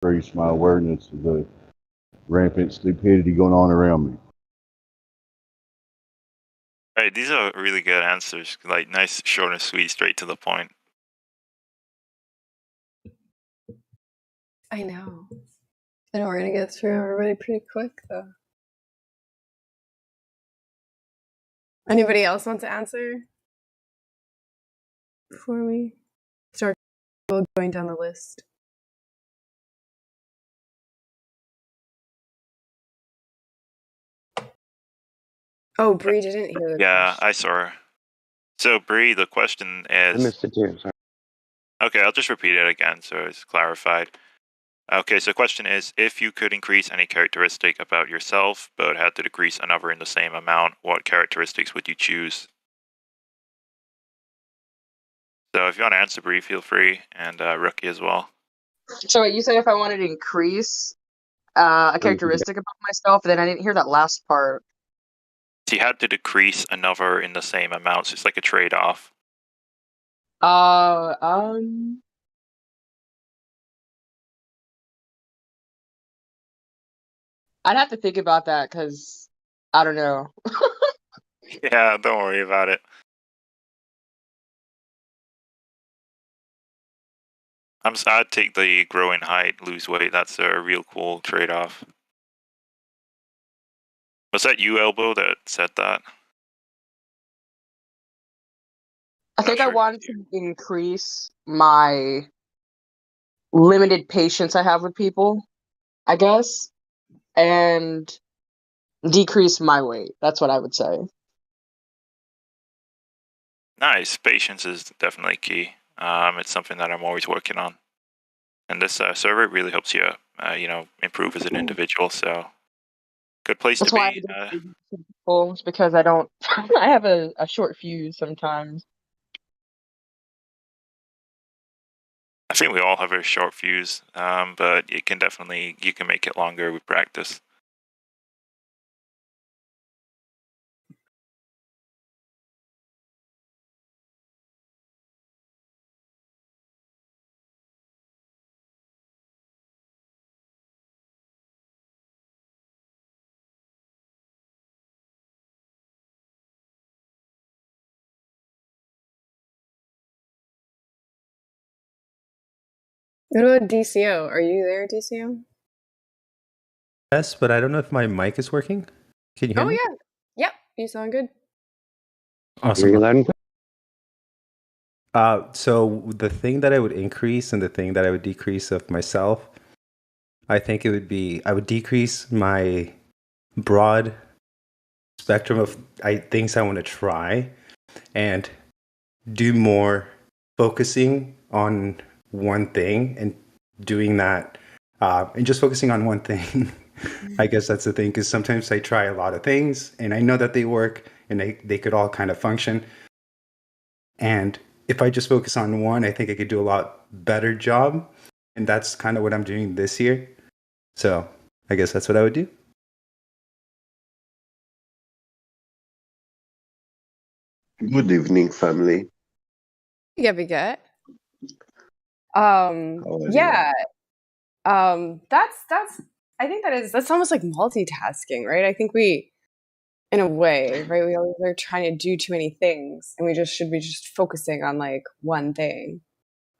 increase my awareness of the rampant stupidity going on around me. Right, these are really good answers. Like nice, short and sweet, straight to the point. I know. I know we're gonna get through everybody pretty quick though. Anybody else want to answer before we start going down the list? Oh, Bree didn't hear the Yeah, question. I saw her. So, Bree, the question I is... missed it too. Sorry. Okay, I'll just repeat it again so it's clarified. Okay, so the question is, if you could increase any characteristic about yourself, but had to decrease another in the same amount, what characteristics would you choose? So if you want to answer, Bree, feel free, and Rookie as well. So you said if I wanted to increase a characteristic about myself, then I didn't hear that last part. So you had to decrease another in the same amount, so it's like a trade-off. I'd have to think about that because I don't know. Yeah, don't worry about it. I'd take the grow in height, lose weight. That's a real cool trade-off. Was that you, Elbow, that said that? I think I wanted to increase my limited patience I have with people, I guess, and decrease my weight. That's what I would say. Nice. Patience is definitely key. It's something that I'm always working on. And this server really helps you, improve as an individual. So, good place That's to why be. I do people, it's because I don't. I have a short fuse sometimes. I think we all have a short fuse, but you can make it longer with practice. What about DCO? Are you there, DCO? Yes, but I don't know if my mic is working. Can you hear me? Oh, yeah. Yep, you sound good. Awesome. So the thing that I would increase and the thing that I would decrease of myself, I think it would be, I would decrease my broad spectrum of things I want to try and do more focusing on one thing and doing that and just focusing on one thing. I guess that's the thing, because sometimes I try a lot of things and I know that they work and they could all kind of function. And if I just focus on one, I think I could do a lot better job. And that's kind of what I'm doing this year. So I guess that's what I would do. Good evening, family. Yeah, we get. Yeah. That's I think that's almost like multitasking, right? I think we, in a way, right, we always are trying to do too many things and we should be just focusing on like one thing.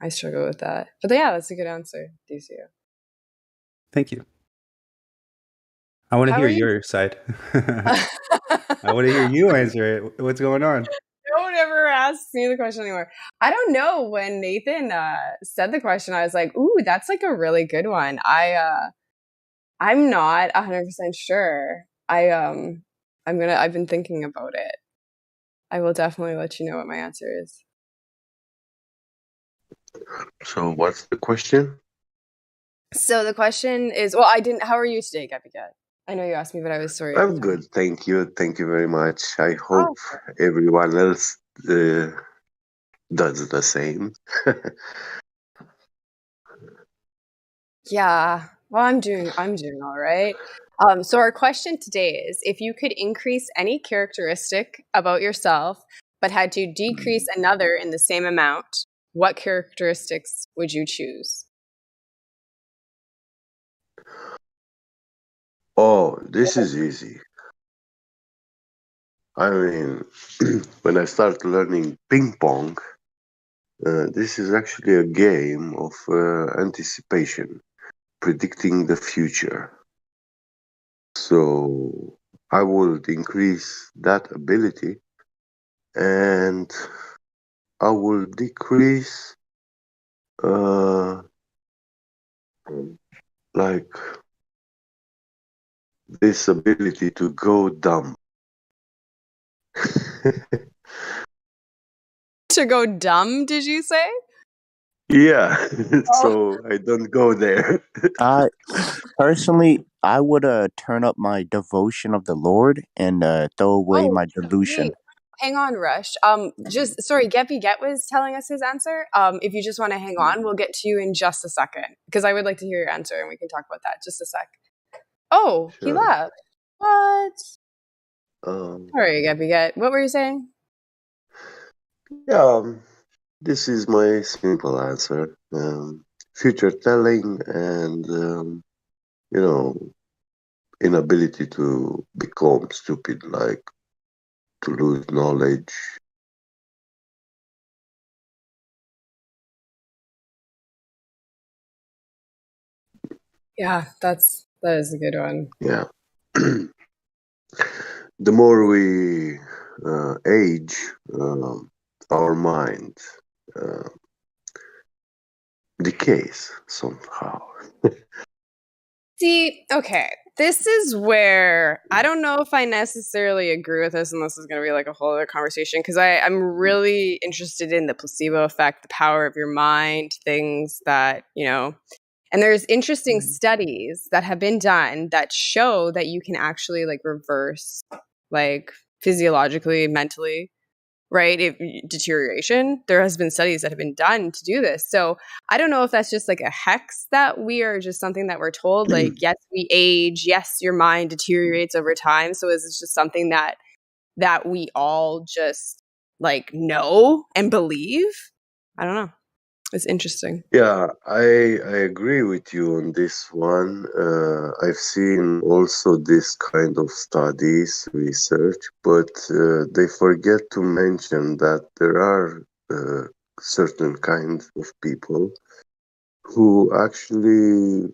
I struggle with that. But yeah, that's a good answer, DCO. Thank you. I want to hear your side. I want to hear you answer it. What's going on? Don't ever ask me the question anymore. I don't know. When Nathan said the question, I was like, "Ooh, that's like a really good one." I'm not 100% sure. I've been thinking about it. I will definitely let you know what my answer is. So what's the question? So the question is, well, how are you today, Gabigat? I know you asked me, but I was sorry. I'm good, thank you. Thank you very much. I hope everyone else does the same. Yeah. Well, I'm doing all right. So our question today is, if you could increase any characteristic about yourself, but had to decrease another in the same amount, what characteristics would you choose? Oh, this is easy. I mean, when I start learning ping pong, this is actually a game of anticipation, predicting the future. So I would increase that ability, and I will decrease, uh, like this ability to go dumb. To go dumb, did you say? Yeah, Oh. so I don't go there. Personally, I would turn up my devotion of the Lord and throw away my Wait, delusion. hang on, Rush. Just sorry, Geppy Get was telling us his answer. If you just want to hang on, we'll get to you in just a second because I would like to hear your answer and we can talk about that. Just a sec. Oh, he Sure. left. What? Um, Sorry, Geppy Get. What were you saying? yeah, this is my simple answer. Future telling and, you know, inability to become stupid, like to lose knowledge. Yeah, that is a good one. Yeah. The more we age, our mind uh, decays somehow. See, okay, this is where I don't know if I necessarily agree with this, and this is going to be like a whole other conversation because I'm really interested in the placebo effect, the power of your mind, things that, and there's interesting studies that have been done that show that you can actually like reverse like physiologically, mentally, right? Deterioration. There has been studies that have been done to do this. So I don't know if that's just like a hex that we are just something that we're told, like, yes, we age, yes, your mind deteriorates over time. So is this just something that we all just like know and believe? I don't know. It's interesting. Yeah, I agree with you on this one. I've seen also this kind of studies, research, but they forget to mention that there are certain kinds of people who actually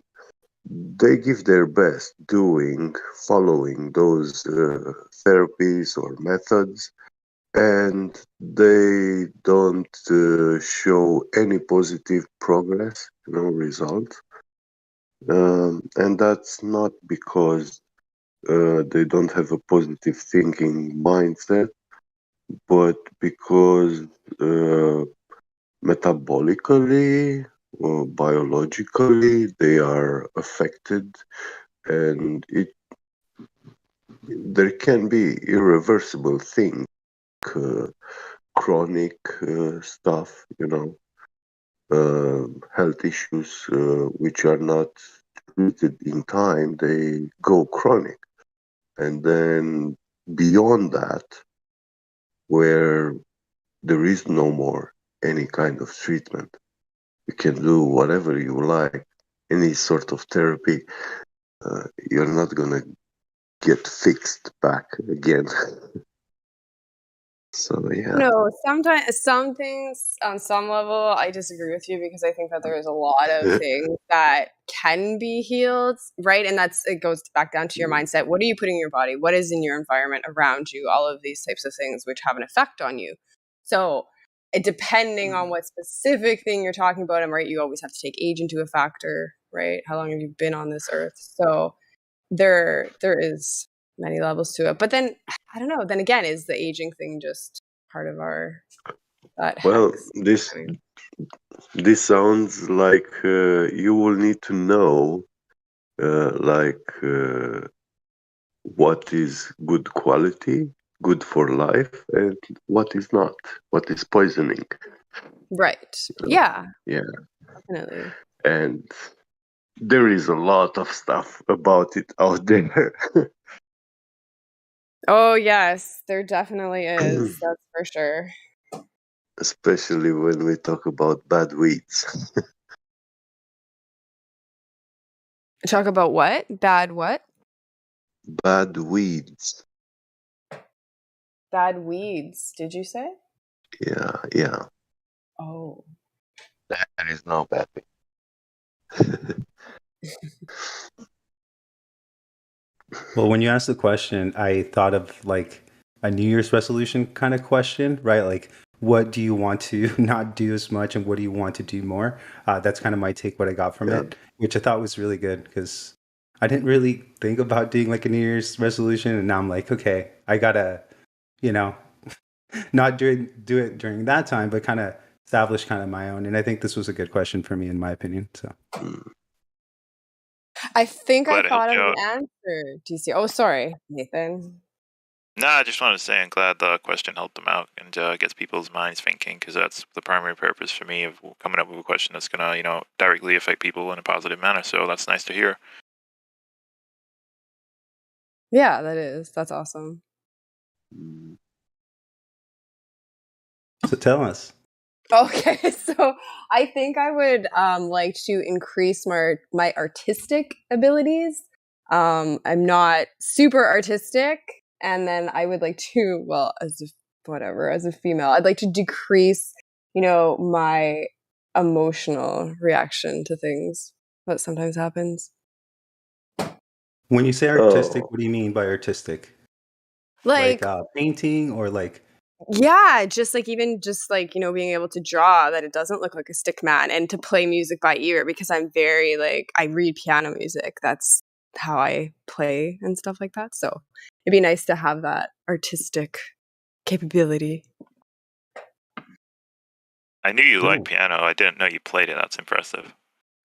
they give their best following those therapies or methods, and they don't show any positive progress, no result. And that's not because they don't have a positive thinking mindset, but because metabolically or biologically they are affected, and there can be irreversible things, uh, chronic stuff, health issues which are not treated in time, they go chronic. And then beyond that, where there is no more any kind of treatment, you can do whatever you like, any sort of therapy, you're not going to get fixed back again. So, yeah. No, sometimes some things on some level I disagree with you because I think that there's a lot of things that can be healed, right? And it goes back down to your mindset. What are you putting in your body? What is in your environment around you? All of these types of things which have an effect on you. So depending on what specific thing you're talking about, and right, you always have to take age into a factor, right? How long have you been on this earth? So there is many levels to it. But then I don't know. Then again, is the aging thing just part of our Well, hex? this sounds like you will need to know, what is good quality, good for life, and what is not, what is poisoning. Right. Yeah. Yeah. Definitely. And there is a lot of stuff about it out there. Oh yes, there definitely is. That's for sure. Especially when we talk about bad weeds. Talk about what? Bad what? Bad weeds. Bad weeds, did you say? Yeah. Oh. That is no bad thing. Well, when you asked the question, I thought of like a New Year's resolution kind of question, right? Like, what do you want to not do as much and what do you want to do more? That's kind of my take, what I got from Yeah. it, which I thought was really good because I didn't really think about doing like a New Year's resolution. And now I'm like, okay, I gotta, you know, not do it during that time, but kind of establish kind of my own. And I think this was a good question for me, in my opinion. So. Mm. I think Glad I it helped thought of you an out. answer, DC. Oh, sorry, Nathan. No, I just wanted to say I'm glad the question helped them out and gets people's minds thinking, because that's the primary purpose for me of coming up with a question that's gonna, directly affect people in a positive manner. So that's nice to hear. Yeah, that's awesome. Mm. So tell us. Okay, so I think I would like to increase my artistic abilities. I'm not super artistic, and then I would like to, well, as a female, I'd like to decrease, my emotional reaction to things that sometimes happens. When you say artistic, Oh, what do you mean by artistic? Like Like, painting or like? yeah, just like even just like, being able to draw that it doesn't look like a stick man and to play music by ear because I'm very like I read piano music. That's how I play and stuff like that. So it'd be nice to have that artistic capability. I knew you liked Cool. piano. I didn't know you played it. That's impressive.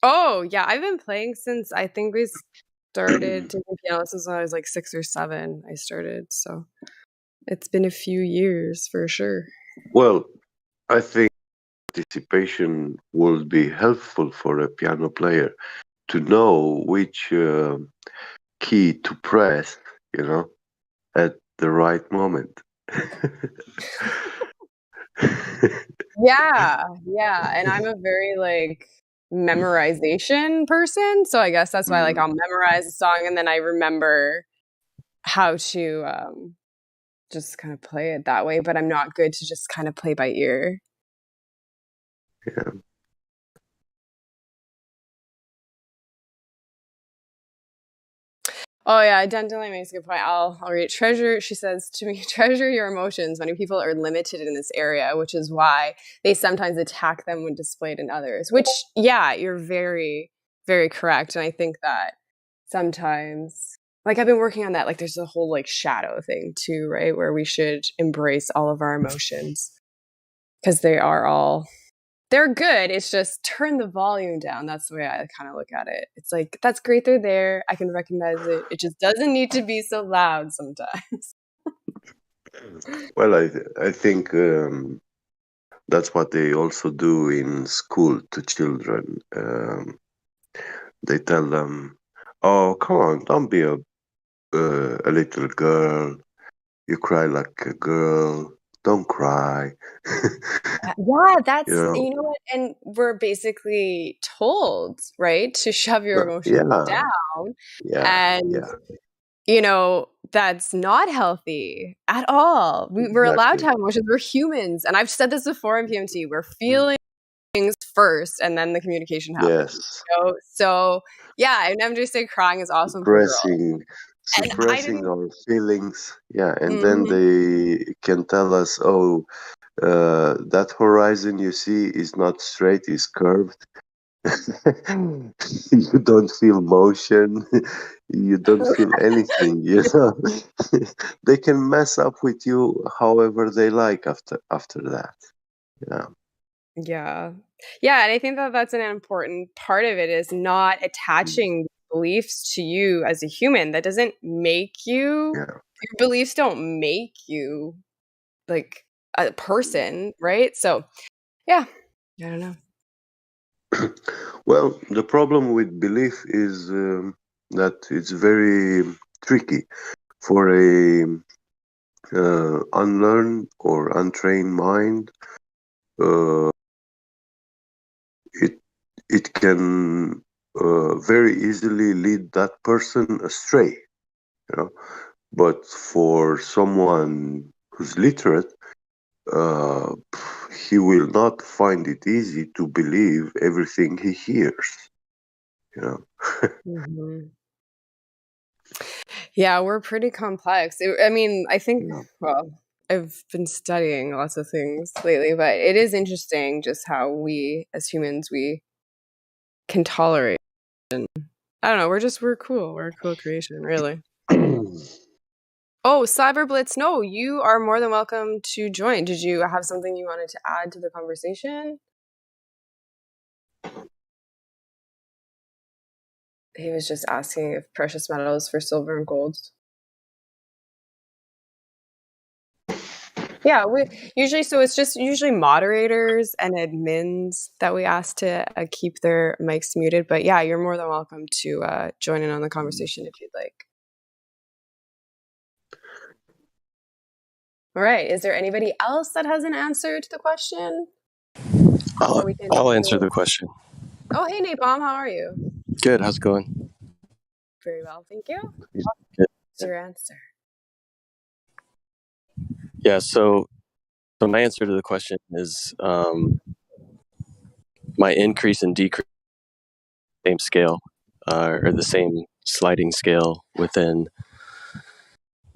Oh, yeah, I've been playing since I think we started taking piano lessons when I was like 6 or 7. I started, so it's been a few years for sure. well, I think participation would be helpful for a piano player to know which key to press, at the right moment. Yeah, and I'm a very like memorization person, so I guess that's why like Mm, I'll memorize a song and then I remember how to just kind of play it that way, but I'm not good to just kind of play by ear. yeah. Oh yeah, definitely makes a good point. I'll read treasure. She says to me, treasure your emotions. Many people are limited in this area, which is why they sometimes attack them when displayed in others. Which, yeah, you're very, very correct. And I think that sometimes, like I've been working on that. Like there's a whole like shadow thing too, right? Where we should embrace all of our emotions because they're good. It's just turn the volume down. That's the way I kind of look at it. It's like, that's great. They're there. I can recognize it. It just doesn't need to be so loud sometimes. Well, I think that's what they also do in school to children. They tell them, "Oh, come on, don't be a little girl. You cry like a girl. Don't cry." Yeah, you that's, know, you know what? And we're basically told, right, to shove your emotions yeah, down. yeah, And, yeah, that's not healthy at all. We're allowed to exactly. have emotions. We're humans. And I've said this before in PMT. We're Mm. feeling things first and then the communication happens. Yes, So yeah, and I'm just say crying is awesome for girls. suppressing, And I suppressing didn't our feelings. Yeah, and then Mhm. they can tell us, "Oh, that horizon you see is not straight; it's curved." You don't feel motion. You don't feel anything. They can mess up with you however they like after that. Yeah. Yeah. Yeah, and I think that that's an important part of it is not Mm. attaching beliefs to you as a human. That doesn't make you Yeah. your beliefs don't make you like a person, right? So, yeah. I don't know. Well, the problem with belief is that it's very tricky for a unlearned or untrained mind. Uh, it it can very easily lead that person astray, you know. But for someone who's literate, uh, he will not find it easy to believe everything he hears, you know. Mhm. Yeah, we're pretty complex. I mean, I think, Yeah. well, I've been studying lots of things lately, but it is interesting just how we, as humans, we can tolerate. And I don't know, we're cool. We're a cool creation, really. Oh, Cyber Blitz, no, you are more than welcome to join. Did you have something you wanted to add to the conversation? He was just asking if precious metals for silver and gold. Yeah, we usually, so it's just usually moderators and admins that we ask to keep their mics muted. But yeah, you're more than welcome to join in on the conversation if you'd like. All right. Is there anybody else that has an answer to the question? I'll answer the question. Oh, hey, Napalm, how are you? Good. How's it going? Very well, thank you. Good. What's your answer? Yeah. So my answer to the question is my increase and decrease same scale, or the same sliding scale within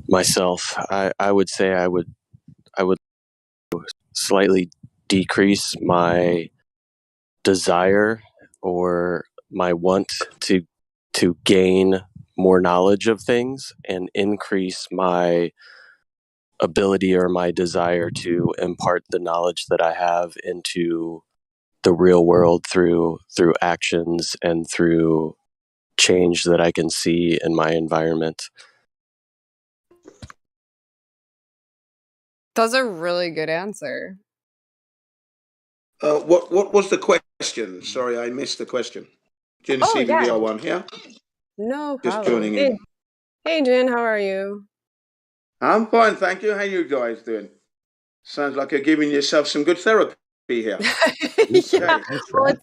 myself. I would say I would slightly decrease my desire or my want to gain more knowledge of things, and increase my ability or my desire to impart the knowledge that I have into the real world through actions and through change that I can see in my environment. That's a really good answer. What was the question? Sorry, I missed the question. Jin Oh, yeah. CBBR1 here. No Just problem. joining in. Hey, Jin, how are you? I'm fine, thank you. How you guys doing? Sounds like you're giving yourself some good therapy here. Yeah, Thanks, well, Ryan.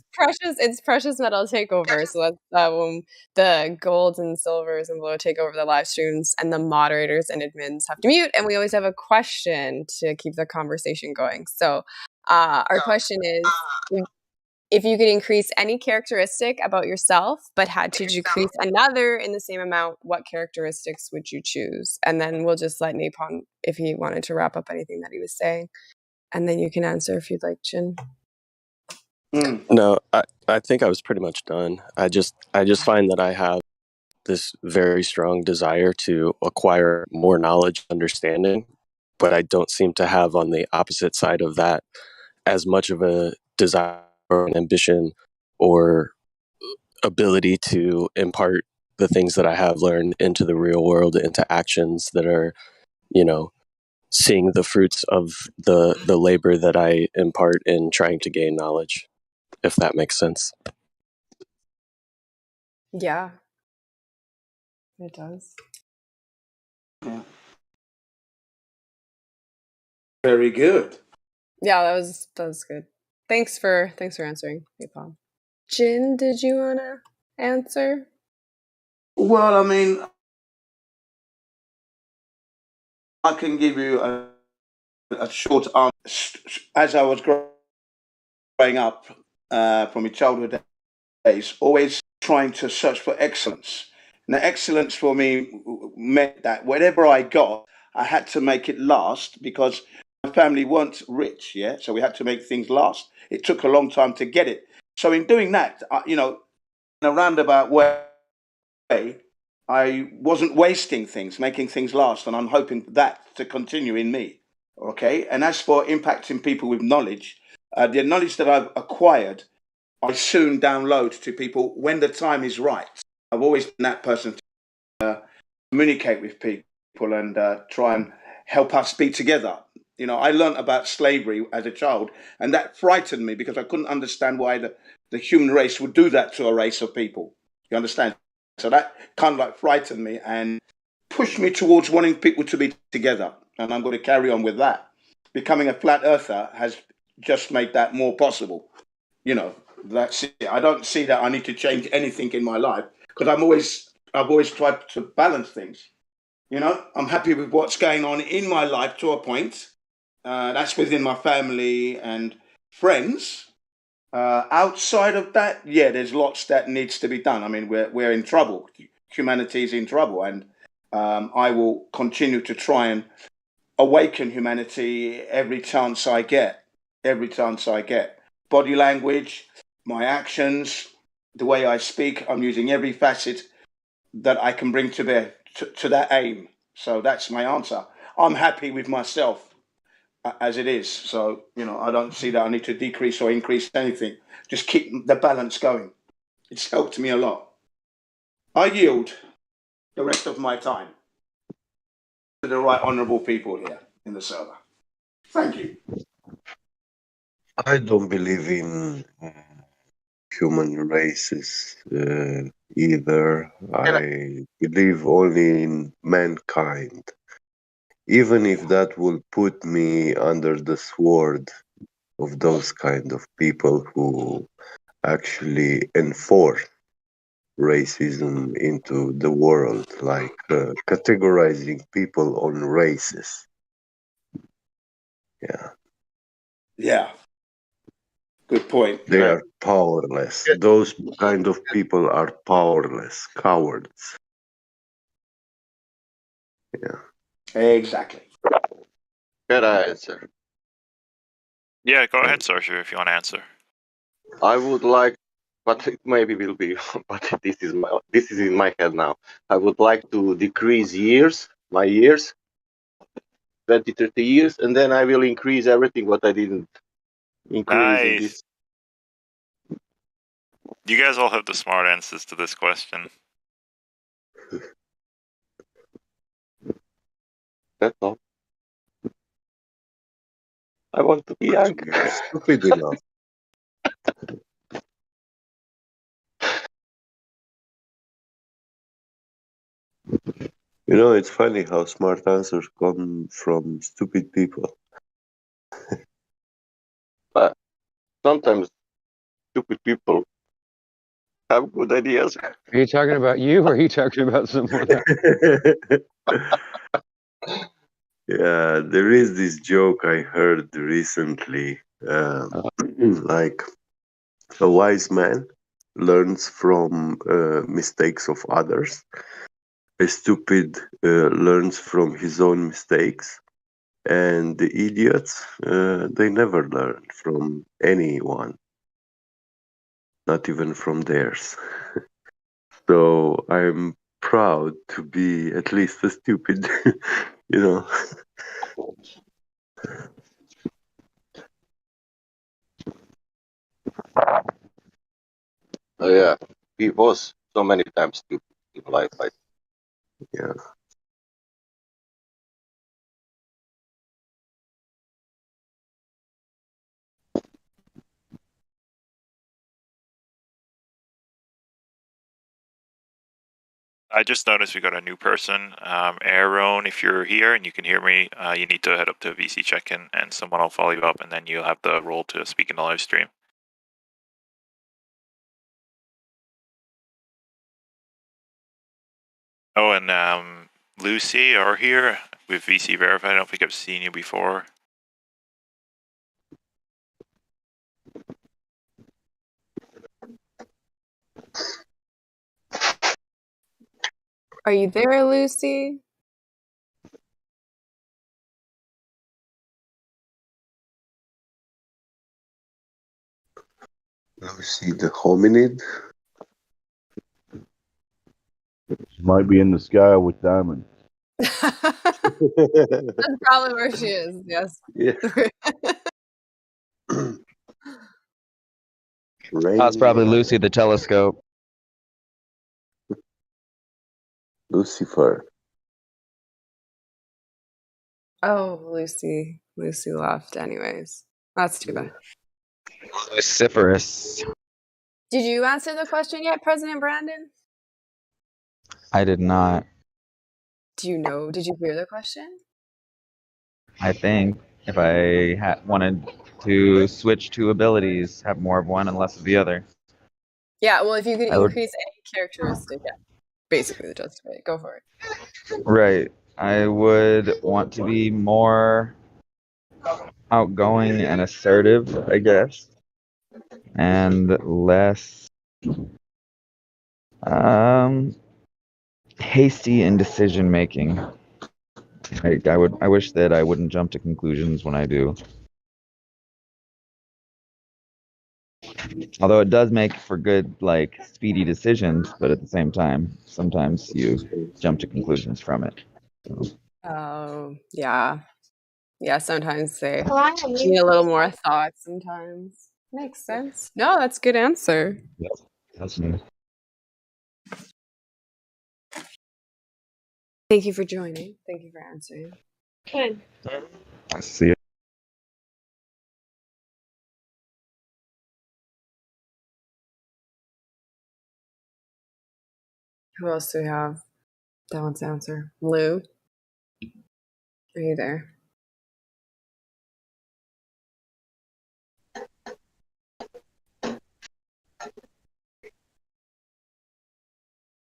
it's precious metal takeover. So that's when the golds and silvers and below take over the live streams, and the moderators and admins have to mute. And we always have a question to keep the conversation going. So our question is, if you could increase any characteristic about yourself, but had to decrease another in the same amount, what characteristics would you choose? And then we'll just let Napon, if he wanted to wrap up anything that he was saying, and then you can answer if you'd like, Jin. No, I think I was pretty much done. I just find that I have this very strong desire to acquire more knowledge, understanding, but I don't seem to have on the opposite side of that as much of a desire or an ambition or ability to impart the things that I have learned into the real world, into actions that are, seeing the fruits of the labor that I impart in trying to gain knowledge, if that makes sense. Yeah, it does. Yeah. Very good. Yeah, that was good. Thanks for answering, Napalm. Jin, did you wanna answer? Well, I mean, I can give you a short answer. As I was growing up from my childhood days, always trying to search for excellence. Now, excellence for me meant that whatever I got, I had to make it last because my family weren't rich, yeah? So we had to make things last. It took a long time to get it. So in doing that, in a roundabout way, I wasn't wasting things, making things last, and I'm hoping that to continue in me. Okay. And as for impacting people with knowledge, the knowledge that I've acquired, I soon download to people when the time is right. I've always been that person to communicate with people and try and help us be together. I learned about slavery as a child, and that frightened me because I couldn't understand why the human race would do that to a race of people. You understand? So that kind of like frightened me and pushed me towards wanting people to be together. And I'm going to carry on with that. Becoming a flat earther has just made that more possible. That's it. I don't see that I need to change anything in my life because I've always tried to balance things. You know, I'm happy with what's going on in my life to a point. That's within my family and friends. Outside of that, yeah, there's lots that needs to be done. I mean, we're in trouble. Humanity is in trouble, and I will continue to try and awaken humanity every chance I get. Every chance I get. Body language, my actions, the way I speak. I'm using every facet that I can bring to bear to that aim. So that's my answer. I'm happy with myself as it is. So, you know, I don't see that I need to decrease or increase anything. Just keep the balance going. It's helped me a lot. I yield the rest of my time to the right honourable people here in the server. Thank you. I don't believe in human races either. I believe only in mankind. Even if that will put me under the sword of those kind of people who actually enforce racism into the world, like categorizing people on races. Yeah. Yeah. Good point. They are powerless. Those kind of people are powerless, cowards. Yeah. Exactly. Can I answer? Yeah, go ahead, Sarsha, if you want to answer. I would like, but it maybe will be, but this is in my head now. I would like to decrease my years, 20, 30 years, and then I will increase everything what I didn't increase in Nice. this. You guys all have the smart answers to this question. That's all. I want to be young. You're stupid enough. You know, it's funny how smart answers come from stupid people. But sometimes stupid people have good ideas. Are you talking about you, or are you talking about someone else? Yeah, there is this joke I heard recently. Like a wise man learns from mistakes of others. A stupid learns from his own mistakes. And the idiots, they never learn from anyone, not even from theirs. So I'm proud to be at least a stupid, you know. Oh yeah, he was so many times stupid in life. Yeah. I just noticed we got a new person. Aaron, if you're here and you can hear me, you need to head up to VC check-in and someone will follow you up and then you'll have the role to speak in the live stream. Oh, and Lucy are here with VC Verified. I don't think I've seen you before. Are you there, Lucy? Lucy the hominid. She might be in the sky with diamonds. That's probably where she is. Yes. Yeah. That's probably Lucy the telescope. Lucifer. Oh, Lucy. Lucy left. Anyways, that's too bad. Luciferous. Did you answer the question yet, President Brandon? I did not. Do you know? Did you hear the question? I think. If I wanted to switch two abilities, have more of one and less of the other. Yeah, well, if you could I would- increase any characteristic, yeah, basically the gist of it. Go for it. Right. I would want to be more outgoing and assertive, I guess, and less hasty in decision making. I wish that I wouldn't jump to conclusions when I do. Although it does make for good, like, speedy decisions, but at the same time, sometimes you jump to conclusions from it. So. Oh, yeah. Yeah, sometimes they need a little more thought sometimes. Makes sense. No, that's a good answer. Yep, that's me. Thank you for joining. Thank you for answering. Good. I see it. Who else do we have that wants to answer? Lou? Are you there?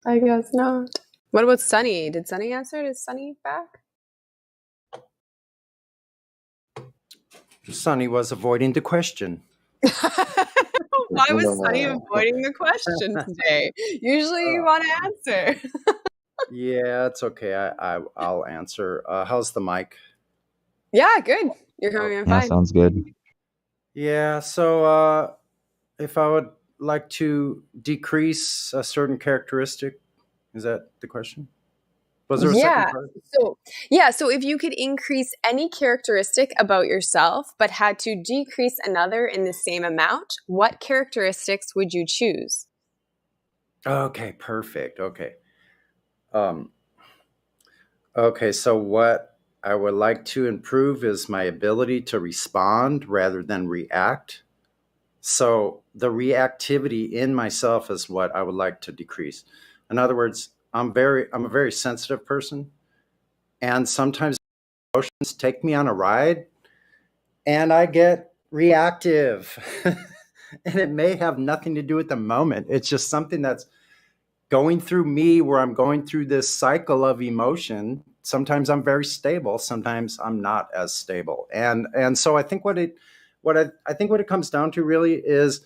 I guess not. What about Sunny? Did Sunny answer? Is Sunny back? Sunny was avoiding the question. Why was Sunny avoiding the question today? Usually you want to answer. Yeah, it's okay. I'll answer. How's the mic? Yeah, good. You're coming in Yeah, fine. sounds good. Yeah, so if I would like to decrease a certain characteristic, is that the question? Was there a second part? So if you could increase any characteristic about yourself but had to decrease another in the same amount, what characteristics would you choose? Okay, perfect. Okay. Okay, so what I would like to improve is my ability to respond rather than react. So the reactivity in myself is what I would like to decrease. In other words, I'm a very sensitive person, and sometimes emotions take me on a ride and I get reactive. And it may have nothing to do with the moment. It's just something that's going through me where I'm going through this cycle of emotion. Sometimes I'm very stable, sometimes I'm not as stable. And so I think what it comes down to really is,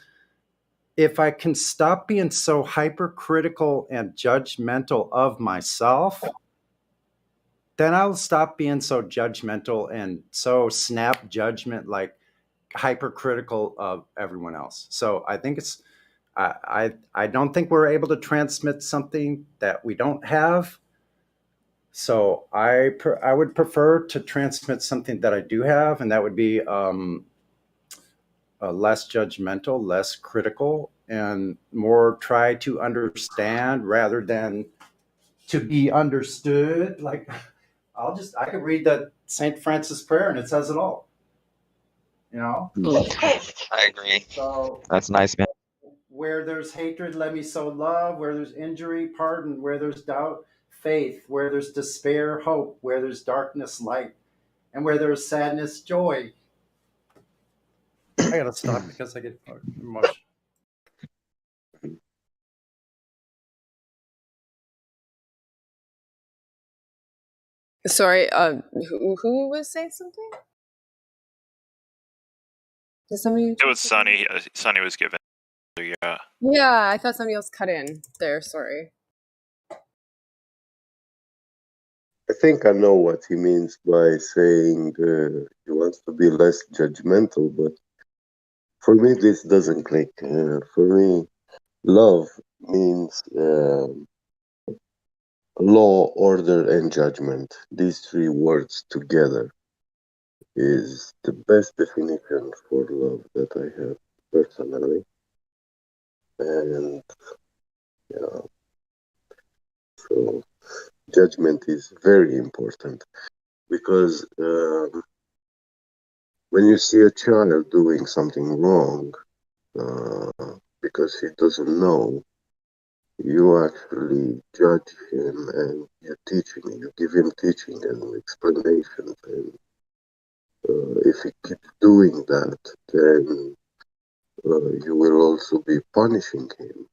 if I can stop being so hypercritical and judgmental of myself, then I'll stop being so judgmental and so snap judgment, like hypercritical of everyone else. So I think I don't think we're able to transmit something that we don't have. So I would prefer to transmit something that I do have, and that would be less judgmental, less critical, and more try to understand rather than to be understood. Like I could read the St. Francis prayer and it says it all. You know? I agree. So That's nice, man. where there's hatred, let me sow love. Where there's injury, pardon. Where there's doubt, faith. Where there's despair, hope. Where there's darkness, light. And where there's sadness, joy. I gotta stop because I get emotional. Sorry, who was saying something? Did somebody? It was Sunny. Sunny was given. So yeah. Yeah, I thought somebody else cut in there. Sorry. I think I know what he means by saying he wants to be less judgmental, but for me, this doesn't click. For me, love means law, order, and judgment. These three words together is the best definition for love that I have personally. And yeah, so judgment is very important because when you see a child doing something wrong because he doesn't know, you actually judge him and you teach him, you give him teaching and explanations, and If you keep doing that, then you will also be punishing him.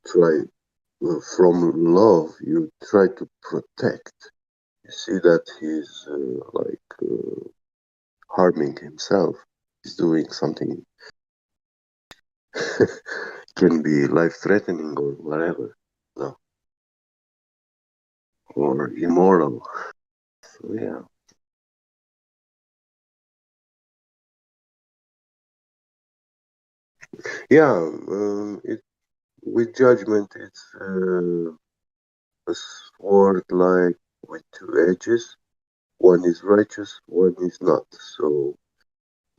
Try from love, you try to protect. You see that he's harming himself. He's doing something can be life-threatening or whatever, no, or immoral. So yeah. Yeah, with judgment, it's a sword like with two edges. One is righteous, one is not. So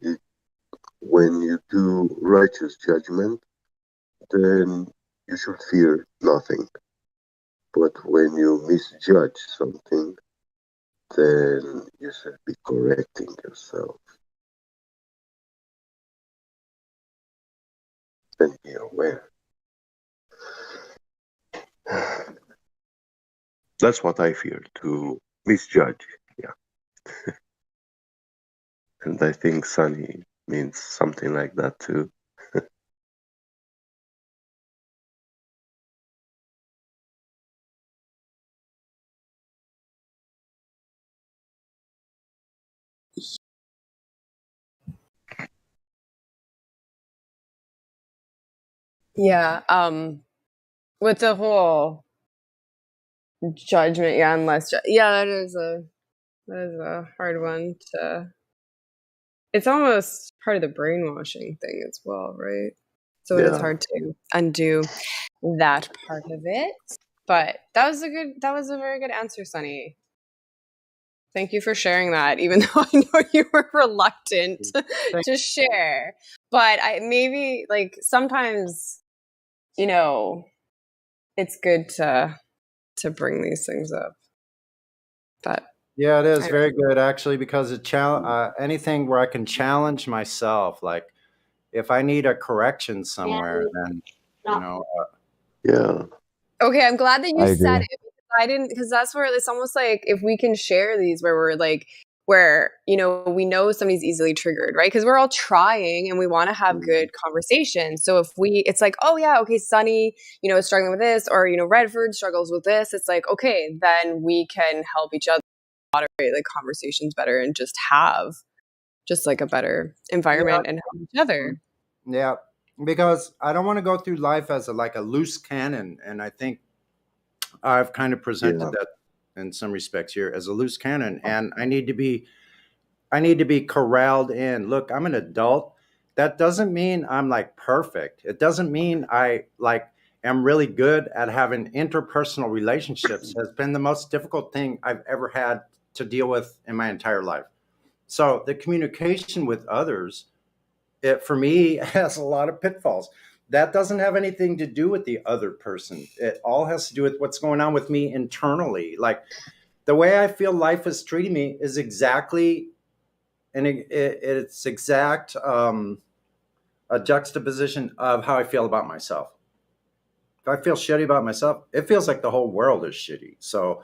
it, when you do righteous judgment, then you should fear nothing. But when you misjudge something, then you should be correcting yourself and be aware. That's what I fear, to misjudge. Yeah. And I think Sunny means something like that too. Yeah. With the whole judgment, yeah, unless yeah, that is a hard one to. It's almost part of the brainwashing thing as well, right? So it's Yeah. hard to undo that part of it. But that was a very good answer, Sunny. Thank you for sharing that, even though I know you were reluctant to share. But I maybe like sometimes, it's good to bring these things up. But Yeah, it is very good actually because anything where I can challenge myself, like if I need a correction somewhere, then yeah. Okay, I'm glad that you I said agree. it because I didn't, because that's where it's almost like if we can share these where we're like, we know somebody's easily triggered, right? Because we're all trying and we want to have good conversations. So if it's like, oh yeah, okay, Sunny, is struggling with this, or Redford struggles with this, it's like, okay, then we can help each other moderate the conversations better and just have just like a better environment and help each other. Yeah, because I don't want to go through life as like a loose cannon, and I think I've kind of presented that in some respects here as a loose cannon, and I need to be corralled in. Look, I'm an adult. That doesn't mean I'm like perfect. It doesn't mean I like am really good at having interpersonal relationships. Has been the most difficult thing I've ever had to deal with in my entire life. So the communication with others, it for me has a lot of pitfalls. That doesn't have anything to do with the other person. It all has to do with what's going on with me internally. Like the way I feel life is treating me is exactly, and it's exact a juxtaposition of how I feel about myself. If I feel shitty about myself, it feels like the whole world is shitty. So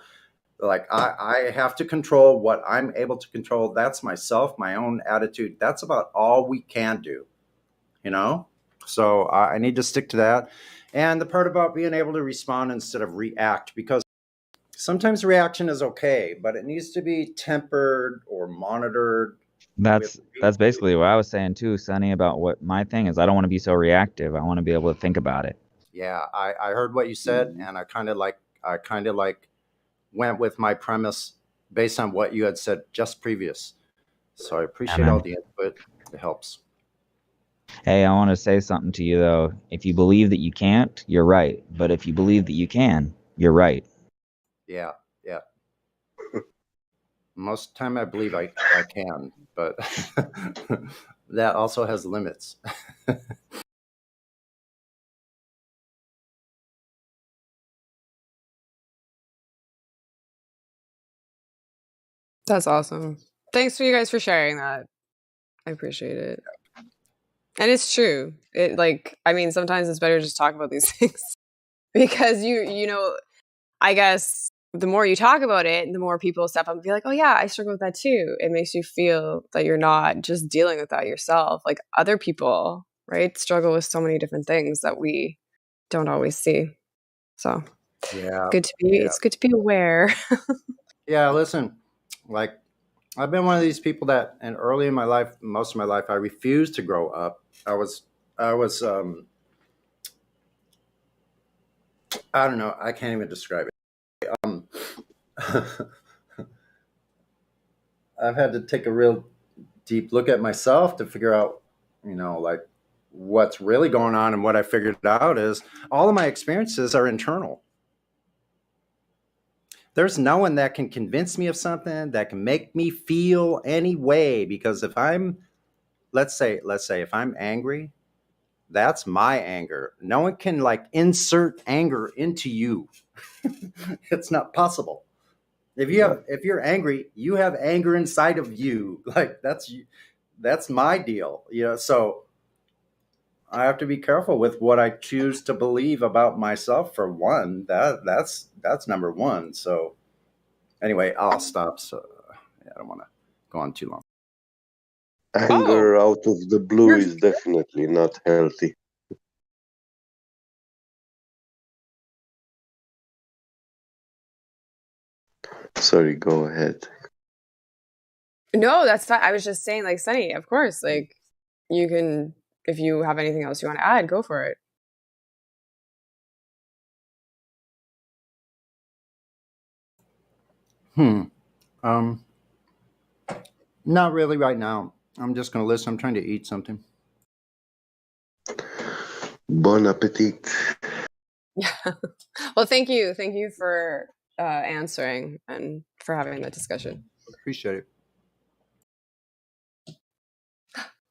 like I have to control what I'm able to control. That's myself, my own attitude. That's about all we can do. So I need to stick to that. And the part about being able to respond instead of react, because sometimes reaction is okay, but it needs to be tempered or monitored. That's basically what I was saying too, Sonny, about what my thing is. I don't want to be so reactive. I want to be able to think about it. Yeah, I heard what you said, and I kind of like went with my premise based on what you had said just previous. So I appreciate all the input. It helps. Hey, I want to say something to you though. If you believe that you can't, you're right. But if you believe that you can, you're right. Yeah. Most of the time I believe I can, but that also has limits. That's awesome. Thanks for you guys for sharing that. I appreciate it. And it's true. Sometimes it's better to just talk about these things because I guess the more you talk about it, the more people step up and be like, oh yeah, I struggle with that too. It makes you feel that you're not just dealing with that yourself. Like other people, right, struggle with so many different things that we don't always see. So Yeah. it's good to be aware. Yeah, listen, like I've been one of these people that, and early in my life, most of my life, I refused to grow up. I was, I don't know, I can't even describe it. I've had to take a real deep look at myself to figure out, like what's really going on. And what I figured out is all of my experiences are internal. There's no one that can convince me of something, that can make me feel any way, because if I'm, let's say if I'm angry, that's my anger. No one can like insert anger into you. It's not possible. If you're angry, you have anger inside of you. Like that's my deal. So I have to be careful with what I choose to believe about myself, for one. That's number one. So anyway, I'll stop. So I don't want to go on too long. Anger out of the blue is definitely not healthy. Sorry, go ahead. No, that's fine. I was just saying, like, Sunny, of course, like, you can, if you have anything else you want to add, go for it. Not really right now. I'm just going to listen. I'm trying to eat something. Bon appetit. Yeah. Well, thank you. Thank you for answering and for having that discussion. Appreciate it.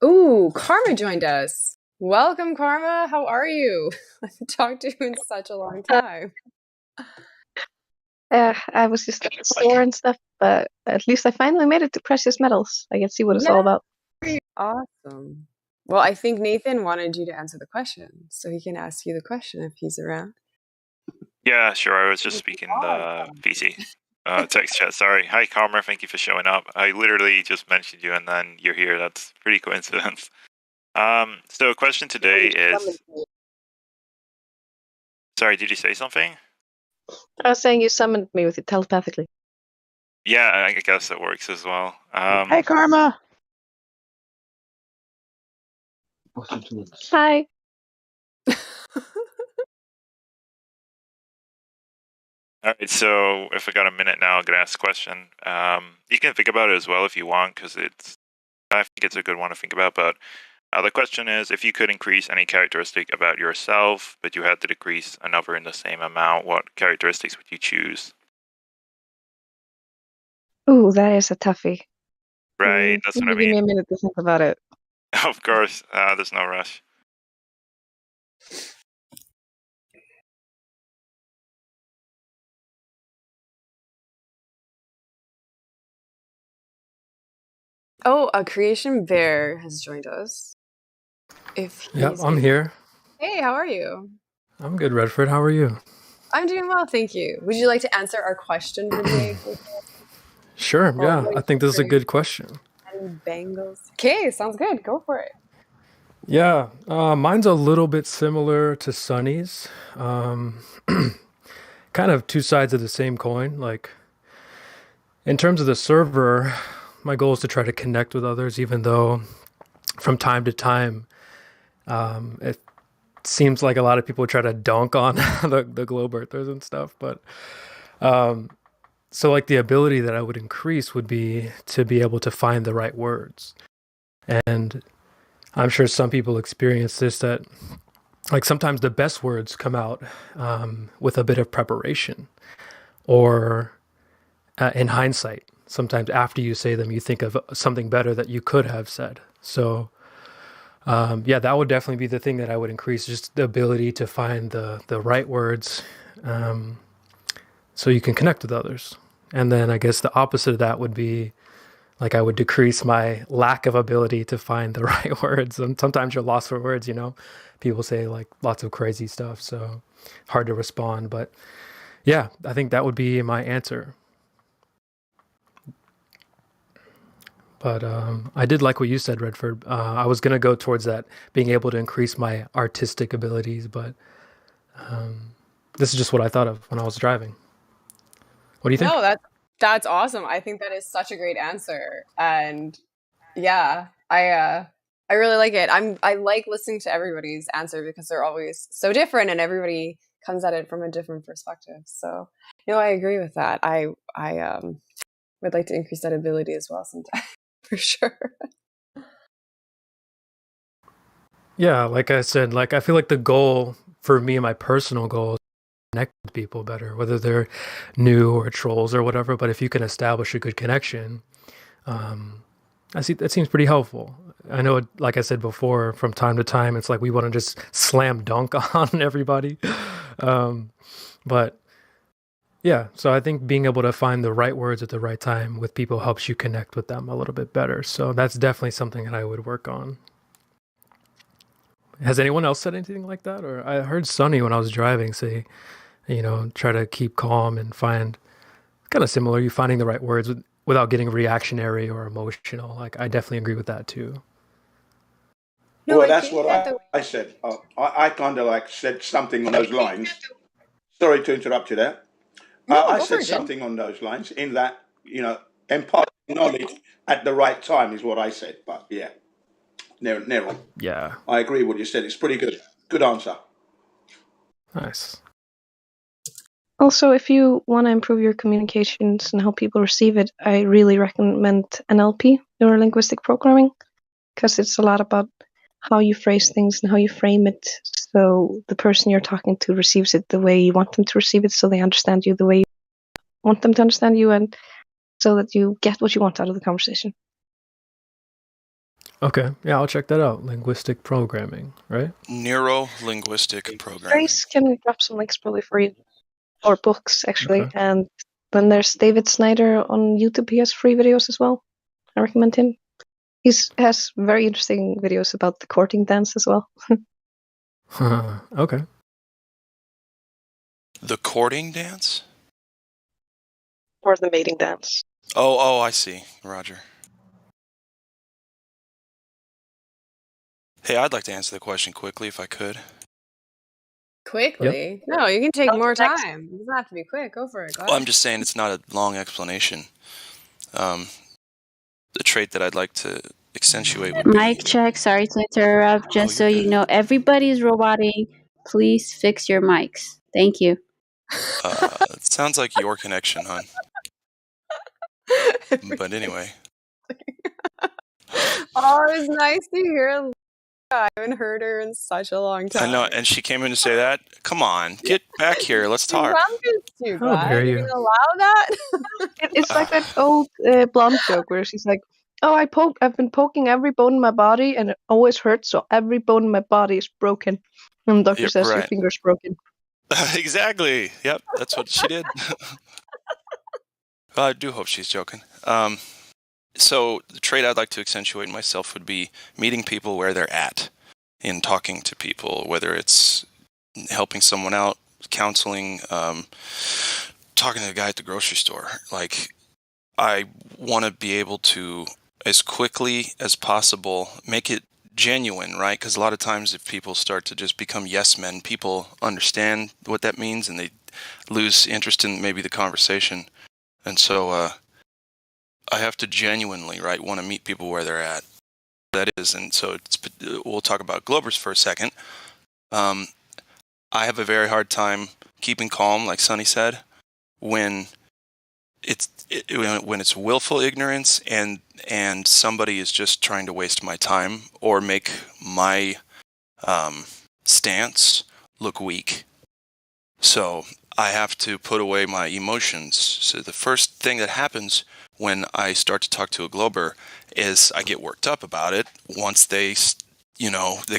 Ooh, Karma joined us. Welcome, Karma. How are you? I haven't talked to you in such a long time. I was just at the store and stuff, but at least I finally made it to precious metals. I can see what it's all about. Awesome. Well, I think Nathan wanted you to answer the question, so he can ask you the question if he's around. Yeah, sure. I was just speaking the PC text chat. Sorry. Hi, Karma. Thank you for showing up. I literally just mentioned you, and then you're here. That's pretty coincidence. So the question today is... Sorry, did you say something? I was saying you summoned me with it telepathically. Yeah, I guess it works as well. Hey, Karma! Hi. All right, so if I got a minute now, I'm going to ask a question. You can think about it as well if you want, because I think it's a good one to think about. But the question is, if you could increase any characteristic about yourself, but you had to decrease another in the same amount, what characteristics would you choose? Ooh, that is a toughie. Right, that's what I Give me mean. a minute to think about it. Of course, there's no rush. Oh, a creation bear has joined us. Yep, I'm here. Hey, how are you? I'm good, Redford. How are you? I'm doing well, thank you. Would you like to answer our question for today? Sure, yeah. I think this is a good question. And Bengals. Okay, sounds good. Go for it. Yeah, mine's a little bit similar to Sunny's. Kind of two sides of the same coin. Like, in terms of the server, my goal is to try to connect with others, even though from time to time, it seems like a lot of people try to dunk on the globe earthers and stuff. But so like the ability that I would increase would be to be able to find the right words. And I'm sure some people experience this, that like sometimes the best words come out with a bit of preparation, or in hindsight, sometimes after you say them, you think of something better that you could have said. So yeah, that would definitely be the thing that I would increase, just the ability to find the right words so you can connect with others. And then I guess the opposite of that would be, like, I would decrease my lack of ability to find the right words. And sometimes you're lost for words, people say like lots of crazy stuff, so hard to respond. But yeah, I think that would be my answer. But I did like what you said, Redford. I was going to go towards that, being able to increase my artistic abilities, but this is just what I thought of when I was driving. What do you think? No, that's awesome. I think that is such a great answer. And yeah, I really like it. I like listening to everybody's answer because they're always so different and everybody comes at it from a different perspective. So, I agree with that. I would like to increase that ability as well sometime for sure. Yeah, like I said, like I feel like the goal for me, my personal goal, is to connect with people better, whether they're new or trolls or whatever. But if you can establish a good connection, I see that seems pretty helpful. I know, like I said before, from time to time, it's like we want to just slam dunk on everybody. But yeah, so I think being able to find the right words at the right time with people helps you connect with them a little bit better. So that's definitely something that I would work on. Has anyone else said anything like that? Or I heard Sonny when I was driving say, try to keep calm and find kind of similar. You finding the right words without getting reactionary or emotional. Like I definitely agree with that too. No, Well, I that's think what that the I said. I kind of like said something on those lines. Sorry to interrupt you there. No, I go for said it, Jim. something on those lines in that, imparting knowledge at the right time is what I said. But yeah, Nero, Yeah. I agree with what you said. It's pretty good. Good answer. Nice. Also, if you want to improve your communications and how people receive it, I really recommend NLP, Neuro Linguistic Programming, because it's a lot about how you phrase things and how you frame it so the person you're talking to receives it the way you want them to receive it, so they understand you the way you want them to understand you, and so that you get what you want out of the conversation. Okay. Yeah, I'll check that out. Linguistic programming, right? Neuro-linguistic programming. Grace can drop some links probably for you, or books actually. Okay. And then there's David Snyder on YouTube. He has free videos as well. I recommend him. He has very interesting videos about the courting dance as well. Okay. The courting dance? Or the mating dance. Oh, I see. Roger. Hey, I'd like to answer the question quickly if I could. Quickly? No, you can take more time. It doesn't have to be quick. Go for it. Go Well, I'm ahead. just saying it's not a long explanation. The trait that I'd like to accentuate would be... Mic check. Sorry to interrupt. Just so you know, everybody's roboting. Please fix your mics. Thank you. It sounds like your connection, hon. But anyway. Oh, it's nice to hear. I haven't heard her in such a long time. I know, and she came in to say that. Come on, get back here. Let's talk. Too How glad dare you're you. gonna allow that. It's like that old blonde joke where she's like, "Oh, I've been poking every bone in my body, and it always hurts. So every bone in my body is broken." And the doctor says, "Your Right. finger's broken." Exactly. Yep, that's what she did. Well, I do hope she's joking. So the trait I'd like to accentuate in myself would be meeting people where they're at in talking to people, whether it's helping someone out, counseling, talking to a guy at the grocery store. Like, I want to be able to, as quickly as possible, make it genuine, right? Because a lot of times if people start to just become yes men, people understand what that means and they lose interest in maybe the conversation. And so I have to genuinely, right, want to meet people where they're at. That is, and so we'll talk about Globers for a second. I have a very hard time keeping calm, like Sonny said, when it's willful ignorance and somebody is just trying to waste my time or make my stance look weak. So I have to put away my emotions. So the first thing that happens when I start to talk to a Glober is I get worked up about it once they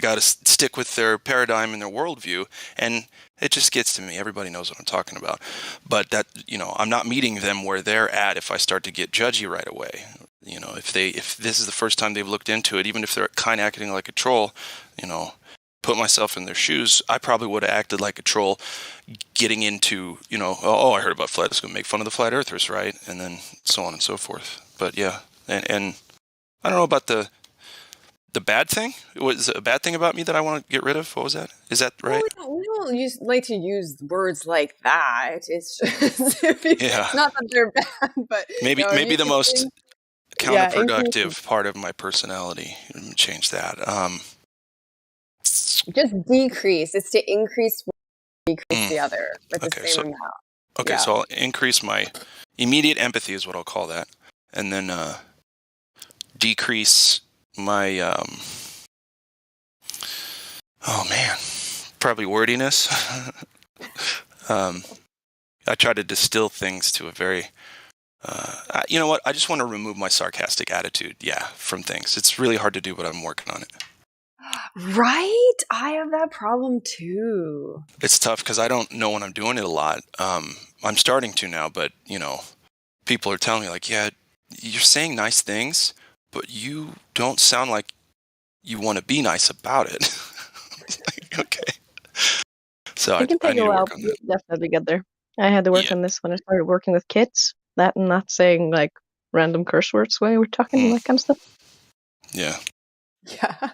got to stick with their paradigm and their worldview, and it just gets to me. Everybody knows what I'm talking about. But that, I'm not meeting them where they're at if I start to get judgy right away. If this is the first time they've looked into it, even if they're kind of acting like a troll, put myself in their shoes, I probably would have acted like a troll, getting into, I heard about flat, it's going to make fun of the flat earthers, right? And then so on and so forth. But yeah, and I don't know about the bad thing. Was it a bad thing about me that I want to get rid of? What was that? Is that right? Well, we don't like to use words like that. It's just Yeah. not that they're bad, but Maybe the most counterproductive increase. part of my personality. Change that. Just decrease. It's to increase one, decrease the other with the same amount. Okay, so I'll increase my immediate empathy is what I'll call that, and then decrease my probably wordiness. I try to distill things to a very you know what? I just want to remove my sarcastic attitude, from things. It's really hard to do, but I'm working on it. Right? I have that problem too. It's tough because I don't know when I'm doing it a lot. I'm starting to now, but, people are telling me, like, yeah, you're saying nice things, but you don't sound like you want to be nice about it. Like, okay. So it can take a while, but you'll definitely get there. I had to work on this when I started working with kids. That and not saying like random curse words when we were talking and that kind of stuff. Yeah. Yeah.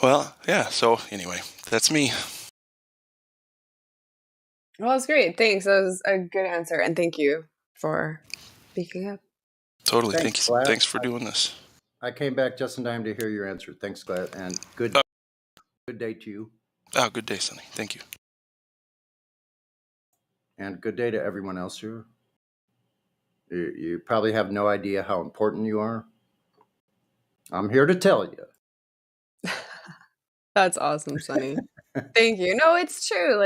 Well, yeah. So anyway, that's me. Well, it's great. Thanks. That was a good answer, and thank you for speaking up. Totally. Thanks, Thank you. Thanks for doing this. I came back just in time to hear your answer. Thanks, Glad, and good day to you. Oh, good day, Sonny. Thank you. And good day to everyone else here. You probably have no idea how important you are. I'm here to tell you. That's awesome, Sonny. Thank you. No, it's true.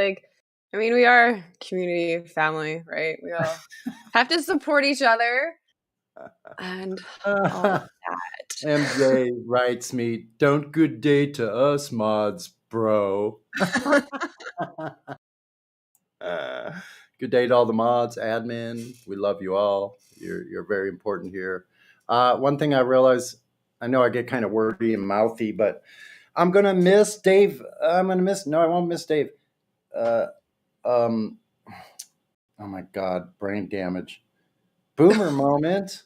We are community, family, right? We all have to support each other and all of that. MJ writes me, "Don't good day to us mods, bro." Good day to all the mods, admin. We love you all. You're very important here. One thing I realize, I know I get kind of wordy and mouthy, but I'm gonna miss Dave. I won't miss Dave. Oh my God, brain damage. Boomer moment.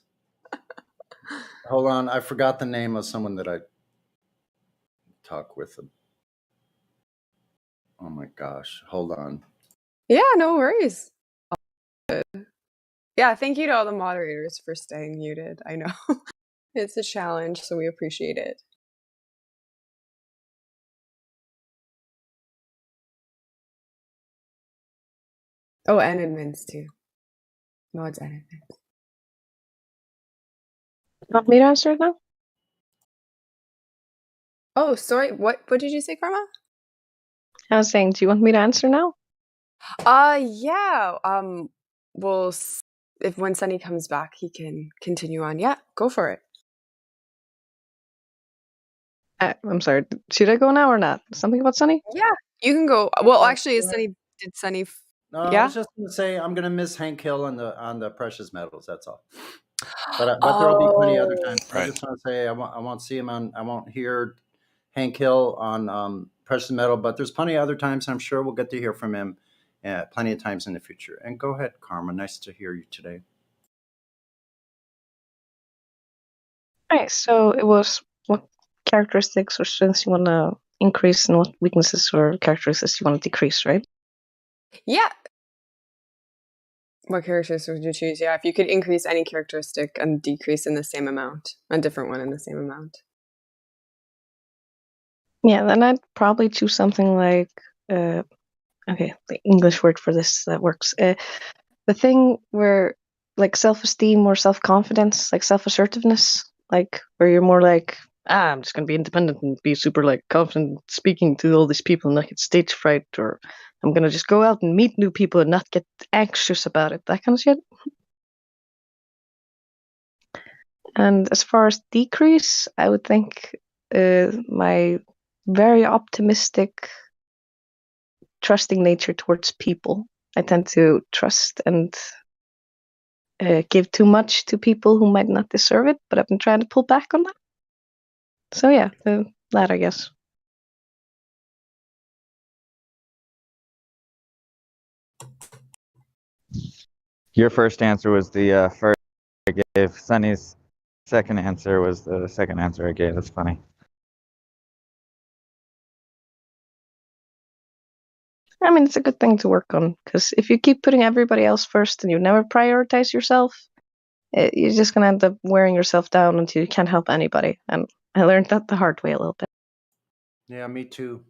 Hold on, I forgot the name of someone that I talk with. Oh my gosh, hold on. Yeah, no worries. Yeah, thank you to all the moderators for staying muted. I know it's a challenge, so we appreciate it. Oh, and admins too. Mods and admins. Want me to answer it now? Oh, sorry. What did you say, Karma? I was saying, do you want me to answer now? Yeah. If when Sunny comes back, he can continue on. Yeah, go for it. I'm sorry. Should I go now or not? Something about Sunny? Yeah, you can go. Well, actually, did Sunny? No, Yeah. I was just going to say I'm going to miss Hank Hill on the precious metals. That's all. But there will be plenty other times. Right. I just want to say I won't see him on. I won't hear Hank Hill on precious metal. But there's plenty of other times. I'm sure we'll get to hear from him plenty of times in the future. And go ahead, Karma. Nice to hear you today. Alright, so it was what characteristics or strengths you want to increase and what weaknesses or characteristics you want to decrease, right? Yeah. What characteristics would you choose? Yeah, if you could increase any characteristic and decrease in the same amount, a different one in the same amount. Yeah, then I'd probably choose something like, okay, the English word for this that works. The thing where, like, self-esteem or self-confidence, like self-assertiveness, like where you're more like, I'm just gonna be independent and be super like confident speaking to all these people and not get stage fright, or I'm gonna just go out and meet new people and not get anxious about it, that kind of shit. And as far as decrease, I would think my very optimistic, trusting nature towards people. I tend to trust and give too much to people who might not deserve it, but I've been trying to pull back on that. So yeah, That, I guess. Your first answer was the first I gave. Sunny's second answer was the second answer I gave. That's funny. I mean, it's a good thing to work on, because if you keep putting everybody else first and you never prioritize yourself, you're just going to end up wearing yourself down until you can't help anybody. And I learned that the hard way a little bit. Yeah, me too.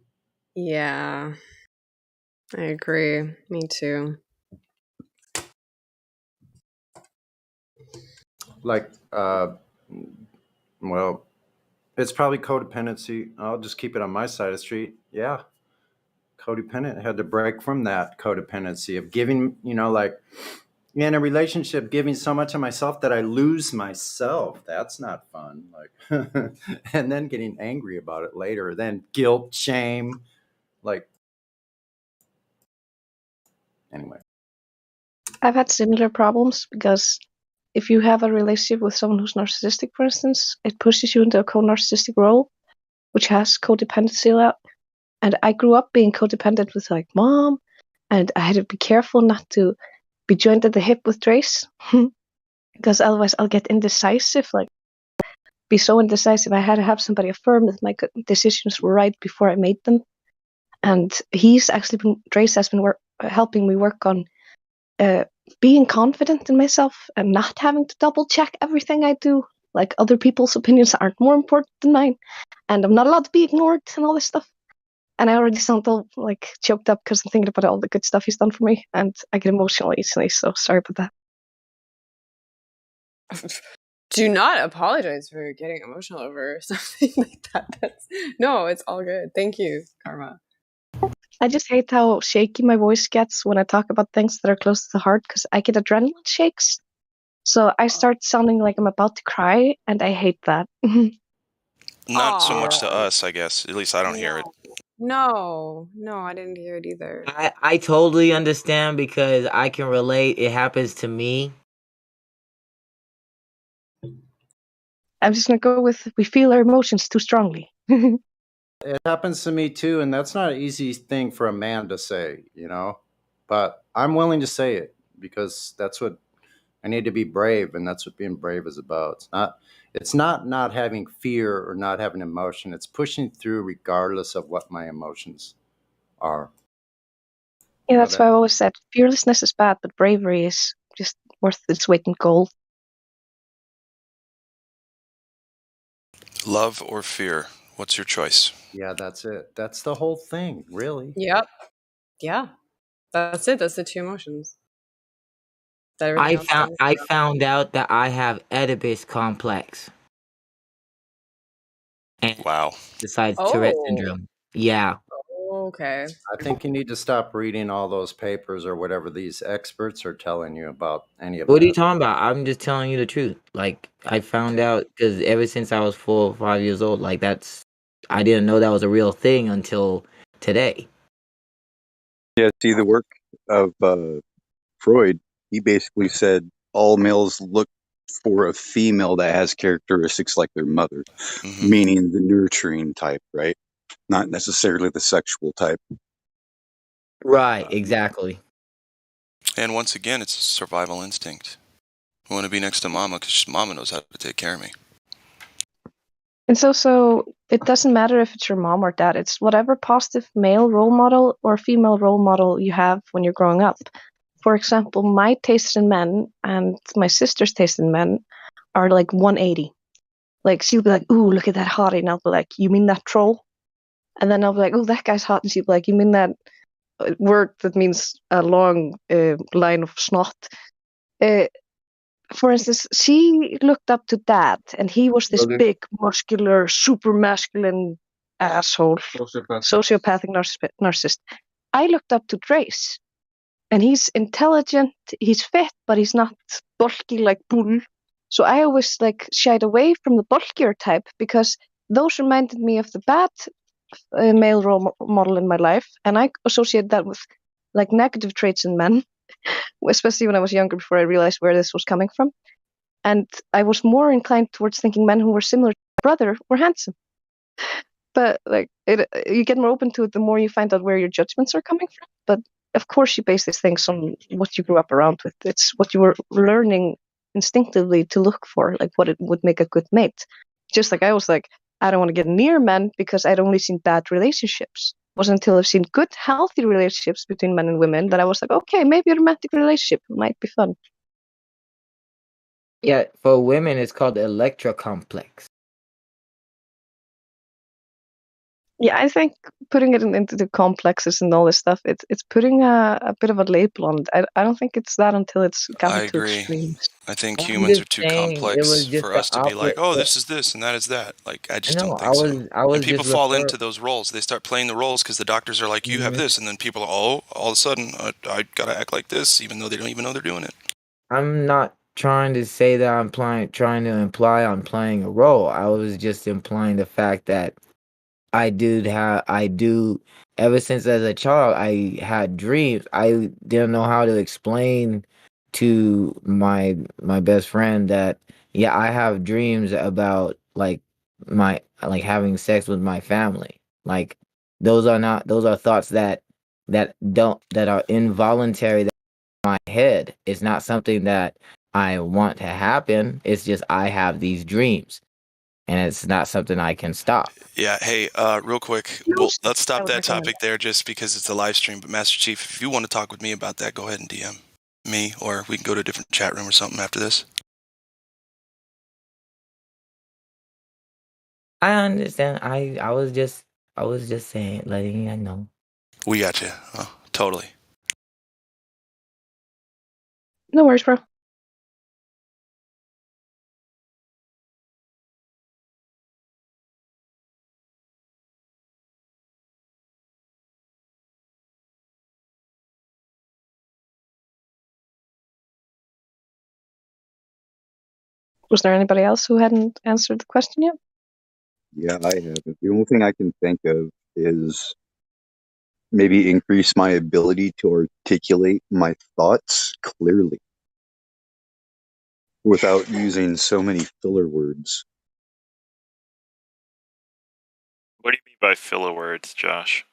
Yeah, I agree. Me too. Like, well, it's probably codependency. I'll just keep it on my side of the street. Yeah. Codependent, had to break from that codependency of giving, like in a relationship, giving so much of myself that I lose myself. That's not fun. Like, and then getting angry about it later, then guilt, shame, like, anyway. I've had similar problems because if you have a relationship with someone who's narcissistic, for instance, it pushes you into a co-narcissistic role, which has codependency a lot. And I grew up being codependent with like mom, and I had to be careful not to be joined at the hip with Trace, because otherwise I'll get indecisive, like be so indecisive. I had to have somebody affirm that my decisions were right before I made them. And Trace has been helping me work on being confident in myself and not having to double check everything I do. Like other people's opinions aren't more important than mine, and I'm not allowed to be ignored and all this stuff. And I already sound all like choked up because I'm thinking about all the good stuff he's done for me, and I get emotional easily. So sorry about that. Do not apologize for getting emotional over something like that. No, it's all good. Thank you, Karma. I just hate how shaky my voice gets when I talk about things that are close to the heart, because I get adrenaline shakes. So I start sounding like I'm about to cry, and I hate that. Not so much to us, I guess. At least I don't hear it. No, I didn't hear it either. I totally understand because I can relate. It happens to me. I'm just gonna go with we feel our emotions too strongly. It happens to me too, and that's not an easy thing for a man to say, but I'm willing to say it because that's what I need to be brave, and that's what being brave is about. It's not having fear or not having emotion. It's pushing through regardless of what my emotions are. Yeah, that's why I always said fearlessness is bad, but bravery is just worth its weight in gold. Love or fear? What's your choice? Yeah, that's it. That's the whole thing, really. Yep. Yeah. That's it. That's the two emotions. I found out that I have Oedipus complex. And wow. Besides Tourette syndrome. Yeah. Okay. I think you need to stop reading all those papers or whatever these experts are telling you about any of that. What are you talking about? I'm just telling you the truth. Like, I found out because ever since I was 4 or 5 years old, like I didn't know that was a real thing until today. Yeah, see the work of Freud, he basically said all males look for a female that has characteristics like their mother, meaning the nurturing type, right? Not necessarily the sexual type. Right, exactly. And once again, it's a survival instinct. I want to be next to mama because mama knows how to take care of me. It's also, it doesn't matter if it's your mom or dad. It's whatever positive male role model or female role model you have when you're growing up. For example, my taste in men and my sister's taste in men are like 180. Like, she'll be like, ooh, look at that hottie. And I'll be like, you mean that troll? And then I'll be like, oh, that guy's hot. And she'll be like, you mean that word that means a long line of snot? For instance, she looked up to Dad, and he was this big, muscular, super masculine asshole, sociopathic narcissist. I looked up to Trace, and he's intelligent, he's fit, but he's not bulky like Bull. So I always shied away from the bulkier type because those reminded me of the bad male role model in my life, and I associate that with negative traits in men, especially when I was younger before I realized where this was coming from. And I was more inclined towards thinking men who were similar to my brother were handsome. But like you get more open to it the more you find out where your judgments are coming from. But of course, you base these things on what you grew up around with. It's what you were learning instinctively to look for, like what it would make a good mate. Just like I was like, I don't want to get near men because I'd only seen bad relationships. It wasn't until I've seen good, healthy relationships between men and women that I was like, okay, maybe a romantic relationship might be fun. Yeah, for women, it's called the Electra complex. Yeah, I think putting it into the complexes and all this stuff, it's putting a bit of a label on it. I don't think it's that until it's I gotten to agree. extremes. I think I'm humans just are too saying it was complex just for the us to be like, opposite. oh, this is this and that is that. Like, I just No, don't think so. I And was people just fall into those roles. They start playing the roles because the doctors are like, you have this, and then people are, oh, all of a sudden, I gotta act like this, even though they don't even know they're doing it. I'm not trying to say that trying to imply I'm playing a role. I was just implying the fact that I do ever since as a child I had dreams. I didn't know how to explain to my best friend that yeah, I have dreams about like my like having sex with my family. Like those are thoughts that are involuntary that in my head. It's not something that I want to happen. It's just I have these dreams and it's not something I can stop. Yeah. Hey, real quick, well, let's stop that topic there just because it's a live stream. But Master Chief, if you want to talk with me about that, go ahead and DM me, or we can go to a different chat room or something after this. I understand. I was just saying, letting you know. We got you. Oh, totally. No worries, bro. Was there anybody else who hadn't answered the question yet? Yeah, I haven't. The only thing I can think of is maybe increase my ability to articulate my thoughts clearly without using so many filler words. What do you mean by filler words, Josh?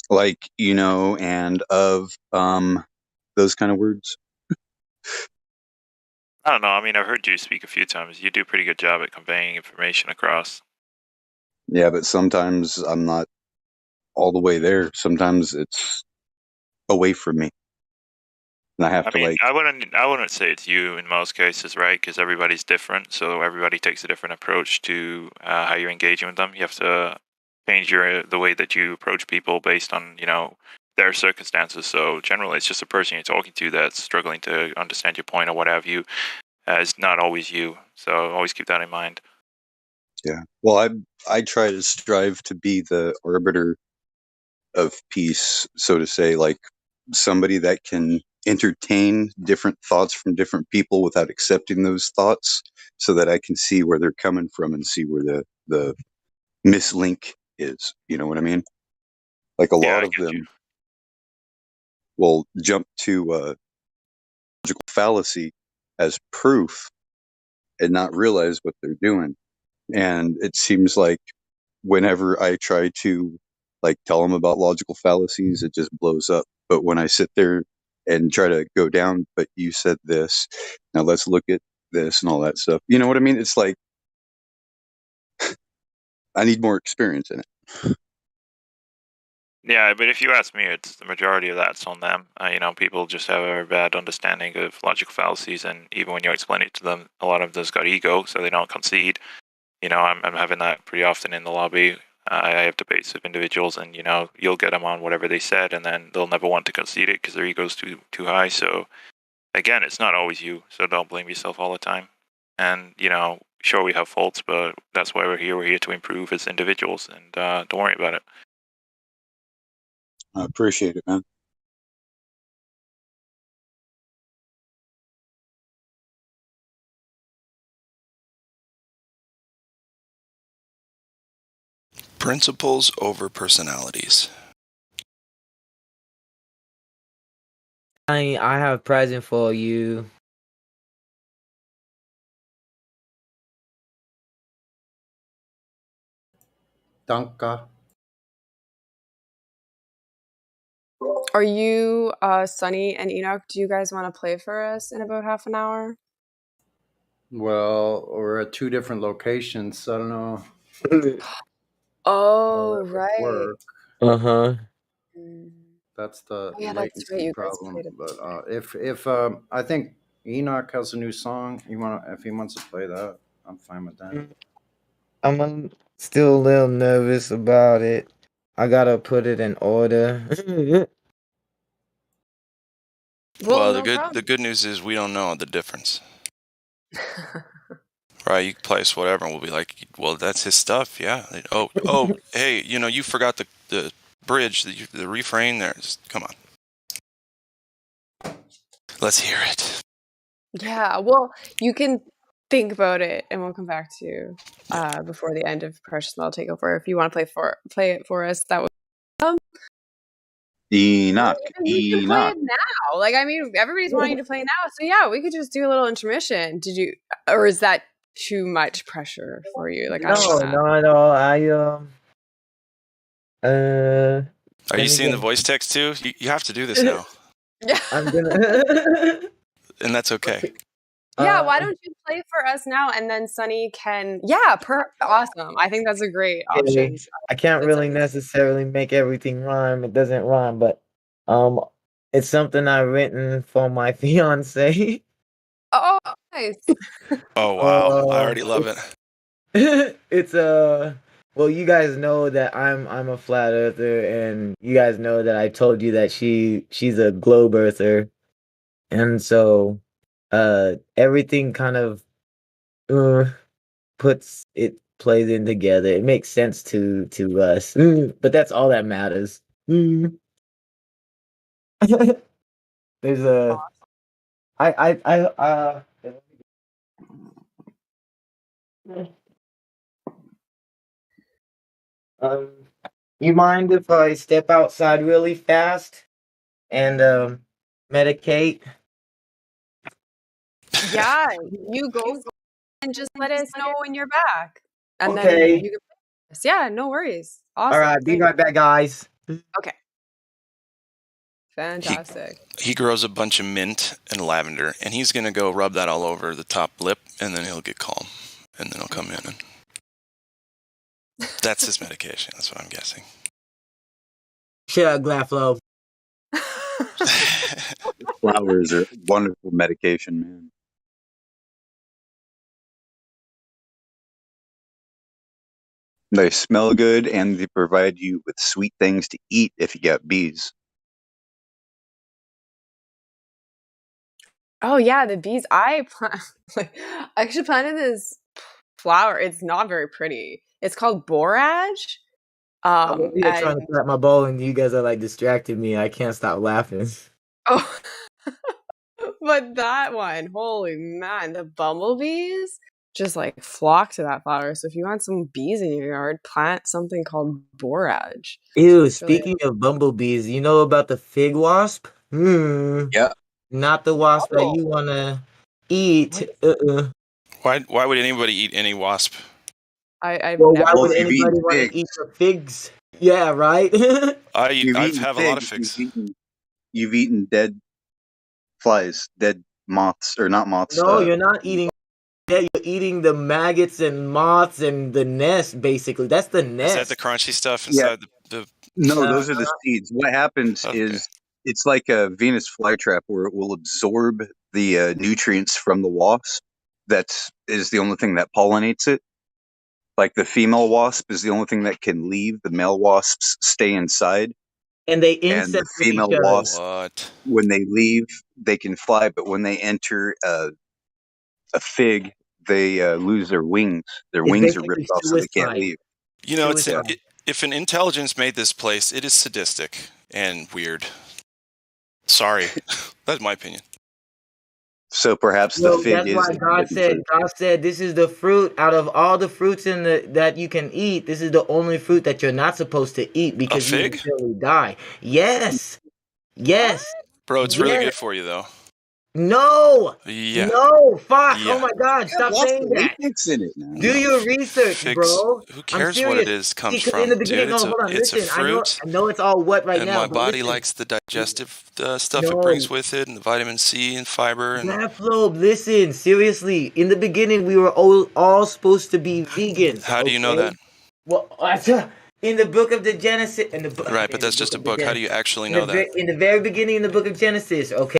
Like, and of, those kind of words. I don't know. I mean, I've heard you speak a few times. You do a pretty good job at conveying information across. Yeah, but sometimes I'm not all the way there. Sometimes it's away from me. And I have to like, I wouldn't say it's you in most cases, right? Because everybody's different, so everybody takes a different approach to how you're engaging with them. You have to change the way that you approach people based on their circumstances. So generally, it's just the person you're talking to that's struggling to understand your point or what have you. It's not always you, so always keep that in mind. yeah. Well, I try to strive to be the arbiter of peace, so to say, like somebody that can entertain different thoughts from different people without accepting those thoughts, so that I can see where they're coming from and see where the mislink is. You know what I mean? Like a lot of them will jump to logical fallacy as proof and not realize what they're doing. And it seems like whenever I try to like tell them about logical fallacies, it just blows up. But when I sit there and try to go down, but you said this, now let's look at this and all that stuff. You know what I mean? It's like I need more experience in it. Yeah, but if you ask me, it's the majority of that's on them. People just have a very bad understanding of logical fallacies, and even when you explain it to them, a lot of them's got ego, so they don't concede. I'm having that pretty often in the lobby. I have debates with individuals, and you'll get them on whatever they said, and then they'll never want to concede it because their ego's too high. So again, it's not always you, so don't blame yourself all the time. And sure we have faults, but that's why we're here. We're here to improve as individuals, and don't worry about it. I appreciate it, man. Principles over personalities. I have a present for you. Danka. Are you, Sunny and Enoch, do you guys want to play for us in about half an hour? Well, we're at 2 different locations, so I don't know. Oh, right. Work. Uh-huh. That's the Yeah, that's latency right. You guys problem. played it. But if I think Enoch has a new song, if he wants to play that, I'm fine with that. I'm still a little nervous about it. I gotta put it in order. Well, no the problem. good news is we don't know the difference. Right, you can play us whatever, and we'll be like, well, that's his stuff, yeah. Oh, hey, you forgot the bridge, the refrain there. Come on. Let's hear it. Yeah, well, you can think about it, and we'll come back to you before the end of Precious Metal Takeover. If you want to play it for us, that would. Enoch. We can play Enoch. it now. Like, I mean, everybody's wanting to play now, so yeah, we could just do a little intermission. Did you, or is that too much pressure for you? Like, I don't No, want to. not at all. Are you seeing the voice text too? You have to do this now. Yeah. I'm gonna. And that's okay. Yeah, why don't you play for us now, and then Sunny can. Yeah, awesome. I think that's a great option. I can't really necessarily make everything rhyme. It doesn't rhyme, but it's something I've written for my fiance. Oh, nice. Oh wow, I already love it. It's well, you guys know that I'm a flat earther, and you guys know that I told you that she's a globe earther, and so everything kind of plays in together. It makes sense to us, but that's all that matters. There's a I you mind if I step outside really fast and medicate? Yeah, you go and just let us know when you're back, and then Okay. you can play us. Yeah, no worries. Awesome. All right, be Thanks. right back, guys. Okay. Fantastic. He grows a bunch of mint and lavender, and he's gonna go rub that all over the top lip, and then he'll get calm, and then he'll come in, and that's his medication. That's what I'm guessing. Shut up, Glaflo. Flowers are wonderful medication, man. They smell good and they provide you with sweet things to eat if you got bees. Oh yeah, the bees. I actually planted this flower. It's not very pretty. It's called borage. You're trying to clap my bowl and you guys are like distracting me. I can't stop laughing. Oh, but that one, holy man, the bumblebees just like flock to that flower. So if you want some bees in your yard, plant something called borage. Ew, speaking of bumblebees, you know about the fig wasp? Yeah. Not the wasp that you wanna eat. Why would anybody eat any wasp? I've Well, never. why would anybody want to eat the figs? Yeah, right. I You've eaten have a lot of figs. You've eaten dead flies, dead moths, or not moths. No, you're not eating. Yeah, you're eating the maggots and moths and the nest. Basically, that's the nest. Is that the crunchy stuff inside the? No, those are the seeds. What happens is it's like a Venus flytrap where it will absorb the nutrients from the wasp. That is the only thing that pollinates it. Like the female wasp is the only thing that can leave. The male wasps stay inside. And they And the incest with female each other. wasp, when they leave, they can fly. But when they enter a fig, they lose their wings. Their It's wings are basically ripped off, so they can't suicide. leave. You know, if an intelligence made this place, it is sadistic and weird. Sorry, that's my opinion. So perhaps Well, the fig that's is why the God forbidden fruit. said this is the fruit out of all the fruits that you can eat. This is the only fruit that you're not supposed to eat because you will surely die. Yes. Bro, it's really good for you though. No. Yeah. No. Fuck. Yeah. Oh my God. Stop lots saying of that. latex in it now. Do your research, Figs. bro. Who I'm cares what serious. it is comes See, 'cause from, in the beginning, dude? no, hold on. It's a Listen, I fruit, know it's all wet right and now, my but body listen. likes the digestive stuff it No. brings with it, and the vitamin C and fiber. And Buffalo, listen, seriously. In the beginning, we were all supposed to be vegans. how do you know that? Well, in the book of the Genesis, in the book, Right, but in the that's just a of the book. How do Gen- you actually in know the that? in the very beginning in the book of Genesis, okay,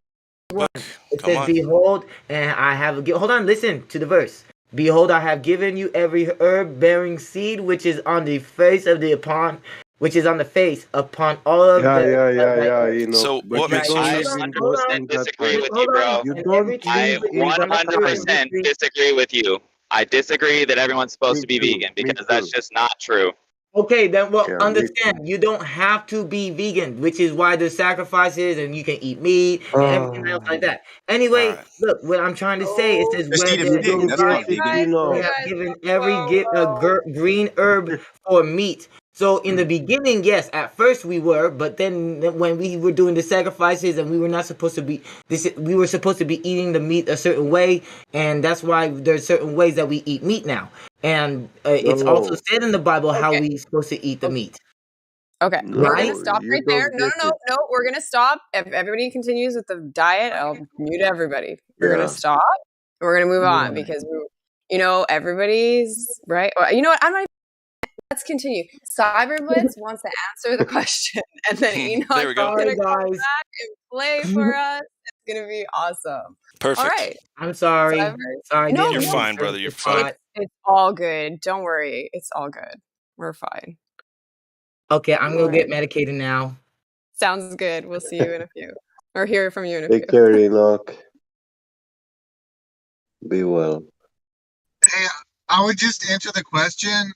it Come says, on. "Behold, and I have hold on, listen to the verse. Behold, I have given you every herb bearing seed which is on the face of the which is on the face upon all of Yeah, the yeah, yeah, thy yeah. earth." You know, So but what you makes don't you? live I in 100% that disagree time. with you, bro. You And don't every tree I live which in is on that the earth, time. 100% every tree. disagree with you. I disagree that everyone's supposed Me to be too. vegan Me because that's too. just not true. Okay, then well, Yeah, me too. understand you don't have to be vegan, which is why there's sacrifices and you can eat meat and everything else like that. Anyway, Alright. look, what I'm trying to say is says Just where eat a there pig. is That's not life, vegan. we You have guys, given every whoa. green herb for meat. So in the beginning, yes, at first we were, but then when we were doing the sacrifices and we were not supposed to be we were supposed to be eating the meat a certain way, and that's why there's certain ways that we eat meat now. And it's also No, said in the Bible how Okay. we supposed to eat the meat. Okay, we're gonna Right? stop you right there. don't No, get no, no, it. no. We're gonna stop. If everybody continues with the diet, I'll mute everybody. We're gonna Yeah. stop. And we're gonna move on Right. because everybody's right. Well, you know what? I'm not. Let's continue. Cyberblitz wants to answer the question, and then Enoch's There we go. gonna Sorry, come guys. back and play for us. It's gonna be awesome. All Perfect. right. I'm sorry. Cyber. Sorry, No, You're didn't no. fine, brother. You're fine. It's all good. Don't worry. It's all good. We're fine. Okay, I'm All gonna right. get medicated now. Sounds good. We'll see you in a few, or hear from you in a Take few. care, Enoch. Be well. Hey, I would just answer the question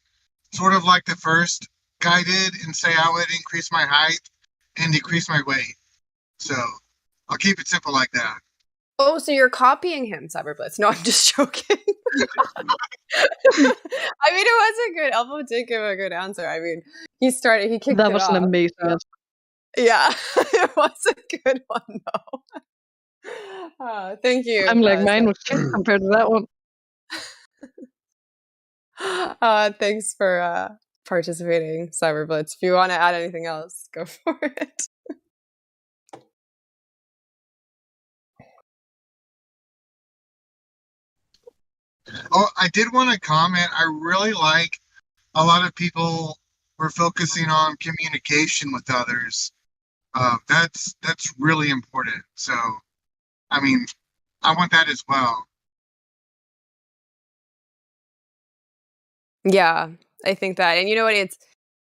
sort of like the first guy did and say I would increase my height and decrease my weight. So I'll keep it simple like that. Oh, so you're copying him, Cyberblitz. No, I'm just joking. I mean, it was a good, Elmo did give a good answer. I mean, he kicked That it was off. an amazing answer. Yeah, it was a good one, though. Thank you. I'm like, mine was shit compared to that one. Thanks for participating, Cyberblitz. If you want to add anything else, go for it. Oh, I did want to comment. I really like a lot of people were focusing on communication with others. That's really important. So, I mean, I want that as well. Yeah, I think that. And you know what?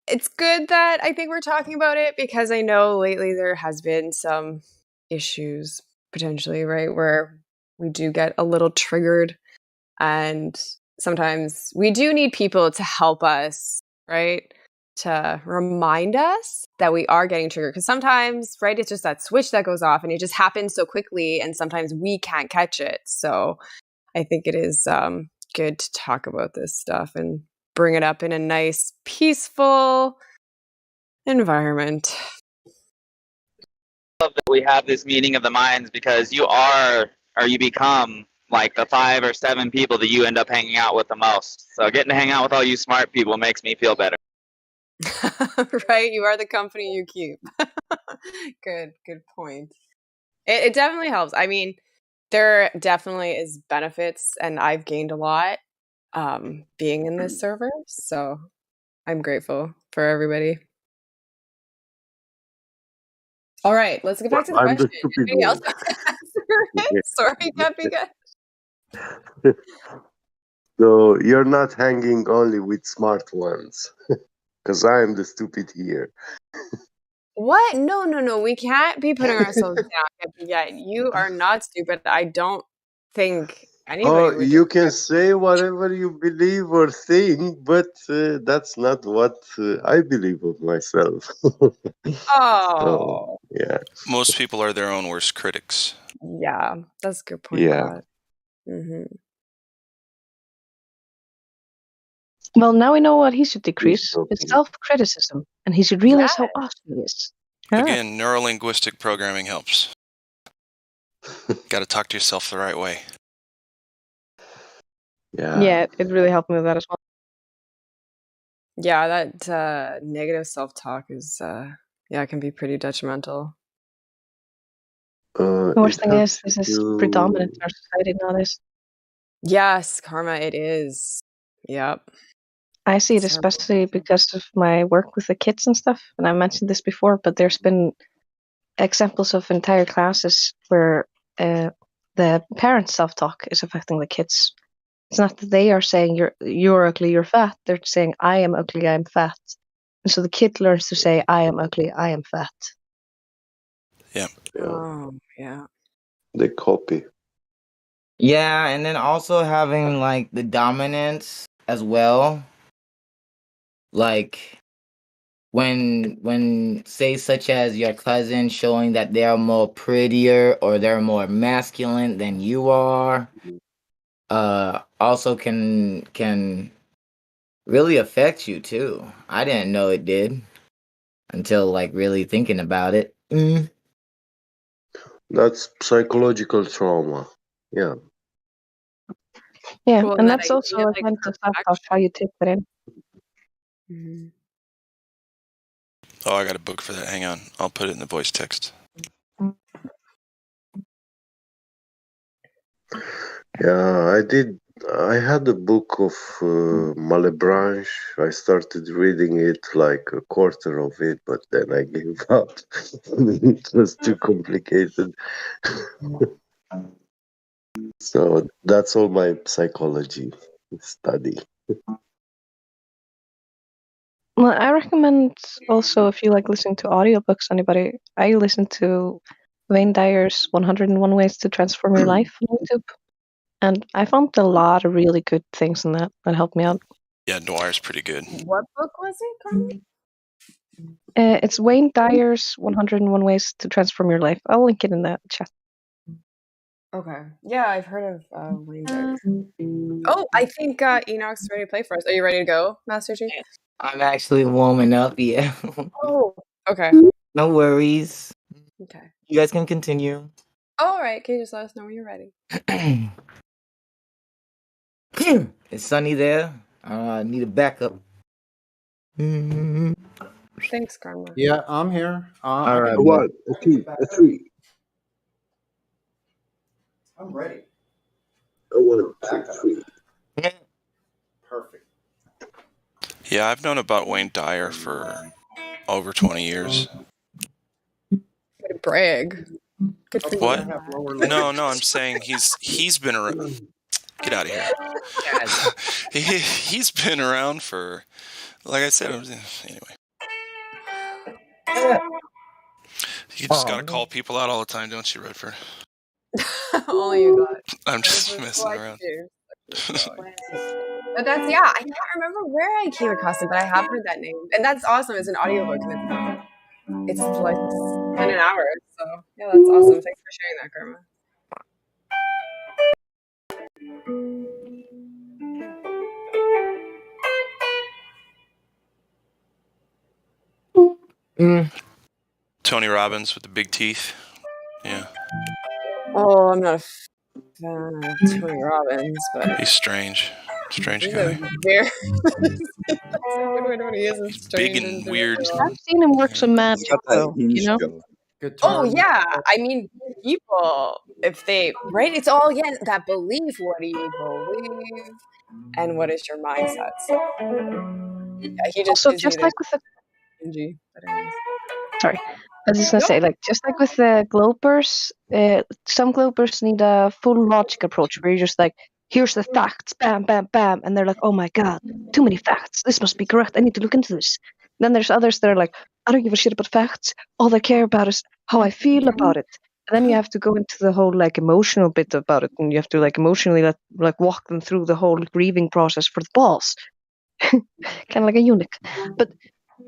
It's good that I think we're talking about it because I know lately there has been some issues potentially, right? Where we do get a little triggered and sometimes we do need people to help us, right? To remind us that we are getting triggered. Because sometimes, right, it's just that switch that goes off and it just happens so quickly and sometimes we can't catch it. So I think it is good to talk about this stuff and bring it up in a nice, peaceful environment. I love that we have this meeting of the minds because you become like the 5 or 7 people that you end up hanging out with the most. So getting to hang out with all you smart people makes me feel better. Right? You are the company you keep. Good point. It definitely helps. I mean, there definitely is benefits, and I've gained a lot being in this server. So I'm grateful for everybody. All right, let's get back to the I'm the question. stupid Anybody else one. answer it? Sorry, Cappy guy. So you're not hanging only with smart ones, because I am the stupid here. What? No. We can't be putting ourselves down, Cappy guy. You are not stupid. I don't think anybody Oh, would you can say whatever you believe or think, but that's not what I believe of myself. Oh. So, yeah. Most people are their own worst critics. Yeah, that's a good point, Yeah. Claude. Mm-hmm. Well, now we know what he should decrease. It's self-criticism. And he should realize how awesome he is. Yeah. Again, neurolinguistic programming helps. Got to talk to yourself the right way. Yeah, it really helped me with that as well. Yeah, that negative self-talk is it can be pretty detrimental. The worst thing is, this is predominant in our society nowadays. Yes, karma, it is. Yep. I see it especially because of my work with the kids and stuff, and I mentioned this before, but there's been examples of entire classes where the parents' self-talk is affecting the kids. It's not that they are saying you're ugly, you're fat. They're saying I am ugly, I am fat. And so the kid learns to say I am ugly, I am fat. Yeah. Oh, yeah. They copy. Yeah, and then also having like the dominance as well. Like when say such as your cousin showing that they're more prettier or they're more masculine than you are, also can really affect you too. I didn't know it did until like really thinking about it. That's psychological trauma. Yeah. Yeah, Well, and that that's also idea, a like, kind of self-talk, how you take that in. Mm-hmm. Oh, I got a book for that. Hang on. I'll put it in the voice text. Yeah, I had a book of Malebranche. I started reading it, like a quarter of it, but then I gave up. It was too complicated. So that's all my psychology study. Well, I recommend also if you like listening to audiobooks, anybody, I listen to Wayne Dyer's 101 Ways to Transform Your Life on YouTube. And I found a lot of really good things in that helped me out. Yeah, Noir's pretty good. What book was it, Carmen? It's Wayne Dyer's 101 Ways to Transform Your Life. I'll link it in the chat. Okay. Yeah, I've heard of Wayne Dyer. Oh, I think Enoch's ready to play for us. Are you ready to go, Master Chief? I'm actually warming up, yeah. Oh, okay. No worries. Okay. You guys can continue. All right. Can you just let us know when you're ready? It's sunny there. I need a backup. Thanks, Karma. Yeah, I'm here. All right. A one, a two, a three. I'm ready. A one, two, three. Perfect. Yeah, I've known about Wayne Dyer for over 20 years. Way to brag. Good for What? you. No, I'm saying he's been around. Get out of here. He's been around for, like I said, anyway. You just gotta call people out all the time, don't you, Redford? Only you got. I'm just messing around. But that's I can't remember where I came across it, but I have heard that name, and that's awesome. It's an audiobook, and it's like in an hour. So yeah, that's awesome. Thanks for sharing that, Karma. Tony Robbins with the big teeth. Yeah. Oh, I'm not a fan of Tony Robbins, but He's strange. Strange he's guy. a very that's a good way to put it. He is a strange Big and weird. I've seen him work some magic, though. You know? Oh yeah, I mean, people, if they it's all that belief. What do you believe, and what is your mindset? So yeah, he just Also, gives you just this like with the energy. But anyways. sorry, I was just gonna say, like, just like with the glopers, some glopers need a full logic approach where you're just like, here's the facts, bam, bam, bam, and they're like, oh my god, too many facts. This must be correct. I need to look into this. Then there's others that are like, I don't give a shit about facts. All I care about is how I feel about it. And then you have to go into the whole like emotional bit about it, and you have to like emotionally like walk them through the whole grieving process for the boss, kind of like a eunuch. But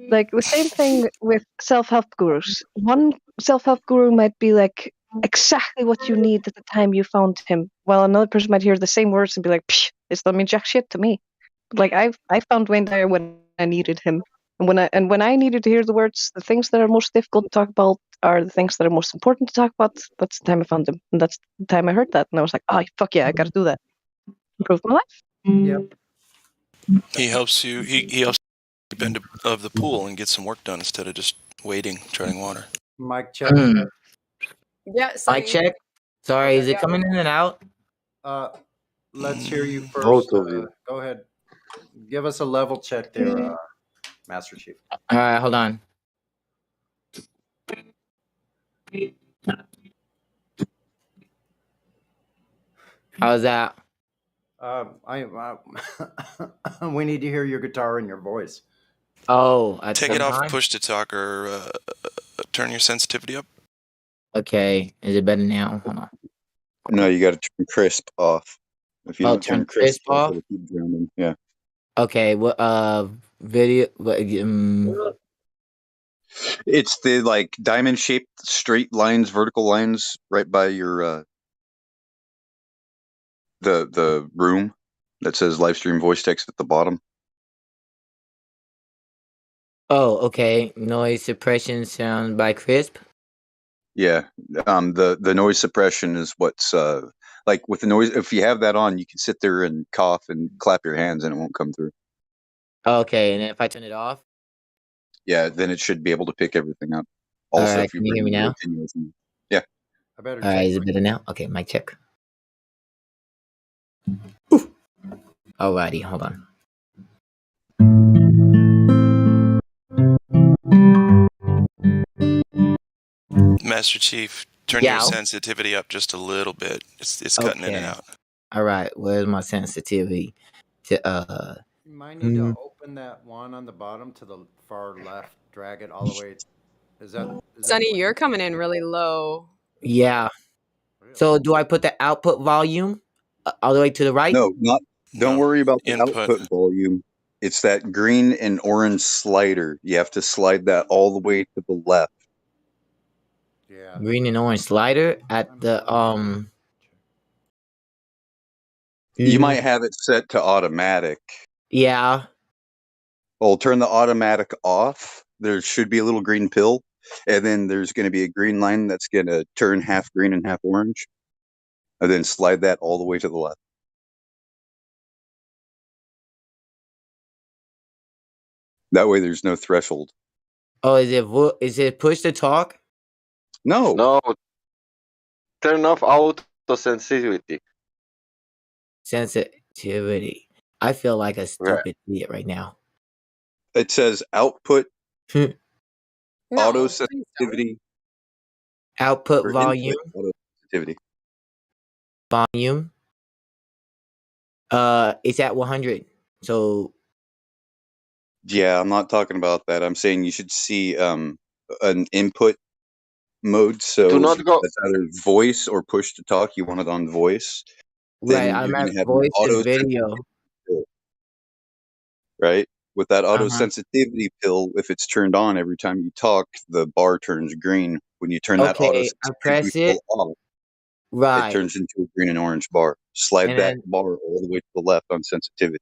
like the same thing with self-help gurus. One self-help guru might be like exactly what you need at the time you found him, while another person might hear the same words and be like, "Psh, this don't mean jack shit to me." But like I found Wayne Dyer when I needed him, And when I needed to hear the words, the things that are most difficult to talk about are the things that are most important to talk about. That's the time I found them, and that's the time I heard that, and I was like, oh fuck yeah, I gotta do that. Improve my life. Yep. He helps you. He helps you deep end of the pool and get some work done instead of just waiting, treading water. Mic check. Yeah, Mic check. Sorry, is it coming in and out? Let's hear you first. Both of you. Go ahead. Give us a level check there, Master Chief. All right, hold on. How's that? We need to hear your guitar and your voice. Oh, at Take the it off time? push to talk or turn your sensitivity up. Okay, is it better now? Hold on. No, you got to turn crisp off. If you don't turn turn crisp crisp off? it'll keep drowning. Yeah. Okay, what video? It's the like diamond shaped straight lines, vertical lines right by your the room that says Livestream voice text at the bottom. Oh, okay. Noise suppression sound by Crisp. Yeah. The noise suppression is what's like with the noise. If you have that on, you can sit there and cough and clap your hands and it won't come through. Okay, and then if I turn it off? Yeah, then it should be able to pick everything up. All Also, right, if you can you hear me bring now? attenuation. Yeah. I better All right, is it better now? Okay, mic check. Alrighty, hold on. Master Chief, turn your sensitivity up just a little bit. It's cutting in and out. All right, where's my sensitivity? You might need to open that one on the bottom to the far left. Drag it all the way. Is that Sonny, you're coming in really low. Yeah. So do I put the output volume all the way to the right? No, not. Don't worry about the Input. output volume. It's that green and orange slider. You have to slide that all the way to the left. Yeah. Green and orange slider at the You might have it set to automatic. Yeah. Well, turn the automatic off. There should be a little green pill, and then there's going to be a green line that's going to turn half green and half orange, and then slide that all the way to the left. That way, there's no threshold. Oh, is it push to talk? No. No. Turn off auto sensitivity. Sensitivity. I feel like a stupid idiot right now. It says output, auto No, sensitivity, output or volume, input auto sensitivity. volume. It's at 100. So Yeah, I'm not talking about that. I'm saying you should see an input mode. So Do not go. that's either voice or push to talk. You want it on voice. right, Then I'm you're at going to have voice an auto and video. pill, right? With that auto Uh-huh. sensitivity pill, if it's turned on every time you talk, the bar turns green. When you turn that auto Okay, I press sensitivity it. pill off, Right. it turns into a green and orange bar. Slide And that then- bar all the way to the left on sensitivity.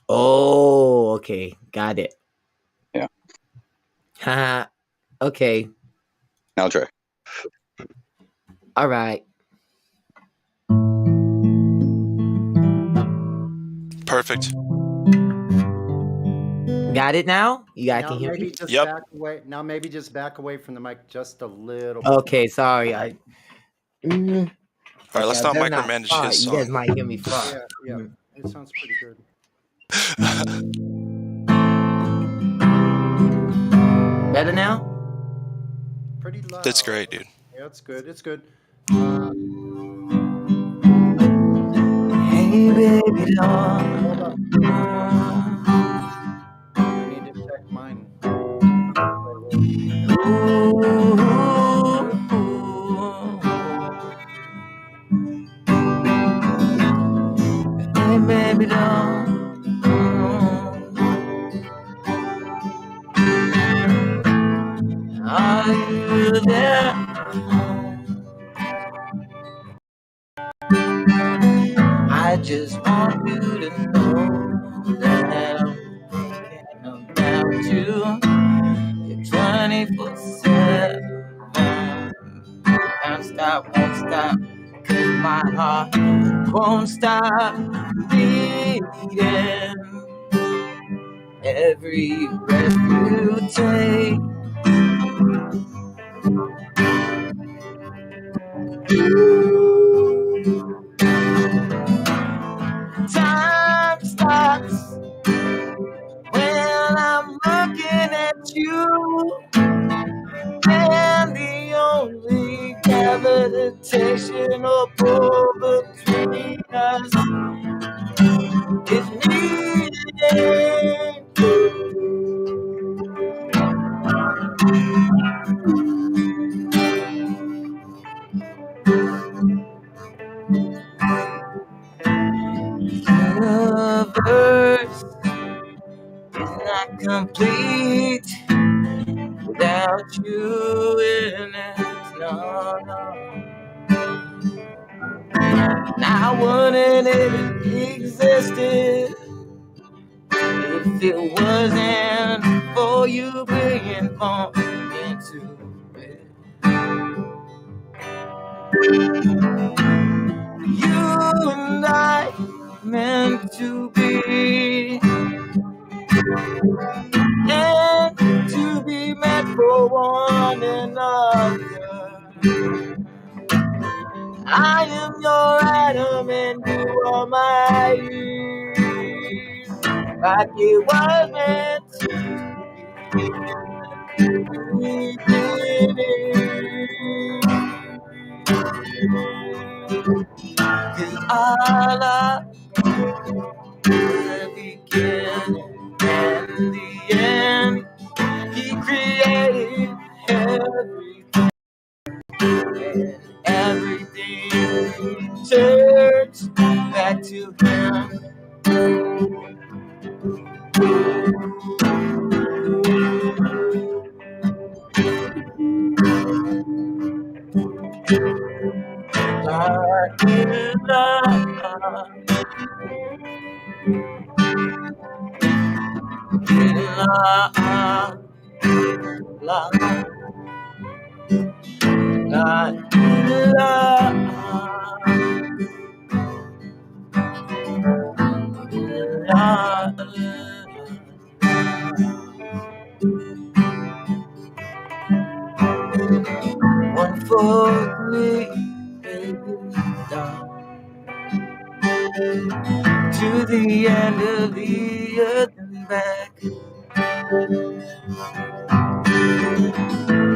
Oh, okay. Got it. Yeah. Haha. Okay. Now try. All right. Perfect. Got it now? You guys Now can hear maybe me? just back away. Now maybe just back away from the mic just a little bit. Okay, sorry. All right, let's not micromanage his You song. guys might hear me far. Yeah, it sounds pretty good. Better now? Pretty loud. That's great, dude. Yeah, it's good. It's good. Hey, baby, doll. Hold up. I need to check mine. Hey, baby, doll. Are you there? I just want you to know that I'm thinking about you. stop, won't stop. 'Cause my heart won't stop beating. Every breath you take, time stops when I'm looking at you, and the only cavitation or pull between us is me and you. Universe is not complete without you in it. No, no. Now wouldn't it have existed if it wasn't for you being born into it? You and I meant to be, and to be meant for one another. I am your Adam and you are my Eve. Like it was meant to be beginning. 'Cause our love the beginning and the end. He created everything, and everything turns back to him. God is love. Love, God is love. One for three, to the end of the earth and back.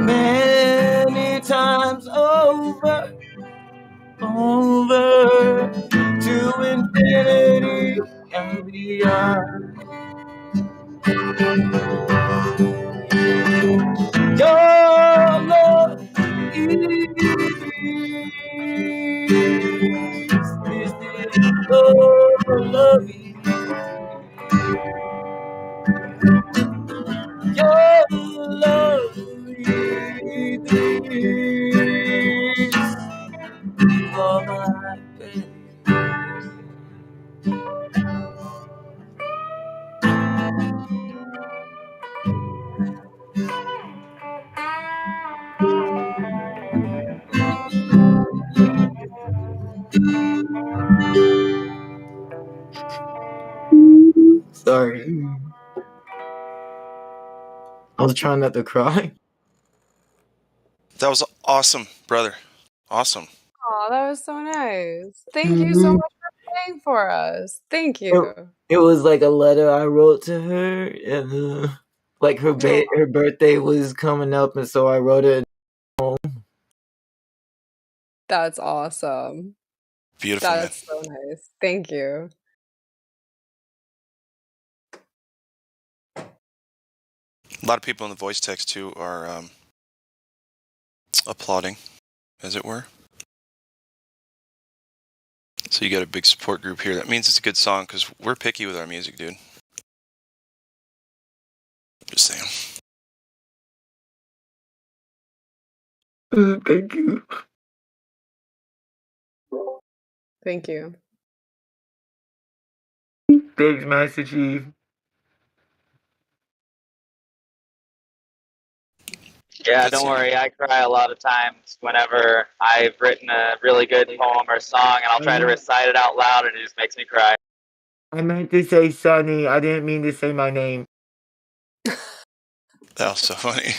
Many times over, to infinity and beyond. Your love is the love. Your love is for my baby. Sorry. I was trying not to cry. That was awesome, brother. Awesome. Oh, that was so nice. Thank you so much for playing for us. Thank you. It was like a letter I wrote to her, and like her birthday was coming up, and so I wrote it home. That's awesome. Beautiful, That's so nice. Thank you. A lot of people in the voice text too are applauding, as it were. So you got a big support group here. That means it's a good song because we're picky with our music, dude. Just saying. Thank you. Thank you. Thanks, Master Chief. Yeah, That's don't it. worry. I cry a lot of times whenever I've written a really good poem or song, and I'll try to recite it out loud, and it just makes me cry. I meant to say Sunny. I didn't mean to say my name. That was so funny.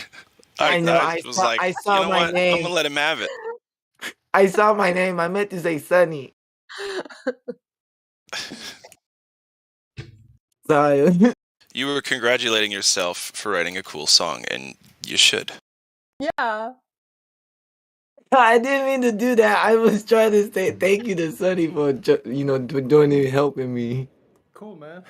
I know. I was like, I you saw know my what? I'm name. gonna let him have it. I saw my name. I meant to say Sunny. Sorry. You were congratulating yourself for writing a cool song, and you should. Yeah. I didn't mean to do that. I was trying to say thank you to Sunny for doing it, helping me. Cool, man.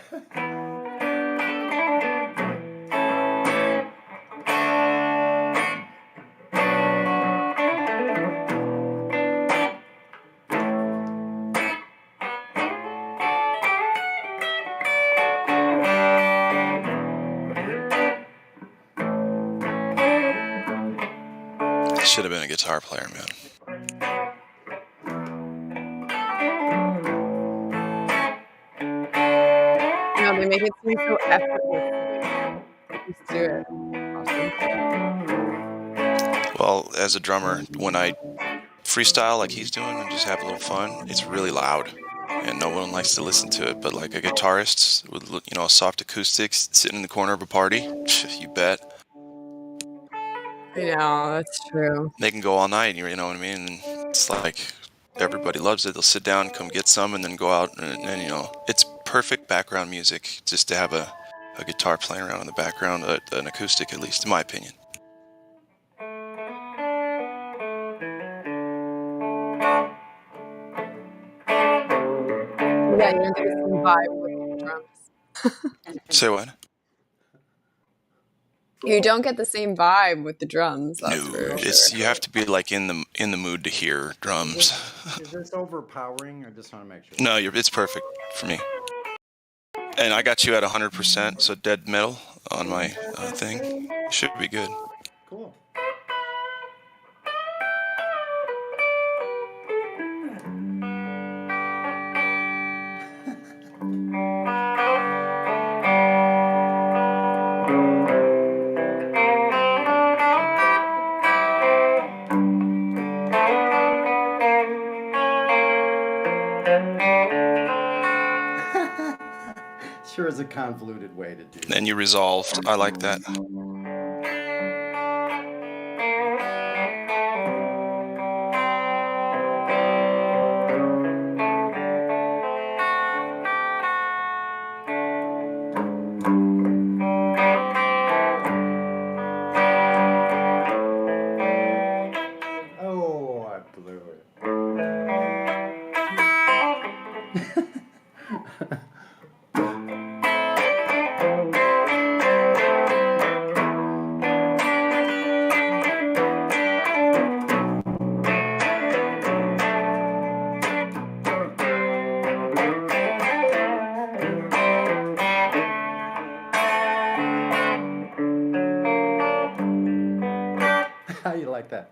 Should have been a guitar player, man. No, they make it seem so effortless. Just do it. Awesome. Well, as a drummer, when I freestyle like he's doing and just have a little fun, it's really loud, and no one likes to listen to it. But like a guitarist with a soft acoustics sitting in the corner of a party, you bet. I know, that's true. They can go all night, you know what I mean? And it's like everybody loves it. They'll sit down, come get some, and then go out, and it's perfect background music just to have a guitar playing around in the background, an acoustic at least, in my opinion. Yeah, you don't get the same vibe with the drums. Say what? You don't get the same vibe with the drums, that's for sure. You have to be like in the mood to hear drums. Is this overpowering? I just want to make sure. No, it's perfect for me. And I got you at 100%, so dead metal on my thing. Should be good. Cool. Sure is a convoluted way to do that. And you resolved. I like that. Oh, I blew it. How you like that?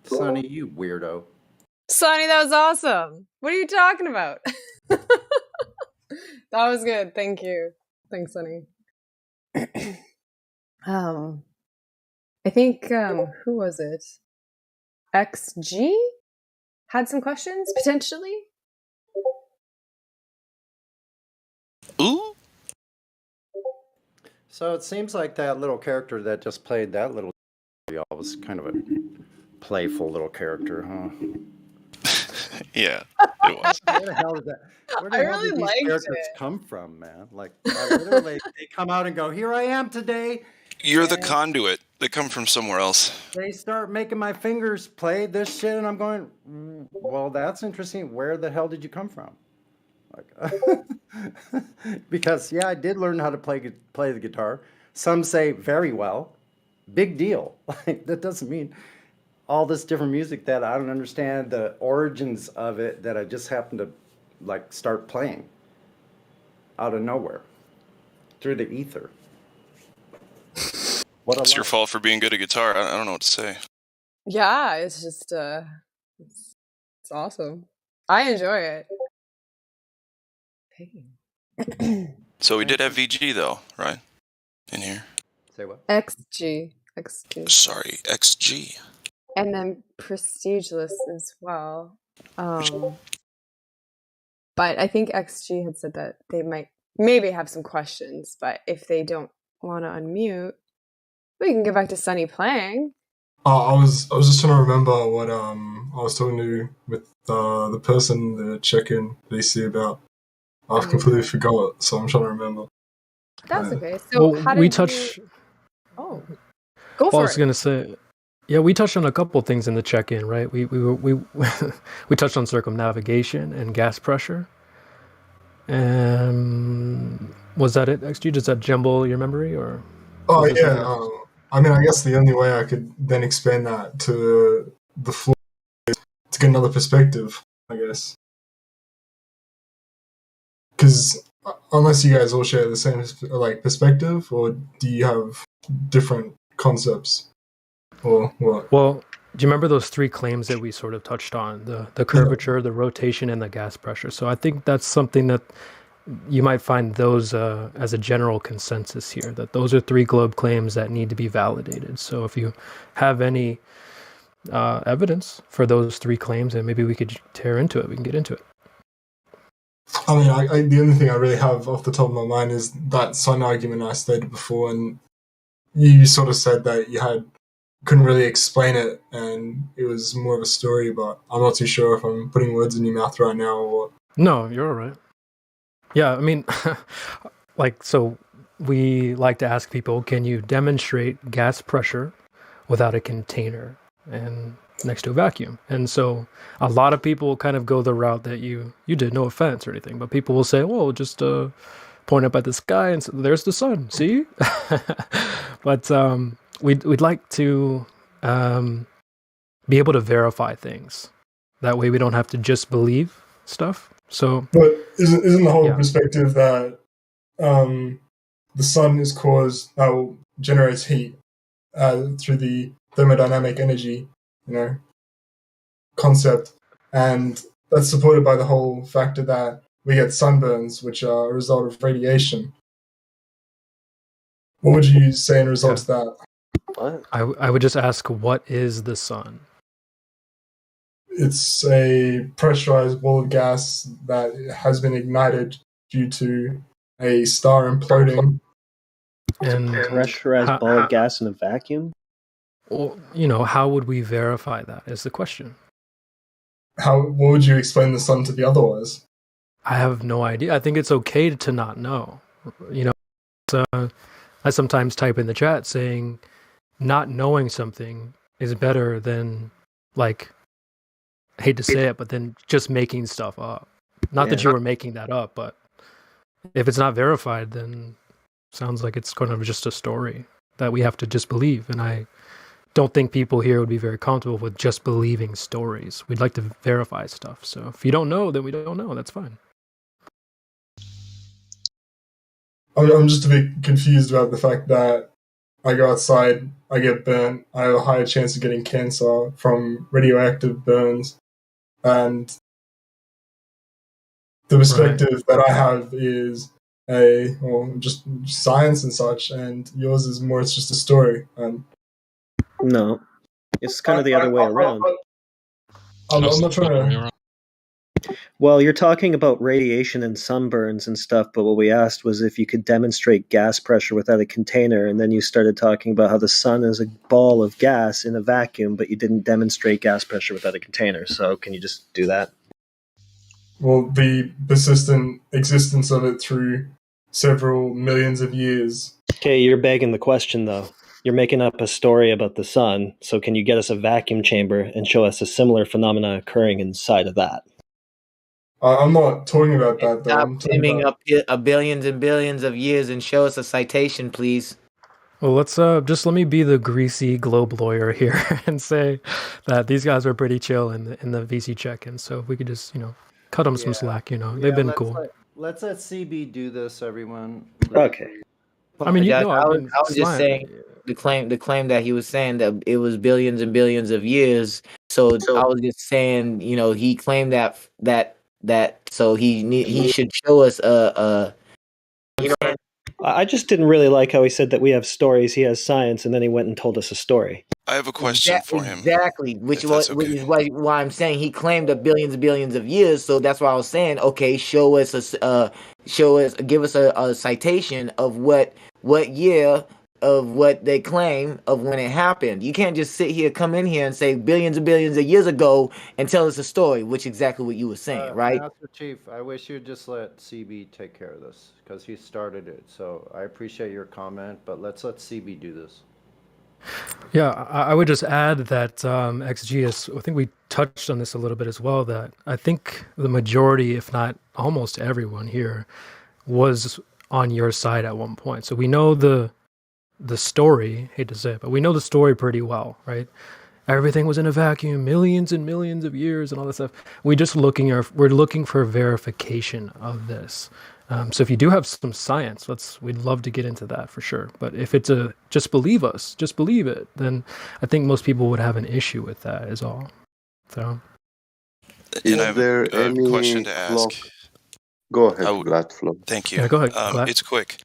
Sonny, you weirdo. Sonny, that was awesome. What are you talking about? That was good. Thank you. Thanks, Sonny. I think who was it? XG had some questions potentially. Ooh. So it seems like that little character that just played that little y'all was kind of a playful little character, huh? Yeah, it was. Where the hell is that? Where the I hell really did these liked characters it. come from, man? Like, literally, they come out and go, "Here I am today." You're the conduit. They come from somewhere else. They start making my fingers play this shit, and I'm going, well, that's interesting. Where the hell did you come from? Like, because yeah, I did learn how to play the guitar. Some say very well. Big deal. Like that doesn't mean all this different music that I don't understand the origins of it that I just happen to like start playing out of nowhere through the ether. What It's your fault for being good at guitar. I don't know what to say. Yeah, it's just it's awesome. I enjoy it. So we did have VG though, right? In here. Say what? XG. Sorry, XG. And then Prestigeless as well. But I think XG had said that they might maybe have some questions, but if they don't want to unmute, we can get back to Sunny playing. I was just trying to remember what I was talking to with the person, the check-in DC about. I've completely forgot, so I'm trying to remember. That's okay. So well, how did we touch? Oh, go for I it. was gonna say, yeah, we touched on a couple things in the check-in, right? We we touched on circumnavigation and gas pressure. And was that it? XG, does that jumble your memory or? Oh yeah. I mean, I guess the only way I could then expand that to the floor is to get another perspective, I guess. Because unless you guys all share the same like perspective, or do you have different concepts, or what? Well, do you remember those three claims that we sort of touched on? The curvature, the rotation, and the gas pressure. So I think that's something that you might find those as a general consensus here, that those are three globe claims that need to be validated. So if you have any evidence for those three claims, then maybe we could tear into it. We can get into it. I mean, the only thing I really have off the top of my mind is that sun argument I stated before, and you sort of said that you couldn't really explain it, and it was more of a story, but I'm not too sure if I'm putting words in your mouth right now or what. No, you're all right. Yeah, I mean, so we like to ask people, can you demonstrate gas pressure without a container and next to a vacuum? And so a lot of people kind of go the route that you did, no offense or anything, but people will say, well, just point up at the sky and there's the sun, see? But we'd like to be able to verify things. That way we don't have to just believe stuff. So, but isn't the whole perspective that the sun is generates heat through the thermodynamic energy, concept, and that's supported by the whole factor that we get sunburns, which are a result of radiation. What would you say in result to that? What? I would just ask, what is the sun? It's a pressurized ball of gas that has been ignited due to a star imploding. And pressurized ball of gas in a vacuum? Well, how would we verify that is the question. What would you explain the sun to be otherwise? I have no idea. I think it's okay to not know. I sometimes type in the chat saying not knowing something is better than, like, I hate to say it, but then just making stuff up. Not that you were making that up, but if it's not verified, then sounds like it's kind of just a story that we have to just believe. And I don't think people here would be very comfortable with just believing stories. We'd like to verify stuff. So if you don't know, then we don't know. That's fine. I'm just a bit confused about the fact that I go outside, I get burnt, I have a higher chance of getting cancer from radioactive burns, and the perspective that I have is just science and such, and yours is more, it's just a story. And No, it's kind of the other way around. I'm not trying to. Well, you're talking about radiation and sunburns and stuff, but what we asked was if you could demonstrate gas pressure without a container, and then you started talking about how the sun is a ball of gas in a vacuum, but you didn't demonstrate gas pressure without a container. So can you just do that? Well, the persistent existence of it through several millions of years. Okay, you're begging the question, though. You're making up a story about the sun, so can you get us a vacuum chamber and show us a similar phenomena occurring inside of that? I'm not talking about that, though. Stop I'm talking claiming about... billions and billions of years and show us a citation, please. Well, let's just let me be the greasy globe lawyer here and say that these guys were pretty chill in the VC check-in. So if we could just cut them some slack, they've been cool. Let's let CB do this, everyone. Okay. I mean, I was just saying the claim that he was saying that it was billions and billions of years. So I was just saying, he claimed that so he should show us I just didn't really like how he said that we have stories, he has science, and then he went and told us a story. I have a question for him. Exactly, which is why I'm saying he claimed a billions and billions of years. So that's why I was saying, okay, give us a citation of what year of what they claim of when it happened. You can't just come in here and say billions and billions of years ago and tell us a story, which is exactly what you were saying, right? Master Chief, I wish you'd just let CB take care of this because he started it. So I appreciate your comment, but let's let CB do this. Yeah, I would just add that XG is, I think we touched on this a little bit as well, that I think the majority, if not almost everyone here, was on your side at one point. So we know the story, hate to say it, but we know the story pretty well, right? Everything was in a vacuum, millions and millions of years and all this stuff. We're looking for verification of this. So if you do have some science, we'd love to get into that for sure. But if it's just believe us, just believe it, then I think most people would have an issue with that is all. So. Is there any question to ask? Go ahead, Gladflow. Thank you. Yeah, go ahead, Glad. It's quick.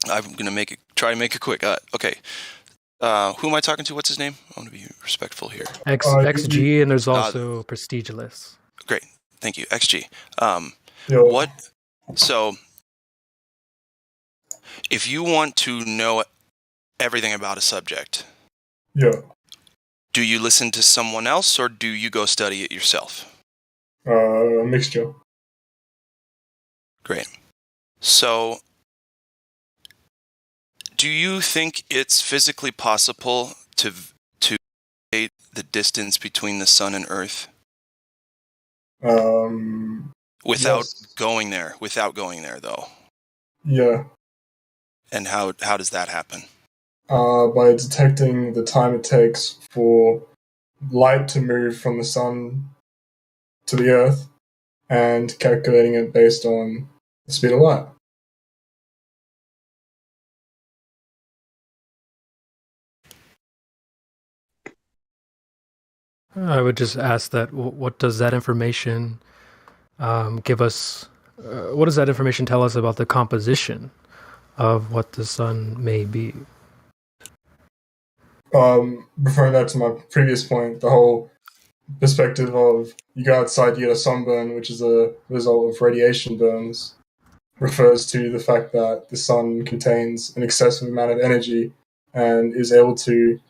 I'm gonna try and make it quick. Okay. Who am I talking to? What's his name? I want to be respectful here. XG, and there's also Prestigeless. Great, thank you, XG. Yo. So, if you want to know everything about a subject, do you listen to someone else or do you go study it yourself? Mixture. Great. So, do you think it's physically possible to date the distance between the sun and Earth? Without going there, though. Yeah. And how does that happen? By detecting the time it takes for light to move from the sun to the Earth and calculating it based on the speed of light. I would just ask that, what does that information give us? What does that information tell us about the composition of what the sun may be? Referring back to my previous point, the whole perspective of you go outside, you get a sunburn, which is a result of radiation burns, refers to the fact that the sun contains an excessive amount of energy and is able to,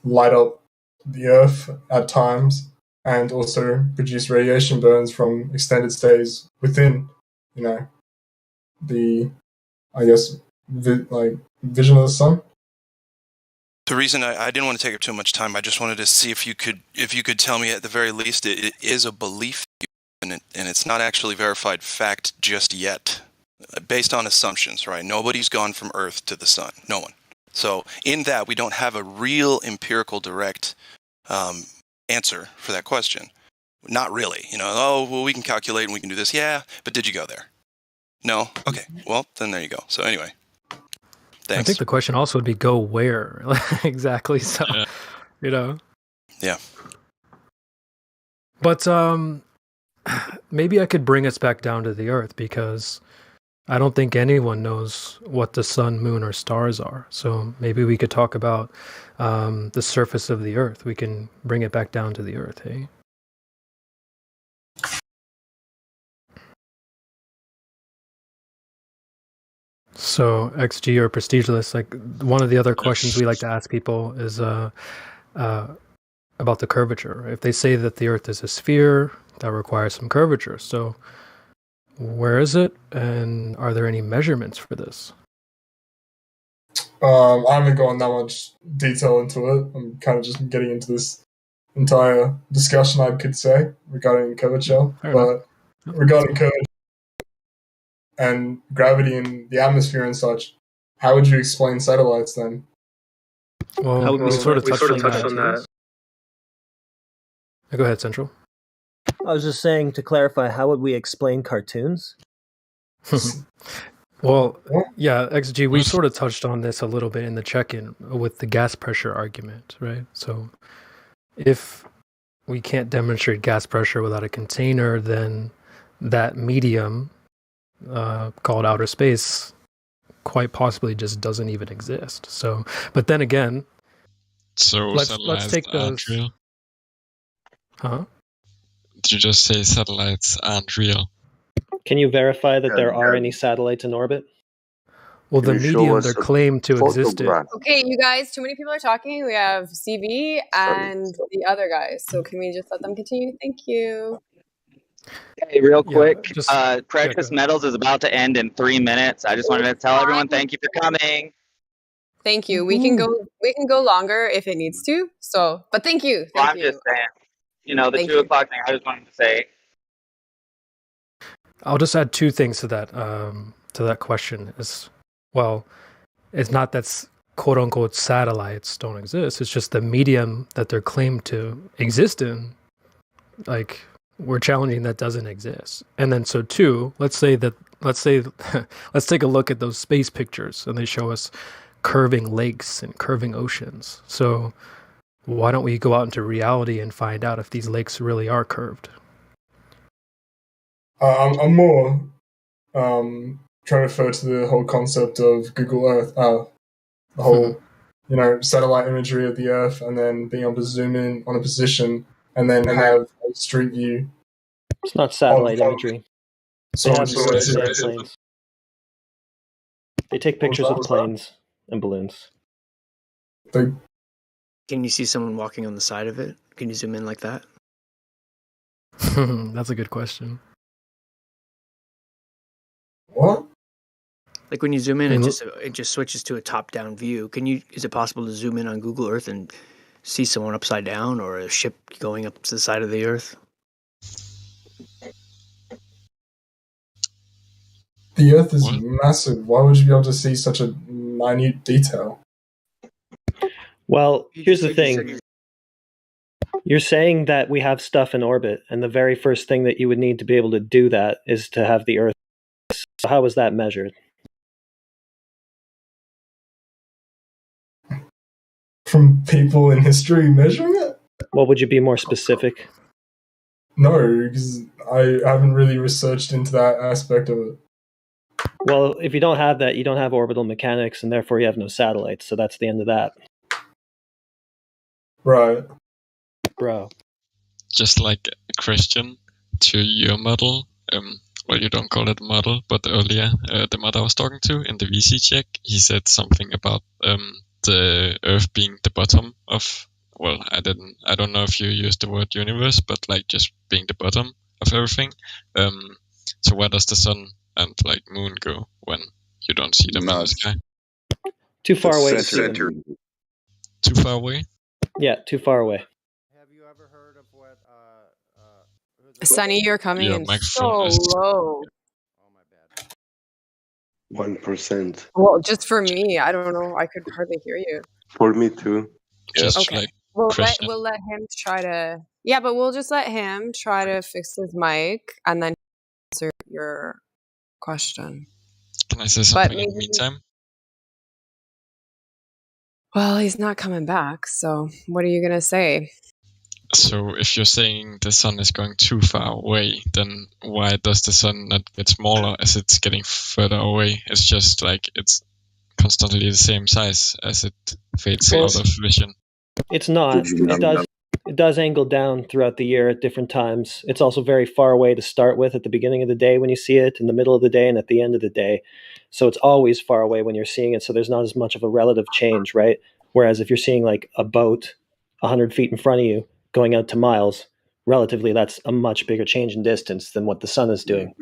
light up the Earth at times and also produce radiation burns from extended stays within, the, I guess, vision of the sun. The reason I didn't want to take up too much time, I just wanted to see if you could tell me at the very least it is a belief and it's not actually verified fact just yet, based on assumptions, right? Nobody's gone from Earth to the sun, no one. So in that we don't have a real empirical direct answer for that question. Not really, we can calculate and we can do this, yeah, but did you go there? No? Okay, well then there you go. So anyway. Thanks. I think the question also would be go where exactly. So, Yeah. But maybe I could bring us back down to the Earth because I don't think anyone knows what the sun, moon, or stars are. So maybe we could talk about the surface of the Earth. We can bring it back down to the Earth, hey? So XG or Prestigeless, like one of the other questions we like to ask people is about the curvature. If they say that the Earth is a sphere, that requires some curvature. So where is it, and are there any measurements for this? I haven't gone that much detail into it. I'm kind of just getting into this entire discussion, I could say, regarding curvature. But regarding curvature and gravity in the atmosphere and such, how would you explain satellites then? Well, we sort of touched on that. Go ahead, Central. I was just saying, to clarify, how would we explain cartoons? Well, yeah, XG, we sort of touched on this a little bit in the check-in with the gas pressure argument, right? So if we can't demonstrate gas pressure without a container, then that medium called outer space quite possibly just doesn't even exist. So, but then again, so let's take those. Real? Huh? Did you just say satellites aren't real? Can you verify that there are any satellites in orbit? Well, the medium they're claimed to exist in. Okay, you guys, too many people are talking. We have CV and the other guys. So can we just let them continue? Thank you. Hey, real quick, Precious Metals is about to end in 3 minutes. I just wanted to tell everyone thank you for coming. Thank you. We can go longer if it needs to. So, but thank you. Thank you. I'm just saying, the Thank 2 o'clock thing. I just wanted to say. I'll just add 2 things to that question. Is well, it's not that quote unquote satellites don't exist. It's just the medium that they're claimed to exist in. Like, we're challenging that doesn't exist. And then so 2, let's take a look at those space pictures and they show us curving lakes and curving oceans. So why don't we go out into reality and find out if these lakes really are curved? I'm more trying to refer to the whole concept of Google Earth, the whole, satellite imagery of the Earth, and then being able to zoom in on a position and then have a street view. It's not satellite imagery. So they have planes. They take pictures of planes and balloons. Can you see someone walking on the side of it? Can you zoom in like that? That's a good question. What? Like when you zoom in, it just switches to a top-down view. Is it possible to zoom in on Google Earth and see someone upside down or a ship going up to the side of the Earth? The Earth is massive. Why would you be able to see such a minute detail? Well, here's the thing. You're saying that we have stuff in orbit, and the very first thing that you would need to be able to do that is to have the Earth. So how was that measured? From people in history measuring it? Well, would you be more specific? No, because I haven't really researched into that aspect of it. Well, if you don't have that, you don't have orbital mechanics, and therefore you have no satellites, so that's the end of that. Right. Bro. Just like a question to your model. Well, you don't call it a model, but earlier, the model I was talking to in the VC check, he said something about the Earth being the bottom of, well, I don't know if you used the word universe, but like just being the bottom of everything. So where does the sun and like moon go when you don't see them in the sky? Too far away to see them. Too far away? Yeah, too far away. Sunny, you're coming in so low. 1%. Well, just for me, I don't know. I could hardly hear you. For me too. Okay. We'll let him try to. Yeah, but we'll just let him try to fix his mic and then answer your question. Can I say something in the meantime? Well, he's not coming back, so what are you gonna say? So if you're saying the sun is going too far away, then why does the sun not get smaller as it's getting further away? It's just like it's constantly the same size as it fades Well, out of vision. It's not. It does angle down throughout the year at different times. It's also very far away to start with at the beginning of the day when you see it, in the middle of the day, and at the end of the day. So it's always far away when you're seeing it. So there's not as much of a relative change, right? Whereas if you're seeing like a boat 100 feet in front of you going out to miles, relatively that's a much bigger change in distance than what the sun is doing.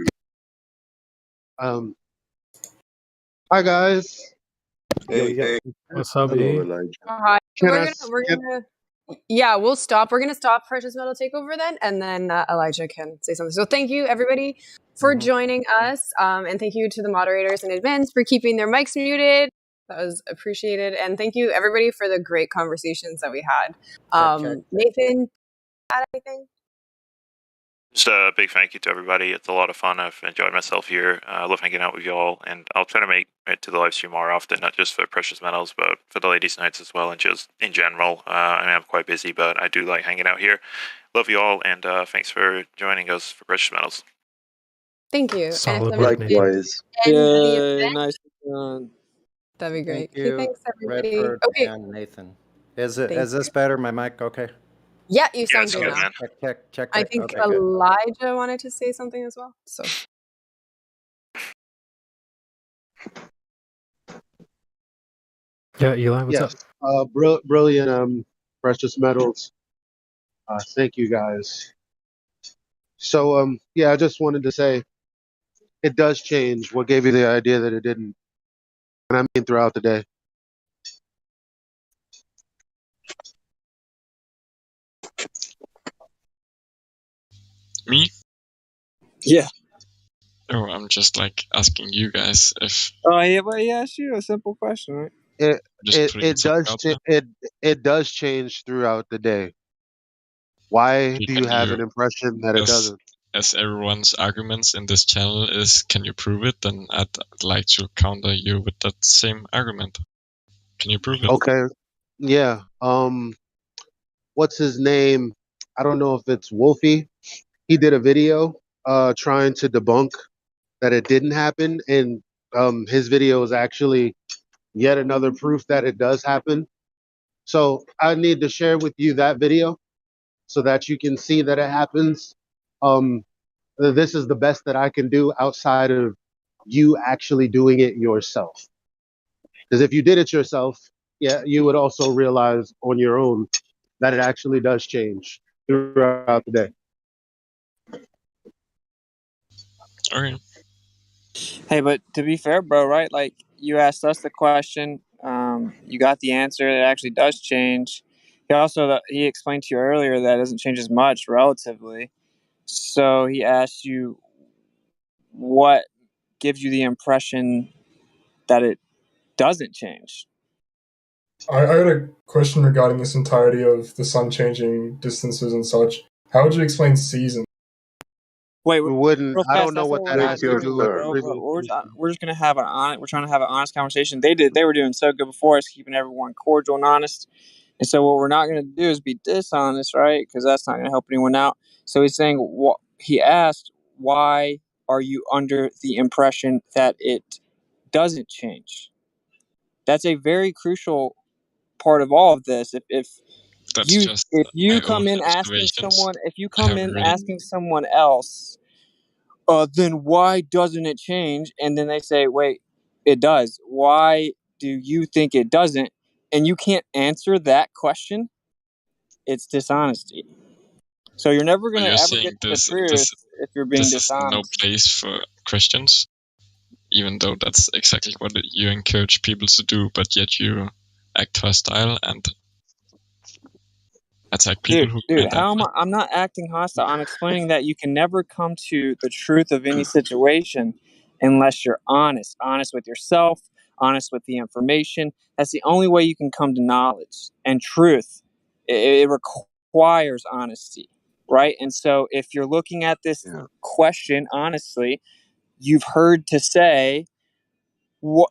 Hi guys. Hey. What's up, Hello, E? Elijah. Hi. Can We're I gonna, we're gonna, yeah, we'll stop. We're gonna stop Precious Metal Takeover then, and then Elijah can say something. So thank you everybody for joining us, and thank you to the moderators in advance for keeping their mics muted. That was appreciated, and thank you everybody for the great conversations that we had. Nathan, add anything? Just a big thank you to everybody. It's a lot of fun. I've enjoyed myself here. I love hanging out with you all, and I'll try to make it to the live stream more often, not just for Precious Metals, but for the ladies' nights as well, and just in general. I mean, I'm quite busy, but I do like hanging out here. Love you all, and thanks for joining us for Precious Metals. Thank you. Solid and if work, Nathan. Likewise. end the Yay, event, nice one. that'd be great. Thank you, Thanks everybody. Redford Okay. and Nathan. Is Thank this better? My mic okay? Yeah, you sound it's good good, now. man. Check. I think Okay, good. Elijah wanted to say something as well. So Yeah, Eli, what's Yes. up? Brilliant. Precious metals. Thank you guys. So yeah, I just wanted to say it does change. What gave you the idea that it didn't? And I mean throughout the day. Me? Yeah. Oh, I'm just like asking you guys if Oh yeah, but he asked you a simple question, right? It does change throughout the day. Why do you have an impression that it doesn't? As everyone's arguments in this channel is, can you prove it? Then I'd like to counter you with that same argument. Can you prove it? Okay. Yeah. What's his name? I don't know if it's Wolfie. He did a video trying to debunk that it didn't happen, and his video is actually yet another proof that it does happen. So I need to share with you that video so that you can see that it happens. This is the best that I can do outside of you actually doing it yourself. Because if you did it yourself, yeah, you would also realize on your own that it actually does change throughout the day. Okay. Hey, but to be fair, bro, right? Like you asked us the question, you got the answer. It actually does change. He explained to you earlier that it doesn't change as much relatively. So he asked you what gives you the impression that it doesn't change. I had a question regarding this entirety of the sun changing distances and such. How would you explain season? Wait, wouldn't. real I fast, don't know that's what what that we're has not to doing, do with bro. previous. We're just gonna have we're trying to have an honest conversation. They were doing so good before us, keeping everyone cordial and honest. And so what we're not gonna do is be dishonest, right? Because that's not gonna help anyone out. So he's saying he asked, why are you under the impression that it doesn't change? That's a very crucial part of all of this. If you come in asking someone else, then why doesn't it change? And then they say, wait, it does. Why do you think it doesn't? And you can't answer that question. It's dishonesty. So you're never going to ever get to the truth if you're being dishonest. This is no place for Christians, even though that's exactly what you encourage people to do, but yet you act hostile and attack people who Dude, how am I? I'm not acting hostile. I'm explaining that you can never come to the truth of any situation unless you're honest with yourself, honest with the information. That's the only way you can come to knowledge and truth. It requires honesty, right? And so if you're looking at this question honestly, you've heard to say,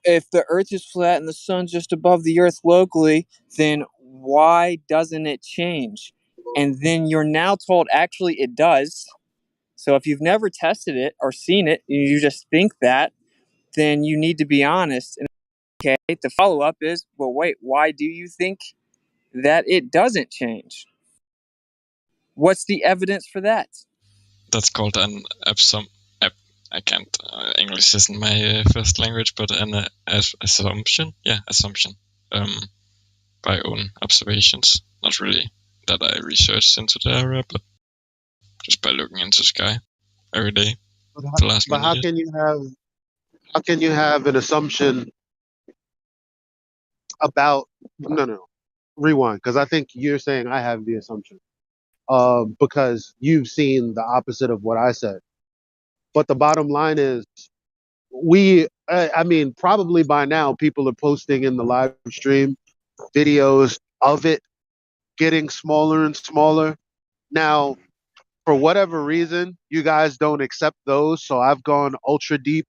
if the earth is flat and the sun's just above the earth locally, then why doesn't it change? and then you're now told actually it does. So if you've never tested it or seen it, you just think that, then you need to be honest. And okay, the follow-up is, well, wait, why do you think that it doesn't change? What's the evidence for that? That's called an I can't. English isn't my first language, but an assumption. Yeah, assumption. By own observations. Not really that I researched into the area, but just by looking into the sky every day for the last But many how years. can you have an assumption about no rewind, because I think you're saying I have the assumption because you've seen the opposite of what I said. But the bottom line is I mean, probably by now people are posting in the live stream videos of it getting smaller and smaller. Now, for whatever reason, you guys don't accept those, so I've gone ultra deep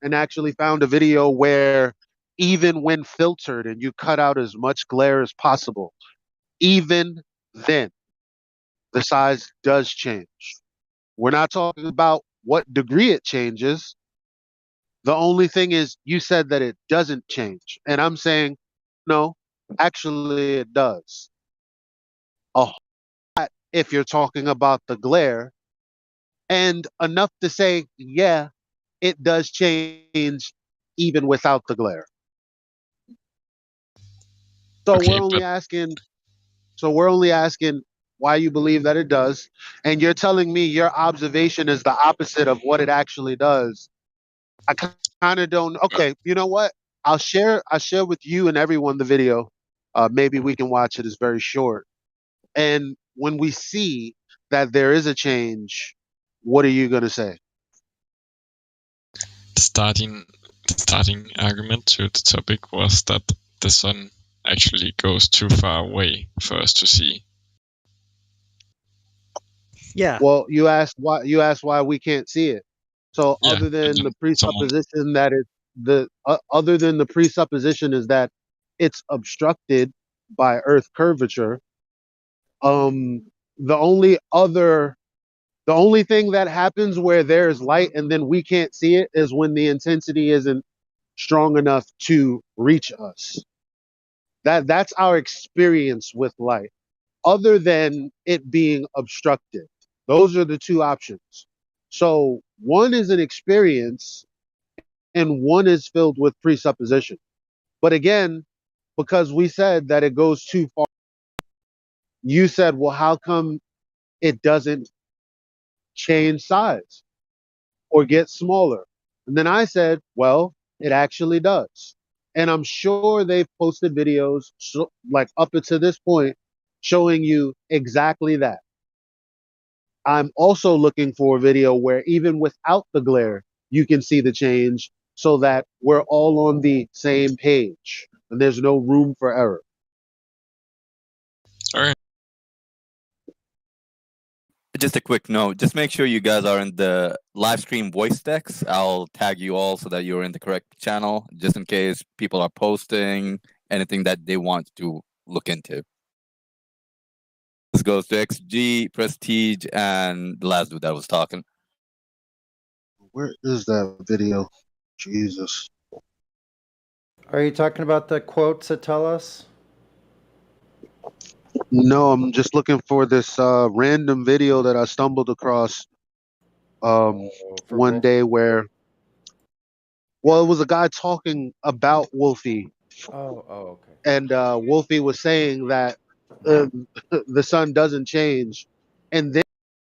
and actually found a video where even when filtered and you cut out as much glare as possible, even then the size does change. We're not talking about what degree it changes. The only thing is you said that it doesn't change. And I'm saying, no, actually it does. A whole lot if you're talking about the glare, and enough to say, yeah, it does change even without the glare. So Okay, we're only but asking So we're only asking why you believe that it does, and you're telling me your observation is the opposite of what it actually does. I kind of don't. Okay, you know what? I'll share with you and everyone the video. Maybe we can watch it. It's very short. And when we see that there is a change, what are you gonna say? the starting argument to the topic was that the sun actually goes too far away for us to see. Yeah. Well, you asked why we can't see it. So Yeah, other and than then the someone presupposition that other than the presupposition is that it's obstructed by Earth curvature, um, the only other the only thing that happens where there's light and then we can't see it is when the intensity isn't strong enough to reach us. That's our experience with light. Other than it being obstructed. Those are the two options. So one is an experience and one is filled with presupposition. But again, because we said that it goes too far, you said, well, how come it doesn't change size or get smaller? And then I said, well, it actually does. And I'm sure they've posted videos like up to this point showing you exactly that. I'm also looking for a video where even without the glare, you can see the change so that we're all on the same page and there's no room for error. Alright. Just a quick note. Just make sure you guys are in the live stream voice decks. I'll tag you all so that you're in the correct channel, just in case people are posting anything that they want to look into. This goes to XG, Prestige, and the last dude that was talking. Where is that video? Jesus. Are you talking about the quotes that tell us? No, I'm just looking for this random video that I stumbled across one day where, well, it was a guy talking about Wolfie. Okay. And Wolfie was saying that the sun doesn't change. And then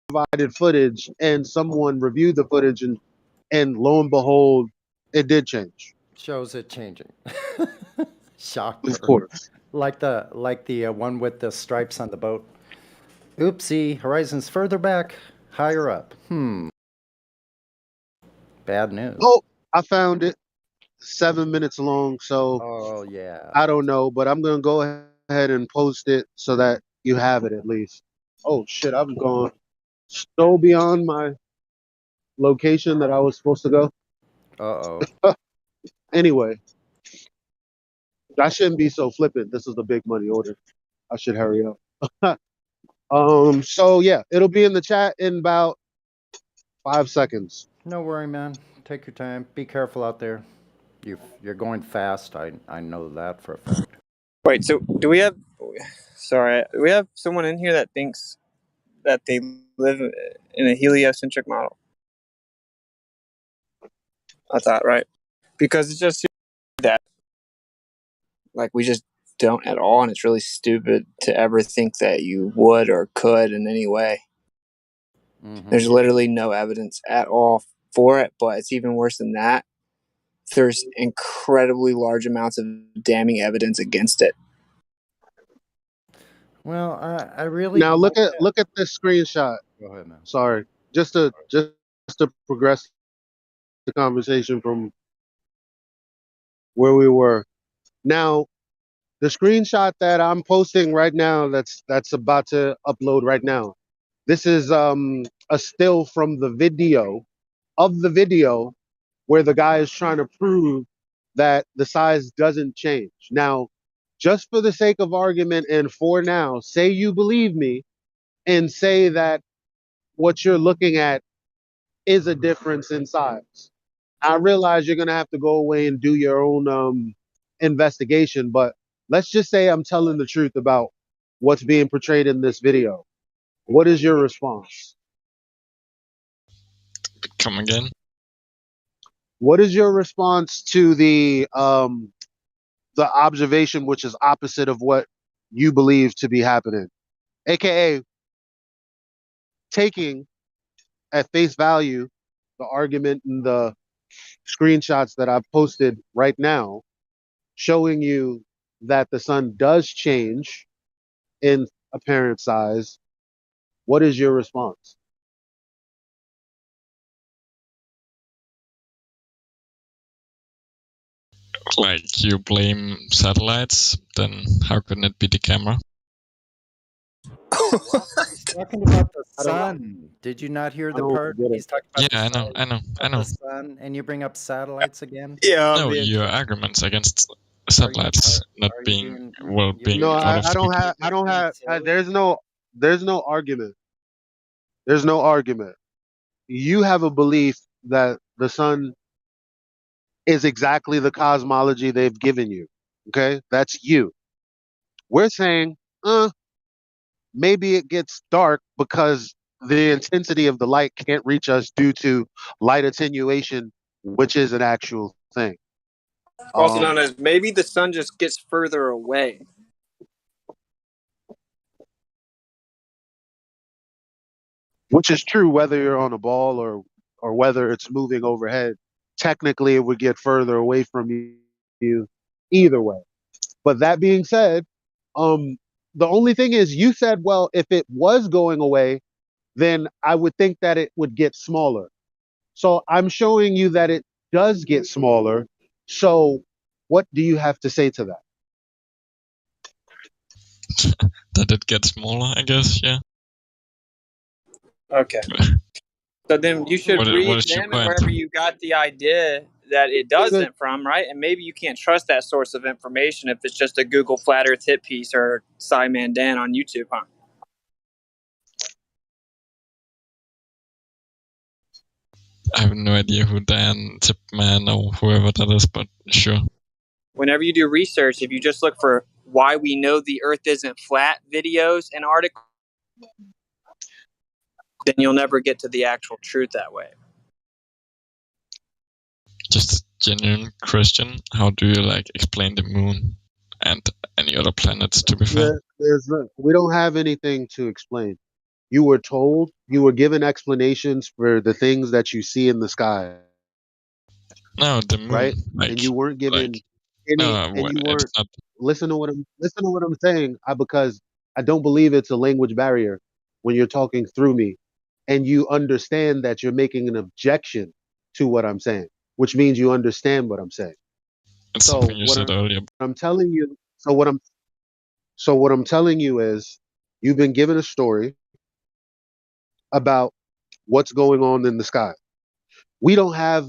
provided footage and someone reviewed the footage and lo and behold, it did change. Shows it changing. Shocker. Of course. Like the one with the stripes on the boat. Oopsie, horizon's further back, higher up. Bad news. Oh, I found it. 7 minutes long, so Oh yeah. I don't know, but I'm gonna go ahead and post it so that you have it at least. Oh shit, I've gone so beyond my location that I was supposed to go. Uh-oh. Anyway, I shouldn't be so flippant. This is a big money order. I should hurry up. So yeah, it'll be in the chat in about 5 seconds. No worry, man. Take your time. Be careful out there. You're going fast. I know that for a fact. Wait, so do we have? Sorry, do we have someone in here that thinks that they live in a heliocentric model? I thought, right? Because it's just that, like, we just don't at all, and it's really stupid to ever think that you would or could in any way. There's literally no evidence at all for it, but it's even worse than that. There's incredibly large amounts of damning evidence against it. Well, I really Now look at this screenshot. Go ahead, man. Sorry, just to progress the conversation from where we were. Now, the screenshot that I'm posting right now, that's about to upload right now. This is a still from the video where the guy is trying to prove that the size doesn't change. Now, just for the sake of argument and for now, say you believe me and say that what you're looking at is a difference in size. I realize you're gonna have to go away and do your own investigation, but let's just say I'm telling the truth about what's being portrayed in this video. What is your response? Come again? What is your response to the observation which is opposite of what you believe to be happening? AKA taking at face value the argument and the screenshots that I've posted right now, showing you that the sun does change in apparent size. What is your response? Like, you blame satellites, then how couldn't it be the camera? He's talking about the sun. Did you not hear the part? He's talking about Yeah, I know. the sun, and you bring up satellites again. No, your arguments against satellites not being being No, out of I don't sync. have. I don't have. There's no. There's no argument. There's no argument. You have a belief that the sun is exactly the cosmology they've given you. Okay, that's you. We're saying, maybe it gets dark because the intensity of the light can't reach us due to light attenuation, which is an actual thing. Also known as maybe the sun just gets further away. Which is true whether you're on a ball or whether it's moving overhead. Technically, it would get further away from you either way. But that being said, the only thing is, you said, well, if it was going away, then I would think that it would get smaller. So I'm showing you that it does get smaller. So what do you have to say to that? That it gets smaller, I guess, yeah. Okay. So then you should What is your re-examine point? wherever you got the idea that it doesn't from, right? And maybe you can't trust that source of information if it's just a Google Flat Earth hit piece or Simon Dan on YouTube, huh? I have no idea who Dan, Tipman, or whoever that is, but sure. Whenever you do research, if you just look for why we know the Earth isn't flat videos and articles, then you'll never get to the actual truth that way. Just a genuine question. How do you explain the moon and any other planets, to be fair? We don't have anything to explain. You were told, you were given explanations for the things that you see in the sky. No, the moon. Right? And you weren't given any, and you weren't. Listen to what I'm saying, because I don't believe it's a language barrier when you're talking through me, and you understand that you're making an objection to what I'm saying, which means you understand what I'm saying. It's something you said earlier. I'm telling you. So what I'm telling you is, you've been given a story about what's going on in the sky. We don't have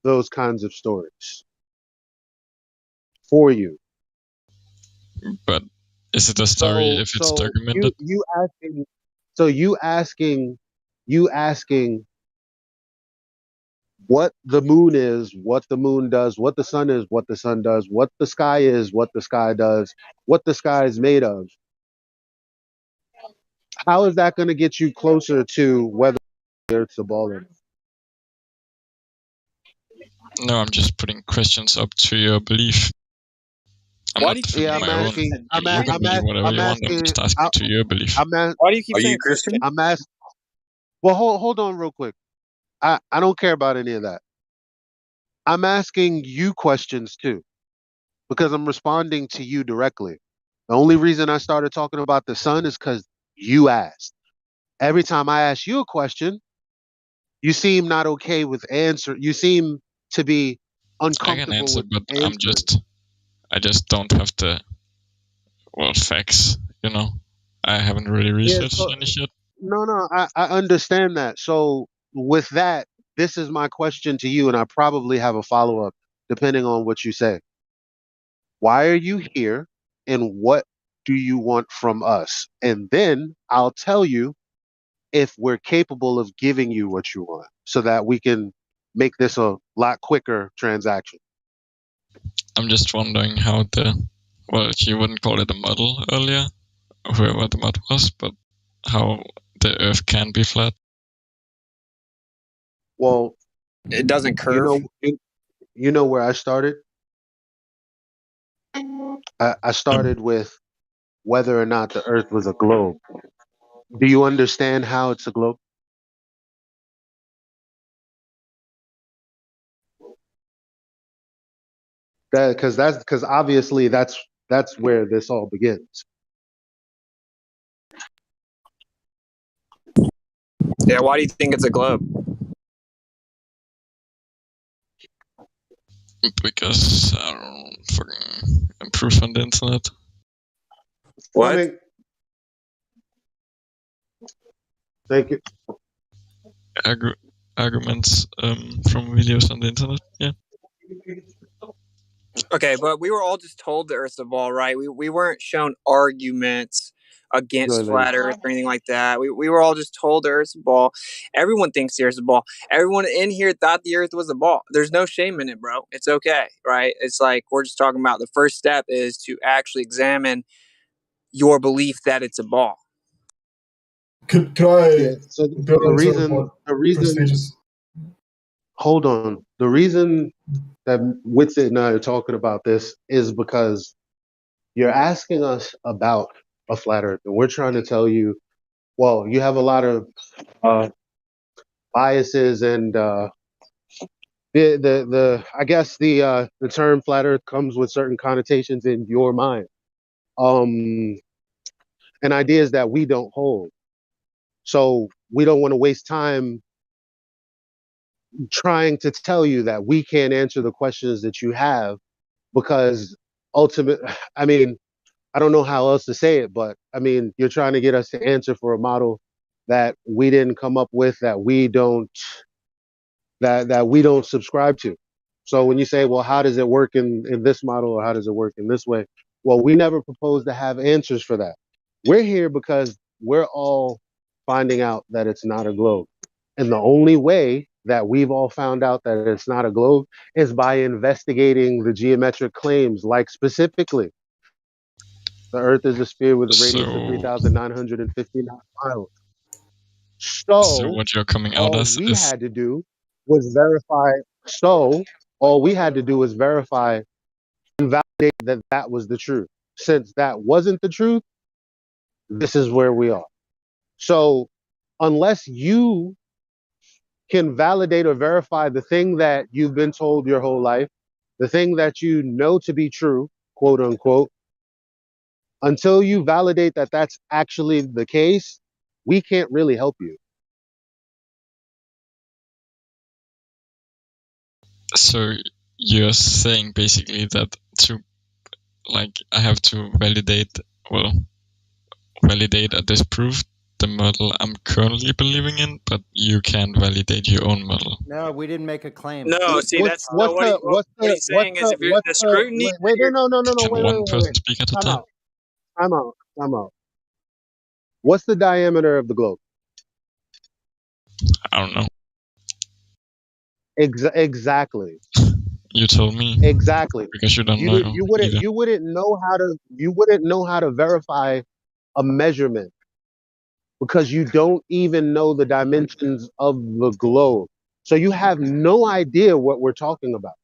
those kinds of stories for you. But Is it a story if it's So documented? you asking what the moon is, what the moon does, what the sun is, what the sun does, what the sky is, what the sky does, what the sky is made of. How is that going to get you closer to whether the Earth's a ball or not? No, I'm just putting questions up to your belief. I'm not defending my own. You can believe whatever you want. I'm just asking to your belief. Why do you keep Are you saying Christian? I'm asking. Well, hold on real quick. I don't care about any of that. I'm asking you questions too, because I'm responding to you directly. The only reason I started talking about the sun is because you asked. Every time I ask you a question, you seem not okay with answer. You seem to be I can uncomfortable answer, with but answering. I just don't have the facts. You know, I haven't really Yeah, researched any shit. no, I understand that. So with that, this is my question to you, and I probably have a follow up depending on what you say. Why are you here, and what do you want from us? And then I'll tell you if we're capable of giving you what you want, so that we can make this a lot quicker transaction. I'm just wondering how you wouldn't call it a model earlier, whoever the mod was, but how the Earth can be flat. Well, it doesn't curve. You know where I started? I started with whether or not the Earth was a globe. Do you understand how it's a globe? Because obviously that's where this all begins. Yeah, why do you think it's a globe? Because I don't fucking improve on the internet. What? Thank you. Arguments from videos on the internet. Yeah. Okay, but we were all just told the Earth's a ball, right? We weren't shown arguments against flat Earth or anything like that. We were all just told the Earth's a ball. Everyone thinks the Earth's a ball. Everyone in here thought the Earth was a ball. There's no shame in it, bro. It's okay, right? It's like we're just talking about the first step is to actually examine your belief that it's a ball. Could I So build on the reason hold on. The reason that Witsit and I are talking about this is because you're asking us about a flat Earth, and we're trying to tell you, well, you have a lot of biases, and I guess the term flat Earth comes with certain connotations in your mind, and ideas that we don't hold. So we don't want to waste time trying to tell you that we can't answer the questions that you have, because I mean, I don't know how else to say it, but I mean, you're trying to get us to answer for a model that we didn't come up with, that we don't subscribe to. So when you say, well, how does it work in this model, or how does it work in this way? Well, we never proposed to have answers for that. We're here because we're all finding out that it's not a globe. And the only way that we've all found out that it's not a globe is by investigating the geometric claims, like specifically, the Earth is a sphere with a radius of 3,959 miles. So what you're coming out as we is had to do was verify. All we had to do was verify and validate that that was the truth. Since that wasn't the truth, this is where we are. So unless you can validate or verify the thing that you've been told your whole life, the thing that you know to be true, quote unquote, until you validate that that's actually the case, we can't really help you. So you're saying basically that I have to validate or disprove the model I'm currently believing in, but you can't validate your own model. No, we didn't make a claim. No, see, that's no. What he's saying is, if you're the scrutiny, wait, no, Can wait, one person speak at a time time? out. Time out. Time out. What's the diameter of the globe? I don't know. Exactly. You told me Exactly. because you don't know either. You wouldn't know how to verify a measurement because you don't even know the dimensions of the globe. So you have no idea what we're talking about.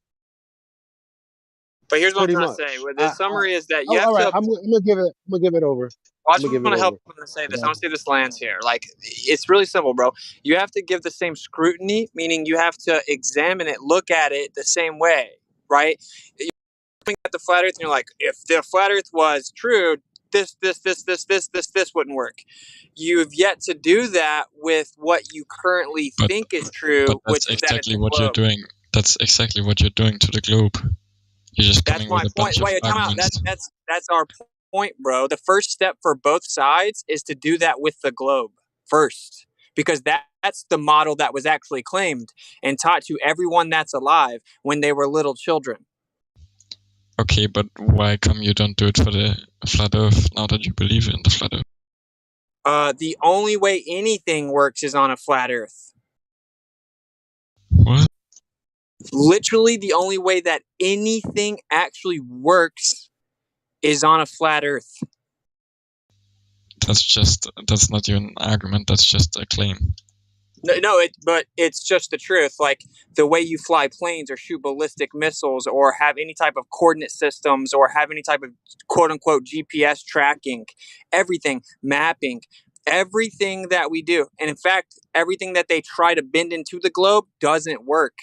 But here's what I'm Pretty trying to much. say. The summary is that you Oh, have all right. to. I'm gonna give it over. Well, I I'm just gonna give want it to help over. them say this. I want to see if this lands here. Like, it's really simple, bro. You have to give the same scrutiny, meaning you have to examine it, look at it the same way, right? You're looking at the flat Earth, and you're like, if the flat Earth was true, this wouldn't work. You've yet to do that with what you currently think is true, But that's which is that it's exactly a what you're globe. doing. That's exactly what you're doing to the globe. You're just That's coming my with a point. bunch of Wait, time out. arguments. That's our point, bro. The first step for both sides is to do that with the globe first, because that's the model that was actually claimed and taught to everyone that's alive when they were little children. Okay, but why come you don't do it for the flat Earth now that you believe in the flat Earth? The only way anything works is on a flat Earth. What? Literally, the only way that anything actually works is on a flat Earth. That's not even an argument. That's just a claim. No, but it's just the truth. Like the way you fly planes or shoot ballistic missiles or have any type of coordinate systems or have any type of quote unquote GPS tracking, everything, mapping, everything that we do. And in fact, everything that they try to bend into the globe doesn't work.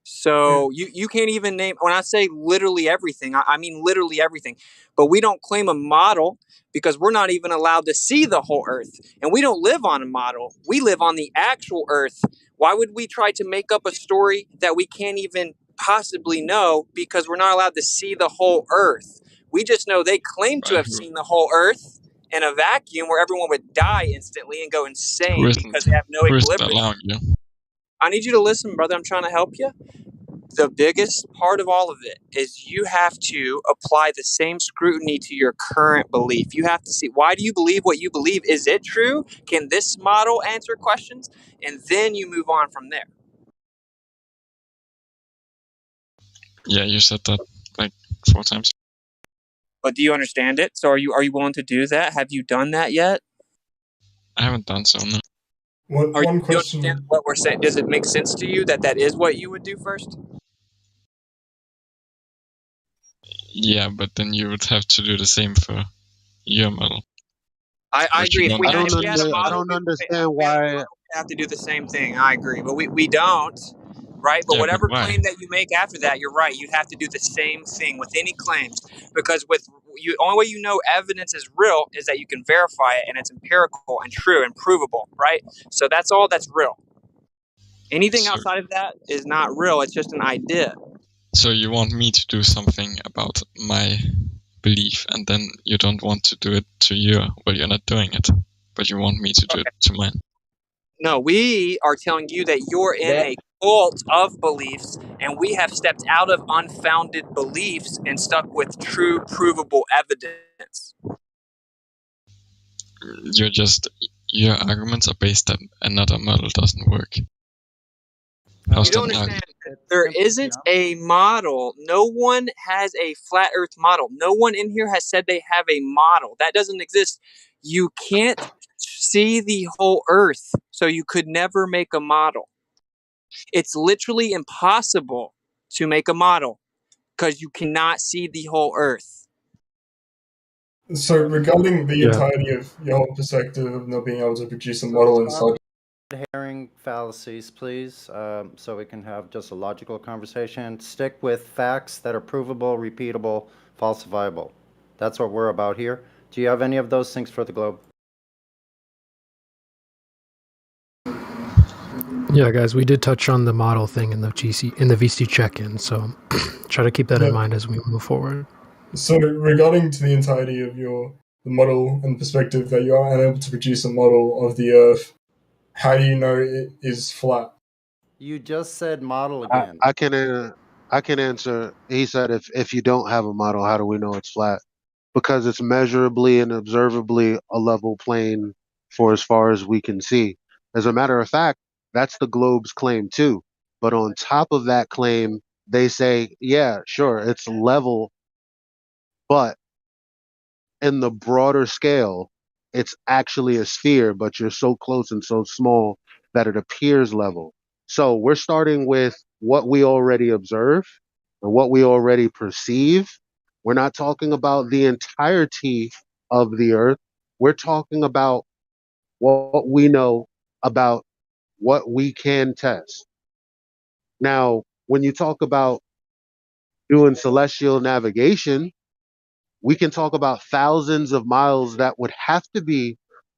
So you can't even name, when I say literally everything, I mean literally everything. But we don't claim a model because we're not even allowed to see the whole Earth. And we don't live on a model. We live on the actual Earth. Why would we try to make up a story that we can't even possibly know because we're not allowed to see the whole Earth? We just know they claim to have seen the whole Earth in a vacuum where everyone would die instantly and go insane because they have no Who isn't equilibrium. allowing you? I need you to listen, brother. I'm trying to help you. The biggest part of all of it is you have to apply the same scrutiny to your current belief. You have to see, why do you believe what you believe? Is it true? Can this model answer questions? And then you move on from there. Yeah, you said that like 4 times. But do you understand it? So are you willing to do that? Have you done that yet? I haven't done so, no. One Do you understand what we're saying? Does it make sense to you that that is what you would do first? Yeah, but then you would have to do the same for your model. I agree. If we had a I model, don't understand why. we have to do the same thing. I agree. But we don't, right? But Yeah, but whatever why? claim that you make after that, you're right. You'd have to do the same thing with any claims. Because with you, only way you know evidence is real is that you can verify it and it's empirical and true and provable, right? So that's all that's real. Anything outside of that is not real. It's just an idea. So you want me to do something about my belief, and then you don't want to do it to your, well, you're not doing it, but you want me to do it to mine. No, we are telling you that you're in a cult of beliefs, and we have stepped out of unfounded beliefs and stuck with true, provable evidence. Your arguments are based that another model doesn't work. How's You don't that understand. There isn't a model. No one has a flat Earth model. No one in here has said they have a model. That doesn't exist. You can't see the whole Earth, so you could never make a model. It's literally impossible to make a model because you cannot see the whole Earth. So regarding the Yeah. entirety of your whole perspective of not being able to produce a model inside. Herring fallacies, please, so we can have just a logical conversation. Stick with facts that are provable, repeatable, falsifiable. That's what we're about here. Do you have any of those things for the globe? Yeah, guys, we did touch on the model thing in the VC check-in, so try to keep that in mind as we move forward. So regarding to the entirety of the model and perspective that you are unable to produce a model of the Earth, how do you know it is flat? You just said model again. I can answer. He said if you don't have a model, how do we know it's flat? because it's measurably and observably a level plane for as far as we can see. As a matter of fact, that's the globe's claim too. But on top of that claim, they say, yeah, sure, it's level, but in the broader scale, it's actually a sphere, but you're so close and so small that it appears level. So we're starting with what we already observe and what we already perceive. We're not talking about the entirety of the earth. We're talking about what we know about what we can test. Now, when you talk about doing celestial navigation, we can talk about thousands of miles that would have to be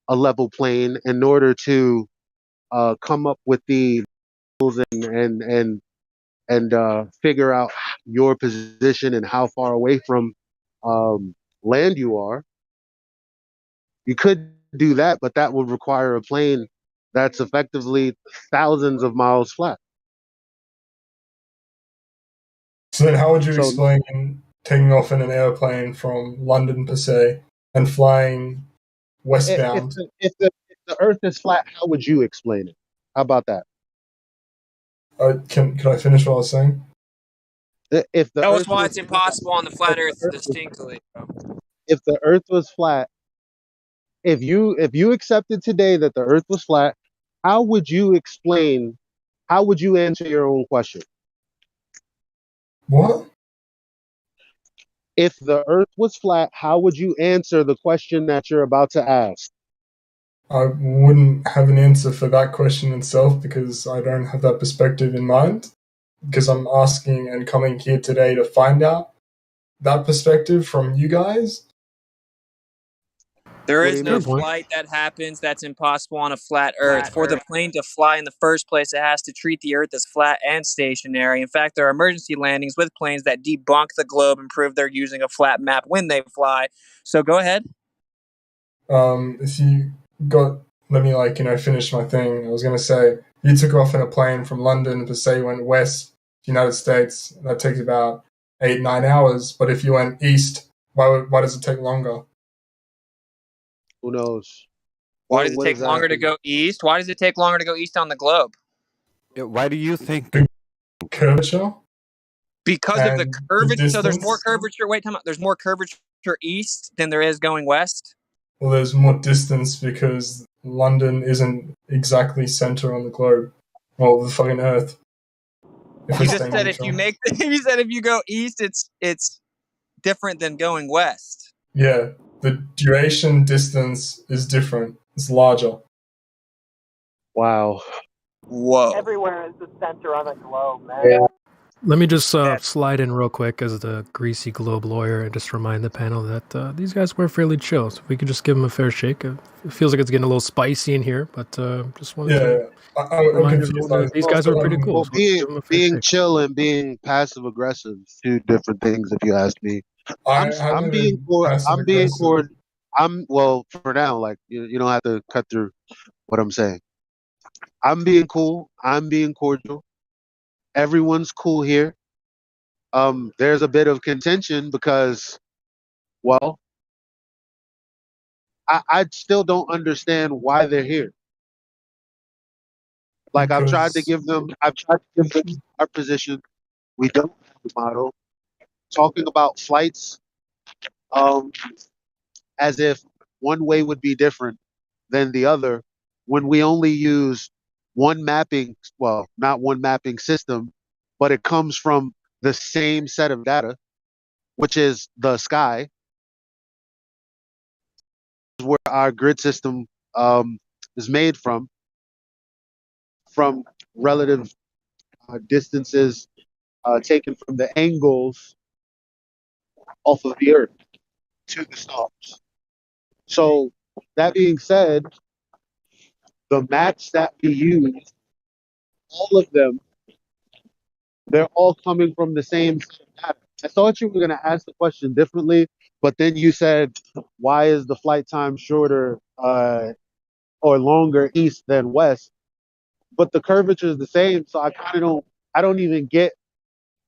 a level plane in order to come up with the and figure out your position and how far away from land you are. You could do that, but that would require a plane that's effectively thousands of miles flat. So then, how would you So explain taking off in an airplane from London per se and flying westbound? if the Earth is flat, how would you explain it? How about that? Can I finish what I was saying? If the Tell us Earth why was it's impossible on the flat if the Earth Earth was distinctly. if the Earth was flat, if you accepted today that the Earth was flat, how would you explain? How would you answer your own question? What? If the Earth was flat, how would you answer the question that you're about to ask? I wouldn't have an answer for that question itself because I don't have that perspective in mind. Because I'm asking and coming here today to find out that perspective from you guys. There What do is you no mean? flight that happens that's impossible on a flat Earth. For the plane to fly in the first place, it has to treat the Earth as flat and stationary. In fact, there are emergency landings with planes that debunk the globe and prove they're using a flat map when they fly. So go ahead. If you got, let me finish my thing. I was gonna say, if you took off in a plane from London to say went west, United States, that takes about 8-9 hours. But if you went east, why does it take longer? Who knows? Why does it What take does that longer have to to go east? Why does it take longer to go east on the globe? Why do you think? Curvature Because of the and the curvature. So there's more distance. curvature. Wait, time out. There's more curvature east than there is going west. Well, there's more distance because London isn't exactly center on the globe. Well, the fucking Earth. If You we're just staying said if you neutral. you said if you go east, it's different than going west. Yeah, the duration distance is different. It's larger. Wow. Whoa. Everywhere is the center on a globe, man. Yeah. Let me just slide in real quick as the greasy globe lawyer and just remind the panel that these guys were fairly chill. So if we could just give them a fair shake. It feels like it's getting a little spicy in here, but just wanted to I'm remind confused. everyone that these guys were pretty cool. Well, So let's give them a fair being shake. chill and being passive aggressive, two different things. If you ask me, I haven't been passive I'm being aggressive. cordial. Well for now. Like you don't have to cut through what I'm saying. I'm being cool. I'm being cordial. Everyone's cool here. There's a bit of contention because, well, I still don't understand why they're here. Like I've tried to give them our position. We don't have the model. Talking about flights, um, as if one way would be different than the other when we only use one mapping, well, not one mapping system, but it comes from the same set of data, which is the sky, where our grid system is made from relative distances taken from the angles off of the Earth to the stars. So that being said, the maps that we use, all of them, they're all coming from the same set of data. I thought you were going to ask the question differently, but then you said, why is the flight time shorter or longer east than west? But the curvature is the same, so I kind of don't. I don't even get.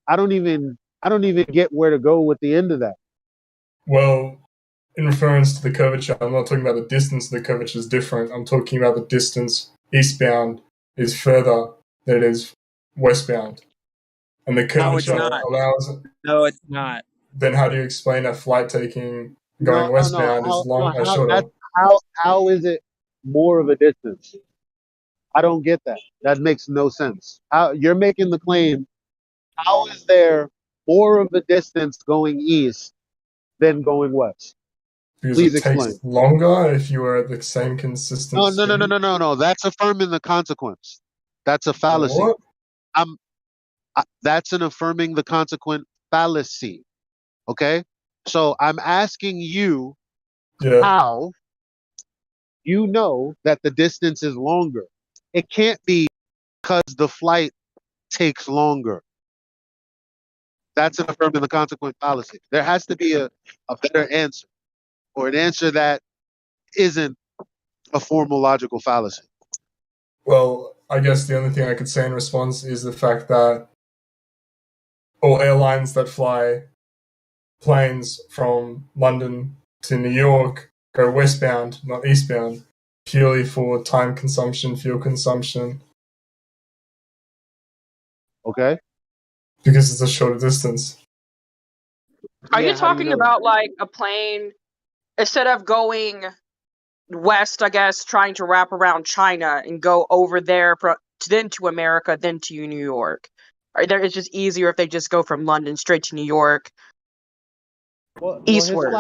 I don't even get where to go with the end of that. Well, in reference to the curvature, I'm not talking about the distance of the curvature is different. I'm talking about the distance eastbound is further than it is westbound. And the No, it's curvature not. allows... No, it's not. Then how do you explain a flight taking going No, westbound is shorter? How is it more of a distance? I don't get that. That makes no sense. How you're making the claim? How is there more of a distance going east than going west? Because Please it explain. takes longer if you are at the same consistent No, speed. no. That's affirming the consequence. That's a fallacy. What? That's an affirming the consequent fallacy. Okay, so I'm asking you how you know that the distance is longer. It can't be because the flight takes longer. That's an affirming the consequent fallacy. There has to be a better answer, or an answer that isn't a formal logical fallacy. Well, I guess the only thing I could say in response is the fact that all airlines that fly planes from London to New York go westbound, not eastbound, purely for time consumption, fuel consumption. Okay. Because it's a shorter distance. Are you talking about like a plane instead of going west, I guess, trying to wrap around China and go over there, then to America, then to New York? It's just easier if they just go from London straight to New York, eastward.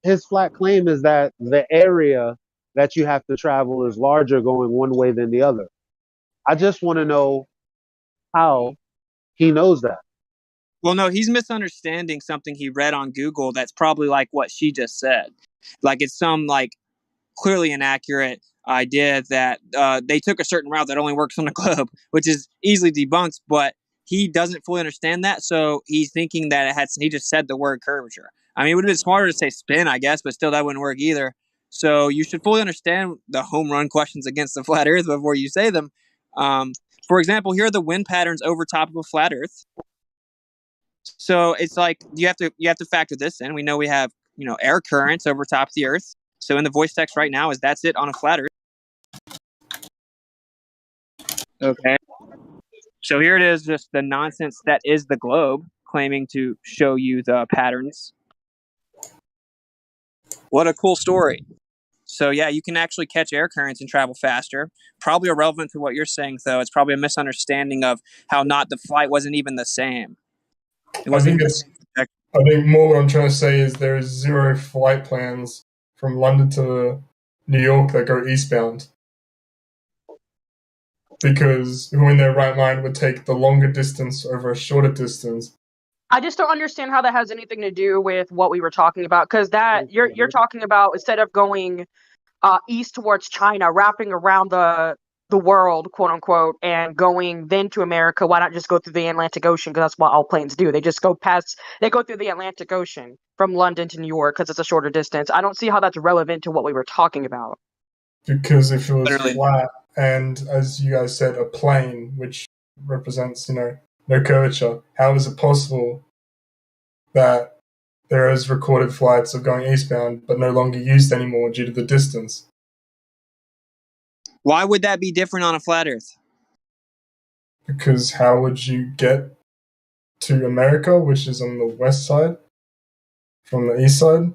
His flat claim is that the area that you have to travel is larger going one way than the other. I just want to know how he knows that. Well, no, he's misunderstanding something he read on Google that's probably like what she just said. Like it's some like clearly inaccurate idea that they took a certain route that only works on the globe, which is easily debunked, but he doesn't fully understand that, so he's thinking that he just said the word curvature. I mean, it would have been smarter to say spin, I guess, but still that wouldn't work either. So you should fully understand the home run questions against the flat earth before you say them. For example, here are the wind patterns over top of a flat earth. So it's like you have to factor this in. We know we have air currents over top of the earth. So in the voice text right now is that's it on a flat earth. Okay. So here it is, just the nonsense that is the globe, claiming to show you the patterns. What a cool story. So yeah, you can actually catch air currents and travel faster. Probably irrelevant to what you're saying, though. It's probably a misunderstanding of how not the flight wasn't even the same. I think more what I'm trying to say is there is 0 flight plans from London to New York that go eastbound. Because who in their right mind would take the longer distance over a shorter distance? I just don't understand how that has anything to do with what we were talking about. Because that you're talking about instead of going east towards China, wrapping around the world, quote unquote, and going then to America. Why not just go through the Atlantic Ocean? Because that's what all planes do. They just go through the Atlantic Ocean from London to New York because it's a shorter distance. I don't see how that's relevant to what we were talking about. Because if it was flat and, as you guys said, a plane, which represents, no curvature, how is it possible that there is recorded flights of going eastbound but no longer used anymore due to the distance? Why would that be different on a flat earth? Because how would you get to America, which is on the west side, from the east side?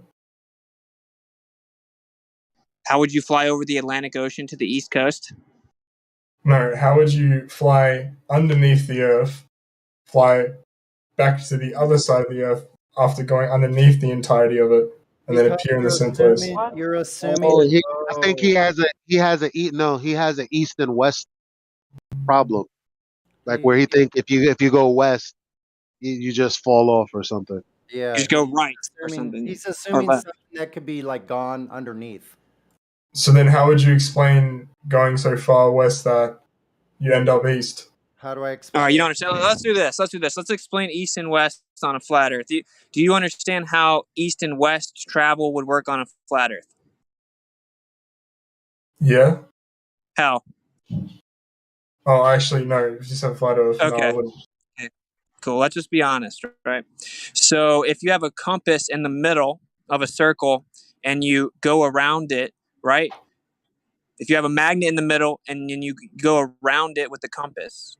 How would you fly over the Atlantic Ocean to the East Coast? No, how would you fly underneath the Earth, fly back to the other side of the Earth after going underneath the entirety of it, and then appear in the same place? You're assuming. I think he has an east and west problem, like where he think if you go west, you just fall off or something. Yeah, you just go right or something. He's assuming something that could be like gone underneath. So then how would you explain going so far west that you end up east? How do I explain? All right, you don't understand. Let's do this. Let's explain east and west on a flat earth. Do you understand how east and west travel would work on a flat earth? Yeah. How? Oh, actually, no. If you said flat earth, okay. No, I wouldn't. Okay. Cool. Let's just be honest, right? So if you have a compass in the middle of a circle and you go around it, right? If you have a magnet in the middle and then you go around it with the compass,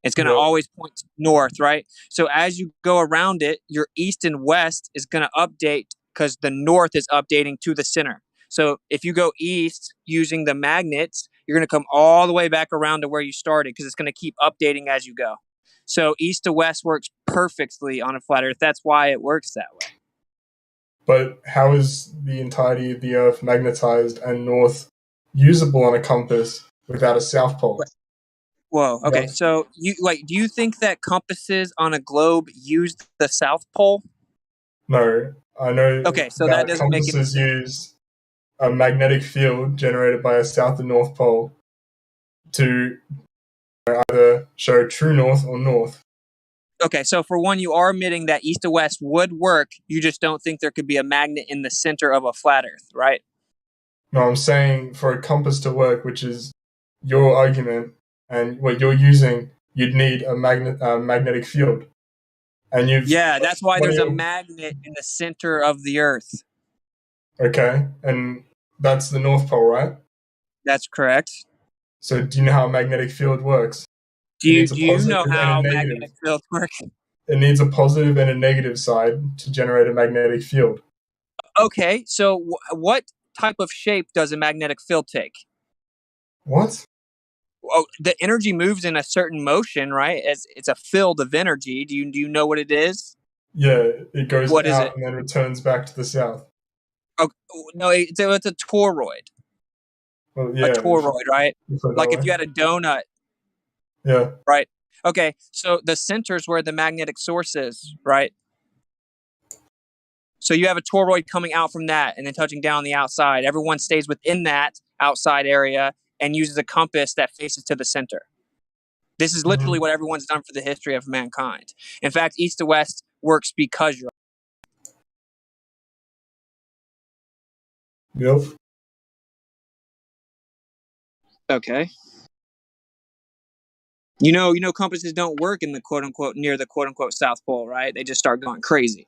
it's going to always point north, right? So as you go around it, your east and west is going to update because the north is updating to the center. So if you go east using the magnets, you're going to come all the way back around to where you started because it's going to keep updating as you go. So east to west works perfectly on a flat Earth. That's why it works that way. But how is the entirety of the Earth magnetized and north usable on a compass without a south pole? Whoa. Okay. So do you think that compasses on a globe use the South Pole? No, I know Okay, so that doesn't make any compasses sense. use a magnetic field generated by a south and north pole to either show true north or north. Okay, so for one, you are admitting that east to west would work. You just don't think there could be a magnet in the center of a flat Earth, right? No, I'm saying for a compass to work, which is your argument and what you're using, you'd need a magnetic field. And Yeah, that's why there's a magnet in the center of the Earth. Okay, and that's the North Pole, right? That's correct. So do you know how a magnetic field works? Do you know how magnetic fields work? It needs a positive and a negative side to generate a magnetic field. Okay, so what type of shape does a magnetic field take? What? Oh, the energy moves in a certain motion, right? It's a field of energy. Do you know what it is? Yeah, it goes What is out it? and then returns back to the south. Oh, no, it's a toroid. Well, yeah, A toroid, right? Like if way. you had a donut. Yeah. Right. Okay, so the center is where the magnetic source is, right? So you have a toroid coming out from that and then touching down on the outside. Everyone stays within that outside area and uses a compass that faces to the center. This is literally what everyone's done for the history of mankind. In fact, east to west works because you're. Yep. Okay. You know, compasses don't work in the quote unquote near the quote unquote South Pole, right? They just start going crazy.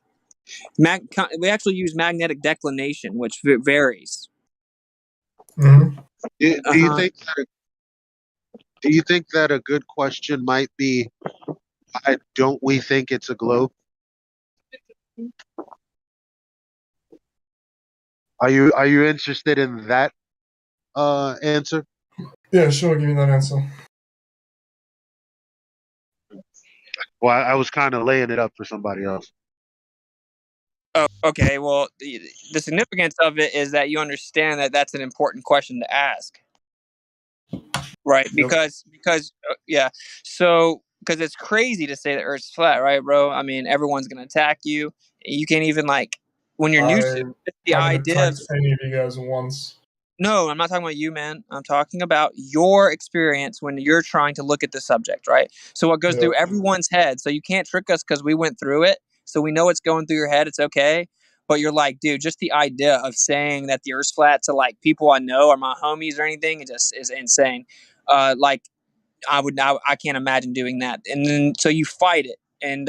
We actually use magnetic declination, which varies. Do you think that do you think that a good question might be, why don't we think it's a globe? Are you interested in that answer? Yeah, sure, give me that answer. Well, I was kind of laying it up for somebody else. Oh, okay. Well, the significance of it is that you understand that that's an important question to ask, right? Because yeah. So because it's crazy to say the Earth's flat, right, bro? I mean, everyone's gonna attack you. You can't even when you're new to the I haven't idea of. attacked any of you guys once. No, I'm not talking about you, man. I'm talking about your experience when you're trying to look at the subject, right? So what goes through everyone's head. So you can't trick us because we went through it. So we know what's going through your head. It's okay. But you're like, dude, just the idea of saying that the Earth's flat to people I know or my homies or anything, it just is insane. I can't imagine doing that. And then so you fight it, and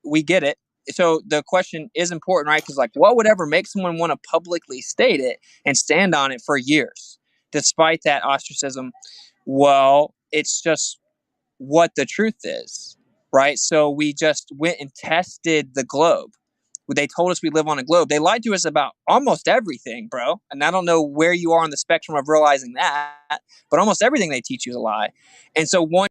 we get it. So the question is important, right? Because what would ever make someone want to publicly state it and stand on it for years, despite that ostracism? Well, it's just what the truth is, right? So we just went and tested the globe. They told us we live on a globe. They lied to us about almost everything, bro. And I don't know where you are on the spectrum of realizing that, but almost everything they teach you is a lie. And so once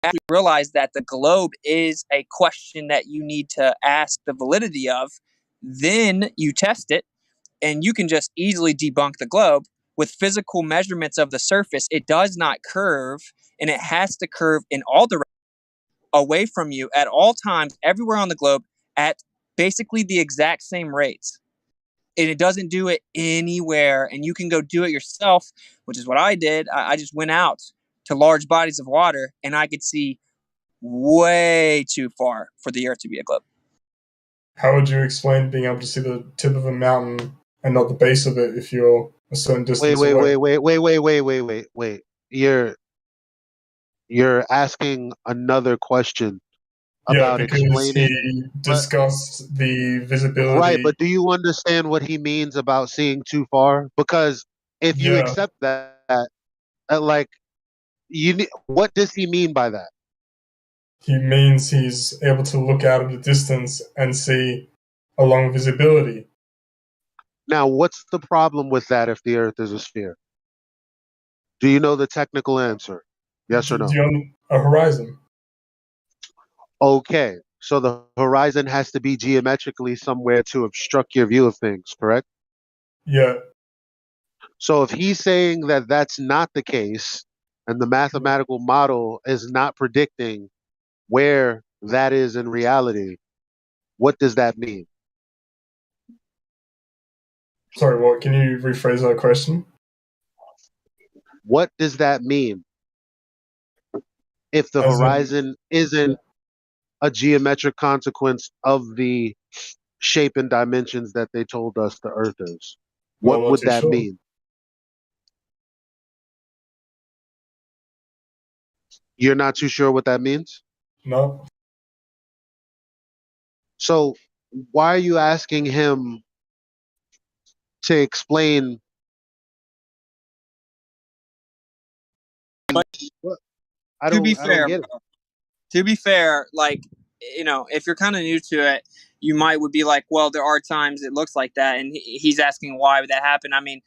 you actually realize that the globe is a question that you need to ask the validity of, then you test it, and you can just easily debunk the globe with physical measurements of the surface. It does not curve, and it has to curve in all directions away from you at all times, everywhere on the globe, at basically the exact same rates. And it doesn't do it anywhere. And you can go do it yourself, which is what I did. I just went out to large bodies of water, and I could see way too far for the Earth to be a globe. How would you explain being able to see the tip of a mountain and not the base of it if you're a certain distance away? Wait. You're asking another question Yeah, about because explaining. he But discussed the right, visibility. but do you understand what he means about seeing too far? Because if you Yeah, accept that, like what does he mean by that? he means he's able to look out of the distance and see a long visibility. Now, what's the problem with that if the Earth is a sphere? Do you know the technical answer? Yes or no? A horizon. Okay, so the horizon has to be geometrically somewhere to obstruct your view of things, correct? Yeah. So if he's saying that that's not the case, and the mathematical model is not predicting where that is in reality, what does that mean? Sorry, what? Can you rephrase that question? What does that mean if the As in, horizon isn't a geometric consequence of the shape and dimensions that they told us the Earth is? well, What I'm not would too that sure. mean? You're not too sure what that means? No. So why are you asking him to explain But what? to be I don't fair, get it. bro, to be fair, like, if you're kind of new to it, you would be like, well, there are times it looks like that, and he's asking why would that happen. I mean,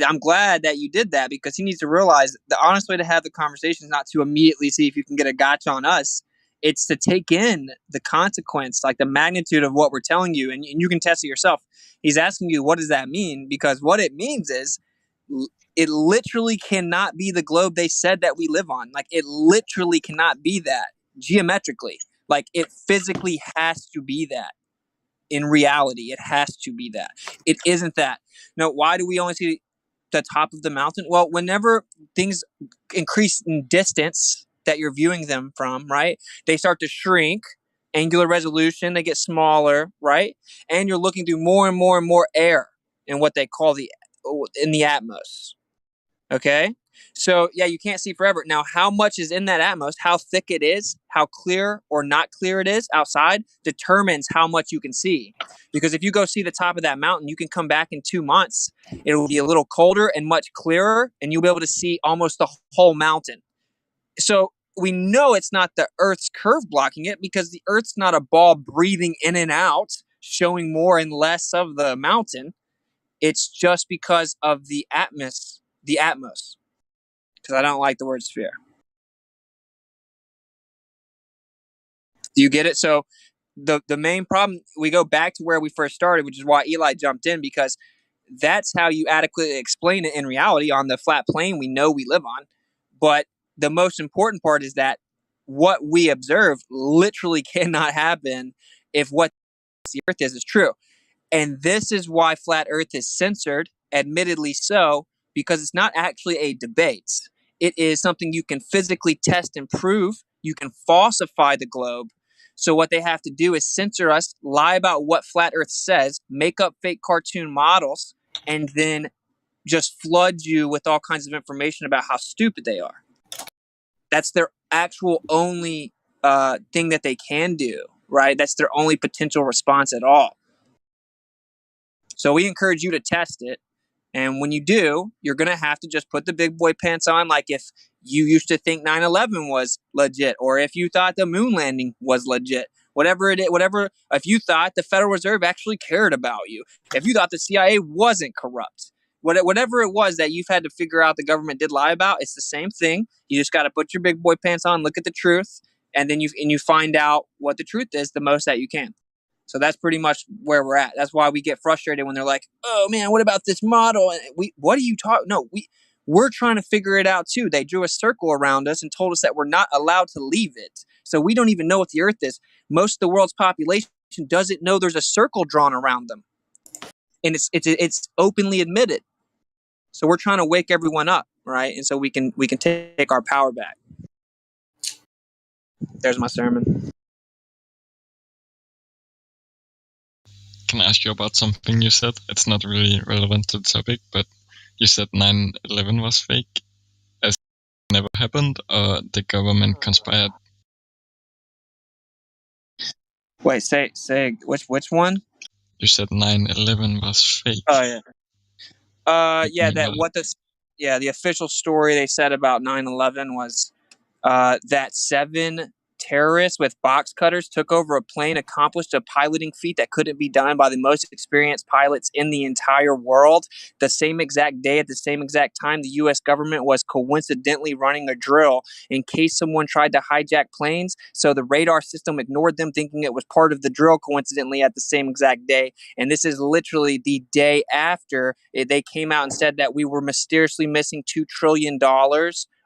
I'm glad that you did that, because he needs to realize the honest way to have the conversation is not to immediately see if you can get a gotcha on us. It's to take in the consequence, like the magnitude of what we're telling you, and you can test it yourself. He's asking you, what does that mean? Because what it means is it literally cannot be the globe they said that we live on. Like, it literally cannot be that geometrically. Like, it physically has to be that. In reality, it has to be that. It isn't that. Now, why do we only see the top of the mountain? Well, whenever things increase in distance that you're viewing them from, right, they start to shrink. Angular resolution, they get smaller, right? And you're looking through more and more and more air in what they call in the atmos. Okay. So yeah, you can't see forever. Now, how much is in that atmos, how thick it is, how clear or not clear it is outside determines how much you can see. Because if you go see the top of that mountain, you can come back in 2 months. It will be a little colder and much clearer, and you'll be able to see almost the whole mountain. So we know it's not the Earth's curve blocking it, because the Earth's not a ball breathing in and out, showing more and less of the mountain. It's just because of the atmos, because I don't like the word sphere. Do you get it? So the main problem, we go back to where we first started, which is why Eli jumped in, because that's how you adequately explain it in reality on the flat plane we know we live on. But the most important part is that what we observe literally cannot happen if what the Earth is true. And this is why flat Earth is censored, admittedly so, because it's not actually a debate. It is something you can physically test and prove. You can falsify the globe. So what they have to do is censor us, lie about what flat Earth says, make up fake cartoon models, and then just flood you with all kinds of information about how stupid they are. That's their actual only thing that they can do, right? That's their only potential response at all. So we encourage you to test it. And when you do, you're going to have to just put the big boy pants on. Like if you used to think 9/11 was legit, or if you thought the moon landing was legit, whatever it is, if you thought the Federal Reserve actually cared about you, if you thought the CIA wasn't corrupt, whatever it was that you've had to figure out the government did lie about, it's the same thing. You just got to put your big boy pants on, look at the truth, and then you find out what the truth is the most that you can. So that's pretty much where we're at. That's why we get frustrated when they're like, "Oh man, what about this model?" And what are you talking? No, we're trying to figure it out too. They drew a circle around us and told us that we're not allowed to leave it. So we don't even know what the Earth is. Most of the world's population doesn't know there's a circle drawn around them, and it's openly admitted. So we're trying to wake everyone up, right? And so we can take our power back. There's my sermon. Can I ask you about something you said? It's not really relevant to the topic, but you said 9/11 was fake, as it never happened, or the government conspired. Wait, say which one? You said 9/11 was fake. Oh yeah. The official story they said about 9/11 was that 7 terrorists with box cutters took over a plane, accomplished a piloting feat that couldn't be done by the most experienced pilots in the entire world. The same exact day, at the same exact time, the U.S. government was coincidentally running a drill in case someone tried to hijack planes. So the radar system ignored them, thinking it was part of the drill, coincidentally at the same exact day. And this is literally the day after they came out and said that we were mysteriously missing $2 trillion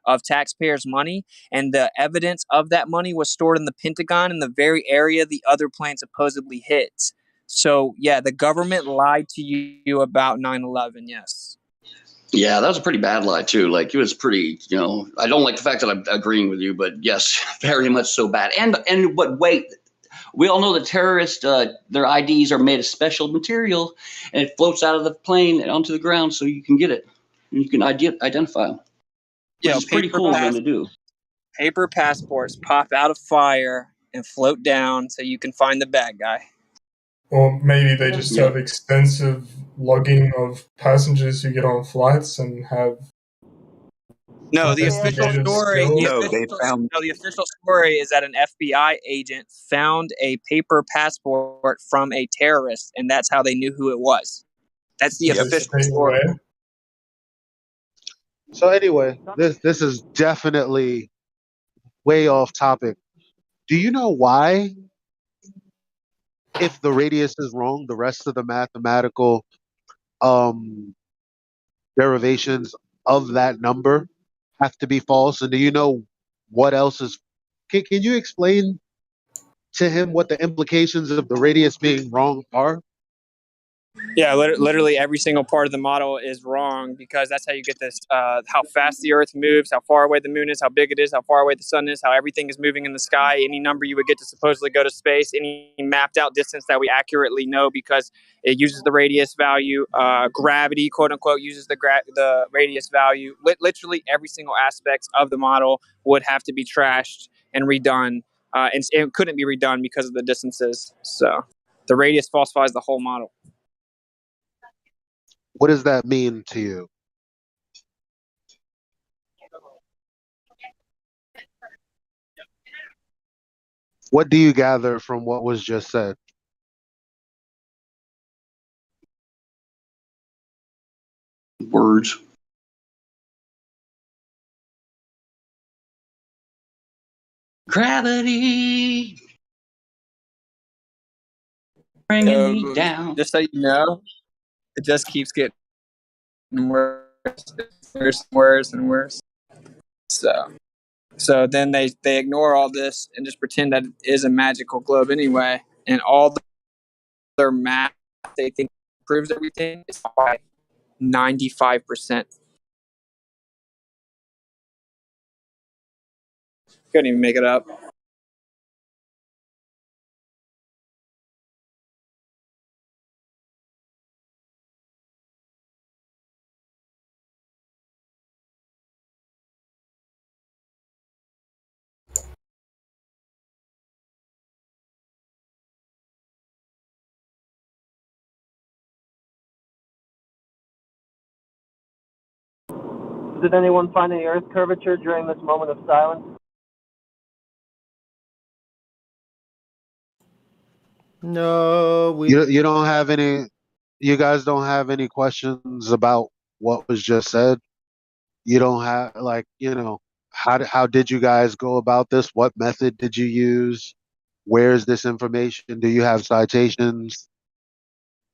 of taxpayers' money, and the evidence of that money was stored in the Pentagon in the very area the other plane supposedly hit. So, yeah, the government lied to you about 9/11, yes. Yeah, that was a pretty bad lie, too. Like, it was pretty, I don't like the fact that I'm agreeing with you, but yes, very much so bad. But wait, we all know that terrorists, their IDs are made of special material, and it floats out of the plane and onto the ground so you can get it. And you can identify them. Which is pretty cool of them to do. Paper passports pop out of fire and float down so you can find the bad guy. Or maybe they just have extensive logging of passengers who get on flights and have. No, the official story. The official story is that an FBI agent found a paper passport from a terrorist, and that's how they knew who it was. That's the official story. So anyway, this is definitely way off topic. Do you know why, if the radius is wrong, the rest of the mathematical derivations of that number have to be false? And do you know what else is? Can you explain to him what the implications of the radius being wrong are? Yeah, literally every single part of the model is wrong, because that's how you get this, how fast the Earth moves, how far away the moon is, how big it is, how far away the sun is, how everything is moving in the sky, any number you would get to supposedly go to space, any mapped out distance that we accurately know because it uses the radius value. Gravity, quote unquote, uses the radius value. Literally every single aspect of the model would have to be trashed and redone, and it couldn't be redone because of the distances. So the radius falsifies the whole model. What does that mean to you? What do you gather from what was just said? Words. Gravity bringing me down. Just so you know, it just keeps getting worse and worse. So then they ignore all this and just pretend that it is a magical globe anyway, and all their math they think proves everything is by 95%. Couldn't even make it up. Did anyone find any Earth curvature during this moment of silence? No, You don't have any. You guys don't have any questions about what was just said. You don't have how did you guys go about this? What method did you use? Where is this information? Do you have citations?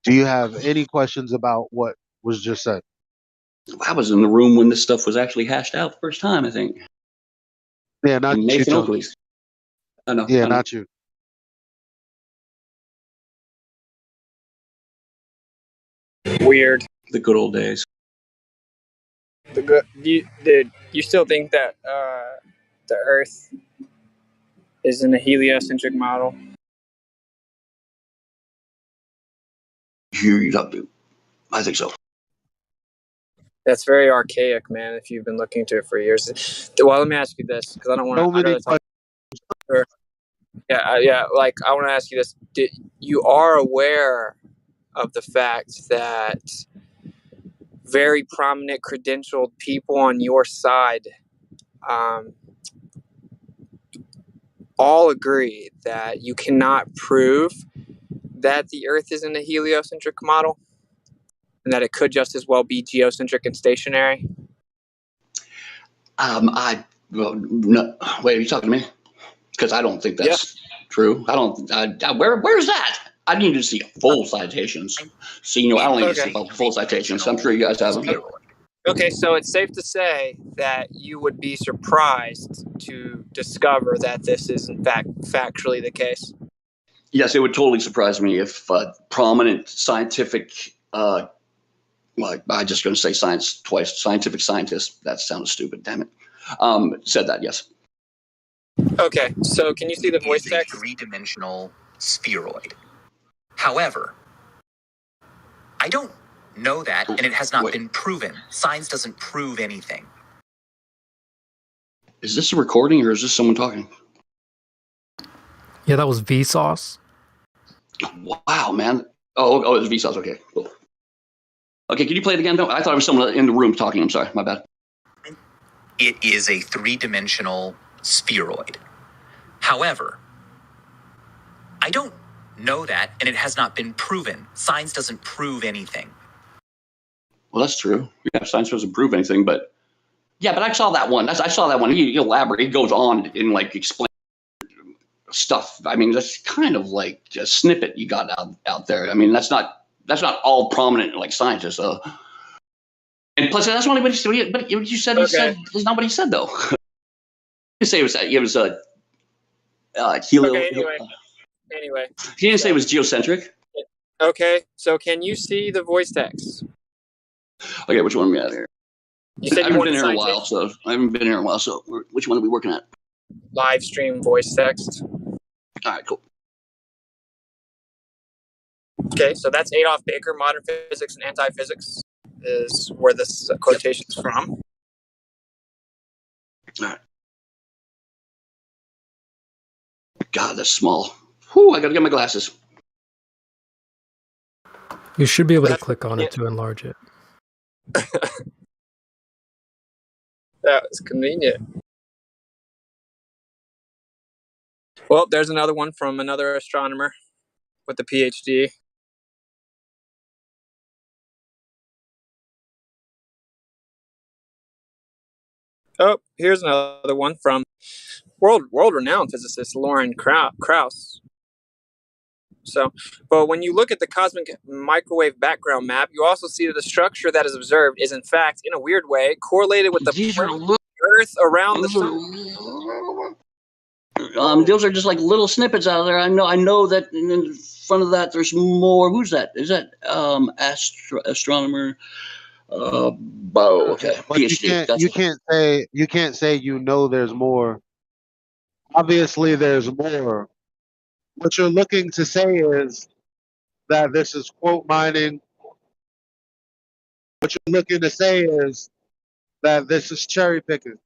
Do you have any questions about what was just said? I was in the room when this stuff was actually hashed out the first time, I think. Yeah, not you, Nathan Tom. Oakley's. I know. Yeah, not you. Weird. The good old days. You still think that the Earth is in a heliocentric model? I think so. That's very archaic, man. If you've been looking into it for years. Well, let me ask you this, because I don't want to. I'd rather talk. Yeah. Like, I want to ask you this: you are aware of the fact that very prominent, credentialed people on your side all agree that you cannot prove that the Earth isn't a heliocentric model, and that it could just as well be geocentric and stationary? No, wait, are you talking to me? Because I don't think that's true. I don't. Where's that? I need to see full citations. See, I don't need to see full citations. I'm sure you guys have them. Okay, so it's safe to say that you would be surprised to discover that this is in fact factually the case. Yes, it would totally surprise me if prominent scientific, well, I'm just going to say science twice, scientific scientists, that sounded stupid, damn it, said that, yes. Okay, so can you see the voice text? A three-dimensional spheroid. However, I don't know that, and it has not been proven. Science doesn't prove anything. Is this a recording or is this someone talking? Yeah, that was Vsauce. Wow, man. Oh, it was Vsauce. Okay, cool. Okay, can you play it again? No, I thought it was someone in the room talking. I'm sorry, my bad. It is a three-dimensional spheroid. However, I don't know that, and it has not been proven. Science doesn't prove anything. Well, that's true. Yeah, science doesn't prove anything, but I saw that one. I saw that one. He elaborates. He goes on and like explain stuff. I mean, that's kind of like a snippet you got out there. I mean, that's not all prominent like scientists. And plus, that's only what he said. But you said he said that's not what he said though. You say it was a helio. Okay, anyway. He didn't say it was geocentric. Okay, so can you see the voice text? Okay, which one are we at here? You said I haven't been here in a while, so which one are we working at? Livestream voice text. All right, cool. Okay, so that's Adolf Baker, Modern Physics and Anti-Physics is where this quotation is from. All right. God, that's small. Whew, I gotta get my glasses. You should be able to click on it to enlarge it. That was convenient. Well, there's another one from another astronomer with a PhD. Oh, here's another one from world-renowned physicist Lauren Krauss. So, but when you look at the cosmic microwave background map, you also see that the structure that is observed is, in fact, in a weird way, correlated with the Earth around the sun. Those are just like little snippets out of there. I know that in front of that there's more. Who's that? Is that astronomer? Okay. But PhD. you can't say there's more. Obviously, there's more. What you're looking to say is that this is quote mining. What you're looking to say is that this is cherry picking.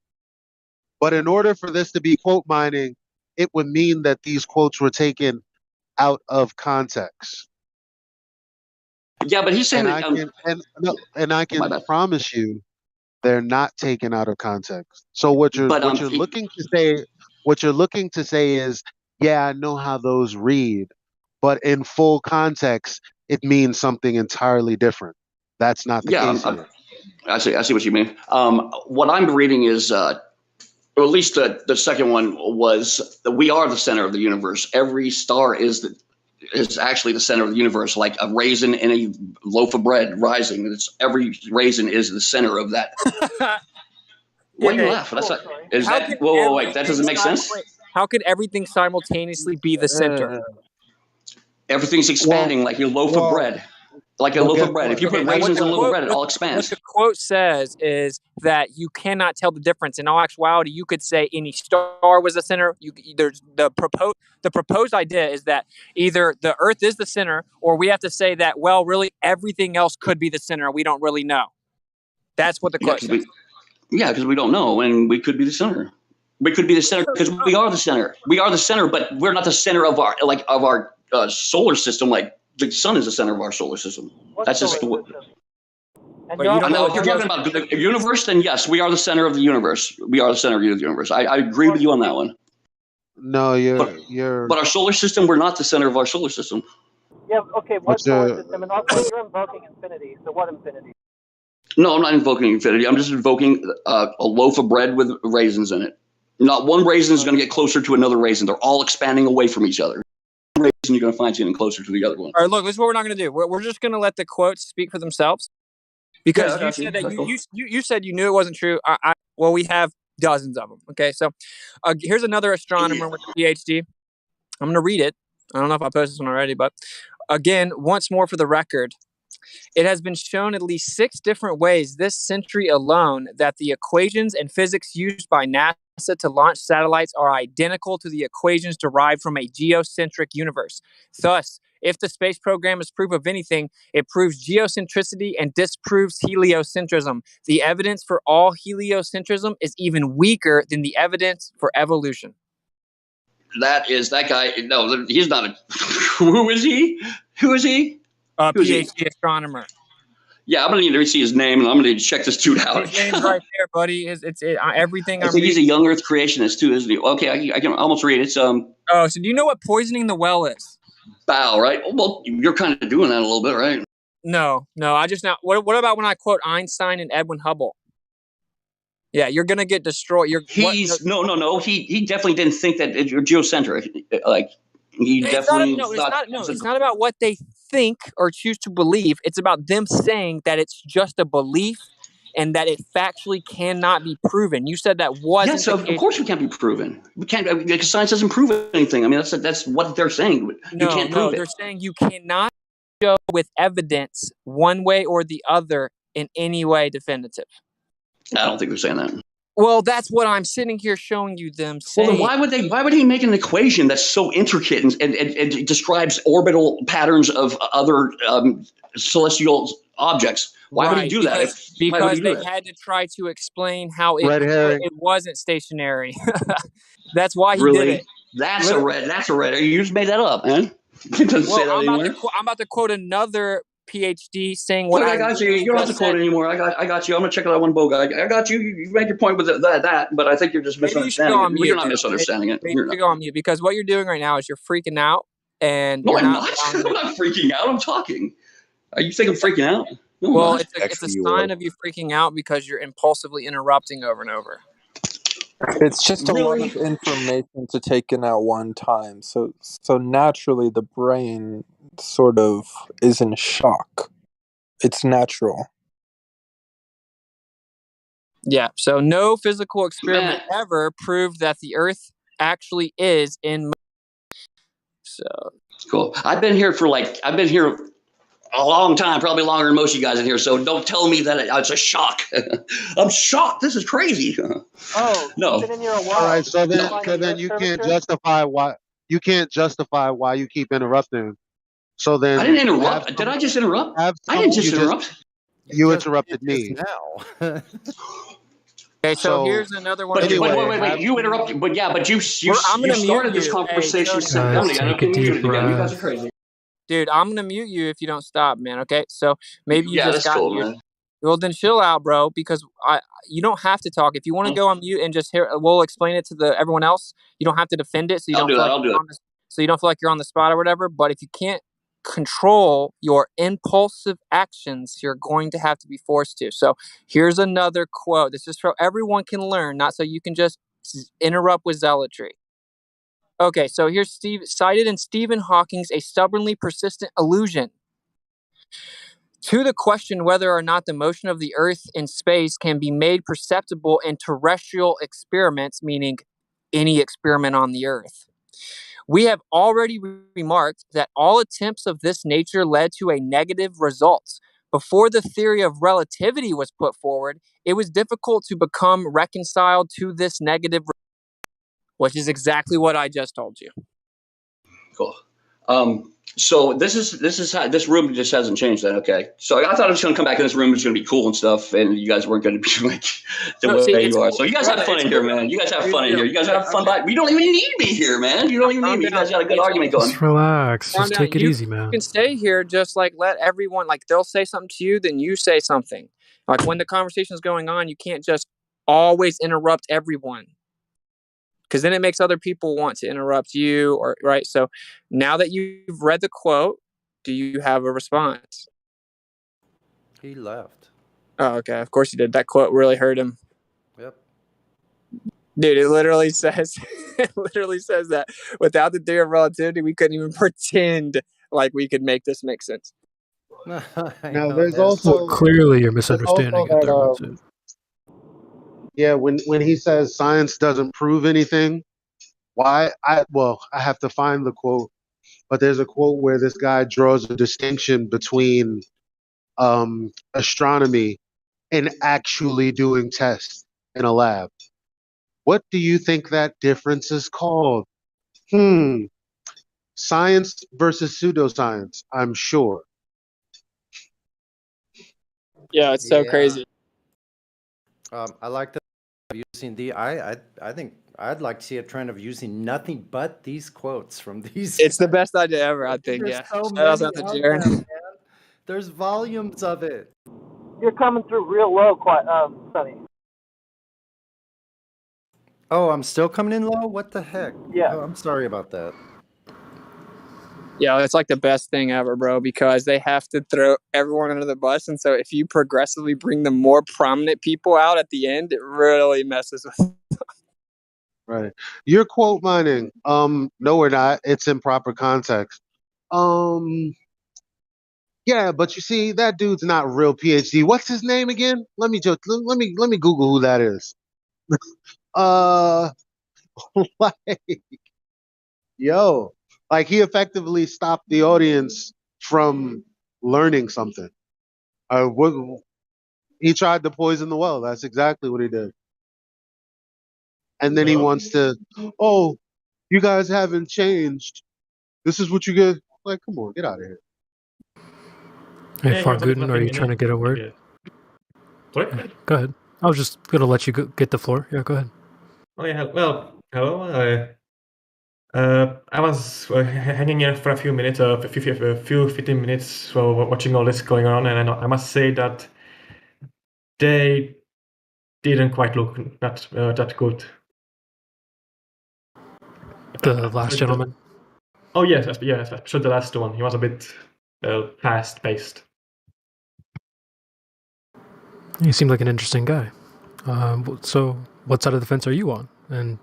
But in order for this to be quote mining, it would mean that these quotes were taken out of context. Yeah, but he's saying and I can promise you they're not taken out of context. So what you're looking to say is, yeah, I know how those read, but in full context, it means something entirely different. That's not the case here. I see what you mean. What I'm reading is, or at least the second one was, we are the center of the universe. Every star is actually the center of the universe, like a raisin in a loaf of bread rising. Every raisin is the center of that. Why do you laugh? That's not. Wait. That doesn't make sense. How could everything simultaneously be the center? Everything's expanding like your loaf of bread. Like a loaf of bread. If you put raisins in a loaf of bread, it all expands. What the quote says is that you cannot tell the difference. In all actuality, you could say any star was the center. There's the proposed idea is that either the Earth is the center, or we have to say that, well, really everything else could be the center. We don't really know. That's what the quote says. Because we don't know, and we could be the center. We could be the center because we are the center. We are the center, but we're not the center of our solar system. Like the sun is the center of our solar system. That's just the. And Now, if you're talking about the universe, then yes, we are the center of the universe. We are the center of the universe. I agree with you on that one. No, you're. But our solar system, we're not the center of our solar system. Yeah, okay, what What's solar your- system? And also, you're invoking infinity, so what infinity? No, I'm not invoking infinity. I'm just invoking a loaf of bread with raisins in it. Not one raisin is going to get closer to another raisin. They're all expanding away from each other. One raisin you're going to find getting closer to the other one. All right, look, this is what we're not going to do. We're just going to let the quotes speak for themselves. Because Yeah, you said that you said you knew it wasn't true. Well, we have dozens of them. Okay, so here's another astronomer with a PhD. I'm going to read it. I don't know if I posted this one already, but again, once more for the record, it has been shown at least 6 different ways this century alone that the equations and physics used by NASA to launch satellites are identical to the equations derived from a geocentric universe. Thus, if the space program is proof of anything, it proves geocentricity and disproves heliocentrism. The evidence for all heliocentrism is even weaker than the evidence for evolution. That guy. No, he's not a. Who is he? Who is he? PhD astronomer. Yeah, I'm gonna need to see his name, and I'm gonna need to check this dude out. His name's right there, buddy. It's everything. I think he's a young Earth creationist too, isn't he? Okay, I can almost read it. Oh, so do you know what poisoning the well is? Bow, right? Well, you're kind of doing that a little bit, right? No. I just now. What about when I quote Einstein and Edwin Hubble? Yeah, you're gonna get destroyed. No. He definitely didn't think that you're geocentric. Like he definitely it's not about what they think or choose to believe. It's about them saying that it's just a belief and that it factually cannot be proven. You said that wasn't. Yes, of course it can't be proven. We can't because science doesn't prove anything. I mean, that's what they're saying. You can't prove it. They're saying you cannot show with evidence one way or the other in any way definitive. I don't think they're saying that. Well, that's what I'm sitting here showing you them saying. Well, then why would he make an equation that's so intricate and describes orbital patterns of other celestial objects? Why would he do that? Because they had to try to explain how it wasn't stationary. That's why he did it. That's a red. You just made that up, man. It doesn't say that anywhere. I'm about to quote another PhD saying what I got you. You don't have to quote anymore. I got you. I'm gonna check out one bow guy. I got you. You made your point with that, but I think you're just misunderstanding it. You're not misunderstanding it. Maybe you should go on mute because what you're doing right now is you're freaking out. And no, I'm not. I'm not freaking out. I'm talking. You think I'm freaking out? No, well, it's a sign of you freaking out because you're impulsively interrupting over and over. It's just a lot of information to take in at one time. So naturally the brain sort of is in shock. It's natural. Yeah, so no physical experiment ever proved that the Earth actually is in. So cool. I've been here a long time, probably longer than most of you guys in here. So don't tell me that it's a shock. I'm shocked. This is crazy. Oh no. All right, so then you can't justify why you keep interrupting. So then I didn't interrupt. Did I just interrupt? I didn't just interrupt. You interrupted me. Now. Okay, so here's another one. But wait. You interrupted. But you started this conversation. You guys are crazy. Dude, I'm gonna mute you if you don't stop, man. Okay, so maybe you just got cool, here. Man. Well, then chill out, bro. Because you don't have to talk. If you want to go on mute and just hear, we'll explain it to everyone else. You don't have to defend it, so you so you don't feel like you're on the spot or whatever. But if you can't control your impulsive actions, you're going to have to be forced to. So here's another quote. This is so everyone can learn, not so you can just interrupt with zealotry. Okay, so here's cited in Stephen Hawking's A Stubbornly Persistent Illusion. To the question whether or not the motion of the Earth in space can be made perceptible in terrestrial experiments, meaning any experiment on the Earth, we have already remarked that all attempts of this nature led to a negative result. Before the theory of relativity was put forward, it was difficult to become reconciled to this negative result, which is exactly what I just told you. Cool. So this is how this room just hasn't changed then. Okay. So I thought I was going to come back in this room. It's going to be cool and stuff, and you guys weren't going to be like the No, see, way it's you are. cool. So you guys have fun It's in here, cool. man. You guys have Dude, fun in here. You guys have fun. But you don't even need me here, man. You don't even need Calm me. You down. guys got a good It's argument going. Just relax. Calm Just down. take it easy, man. You can stay here, just like let everyone, like they'll say something to you, then you say something. Like when the conversation is going on, you can't just always interrupt everyone, because then it makes other people want to interrupt you, or right. So now that you've read the quote, do you have a response? He left. Oh, okay. Of course he did. That quote really hurt him. Yep. Dude, it literally says that without the theory of relativity, we couldn't even pretend like we could make this make sense. Now there's Well, also clearly you're there's misunderstanding also it there. that yeah, when he says science doesn't prove anything, why I have to find the quote, but there's a quote where this guy draws a distinction between astronomy and actually doing tests in a lab. What do you think that difference is called? Science versus pseudoscience, I'm sure. Yeah, it's so crazy. I like the using the. I think I'd like to see a trend of using nothing but these quotes from these. It's the best idea ever, I think. There's Yeah. so Shout out many to out Jared. there, man. There's volumes of it. You're coming through real low, quite Sonny. Oh, I'm still coming in low? What the heck? Yeah. Oh, I'm sorry about that. Yeah, it's like the best thing ever, bro, because they have to throw everyone under the bus. And so if you progressively bring the more prominent people out at the end, it really messes with. Right. You're quote mining. No, we're not. It's in proper context. Yeah, but you see, that dude's not real PhD. What's his name again? Let me Google who that is. Like, yo, like he effectively stopped the audience from learning something. He tried to poison the well. That's exactly what he did. And then he wants to, oh, you guys haven't changed. This is what you get. Like, come on, get out of here. Hey, Yeah, Farguden, are you trying to get a word? Sorry? Yeah, go ahead. I was just going to let you get the floor. Yeah, go ahead. Oh yeah, well, hello. I was hanging here for a few minutes, a few 15 minutes, watching all this going on, and I must say that they didn't quite look that good. The last gentleman. Oh yes, especially the last one. He was a bit fast-paced. You seem like an interesting guy. So, what side of the fence are you on? And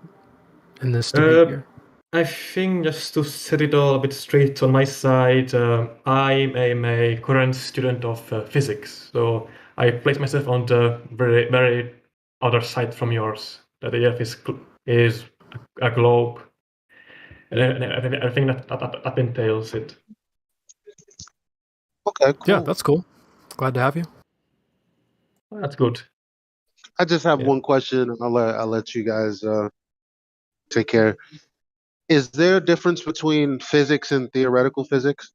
in this debate here? I think just to set it all a bit straight on my side, I am a current student of physics, so I place myself on the very, very other side from yours. That the Earth is a globe, and I think that entails it. Okay, cool. Yeah, that's cool. Glad to have you. That's good. I just have one question. I'll let you guys take care. Is there a difference between physics and theoretical physics?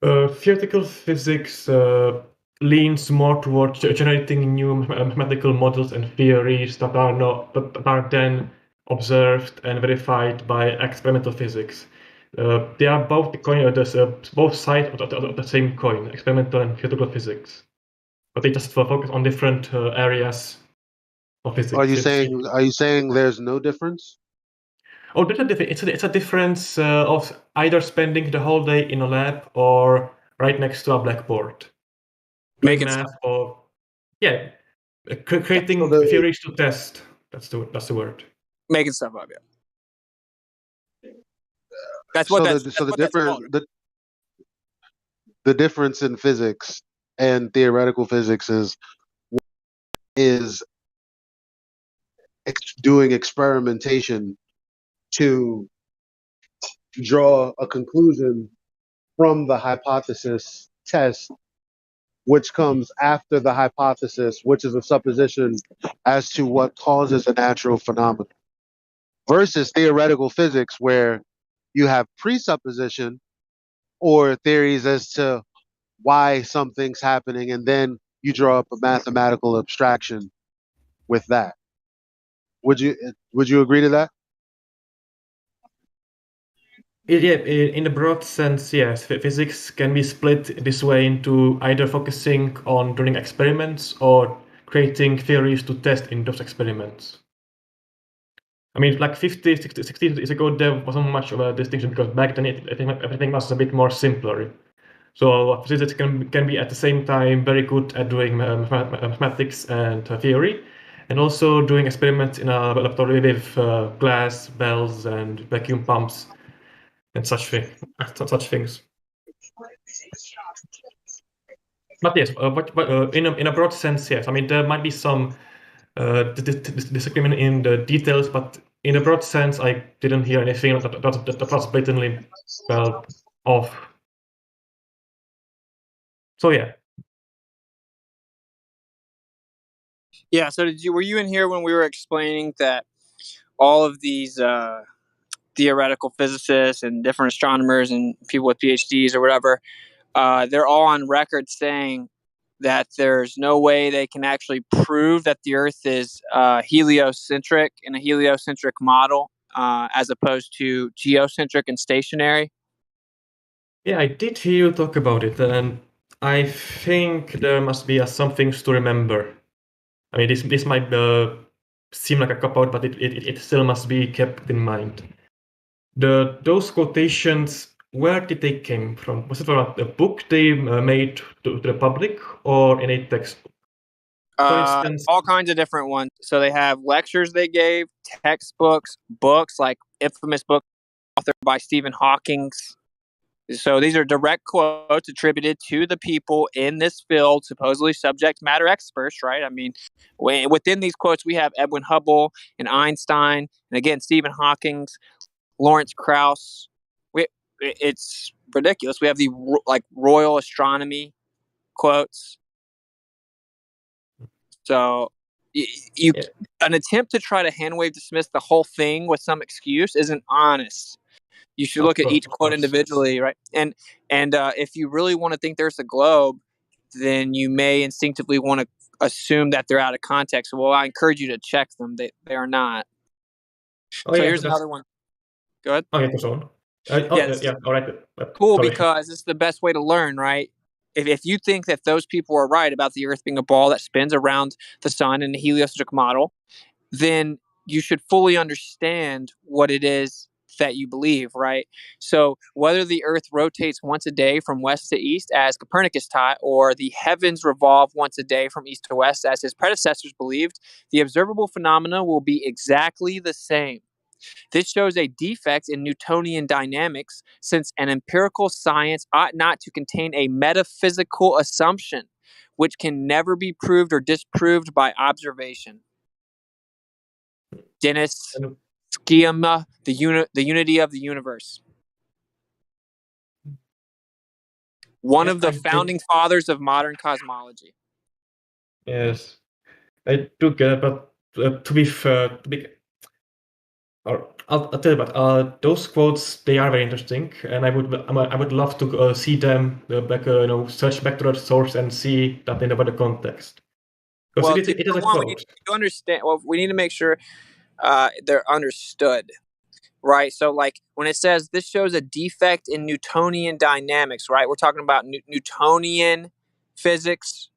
Theoretical physics leans more towards generating new mathematical models and theories that are then observed and verified by experimental physics. They are both both sides of the same coin, experimental and theoretical physics, but they just focus on different areas of physics. Are you saying there's no difference? Oh, there's a difference. It's a difference of either spending the whole day in a lab or right next to a blackboard, Making math or creating theories to test. That's the word. Making stuff up, yeah. That's what the difference in physics and theoretical physics is doing experimentation to draw a conclusion from the hypothesis test, which comes after the hypothesis, which is a supposition as to what causes a natural phenomenon, versus theoretical physics where you have presupposition or theories as to why something's happening, and then you draw up a mathematical abstraction with that. Would you agree to that? Yeah, in the broad sense, yes. Physics can be split this way into either focusing on doing experiments or creating theories to test in those experiments. I mean, like 50, 60 years ago, there wasn't much of a distinction because back then everything was a bit more simpler. So physics can be at the same time very good at doing mathematics and theory, and also doing experiments in a laboratory with glass, bells, and vacuum pumps and such things. But yes, in a broad sense, yes. I mean, there might be some disagreement in the details, but in a broad sense, I didn't hear anything that was blatantly off. So yeah. Yeah. So were you in here when we were explaining that all of these theoretical physicists and different astronomers and people with PhDs or whatever, they're all on record saying that there's no way they can actually prove that the Earth is heliocentric in a heliocentric model as opposed to geocentric and stationary? Yeah, I did hear you talk about it, and I think there must be some things to remember. I mean, this might seem like a cop-out, but it still must be kept in mind. Those quotations, where did they came from? Was it from a book they made to the public or in a textbook? For instance, all kinds of different ones. So they have lectures they gave, textbooks, books like infamous book authored by Stephen Hawking. So these are direct quotes attributed to the people in this field, supposedly subject matter experts, right? I mean, within these quotes, we have Edwin Hubble and Einstein, and again, Stephen Hawking, Lawrence Krauss. It's ridiculous. We have the Royal Astronomy quotes. So an attempt to try to handwave dismiss the whole thing with some excuse isn't honest. You should look at each quote individually, right? And if you really want to think there's a globe, then you may instinctively want to assume that they're out of context. Well, I encourage you to check them. They are not. Here's another one. Go ahead. Okay, so on. Yeah, all right. Cool, Sorry. because it's the best way to learn, right? If you think that those people are right about the Earth being a ball that spins around the sun in a heliocentric model, then you should fully understand what it is that you believe, right? So whether the Earth rotates once a day from west to east, as Copernicus taught, or the heavens revolve once a day from east to west, as his predecessors believed, the observable phenomena will be exactly the same. This shows a defect in Newtonian dynamics, since an empirical science ought not to contain a metaphysical assumption, which can never be proved or disproved by observation. Dennis Schema, the unity of the universe. One of the founding fathers of modern cosmology. Yes, I do get it, but to be fair, I'll tell you about those quotes. They are very interesting, and I would love to see them search back to the source and see that in a better context. Because it is a quote. We need to understand. Well, we need to make sure they're understood, right? So, like when it says this shows a defect in Newtonian dynamics, right? We're talking about Newtonian physics,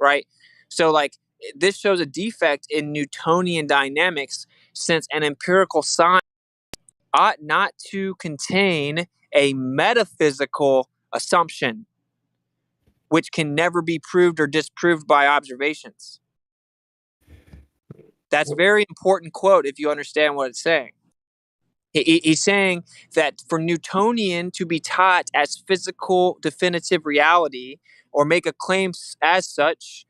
right? So, like this shows a defect in Newtonian dynamics, since an empirical science ought not to contain a metaphysical assumption, which can never be proved or disproved by observations. That's a very important quote if you understand what it's saying. He's saying that for Newtonian to be taught as physical definitive reality or make a claim as such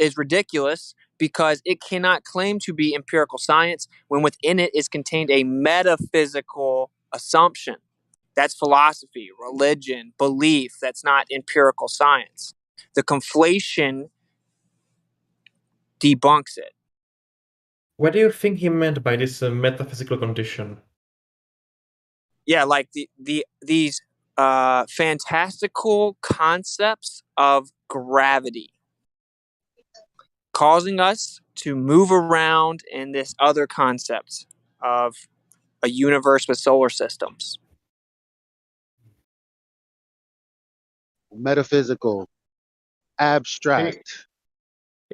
is ridiculous, because it cannot claim to be empirical science when within it is contained a metaphysical assumption. That's philosophy, religion, belief. That's not empirical science. The conflation debunks it. What do you think he meant by this metaphysical condition? Yeah, like these fantastical concepts of gravity causing us to move around in this other concept of a universe with solar systems. Metaphysical, abstract.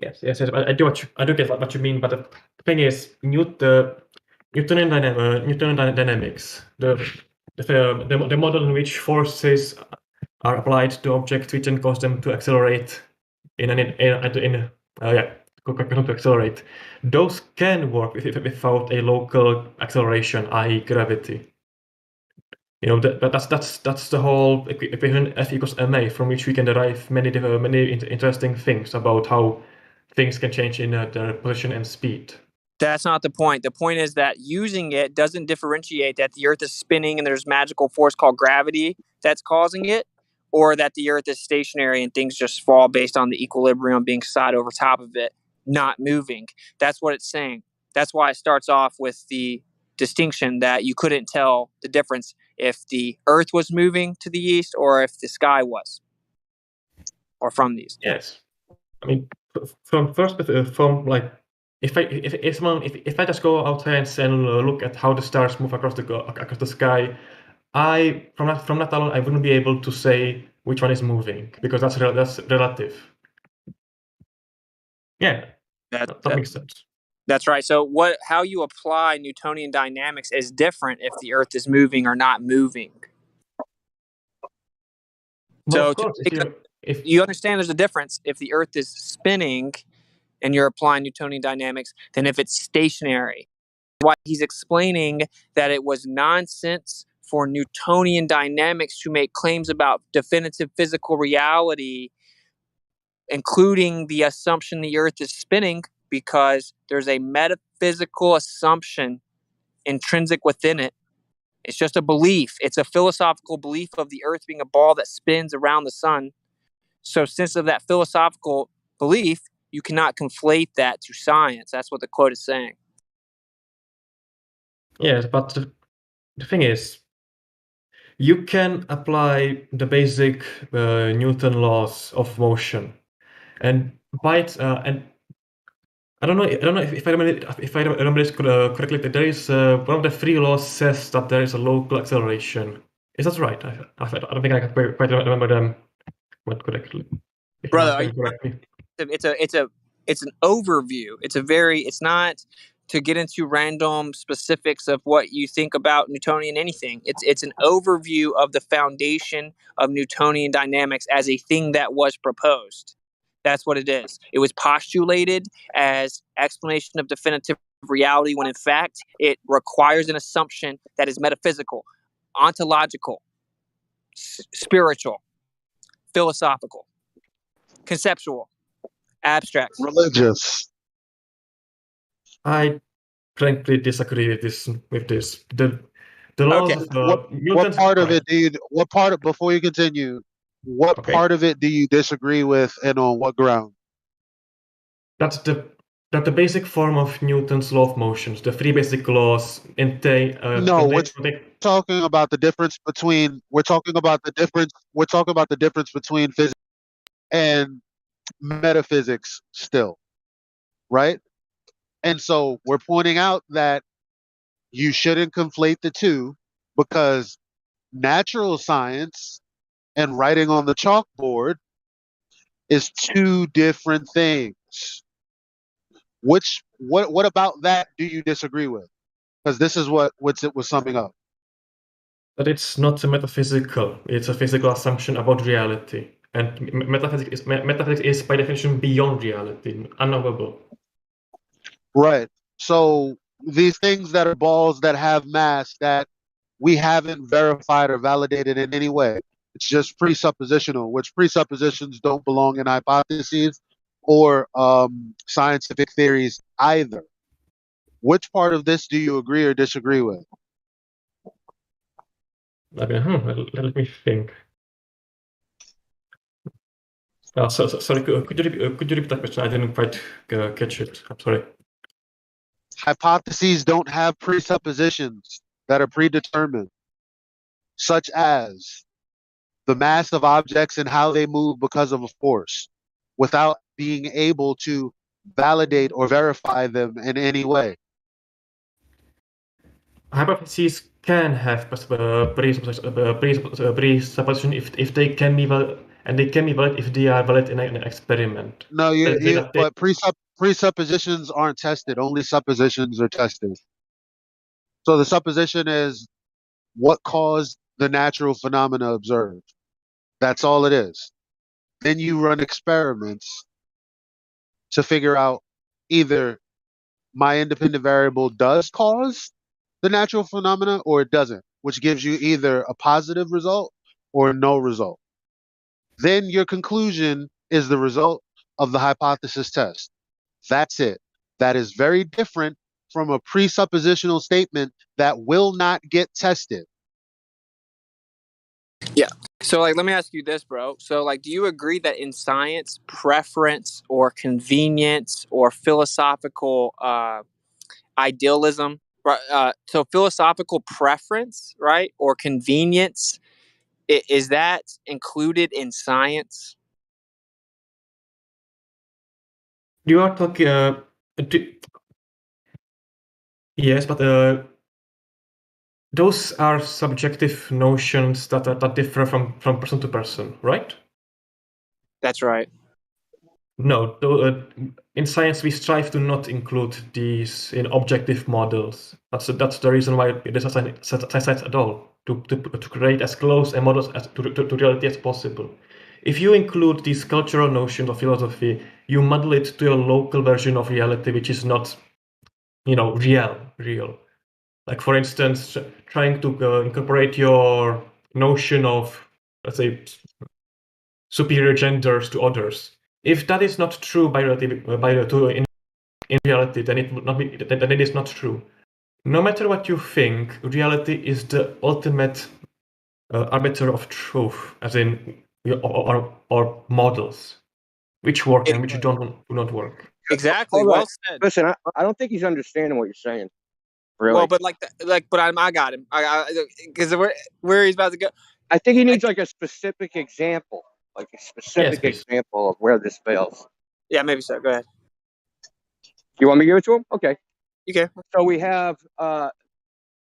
Yes. I do get what you mean, but the thing is, Newtonian dynamics, the model in which forces are applied to objects which then cause them to accelerate to accelerate. Those can work without a local acceleration, i.e., gravity. That's the whole equation F equals ma, from which we can derive many interesting things about how things can change in their position and speed. That's not the point. The point is that using it doesn't differentiate that the Earth is spinning and there's magical force called gravity that's causing it, or that the Earth is stationary and things just fall based on the equilibrium being side over top of it, not moving. That's what it's saying. That's why it starts off with the distinction that you couldn't tell the difference if the Earth was moving to the east or if the sky was, or from the east. Yes, I mean, from like, if I just go outside and look at how the stars move across the sky, from that alone I wouldn't be able to say which one is moving, because that's relative. Yeah, that makes sense. That's right. So how you apply Newtonian dynamics is different if the Earth is moving or not moving. Well, so of course, if you understand there's a difference if the Earth is spinning and you're applying Newtonian dynamics than if it's stationary. Why he's explaining that it was nonsense for Newtonian dynamics to make claims about definitive physical reality, including the assumption the Earth is spinning, because there's a metaphysical assumption intrinsic within it. It's just a belief. It's a philosophical belief of the Earth being a ball that spins around the sun. So since of that philosophical belief, you cannot conflate that to science. That's what the quote is saying. Yes, but the thing is, you can apply the basic Newton laws of motion, and and I don't know if I remember this correctly. There is one of the three laws says that there is a local acceleration. Is that right? I don't think I can quite remember them correctly. Brother, it's an overview. It's not to get into random specifics of what you think about Newtonian anything. It's an overview of the foundation of Newtonian dynamics as a thing that was proposed. That's what it is. It was postulated as explanation of definitive reality when in fact it requires an assumption that is metaphysical, ontological, spiritual, philosophical, conceptual, abstract, religious. I frankly disagree with this. The laws of what part of it do you? What part of, before you continue? What part of it do you disagree with, and on what ground? That's the basic form of Newton's law of motions. The three basic laws entail. No, we're talking about the difference between. We're talking about the difference. We're talking about the difference between physics and metaphysics still, right? And so we're pointing out that you shouldn't conflate the two, because natural science and writing on the chalkboard is two different things. What about that do you disagree with? Because this is what it was summing up. But it's not a metaphysical. It's a physical assumption about reality. And metaphysics is by definition beyond reality, unknowable. Right. So these things that are balls that have mass that we haven't verified or validated in any way, it's just presuppositional, which presuppositions don't belong in hypotheses or scientific theories either. Which part of this do you agree or disagree with? Let me think. Sorry, could you repeat that question? I didn't quite catch it. I'm sorry. Hypotheses don't have presuppositions that are predetermined, such as the mass of objects and how they move because of a force, without being able to validate or verify them in any way. Hypotheses can have presupposition if they can be valid, and they can be valid if they are valid in an experiment. No, but presuppositions aren't tested. Only suppositions are tested. So the supposition is what caused the natural phenomena observed. That's all it is. Then you run experiments to figure out either my independent variable does cause the natural phenomena or it doesn't, which gives you either a positive result or no result. Then your conclusion is the result of the hypothesis test. That's it. That is very different from a presuppositional statement that will not get tested. Yeah. So, like, let me ask you this, bro. So, like, do you agree that in science, preference or convenience or philosophical idealism, so philosophical preference, right, or convenience, is that included in science? You are talking. Yes, but those are subjective notions that differ from person to person, right? That's right. No, in science we strive to not include these in objective models. That's the reason why it is a science at all, to create as close a models as to reality as possible. If you include these cultural notions of philosophy, you model it to a local version of reality, which is not, real. Like, for instance, trying to incorporate your notion of, let's say, superior genders to others. If that is not true in reality, then it would not be. Then it is not true. No matter what you think, reality is the ultimate arbiter of truth, as in or models, which work and which do not work. Exactly. Hold on. Well said. Listen, I don't think he's understanding what you're saying. Really. Well, but I got him. Because where he's about to go. I think he needs like a specific example, example of where this fails. Yeah, maybe so. Go ahead. You want me to give it to him? Okay. You can. So we have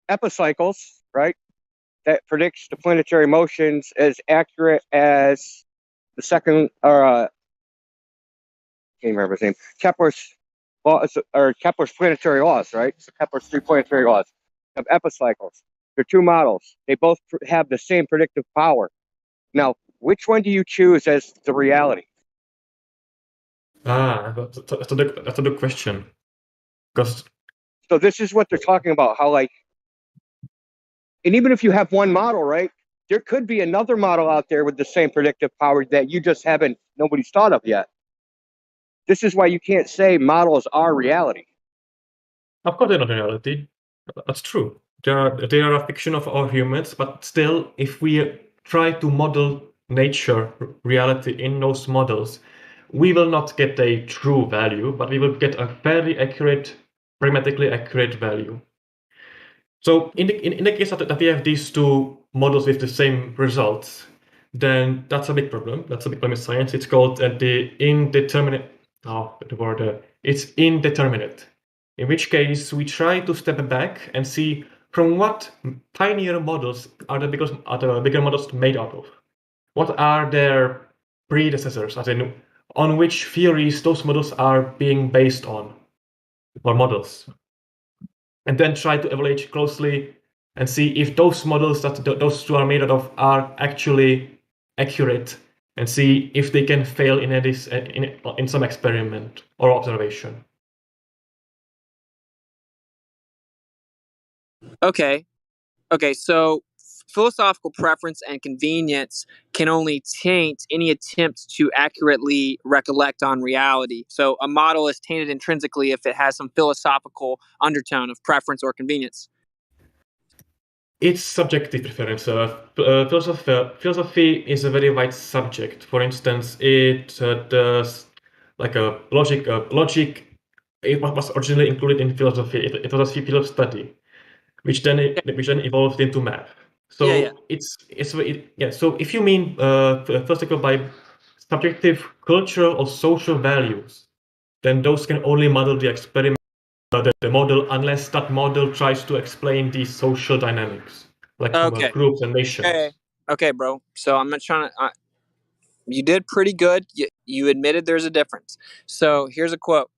epicycles, right? That predicts the planetary motions as accurate as the second, can't remember his name, Kepler's laws, or Kepler's planetary laws, right? So Kepler's 3 planetary laws of epicycles. They're two models. They both have the same predictive power. Now, which one do you choose as the reality? That's a good question. Because so this is what they're talking about. How and even if you have one model, right, there could be another model out there with the same predictive power that nobody's thought of yet. This is why you can't say models are reality. Of course, they're not reality. That's true. They are a fiction of our humans, but still, if we try to model nature, reality in those models, we will not get a true value, but we will get a very accurate, pragmatically accurate value. So in the case that we have these two models with the same results, then that's a big problem. That's a big problem in science. It's called the indeterminate. It's indeterminate. In which case, we try to step back and see from what tinier models are the bigger models made out of. What are their predecessors, as in on which theories those models are being based on, or models. And then try to evaluate closely and see if those models that those two are made out of are actually accurate, and see if they can fail in some experiment or observation. Okay, so philosophical preference and convenience can only taint any attempt to accurately recollect on reality. So a model is tainted intrinsically if it has some philosophical undertone of preference or convenience. It's subjective preference. Philosophy is a very wide subject. For instance, it does like a logic it was originally included in philosophy. It was a field of study, which then evolved into math. So so if you mean philosophical by subjective cultural or social values, then those can only model the experiment, the model, unless that model tries to explain these social dynamics, like Okay. groups and nations. Okay, bro. So I'm not trying to. You did pretty good. You admitted there's a difference. So here's a quote.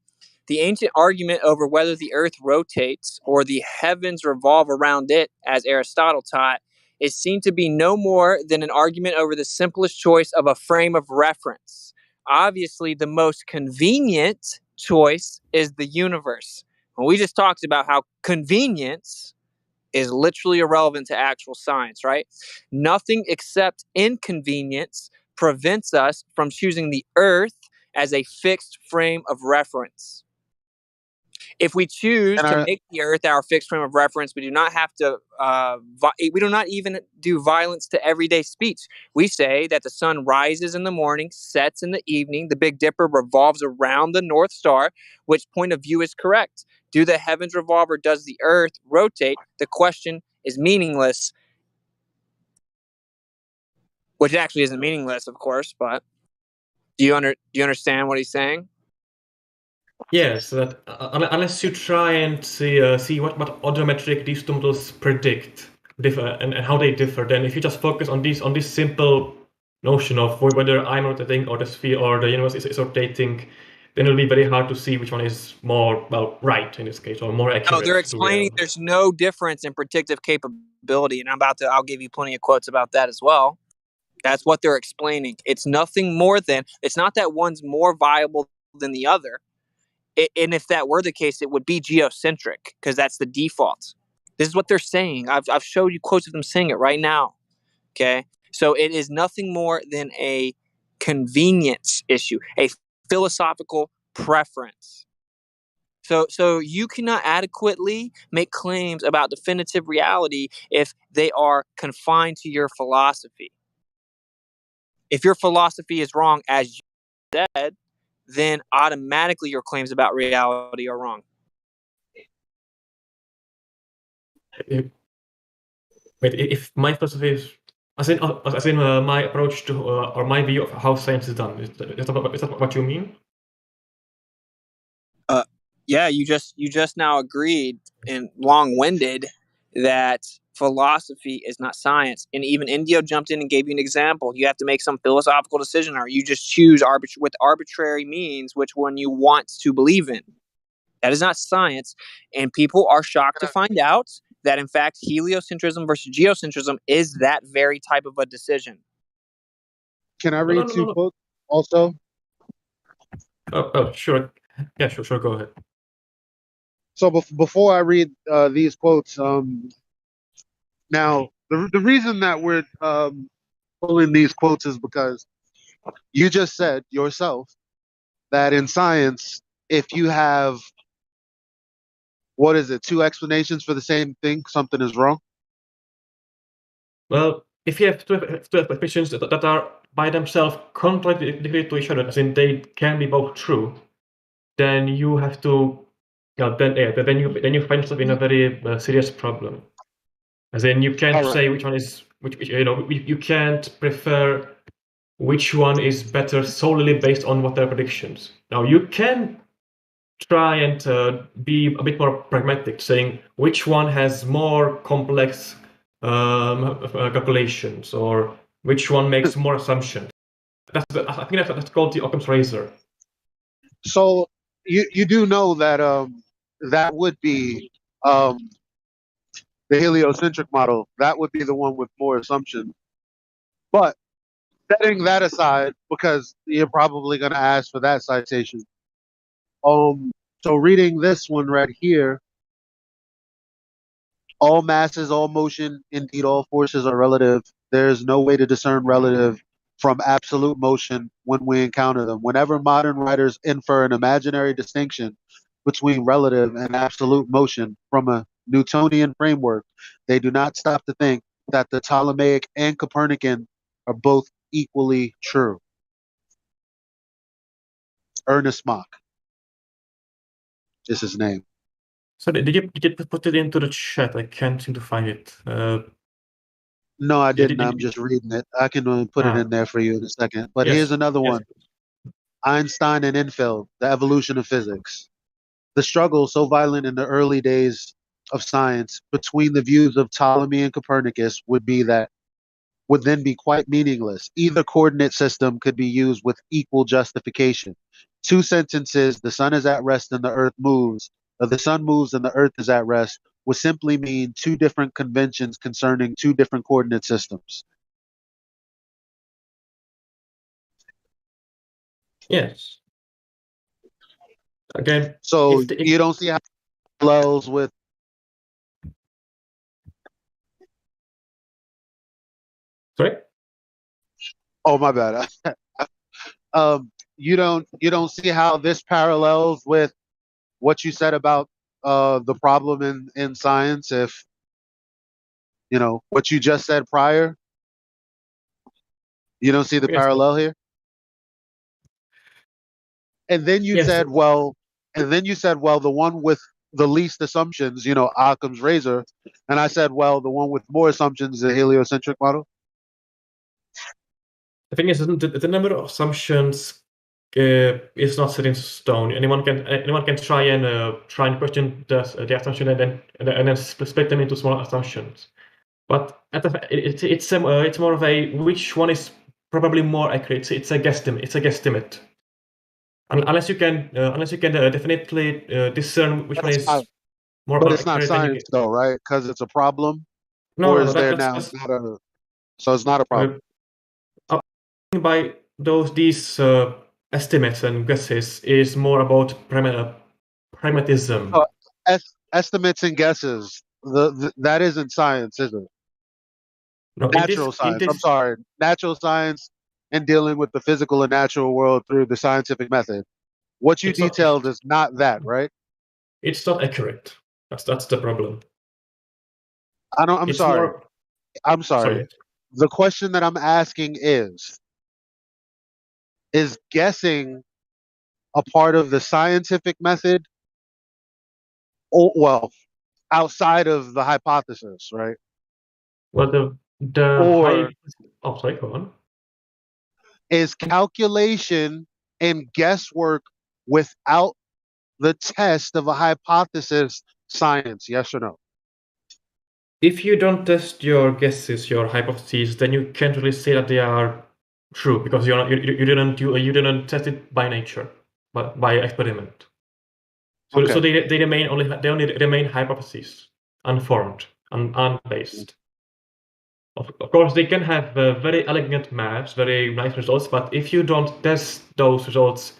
The ancient argument over whether the earth rotates or the heavens revolve around it, as Aristotle taught, is seen to be no more than an argument over the simplest choice of a frame of reference. Obviously, the most convenient choice is the universe. Well, we just talked about how convenience is literally irrelevant to actual science, right? Nothing except inconvenience prevents us from choosing the earth as a fixed frame of reference. If we choose to make the earth our fixed frame of reference, we do not have to, we do not even do violence to everyday speech. We say that the sun rises in the morning, sets in the evening, the Big Dipper revolves around the North Star. Which point of view is correct? Do the heavens revolve or does the earth rotate? The question is meaningless, which actually isn't meaningless, of course, but do you understand what he's saying? Yes, that unless you try and see what other metric these two models predict and how they differ, then if you just focus on this simple notion of whether I'm rotating or the sphere or the universe is rotating, then it'll be very hard to see which one is more right in this case or more accurate. No, they're explaining there's no difference in predictive capability, and I'll give you plenty of quotes about that as well. That's what they're explaining. It's nothing more than, it's not that one's more viable than the other. And if that were the case, it would be geocentric because that's the default. This is what they're saying. I've showed you quotes of them saying it right now. Okay. So it is nothing more than a convenience issue, a philosophical preference. So you cannot adequately make claims about definitive reality if they are confined to your philosophy. If your philosophy is wrong, as you said, then automatically your claims about reality are wrong. If my philosophy is, as in my approach to or my view of how science is done, is that what you mean? Yeah, you just now agreed and long-winded that philosophy is not science, and even Indio jumped in and gave you an example. You have to make some philosophical decision, or you just choose with arbitrary means which one you want to believe in. That is not science, and people are shocked to find out that in fact heliocentrism versus geocentrism is that very type of a decision. Can I read two quotes also? Oh, sure. Yeah, sure. Go ahead. So before I read these quotes, now the reason that we're pulling these quotes is because you just said yourself that in science, if you have, what is it, two explanations for the same thing, something is wrong. Well, if you have two explanations that are by themselves contradictory to each other, as in they can be both true, then you have to, then you find yourself in a very serious problem. As in, you can't say which one is which. You can't prefer which one is better solely based on what their predictions. Now you can try and be a bit more pragmatic, saying which one has more complex calculations or which one makes more assumptions. I think that's called the Occam's razor. So you do know that that would be the heliocentric model. That would be the one with more assumptions. But setting that aside, because you're probably going to ask for that citation. So reading this one right here, all masses, all motion, indeed all forces are relative. There is no way to discern relative from absolute motion when we encounter them. Whenever modern writers infer an imaginary distinction between relative and absolute motion from a Newtonian framework, they do not stop to think that the Ptolemaic and Copernican are both equally true. Ernest Mach. is his name. So did you put it into the chat? I can't seem to find it. No, I Yeah, didn't. I'm just reading it. I can put it in there for you in a second. But Yes. here's another Yes. one. Einstein and Infeld, The Evolution of Physics. The struggle, so violent in the early days of science, between the views of Ptolemy and Copernicus would then be quite meaningless. Either coordinate system could be used with equal justification. Two sentences, the sun is at rest and the earth moves, or the sun moves and the earth is at rest, would simply mean two different conventions concerning two different coordinate systems. Yes. Again. So you don't see how parallels with Sorry? Oh, my bad. You don't see how this parallels with what you said about the problem in science. If you know what you just said prior, you don't see the parallel here. And then you said, well, the one with the least assumptions, Occam's razor, and I said, well, the one with more assumptions is the heliocentric model. The thing is, the number of assumptions is not set in stone. Anyone can try and question the assumption and then split them into small assumptions. But it's more of a which one is probably more accurate. It's a guesstimate. It's a guesstimate. Unless you can definitely discern which one is more. But it's not science, though, right? Because it's a problem. No, or no, is there now that's not a? So it's not a problem. By these estimates and guesses is more about pragmatism. Estimates and guesses. That isn't science, is it? No, Natural science. I'm sorry, natural science and dealing with the physical and natural world through the scientific method. What you detailed is not that, right? It's not accurate. That's the problem. I'm sorry. I'm sorry. Sorry. The question that I'm asking is guessing a part of the scientific method? Or, well, outside of the hypothesis, right? Well, sorry, go on. Is calculation and guesswork without the test of a hypothesis science? Yes or no? If you don't test your guesses, your hypotheses, then you can't really say that they are true because you didn't test it by nature, but by experiment. So, Okay. so they only remain hypotheses, unformed, unbased. Of course, they can have very elegant maps, very nice results, but if you don't test those results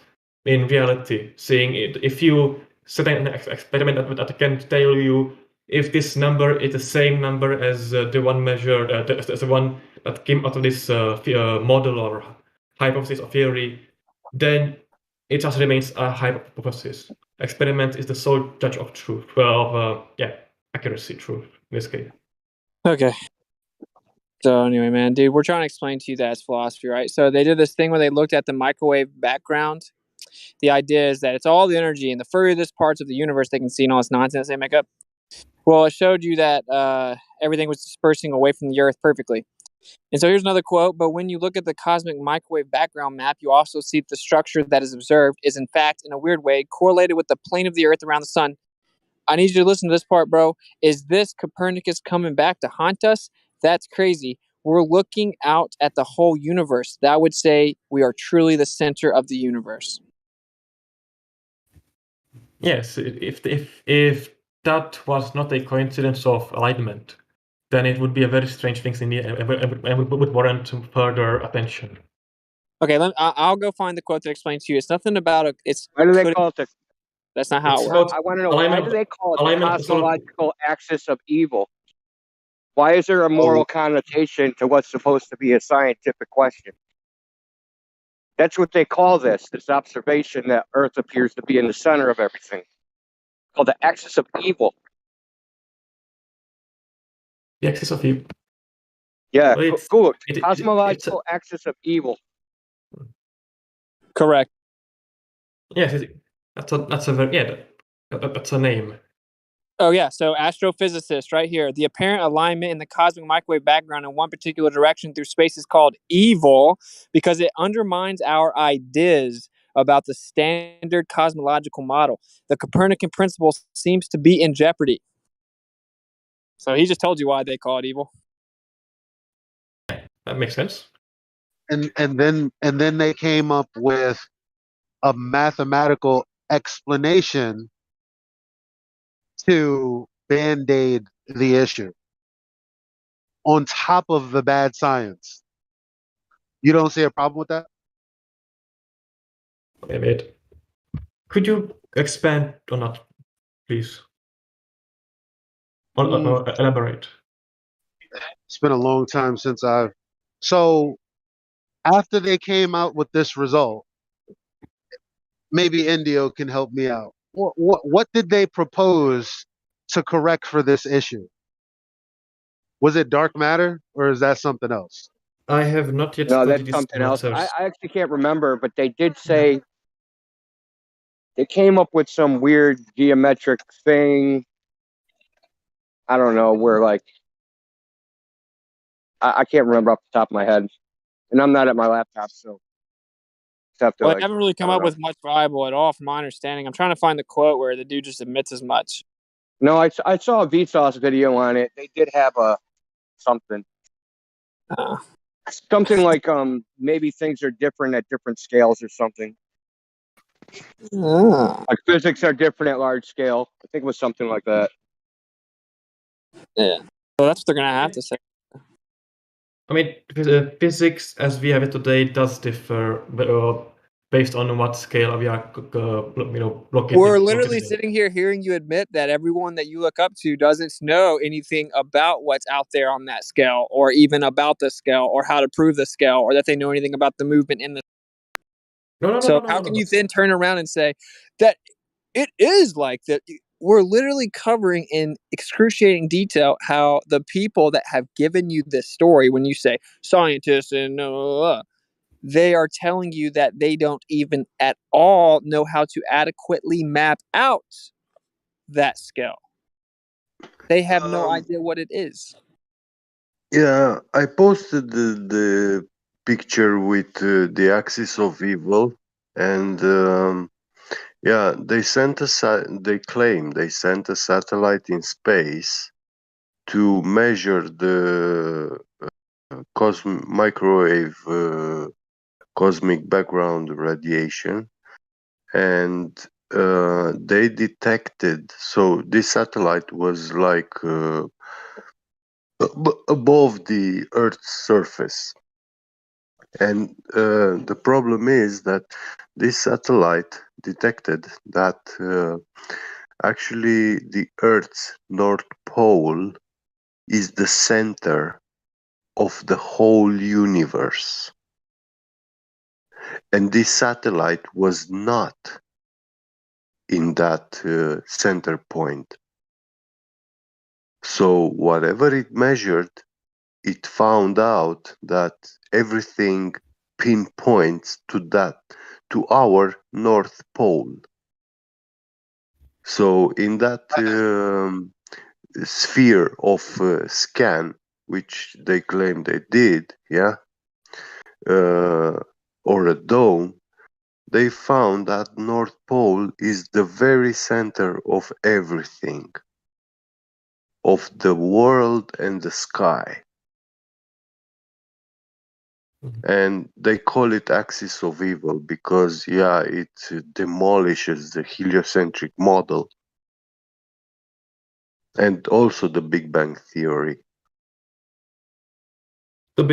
in reality, seeing it, if you set an experiment that can tell you if this number is the same number as the one measured, as the one that came out of this model or hypothesis or theory, then it just remains a hypothesis. Experiment is the sole judge of truth, accuracy, truth in this case. Okay. So anyway, man, dude, we're trying to explain to you that it's philosophy, right? So they did this thing where they looked at the microwave background. The idea is that it's all the energy in the furthest parts of the universe they can see and all this nonsense they make up. Well, it showed you that everything was dispersing away from the Earth perfectly. And so here's another quote. But when you look at the cosmic microwave background map, you also see that the structure that is observed is, in fact, in a weird way, correlated with the plane of the Earth around the sun. I need you to listen to this part, bro. Is this Copernicus coming back to haunt us? That's crazy. We're looking out at the whole universe. That would say we are truly the center of the universe. Yes, if that was not a coincidence of alignment, then it would be a very strange thing and would warrant some further attention. Okay, I'll go find the quote that explains to you. It's nothing about a. It's why do they call it the? That's not how it works. I want to know why do they call it the cosmological axis of evil? Why is there a moral connotation to what's supposed to be a scientific question? That's what they call this observation that Earth appears to be in the center of everything. Called the axis of evil. The axis of evil. Yeah, cool. Cosmological axis of evil. Correct. Yes, that's a very That's a name. Oh yeah, so astrophysicist right here. The apparent alignment in the cosmic microwave background in one particular direction through space is called evil because it undermines our ideas about the standard cosmological model. The Copernican principle seems to be in jeopardy. So he just told you why they call it evil. That makes sense. And then they came up with a mathematical explanation to band-aid the issue on top of the bad science. You don't see a problem with that? Wait a minute. Could you expand on that, please? Or elaborate. It's been a long time since I've. So after they came out with this result, maybe Indio can help me out. What did they propose to correct for this issue? Was it dark matter or is that something else? I have not yet No, studied that's these something else. matters. I actually can't remember, but they did say they came up with some weird geometric thing. I don't know, where like I can't remember off the top of my head. And I'm not at my laptop, so have to Well, like they haven't really I come don't up know. with much viable at all, from my understanding. I'm trying to find the quote where the dude just admits as much. No, I saw a Vsauce video on it. They did have a something. Something like maybe things are different at different scales or something. Like physics are different at large scale. I think it was something like that. Yeah. So that's what they're gonna have to say. I mean, physics as we have it today does differ based on what scale we are, We're literally sitting here hearing you admit that everyone that you look up to doesn't know anything about what's out there on that scale, or even about the scale, or how to prove the scale, or that they know anything about the movement in the. So how can you then turn around and say that it is like that? We're literally covering in excruciating detail how the people that have given you this story, when you say scientists and they are telling you that they don't even at all know how to adequately map out that scale. They have no idea what it is. Yeah, I posted the picture with the axis of evil, and yeah, they claim they sent a satellite in space to measure the microwave cosmic background radiation, and they detected. So this satellite was like above the Earth's surface. And the problem is that this satellite detected that actually the Earth's North Pole is the center of the whole universe. And this satellite was not in that center point. So whatever it measured, it found out that everything pinpoints to our North Pole. So in that sphere of scan, which they claim they did, or a dome, they found that North Pole is the very center of everything, of the world and the sky. And they call it axis of evil because, it demolishes the heliocentric model and also the Big Bang theory. To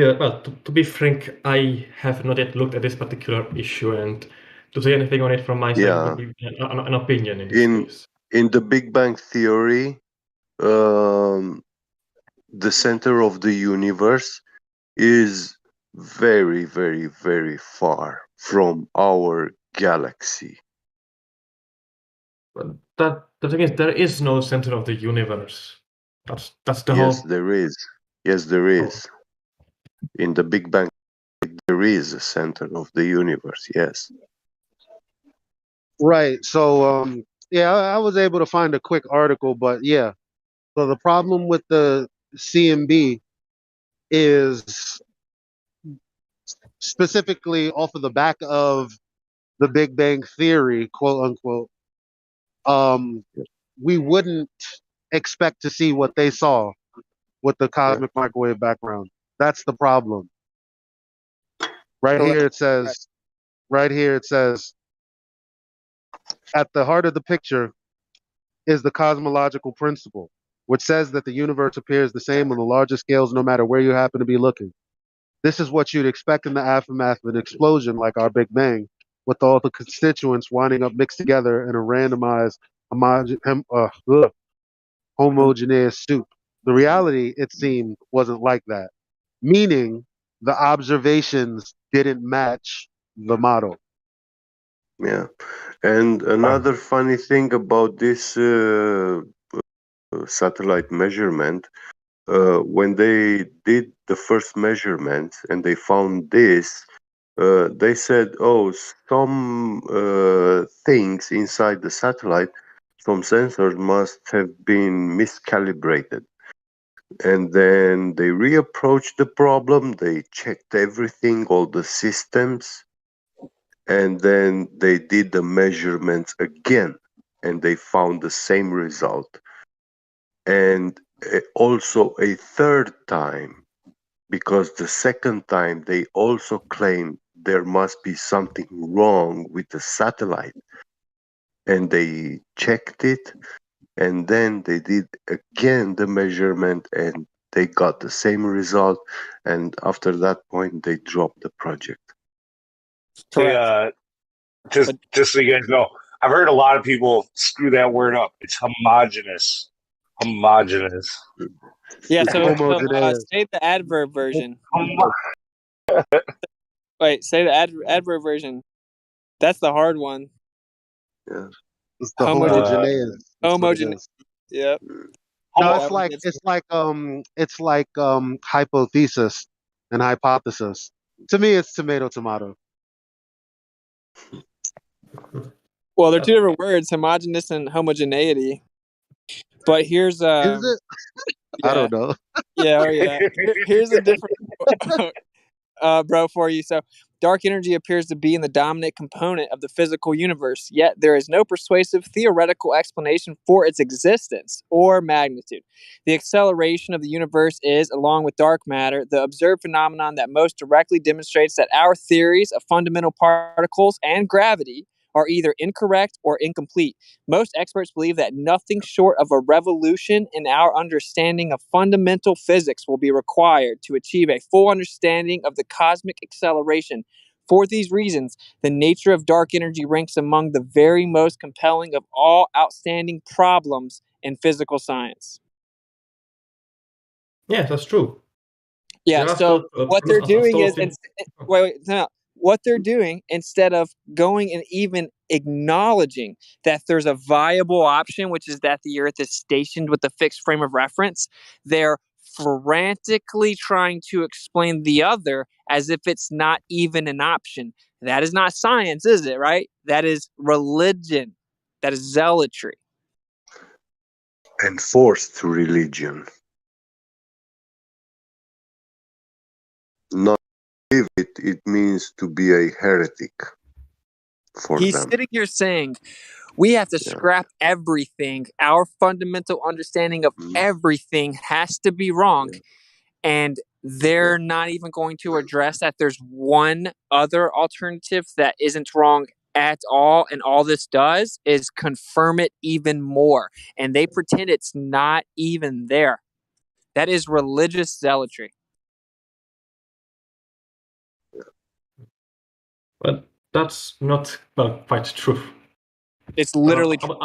be frank, I have not yet looked at this particular issue, and to say anything on it from my side would be an opinion in this case. In the Big Bang theory, the center of the universe is very, very, very far from our galaxy. But the thing is, there is no center of the universe. That's the Yes, whole. there is. Yes, there is. In the Big Bang, there is a center of the universe. Yes. Right. So Yeah, I was able to find a quick article, but yeah. So the problem with the CMB is specifically off of the back of the Big Bang Theory, quote unquote. Um, we wouldn't expect to see what they saw with the cosmic microwave background. That's the problem. Right here it says, right here it says, at the heart of the picture is the cosmological principle, which says that the universe appears the same on the largest scales no matter where you happen to be looking. This is what you'd expect in the aftermath of an explosion like our Big Bang, with all the constituents winding up mixed together in a randomized homogeneous soup. The reality, it seemed, wasn't like that, meaning the observations didn't match the model. Yeah. And another funny thing about this satellite measurement, when they did the first measurement and they found this, they said, oh, some things inside the satellite, some sensors must have been miscalibrated. And then they reapproached the problem, they checked everything, all the systems, and then they did the measurements again, and they found the same result. And also a third time, because the second time they also claimed there must be something wrong with the satellite. And they checked it, and then they did again the measurement, and they got the same result. And after that point, they dropped the project. Hey, just so you guys know, I've heard a lot of people screw that word up. It's homogeneous. Homogeneous. Yeah, so say the adverb version. Wait, say the adverb version. That's the hard one. Yeah. It's the homogeneous. Homogeneous. Yep. No, it's like hypothesis and hypothesis. To me, it's tomato. Well, they're two different words, homogeneous and homogeneity. But here's Is it? I don't know. Yeah, oh yeah. Here's a different bro for you. So dark energy appears to be in the dominant component of the physical universe, yet there is no persuasive theoretical explanation for its existence or magnitude. The acceleration of the universe is, along with dark matter, the observed phenomenon that most directly demonstrates that our theories of fundamental particles and gravity are either incorrect or incomplete. Most experts believe that nothing short of a revolution in our understanding of fundamental physics will be required to achieve a full understanding of the cosmic acceleration. For these reasons, the nature of dark energy ranks among the very most compelling of all outstanding problems in physical science. Yeah, that's true. Yeah, so what they're doing is, what they're doing, instead of going and even acknowledging that there's a viable option, which is that the Earth is stationed with a fixed frame of reference, they're frantically trying to explain the other as if it's not even an option. That is not science, is it, right? That is religion. That is zealotry. And forced religion. Not believe it, it means to be a heretic for He's them. sitting here saying, we have to scrap everything. Our fundamental understanding of everything has to be wrong. And they're not even going to address that there's one other alternative that isn't wrong at all. And all this does is confirm it even more. And they pretend it's not even there. That is religious zealotry. But that's not quite true. It's literally true.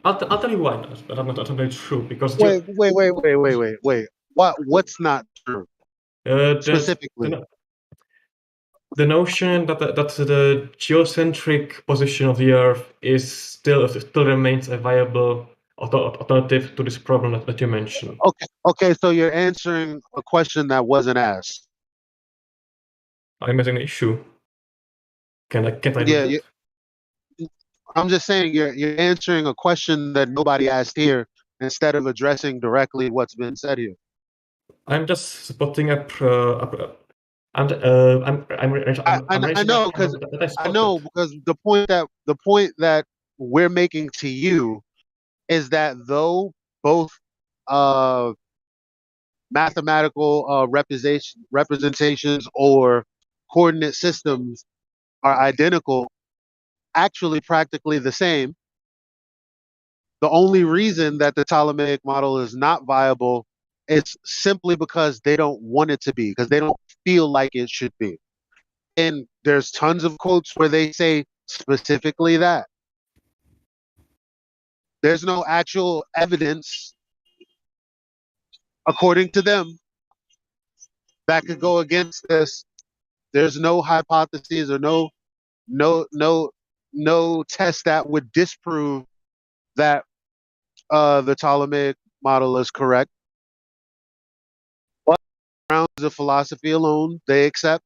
I'll tell you why that's not totally true. Because Wait. What's not true? Specifically, the notion that the geocentric position of the Earth is still remains a viable alternative to this problem that you mentioned. Okay. So you're answering a question that wasn't asked. I'm answering an issue. Can't I do Yeah. that? I'm just saying you're answering a question that nobody asked here instead of addressing directly what's been said here. I'm just spotting up. I'm raising I know because that I I know spotted. because the point that we're making to you is that though both mathematical representations or coordinate systems are identical, actually practically the same. The only reason that the Ptolemaic model is not viable is simply because they don't want it to be, because they don't feel like it should be. And there's tons of quotes where they say specifically that. There's no actual evidence, according to them, that could go against this. There's no hypotheses or no test that would disprove that the Ptolemaic model is correct. But grounds of philosophy alone, they accept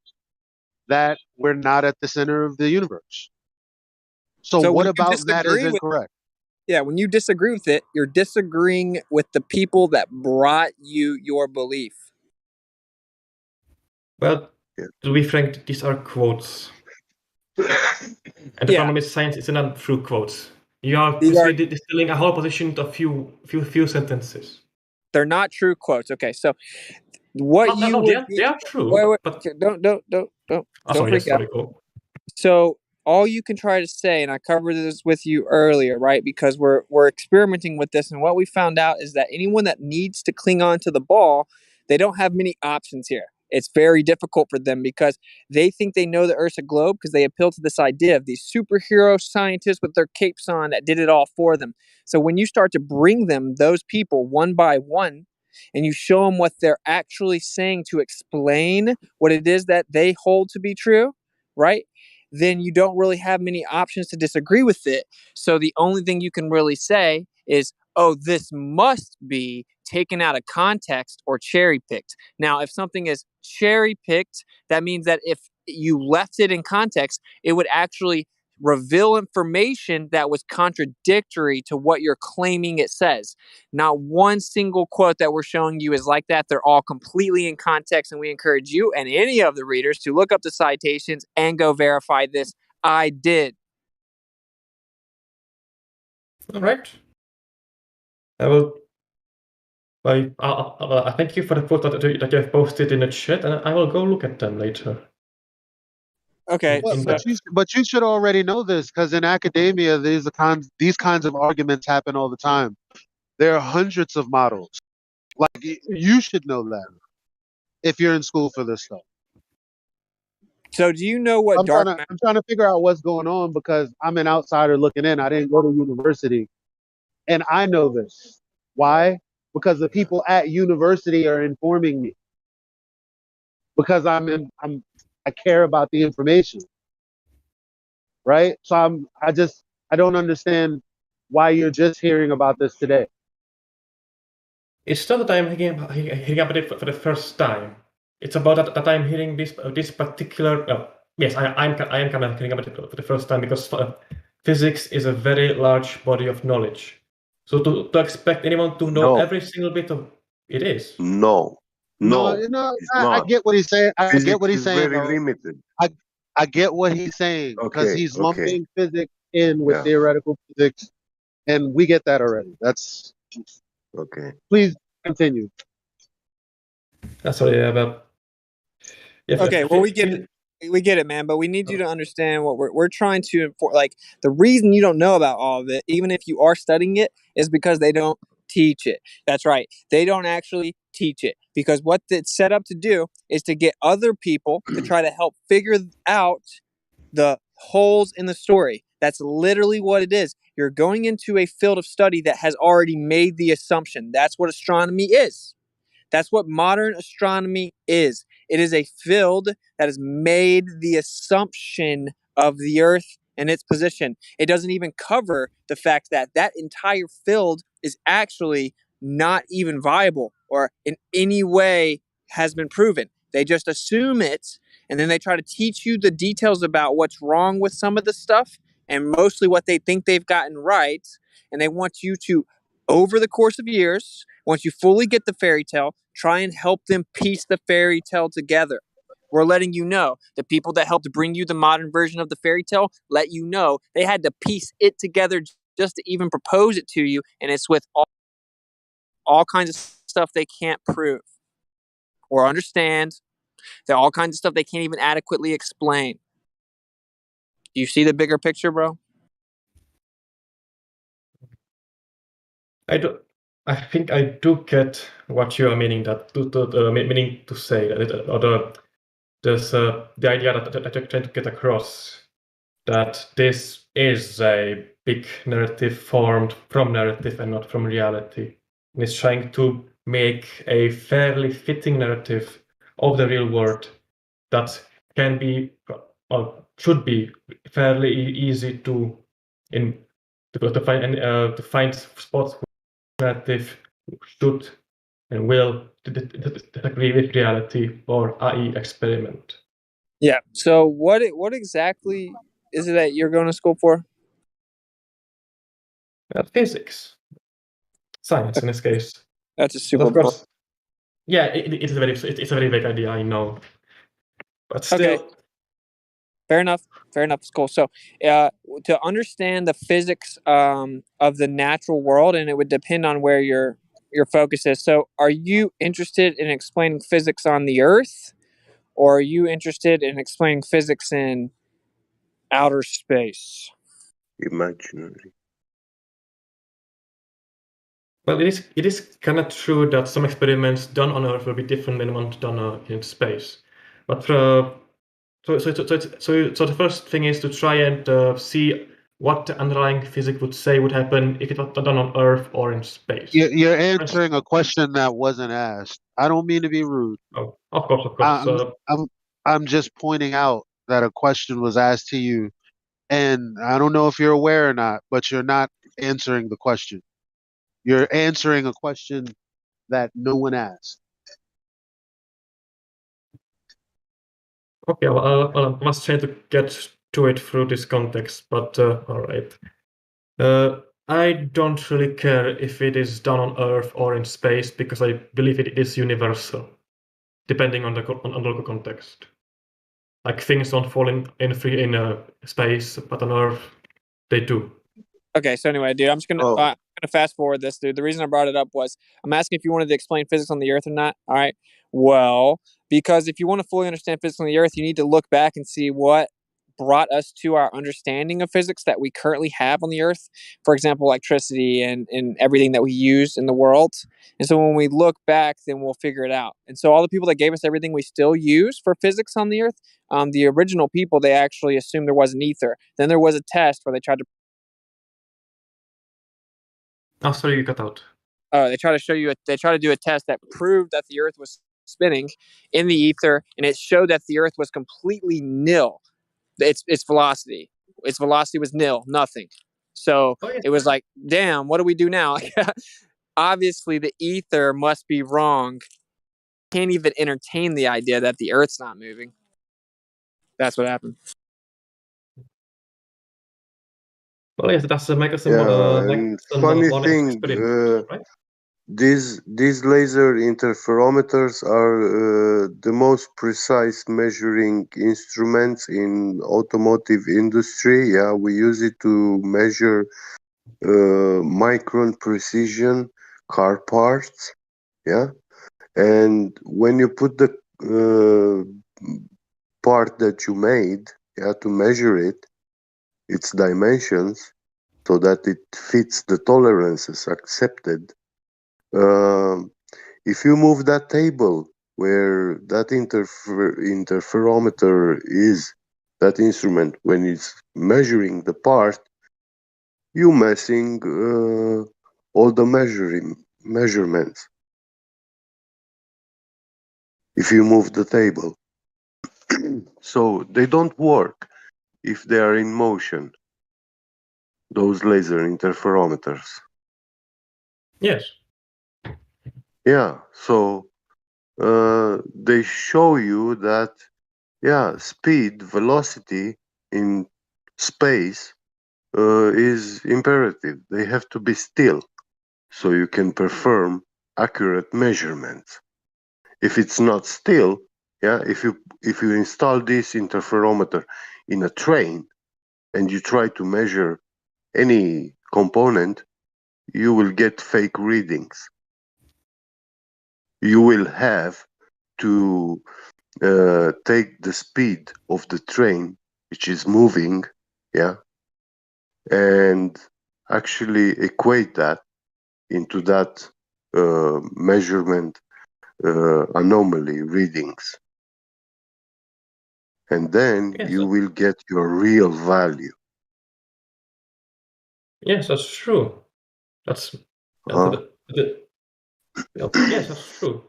that we're not at the center of the universe. So So what when you about that is disagree with, incorrect? yeah, when you disagree with it, you're disagreeing with the people that brought you your belief. Well, to be frank, these are quotes. And the Yeah. problem is science isn't done through quotes. You are These are- basically distilling a whole position into a few sentences. They're not true quotes. Okay, so what No, you would they are true. wait, But don't freak out. Go. So all you can try to say, and I covered this with you earlier, right? Because we're experimenting with this, and what we found out is that anyone that needs to cling on to the ball, they don't have many options here. It's very difficult for them because they think they know the Earth's a globe because they appeal to this idea of these superhero scientists with their capes on that did it all for them. So when you start to bring them those people one by one, and you show them what they're actually saying to explain what it is that they hold to be true, right? Then you don't really have many options to disagree with it. So the only thing you can really say is, oh, this must be taken out of context or cherry picked. Now, if something is cherry picked, that means that if you left it in context, it would actually reveal information that was contradictory to what you're claiming it says. Not one single quote that we're showing you is like that. They're all completely in context, and we encourage you and any of the readers to look up the citations and go verify this. I did. All right. I will. I thank you for the quote that you have posted in the chat, and I will go look at them later. Okay, but you should already know this because in academia, these kinds of arguments happen all the time. There are hundreds of models. Like you should know that if you're in school for this stuff. So do you know what I'm trying to figure out what's going on because I'm an outsider looking in. I didn't go to university, and I know this. Why? Because the people at university are informing me. Because I care about the information, right? So I don't understand why you're just hearing about this today. It's not that I'm hearing about it for the first time. It's about that I'm hearing this particular. Yes, I am kind of hearing about it for the first time because physics is a very large body of knowledge. So to expect anyone to know every single bit of it is no. I get what he's saying. I get what he's saying. Very limited. I get what he's saying because he's lumping physics in with theoretical physics, and we get that already. That's okay. Please continue. Sorry, but okay. Well, we get it, man. But we need you to understand what we're trying to inform. Like the reason you don't know about all of it, even if you are studying it, is because they don't teach it. That's right. They don't actually teach it because what it's set up to do is to get other people to try to help figure out the holes in the story. That's literally what it is. You're going into a field of study that has already made the assumption. That's what astronomy is. That's what modern astronomy is. It is a field that has made the assumption of the Earth and its position. It doesn't even cover the fact that that entire field is actually not even viable or in any way has been proven. They just assume it, and then they try to teach you the details about what's wrong with some of the stuff, and mostly what they think they've gotten right. And they want you to, over the course of years, once you fully get the fairy tale, try and help them piece the fairy tale together. We're letting you know the people that helped bring you the modern version of the fairy tale let you know they had to piece it together just to even propose it to you, and it's with all kinds of stuff they can't prove or understand. There are all kinds of stuff they can't even adequately explain. Do you see the bigger picture, bro? I think I do get what you are meaning meaning to say that, or the idea that you're trying to get across, that this is a big narrative formed from narrative and not from reality. And it's trying to make a fairly fitting narrative of the real world that can be or should be fairly easy to find spots where narrative should and will disagree with reality, or i.e. experiment. Yeah. So what exactly is it that you're going to school for? Physics, science in this case. That's a super. But of course, yeah, it's a very vague idea, I know, but still. Okay. Fair enough. It's cool. So, to understand the physics of the natural world, and it would depend on where your focus is. So, are you interested in explaining physics on the Earth, or are you interested in explaining physics in outer space? Imaginary. Well, it is kind of true that some experiments done on Earth will be different than ones done in space. But so the first thing is to try and see what the underlying physics would say would happen if it was done on Earth or in space. You're answering a question that wasn't asked. I don't mean to be rude. Oh, of course. I'm just pointing out that a question was asked to you, and I don't know if you're aware or not, but you're not answering the question. You're answering a question that no one asked. Okay, well, I must try to get to it through this context, but all right. I don't really care if it is done on Earth or in space, because I believe it is universal, depending on the local context. Like, things don't fall in space, but on Earth they do. Okay, so anyway, dude, I'm just gonna fast forward this, dude. The reason I brought it up was I'm asking if you wanted to explain physics on the Earth or not. All right. Well, because if you want to fully understand physics on the Earth, you need to look back and see what brought us to our understanding of physics that we currently have on the Earth. For example, electricity and everything that we use in the world. And so when we look back, then we'll figure it out. And so all the people that gave us everything we still use for physics on the Earth, the original people, they actually assumed there was an ether. Then there was a test where they tried to. Oh, sorry, you cut out. They try to do a test that proved that the Earth was spinning in the ether, and it showed that the Earth was completely nil. Its velocity was nil, nothing. So it was like, damn, what do we do now? Obviously, the ether must be wrong. Can't even entertain the idea that the Earth's not moving. That's what happened. Well, yes, that's funny thing, right? These laser interferometers are the most precise measuring instruments in automotive industry. Yeah, we use it to measure micron precision car parts. Yeah, and when you put the part that you made, yeah, to measure its dimensions, so that it fits the tolerances accepted. If you move that table where that interferometer is, that instrument, when it's measuring the part, you messing all the measurements. If you move the table, so they don't work if they are in motion. Those laser interferometers. Yes. Yeah, so they show you that, yeah, speed, velocity in space is imperative. They have to be still so you can perform accurate measurements. If it's not still, yeah, if you install this interferometer in a train and you try to measure any component, you will get fake readings. You will have to take the speed of the train, which is moving, yeah, and actually equate that into that measurement anomaly readings. And then Yes, you will get your real value. yes, that's true. That's Huh? yes, that's true.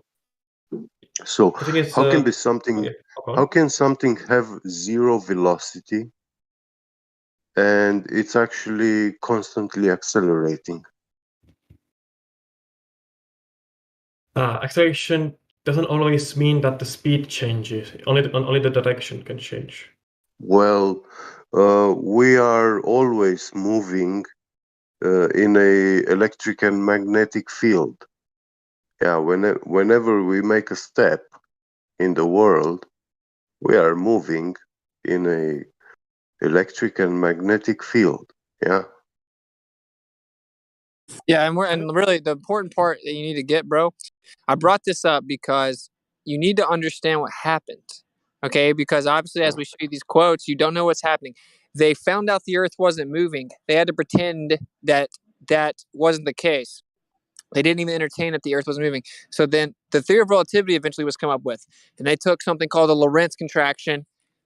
So The thing is, how can be something? okay, go How on. can something have zero velocity and it's actually constantly accelerating? Acceleration doesn't always mean that the speed changes. Only the direction can change. Well, we are always moving in a electric and magnetic field. Yeah, whenever we make a step in the world, we are moving in a electric and magnetic field. Yeah. Yeah, and really the important part that you need to get, bro. I brought this up because you need to understand what happened. Okay, because obviously as we show you these quotes, you don't know what's happening. They found out the earth wasn't moving. They had to pretend that that wasn't the case. They didn't even entertain that the earth was moving. So then the theory of relativity eventually was come up with. And they took something called the Lorentz contraction,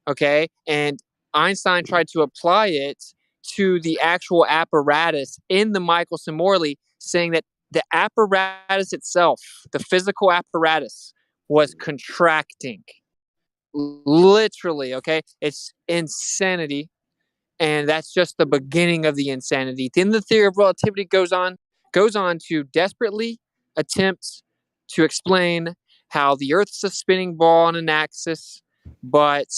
okay? And Einstein tried to apply it to the actual apparatus in the Michelson-Morley, saying that the apparatus itself, the physical apparatus, was contracting. Literally, okay? It's insanity. And that's just the beginning of the insanity. Then the theory of relativity goes on to desperately attempt to explain how the Earth's a spinning ball on an axis, but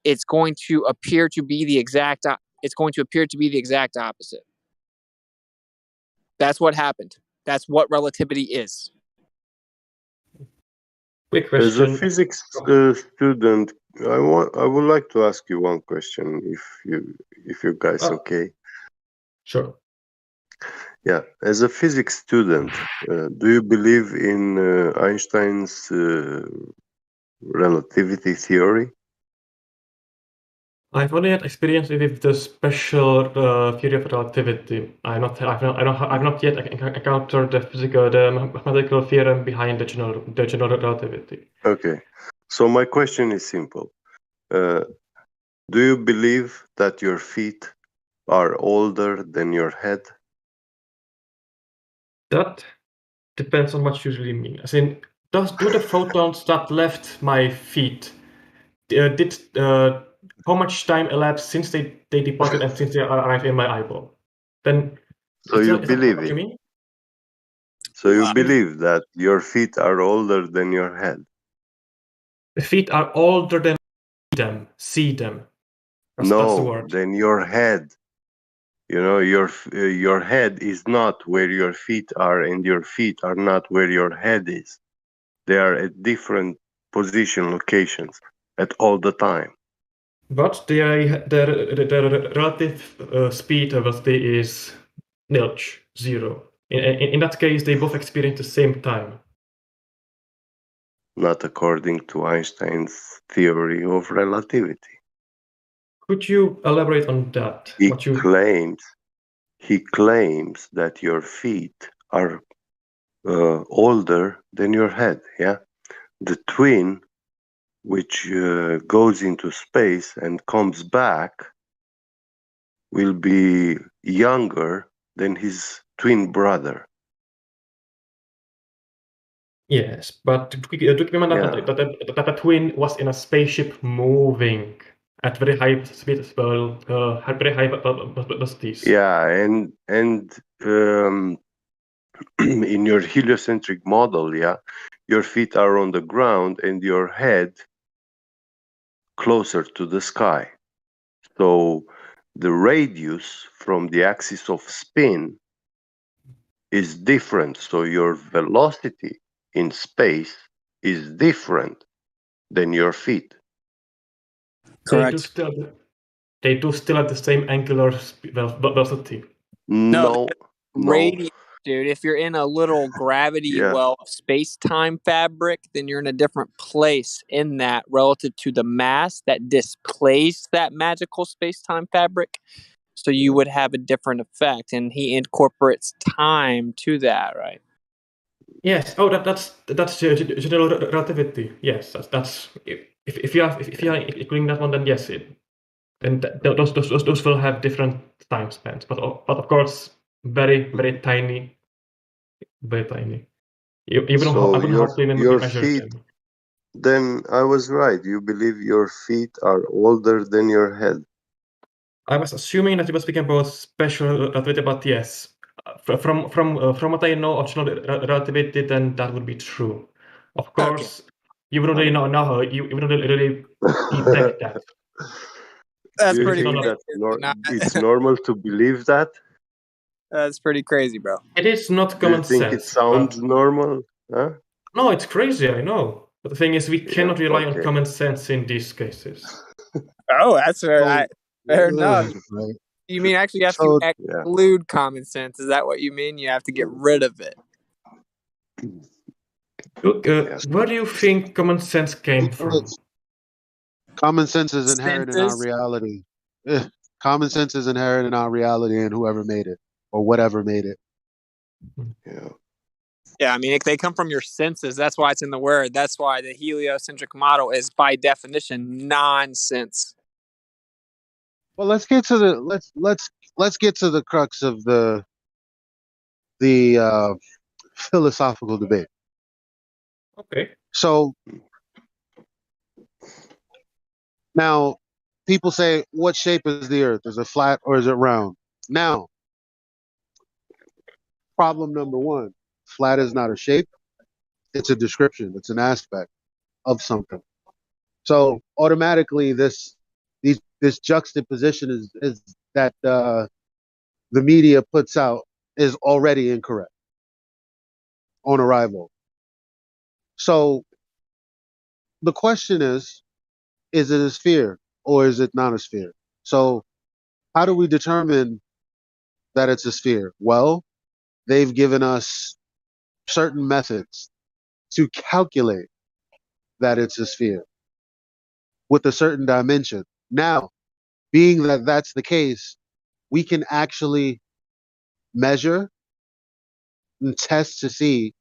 it's going to appear to be the exact opposite. That's what happened. That's what relativity is. Quick As a question. physics student, I would like to ask you one question, if you guys okay. Sure. Yeah, as a physics student, do you believe in Einstein's relativity theory? I've only had experience with the special theory of relativity. I've not yet encountered the mathematical theorem behind the general relativity. Okay, so my question is simple. Do you believe that your feet are older than your head? That depends on what you usually mean. As in, do the photons that left my feet how much time elapsed since they departed and since they arrived in my eyeball? Then, So is you that believe what you it? mean? So you believe that your feet are older than your head? The feet are older than see them. That's the No, word. than your head. You know, your head is not where your feet are, and your feet are not where your head is. They are at different position locations at all the time. But the relative speed of velocity is nilch, zero. In that case, they both experience the same time. Not according to Einstein's theory of relativity. Could you elaborate on that? He claims that your feet are older than your head. Yeah, the twin, which goes into space and comes back, will be younger than his twin brother. Yes, but do keep in mind that the twin was in a spaceship moving at very high speed as well, had very high velocities. Yeah, and in your heliocentric model, yeah, your feet are on the ground and your head closer to the sky. So the radius from the axis of spin is different. So your velocity in space is different than your feet. Correct. They do still have the same angular velocity. No, radius, dude. If you're in a little gravity well of space-time fabric, then you're in a different place in that relative to the mass that displaced that magical space-time fabric. So you would have a different effect, and he incorporates time to that, right? Yes. Oh, that's general relativity. Yes, that's if you are including that one, then yes, those will have different time spans, but of course very tiny, very tiny. Even so I wouldn't have to even your measure feet. them. Then I was right. You believe your feet are older than your head. I was assuming that you were speaking about special relativity, but yes, from what I know of general relativity, then that would be true. Of course, you wouldn't really know how you wouldn't really detect that. That's Do you pretty think crazy. it's normal to believe that? That's pretty crazy, bro. It is not Do you common think it sense, sounds but normal? Huh? no, it's crazy. I know, but the thing is, we cannot rely on okay. common sense in these cases. Oh, that's fair. Fair enough. Right. You mean actually you have to exclude common sense? Is that what you mean? You have to get rid of it. Look, where do you think common sense came from? Common sense is inherent in our reality. Common sense is inherent in our reality, and whoever made it or whatever made it. Yeah, I mean, they come from your senses. That's why it's in the word. That's why the heliocentric model is, by definition, nonsense. Well, let's get to the let's get to the crux of the philosophical debate. Okay. So now people say, what shape is the Earth? Is it flat or is it round? Now, problem number one: flat is not a shape; it's a description. It's an aspect of something. So automatically, this juxtaposition is that the media puts out is already incorrect on arrival. So the question is it a sphere or is it not a sphere? So how do we determine that it's a sphere? Well, they've given us certain methods to calculate that it's a sphere with a certain dimension. Now, being that that's the case, we can actually measure and test to see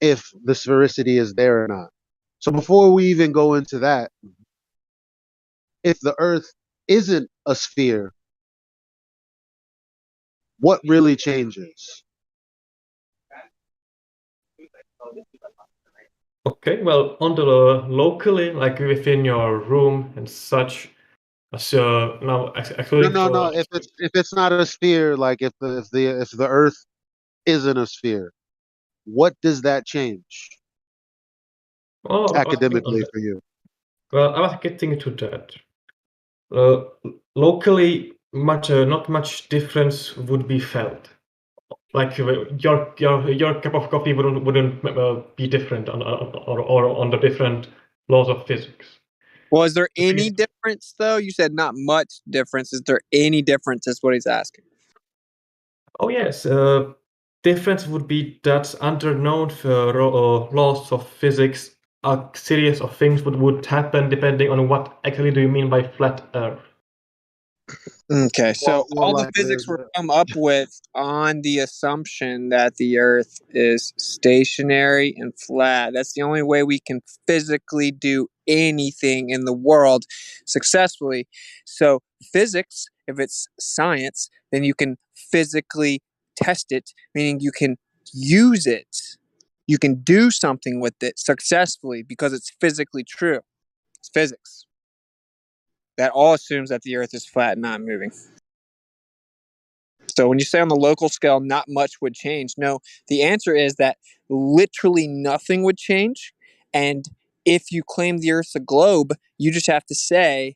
if the sphericity is there or not. So before we even go into that, if the Earth isn't a sphere, what really changes? Okay, well, on the locally, like within your room and such. So now, actually, No. If it's not a sphere, like if the Earth isn't a sphere, what does that change academically for you? Well, I was getting to that. Locally, not much difference would be felt. Like your cup of coffee wouldn't be different on the different laws of physics. Well, is there any difference though? You said not much difference. Is there any difference? Is what he's asking. Oh yes, difference would be that under known laws of physics, a series of things would happen depending on what actually do you mean by flat Earth. Okay, so Well, all the like physics were come up with on the assumption that the Earth is stationary and flat. That's the only way we can physically do anything in the world successfully. So physics, if it's science, then you can physically test it, meaning you can use it. You can do something with it successfully because it's physically true. It's physics. That all assumes that the Earth is flat and not moving. So when you say on the local scale, not much would change. No, the answer is that literally nothing would change. And if you claim the Earth's a globe, you just have to say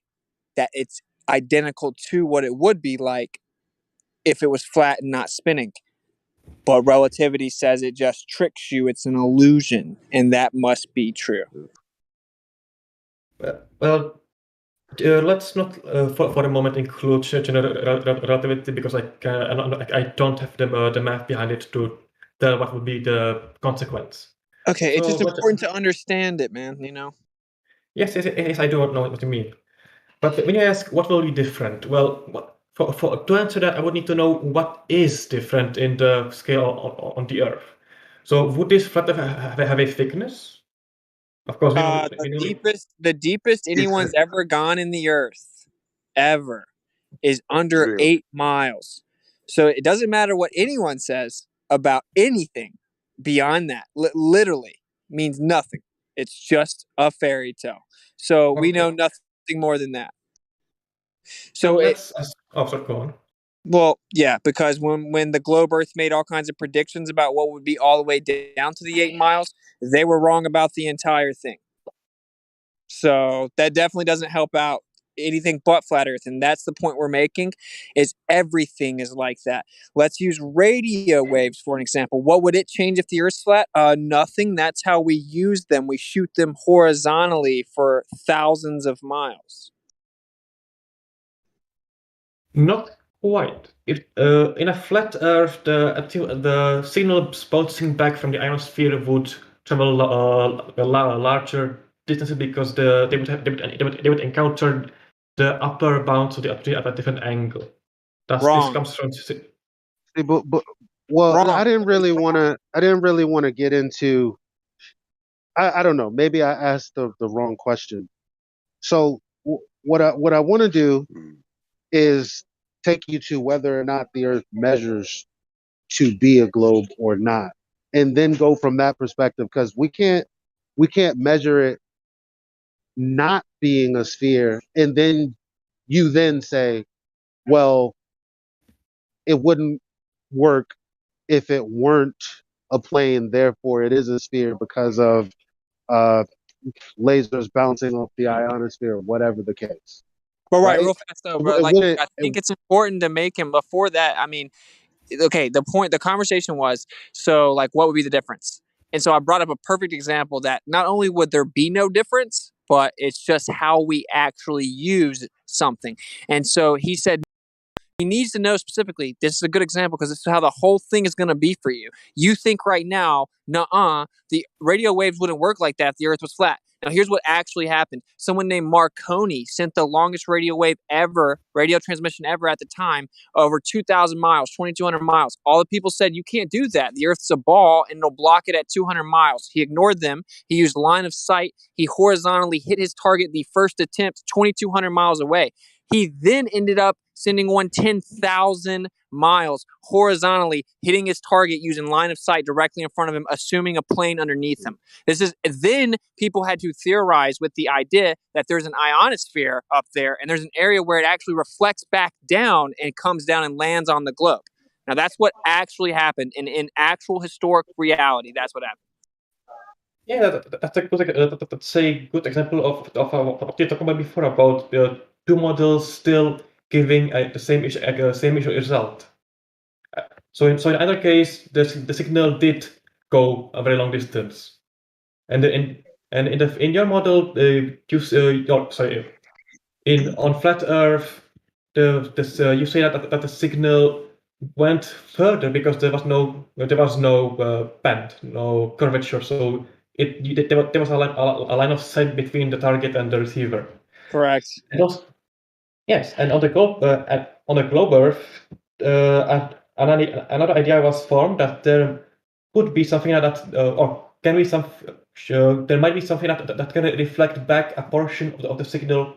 that it's identical to what it would be like if it was flat and not spinning. But relativity says it just tricks you. It's an illusion, and that must be true. Well, let's not for a moment include general relativity because I don't have the math behind it to tell what would be the consequence. Okay, it's So, just important to understand it, man, Yes, I do know what you mean. But when you ask what will be different, well, to answer that, I would need to know what is different in the scale on the Earth. So would this flat have a thickness? Of course, The deepest anyone's ever gone in the Earth, ever, is under 8 miles. So it doesn't matter what anyone says about anything beyond that. Literally means nothing. It's just a fairy tale. So we know nothing more than that. So sorry, go on. Well, yeah, because when the globe Earth made all kinds of predictions about what would be all the way down to the 8 miles, they were wrong about the entire thing. So that definitely doesn't help out anything but flat Earth. And that's the point we're making, is everything is like that. Let's use radio waves for an example. What would it change if the Earth's flat? Nothing. That's how we use them. We shoot them horizontally for thousands of miles. Not quite. In a flat Earth, the signal bouncing back from the ionosphere would travel a larger distances because they would encounter the upper bounds of the atmosphere at a different angle. This comes from. Well, I didn't really want to get into. I don't know. Maybe I asked the wrong question. So what I want to do is take you to whether or not the Earth measures to be a globe or not, and then go from that perspective, because we can't measure it not being a sphere, and then you then say, well, it wouldn't work if it weren't a plane, therefore it is a sphere because of lasers bouncing off the ionosphere, whatever the case. But right, real fast though, bro. I think it's important to make him before that. I mean, okay, the conversation was, so like, what would be the difference? And so I brought up a perfect example that not only would there be no difference, but it's just how we actually use something. And so he said, he needs to know specifically, this is a good example because this is how the whole thing is going to be for you. You think right now, the radio waves wouldn't work like that if the Earth was flat. Now, here's what actually happened. Someone named Marconi sent the longest radio transmission ever at the time, over 2,000 miles, 2,200 miles. All the people said, you can't do that. The Earth's a ball and it'll block it at 200 miles. He ignored them. He used line of sight. He horizontally hit his target the first attempt, 2,200 miles away. He then ended up sending one 10,000 miles horizontally, hitting his target using line of sight directly in front of him, assuming a plane underneath him. Then people had to theorize with the idea that there's an ionosphere up there and there's an area where it actually reflects back down and comes down and lands on the globe. Now that's what actually happened in actual historic reality. That's what happened. Yeah, that's a good example of what you talked about before about two models still giving the same result. So in either case, the signal did go a very long distance, and in your model, on flat Earth, you say that the signal went further because there was no bend, no curvature, so there was a line of sight between the target and the receiver. Correct. And also, yes, and on the globe Earth, another idea was formed that there could be something or can be there might be something that can reflect back a portion of the signal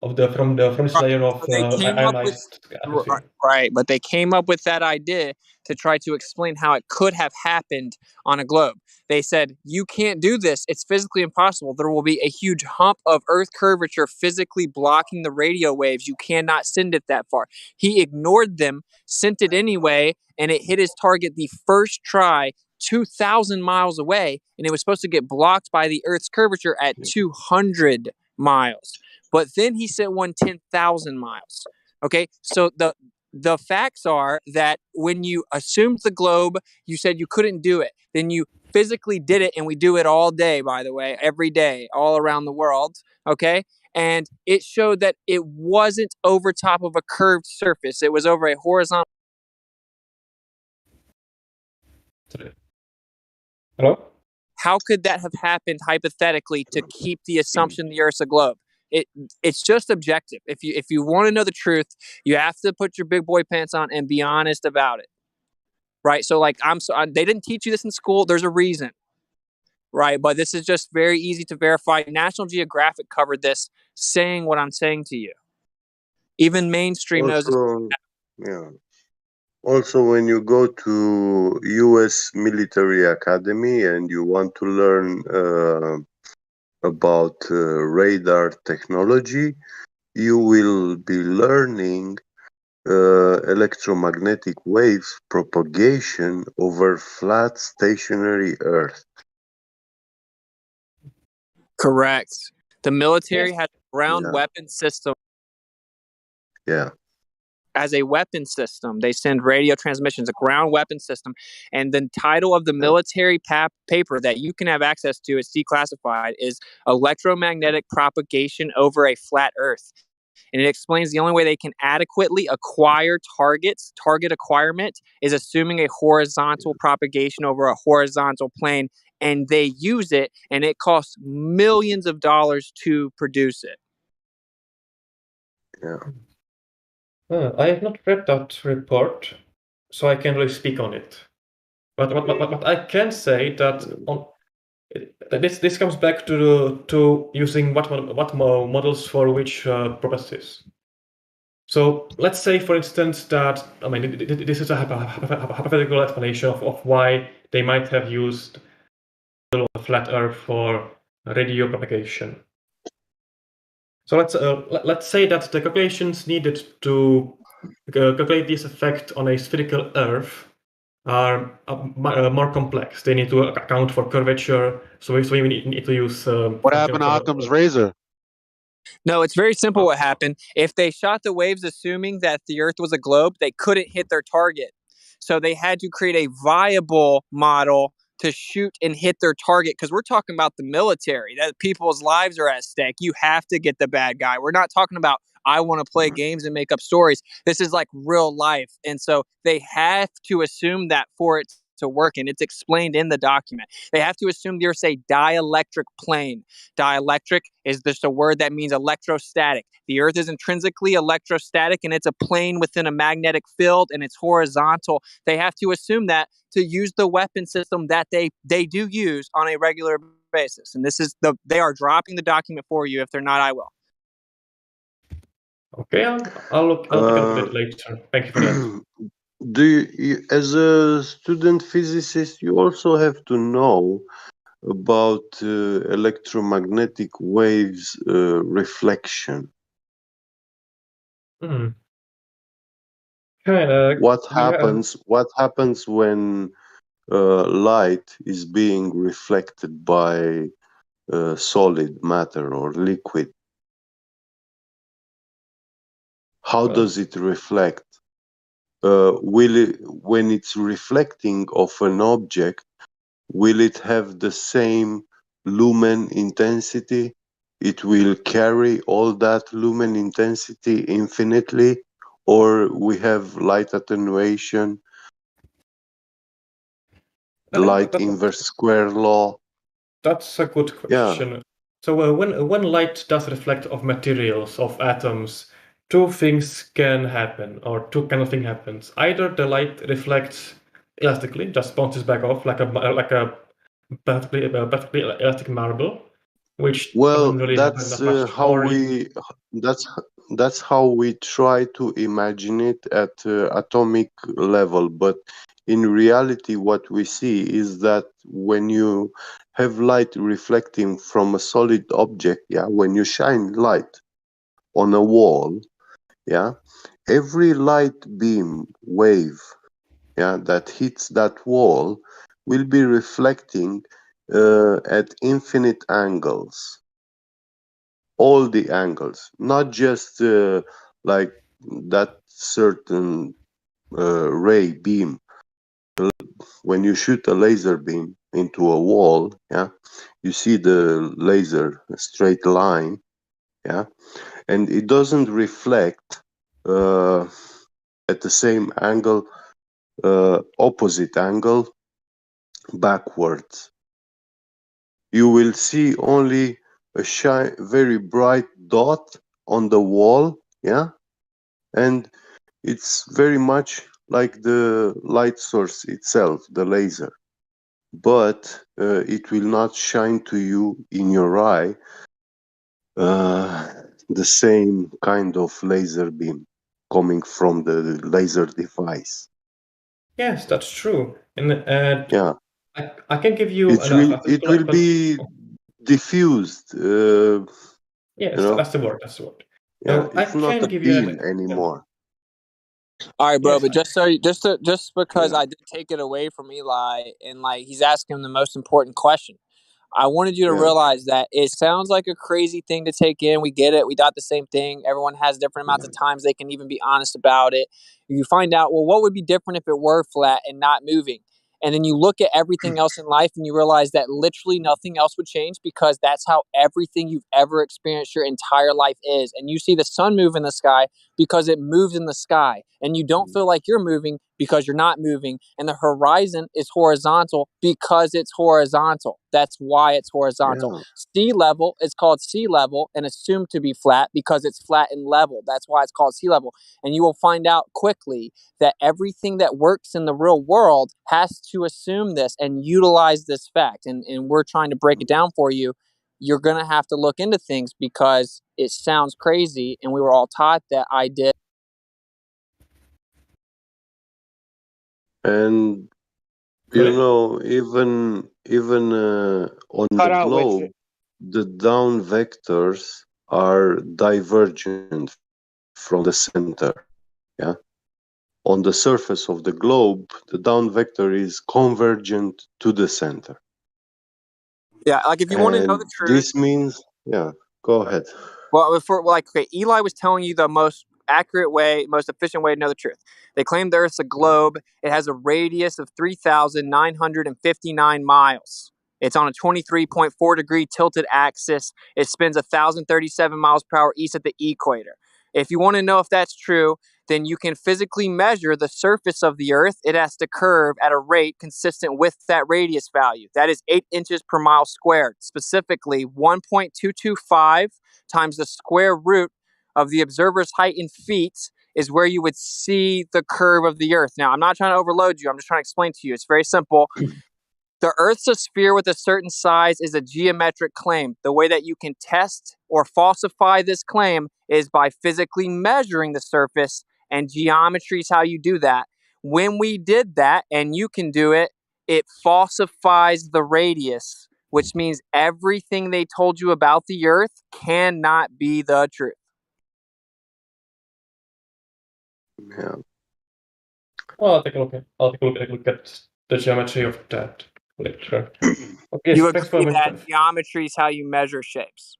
from this layer of ionized atmosphere. Right, but they came up with that idea to try to explain how it could have happened on a globe. They said, you can't do this. It's physically impossible. There will be a huge hump of Earth curvature physically blocking the radio waves. You cannot send it that far. He ignored them, sent it anyway, and it hit his target the first try, 2,000 miles away, and it was supposed to get blocked by the Earth's curvature at 200 miles. But then he sent one 10,000 miles. Okay, so the facts are that when you assumed the globe, you said you couldn't do it. Then you physically did it, and we do it all day, by the way, every day, all around the world. Okay, and it showed that it wasn't over top of a curved surface. It was over a horizontal. Hello? How could that have happened hypothetically to keep the assumption the Earth's a globe? It's just objective. If you want to know the truth, you have to put your big boy pants on and be honest about it, right? So like they didn't teach you this in school. There's a reason, right? But this is just very easy to verify. National Geographic covered this, saying what I'm saying to you. Even mainstream knows this. Also, yeah. Also, when you go to U.S. military academy and you want to learn about radar technology, you will be learning electromagnetic waves propagation over flat stationary Earth. Correct. The military has a ground weapon system. Yeah. As a weapon system, they send radio transmissions, a ground weapon system. And the title of the military paper that you can have access to, it's declassified, is Electromagnetic Propagation Over a Flat Earth. And it explains the only way they can adequately acquire targets, target acquirement, is assuming a horizontal propagation over a horizontal plane. And they use it, and it costs millions of dollars to produce it. Yeah. I have not read that report, so I can't really speak on it. But I can say that this comes back to using what models for which purposes. So let's say, for instance, that this is a hypothetical explanation of why they might have used the flat Earth for radio propagation. So let's say that the calculations needed to calculate this effect on a spherical Earth are more complex. They need to account for curvature, so we need to use. What happened to Occam's razor? No, it's very simple what happened. If they shot the waves assuming that the Earth was a globe, they couldn't hit their target. So they had to create a viable model to shoot and hit their target, because we're talking about the military, that people's lives are at stake. You have to get the bad guy. We're not talking about I want to play games and make up stories. This is like real life. And so they have to assume that for it to work, and it's explained in the document. They have to assume there's a dielectric plane. Dielectric is just a word that means electrostatic. The Earth is intrinsically electrostatic, and it's a plane within a magnetic field, and it's horizontal. They have to assume that to use the weapon system that they do use on a regular basis. And this is they are dropping the document for you. If they're not, I will. Okay, I'll look at it later. Thank you for that. Do you, as a student physicist, you also have to know about electromagnetic waves reflection. Hmm. What happens when light is being reflected by solid matter or liquid? How does it reflect? When it's reflecting off an object, will it have the same lumen intensity? It will carry all that lumen intensity infinitely, or we have light attenuation, light inverse square law? That's a good question. Yeah. So when light does reflect off materials, of atoms, two things can happen, or two kind of thing happens. Either the light reflects elastically, just bounces back off like a perfectly elastic marble, which doesn't really happen that much. That's how we try to imagine it at atomic level, but in reality, what we see is that when you have light reflecting from a solid object, when you shine light on a wall, every light beam wave, that hits that wall will be reflecting at infinite angles. all the angles, not just like that certain ray beam. When you shoot a laser beam into a wall, yeah, you see the laser straight line, yeah, and it doesn't reflect at the same angle, opposite angle, backwards. You will see only a very bright dot on the wall, yeah, and it's very much like the light source itself, the laser, but it will not shine to you in your eye the same kind of laser beam coming from the laser device. Yes, that's true. And Yeah, I can give you it will be diffused. Yes, You know, that's the word. That's the word. yeah, I it's not can a give you beam anymore. All right, bro. Yes, But just because I did take it away from Eli, and like he's asking the most important question. I wanted you to Yeah. realize that it sounds like a crazy thing to take in. We get it. We thought the same thing. Everyone has different amounts of times they can even be honest about it. You find out, well, what would be different if it were flat and not moving? And then you look at everything else in life and you realize that literally nothing else would change because that's how everything you've ever experienced your entire life is. And you see the sun move in the sky because it moves in the sky. And you don't feel like you're moving because you're not moving. And the horizon is horizontal because it's horizontal. That's why it's horizontal. Yeah. Sea level is called sea level and assumed to be flat because it's flat and level. That's why it's called sea level. And you will find out quickly that everything that works in the real world has to assume this and utilize this fact. And we're trying to break it down for you. You're going to have to look into things because it sounds crazy. And we were all taught that I did. And you know, even on Cut the out, globe, Winston. the down vectors are divergent from the center. Yeah. On the surface of the globe, the down vector is convergent to the center. Yeah, like if you want to know And the truth. this means, yeah, go ahead. Well, okay, Eli was telling you the most accurate way, most efficient way to know the truth. They claim the Earth's a globe. It has a radius of 3,959 miles. It's on a 23.4 degree tilted axis. It spins 1,037 miles per hour east at the equator. If you want to know if that's true, then you can physically measure the surface of the Earth. It has to curve at a rate consistent with that radius value. That is 8 inches per mile squared, specifically 1.225 times the square root of the observer's height in feet is where you would see the curve of the Earth. Now, I'm not trying to overload you. I'm just trying to explain to you. It's very simple. The Earth's a sphere with a certain size is a geometric claim. The way that you can test or falsify this claim is by physically measuring the surface, and geometry is how you do that. When we did that, and you can do it, it falsifies the radius, which means everything they told you about the Earth cannot be the truth. Yeah. Well, I'll take a look at the geometry of that later. Okay, You thanks for agree that geometry is how you measure shapes.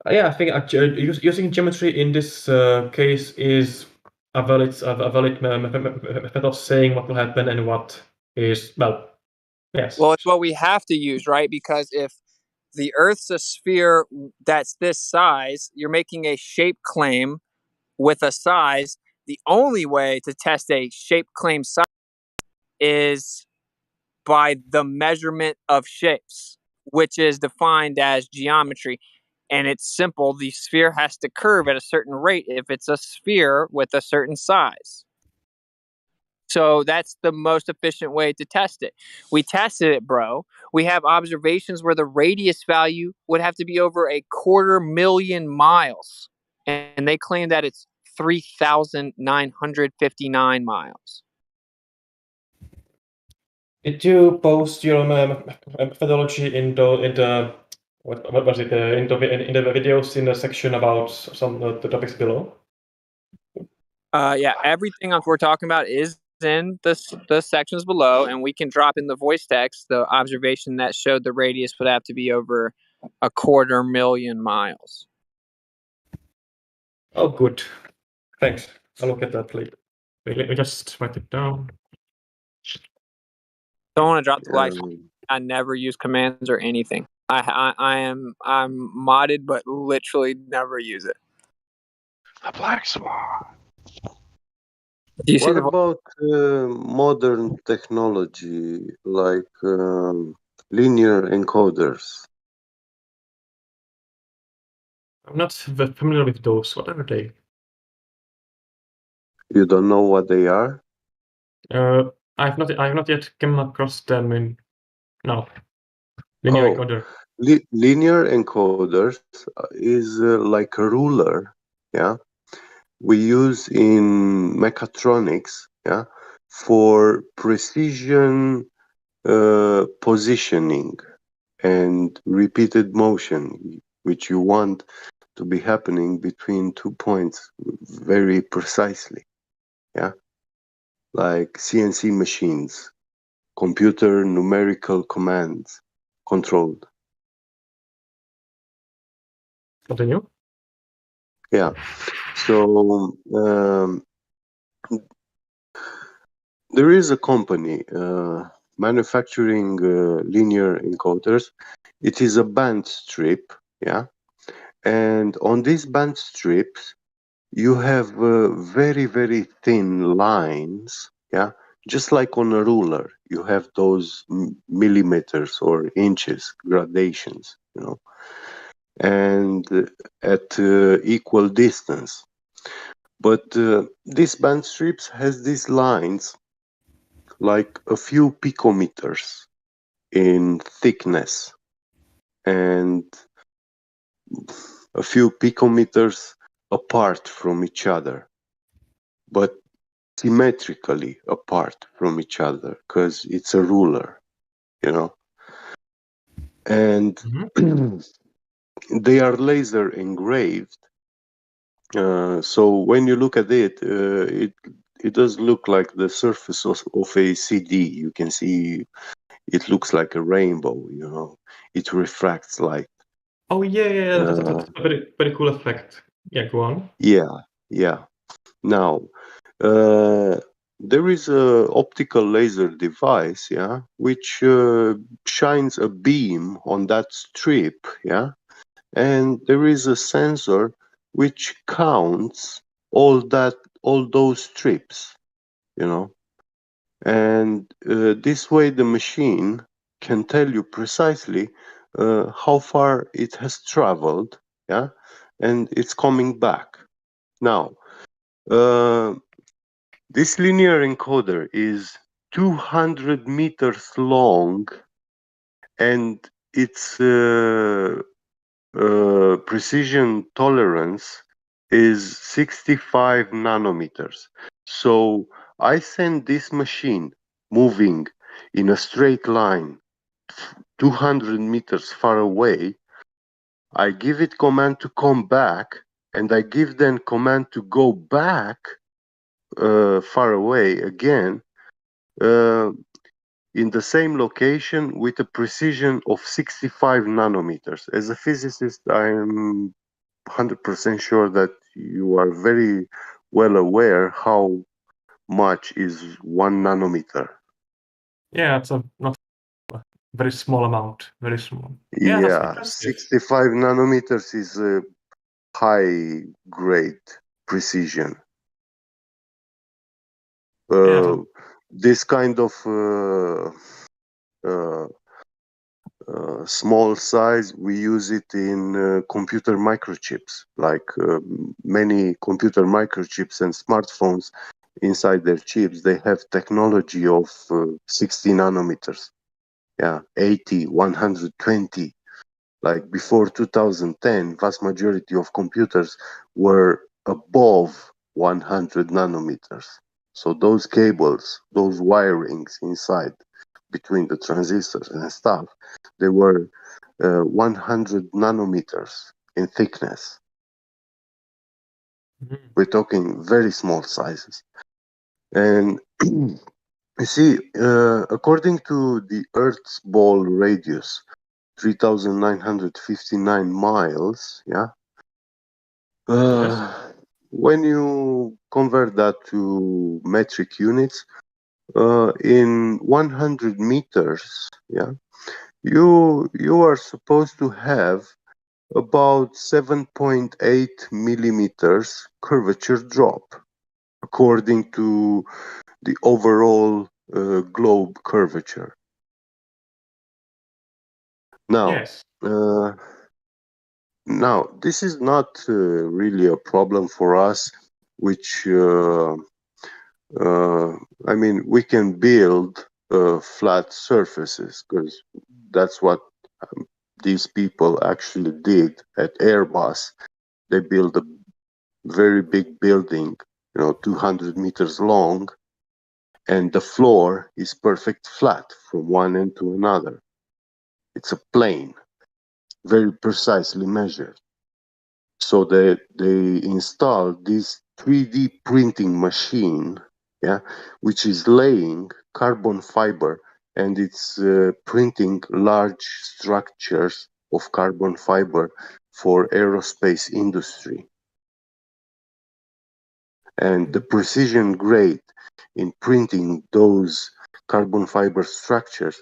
yeah, I think using geometry in this case is a valid method of saying what will happen and what is, well, yes. Well, it's what we have to use, right? Because if the Earth's a sphere that's this size, you're making a shape claim with a size. The only way to test a shape claim size is by the measurement of shapes, which is defined as geometry. And it's simple. The sphere has to curve at a certain rate if it's a sphere with a certain size. So that's the most efficient way to test it. We tested it, bro. We have observations where the radius value would have to be over 250,000 miles. And they claim that it's 3,959 miles. Did you post your methodology in the what was it in the videos in the section about some of the topics below? Yeah, everything we're talking about is in the sections below, and we can drop in the voice text the observation that showed the radius would have to be over 250,000 miles. Oh, good. Thanks. I'll look at that, please. Wait, let me just write it down. Don't want to drop the black. I never use commands or anything. I'm modded, but literally never use it. The black swan. Do you see What the about modern technology like linear encoders? I'm not familiar with those. What are they? You don't know what they are? I've not yet come across them in linear encoder. Linear encoders is like a ruler, yeah. We use in mechatronics, yeah, for precision positioning and repeated motion, which you want to be happening between 2 points very precisely, yeah, like CNC machines, computer numerical commands controlled. Continue. Yeah. So there is a company manufacturing linear encoders. It is a band strip, yeah. And on these band strips, you have very, very thin lines, yeah. Just like on a ruler, you have those millimeters or inches gradations, you know, and at equal distance. But this band strips has these lines like a few picometers in thickness and a few picometers apart from each other, but symmetrically apart from each other because it's a ruler, you know. And they are laser engraved. So when you look at it, it does look like the surface of a CD. You can see it looks like a rainbow, you know. It refracts light. Oh yeah. That's a very cool effect. Yeah, go on. Yeah. Now, there is a optical laser device, yeah, which shines a beam on that strip, yeah, and there is a sensor which counts all those strips, you know, and this way the machine can tell you precisely how far it has traveled, yeah, and it's coming back. Now, this linear encoder is 200 meters long, and its precision tolerance is 65 nanometers. So I send this machine moving in a straight line 200 meters far away. I give it command to come back, and I give then command to go back far away again in the same location with a precision of 65 nanometers. As a physicist, I am 100% sure that you are very well aware how much is 1 nanometer. Yeah, it's not a very small amount. Very small. Yeah, that's Yeah, impressive. 65 nanometers is a high grade precision. This kind of small size, we use it in computer microchips, like many computer microchips and smartphones. Inside their chips, they have technology of 60 nanometers. Yeah, 80, 120. Like before 2010, vast majority of computers were above 100 nanometers. So those cables, those wirings inside between the transistors and stuff, they were 100 nanometers in thickness. We're talking very small sizes. And you see, according to the Earth's ball radius, 3,959 miles. Yeah. Yes. When you convert that to metric units, in 100 meters, yeah, you are supposed to have about 7.8 millimeters curvature drop, according to the overall globe curvature. Now, Yes. now this is not really a problem for us, which I mean, we can build flat surfaces because that's what these people actually did at Airbus. They built a very big building, 200 meters long, and the floor is perfect flat from one end to another. It's a plane, very precisely measured. So they installed this 3D printing machine, yeah, which is laying carbon fiber, and it's printing large structures of carbon fiber for aerospace industry. And the precision grade in printing those carbon fiber structures,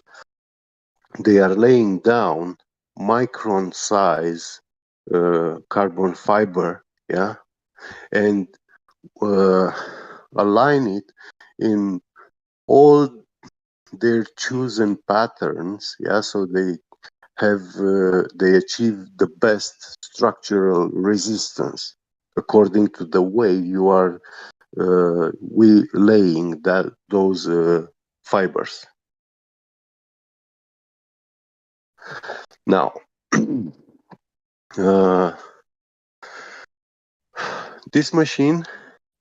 they are laying down micron size carbon fiber, yeah, and align it in all their chosen patterns, yeah, so they achieve the best structural resistance according to the way you are laying those fibers. Now, this machine,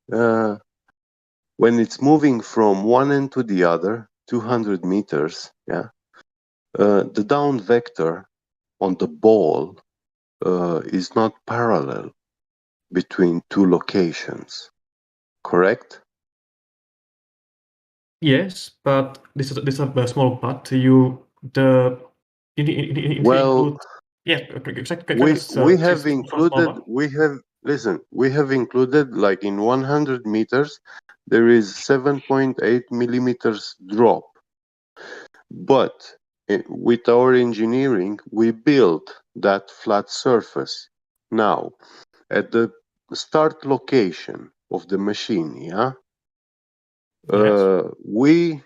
when it's moving from one end to the other, 200 meters, yeah, the down vector on the ball is not parallel between two locations, correct? Yes, but this is a small but. You Well, include we have included, we have included, like, in 100 meters there is 7.8 millimeters drop, but with our engineering we built that flat surface. Now at the start location of the machine, yeah, we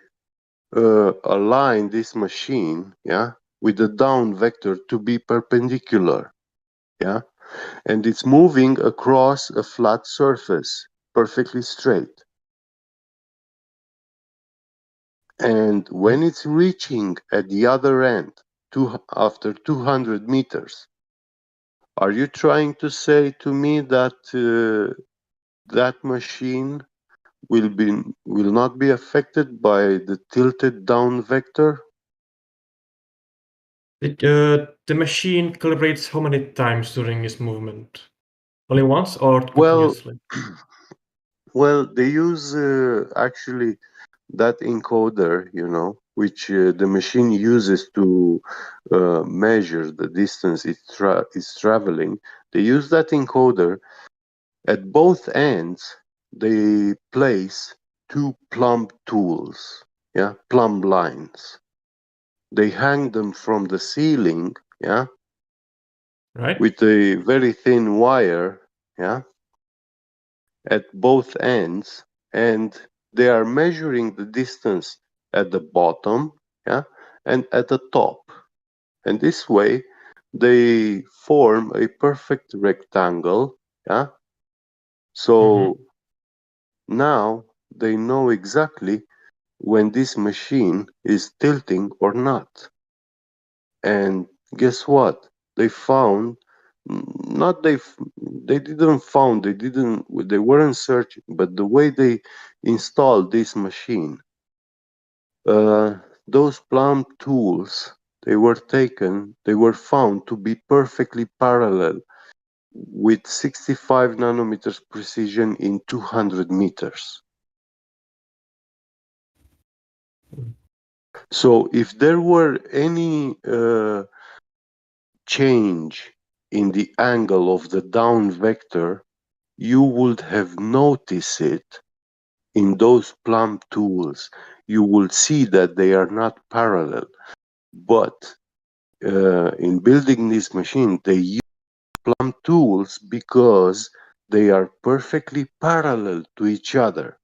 align this machine, yeah, with the down vector to be perpendicular, yeah, and it's moving across a flat surface, perfectly straight. And when it's reaching at the other end, after 200 meters, are you trying to say to me that that machine will not be affected by the tilted down vector? The machine calibrates how many times during its movement? Only once or Well, continuously? well, they use actually that encoder, which the machine uses to measure the distance it's traveling. They use that encoder. At both ends, they place two plumb tools, yeah, plumb lines. They hang them from the ceiling, yeah, Right. with a very thin wire, yeah, at both ends, and they are measuring the distance at the bottom, yeah, and at the top. And this way, they form a perfect rectangle, yeah. So now they know exactly when this machine is tilting or not. And guess what? They found, not they didn't found, they weren't searching, but the way they installed this machine, those plumb tools, they were found to be perfectly parallel with 65 nanometers precision in 200 meters. So if there were any change in the angle of the down vector, you would have noticed it in those plumb tools. You will see that they are not parallel. But in building this machine, they use plumb tools because they are perfectly parallel to each other.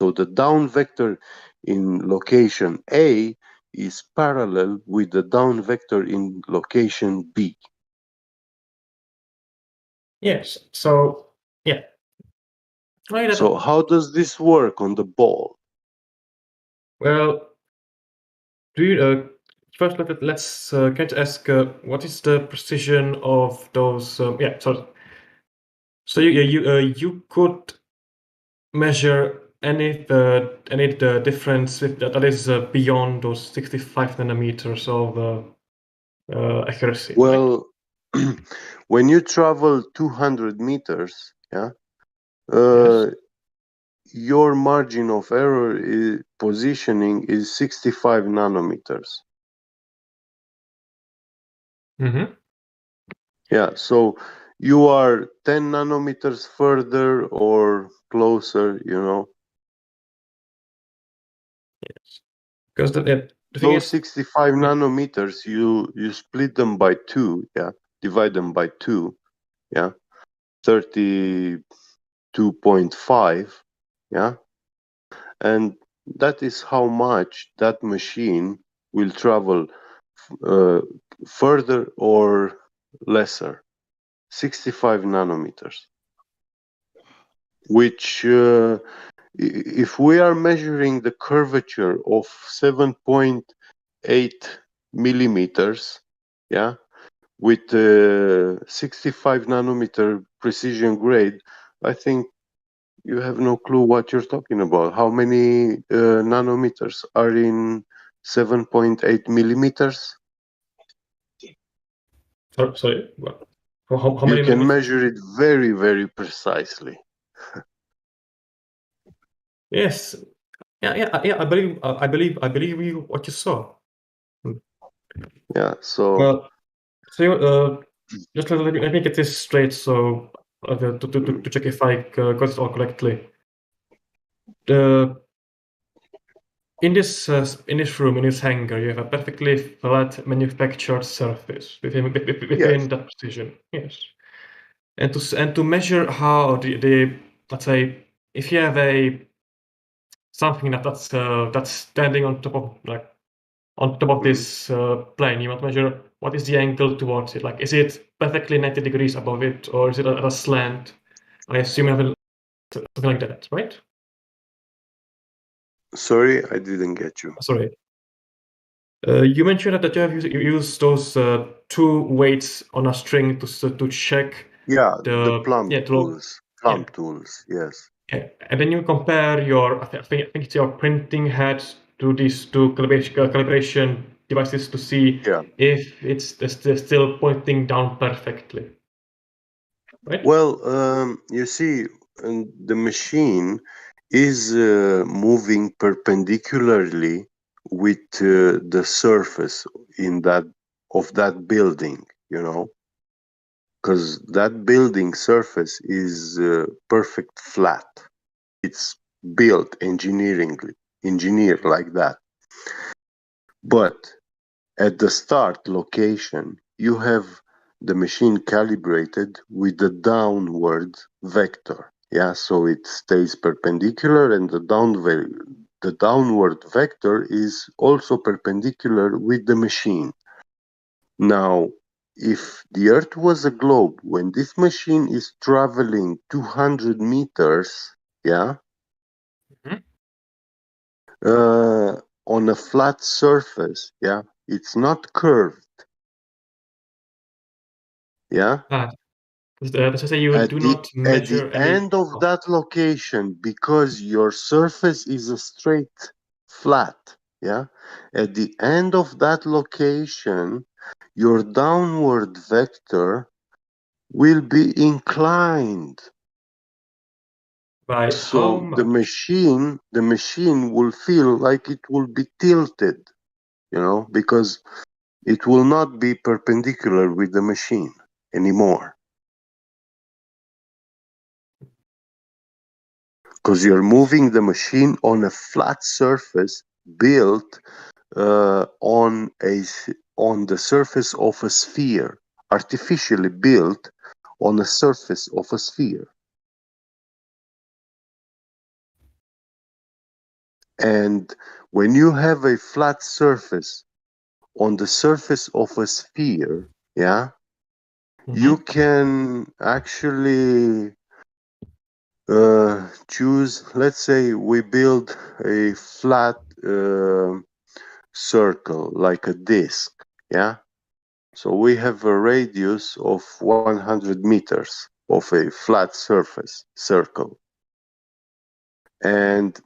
So the down vector in location A is parallel with the down vector in location B. Yes. So yeah. Right. So how does this work on the ball? Well, do you first let's can I ask what is the precision of those? Yeah. So you could measure any difference that is beyond those 65 nanometers of accuracy, right? Well, when you travel 200 meters, yeah, Yes. your margin of error positioning is 65 nanometers. Mm-hmm. Yeah, so you are 10 nanometers further or closer, you know. Yes. Because the thing Those is, 65 nanometers, you split them by 2, yeah, divide them by 2, yeah, 32.5, yeah, and that is how much that machine will travel further or lesser, 65 nanometers, which if we are measuring the curvature of 7.8 millimeters, yeah, with 65 nanometer precision grade, I think you have no clue what you're talking about. How many nanometers are in 7.8 millimeters? Sorry, how You many can nanometers? measure it very, very precisely. Yes. Yeah. I believe you what you saw. Yeah. So. Well, just let me get this straight. So to check if I got it all correctly. In this room, in this hangar, you have a perfectly flat manufactured surface within Yes. that precision. Yes. And to measure how the let's say if you have something that's standing on top of this plane, you want to measure what is the angle towards it. Like, is it perfectly 90 degrees above it, or is it at a slant? I assume you have something like that, right? Sorry, I didn't get you. Sorry. You mentioned that you have used those two weights on a string to check. Yeah, the plumb tools. Plumb Yeah. tools, yes. Yeah. And then you compare your, I think it's your printing head to these two calibration devices to see if it's still pointing down perfectly. Right? Well, you see, the machine is moving perpendicularly with the surface of that building, you know, because that building surface is perfect flat. It's built engineered like that. But at the start location, you have the machine calibrated with the downward vector. Yeah, so it stays perpendicular, and the downward vector is also perpendicular with the machine. Now, if the Earth was a globe, when this machine is traveling 200 meters, yeah, on a flat surface, yeah, it's not curved. Yeah. Does it say you do not measure at the any? end of that location, because your surface is a straight flat, yeah. At the end of that location, your downward vector will be inclined. By So how the machine will feel like it will be tilted, you know, because it will not be perpendicular with the machine anymore. Because you're moving the machine on a flat surface built on the surface of a sphere, artificially built on the surface of a sphere. And when you have a flat surface on the surface of a sphere, yeah, you can actually choose, let's say we build a flat circle like a disc, yeah. So we have a radius of 100 meters of a flat surface circle, and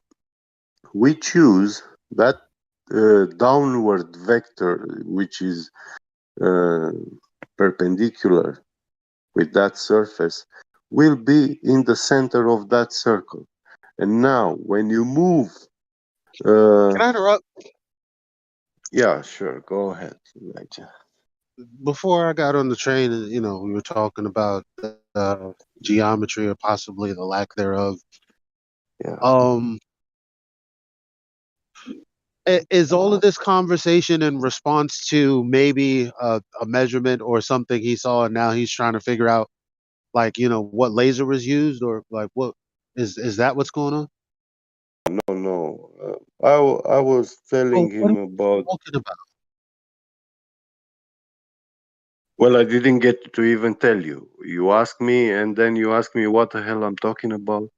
we choose that downward vector which is perpendicular with that surface will be in the center of that circle. And now when you move Can I interrupt? yeah, sure, go ahead. Before I got on the train, you know, we were talking about geometry or possibly the lack thereof. Yeah. Is all of this conversation in response to maybe a measurement or something he saw, and now he's trying to figure out, like, you know, what laser was used, or like what is that what's going on? No. I was telling What are him you about. talking about? Well, I didn't get to even tell you. You asked me, and then you asked me what the hell I'm talking about.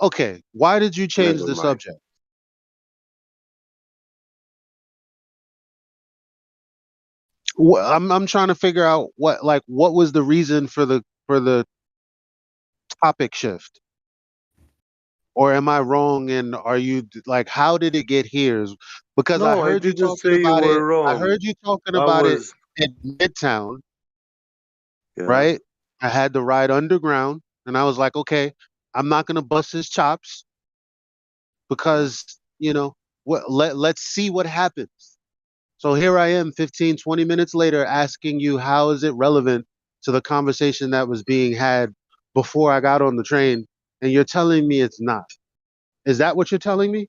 Okay, why did you change Never the mind. subject? I'm trying to figure out what was the reason for the topic shift, or am I wrong? And are you like, how did it get here? Because I No, I heard you didn't talking say you about it. were I wrong. heard you talking I about it was, in Midtown, yeah. right? I had to ride underground, and I was like, okay, I'm not gonna bust his chops because, you know, let's see what happens. So here I am 15, 20 minutes later asking you, how is it relevant to the conversation that was being had before I got on the train? And you're telling me it's not. Is that what you're telling me?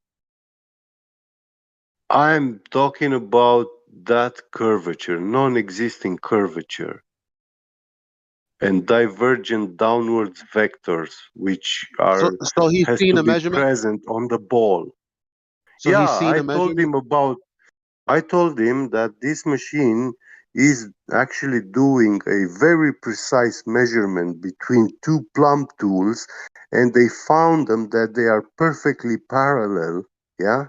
I'm talking about that curvature, non-existing curvature, and divergent downwards vectors, which So he's has seen to a be measurement? present on the ball. So Yeah, he's seen a measurement? I told him that this machine is actually doing a very precise measurement between two plumb tools, and they found them that they are perfectly parallel, yeah,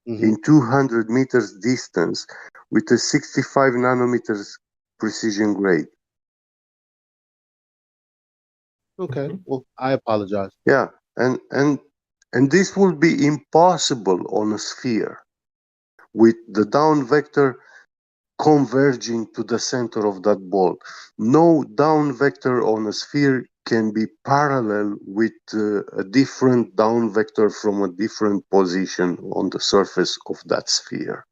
in 200 meters distance with a 65 nanometers precision grade. Okay, well, I apologize. Yeah, and this will be impossible on a sphere with the down vector converging to the center of that ball. No down vector on a sphere can be parallel with a different down vector from a different position on the surface of that sphere.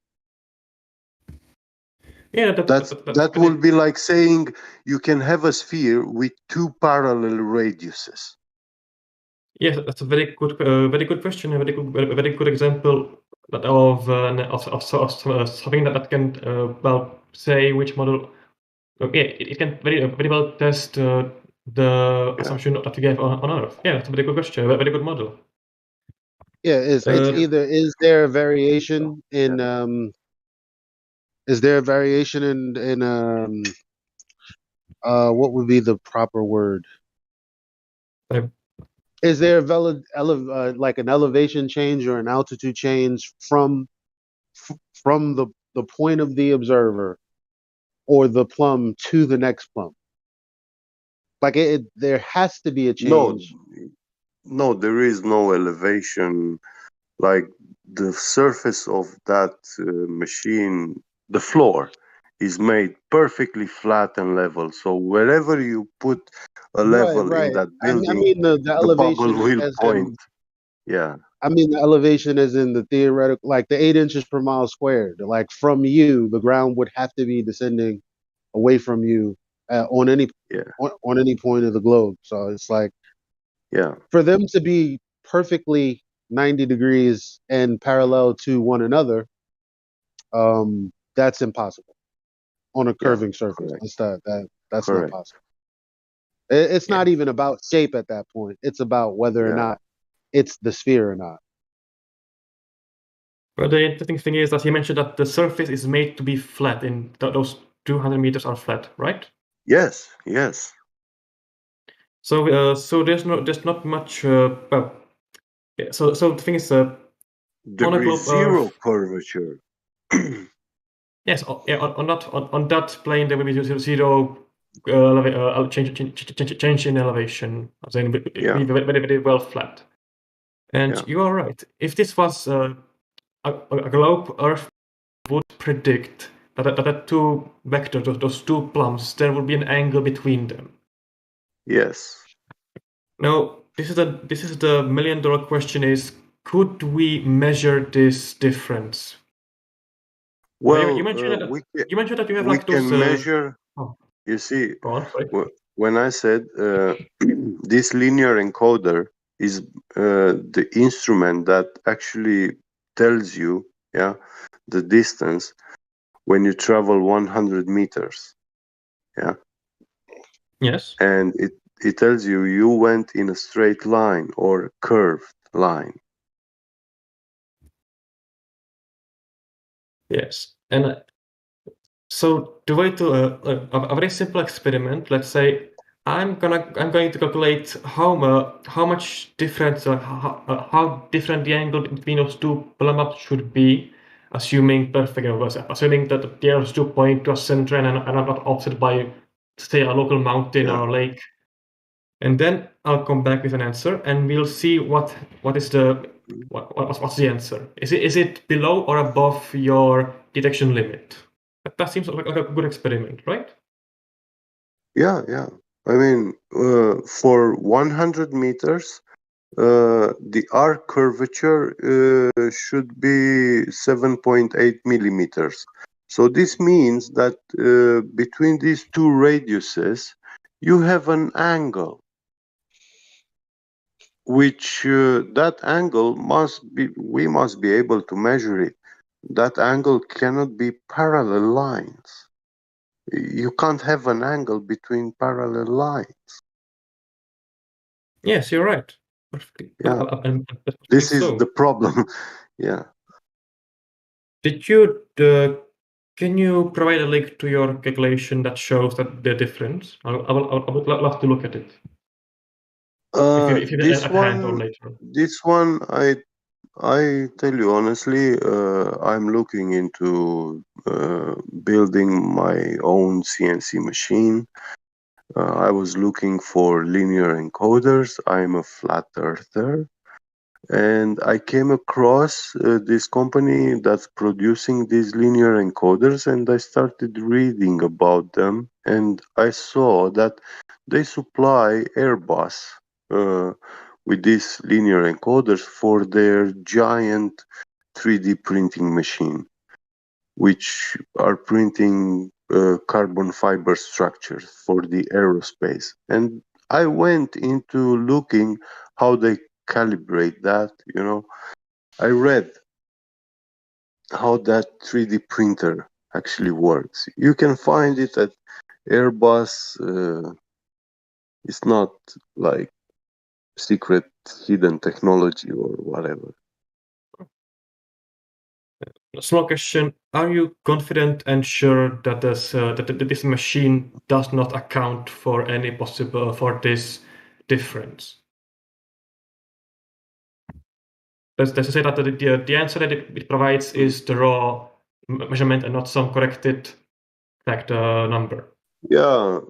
Yeah, That will be like saying you can have a sphere with two parallel radiuses. Yes, that's a very good question. A very good example of something that can well say which model. Okay, it can very well test the assumption that we gave on Earth. Yeah, that's a very good question. A very good model. Yeah, it's either, is there a variation in is there a variation in what would be the proper word? Is there like an elevation change or an altitude change from the point of the observer or the plumb to the next plumb? Like there has to be a change. No, there is no elevation. Like the surface of that machine, the floor is made perfectly flat and level. So wherever you put a level in Right. that I building, mean the the bubble elevation will has point. him. Yeah. I mean, the elevation is in the theoretical, like the 8 inches per mile squared. Like from you, the ground would have to be descending away from you on any Yeah, on any point of the globe. So it's like yeah, for them to be perfectly 90 degrees and parallel to one another, that's impossible on a yeah. curving surface. Correct, That's not correct. possible. It's Yeah, not even about shape at that point. It's about whether or yeah, not it's the sphere or not. But the interesting thing is that he mentioned that the surface is made to be flat. In those 200 meters are flat, right? yes, yes. So, so there's not much. Well, yeah, so the thing is, on a There is globe zero Earth, curvature. yes, yeah, on that plane there will be zero change in elevation. I'm saying it will Yeah, be very well flat. And yeah. you are right. If this was a globe Earth would predict that two vectors, those two plums, there will be an angle between them. Yes. Now, this is the million-dollar question: is could we measure this difference? You Well, mentioned that you have we like those. can measure. Oh, You see, go on, sorry. when I said this linear encoder is the instrument that actually tells you, yeah, the distance when you travel 100 meters, yeah, Yes. and it tells you you went in a straight line or curved line. Yes, and so the way to a very simple experiment. Let's say I'm going to calculate how much difference how different the angle between those two plumb ups should be, assuming perfect assuming that the arrows do point to a center and are not offset by, say, a local mountain Yeah. or a lake. And then I'll come back with an answer, and we'll see what's the answer. Is it below or above your detection limit? That seems like a good experiment, right? Yeah, yeah. I mean, for 100 meters, the arc curvature should be 7.8 millimeters. So this means that between these two radiuses, you have an angle, which that angle we must be able to measure it. That angle cannot be parallel lines. You can't have an angle between parallel lines. Yes, you're right. Perfectly. Yeah. I This think is so. the problem. Yeah. Did you can you provide a link to your calculation that shows that the difference? I would love to look at it. If you This at hand or one, later. I tell you honestly, I'm looking into building my own CNC machine. I was looking for linear encoders. I'm a flat earther. And I came across this company that's producing these linear encoders, and I started reading about them. And I saw that they supply Airbus with these linear encoders for their giant 3D printing machine, which are printing carbon fiber structures for the aerospace. And I went into looking how they calibrate that, you know. I read how that 3D printer actually works. You can find it at Airbus. It's not like secret hidden technology or whatever. Small question: are you confident and sure that this machine does not account for any possible for this difference? Does it say that the answer that it provides is the raw measurement and not some corrected fact number? Yeah,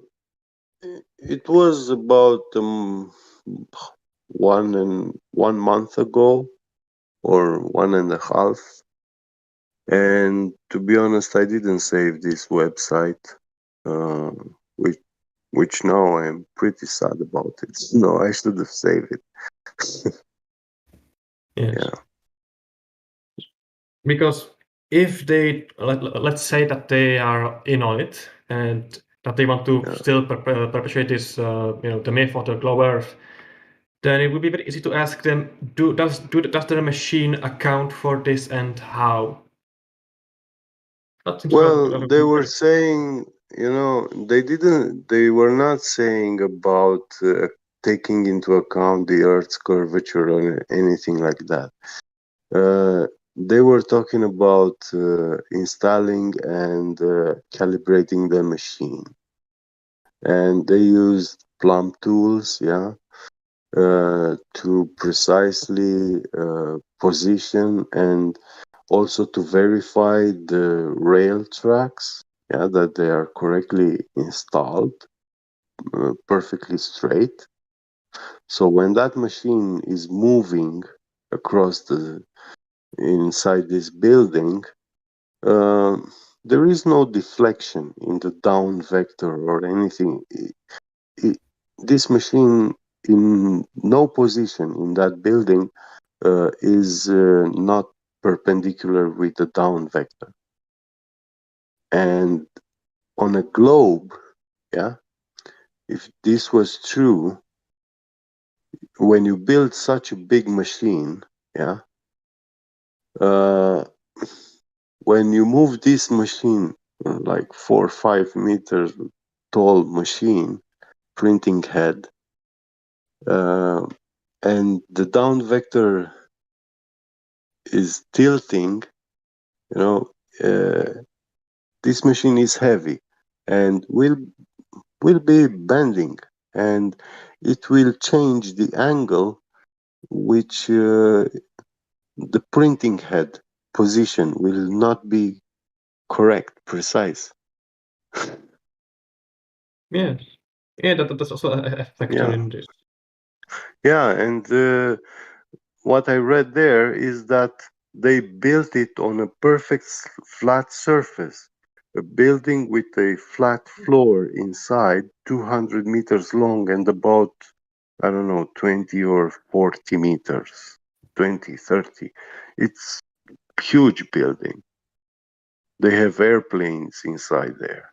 it was about 1 month ago or 1.5. And to be honest, I didn't save this website, uh, which now I'm pretty sad about it. No, I should have saved it. Yes. Yeah. Because if they let's say that they are in on it and that they want to still perpetuate this, the myth of the glow Earth, then it would be very easy to ask them: does the machine account for this, and how? Well, they were saying, they were not saying about taking into account the Earth's curvature or anything like that. They were talking about installing and calibrating the machine. And they used plumb tools, to precisely position and also to verify the rail tracks, that they are correctly installed, perfectly straight. So when that machine is moving across inside this building, there is no deflection in the down vector or anything. This machine in no position in that building is not perpendicular with the down vector. And on a globe, if this was true, when you build such a big machine, when you move this machine, like 4 or 5 meters tall machine, printing head, and the down vector is tilting, this machine is heavy and will be bending, and it will change the angle which the printing head position will not be correct, precise. Yes. Yeah, that's also a factor in this. Yeah, and what I read there is that they built it on a perfect flat surface, a building with a flat floor inside, 200 meters long and about, 20 or 40 meters, 20, 30. It's a huge building. They have airplanes inside there.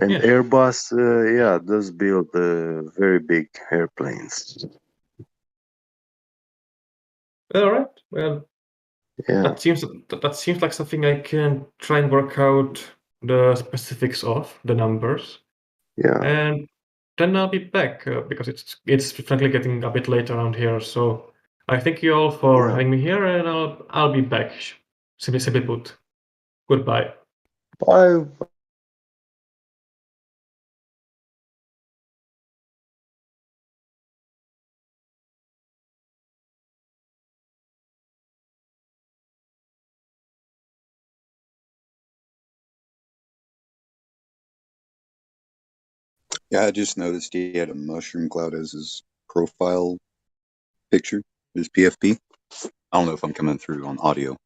And Airbus, does build very big airplanes. All right. Well, that seems like something I can try and work out the specifics of the numbers. Yeah. And then I'll be back because it's frankly getting a bit late around here. So I thank you all for having me here, and I'll be back. Simply put, goodbye. Bye. Yeah, I just noticed he had a mushroom cloud as his profile picture, his PFP. I don't know if I'm coming through on audio.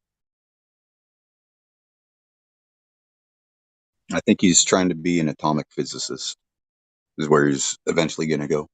I think he's trying to be an atomic physicist, is where he's eventually going to go.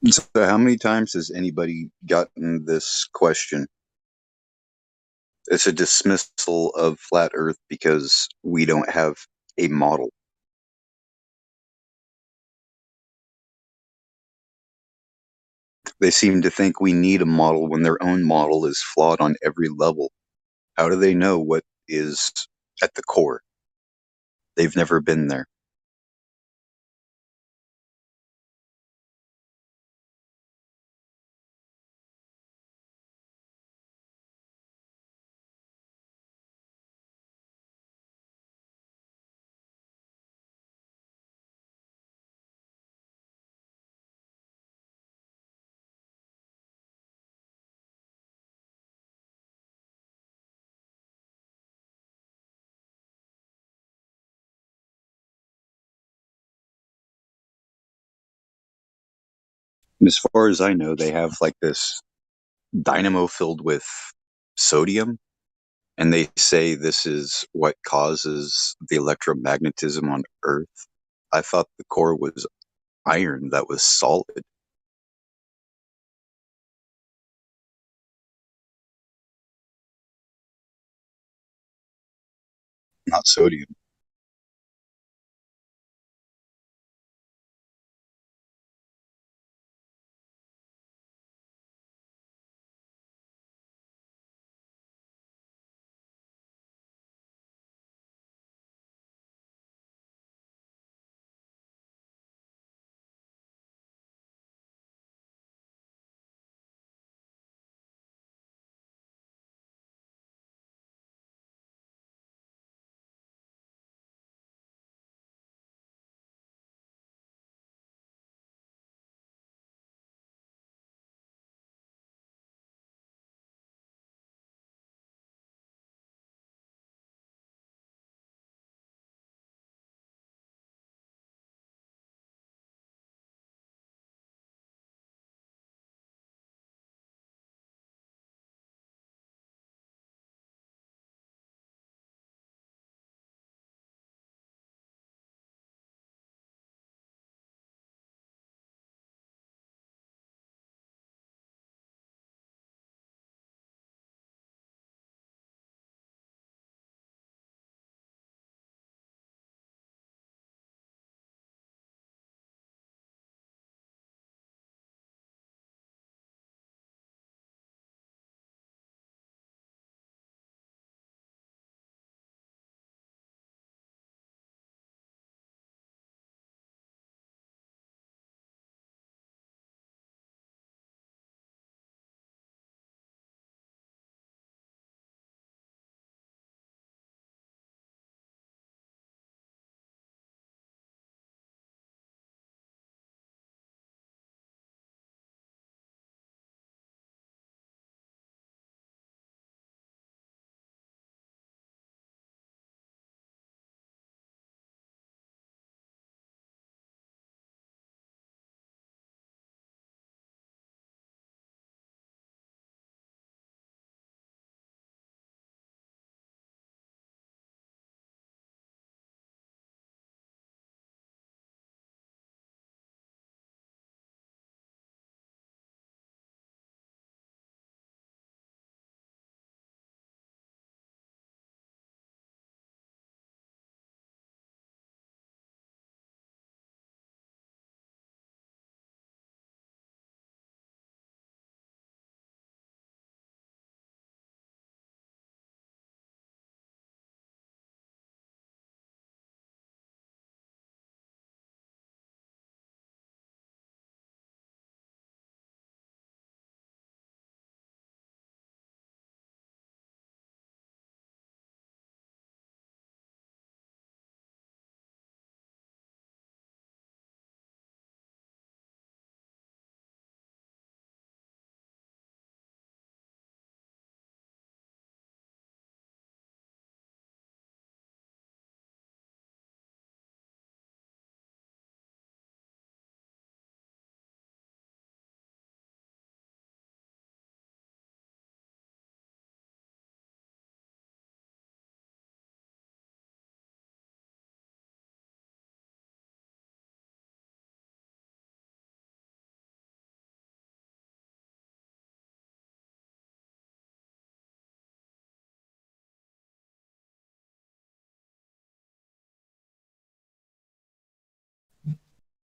So how many times has anybody gotten this question? It's a dismissal of flat Earth because we don't have a model. They seem to think we need a model when their own model is flawed on every level. How do they know what is at the core. They've never been there. And as far as I know, they have like this dynamo filled with sodium, and they say this is what causes the electromagnetism on Earth. I thought the core was iron that was solid. Not sodium.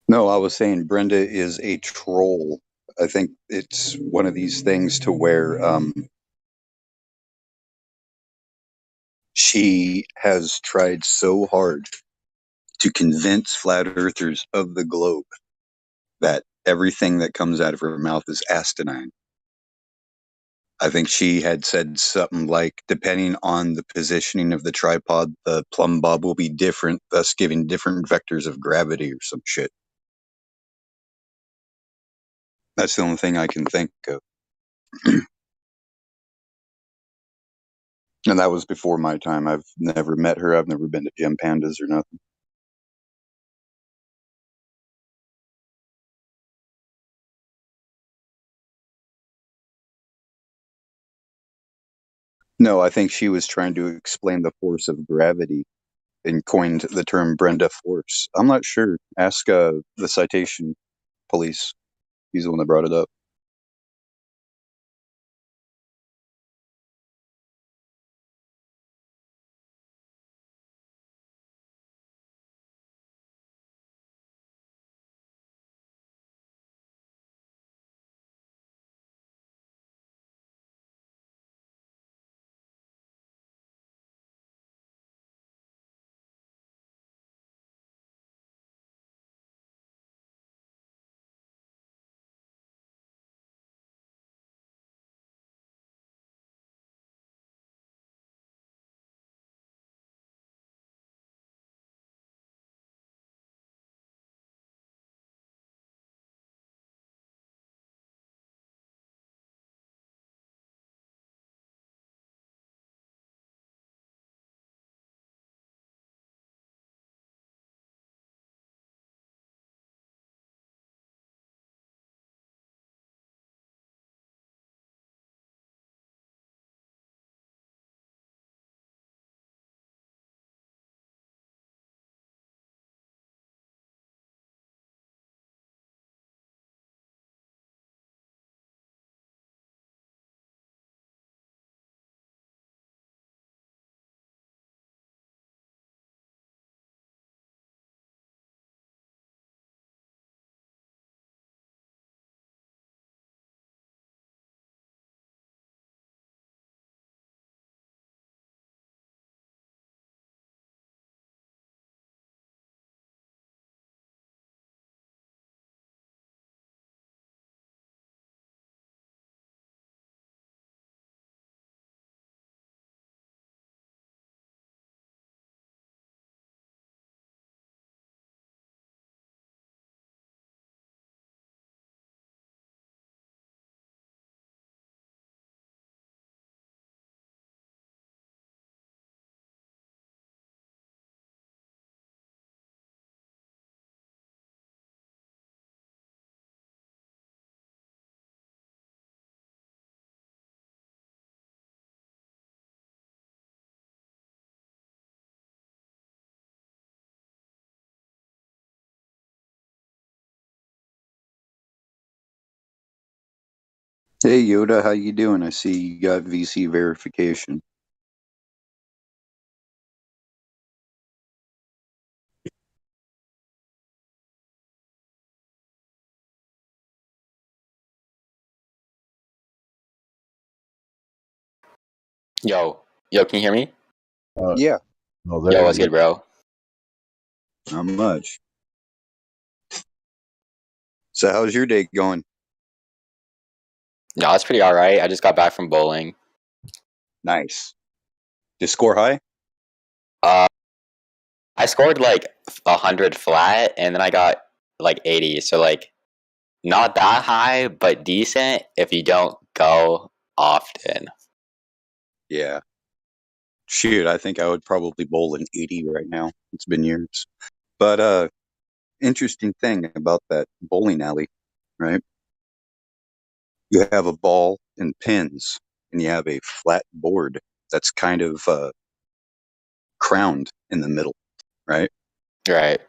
No, I was saying Brenda is a troll. I think it's one of these things to where she has tried so hard to convince flat earthers of the globe that everything that comes out of her mouth is asinine. I think she had said something like, depending on the positioning of the tripod, the plumb bob will be different, thus giving different vectors of gravity or some shit. That's the only thing I can think of. And that was before my time. I've never met her. I've never been to Gem Pandas or nothing. No, I think she was trying to explain the force of gravity and coined the term Brenda force. I'm not sure. Ask the citation police. He's the one that brought it up. Hey Yoda, how you doing? I see you got VC verification. Yo, can you hear me? Yeah. Yo, what's good, bro? Not much. So how's your day going? No, it's pretty alright. I just got back from bowling. Nice. Did you score high? I scored like 100 flat, and then I got like 80. So like, not that high, but decent if you don't go often. Yeah. Shoot, I think I would probably bowl an 80 right now. It's been years. But interesting thing about that bowling alley, right? You have a ball and pins, and you have a flat board that's kind of crowned in the middle, right? Right.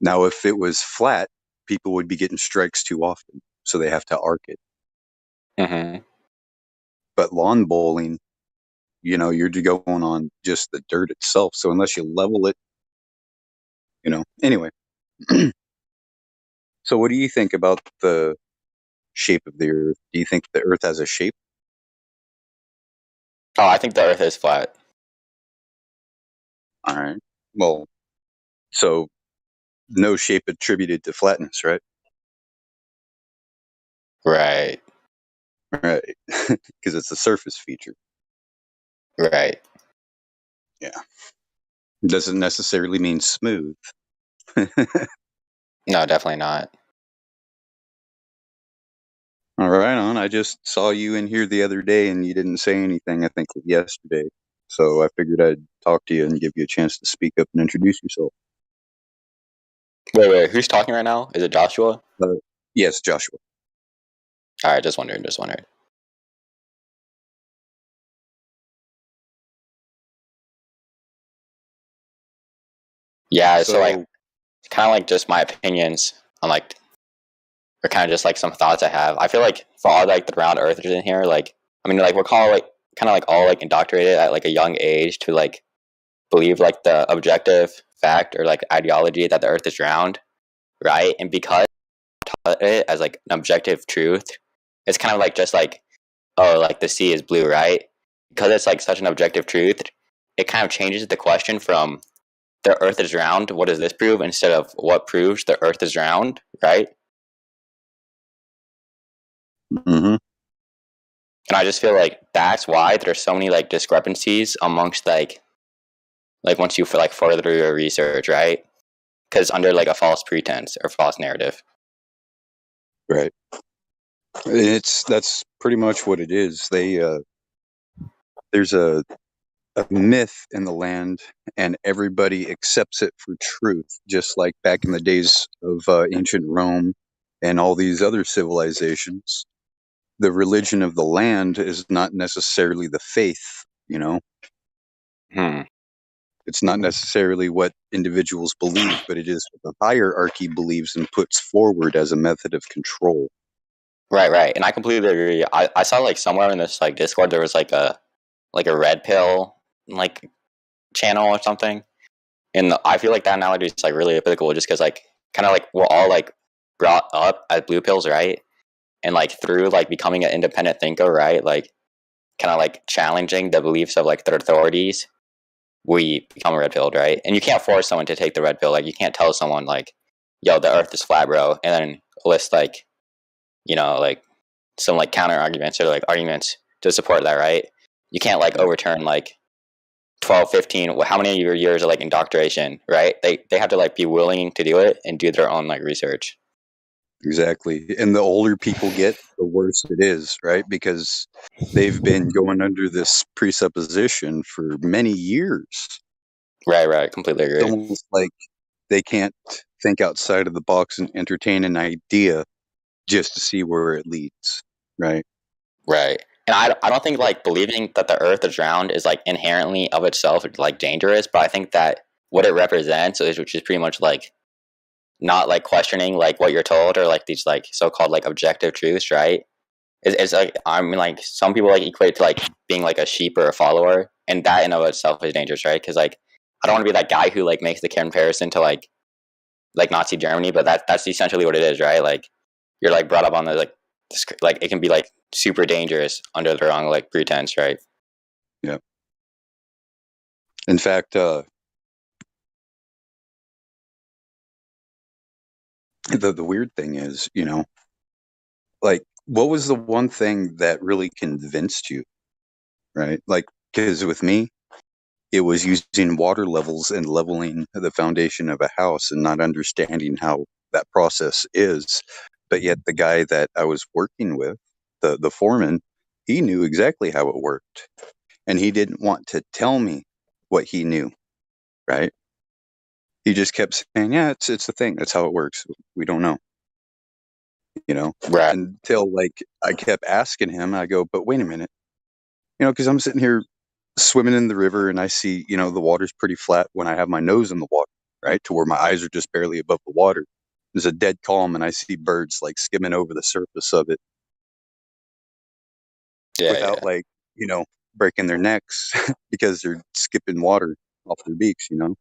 Now, if it was flat, people would be getting strikes too often, so they have to arc it. Mm-hmm. But lawn bowling, you're going on just the dirt itself. So unless you level it, anyway. So what do you think about the shape of the Earth? Do you think the Earth has a shape? Oh, I think the Earth is flat. All right. Well, so no shape attributed to flatness, right? Right. Right. Because it's a surface feature. Right. Yeah. Doesn't necessarily mean smooth. No, definitely not. All right, on. I just saw you in here the other day and you didn't say anything, I think, yesterday. So I figured I'd talk to you and give you a chance to speak up and introduce yourself. Wait, who's talking right now? Is it Joshua? Yes, Joshua. All right, just wondering. Yeah, so like, kind of like just my opinions on like, or kind of just like some thoughts I have. I feel like for all like the round earthers in here, like, I mean, like we're kind of like all like indoctrinated at like a young age to like believe like the objective fact or like ideology that the earth is round, right? And because it as like an objective truth, it's kind of like just like, oh, like the sea is blue, right? Because it's like such an objective truth, it kind of changes the question from the earth is round, what does this prove, instead of what proves the earth is round, right? Mm-hmm. And I just feel like that's why there's so many like discrepancies amongst like once you like further your research, right? Because under like a false pretense or false narrative. Right. That's pretty much what it is. There's a myth in the land, and everybody accepts it for truth, just like back in the days of ancient Rome and all these other civilizations. The religion of the land is not necessarily the faith, you know? It's not necessarily what individuals believe, but it is what the hierarchy believes and puts forward as a method of control. Right. And I completely agree. I saw like somewhere in this like Discord there was like a red pill like channel or something. And I feel like that analogy is like really applicable just because like kind of like we're all like brought up as blue pills, right? And like through like becoming an independent thinker, right? Like kind of like challenging the beliefs of like their authorities, we become red pilled, right? And you can't force someone to take the red pill. Like you can't tell someone like, yo, the earth is flat, bro, and then list like, you know, like some like counter arguments or like arguments to support that, right? You can't like overturn like 12, 15, how many of your years of like indoctrination, right? They have to like be willing to do it and do their own like research. Exactly. And the older people get, the worse it is, right? Because they've been going under this presupposition for many years. Right. Completely agree. It's almost like they can't think outside of the box and entertain an idea just to see where it leads, right? Right. And I don't think like believing that the earth is round is like inherently of itself like dangerous, but I think that what it represents is, which is pretty much like not like questioning like what you're told or like these like so-called like objective truths, right? It's like, I mean, like some people like equate to like being like a sheep or a follower, and that in of itself is dangerous, right? Because like I don't want to be that guy who like makes the comparison to like Nazi Germany, but that's essentially what it is, right? Like you're like brought up on the like it can be like super dangerous under the wrong like pretense, right? Yeah. In fact, the weird thing is, you know, like what was the one thing that really convinced you, right? Like, because with me, it was using water levels and leveling the foundation of a house and not understanding how that process is. But yet the guy that I was working with, the foreman, he knew exactly how it worked. And he didn't want to tell me what he knew, right? He just kept saying, yeah, it's a thing. That's how it works. We don't know. You know, right. Until like I kept asking him, I go, but wait a minute, you know, because I'm sitting here swimming in the river and I see, you know, the water's pretty flat when I have my nose in the water, right? To where my eyes are just barely above the water. There's a dead calm and I see birds like skimming over the surface of it. Without like, you know, breaking their necks because they're skipping water off their beaks, you know?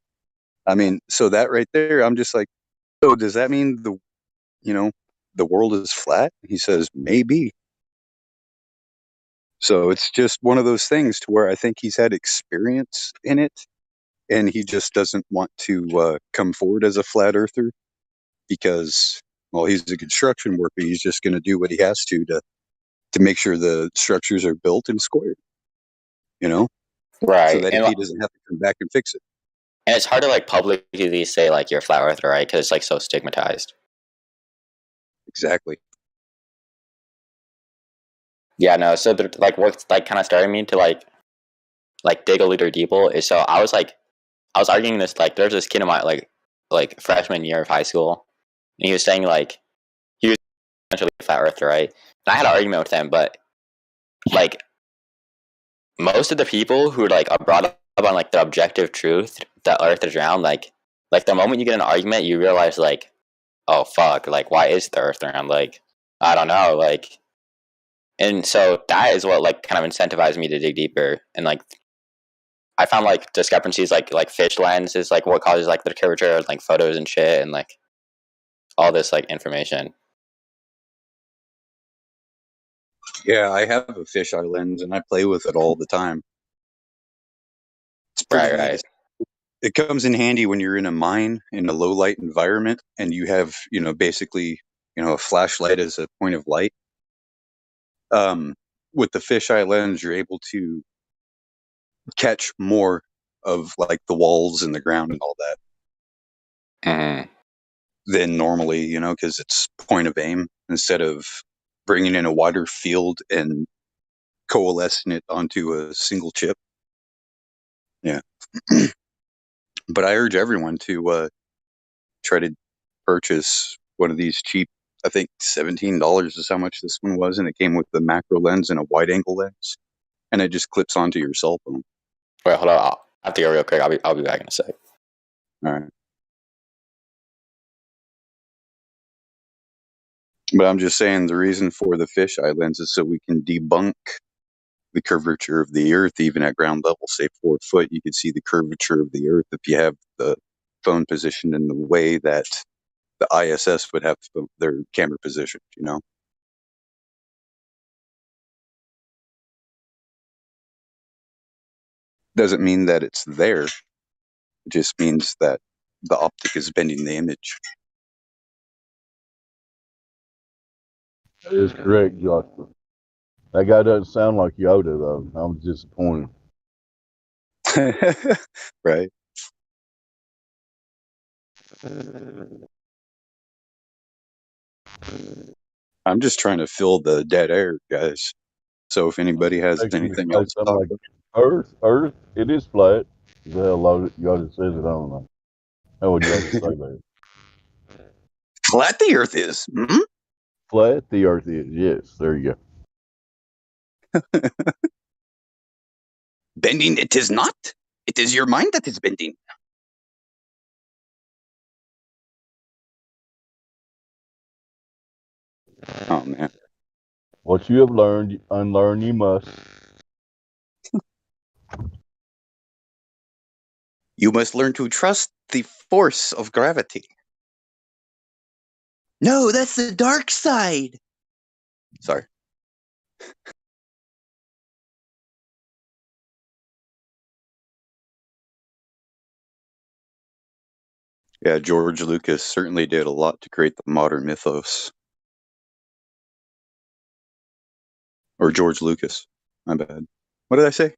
I mean, so that right there, I'm just like, so does that mean the world is flat? He says, maybe. So it's just one of those things to where I think he's had experience in it and he just doesn't want to come forward as a flat earther because, well, he's a construction worker. He's just going to do what he has to make sure the structures are built and squared, so Right. that if he doesn't have to come back and fix it. And it's hard to like publicly say like you're a flat earther, right? Because it's like so stigmatized. Exactly. Yeah, no. So like what's like kind of started me to like dig a little deeper is so I was arguing this like there's this kid in my like freshman year of high school, and he was saying like he was essentially a flat earther, right? And I had an argument with him, but like most of the people who like are brought up on like the objective truth that Earth is round, like the moment you get in an argument, you realize like, oh fuck, like why is the Earth round? Like I don't know, like, and so that is what like kind of incentivized me to dig deeper, and like I found like discrepancies like fish lens is like what causes like the curvature, like photos and shit, and like all this like information. Yeah, I have a fisheye lens and I play with it all the time. It's pretty neat. It comes in handy when you're in a mine in a low light environment and you have, basically, a flashlight as a point of light. With the fisheye lens, you're able to catch more of like the walls and the ground and all that than normally, because it's point of aim instead of bringing in a wider field and coalescing it onto a single chip. Yeah. But I urge everyone to try to purchase one of these cheap, I think $17 is how much this one was, and it came with the macro lens and a wide angle lens, and it just clips onto your cell phone. Wait, hold on. I have to go real quick. I'll be back in a sec. All right. But I'm just saying the reason for the fisheye lens is so we can debunk the curvature of the Earth, even at ground level, say 4 foot. You can see the curvature of the Earth if you have the phone positioned in the way that the ISS would have their camera positioned, Doesn't mean that it's there. It just means that the optic is bending the image. That is correct, Joshua. That guy doesn't sound like Yoda, though. I'm disappointed. Right. I'm just trying to fill the dead air, guys. So if anybody has anything else to talk about. Earth, it is flat. The hell Yoda says it, I don't know. How would Yoda say that? Flat the Earth is. Mm-hmm. Flat the Earth is, yes. There you go. Bending it is not. It is your mind that is bending. Oh, man. What you have learned, unlearn you must. You must learn to trust the force of gravity. No, that's the dark side. Sorry. Yeah, George Lucas certainly did a lot to create the modern mythos. Or George Lucas. My bad. What did I say?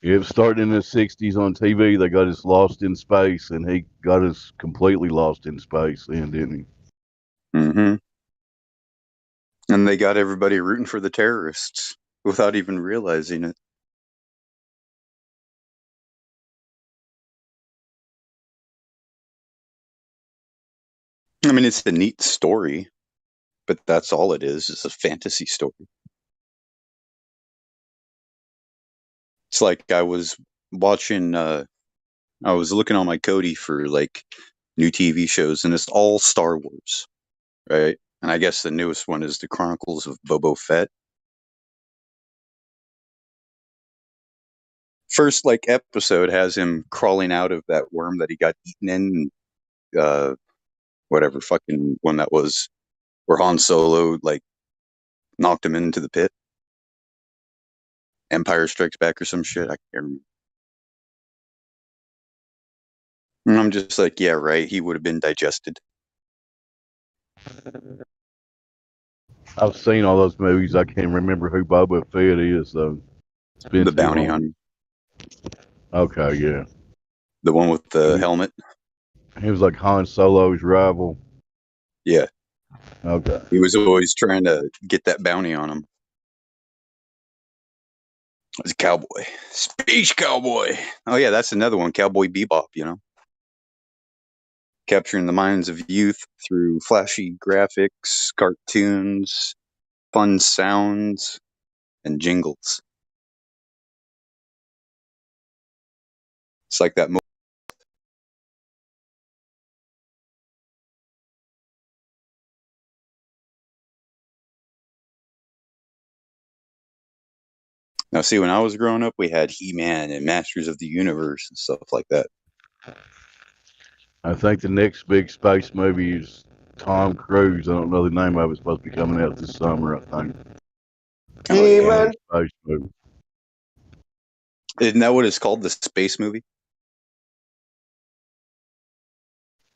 It started in the 60s on TV. They got us lost in space, and he got us completely lost in space then, didn't he? Mm-hmm. And they got everybody rooting for the terrorists without even realizing it. I mean, it's a neat story, but that's all it is. It's a fantasy story. It's like I was watching, I was looking on my Kodi for like new TV shows, and it's all Star Wars, right? And I guess the newest one is the Chronicles of Boba Fett. First, like, episode has him crawling out of that worm that he got eaten in, whatever fucking one that was, where Han Solo, like, knocked him into the pit. Empire Strikes Back or some shit. I can't remember. And I'm just like, yeah, right. He would have been digested. I've seen all those movies. I can't remember who Boba Fett is, though. It's been The too bounty long. hunter. Okay, yeah. The one with the helmet? He was like Han Solo's rival. Yeah. Okay. He was always trying to get that bounty on him. As a cowboy. Space cowboy. Oh, yeah, that's another one. Cowboy Bebop, you know? Capturing the minds of youth through flashy graphics, cartoons, fun sounds, and jingles. It's like that. Now, see, when I was growing up, we had He-Man and Masters of the Universe and stuff like that. I think the next big space movie is Tom Cruise. I don't know the name of it. It's supposed to be coming out this summer, I think. He-Man. Space movie. Isn't that what it's called, the space movie?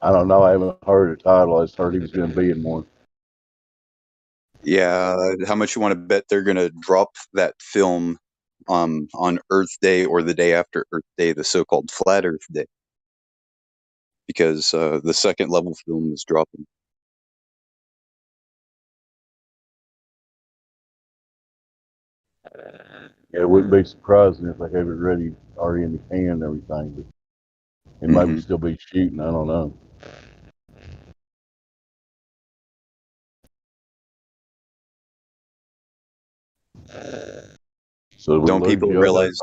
I don't know. I haven't heard the title. I just heard he was going to be in one. Yeah, how much you want to bet they're going to drop that film on Earth Day or the day after Earth Day, the so-called Flat Earth Day? Because the second level film is dropping. Yeah, it wouldn't be surprising if they have it ready already in the can and everything. But it might still be shooting. I don't know. So we Don't lose people you. realize?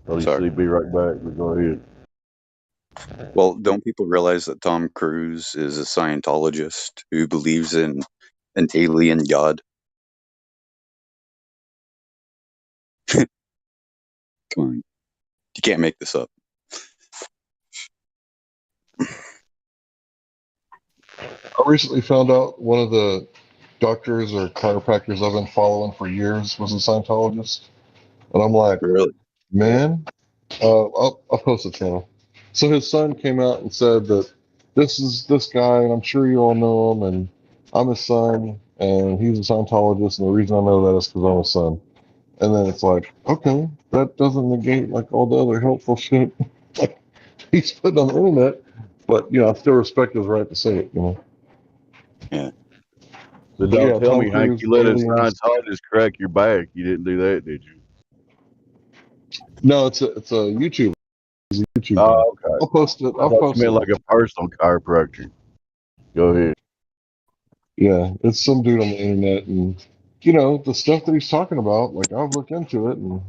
He said he'd be right back, but go ahead. Well, don't people realize that Tom Cruise is a Scientologist who believes in an alien god? Come on. You can't make this up. I recently found out one of the doctors or chiropractors I've been following for years was a Scientologist. And I'm like, really? Man, I'll post the channel. So his son came out and said that this is this guy, and I'm sure you all know him, and I'm his son, and he's a Scientologist, and the reason I know that is because I'm his son. And then it's like, okay, that doesn't negate like all the other helpful shit like he's putting on the internet, but I still respect his right to say it, Yeah. So But don't yeah, tell Tom me, Hank, Cruise, you let a aliens. Scientologist crack your back. You didn't do that, did you? No, it's a YouTuber. He's a YouTuber. Oh, okay. I'll post it. I I'll thought post you meant it. like a personal chiropractor. Go ahead. Yeah, it's some dude on the internet, and the stuff that he's talking about. Like I've looked into it and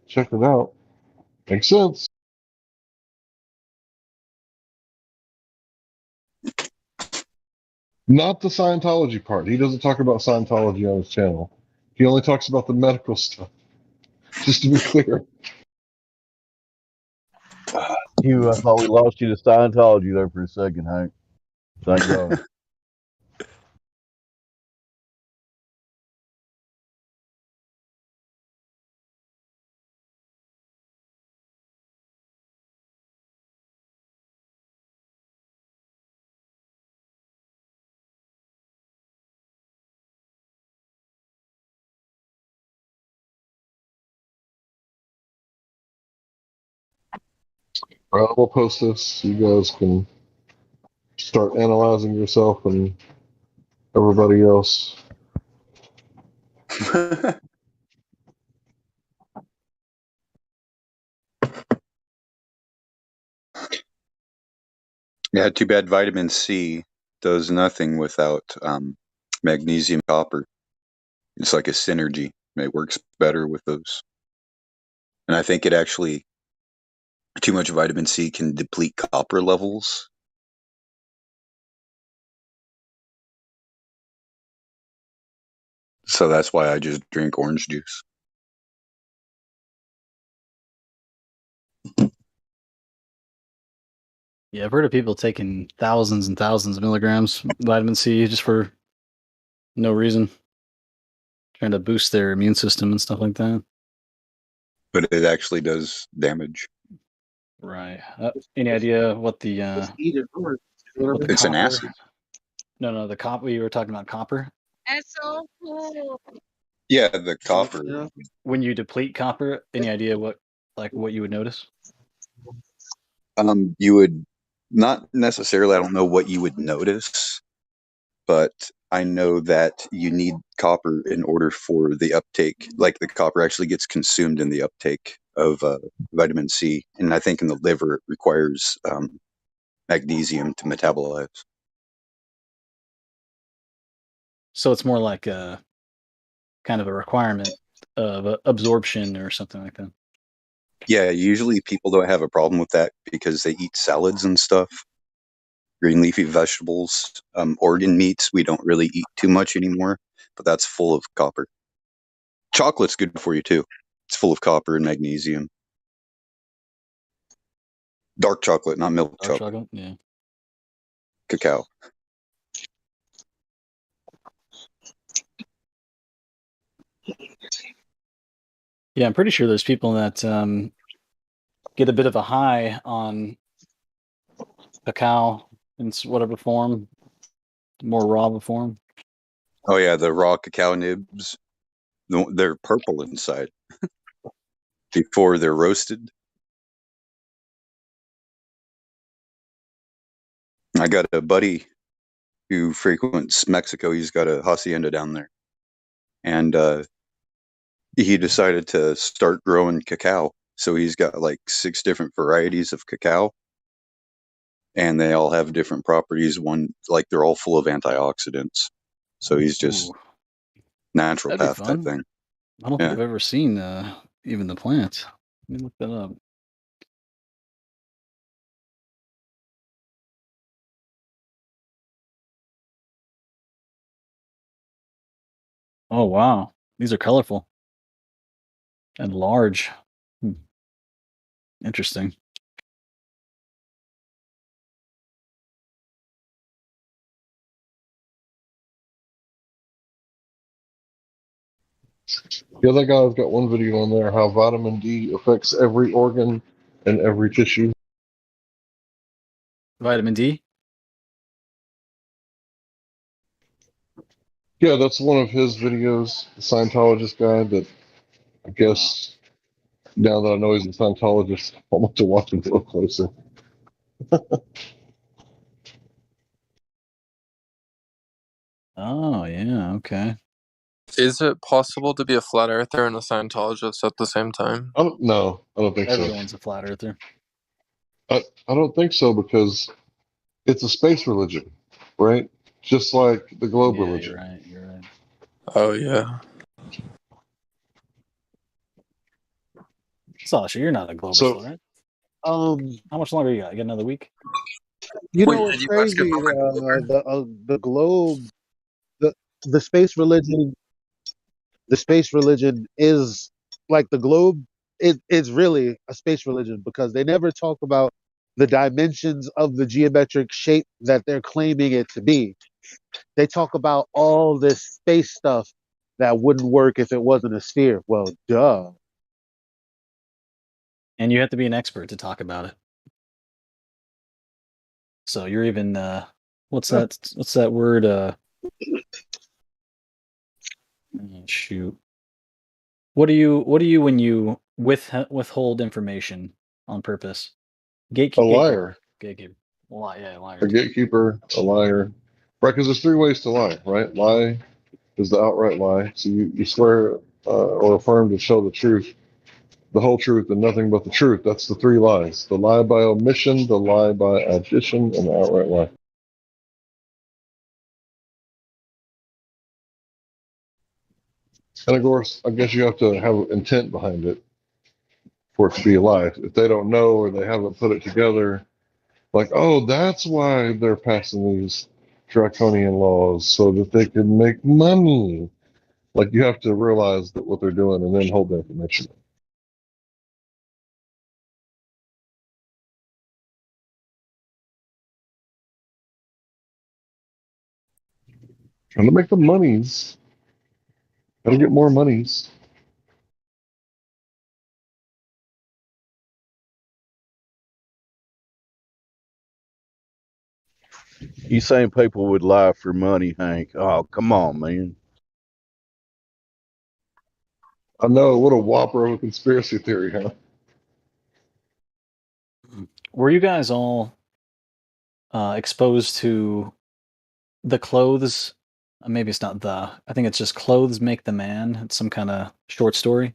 checked it out. Makes sense. Not the Scientology part. He doesn't talk about Scientology on his channel. He only talks about the medical stuff. Just to be clear. I thought we lost you to Scientology there for a second, Hank. Thank God. All right, we'll post this. You guys can start analyzing yourself and everybody else. Yeah, too bad vitamin C does nothing without magnesium copper. It's like a synergy. It works better with those. And I think it actually, too much vitamin C can deplete copper levels. So that's why I just drink orange juice. Yeah, I've heard of people taking thousands and thousands of milligrams vitamin C just for no reason. trying to boost their immune system and stuff like that. But it actually does damage. Right. Any idea what the It's an acid. No, the copper. You were talking about copper. That's so cool. Yeah, the copper. When you deplete copper, any idea what you would notice? You would not necessarily. I don't know what you would notice, but I know that you need copper in order for the uptake. Like the copper actually gets consumed in the uptake of vitamin C, and I think in the liver it requires magnesium to metabolize. So it's more like a kind of a requirement of absorption or something like that. Yeah, usually people don't have a problem with that because they eat salads and stuff. Green leafy vegetables, organ meats, we don't really eat too much anymore, but that's full of copper. Chocolate's good for you too. It's full of copper and magnesium. Dark chocolate, not milk chocolate. Yeah. Cacao. Yeah, I'm pretty sure there's people that get a bit of a high on cacao in whatever form, more raw of a form. Oh yeah, the raw cacao nibs. They're purple inside before they're roasted. I got a buddy who frequents Mexico. He's got a hacienda down there. And he decided to start growing cacao. So he's got like 6 different varieties of cacao. And they all have different properties. One, like they're all full of antioxidants. So he's just natural That'd be path type fun. thing. I don't think I've ever seen even the plant. Let me look that up. Oh wow, these are colorful and large. Interesting. The other guy's got one video on there how vitamin D affects every organ and every tissue. Vitamin D? Yeah, that's one of his videos, the Scientologist guy that I guess now that I know he's a Scientologist, I want to watch him a little closer. Oh yeah, okay. Is it possible to be a flat earther and a Scientologist at the same time? I don't think Everyone's a flat earther. I don't think so because it's a space religion, right? Just like the globe religion. You're right. Oh yeah. Sasha, you're not a globalist, So, right? How much longer you got? You got another week? You know what's crazy? The globe, the space religion, the space religion is like the globe. It's really a space religion because they never talk about the dimensions of the geometric shape that they're claiming it to be. They talk about all this space stuff that wouldn't work if it wasn't a sphere. Well, duh. And you have to be an expert to talk about it. So you're even what's that word? Shoot. What do you when you withhold information on purpose? a liar. Gatekeeper. Liar. A gatekeeper, a liar. Right, because there's 3 ways to lie, right? Lie is the outright lie. So you swear or affirm to tell the truth, the whole truth, and nothing but the truth. That's the 3 lies. The lie by omission, the lie by addition, and the outright lie. And of course, I guess you have to have intent behind it for it to be a lie. If they don't know or they haven't put it together, like, oh, that's why they're passing these draconian laws so that they can make money. Like, you have to realize that what they're doing and then hold the information. Trying to make the monies. Gotta get more monies. You saying people would lie for money, Hank? Oh, come on, man. I know, what a whopper of a conspiracy theory, huh? Were you guys all exposed to the clothes? Maybe it's not the. I think it's just clothes make the man. It's some kind of short story.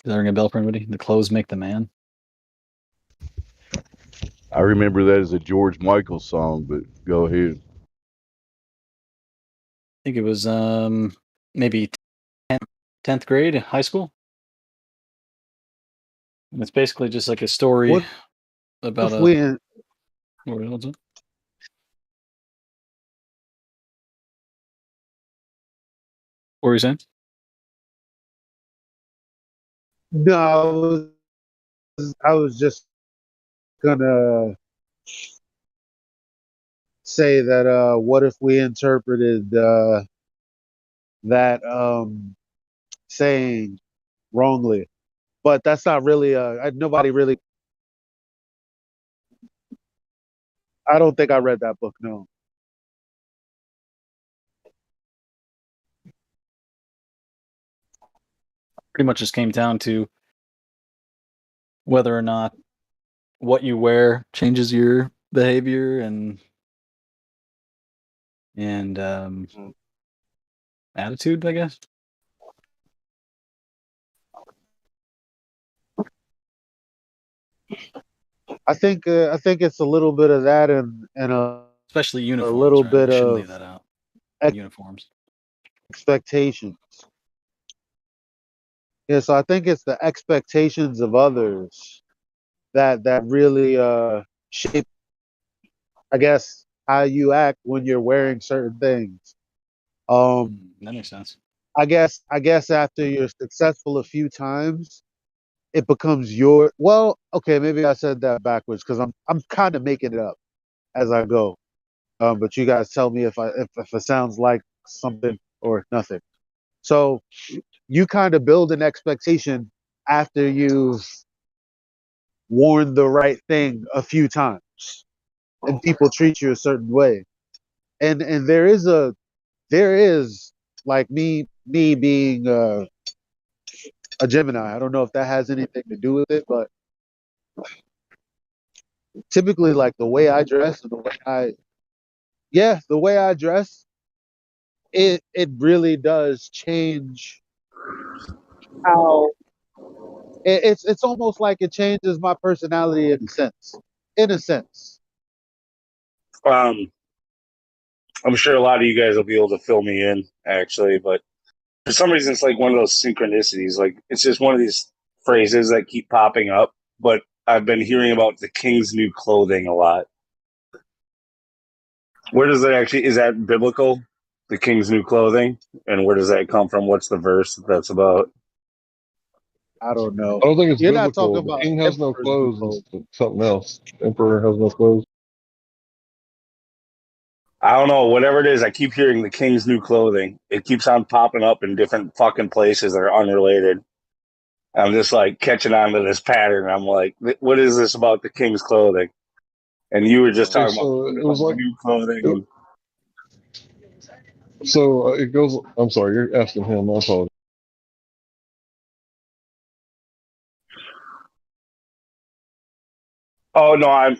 Does that ring a bell for anybody? The clothes make the man. I remember that as a George Michael song, but go ahead. I think it was maybe 10th grade, high school. And it's basically just like a story What about if a. we What was it? What were you saying? No, I was just gonna say that what if we interpreted that saying wrongly? But that's not really nobody really. I don't think I read that book. No. Pretty much just came down to whether or not what you wear changes your behavior and attitude, I guess. I think it's a little bit of that and Especially a uniforms, little right? bit We shouldn't of leave that out. Uniforms. expectations. Yeah, so I think it's the expectations of others that really shape, I guess, how you act when you're wearing certain things. That makes sense. I guess after you're successful a few times, it becomes your well, okay, maybe I said that backwards because I'm kind of making it up as I go. But you guys tell me if it sounds like something or nothing. So you kind of build an expectation after you've worn the right thing a few times and people treat you a certain way. And there is like me being a Gemini. I don't know if that has anything to do with it, but typically like the way I dress and the way I dress, it really does change how it's almost like it changes my personality in a sense. In a sense. I'm sure a lot of you guys will be able to fill me in, actually, but for some reason, it's like one of those synchronicities. Like, it's just one of these phrases that keep popping up, but I've been hearing about the king's new clothing a lot. Where does that actually, is that biblical? The king's new clothing? And where does that come from? What's the verse that's about? I don't know. I don't think it's You're not biblical. talking The about king has no emperor's new clothes clothes. is something else. The emperor has no clothes. I don't know. Whatever it is, I keep hearing the king's new clothing. It keeps on popping up in different fucking places that are unrelated. I'm just like catching on to this pattern. I'm like, what is this about the king's clothing? And you were just Okay, talking about so it was like, new clothing. it, so it goes. I'm sorry, you're asking him. I apologize. Oh no, I'm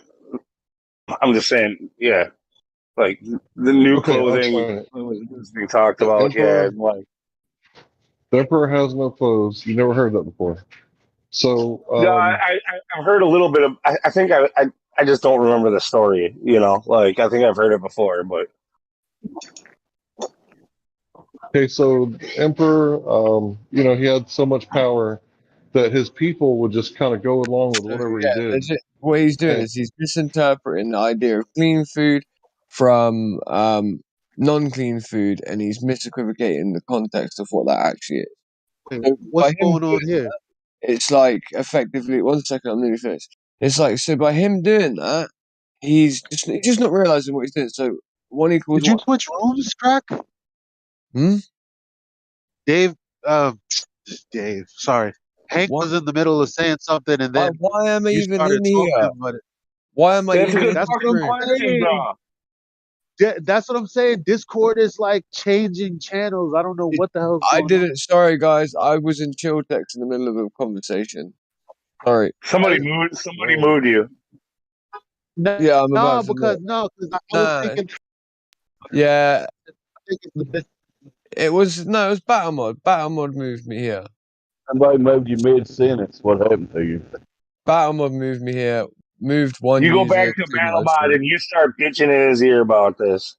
just saying, yeah, like the new Okay, I'll clothing explain it. was being talked The about. Yeah, emperor, like the emperor has no clothes. You never heard that before. So, no, I've heard a little bit of. I think I just don't remember the story. You know, like I think I've heard it before, but okay, so the emperor, he had so much power that his people would just kind of go along with So whatever he yeah, did. what he's doing And is he's misinterpreting the idea of clean food from non-clean food, and he's misequivocating the context of what that actually is. Wait, So by what's him going doing on here? that, it's like effectively. One second, I'm nearly finished. It's like so by him doing that, he's just not realizing what he's doing. So 1 equals Did you 1. switch rooms, Crack? Dave, uh, Dave, sorry. Hank What? was in the middle of saying something, and then Why am I you even started in here? talking. But Why am I That's a even good in that's this what fucking I'm room? question, saying. bro. That's what I'm saying. Discord is like changing channels. I don't know what the hell's I going on. didn't. Sorry, guys. I was in chill text in the middle of a conversation. Sorry. Somebody moved you. No, Yeah, I'm about to because look. I was Nah. thinking. Yeah, I think it's the best. it was Battle Mod. Battle Mod moved me here. Somebody moved you mid sentence. What happened to you? Battle Mod moved me here. Moved one You go user back to to my BattleBot stream. and you start bitching in his ear about this.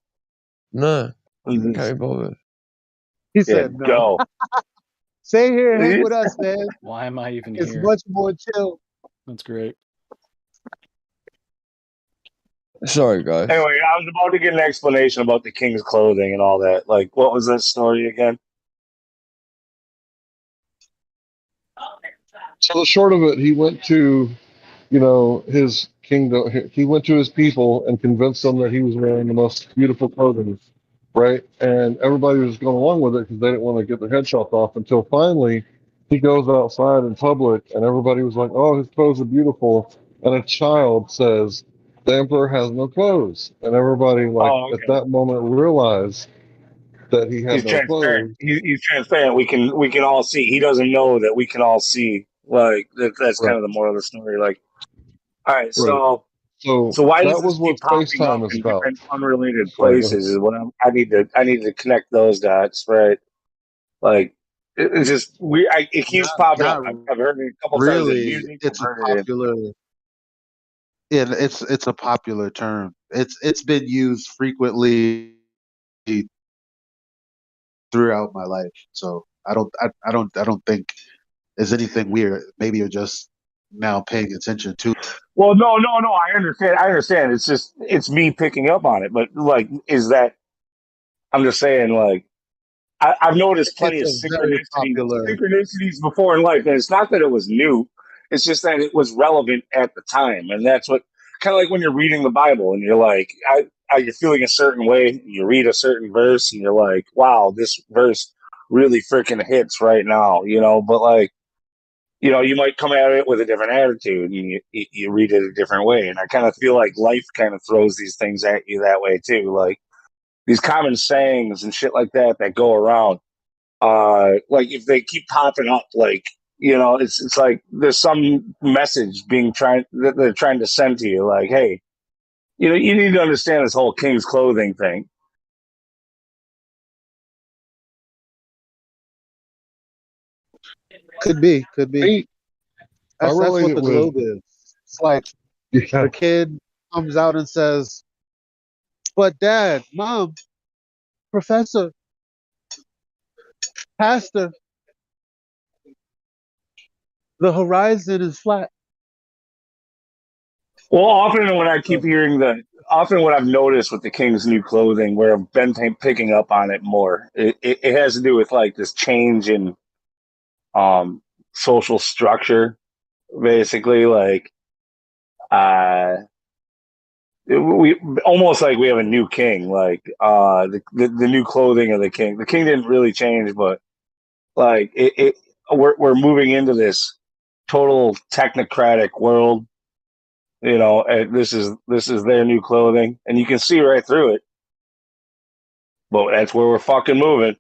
No, can't be bothered. He Yeah, said no. go. Stay here, hang with us, man. Why am I even It's here? much more chill. That's great. Sorry, guys. Anyway, I was about to get an explanation about the king's clothing and all that. Like, what was that story again? So the short of it, he went to, his kingdom. He went to his people and convinced them that he was wearing the most beautiful clothing, right? And everybody was going along with it because they didn't want to get their head chopped off until finally he goes outside in public and everybody was like, "Oh, his clothes are beautiful," and a child says, "The emperor has no clothes," and everybody, like, Oh, at okay. that moment realized that he had He's no transparent. clothes. He's transparent. We can all see. He doesn't know that we can all see. Like that's kind Right, of the moral of the story. Like, all right, right. so So why does that this was what keep popping up FaceTime is in about. different unrelated Sorry, go ahead. places? Is what I need to connect those dots, right? Like it's just it keeps popping up. Not I've heard it a couple times in really. music. I've It's a heard it in popular. Yeah, it's a popular term. It's been used frequently throughout my life. So I don't think there's anything weird. Maybe you're just now paying attention to. Well, no. I understand. I understand. It's just it's me picking up on it. But like, is that? I'm just saying. Like, I've noticed plenty It's of a very popular. synchronicities before in life, and it's not that it was new. It's just that it was relevant at the time, and that's what kind of like when you're reading the Bible and you're like, you're feeling a certain way. You read a certain verse, and you're like, wow, this verse really freaking hits right now, But like you might come at it with a different attitude and you read it a different way. And I kind of feel like life kind of throws these things at you that way too. Like these common sayings and shit like that go around. Like if they keep popping up, like, it's like there's some message that they're trying to send to you. Like, hey, you need to understand this whole king's clothing thing. Could be, could be. Me, I That's relate what it the with, globe is. It's like yeah, the kid comes out and says, "But Dad, Mom, Professor, Pastor, the horizon is flat." Well, often when I keep So hearing often what I've noticed with the King's new clothing, where I've been picking up on it more, it has to do with like this change in um, social structure, basically. Like, we almost like we have a new king, like the new clothing of the king. The king didn't really change, but like we're moving into this total technocratic world. And this is their new clothing, and you can see right through it. But that's where we're fucking moving.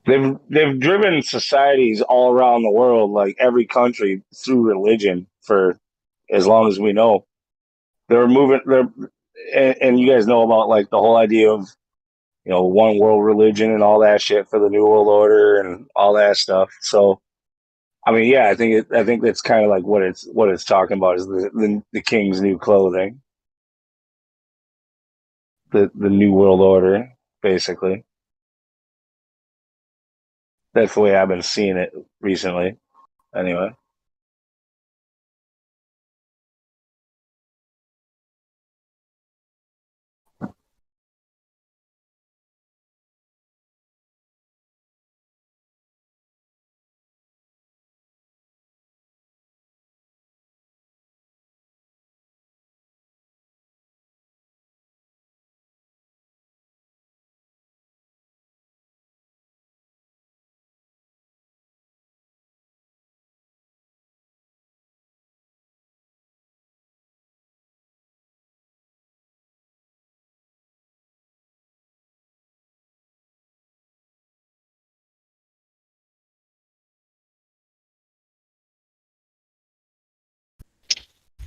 They've driven societies all around the world, like every country, through religion for as long as we know. They're moving. And you guys know about like the whole idea of one world religion and all that shit for the new world order and all that stuff. So I mean, yeah, I think that's kind of like what it's talking about is the king's new clothing, the new world order, basically. That's the way I've been seeing it recently. Anyway.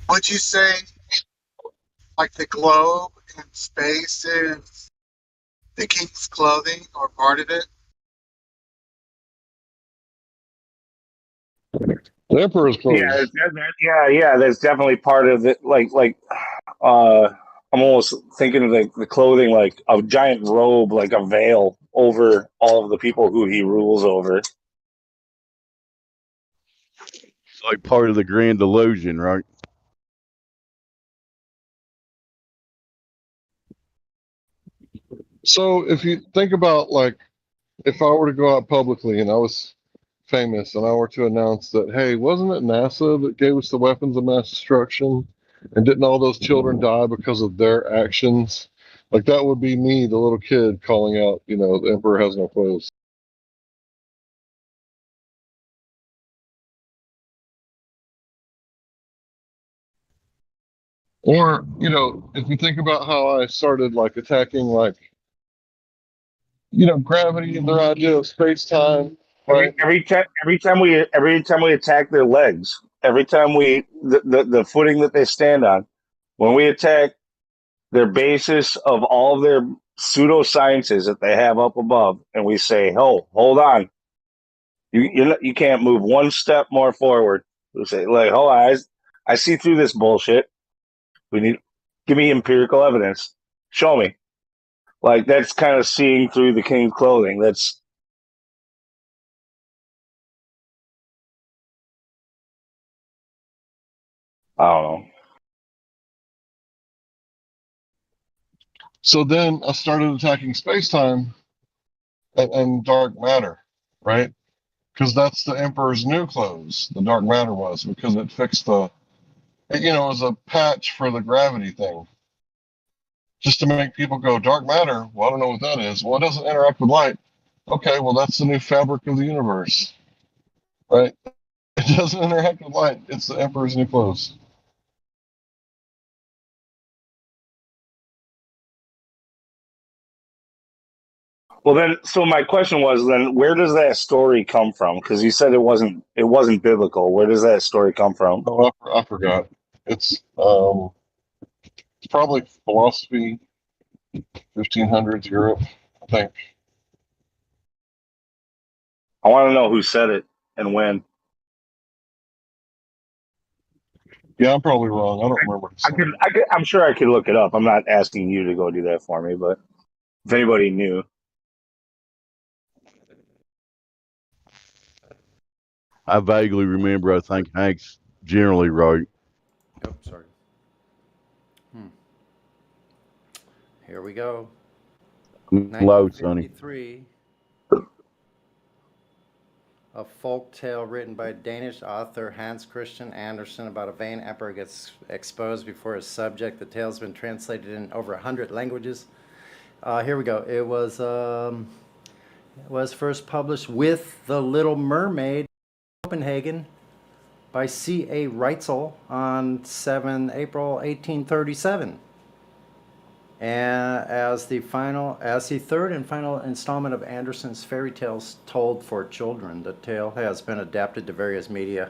Would you say like the globe in space is the king's clothing or part of it? The emperor's clothes. Yeah. That's definitely part of it. Uh, I'm almost thinking of the clothing, like a giant robe, like a veil over all of the people who he rules over. It's like part of the grand illusion, right? So if you think about like if I were to go out publicly and I was famous and I were to announce that, hey, wasn't it NASA that gave us the weapons of mass destruction? And didn't all those children die because of their actions? Like that would be me, the little kid, calling out, the emperor has no clothes. Or, if you think about how I started like attacking like, gravity and their idea of space time, right? Every time we attack their legs, every time the footing that they stand on, when we attack their basis of all of their pseudosciences that they have up above, and we say, "Oh, hold on, you can't move one step more forward." We say, "Like, hold on, I see through this bullshit. We need give me empirical evidence. Show me." Like that's kind of seeing through the king's clothing. That's I don't know. So then I started attacking space time and dark matter, right? Because that's the emperor's new clothes. The dark matter was because it fixed it was a patch for the gravity thing, just to make people go dark matter. Well, I don't know what that is. Well, it doesn't interact with light. Okay, well that's the new fabric of the universe, right? It doesn't interact with light. It's the emperor's new clothes. Well, then, so my question was then, where does that story come from? Because you said it wasn't biblical. Where does that story come from? Oh, I forgot. It's probably philosophy, 1500s Europe, I think. I want to know who said it and when. Yeah, I'm probably wrong. I don't remember. I'm sure I could look it up. I'm not asking you to go do that for me, but if anybody knew. I vaguely remember. I think Hank's generally right. Oh, sorry. Here we go. Low, Sonny. 1953. A folk tale written by Danish author Hans Christian Andersen about a vain emperor gets exposed before his subject. The tale's been translated in over 100 languages. Here we go. It was first published with The Little Mermaid, Copenhagen, by C.A. Reitzel on 7 April 1837. And as the third and final installment of Andersen's fairy tales told for children, the tale has been adapted to various media.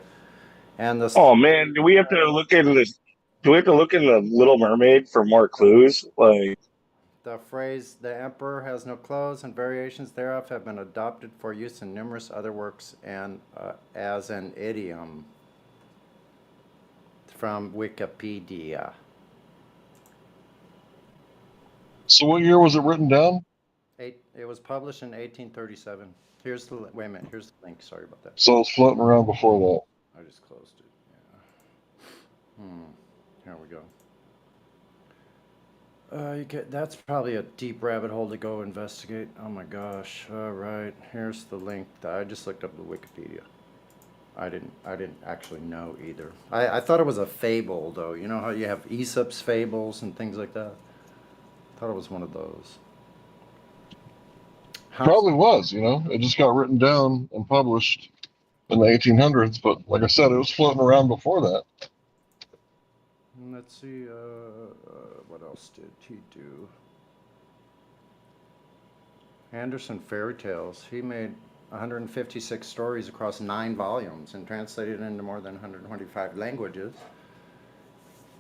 And Oh man, do we have to look into this? Do we have to look into Little Mermaid for more clues? Like the phrase "the emperor has no clothes" and variations thereof have been adopted for use in numerous other works and as an idiom. From Wikipedia. So what year was it written down? It was published in 1837. Here's the wait a minute. Here's the link. Sorry about that. So it's floating around before that. I just closed it. Yeah. Here we go. That's probably a deep rabbit hole to go investigate. Oh my gosh. All right. Here's the link. I just looked up the Wikipedia. I didn't actually know either. I thought it was a fable though. You know how you have Aesop's fables and things like that? I thought it was one of those. Probably was, It just got written down and published in the 1800s, but like I said, it was floating around before that. Let's see, what else did he do? Andersen Fairy Tales. He made 156 stories across 9 volumes and translated into more than 125 languages.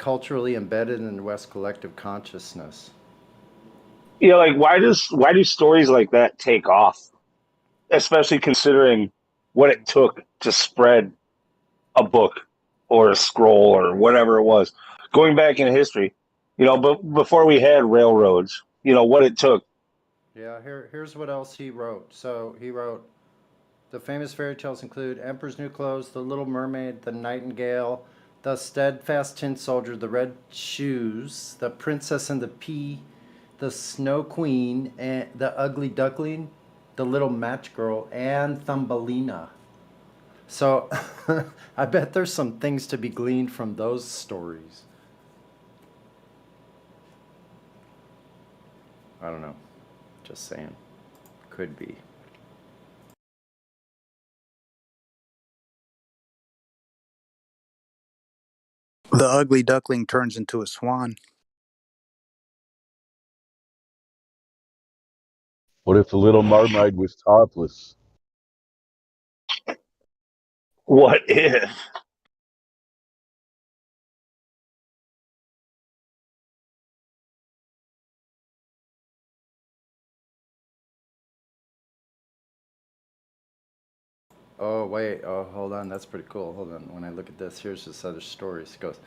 culturally embedded in the West collective consciousness. Yeah, like why do stories like that take off? Especially considering what it took to spread a book or a scroll or whatever it was. Going back in history, but before we had railroads, what it took. Yeah, here's what else he wrote. So he wrote, the famous fairy tales include Emperor's New Clothes, The Little Mermaid, The Nightingale, The Steadfast Tin Soldier, The Red Shoes, The Princess and the Pea, The Snow Queen, and The Ugly Duckling, The Little Match Girl, and Thumbelina. So I bet there's some things to be gleaned from those stories. I don't know. Just saying. Could be. The ugly duckling turns into a swan. What if the Little Mermaid was topless? What if? Oh, wait. Oh, hold on. That's pretty cool. Hold on. When I look at this, here's this other story. It goes,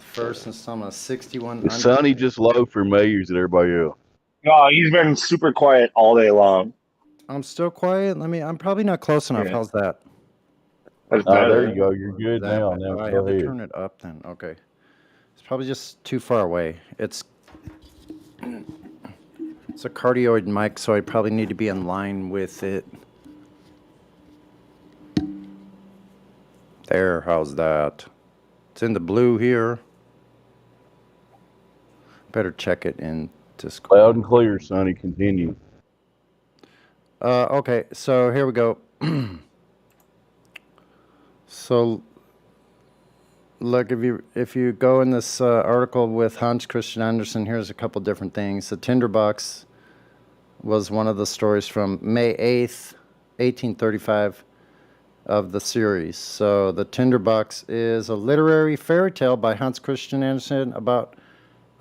first installment, 61. Is Sonny just low for me, or is it everybody else? No, he's been super quiet all day long. I'm still quiet. I'm probably not close enough. Yeah. How's that? That's There you go. You're good That, now. Now I go have to ahead. turn it up then. Okay. It's probably just too far away. It's a cardioid mic, so I probably need to be in line with it. There, how's that? It's in the blue here. Better check it in Discord. Loud and clear, Sonny. Continue. Okay, so here we go. So, look, if you go in this article with Hans Christian Andersen, here's a couple different things. The Tinderbox was one of the stories from May 8th, 1835 of the series. So the Tinderbox is a literary fairy tale by Hans Christian Andersen about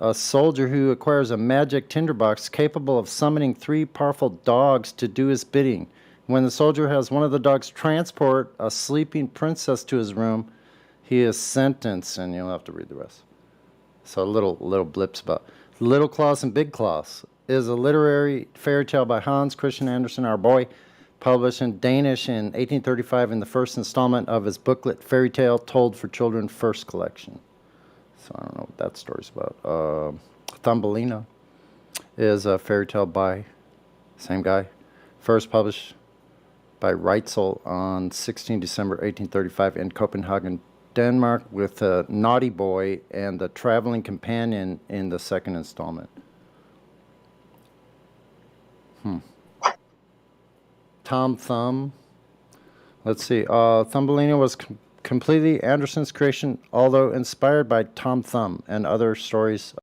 a soldier who acquires a magic tinderbox capable of summoning 3 powerful dogs to do his bidding. When the soldier has one of the dogs transport a sleeping princess to his room, he is sentenced, and you'll have to read the rest. So little blips about Little Claus and Big Claus is a literary fairy tale by Hans Christian Andersen, our boy, published in Danish in 1835 in the first installment of his booklet Fairy Tale Told for Children First Collection. So I don't know what that story's about. Thumbelina is a fairy tale by same guy. First published by Reitzel on 16 December 1835 in Copenhagen, Denmark, with a Naughty Boy and the Traveling Companion in the second installment. Tom Thumb. Let's see. Thumbelina was completely Andersen's creation, although inspired by Tom Thumb and other stories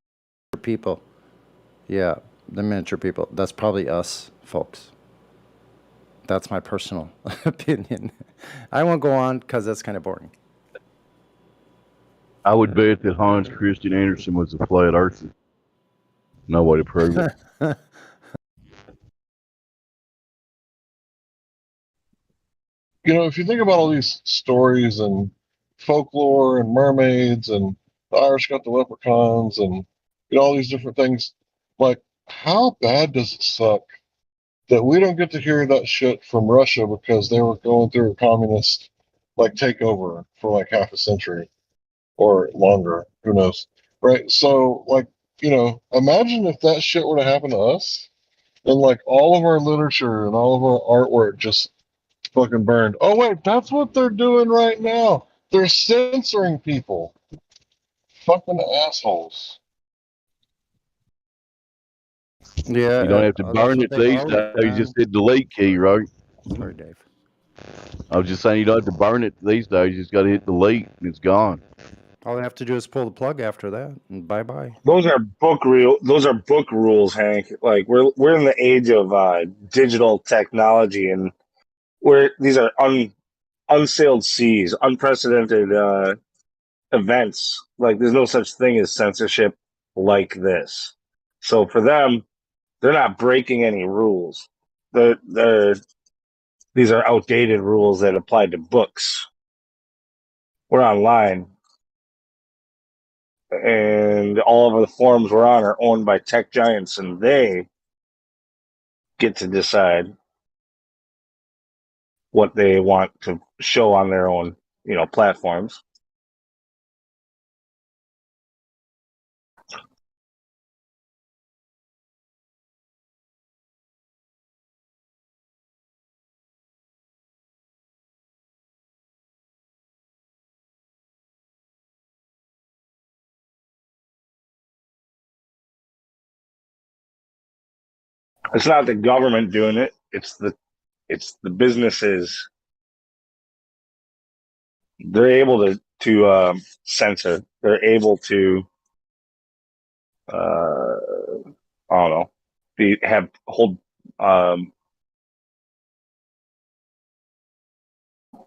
of people. Yeah, the miniature people. That's probably us, folks. That's my personal opinion. I won't go on because that's kind of boring. I would bet that Hans Christian Andersen was a flat earther. No way to prove it. If you think about all these stories and folklore and mermaids and the Irish got the leprechauns and all these different things, like how bad does it suck that we don't get to hear that shit from Russia because they were going through a communist takeover for like half a century or longer, who knows, right? So imagine if that shit were to happen to us, and all of our literature and all of our artwork just fucking burned. Oh wait, that's what they're doing right now. They're censoring people. Fucking assholes. Yeah, You don't have to burn it these days. You just hit delete key, right? Sorry, Dave. I was just saying you don't have to burn it these days. You just got to hit delete and it's gone. All I have to do is pull the plug after that, and bye bye. Those are book rules, Hank. Like we're in the age of digital technology, and these are unsailed seas, unprecedented events. Like there's no such thing as censorship like this. So for them, they're not breaking any rules. They're these are outdated rules that apply to books. We're online, and all of the forums we're on are owned by tech giants, and they get to decide what they want to show on their own, platforms. It's not the government doing it; it's the businesses. They're able to censor. They're able to I don't know, hold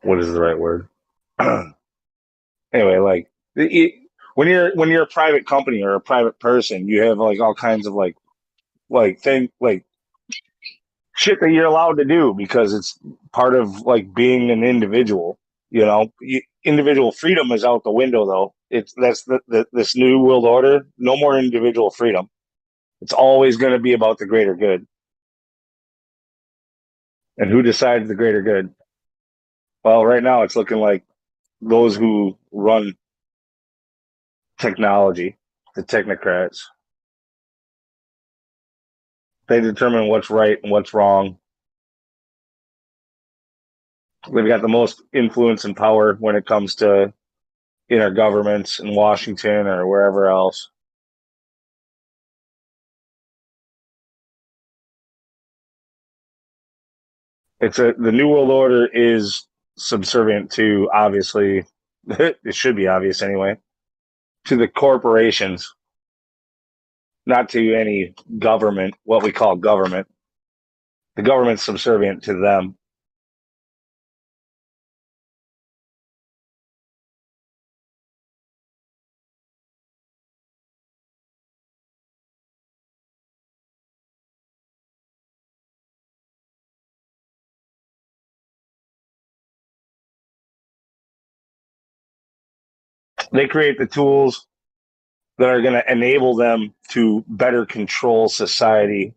what is the right word? Anyway, like when you're a private company or a private person, you have like all kinds of like shit that you're allowed to do because it's part of like being an individual. Individual freedom is out the window though. That's this new world order. No more individual freedom. It's always going to be about the greater good. And who decides the greater good? Well, right now it's looking like those who run technology, the technocrats, they determine what's right and what's wrong. They've got the most influence and power when it comes to in our governments in Washington or wherever else. The new world order is subservient to, obviously, it should be obvious anyway, to the corporations, not to any government, what we call government. The government's subservient to them. They create the tools that are going to enable them to better control society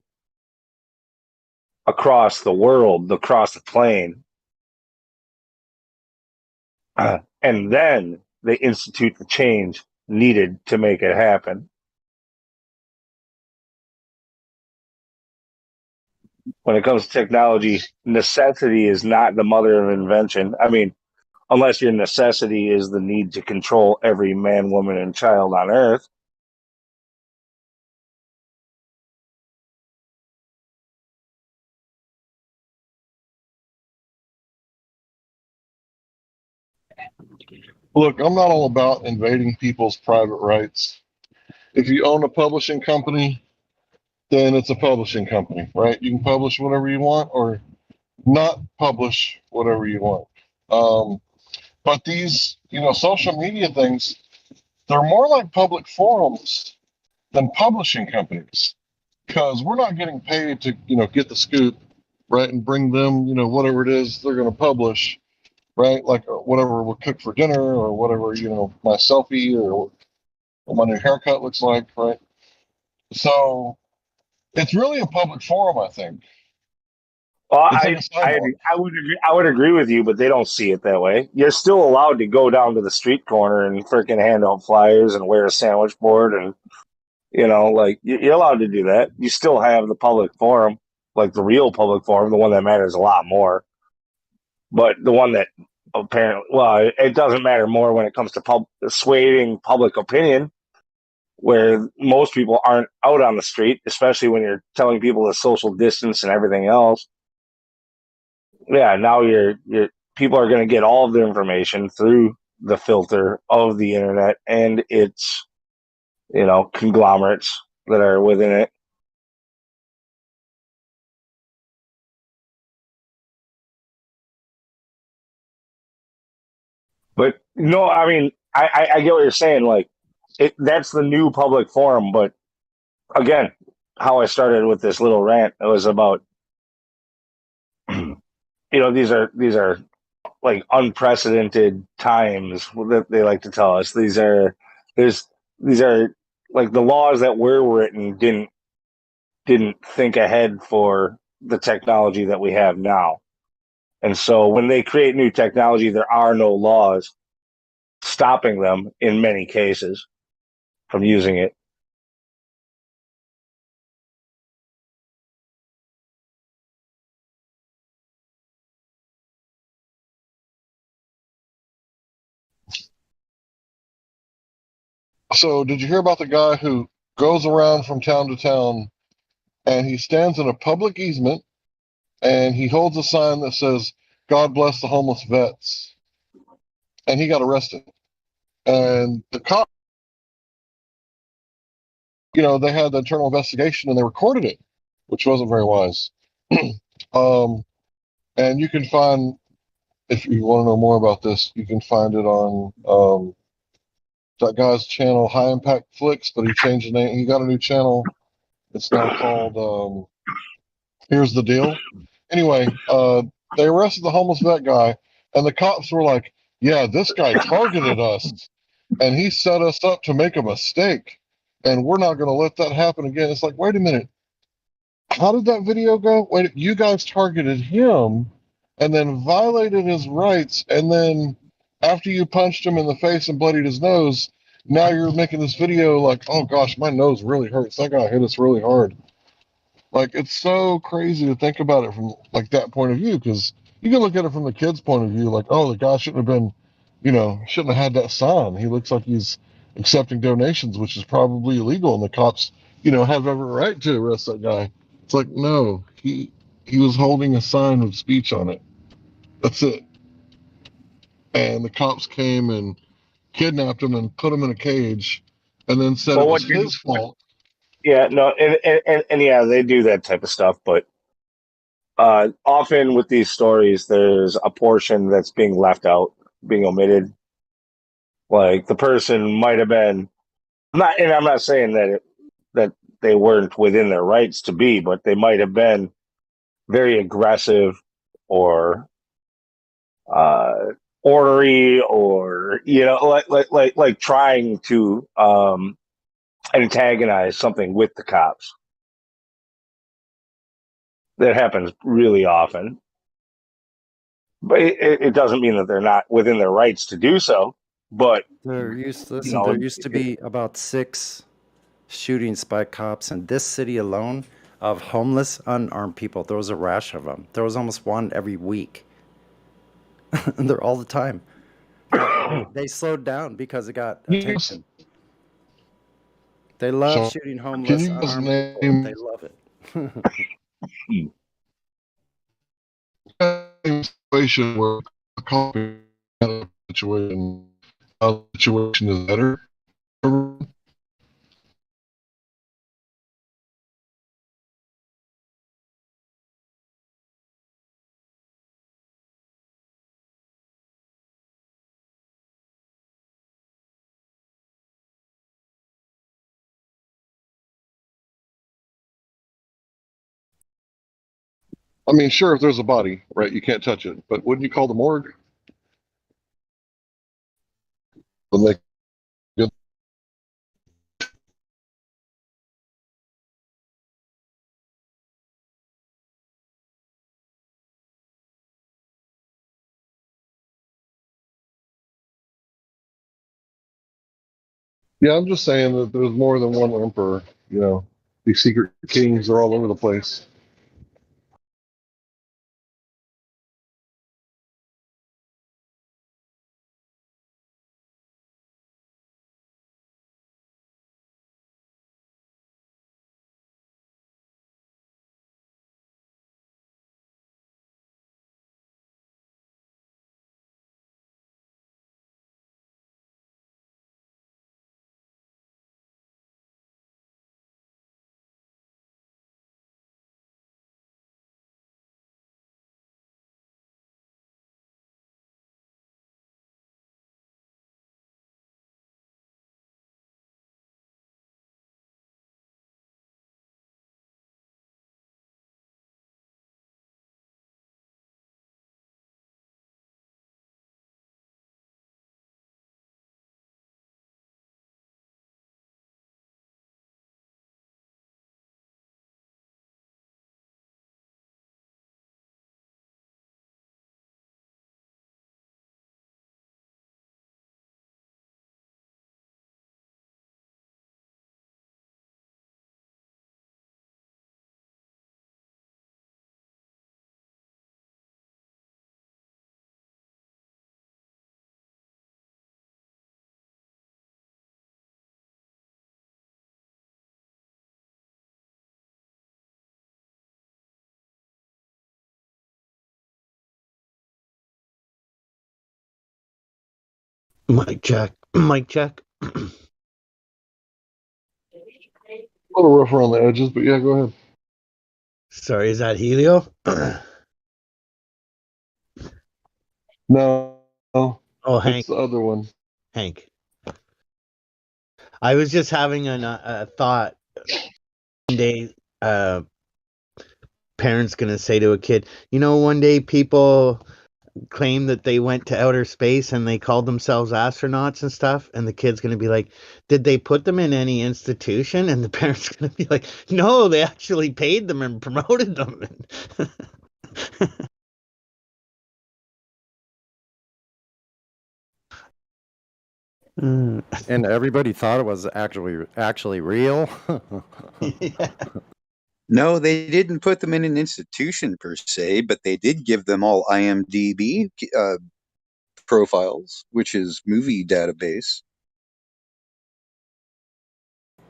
across the world, across the plane. And then they institute the change needed to make it happen. When it comes to technology, necessity is not the mother of invention. I mean, unless your necessity is the need to control every man, woman, and child on Earth. Look, I'm not all about invading people's private rights. If you own a publishing company, then it's a publishing company, right? You can publish whatever you want or not publish whatever you want. But these, social media things, they're more like public forums than publishing companies because we're not getting paid to, get the scoop, right? And bring them, whatever it is they're going to publish, right? Like whatever we'll cook for dinner or whatever, my selfie or what my new haircut looks like, right? So it's really a public forum, I think. Well, It's like I, a I sidewalk. I would agree with you, but they don't see it that way. You're still allowed to go down to the street corner and freaking hand out flyers and wear a sandwich board, and like you're allowed to do that. You still have the public forum, like the real public forum, the one that matters a lot more. But the one that apparently, well, it doesn't matter more when it comes to swaying public opinion, where most people aren't out on the street, especially when you're telling people to social distance and everything else. Yeah, now you're people are going to get all of their information through the filter of the internet and its conglomerates that are within it. But I mean, I get what you're saying. Like, that's the new public forum. But again, how I started with this little rant, it was about, these are like unprecedented times that they like to tell us. These are like the laws that were written didn't think ahead for the technology that we have now. And so when they create new technology, there are no laws stopping them in many cases from using it. So, did you hear about the guy who goes around from town to town and he stands in a public easement and he holds a sign that says, God bless the homeless vets? And he got arrested. And the cop, they had the internal investigation and they recorded it, which wasn't very wise. um, and you can find, if you want to know more about this, you can find it on that guy's channel, High Impact Flicks, but he changed the name. He got a new channel. It's now called Here's the Deal. Anyway, they arrested the homeless vet guy, and the cops were like, yeah, this guy targeted us, and he set us up to make a mistake, and we're not going to let that happen again. It's like, wait a minute. How did that video go? Wait, you guys targeted him and then violated his rights, and then after you punched him in the face and bloodied his nose, now you're making this video like, oh gosh, my nose really hurts. That guy hit us really hard. Like, it's so crazy to think about it from like that point of view, because you can look at it from the kid's point of view, like, oh, the guy shouldn't have been, shouldn't have had that sign. He looks like he's accepting donations, which is probably illegal, and the cops, have every right to arrest that guy. It's like, no, he was holding a sign with speech on it. That's it. And the cops came and kidnapped him and put him in a cage, and then said it Well, was his fault. yeah, no, and yeah, they do that type of stuff, but often with these stories, there's a portion that's being left out, being omitted. Like the person might have been not, and I'm not saying that they weren't within their rights to be, but they might have been very aggressive or uh, ornery, or like trying to antagonize something with the cops. That happens really often. But it doesn't mean that they're not within their rights to do so. But there used to be about 6 shootings by cops in this city alone of homeless, unarmed people. There was a rash of them. There was almost one every week. And they're all the time. They slowed down because it got attention. They love So, shooting can homeless, you guys unarmed people. name They love it. a situation where a cop in a situation, how the situation is better? I mean, sure, if there's a body, right, you can't touch it. But wouldn't you call the morgue? When they get Yeah, I'm just saying that there's more than one emperor. These secret kings are all over the place. Mic check. Mic check. A little rough around the edges, but yeah, go ahead. Sorry, is that Helio? No, Oh, Hank. it's the other one. Hank. I was just having a thought. One day, parents gonna say to a kid, one day people claim that they went to outer space and they called themselves astronauts and stuff, and the kid's gonna be like, did they put them in any institution? And the parents gonna be like, no, they actually paid them and promoted them. And everybody thought it was actually real. Yeah. No, they didn't put them in an institution per se, but they did give them all IMDb profiles, which is movie database.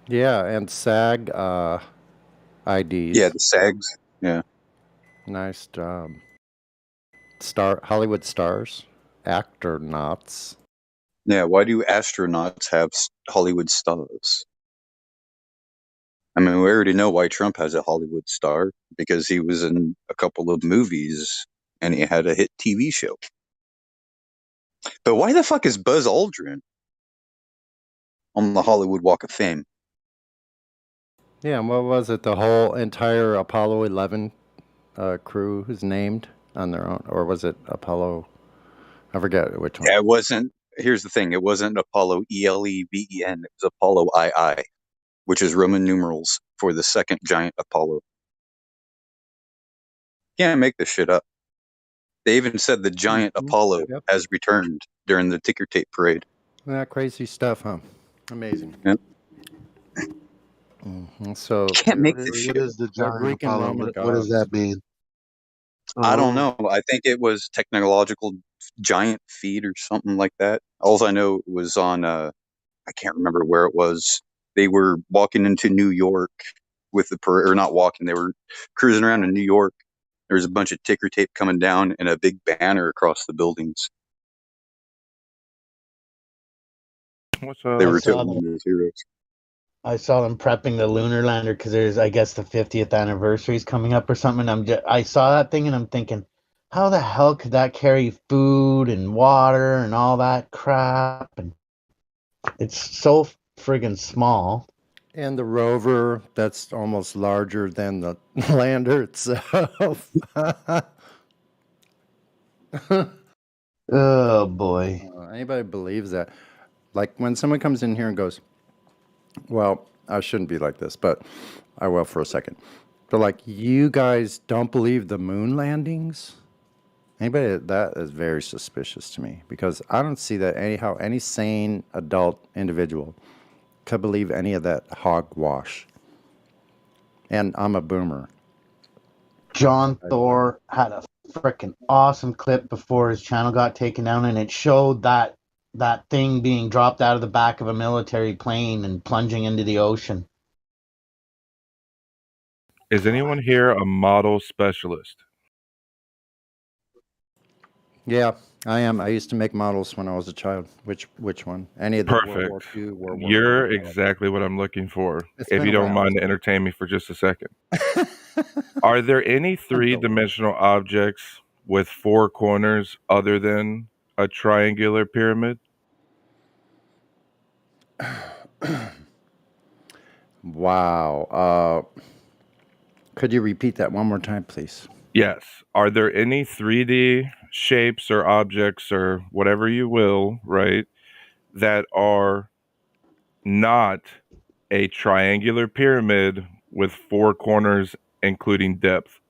Yeah, and SAG IDs. Yeah, the SAGs. Yeah. Nice job. Hollywood stars, actor knots. Yeah, why do astronauts have Hollywood stars? I mean, we already know why Trump has a Hollywood star, because he was in a couple of movies and he had a hit TV show. But why the fuck is Buzz Aldrin on the Hollywood Walk of Fame? Yeah, and what was it? The whole entire Apollo 11 crew is named on their own, or was it Apollo? I forget which one. Yeah, it wasn't. Here's the thing: it wasn't Apollo ELEVEN. It was Apollo II, which is Roman numerals for the second giant Apollo. Can't make this shit up. They even said the giant Apollo has returned during the ticker tape parade. That crazy stuff, huh? Amazing. Yep. So Can't make this shit. What is the giant Apollo? What does that mean? I don't know. I think it was technological giant feet or something like that. All I know was on, I can't remember where it was. They were walking into New York with the parade, or not walking, they were cruising around in New York. There was a bunch of ticker tape coming down and a big banner across the buildings. What's up? They were telling them as heroes. I saw them prepping the lunar lander because there's, I guess, the 50th anniversary is coming up or something. I saw that thing and I'm thinking, how the hell could that carry food and water and all that crap? And it's so friggin' small. And the rover that's almost larger than the lander itself. Oh boy. Anybody believes that? Like when someone comes in here and goes, well, I shouldn't be like this, but I will for a second. But like, you guys don't believe the moon landings? Anybody, that is very suspicious to me, because I don't see that anyhow any sane adult individual could believe any of that hogwash. And I'm a boomer. John Thor had a freaking awesome clip before his channel got taken down, and it showed that thing being dropped out of the back of a military plane and plunging into the ocean. Is anyone here a model specialist? Yeah, I am. I used to make models when I was a child. Which one? Any of the Perfect. World War II, World War You're I. exactly what I'm looking for. It's If been you a don't while. mind to entertain me for just a second. Are there any three-dimensional objects with four corners other than a triangular pyramid? Wow. Could you repeat that one more time, please? Yes. Are there any 3D shapes or objects or whatever you will, right, that are not a triangular pyramid with four corners, including depth?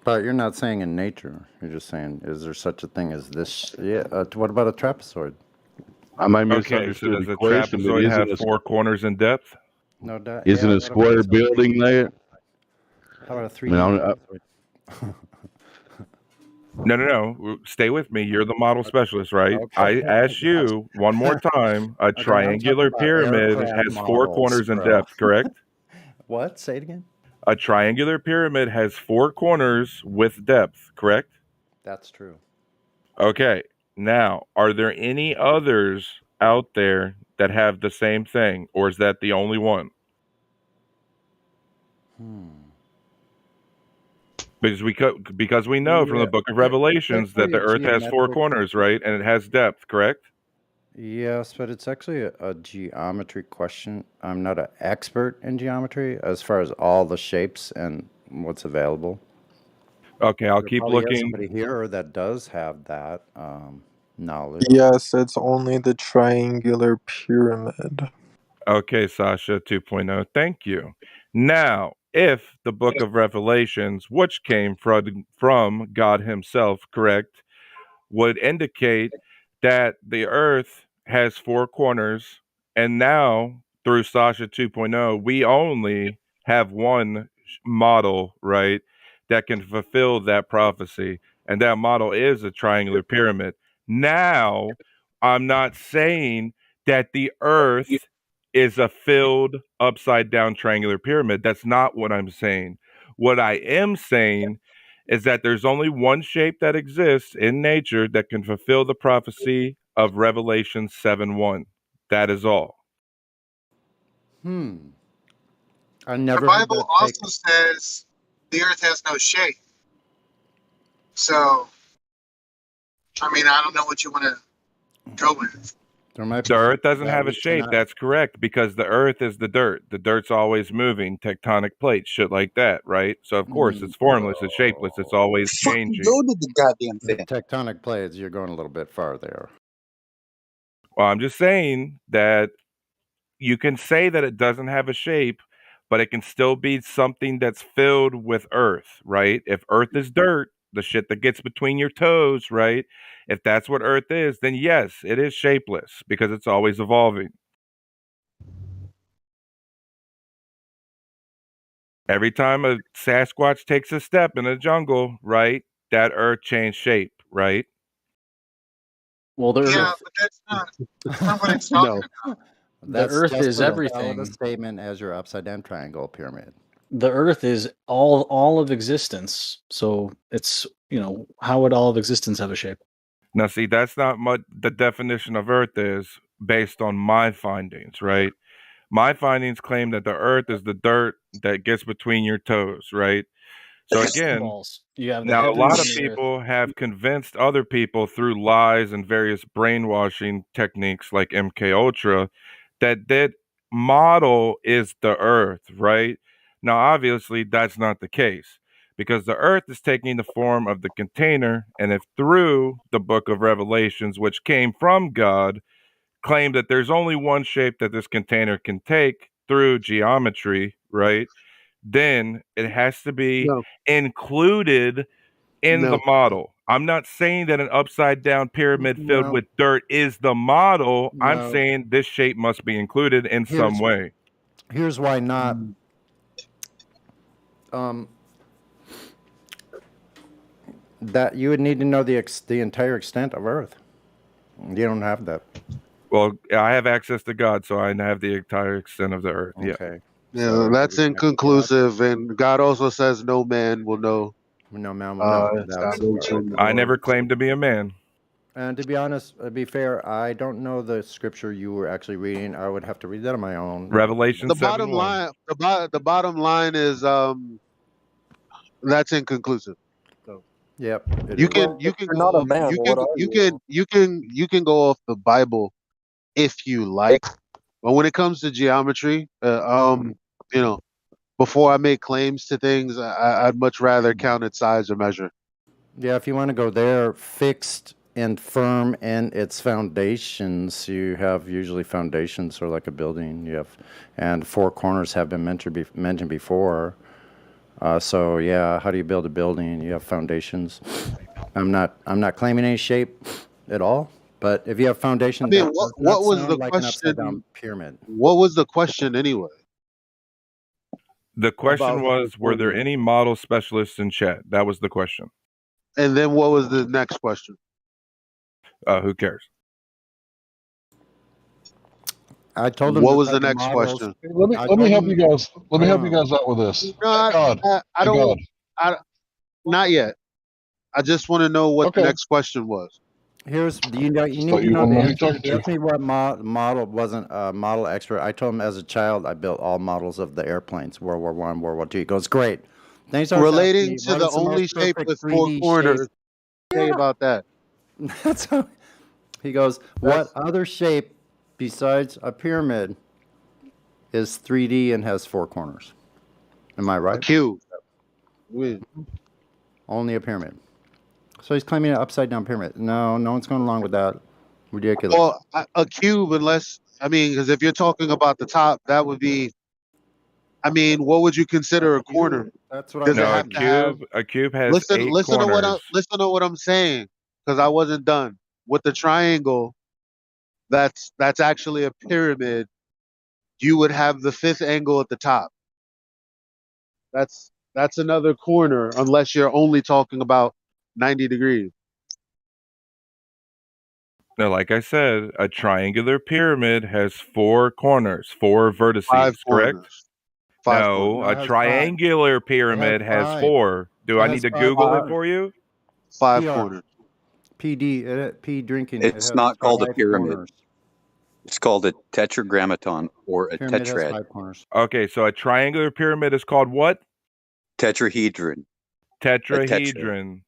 But you're not saying in nature. You're just saying, is there such a thing as this? Yeah. What about a trapezoid? Okay, I might so misunderstood does the a question, but trapezoid have four corners in depth? No doubt. isn't a square building there? How about a 3D trapezoid? No. Stay with me. You're the model specialist, right? I asked you one more time. A triangular pyramid has four corners in depth, correct? What? Say it again. A triangular pyramid has 4 corners with depth, correct? That's true. Okay. Now, are there any others out there that have the same thing, or is that the only one? Because we know from the Yeah, book of it's Revelations that actually the a earth has 4 geometric. corners, right? And it has depth, correct? Yes, but it's actually a geometry question. I'm not an expert in geometry as far as all the shapes and what's available. Okay, I'll There keep probably is looking. somebody here that does have that knowledge. Yes, it's only the triangular pyramid. Okay, Sasha 2.0, thank you. Now, if the book of Revelations, which came from God himself, correct, would indicate that the earth has 4 corners, and now through Sasha 2.0, we only have one model, right, that can fulfill that prophecy, and that model is a triangular pyramid. Now, I'm not saying that the earth is a filled upside down triangular pyramid. That's not what I'm saying. What I am saying is that there's only one shape that exists in nature that can fulfill the prophecy of Revelation 7:1. That is all. I The never heard Bible that take. also says the earth has no shape. So, I mean, I don't know what you want to go with. There might be The earth people doesn't that have a we shape. cannot. That's correct because the earth is the dirt. The dirt's always moving, tectonic plates, shit like that, right? So, of course, it's formless, it's shapeless, it's always Fucking changing. go to the goddamn The thing. tectonic plates, you're going a little bit far there. Well, I'm just saying that you can say that it doesn't have a shape, but it can still be something that's filled with earth, right? If earth is dirt, the shit that gets between your toes, right? If that's what earth is, then yes, it is shapeless because it's always evolving. Every time a Sasquatch takes a step in a jungle, right, that earth changed shape, right? Well, the Yeah, Earth, but that's not what it's talking No. about. the That's Earth just is as valid a everything. statement as your upside down triangle pyramid. The Earth is all of existence. So it's, how would all of existence have a shape? Now, see, that's not what the definition of earth is based on my findings, right? My findings claim that the earth is the dirt that gets between your toes, right? So again, Balls. You have the now a heavens lot and of the earth. people have convinced other people through lies and various brainwashing techniques like MK Ultra that model is the earth, right? Now obviously that's not the case because the earth is taking the form of the container, and if through the book of Revelations, which came from God, claim that there's only one shape that this container can take through geometry, right? Then it has to be No, included in the no, model. I'm not saying that an upside down pyramid filled No, with dirt is the model. I'm no. saying this shape must be included in some Here's way. here's why not. Um, that you would need to know the entire extent of Earth. You don't have that. Well, I have access to God, so I have the entire extent of the earth. Yeah. Okay. yeah, So you're that's rejecting God. inconclusive. And God also says no man will know No, man. No, that's salvation I never or claimed to be a man. And to be honest, to be fair, I don't know the scripture you were actually reading. I would have to read that on my own. Revelation the bottom 7:1. line. The bottom line is that's inconclusive. So Yep, it you is. can Well, you if can you're go not a off man, what are you? you can go off the Bible if you like, but when it comes to geometry, you know, before I make claims to things, I'd much rather count its size or measure. Yeah, if you want to go there, fixed and firm in its foundations, you have usually foundations or like a building. You have, and 4 corners have been mentioned before. So yeah, how do you build a building? You have foundations. I'm not claiming any shape at all, but if you have I foundation, mean, that does what not was the sound like an upside down question? pyramid. What was the question anyway? The question About who was was, were there born? any model specialists in chat? That was the question. And then what was the next question? Who cares? I told him What the was the type of next models. question? Let me I let me told help you him. guys. Let me Hold help you on. guys out with this. No, Hey God, I hey God. don't. Not yet. I just want to know what the Okay. next question was. Here's you Just need thought to you know want to the know who you're answer. talking He to. asked me what model wasn't a model expert. I told him as a child I built all models of the airplanes, World War I, World War II. He goes, great. Then he starts asking Relating me to what the is the only most shape perfect with four 3D shape. corners. Say about that. That's how he goes. What That's other shape besides a pyramid is 3D and has four corners? Am I a right? cube. Only a pyramid. So he's claiming an upside down pyramid. No, no one's going along with that. Ridiculous. Well, a cube, unless because if you're talking about the top, that would be. I mean, what would you consider a corner? That's what Does I'm it No, have to asking. have? a cube has Listen, 8 corners. listen to what I'm saying, because I wasn't done with the triangle. That's actually a pyramid. You would have the fifth angle at the top. That's another corner, unless you're only talking about 90 degrees. Now, like I said, a triangular pyramid has 4 corners, 4 vertices, 5 correct? corners. 5 corners. No, No, a it has five. triangular It has pyramid has five. 4. Do It I has need to 5 Google it corners. for you? 5 PR. corners. P drinking. It It's has not called a 5 pyramid. corners. It's called a tetragrammaton or a Pyramid has tetrad. 5 corners. Okay, so a triangular pyramid is called what? Tetrahedron. A tetrad. Tetrahedron.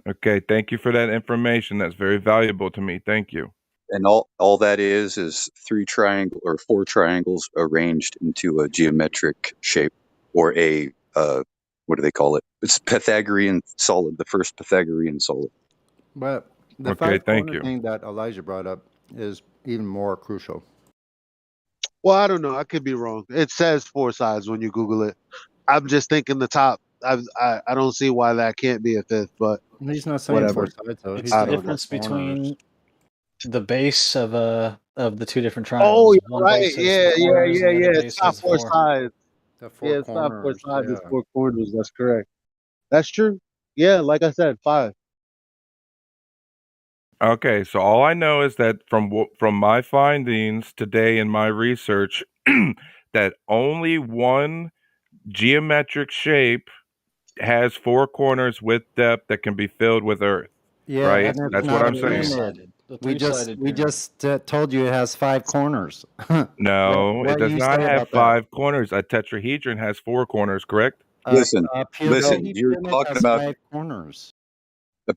Okay, thank you for that information. That's very valuable to me. Thank you. And all that is 4 triangles arranged into a geometric shape, or a what do they call it? It's Pythagorean solid, the first Pythagorean solid. But the Okay, 5 thank corner you. thing that Elijah brought up is even more crucial. Well, I don't know. I could be wrong. It says 4 sides when you Google it. I'm just thinking the top. I don't see why that can't be a fifth, but He's not saying 4 whatever. sides though. It's He's the I saying don't know. difference 4 corners. between the base of the 2 different Oh, triangles. you're One right. base has Yeah, the corners, and the other It's base not has 4 4. sides. The 4 Yeah, it's not 4 corners. sides. It's Yeah. 4 corners. That's correct. That's true. Yeah, like I said, 5. Okay, so all I know is that from my findings today in my research, that only one geometric shape has 4 corners with depth that can be filled with earth. Yeah, Right? and it's That's not what a I'm saying. pyramid. The We just three-sided we pyramid. just told you it has 5 corners. No, it what does you not say have about that? 5 corners. A tetrahedron has 4 corners, correct? Listen, A listen. You're pyramid talking has about 5 corners. the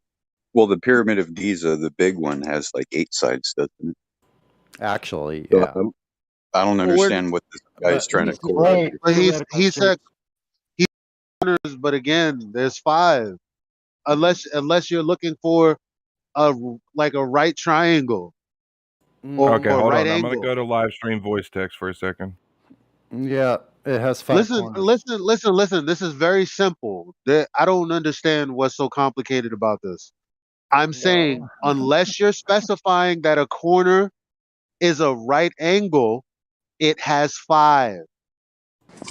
Pyramid of Giza, the big one, has like 8 sides, doesn't it? Actually, So yeah. I don't Well, we're understand what this guy is But trying to he's correlate right, here. but theoretical he said shapes. he corners, but again, there's 5. Unless you're looking for a like a right triangle or Okay, a hold right on. I'm going to angle. go to live stream voice text for a second. Yeah, it has 5 Listen, corners. listen. This is very simple. I don't understand what's so complicated about this. I'm saying unless you're specifying that a corner is a right angle, it has 5.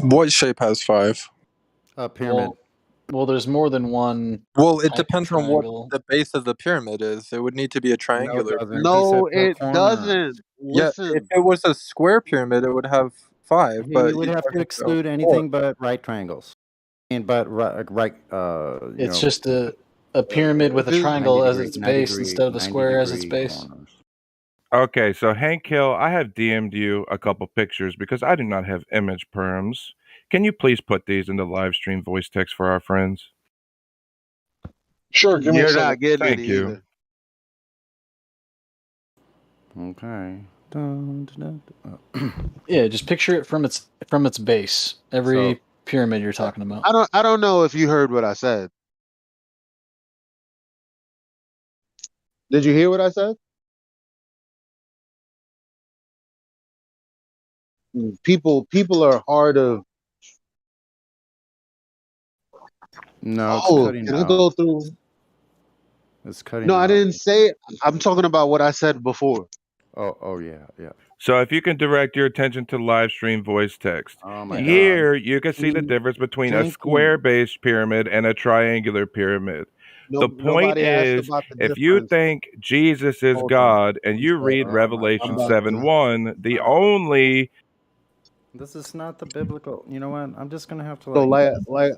What shape has 5? A pyramid. Well, there's more than one Well, it type of depends on what triangle. the base of the pyramid is. It would need to be a No, it triangular doesn't. pyramid. He said No, 4 it corners. doesn't. Yeah, if Listen. it was a square pyramid, it would have 5. You But would you're have to talking about exclude 4. anything but right triangles. But right It's just a pyramid with a triangle as its 90 base degree instead of a square as its base. corners. Okay, so Hank Hill, I have DM'd you a couple pictures because I do not have image perms. Can you please put these in the live stream voice text for our friends? Sure, give me a You're second. not getting Thank any you. either. Okay. Yeah, just picture it from its base. Every pyramid you're talking about. I don't know if you heard what I said. Did you hear what I said? People are hard of. No, it's Oh, cutting can I out. go through? It's cutting No, I out. didn't say it. I'm talking about what I said before. Oh yeah. So if you can direct your attention to live stream voice text. Oh my Here you can see the Keep difference between a drinking. square-based pyramid and a triangular pyramid. The point Nobody asked is, about the if you difference. think Jesus is Hold on. God and you read I'm Revelation about 7:1, the only This is not the biblical. You know what? I'm just gonna have to So let you.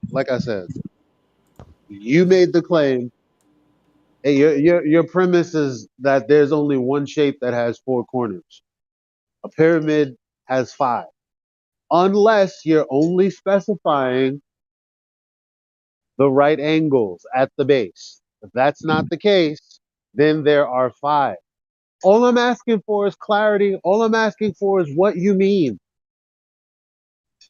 like I said, you made the claim. Hey, your premise is that there's only one shape that has four corners. A pyramid has five, unless you're only specifying the right angles at the base. If that's not the case, then there are five. All I'm asking for is clarity. All I'm asking for is what you mean.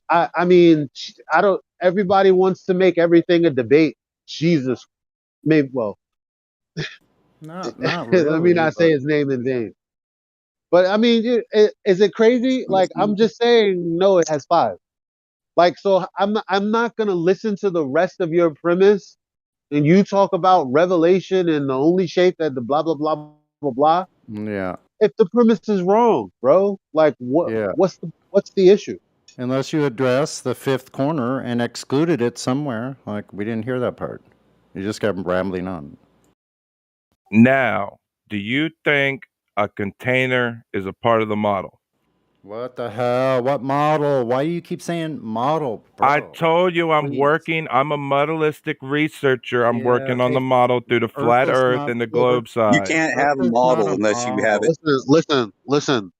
I mean, I don't. Everybody wants to make everything a debate. Jesus, maybe. Well, Not let me really, not say but his name in vain. But I mean, is it crazy? Like I'm just saying, no, it has five. Like so, I'm not gonna listen to the rest of your premise, and you talk about revelation and the only shape that the blah blah blah blah blah. yeah, If the premise is wrong, bro, like yeah. what's the issue? Unless you address the fifth corner and excluded it somewhere, like we didn't hear that part. You just kept rambling on. now, do you think a container is a part of the model? What the hell? What model? Why do you keep saying model, I bro? told you I'm Please. working. I'm a modelistic researcher. I'm Yeah, working on the model through the Earth flat is Earth not and the Earth. globe You side. can't Earth have a is not model a unless you have it. model. Listen.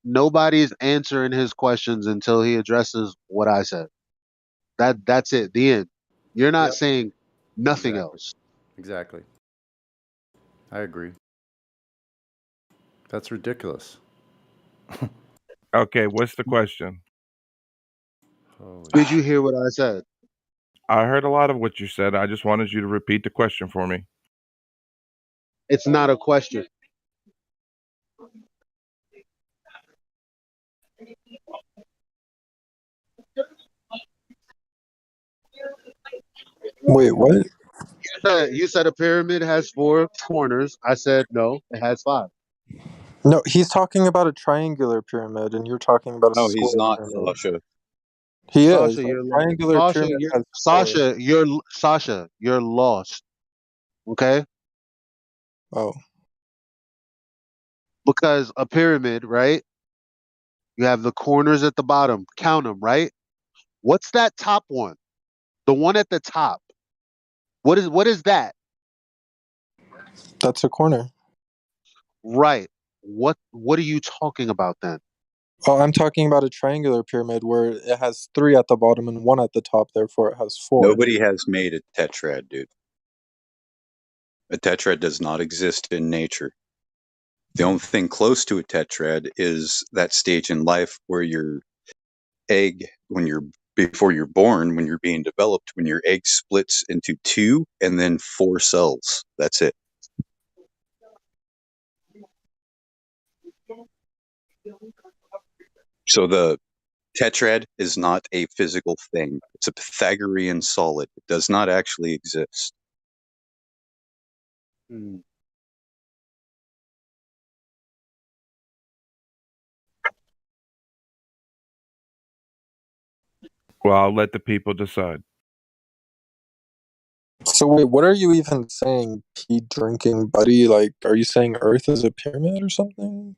Nobody's answering his questions until he addresses what I said. That's it. The end. You're not Yep. saying nothing Exactly. else. Exactly. I agree. That's ridiculous. Okay, what's the question? Holy Did you hear what I said? I heard a lot of what you said. I just wanted you to repeat the question for me. It's not a question. Wait, what? You said a pyramid has four corners. I said no, it has five. No, he's talking about a triangular pyramid, and you're talking about a No, he's square not, pyramid. Sasha. He is. Sasha, A you're lost. triangular pyramid has four. Sasha, you're lost. Okay? Oh, Because a pyramid, right? You have the corners at the bottom. Count them, right? What's that top one? The one at the top. What is that? that's a corner. Right. What are you talking about then? Oh, I'm talking about a triangular pyramid where it has three at the bottom and one at the top. Therefore, it has four. Nobody has made a tetrad, dude. A tetrad does not exist in nature. The only thing close to a tetrad is that stage in life where your egg, before you're born, when you're being developed, when your egg splits into two and then four cells. That's it. So the tetrad is not a physical thing. It's a Pythagorean solid. It does not actually exist. Hmm. Well, I'll let the people decide. So wait, what are you even saying, pee drinking buddy? Like, are you saying Earth is a pyramid or something?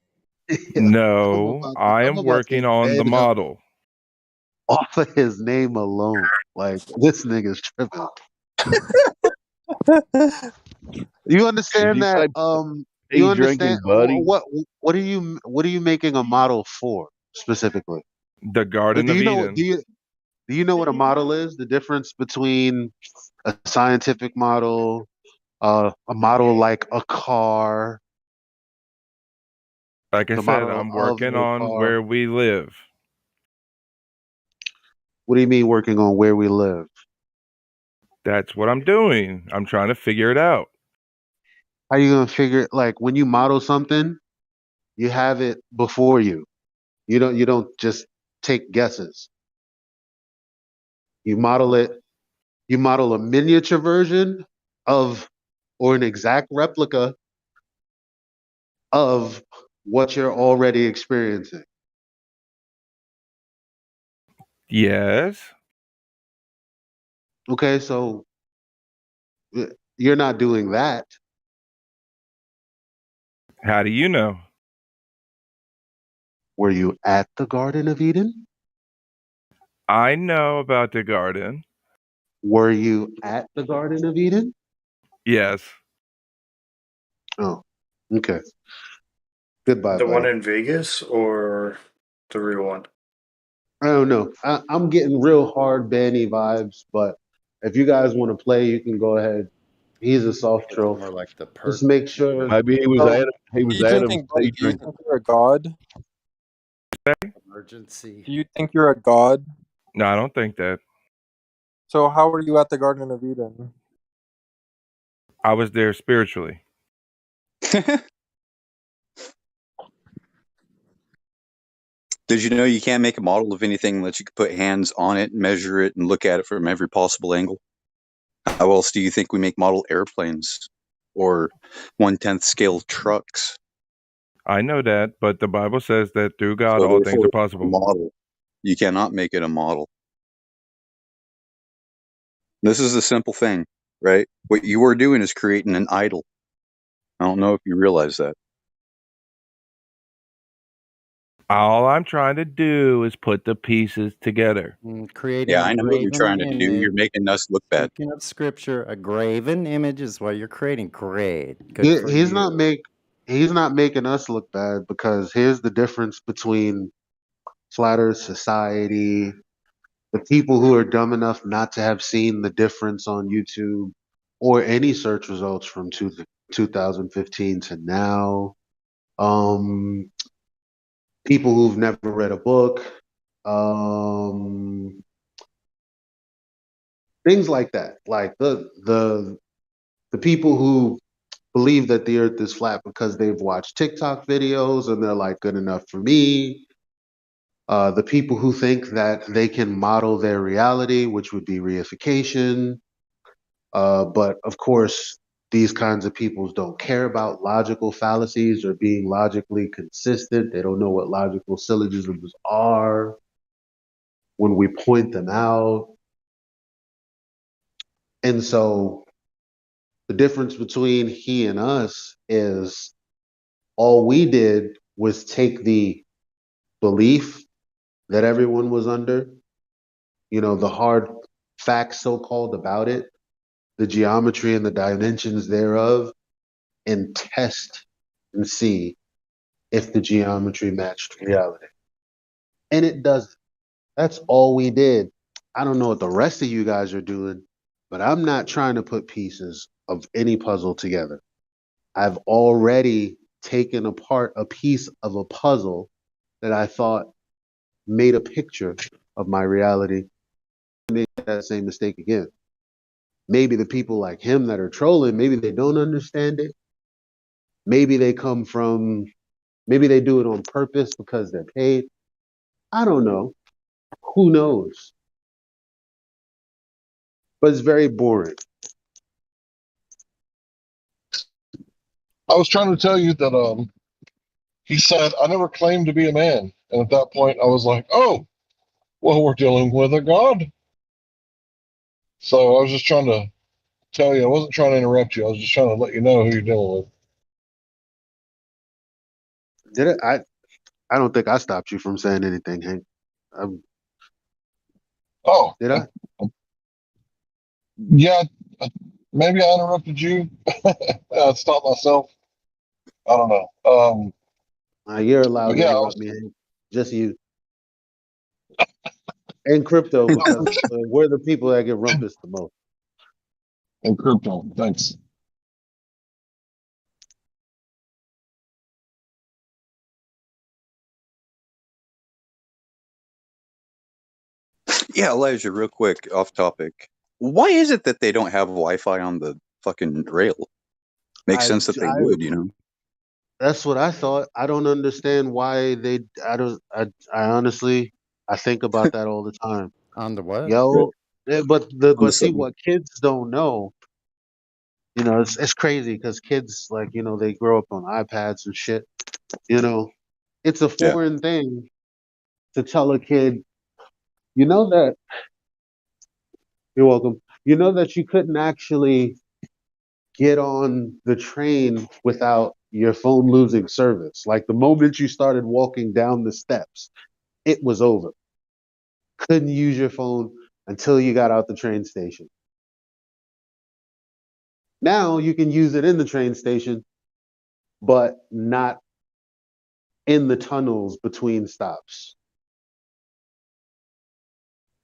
No, I I'm am about to working on the ban him model. off of his name alone. Like this nigga's tripping. You Did understand you that? say You pea understand drinking buddy? what are you making a model for specifically? The Like, Garden do of you know Eden. do you know what a model is? The difference between a scientific model, a model like a car, Like I the said, model I'm of working a on car. where we live. What do you mean working on where we live? That's what I'm doing. I'm trying to figure it out. How you gonna figure it? Like when you model something, you have it before you. You don't just take guesses. You model it. You model a miniature version of or an exact replica of what you're already experiencing. Yes. Okay, so You're not doing that. How do you know? Were you at the Garden of Eden? I know about the garden. Were you at the Garden of Eden? Yes. Oh, okay. Goodbye, The one buddy. in Vegas or the real one? I don't know. I'm getting real hard Banny vibes, but if you guys want to play, you can go ahead. He's a soft It's troll. more like the Just make sure. Maybe he was Oh, Adam. He was Do you Adam's think, buddy, do you daydream. think you're a god? emergency. Do you think you're a god? No, I don't think that. So how are you at the Garden of Eden? I was there spiritually. Did you know you can't make a model of anything unless you can put hands on it, measure it, and look at it from every possible angle? How else do you think we make model airplanes or 1/10 scale trucks? I know that, but the Bible says that through God So all things are therefore, a possible. model. You cannot make it a model. This is a simple thing, right? What you are doing is creating an idol. I don't know if you realize that. All I'm trying to do is put the pieces together. Creating Yeah, a I know what you're graven trying to do. image. You're making us look bad. Speaking of scripture, a graven image is what you're creating. Great. Good for he's you. not he's not making us look bad because here's the difference between flat Earth society, the people who are dumb enough not to have seen the difference on YouTube or any search results from 2015 to now. Um, People who've never read a book, um, things like that. Like the people who believe that the Earth is flat because they've watched TikTok videos and they're like, good enough for me. The people who think that they can model their reality, which would be reification. But of course, these kinds of people don't care about logical fallacies or being logically consistent. They don't know what logical syllogisms are when we point them out. And so the difference between he and us is all we did was take the belief that everyone was under, the hard facts so called about it, the geometry and the dimensions thereof, and test and see if the geometry matched reality. And it doesn't. That's all we did. I don't know what the rest of you guys are doing, but I'm not trying to put pieces of any puzzle together. I've already taken apart a piece of a puzzle that I thought made a picture of my reality. Make that same mistake again. Maybe the people like him that are trolling, maybe they don't understand it. Maybe they maybe they do it on purpose because they're paid. I don't know. Who knows? But it's very boring. I was trying to tell you that he said, I never claimed to be a man. And at that point, I was like, oh, well, we're dealing with a god. So I was just trying to tell you, I wasn't trying to interrupt you. I was just trying to let you know who you're dealing with. Did it? I don't think I stopped you from saying anything, Hank. Oh, Did I? yeah, maybe I interrupted you. I stopped myself. I don't know. You're allowed But to yeah, interrupt me, Hank. Just you. And crypto, because we're the people that get rumpus the most. And crypto, thanks. Yeah, Elijah, real quick, off topic. Why is it that they don't have Wi-Fi on the fucking rail? Makes sense that they would. That's what I thought. I don't understand why they. I don't. I honestly, I think about that all the time. On the what? Yo, but On the see subway. what kids don't know. It's crazy because kids like they grow up on iPads and shit. It's a Yeah. foreign thing to tell a kid. You know that you're welcome. You know that you couldn't actually get on the train without your phone losing service. Like the moment you started walking down the steps, it was over. Couldn't use your phone until you got out the train station. Now you can use it in the train station, but not in the tunnels between stops.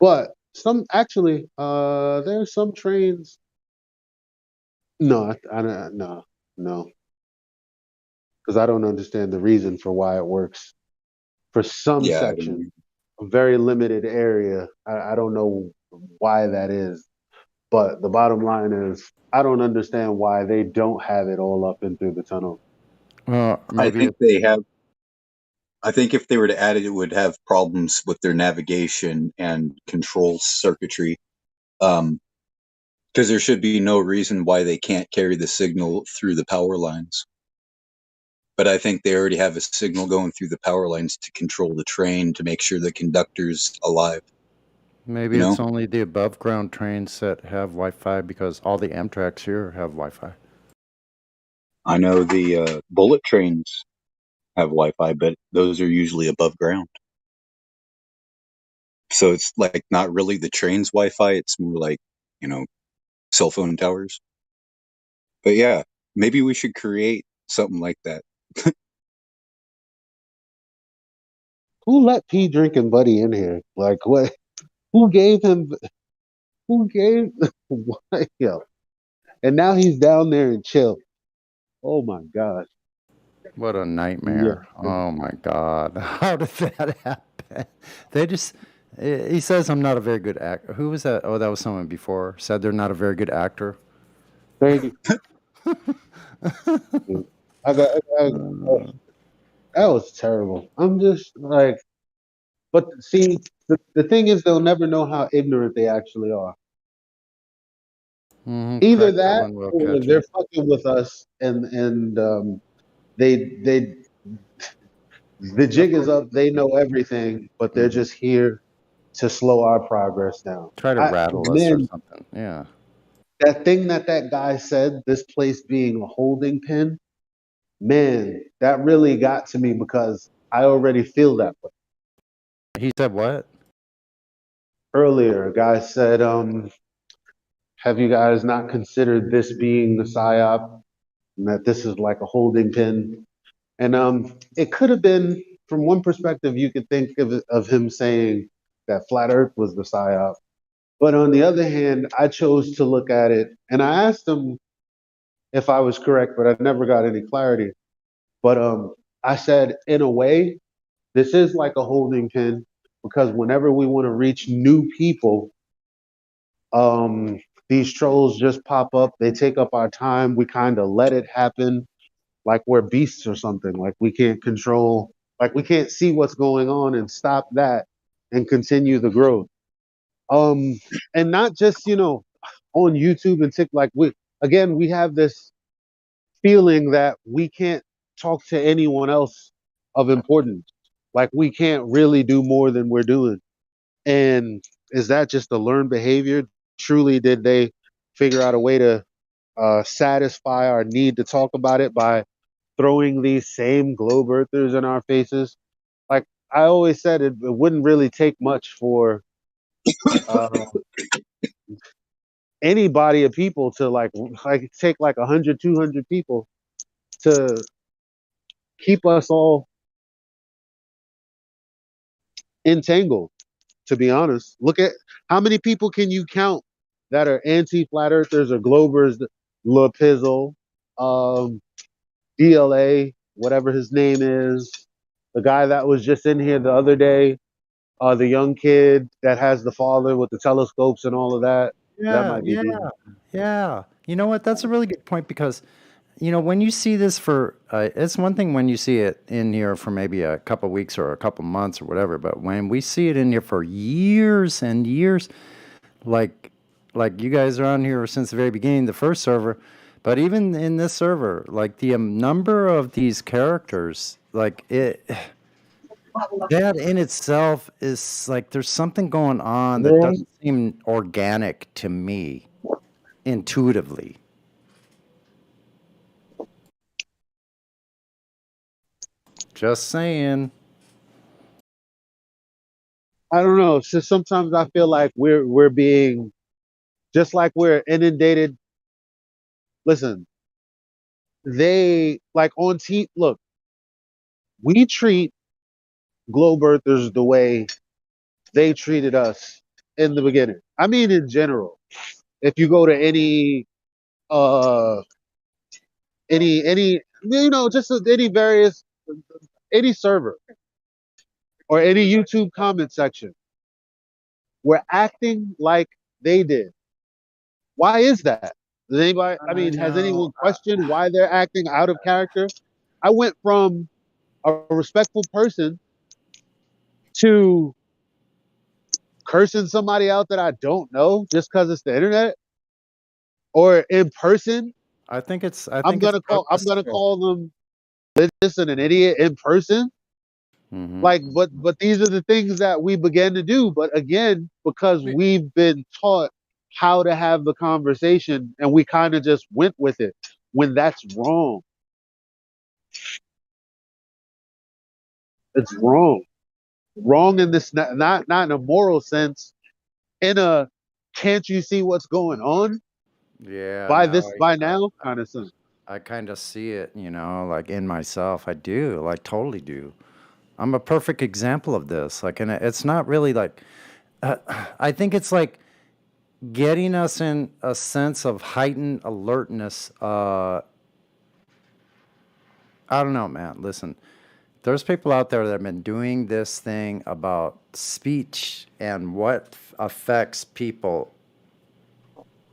But some actually, there's some trains. No, I don't. No, because I don't understand the reason for why it works for some Yeah, section, a very limited area. I don't know why that is, but the bottom line is I don't understand why they don't have it all up and through the tunnel. Well, I maybe think they have. I think if they were to add it, it would have problems with their navigation and control circuitry. Because there should be no reason why they can't carry the signal through the power lines. But I think they already have a signal going through the power lines to control the train to make sure the conductor's alive. Maybe You it's know, only the above ground trains that have Wi-Fi because all the Amtraks here have Wi-Fi. I know the bullet trains have Wi-Fi, but those are usually above ground. So it's like not really the train's Wi-Fi. It's more like, cell phone towers. But yeah, maybe we should create something like that. Who let P drinking Buddy in here? Like what? Who gave him? Who gave? What? Yo. And now he's down there and chill. Oh my gosh. What a Yeah. nightmare. Oh my God. How did that happen? They just, he says I'm not a very good actor. Who was that? Oh, that was someone before. Said they're not a very good actor. Thank you. That was terrible. I'm just like, but see, the thing is, they'll never know how ignorant they actually are. Either Craig that, Allen will or catch they're it. fucking with us, and they the Of jig is course. up. They know everything, but they're just here to slow our progress down. Try to rattle us or Man, something. Yeah. that thing that guy said, this place being a holding pen, man, that really got to me because I already feel that way. He said what? Earlier, a guy said, have you guys not considered this being the psyop and that this is like a holding pen? And it could have been, from one perspective, you could think of him saying that flat Earth was the psyop. But on the other hand, I chose to look at it, and I asked him if I was correct, but I never got any clarity. But I said, in a way, this is like a holding pen because whenever we want to reach new people, these trolls just pop up. They take up our time. We kind of let it happen, like we're beasts or something. Like we can't control, like we can't see what's going on and stop that and continue the growth. Um, and not just on YouTube and TikTok. Like we have this feeling that we can't talk to anyone else of importance. Like we can't really do more than we're doing. And is that just a learned behavior? Truly, did they figure out a way to satisfy our need to talk about it by throwing these same globe earthers in our faces? Like I always said, it wouldn't really take much for uh, any body of people to like take like 100, 200 people to keep us all entangled. To be honest, look at how many people can you count that are anti-flat earthers or globers? Le Pizzle, DLA, whatever his name is, the guy that was just in here the other day, the young kid that has the father with the telescopes and all of that. That Yeah, might be yeah, DLA. yeah. You know what? That's a really good point because, when you see this it's one thing when you see it in here for maybe a couple weeks or a couple months or whatever, but when we see it in here for years and years, like, you guys are on here since the very beginning, the first server, but even in this server, like the number of these characters, like that in itself is like there's something going on that doesn't seem organic to me intuitively. Just saying. I don't know. So sometimes I feel like we're being just like we're inundated. Listen, they like on T. Look, we treat globe earthers the way they treated us in the beginning. I mean, in general, if you go to uh any just any various any server or any YouTube comment section, we're acting like they did. Why is that? Does anybody? I mean, has anyone questioned why they're acting out of character? I went from a respectful person to cursing somebody out that I don't know just because it's the internet or in person. I think it's I'm gonna purposeful. call them religious and an idiot in person. Mm-hmm. Like, but these are the things that we began to do. But again, because we've been taught how to have the conversation and we kind of just went with it when that's wrong. It's wrong. Wrong in this not in a moral sense, in a can't you see what's going on Yeah, by now kind of sense. I kind of see it, like in myself. I do, like totally do. I'm a perfect example of this. Like, and it's not really like, I think it's like getting us in a sense of heightened alertness. I don't know, man. Listen, there's people out there that have been doing this thing about speech and what affects people.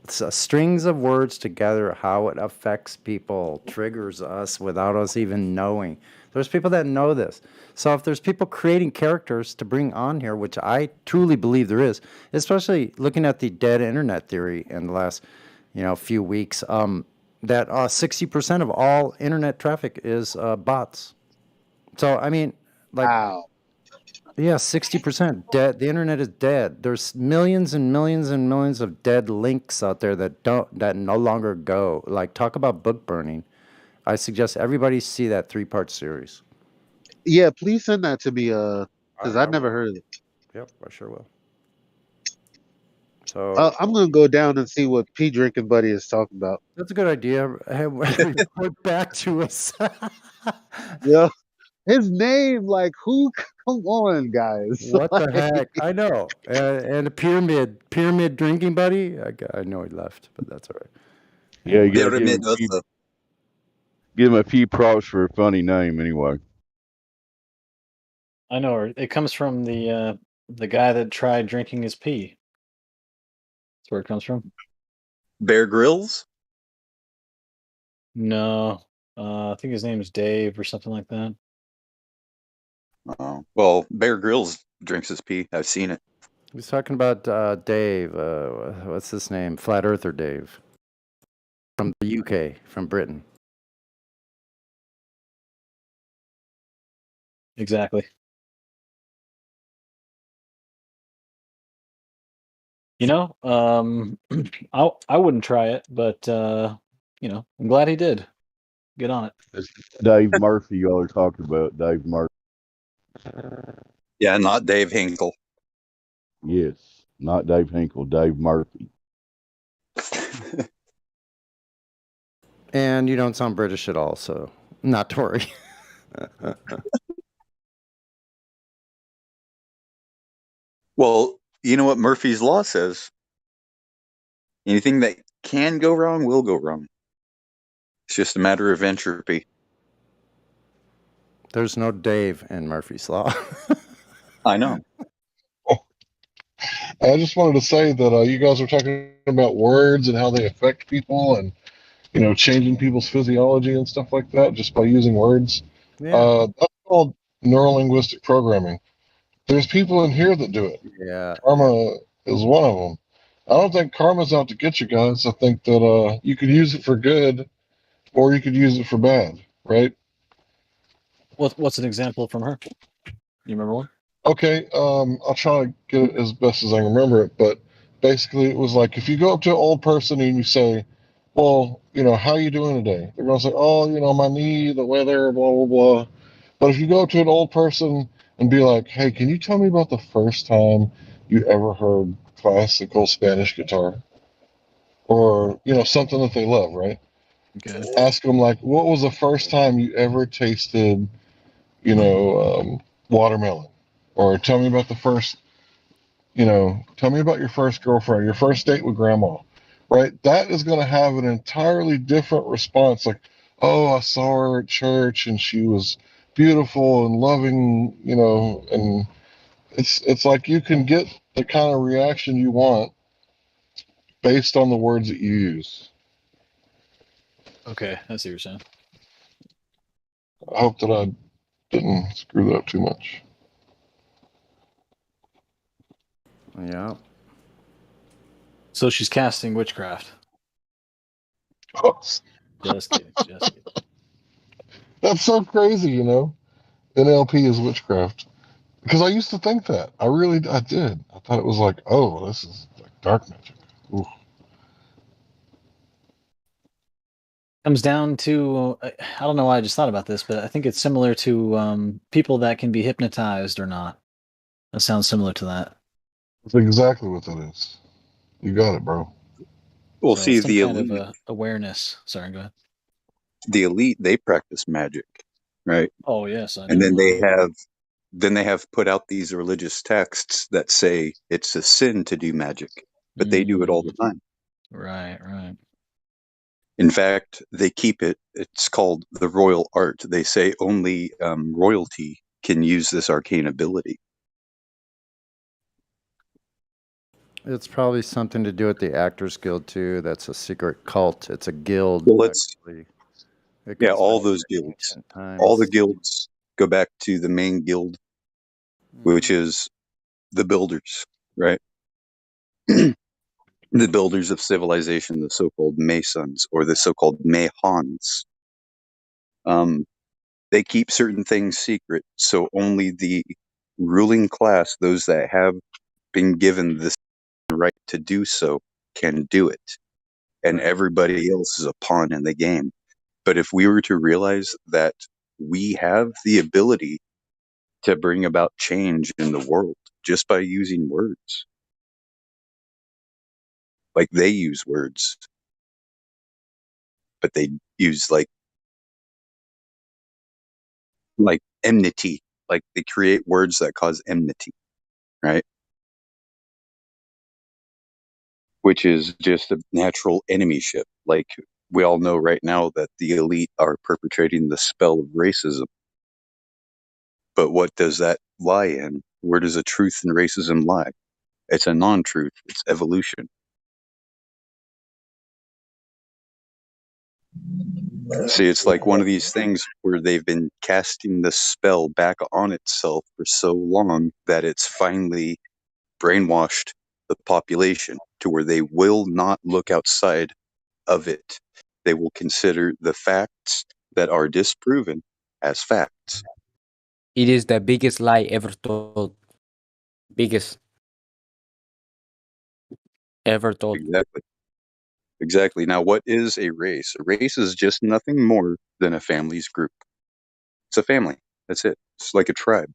It's strings of words together, how it affects people, triggers us without us even knowing. There's people that know this. So if there's people creating characters to bring on here, which I truly believe there is, especially looking at the dead internet theory in the last, few weeks, that 60% of all internet traffic is bots. So I mean, like, wow. Yeah, 60% dead. The internet is dead. There's millions and millions and millions of dead links out there that no longer go. Like, talk about book burning. I suggest everybody see that 3-part series. Yeah, please send that to me, because I I've never will. heard of it. Yep, I sure will. So I'm gonna go down and see what P Drinking Buddy is talking about. that's a good idea. Hey, report back to us. Yeah, his name, like, who? Come on, guys. What the Like, heck? I know. And a pyramid drinking buddy. I know he left, but that's all right. Yeah, you gotta Pyramid also. give him a few props for a funny name anyway. I know. It comes from the guy that tried drinking his pee. That's where it comes from. Bear Grylls? No, I think his name is Dave or something like that. Oh, well, Bear Grylls drinks his pee. I've seen it. He's talking about Dave. What's his name? Flat Earther Dave. From the UK, from Britain. Exactly. I wouldn't try it, but I'm glad he did. Get on it. It's Dave Murphy y'all are talking about. Dave Murphy. Yeah, not Dave Hinkle. Yes. Not Dave Hinkle, Dave Murphy. And you don't sound British at all, so not to worry. Well, you know what Murphy's Law says? Anything that can go wrong will go wrong. It's just a matter of entropy. There's no Dave in Murphy's Law. I know. I just wanted to say that you guys were talking about words and how they affect people and, changing people's physiology and stuff like that just by using words. Yeah. That's called neurolinguistic programming. There's people in here that do it. Yeah. Karma is one of them. I don't think karma's out to get you guys. I think that you could use it for good or you could use it for bad, right? What's an example from her? You remember one? Okay, I'll try to get it as best as I can remember it, but basically it was like if you go up to an old person and you say, well, how you doing today? They're gonna say, oh, my knee, the weather, blah, blah, blah. But if you go to an old person and be like, hey, can you tell me about the first time you ever heard classical Spanish guitar? Or, something that they love, right? Okay. Ask them, like, what was the first time you ever tasted, watermelon? Or tell me about tell me about your first girlfriend, your first date with grandma, right? That is going to have an entirely different response. Like, oh, I saw her at church and she was beautiful and loving, and it's like you can get the kind of reaction you want based on the words that you use. Okay, I see what you're saying. I hope that I didn't screw that up too much. Yeah. So she's casting witchcraft. Oh, Just kidding. Just kidding. that's so crazy, NLP is witchcraft. Because I used to think that. I did. I thought it was like, oh, this is like dark magic. Ooh. Comes down to I don't know why I just thought about this, but I think it's similar to people that can be hypnotized or not. That sounds similar to that. That's exactly what that is. You got it, bro. Well, So see, some the kind of elite, awareness. Sorry, go ahead. they practice magic, right? Oh yes, I And know. then they have put out these religious texts that say it's a sin to do magic, but they do it all the time. Right, right. In fact, they keep it. It's called the royal art. They say only royalty can use this arcane ability. It's probably something to do with the Actors Guild too. That's a secret cult. It's a guild. Well, actually. It yeah, goes all back those to guilds, ancient all the times. guilds go back to the main guild, which is the builders, right? The builders of civilization, the so-called Masons or the so-called Mahans. They keep certain things secret, so only the ruling class, those that have been given this right to do so, can do it. And everybody else is a pawn in the game. But if we were to realize that we have the ability to bring about change in the world just by using words, like they use words, but they use like enmity, like they create words that cause enmity, right? Which is just a natural enemyship. Like we all know right now that the elite are perpetrating the spell of racism. But what does that lie in? Where does the truth in racism lie? It's a non-truth. It's evolution. See, it's like one of these things where they've been casting the spell back on itself for so long that it's finally brainwashed the population to where they will not look outside of it. They will consider the facts that are disproven as facts. It is the biggest lie ever told. Biggest ever told. Exactly. Now, what is a race? A race is just nothing more than a family's group. It's a family. That's it. It's like a tribe.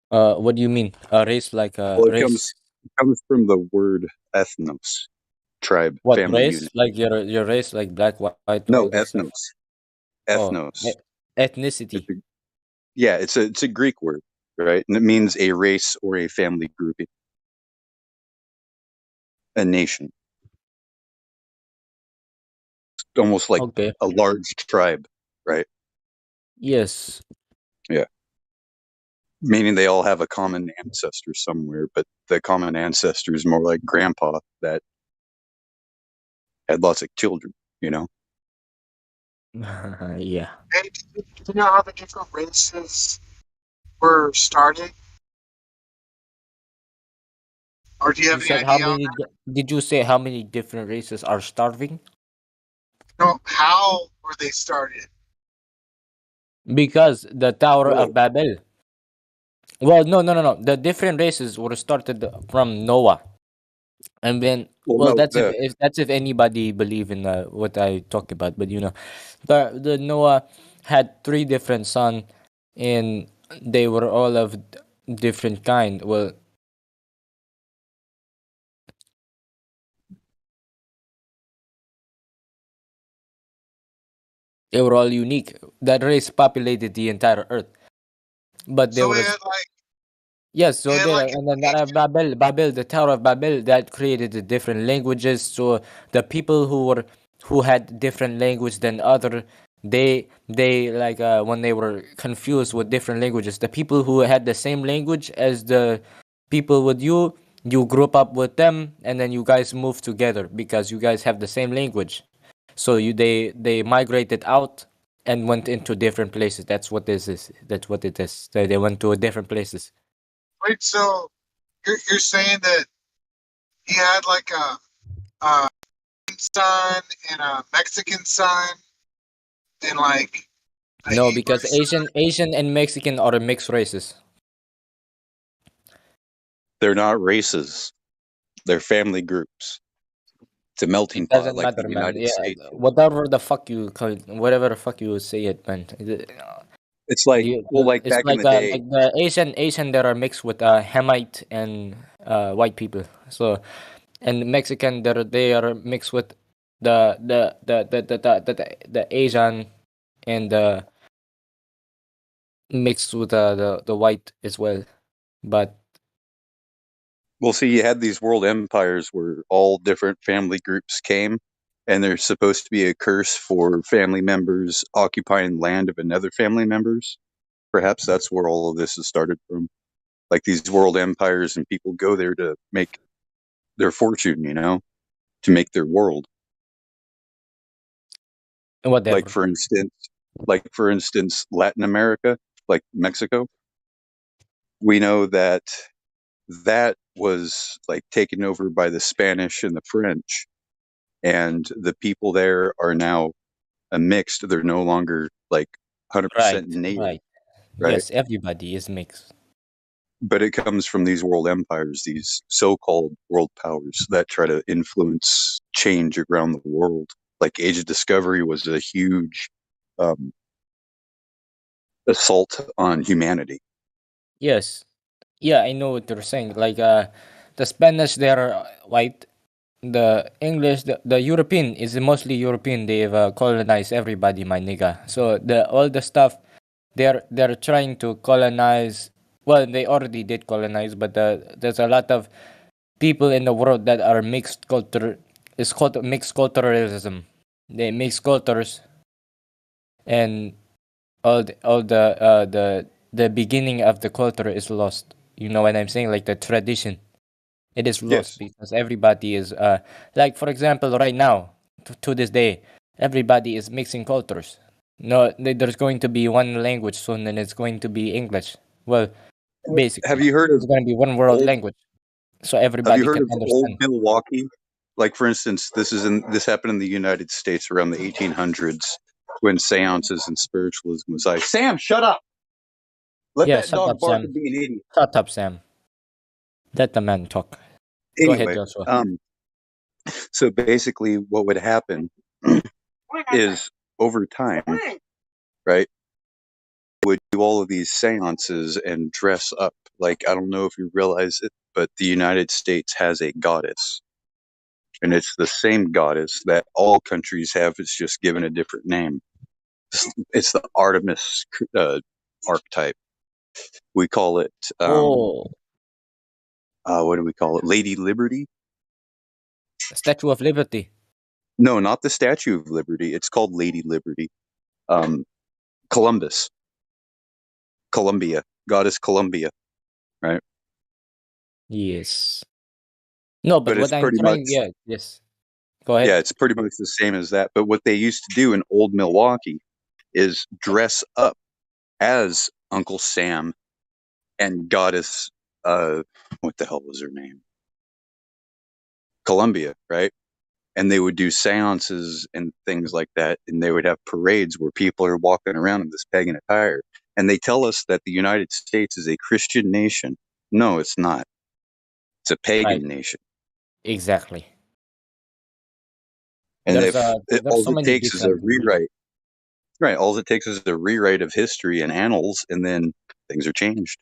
What do you mean? A race like a Well, it race? comes from the word ethnos, tribe, What family race? unit. Like your race, like black, white, No, all that stuff. ethnos. Oh, Ethnos. ethnicity. It's a Greek word, right? And it means a race or a family grouping, a nation. It's almost like Okay. a large tribe, right? Yes. Yeah. Meaning they all have a common ancestor somewhere, but the common ancestor is more like grandpa that had lots of children, Yeah. Hey, do you know how the different races were started? Or do you You have any said how idea on many? that? Did you say how many different races are starving? No, how were they started? Because the Tower of Whoa. Babel. Well, no. The different races were started from Noah, and then well, No, that's if anybody believe in what I talk about. But the Noah, had 3 different sons, and they were all of different kind. Well, they were all unique. That race populated the entire earth, but there So we was had like yes. So and there, like and then Babel, the Tower of Babel, that created the different languages. So the people who had different language than other, they like when they were confused with different languages, the people who had the same language as the people with you, you group up with them, and then you guys move together because you guys have the same language. So they migrated out and went into different places. That's what this is. That's what it is. They went to different places. wait, so you're saying that he had like a son and a Mexican son and like a No, Hebrew because son? Asian and Mexican are mixed races. They're not races. They're family groups. It's a melting It pot doesn't like the matter, man. United Yeah, States is. whatever the fuck you call it, whatever the fuck you say it, man. It's like, well, like It's back in the day, like the Asian that are mixed with Hamite and white people. So and Mexican that they are mixed with the Asian and mixed with the white as well. But well, see, you had these world empires where all different family groups came, and there's supposed to be a curse for family members occupying land of another family members. Perhaps that's where all of this has started from. Like these world empires, and people go there to make their fortune, to make their world. whatever. Like for instance, Latin America, like Mexico, we know that was like taken over by the Spanish and the French, and the people there are now a mixed. They're no longer like 100% native, Right. right? Yes, everybody is mixed. But it comes from these world empires, these so-called world powers that try to influence change around the world. Like Age of Discovery was a huge um, assault on humanity. Yes. Yeah, I know what you're saying. Like the Spanish they're white. The English, the European is mostly European. They've colonized everybody, my nigga. So the all the stuff they're trying to colonize. Well, they already did colonize, but there's a lot of people in the world that are mixed culture. It's called mixed culturalism. They mix cultures, and all the beginning of the culture is lost. You know what I'm saying? Like the tradition, it is lost Yes. because everybody is like for example right now to this day everybody is mixing cultures. No, there's going to be one language soon, and it's going to be English. Well, Have basically, you heard of it's going to be one world old? language, so Have you everybody heard can of old understand. Milwaukee? Like for instance, this happened in the United States around the 1800s when seances and spiritualism was like, Sam, shut up! Let Yeah, that shut dog up, bark Sam. and be an idiot. Shut up, Sam. Let the man talk. Go ahead, Anyway, Joshua. so basically, what would happen is over time, right? Would do all of these seances and dress up. Like, I don't know if you realize it, but the United States has a goddess. And it's the same goddess that all countries have. It's just given a different name. It's the Artemis archetype. We call it, Oh, what do we call it? Lady Liberty? Statue of Liberty. No, not the Statue of Liberty. It's called Lady Liberty. Columbus. Columbia. Goddess Columbia. Right? Yes. No, but But what it's I'm pretty much, trying, yeah, yes. Go ahead. yeah, it's pretty much the same as that. But what they used to do in old Milwaukee is dress up as Uncle Sam and Goddess, what the hell was her name? Columbia, right? And they would do seances and things like that. And they would have parades where people are walking around in this pagan attire. And they tell us that the United States is a Christian nation. No, it's not. It's a pagan Right. nation. Exactly. And if There's all so it many takes is a different religions. rewrite, Right. All it takes is a rewrite of history and annals, and then things are changed.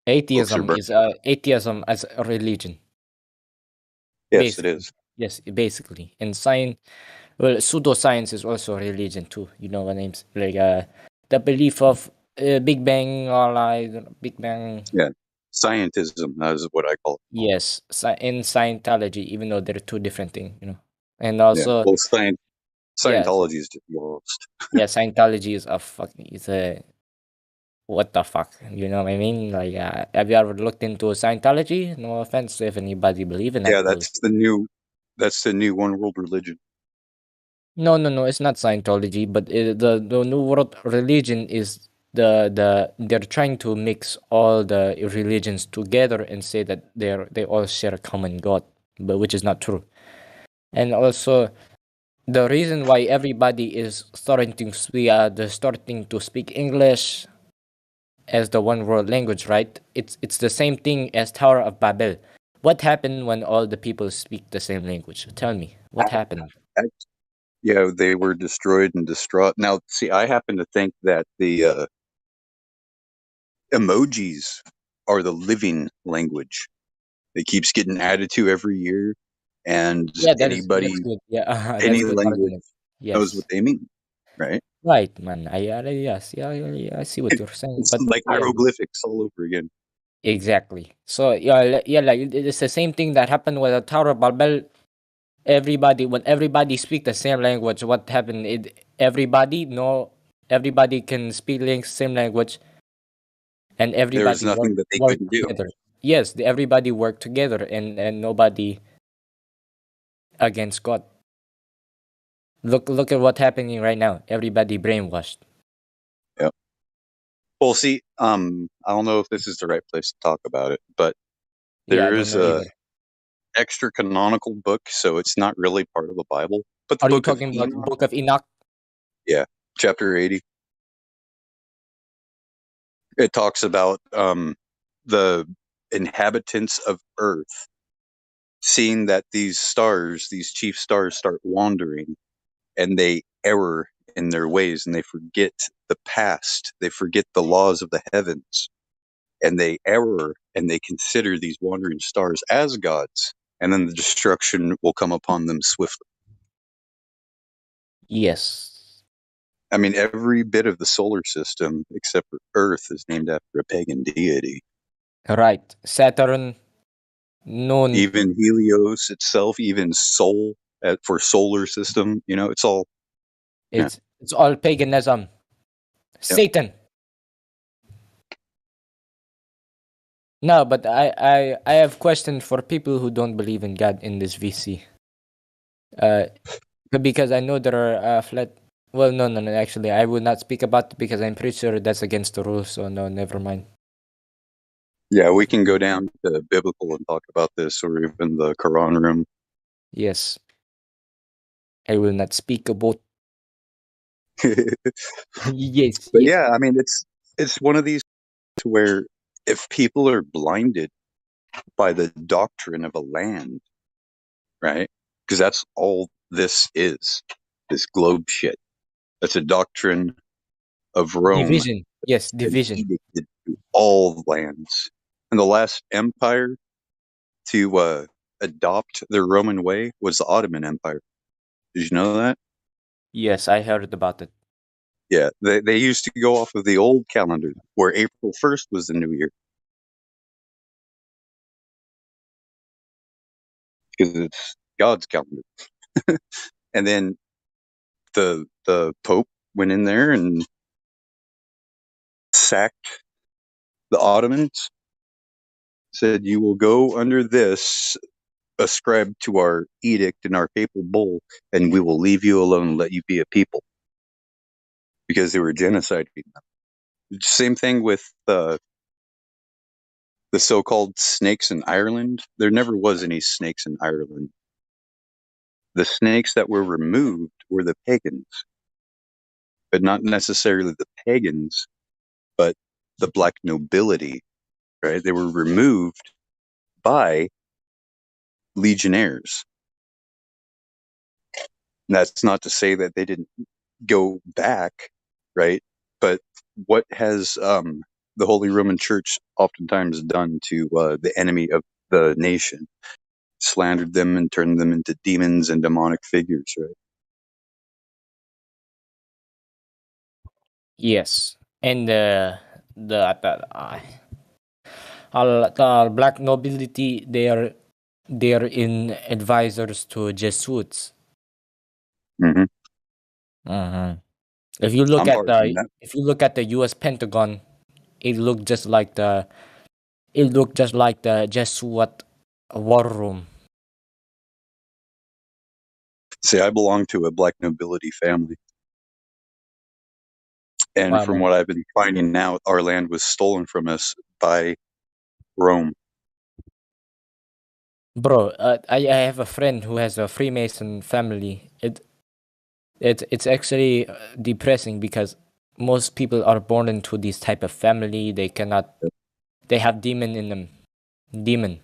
Books are burned. Atheism as a religion. Yes, it Basically. is. Yes, basically. And science, well, pseudoscience is also a religion too. You know what names like the belief of Big Bang or like Big Bang. Yeah. Scientism, that is what I call it. Yes, in Scientology, even though they're two different things, you know. And Yeah. also, Well, yeah, Scientology is the worst. yeah, Scientology is a fucking it's a what the fuck, you know what I mean? Like, have you ever looked into Scientology? No offense if anybody believe in Yeah, that bullshit. that's the new one world religion. No, it's not Scientology, but the New World Religion is they're trying to mix all the religions together and say that they all share a common God, but which is not true. And also, the reason why everybody is starting to speak English as the one world language, right? It's the same thing as Tower of Babel. What happened when all the people speak the same language? Tell me, what happened? Yeah, they were destroyed and distraught. Now, see, I happen to think that the emojis are the living language. It keeps getting added to every year, and Yeah, anybody, that's good. Yeah, that's any good language argument. knows what Yes, they mean, right? right, man. Yes, yeah, I see what you're saying, It's but like yeah, hieroglyphics all over again. exactly. So yeah, like it's the same thing that happened with the Tower of Babel. When everybody speak the same language, what happened? Everybody can speak same language, and There was everybody nothing that they work couldn't do. together. Yes, everybody work together, and nobody against God. Look at what's happening right now. Everybody brainwashed. Yeah. Well, see, I don't know if this is the right place to talk about it, but Yeah, I there don't is know a either. extra canonical book, so it's not really part of the Bible, but the Are you Book of talking about Enoch. Book of Enoch? Yeah, chapter 80. It talks about the inhabitants of Earth seeing that these stars, these chief stars, start wandering, and they error in their ways, and they forget the past, they forget the laws of the heavens, and they error, and they consider these wandering stars as gods, and then the destruction will come upon them swiftly. Yes. I mean, every bit of the solar system except for Earth is named after a pagan deity. Right. Saturn, Moon. Even Helios itself, even Sol for solar system, it's all. Yeah. It's all paganism. Yep. Satan. No, but I have question for people who don't believe in God in this VC. Because I know there are flat. Well, no. Actually, I will not speak about it because I'm pretty sure that's against the rules. So no, never mind. Yeah, we can go down to biblical and talk about this, or even the Quran room. Yes. I will not speak about. Yes. But yeah, I mean, it's one of these where if people are blinded by the doctrine of a land, right? Because that's all this is, this globe shit. That's a doctrine of Rome. Division. Yes, division. Edicted to all lands. And the last empire to adopt the Roman way was the Ottoman Empire. Did you know that? Yes, I heard about it. Yeah, they used to go off of the old calendar where April 1st was the new year. Because it's God's calendar. And then the Pope went in there and sacked the Ottomans, said, "You will go under this, ascribed to our edict and our papal bull, and we will leave you alone and let you be a people," because they were genociding them. Same thing with the so-called snakes in Ireland. There never was any snakes in Ireland. The snakes that were removed were the pagans, but not necessarily the pagans, but the black nobility, right? They were removed by legionnaires. And that's not to say that they didn't go back right? But what has the Holy Roman Church oftentimes done to the enemy of the nation? Slandered them and turned them into demons and demonic figures, right? Yes, and the black nobility they are in advisors to Jesuits. Mm-hmm. Mm-hmm. If you look I'm at far from that. the U.S. Pentagon, it looked just like the Jesuit war room. See, I belong to a black nobility family. And Wow, from man. what I've been finding out, our land was stolen from us by Rome. Bro, I have a friend who has a Freemason family. It's actually depressing because most people are born into this type of family. They have demon in them. Demon.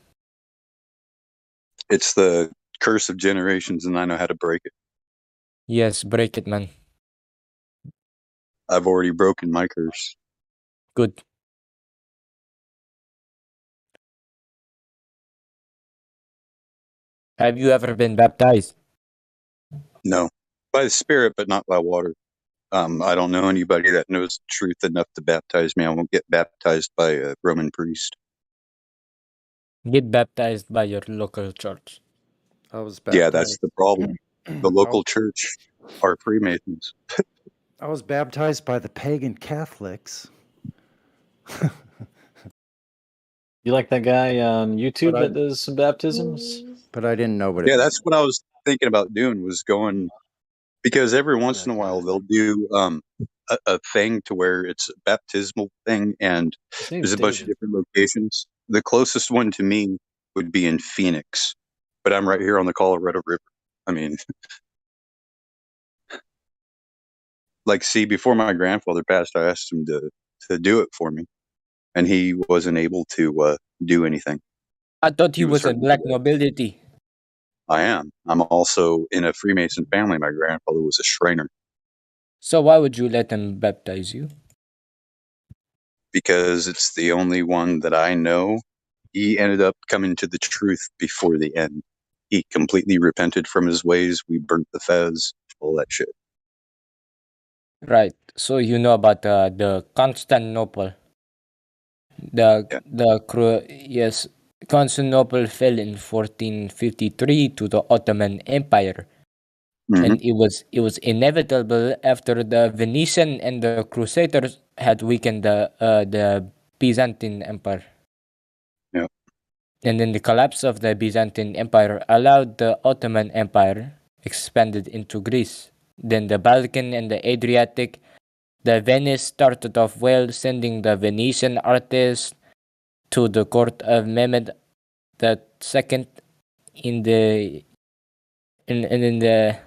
It's the curse of generations, and I know how to break it. Yes, break it, man. I've already broken my curse. Good. Have you ever been baptized? No, by the Spirit, but not by water. I don't know anybody that knows truth enough to baptize me. I won't get baptized by a Roman priest. Get baptized by your local church. I was Yeah, that's baptized. the problem. The local church are Freemasons. I was baptized by the pagan Catholics. You like that guy on YouTube But I- that does some baptisms? But I didn't know what it Yeah, was. that's what I was thinking about doing, was going, because every once in a while they'll do a thing to where it's a baptismal thing, and His name's there's a bunch of David. different locations. The closest one to me would be in Phoenix, but I'm right here on the Colorado River. I mean, like, see, before my grandfather passed, I asked him to do it for me, and he wasn't able to do anything. I thought he He was was a hurting black to death. nobility. I am. I'm also in a Freemason family. My grandfather was a Shriner, So why would you let him baptize you? because it's the only one that I know. He ended up coming to the truth before the end. He completely repented from his ways. We burnt the fez, all that shit. Right. So you know about the Constantinople. Yes, Constantinople fell in 1453 to the Ottoman Empire. Mm-hmm. And it was inevitable after the Venetian and the Crusaders had weakened the Byzantine Empire. Yeah. And then the collapse of the Byzantine Empire allowed the Ottoman Empire expanded into Greece. Then the Balkan and the Adriatic. The Venice started off well, sending the Venetian artists to the court of Mehmed the Second in the in the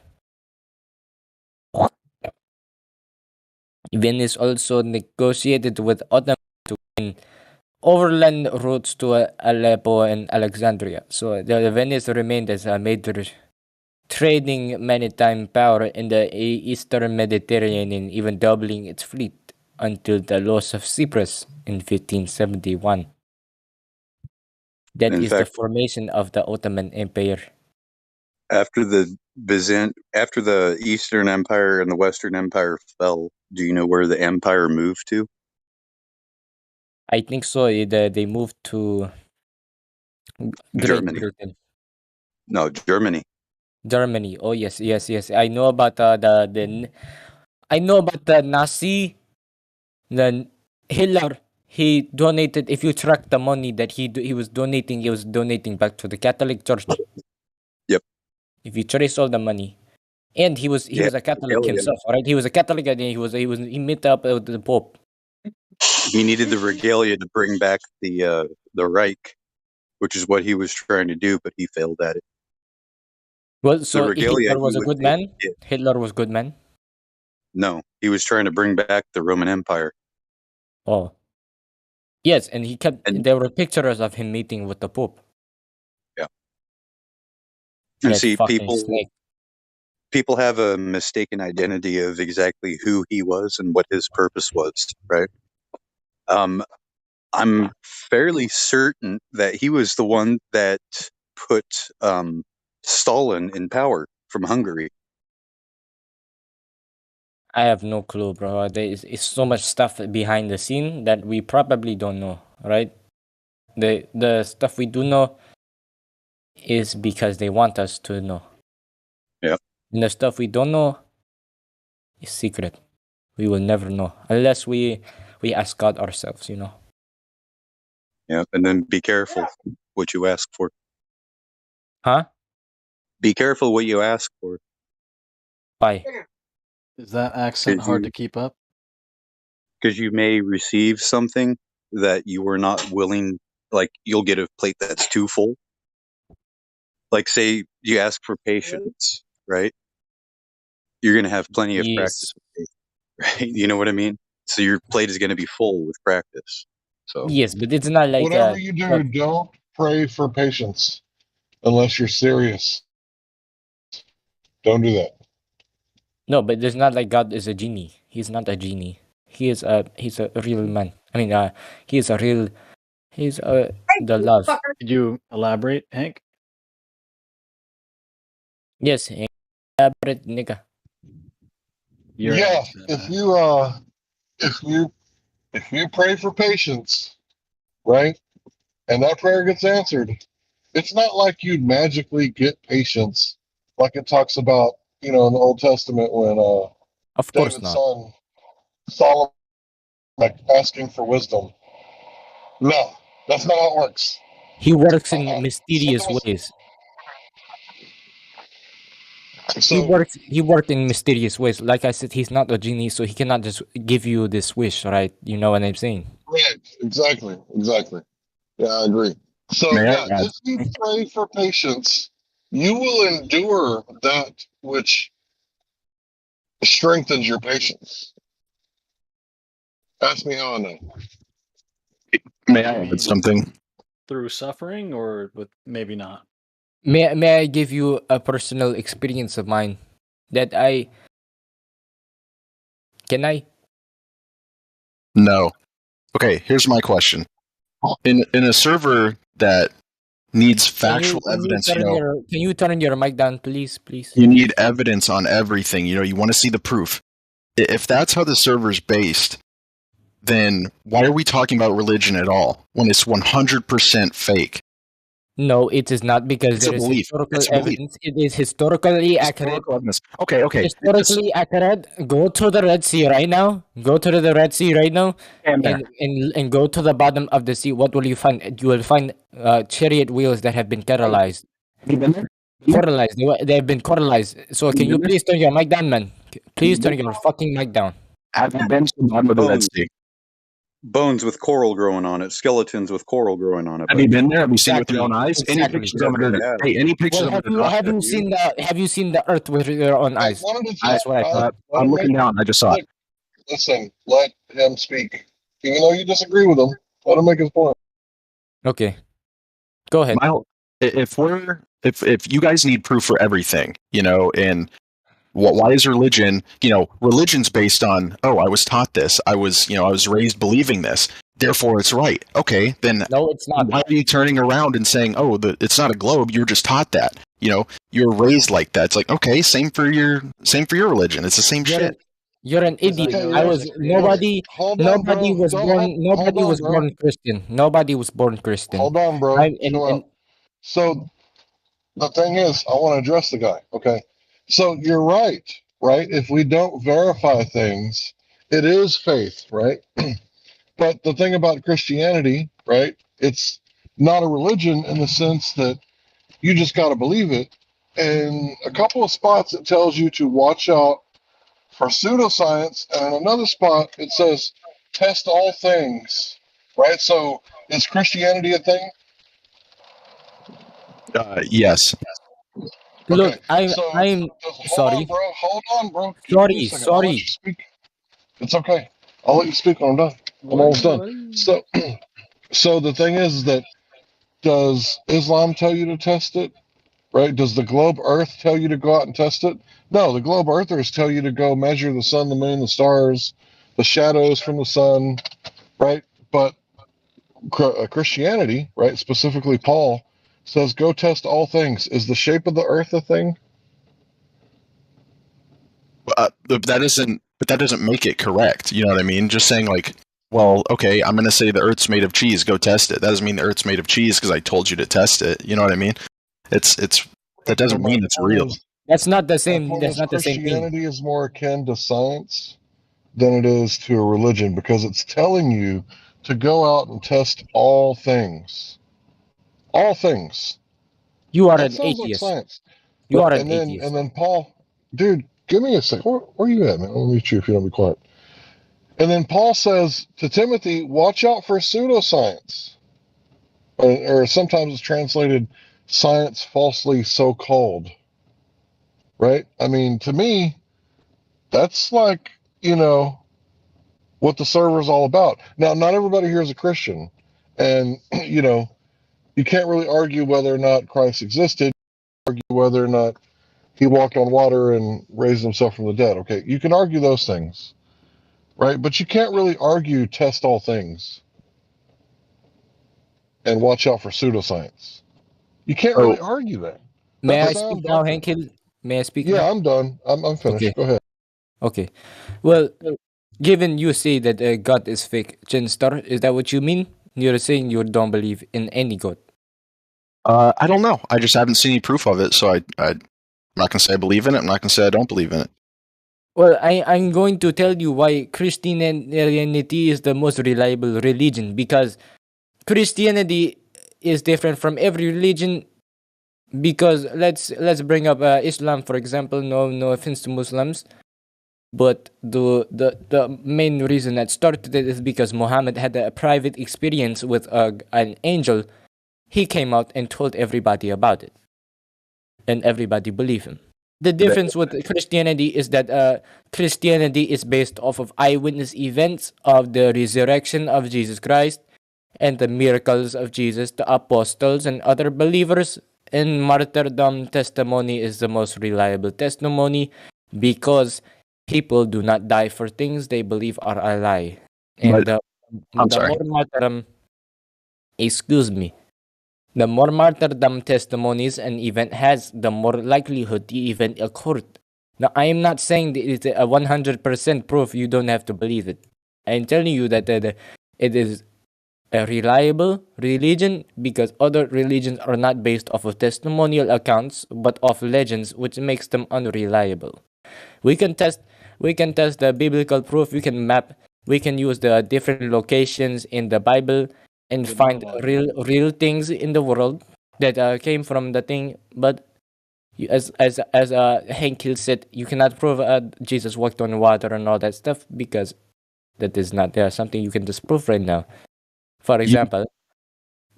Venice also negotiated with Ottoman to gain overland routes to Aleppo and Alexandria. So the Venice remained as a major trading maritime power in the eastern Mediterranean, even doubling its fleet until the loss of Cyprus in 1571. That In is the fact, formation of the Ottoman Empire. after the Eastern Empire and the Western Empire fell, do you know where the empire moved to? I think so. They moved to Great Germany. Britain. No, Germany. Germany. Oh yes, yes, yes. I know about I know about the Nazi. The Hitler. He donated. If you track the money that he was donating back to the Catholic Church. Yep. If you trace all the money, and he was Yeah, a Catholic regalia. himself, right? He was a Catholic, and he met up with the Pope. He needed the regalia to bring back the Reich, which is what he was trying to do, but he failed at it. Well, The so regalia Hitler he was a was good able man. to get. Hitler was good man. No, he was trying to bring back the Roman Empire. Oh, yes, and he kept. And There were pictures of him meeting with the Pope. yeah, and That see, fucking people snake. people have a mistaken identity of exactly who he was and what his purpose was, right? I'm fairly certain that he was the one that put Stalin in power from Hungary. I have no clue, bro. There is so much stuff behind the scene that we probably don't know, right? The stuff we do know is because they want us to know. Yeah. And the stuff we don't know is secret. We will never know unless we ask God ourselves, you know. Yeah, and then be careful what you ask for. Huh? Be careful what you ask for. Why? Is that accent hard to keep up? Because you may receive something that you were not willing, like you'll get a plate that's too full. Like say you ask for patience, right? You're going to have plenty of practice with patience, right? You know what I mean? So your plate is going to be full with practice. So yes, but it's not like whatever you do, don't pray for patience unless you're serious. Don't do that. No, but it's not like God is a genie. He's not a genie. He's a real man. I mean, he's the love. Could you elaborate, Hank? Yes, Hank. Elaborate, nigga. Yeah, if you pray for patience, right, and that prayer gets answered, it's not like you'd magically get patience, like it talks about, in the Old Testament when of course David's not. son Solomon, like asking for wisdom. No, that's not how it works. He works in mysterious ways. He worked in mysterious ways. Like I said, he's not a genie, so he cannot just give you this wish, right? You know what I'm saying? Right, exactly. Yeah, I agree. So May I yeah, add if you pray for patience, you will endure that which strengthens your patience. Ask me how I know. May I add something? Through suffering or with maybe not? May I give you a personal experience of mine that can I? No. Okay, here's my question. In a server that needs factual evidence, Can you turn your mic down, please? you need evidence on everything. You want to see the proof. If that's how the server's based, then why are we talking about religion at all when it's 100% fake? No, it is not because It's there a is belief. historical It's a belief. evidence. It is historically accurate. Okay. Historically accurate. Go to the Red Sea right now. Go to the Red Sea right now, and go to the bottom of the sea. What will you find? You will find chariot wheels that have been catalyzed. Catalyzed. They have been catalyzed. So can you please turn your mic down, man? Please turn your fucking mic down. Have you been to the bottom of the Red Sea? bones with coral growing on it, skeletons with coral growing on it. Have you been there? Have you seen it with your own eyes? Any pictures of it? Hey, any pictures of it? Have you seen the Earth with your own eyes? That's what I thought. I'm looking down. I just saw it. Listen, let him speak. Even though you disagree with him, let him make his point. Okay, go ahead. If you guys need proof for everything, and why is religion? Religion's based on, I was taught this. I was raised believing this. Therefore, it's right. Okay, then no, it's not. Why are you turning around and saying, it's not a globe? You were just taught that. You're raised like that. It's like, okay, same for your religion. It's the same shit. You're an idiot. Nobody was born Christian. Nobody was born Christian. Hold on, bro. So the thing is, I want to address the guy. Okay. So you're right? If we don't verify things, it is faith, right? But the thing about Christianity, right? It's not a religion in the sense that you just got to believe it. And a couple of spots it tells you to watch out for pseudoscience, and in another spot it says test all things, right? So is Christianity a thing? Yes. Look, okay. I'm sorry. Hold on, bro. Sorry. I'll let you speak. It's okay. I'll let you speak when I'm done. I'm almost done. So the thing is that, does Islam tell you to test it? Right? Does the globe Earth tell you to go out and test it? No, the globe earthers tell you to go measure the sun, the moon, the stars, the shadows from the sun, right? But Christianity, right, specifically Paul, says go test all things. Is the shape of the earth a thing? But that doesn't make it correct. You know what I mean? Just saying like, well, okay, I'm going to say the Earth's made of cheese. Go test it. That doesn't mean the Earth's made of cheese because I told you to test it. You know what I mean? It's that doesn't mean it's real. That's not the My same. point That's is not the same thing. Christianity is more akin to science than it is to a religion because it's telling you to go out and test all things. All things. You are That an sounds like atheist. science. You are an And atheist. then Paul, dude, give me a second. Where you at, man? I'll meet you if you don't be quiet. And then Paul says to Timothy, watch out for pseudoscience. Or sometimes it's translated science falsely so called. Right? I mean, to me, that's like, what the server's all about. Now, not everybody here is a Christian. And, you can't really argue whether or not Christ existed, argue whether or not he walked on water and raised himself from the dead. Okay, you can argue those things, right? But you can't really argue test all things and watch out for pseudoscience. You can't really argue that. May That's I sound speak now, doctrine. Henkel? May I speak Yeah, now? I'm done. I'm finished. Okay. Go ahead. Okay. Well, given you say that God is fake, Star, is that what you mean? You're saying you don't believe in any God. I don't know. I just haven't seen any proof of it, so I'm not gonna say I believe in it. I'm not gonna say I don't believe in it. Well, I'm going to tell you why Christianity is the most reliable religion, because Christianity is different from every religion. Because let's bring up Islam, for example. No offense to Muslims, but the main reason that started it is because Muhammad had a private experience with an angel. He came out and told everybody about it, and everybody believed him. The difference with Christianity is that Christianity is based off of eyewitness events of the resurrection of Jesus Christ and the miracles of Jesus, the apostles, and other believers. And martyrdom testimony is the most reliable testimony because people do not die for things they believe are a lie. And the more martyrdom, the more martyrdom testimonies an event has, the more likelihood the event occurred. Now, I am not saying that it's a 100% proof you don't have to believe it. I am telling you that it is a reliable religion because other religions are not based off of testimonial accounts but of legends, which makes them unreliable. We can test the biblical proof. We can use the different locations in the Bible and find real things in the world that came from the thing. But as Henkel said, you cannot prove Jesus walked on water and all that stuff because that is not something you can disprove right now. For example,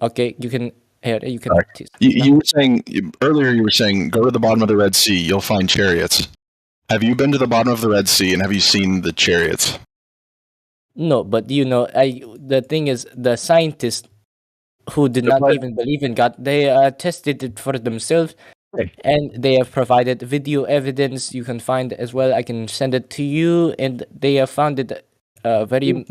okay, you can. You were saying earlier. You were saying go to the bottom of the Red Sea. You'll find chariots. Have you been to the bottom of the Red Sea and have you seen the chariots? No, but the thing is, the scientists who did not even believe in God, they tested it for themselves, and they have provided video evidence. You can find as well. I can send it to you, and they have found it very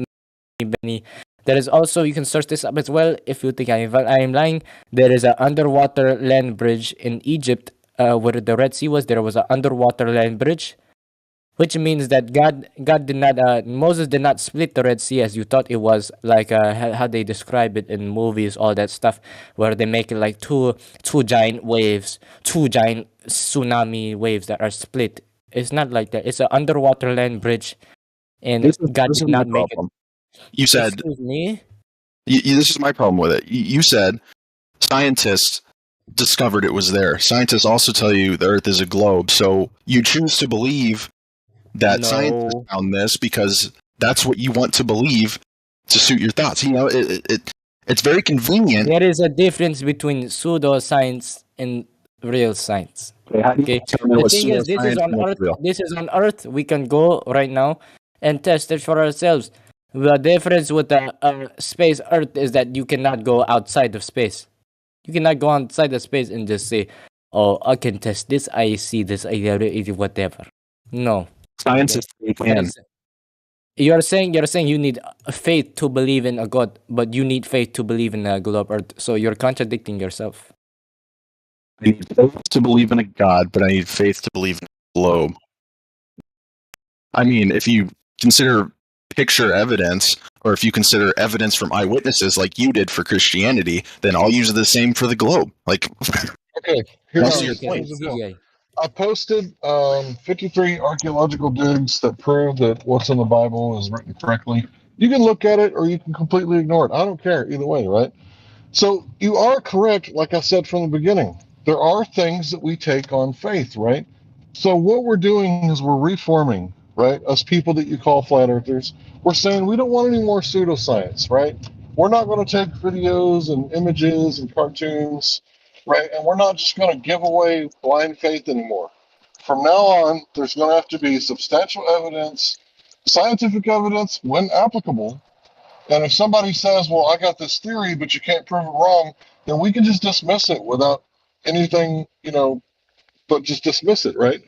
many. There is also, you can search this up as well if you think I am lying. There is an underwater land bridge in Egypt where the Red Sea was. There was an underwater land bridge, which means that God did not, Moses did not split the Red Sea as you thought it was, like how they describe it in movies, all that stuff, where they make it like two giant waves, two giant tsunami waves that are split. It's not like that. It's an underwater land bridge, and God did not make it. You said, excuse me? This is my problem with it. You said scientists discovered it was there. Scientists also tell you the Earth is a globe. So you choose to believe that scientists found this because that's what you want to believe to suit your thoughts. You know, it's very convenient. There is a difference between pseudoscience and real science. Okay. The thing is, this is on Earth. This is on Earth. We can go right now and test it for ourselves. The difference with the space Earth is that you cannot go outside of space. You cannot go outside of space and just say, oh, I can test this, I see this, I whatever. No. Scientists can. You're saying you need faith to believe in a God, but you need faith to believe in a globe Earth. So you're contradicting yourself. I need faith to believe in a God, but I need faith to believe in a globe. I mean, if you consider picture evidence, or if you consider evidence from eyewitnesses like you did for Christianity, then I'll use the same for the globe. Like, Okay, that's here's your here's point. the deal. I posted 53 archaeological digs that prove that what's in the Bible is written correctly. You can look at it or you can completely ignore it. I don't care either way, right? So you are correct, like I said from the beginning. There are things that we take on faith, right? So what we're doing is we're reforming, right? Us people that you call flat earthers, we're saying we don't want any more pseudoscience, right? We're not going to take videos and images and cartoons, right? And we're not just going to give away blind faith anymore. From now on, there's going to have to be substantial evidence, scientific evidence when applicable, and if somebody says, well, I got this theory, but you can't prove it wrong, then we can just dismiss it without anything, but just dismiss it, right?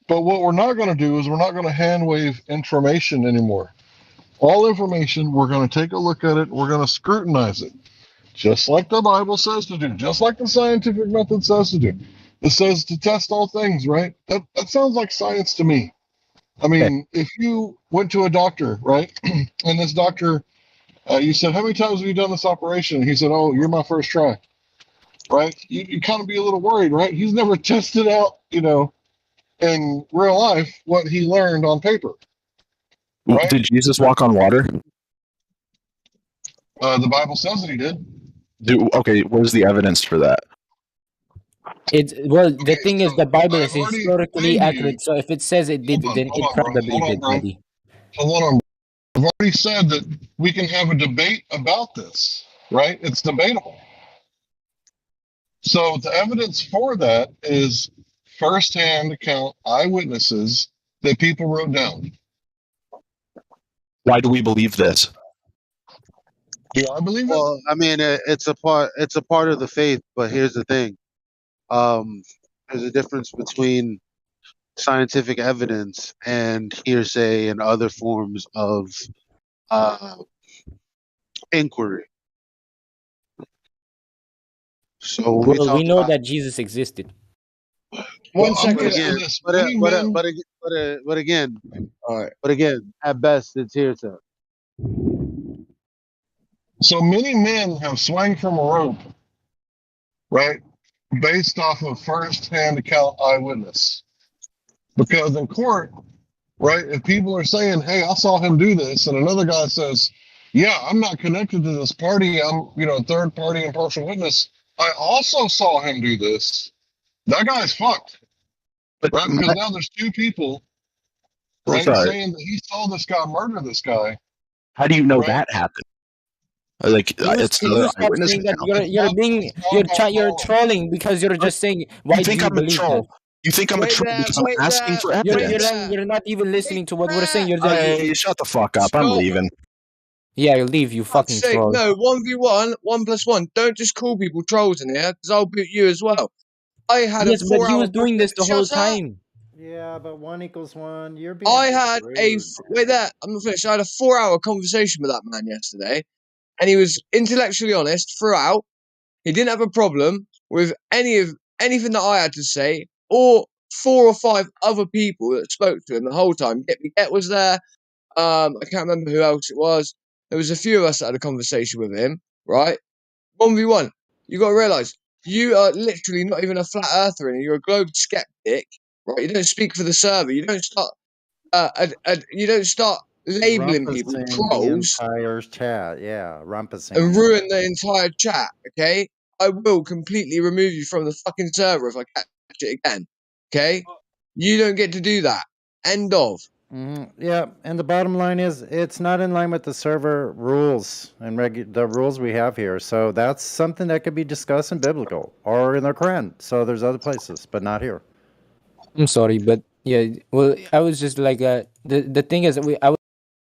But what we're not going to do is we're not going to hand wave information anymore. All information, we're going to take a look at it, we're going to scrutinize it, just like the Bible says to do, just like the scientific method says to do. It says to test all things, right? That sounds like science to me. I mean, if you went to a doctor, right, and this doctor you said, how many times have you done this operation? He said, oh, you're my first try, right? You kind of be a little worried, right? He's never tested out, in real life what he learned on paper, right? Did Jesus walk on water? The Bible says that he did. Okay, where's the evidence for that? The thing is, the Bible is I've already historically told accurate. you. So if it says it did, then it probably did, Bro. buddy. Hold on. I've already said that we can have a debate about this, right? It's debatable. So the evidence for that is firsthand account, eyewitnesses that people wrote down. Why do we believe this? Do I believe it? Well, I mean, it's a part of the faith, but here's the thing. There's a difference between scientific evidence and hearsay and other forms of uh, inquiry. So We know that Jesus existed. Well, One second. but again, at best, it's hearsay. So many men have swung from a rope, right, based off of first-hand account eyewitness. Because in court, right, if people are saying, hey, I saw him do this, and another guy says, yeah, I'm not connected to this party, I'm, third party impartial witness, I also saw him do this, that guy's fucked. Right? Because now there's two people, right, saying that he saw this guy murder this guy. How do you know that happened? Like, it's You stop saying that you're trolling because you're just saying why do you believe that? You think I'm a troll because I'm asking for evidence? You're not even listening to what we're saying. You're just Hey, shut the fuck up! I'm leaving. Yeah, you leave. You fucking troll. No, 1v1, 1+1. Don't just call people trolls in here, because I'll boot you as well. I had a 4-hour. Yes, but he was doing this the whole time. Yeah, but 1 = 1. You're being. I had wait there. I'm not finished. I had a 4-hour conversation with that man yesterday, and he was intellectually honest throughout. He didn't have a problem with anything that I had to say, or 4 or 5 other people that spoke to him the whole time. Get was there. I can't remember who else it was. There was a few of us that had a conversation with him, right? 1v1. You got to realise, you are literally not even a flat earther, and you're a globe skeptic, right? You don't speak for the server. You don't start. You don't start labeling people trolls. The entire chat, yeah, rumpusing. And ruin the entire chat. Okay, I will completely remove you from the fucking server if I catch it again. Okay, you don't get to do that. End of. Yeah, and the bottom line is it's not in line with the server rules and the rules we have here. So that's something that could be discussed in biblical or in the Quran. So there's other places, but not here. I'm sorry, but yeah, well, I was just like the thing is I was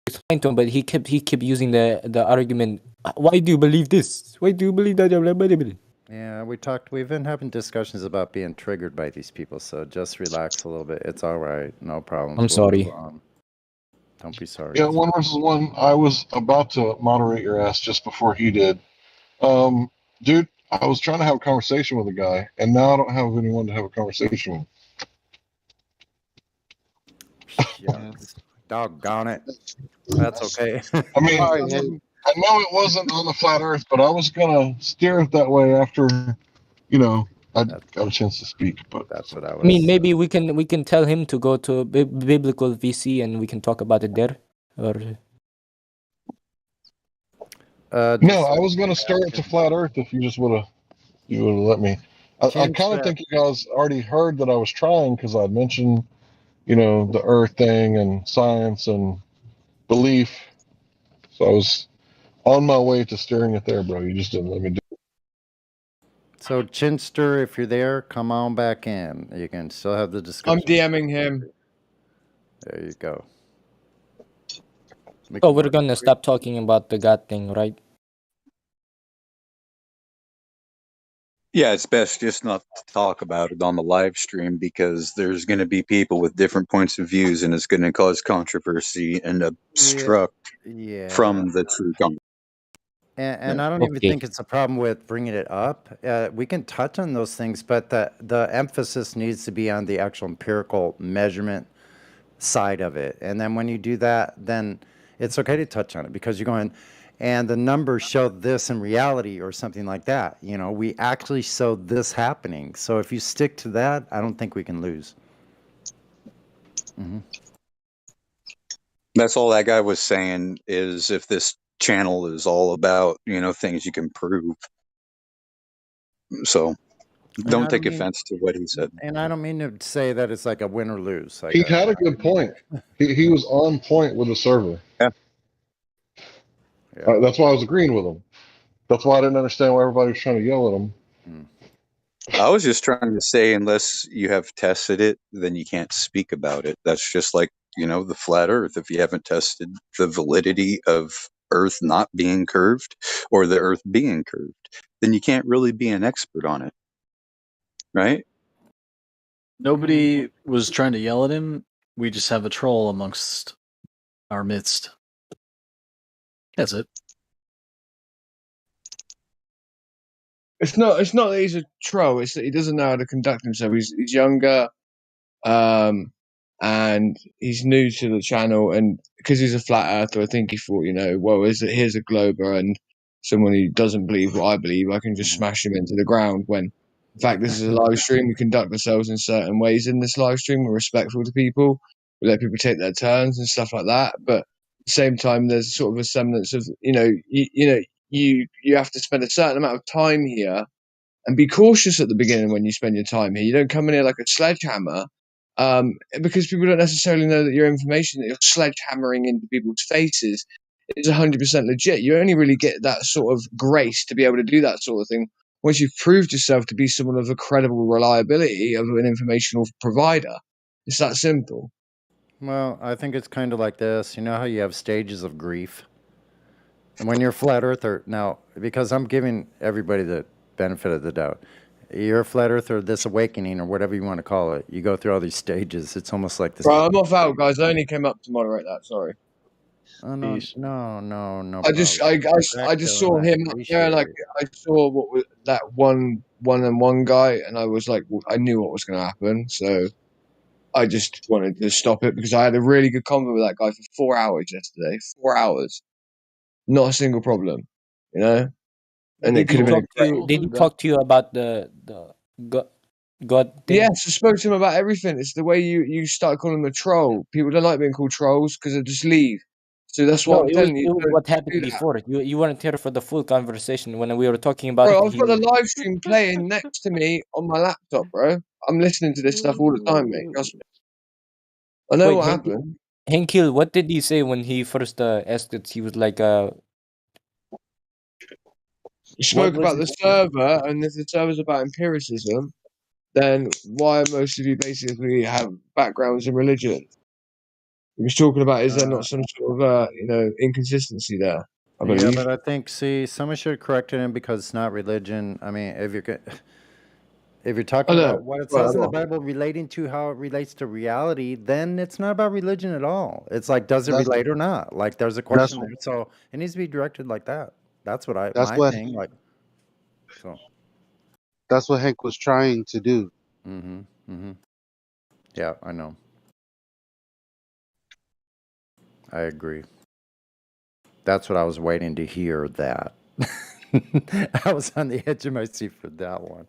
explaining to him, but he kept using the argument. Why do you believe this? Why do you believe that? Yeah, we've been having discussions about being triggered by these people, so just relax a little bit. It's all right. No problems. I'm We'll move sorry. on. Don't be sorry. Yeah, 1 versus 1. I was about to moderate your ass just before he did. Dude, I was trying to have a conversation with a guy, and now I don't have anyone to have a conversation with. Shucks. Doggone it. That's okay. I mean, All right, hey, I know it wasn't on the flat Earth, but I was gonna steer it that way after, I got a chance to speak. But that's what I I mean, was. maybe we can tell him to go to biblical VC and we can talk about it there. Or no, I was gonna steer it to flat Earth if you just would have let me. I kind of think you guys already heard that I was trying because I mentioned, the Earth thing and science and belief. So I was on my way to steering it there, bro. You just didn't let me do it. So, Chinster, if you're there, come on back in. You can still have the discussion. I'm DMing him. There you go. oh, we're gonna stop talking about the God thing, right? Yeah, it's best just not to talk about it on the live stream because there's going to be people with different points of views, and it's going to cause controversy and obstruct from the true conversation. And I don't even think it's a problem with bringing it up. We can touch on those things, but the emphasis needs to be on the actual empirical measurement side of it. And then when you do that, then it's okay to touch on it because you're going, and the numbers show this in reality or something like that. We actually saw this happening. So if you stick to that, I don't think we can lose. Mm-hmm. That's all that guy was saying is if this channel is all about, things you can prove. So don't take offense to what he said. And I don't mean to say that it's like a win or lose. He had a good point. He was on point with the server. Yeah. That's why I was agreeing with him. That's why I didn't understand why everybody was trying to yell at him. I was just trying to say, unless you have tested it, then you can't speak about it. That's just like, the flat Earth. If you haven't tested the validity of Earth not being curved or the Earth being curved, then you can't really be an expert on it. Right? Nobody was trying to yell at him. We just have a troll amongst our midst. That's it. It's not that he's a troll. It's that he doesn't know how to conduct himself. He's younger, and he's new to the channel. And because he's a flat earther, I think he thought, well, here's a glober and someone who doesn't believe what I believe, I can just smash him into the ground. When in fact, this is a live stream. We conduct ourselves in certain ways in this live stream. We're respectful to people. We let people take their turns and stuff like that. But at the same time, there's sort of a semblance of, you have to spend a certain amount of time here and be cautious at the beginning when you spend your time here. You don't come in here like a sledgehammer, because people don't necessarily know that your information that you're sledgehammering into people's faces is 100% legit. You only really get that sort of grace to be able to do that sort of thing once you've proved yourself to be someone of a credible reliability of an informational provider. It's that simple. Well, I think it's kind of like this. You know how you have stages of grief? And when you're a flat earther, now, because I'm giving everybody the benefit of the doubt, you're a flat earther, this awakening, or whatever you want to call it, you go through all these stages. It's almost like this. Bro, I'm off out, guys. I only came up to moderate that. Sorry. Oh, no. I just saw him up there, like I saw what was that one guy, and I was like, I knew what was going to happen, so I just wanted to stop it because I had a really good convo with that guy for 4 hours yesterday. 4 hours, not a single problem, and it could have been. Did he talk to you about the God thing? Yes, I spoke to him about everything. It's the way you start calling him a troll. People don't like being called trolls because they just leave. So that's what I'm telling you. It was what happened before. You weren't here for the full conversation when we were talking about Bro, it. I've got the live stream playing next to me on my laptop, bro. I'm listening to this stuff all the time, mate. Trust me. I know what happened. Henkil, what did he say when he first asked it? He was like, He spoke about the server, and if the server's about empiricism, then why most of you basically have backgrounds in religion? He was talking about, is there not some sort of inconsistency there? I Yeah, believe. but I think, see, someone should have corrected him because it's not religion. I mean, if you're talking about what it says in the Bible relating to how it relates to reality, then it's not about religion at all. It's like, does it That's relate or not? Like, there's a that's question there, so it needs to be directed like that. That's what that's my what thing. Like, so. that's what Hank was trying to do. Mm-hmm. Mm-hmm. Yeah, I know. I agree. That's what I was waiting to hear. That I was on the edge of my seat for that one.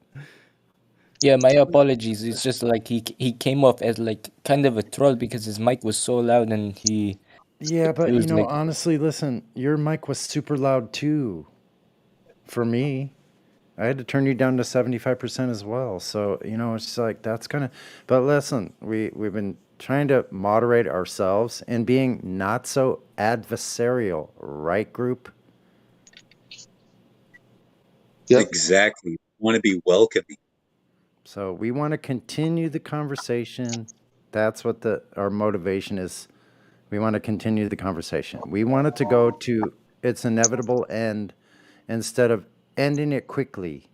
Yeah, my apologies. It's just like he came off as like kind of a troll because his mic was so loud and Yeah, it but was like honestly, listen, your mic was super loud too. For me, I had to turn you down to 75% as well. So it's just like that's kind of. But listen, we've been trying to moderate ourselves and being not so adversarial, right, group? Yep. Exactly. Want to be welcoming. So we want to continue the conversation. That's what our motivation is. We want to continue the conversation. We want it to go to its inevitable end instead of ending it quickly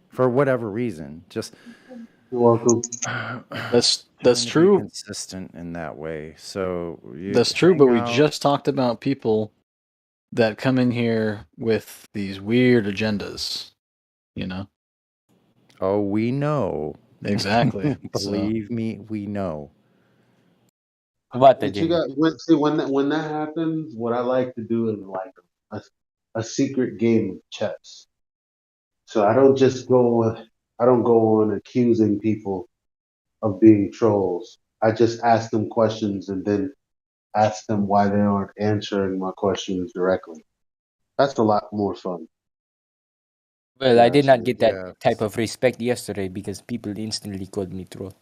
for whatever reason. Just You're welcome. That's trying to be true. consistent in that way. So you That's true, hang but we out. just talked about people that come in here with these weird agendas, you know? Oh, we know. Exactly. So Believe me, we know. what But you again? got when that happens, what I like to do is like a, a secret game of chess. So I don't go on accusing people of being trolls. I just ask them questions and then ask them why they aren't answering my questions directly. That's a lot more fun. Well, I did Yes, not get that type yes. of respect yesterday because people instantly called me troll.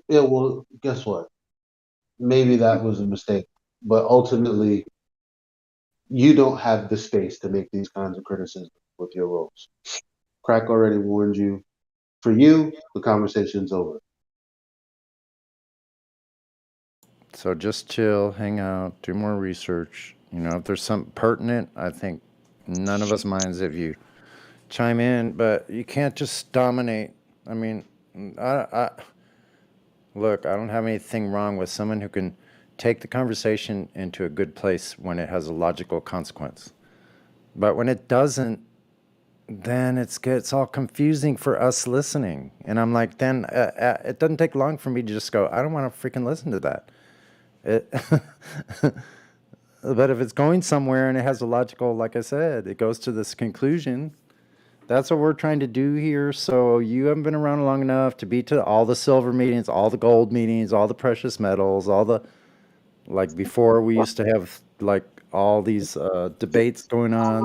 Well, guess what? Maybe that was a mistake, but ultimately, you don't have the space to make these kinds of criticisms with your roles. Crack already warned you. For you, the conversation's over. So just chill, hang out, do more research. If there's something pertinent, I think none of us minds if you chime in, but you can't just dominate. I mean, look, I don't have anything wrong with someone who can take the conversation into a good place when it has a logical consequence. But when it doesn't, then it gets all confusing for us listening. And I'm like, then it doesn't take long for me to just go, I don't want to freaking listen to that. It But if it's going somewhere and it has a logical, like I said, it goes to this conclusion. That's what we're trying to do here. So you haven't been around long enough to be to all the silver meetings, all the gold meetings, all the precious metals, all the, like before we used to have like all these debates going on,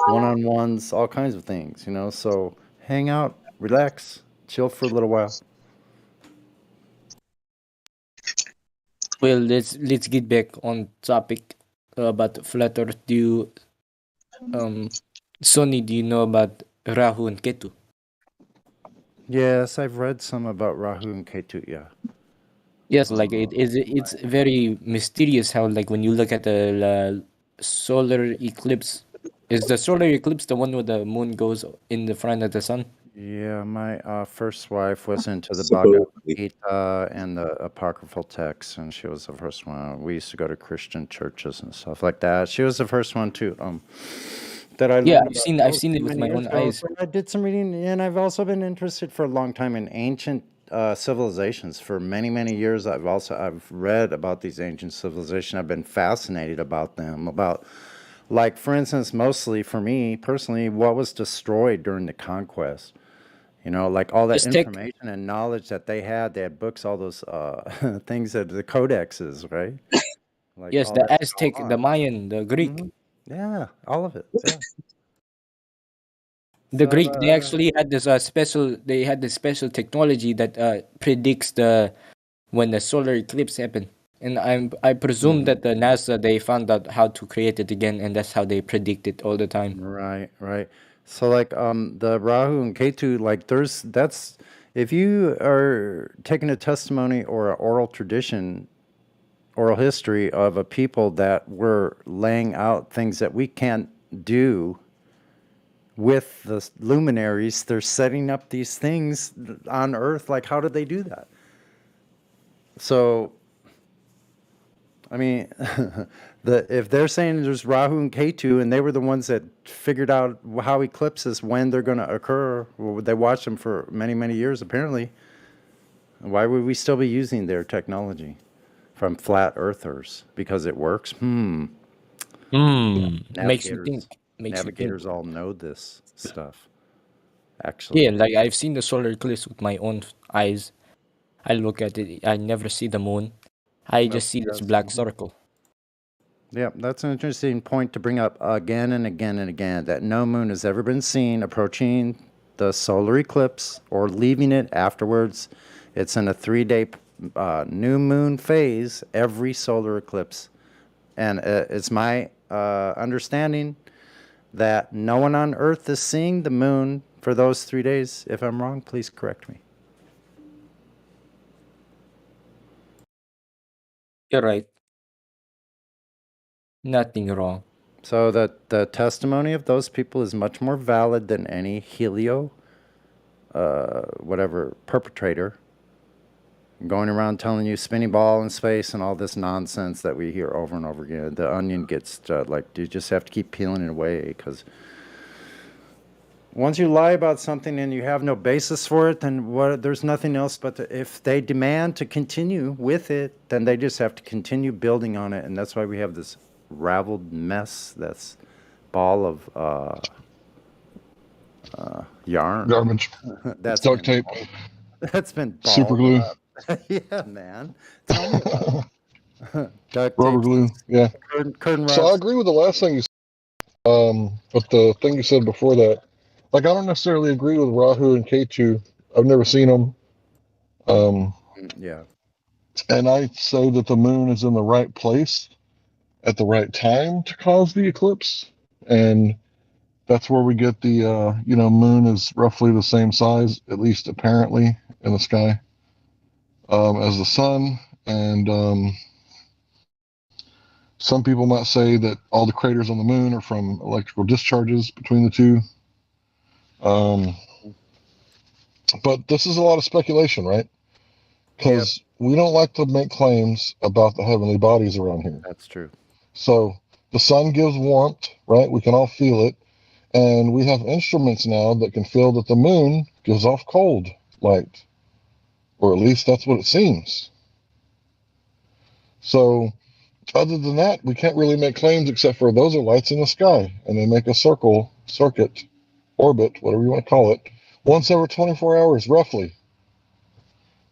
one-on-ones, all kinds of things, So hang out, relax, chill for a little while. Well, let's get back on topic about flat Earth. Sonny, do you know about Rahu and Ketu? Yes, I've read some about Rahu and Ketu, yeah. Yes, like it's very mysterious how like when you look at the solar eclipse, is the solar eclipse the one where the moon goes in the front of the sun? Yeah, my first wife was into the Bhagavad Supposedly. Gita and the apocryphal texts, and she was the first one. We used to go to Christian churches and stuff like that. She was the first one to that I Yeah, learned about I've seen it with many my years own ago. eyes. So I did some reading, and I've also been interested for a long time in ancient civilizations. For many, many years, I've read about these ancient civilizations. I've been fascinated about them. About, like, for instance, mostly for me personally, what was destroyed during the conquest. Like all that Aztec. information and knowledge that they had books, all those things that the codexes, right? Like Yes, all the that's Aztec, the gone. Mayan, the Greek. Yeah, all of it. Yeah. The So Greek, they actually had this special. They had this special technology that predicts when the solar eclipse happened. And I presume that the NASA they found out how to create it again, and that's how they predict it all the time. Right, right. So like the Rahu and Ketu, like that's if you are taking a testimony or an oral tradition oral history of a people that were laying out things that we can't do with the luminaries. They're setting up these things on Earth. Like, how did they do that? So, I mean, if they're saying there's Rahu and Ketu, and they were the ones that figured out how eclipses, when they're going to occur, well, they watched them for many, many years, apparently. Why would we still be using their technology from flat earthers? Because it works? Makes you think. Navigators all know this stuff, actually. Yeah, like I've seen the solar eclipse with my own eyes. I look at it, I never see the moon. I just see this black circle. Yeah, that's an interesting point to bring up again and again and again, that no moon has ever been seen approaching the solar eclipse or leaving it afterwards. It's in a 3-day new moon phase every solar eclipse. And it's my understanding that no one on Earth is seeing the moon for those 3 days. If I'm wrong, please correct me. You're right. Nothing wrong. So the testimony of those people is much more valid than any whatever perpetrator going around telling you spinning ball in space and all this nonsense that we hear over and over again. The onion gets like, you just have to keep peeling it away, because once you lie about something and you have no basis for it, then there's nothing else but if they demand to continue with it, then they just have to continue building on it. And that's why we have this raveled mess, that's ball of yarn. Garbage. That's duct tape. That's been Super glue. up. Yeah, man. Tell me about it. Duct Rubber tape, glue. Yeah. curtain rods. So I agree with the last thing you said. But the thing you said before that, like, I don't necessarily agree with Rahu and Ketu. I've never seen them. Yeah. And I say that the moon is in the right place at the right time to cause the eclipse. And that's where we get the, moon is roughly the same size, at least apparently, in the sky as the sun. And some people might say that all the craters on the moon are from electrical discharges between the two. But this is a lot of speculation, right? Because we don't like to make claims about the heavenly bodies around here. That's true. So the sun gives warmth, right? We can all feel it. And we have instruments now that can feel that the moon gives off cold light. Or at least that's what it seems. So other than that, we can't really make claims except for those are lights in the sky. And they make a circuit, orbit, whatever you want to call it, once every 24 hours, roughly.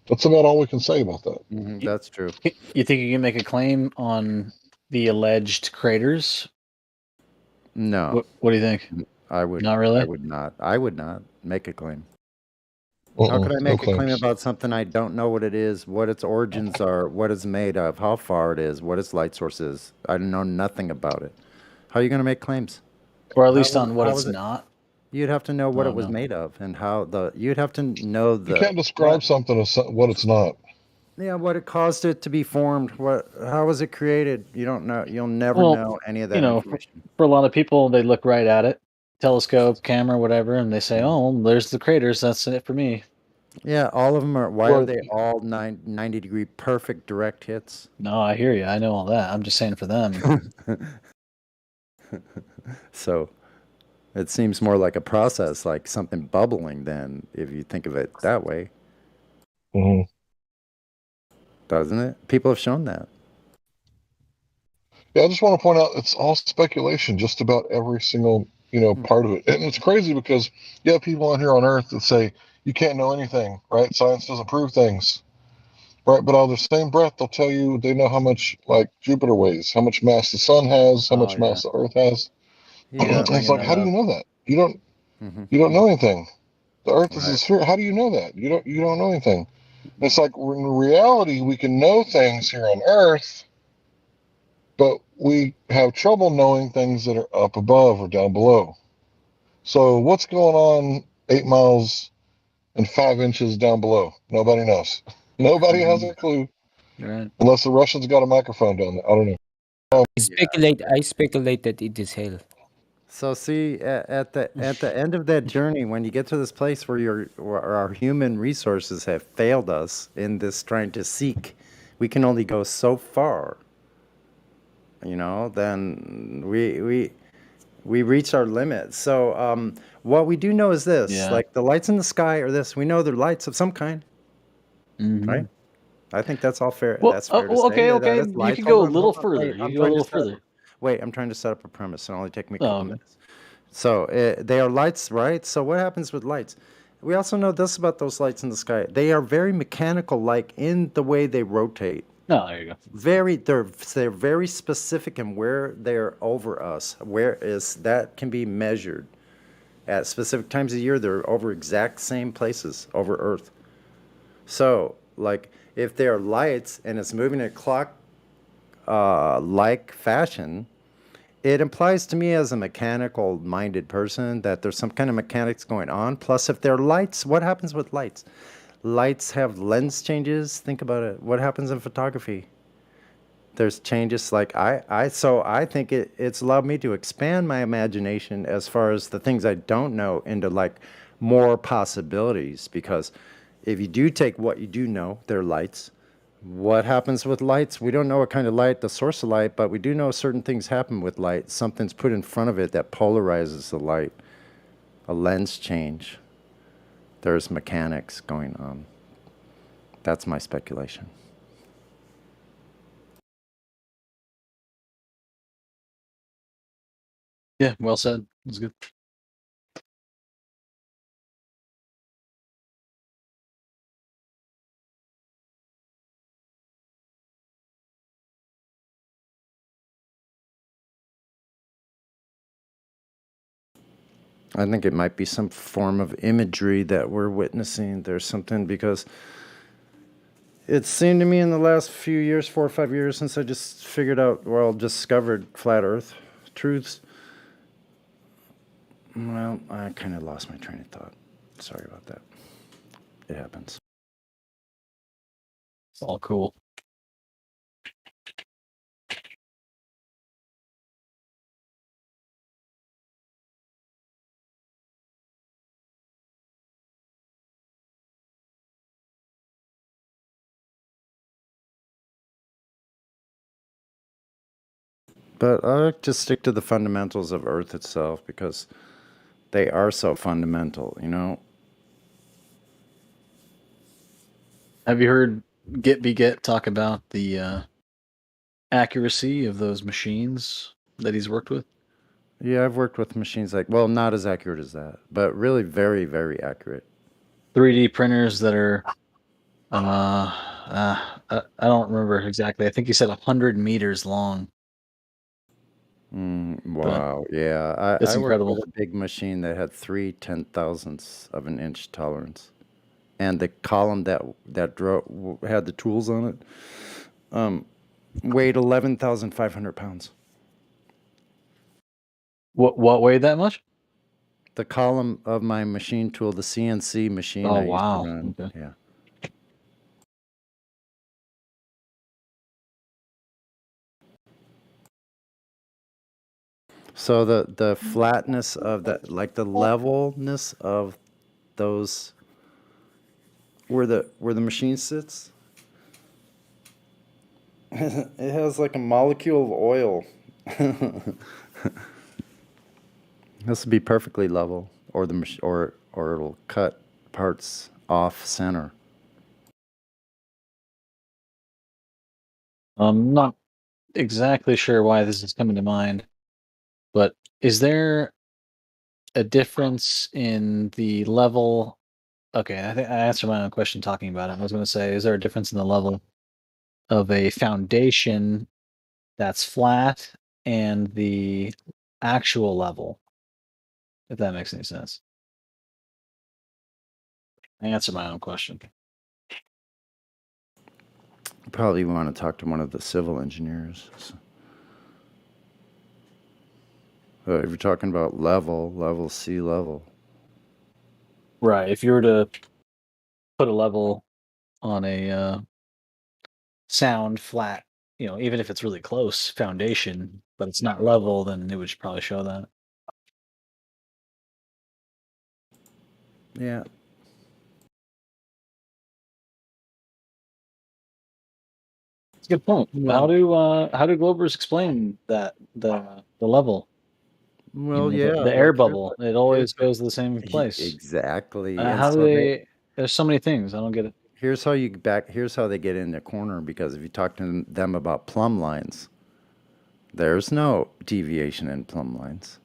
That's about all we can say about that. That's true. You think you can make a claim on the alleged craters? No. What do you think? I would not really. I would not make a claim. How could I make a claim about something I don't know what it is, what its origins are, what it's made of, how far it is, what its light source is? I know nothing about it. How are you going to make claims? Or at least on what it's not? You'd have to know what it was made of and how you'd have to know You can't describe something as what it's not. Yeah, what it caused it to be formed, how was it created? You don't know. You'll never know any of that information. For a lot of people, they look right at it, telescope, camera, whatever, and they say, "Oh, there's the craters. That's it for me." Yeah, all of them are. Why are they all 90-degree perfect direct hits? No, I hear you. I know all that. I'm just saying for them. So, it seems more like a process, like something bubbling. Then, if you think of it that way, doesn't it? People have shown that. Yeah, I just want to point out it's all speculation, just about every single part of it. And it's crazy because you have people on here on Earth that say you can't know anything, right? Science doesn't prove things, right? But on the same breath, they'll tell you they know how much like Jupiter weighs, how much mass the sun has, how much mass the Earth has. Yeah, it's like, how do you know that? You don't know anything. The Earth is a sphere. How do you know that? You don't know anything. It's like in reality, we can know things here on Earth, but we have trouble knowing things that are up above or down below. So what's going on 8 miles and 5 inches down below? Nobody knows. Nobody has a clue. Right. Unless the Russians got a microphone down there. I don't know. I speculate that it is hell. So see, at the end of that journey, when you get to this place where our human resources have failed us in this trying to seek, we can only go so far. Then we reach our limit. So what we do know is this: Yeah. like the lights in the sky are this. We know they're lights of some kind, right? I think that's all fair. Well, That's fair to say. okay, That okay. is You lights. could go a little Hold on. further. Wait, You could go a little further. wait, I'm trying to set up a premise. It'll only take me a Oh, couple okay. minutes. So they are lights, right? So what happens with lights? We also know this about those lights in the sky. They are very mechanical, like in the way they rotate. Oh, there you go. They're very specific in where they're over us. Where is that can be measured at specific times of year. They're over exact same places over Earth. So, like, if they are lights and it's moving in a clock like fashion, it implies to me as a mechanical minded person that there's some kind of mechanics going on. Plus, if they're lights, what happens with lights? Lights have lens changes. Think about it. What happens in photography? There's changes like so I think it's allowed me to expand my imagination as far as the things I don't know into like more possibilities, because if you do take what you do know, they're lights. What happens with lights? We don't know what kind of light, the source of light, but we do know certain things happen with light. Something's put in front of it that polarizes the light. A lens change. There's mechanics going on. That's my speculation. Yeah, well said. That's good. I think it might be some form of imagery that we're witnessing. There's something, because it seemed to me in the last few years, 4 or 5 years, since I just figured out, well, discovered flat Earth truths. Well, I kind of lost my train of thought. Sorry about that. It happens. It's all cool. But I like to stick to the fundamentals of Earth itself, because they are so fundamental, you know? Have you heard Get talk about the accuracy of those machines that he's worked with? Yeah, I've worked with machines like, well, not as accurate as that, but really very, very accurate. 3D printers that are, I don't remember exactly. I think he said 100 meters long. Wow, yeah. It's I worked incredible. with a big machine that had 3 10,000ths of an inch tolerance. And the column that had the tools on it weighed 11,500 pounds. What weighed that much? The column of my machine tool, the CNC machine Oh, I used to wow. run. Okay. Yeah. So the flatness of that, like the levelness of those, where the machine sits, it has like a molecule of oil. This would be perfectly level, or or it'll cut parts off center. I'm not exactly sure why this is coming to mind, but is there a difference in the level? Okay, I think I answered my own question talking about it. I was going to say, is there a difference in the level of a foundation that's flat and the actual level, if that makes any sense? I answered my own question. Probably want to talk to one of the civil engineers. If you're talking about level, sea level. Right. If you were to put a level on a sound flat, even if it's really close foundation, but it's not level, then it would probably show that. Yeah. It's a good point. How do Globers explain that the level? Well, The yeah, air like bubble, it always goes to the same place. exactly. And How do so they? There's so many things. I don't get it. here's how they get in the corner, because if you talk to them about plumb lines, there's no deviation in plumb lines.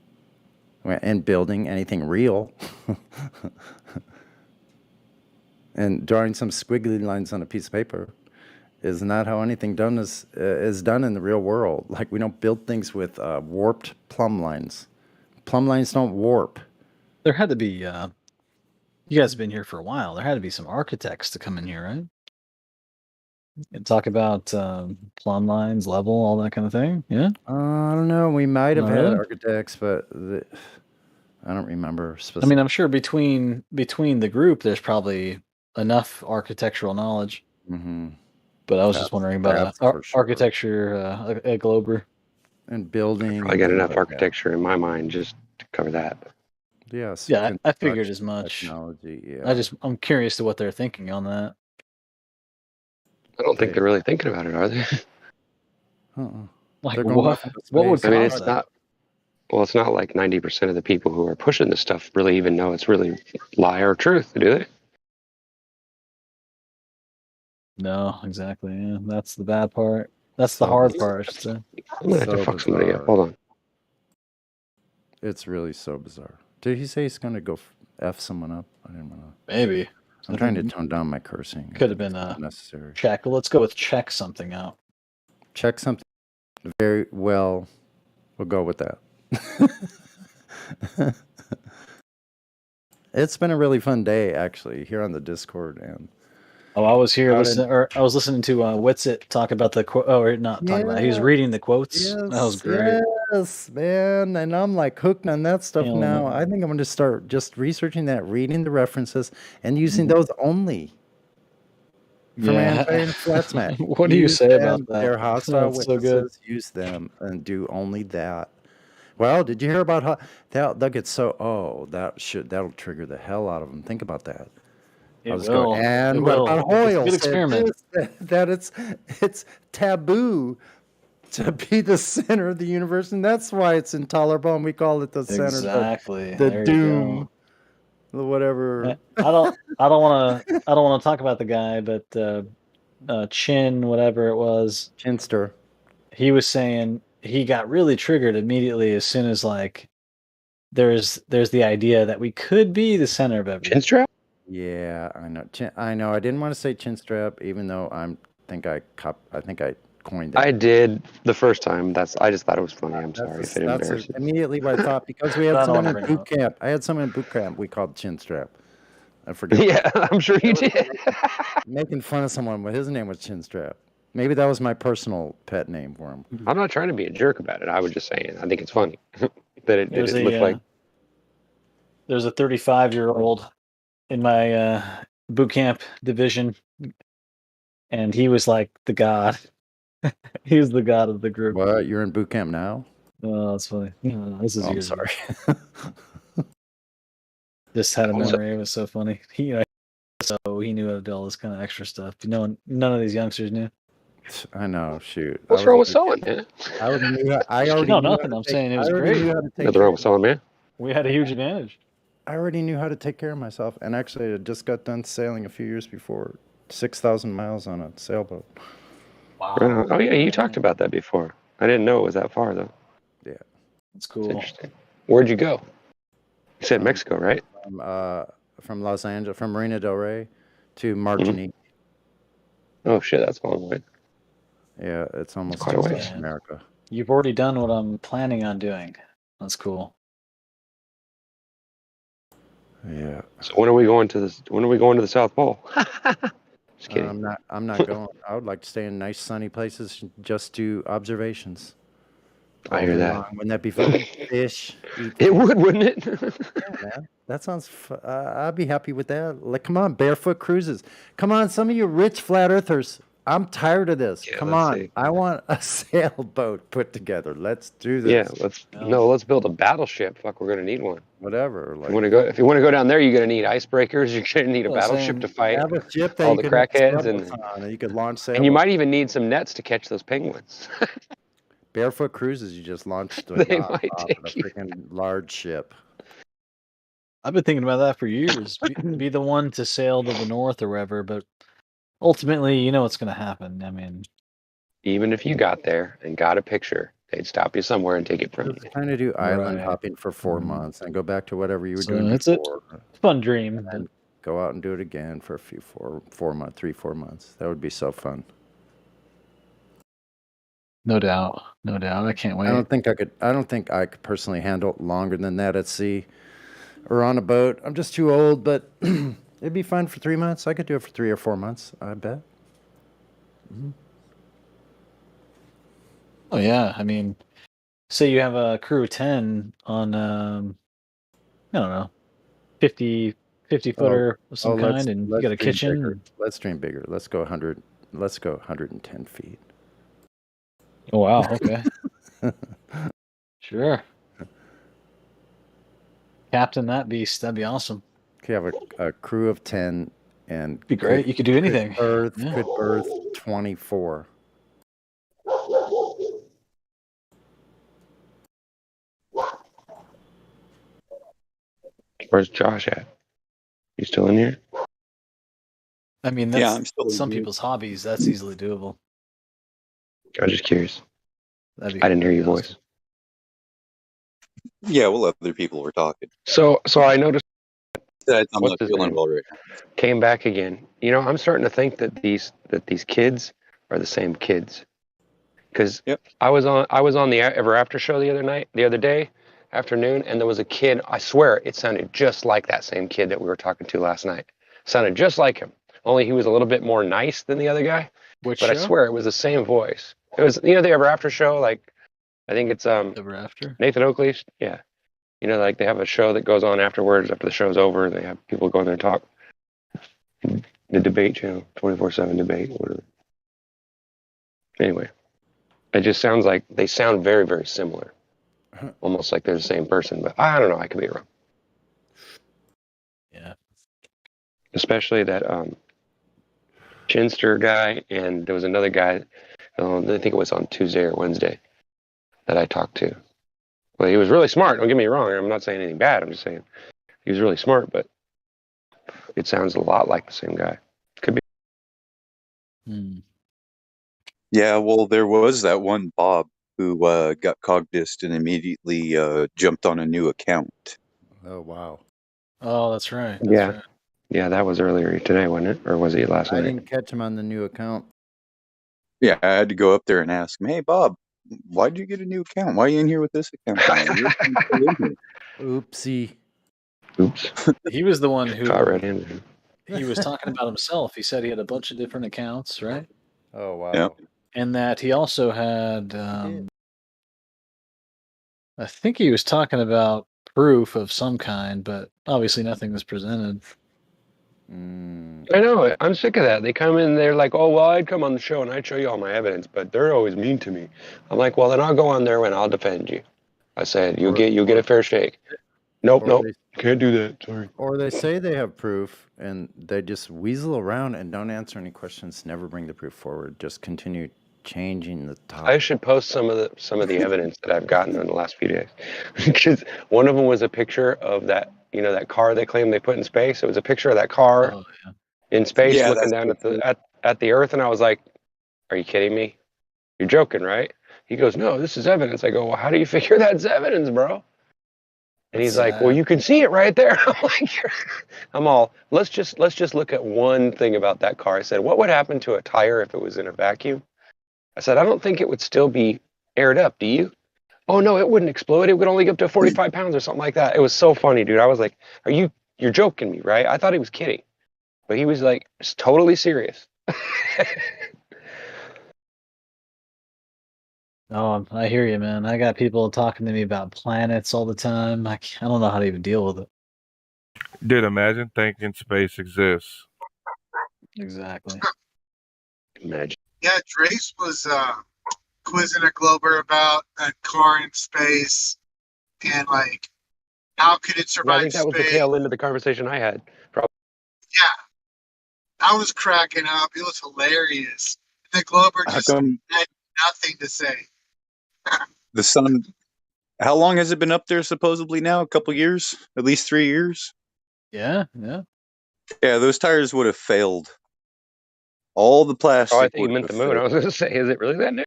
And building anything real. And drawing some squiggly lines on a piece of paper is not how anything done is done in the real world. Like, we don't build things with warped plumb lines. Plumb lines don't warp. There had to be. You guys have been here for a while. There had to be some architects to come in here, right? And talk about plumb lines, level, all that kind of thing. Yeah. I don't know. We might have Not had really? architects, but I don't remember I specifically. mean, I'm sure between the group, there's probably enough architectural knowledge. Mm-hmm. But I was just wondering about for sure. architecture at Glober. And building. I got enough architecture in my mind just to cover that. Yes. Yeah, I figured as much. Technology, yeah. I'm curious to what they're thinking on that. I don't think they're really thinking about it, are they? Like, They're going what? off into What would I mean, cause it's that? not. Well, it's not like 90% of the people who are pushing this stuff really even know it's really lie or truth, do they? No, exactly. Yeah, that's the bad part. That's the hard part, I should say. I'm gonna have to fuck somebody up. Hold on. It's really so bizarre. Did he say he's going to go F someone up? I didn't want to. Maybe. I'm trying to tone down my cursing. Could have been necessary. check. Let's go with check something out. Check something very well. We'll go with that. It's been a really fun day, actually, here on the Discord. And Oh, I was here listening, or I was listening to Witsit talk about the quote. Oh, or not talking about. He was reading the quotes. That was great. Yes, man. And I'm like hooked on that stuff Yeah, now. I think I'm going to start just researching that, reading the references, and using those only. From Anti and Flatsmack. What do you say about that? They're hostile That's so good. witnesses. Use them and do only that. Well, did you hear about how they'll get so? Oh, that'll trigger the hell out of them. Think about that. It was will. going, and It what will. about It's a Hoyle? good said experiment. this, that it's taboo to be the center of the universe, and that's why it's intolerable, and we call it the center. Exactly. The There you doom. go. Whatever. I don't want to talk about the guy, but Chin, whatever it was, Chinster. He was saying he got really triggered immediately as soon as like there's the idea that we could be the center of everything. Chinstrap? Yeah, I know. I know. I didn't want to say chinstrap, even though I think I coined that. I did the first time. I just thought it was funny. I'm sorry if it embarrassed you. Immediately what I thought, because we had someone in boot camp. I had someone in boot camp we called chinstrap. I forget. Yeah, I'm sure you did. Making fun of someone, but his name was Chinstrap. Maybe that was my personal pet name for him. I'm not trying to be a jerk about it. I was just saying. I think it's funny that it looked like. There's a 35-year-old in my boot camp division, and he was like the god. He was the god of the group. What? You're in boot camp now? Oh, that's funny. This is I'm sorry. Just had a memory. It was so funny. So he knew how to do all this kind of extra stuff. None of these youngsters knew. I know. Shoot. What's wrong with sewing, man? I already no, knew nothing. I'm saying it was great. Nothing wrong with sewing, man. We had a huge advantage. I already knew how to take care of myself, and actually, I just got done sailing a few years before, 6,000 miles on a sailboat. Wow. Oh yeah, you talked about that before. I didn't know it was that far though. Yeah, that's cool. That's interesting. Where'd you go? You said Mexico, right? From Los Angeles, from Marina del Rey to Martinique. Oh shit, that's a long way. Yeah, it's almost quite a ways. America. You've already done what I'm planning on doing. That's cool. Yeah. So when are we going to the South Pole? Just kidding. I'm not going. I would like to stay in nice sunny places, just do observations. I hear that. Wouldn't that be fun? Fish. It would, wouldn't it? Yeah, man. That sounds. I'd be happy with that. Like, come on, barefoot cruises. Come on, some of you rich flat earthers. I'm tired of this. Yeah, Come let's on. see. I want a sailboat put together. Let's do Yeah, this. let's build a battleship. Fuck, we're gonna need one. Whatever. If you want to go down there, you're gonna need icebreakers. You're gonna need a battleship to fight have a ship that all you the could make crackheads, sailboats on, and you could launch and you sailboats. might even need some nets to catch those penguins. Barefoot cruises, you just launched a They yacht might off take of a you. freaking large ship. I've been thinking about that for years. Be the one to sail to the north or wherever, but ultimately, you know what's going to happen. I mean, Even if you got there and got a picture, they'd stop you somewhere and take it from you. Just trying to do island Right. hopping for 4 months and go back to whatever you were So doing it's a before. fun dream. And then go out and do it again for a few 4 months, 3-4 months. That would be so fun. No doubt. No doubt. I can't wait. I don't think I could personally handle it longer than that at sea or on a boat. I'm just too old, but it'd be fun for 3 months. I could do it for 3 or 4 months, I bet. Oh yeah, I mean, say you have a crew of 10 on I don't know, 50 footer of some kind, and you got a dream kitchen. bigger. Let's dream bigger. Let's go 100. Let's go 110 feet. Oh wow, okay. Sure. Captain that beast, that'd be awesome. Okay, have a crew of 10 and Be great. You could do anything. Could Yeah. birth 24. Where's Josh at? You still in here? I mean, Yeah, that's I'm still some in here. people's hobbies. That's easily doable. I was just curious. That'd be, I didn't hear your that'd be voice. Yeah, well, other people were talking. So I noticed I'm what's not his feeling name? well right now. Came back again. You know, I'm starting to think that these kids are the same kids. Because I was on the Ever After show the other day afternoon, and there was a kid. I swear it sounded just like that same kid that we were talking to last night. Sounded just like him. Only he was a little bit more nice than the other guy. Which but show? I swear it was the same voice. It was the Ever After show. Like I think it's Ever After. Nathan Oakley's. Yeah. You know, like they have a show that goes on afterwards after the show's over. They have people go in there and talk. The debate channel, 24/7 debate, whatever. Anyway, it just sounds like they sound very, very similar. Almost like they're the same person, but I don't know. I could be wrong. Yeah. Especially that Chinster guy, and there was another guy. I think it was on Tuesday or Wednesday that I talked to. Well, he was really smart. Don't get me wrong. I'm not saying anything bad. I'm just saying he was really smart, but it sounds a lot like the same guy. Could be. Yeah, well, there was that one Bob who got cognized and immediately jumped on a new account. Oh, wow. Oh, that's right. Yeah. Yeah, that was earlier today, wasn't it? Or was it last I night? didn't catch him on the new account. Yeah, I had to go up there and ask him, "Hey, Bob, why'd you get a new account? Why are you in here with this account?" Oopsie. Oops. He was the one who Caught red-handed. he was talking about himself. He said he had a bunch of different accounts, right? Oh, wow. Yep. And that he also had I think he was talking about proof of some kind, but obviously nothing was presented. I know. I'm sick of that. They come in, they're like, "Oh, well, I'd come on the show and I'd show you all my evidence, but they're always mean to me." I'm like, "Well, then I'll go on there and I'll defend you." I said, "You'll get a fair shake." Nope, can't do that. Sorry. Or they say they have proof and they just weasel around and don't answer any questions, never bring the proof forward, just continue changing the topic. I should post some of the evidence that I've gotten in the last few days, because one of them was a picture of that that car they claim they put in space. It was a picture of that car in space looking down at the Earth, and I was like, "Are you kidding me? You're joking, right?" He goes, "No, this is evidence." I go, "Well, how do you figure that's evidence, bro?" And he's like, "Well, you can see it right there." I'm like, I'm all, let's just look at one thing about that car. I said, "What would happen to a tire if it was in a vacuum?" I said, "I don't think it would still be aired up, do you?" "Oh, no, it wouldn't explode. It would only get up to 45 pounds or something like that." It was so funny, dude. I was like, you're joking me, right? I thought he was kidding. But he was like, totally serious. Oh, I hear you, man. I got people talking to me about planets all the time. I don't know how to even deal with it. Dude, imagine thinking space exists. Exactly. Imagine. Yeah, Drace was quizzing a Glober about a car in space and like how could it Yeah, I survive think that was the space? tail end of the conversation I had. Probably. Yeah, I was cracking up. It was hilarious. The Glober How just come had nothing to say. the sun? How long has it been up there? Supposedly now, a couple years, at least 3 years. Yeah. Yeah, those tires would have failed. All the Oh, I plastic think you would meant have the moon. I failed. was going to say, is it really that new?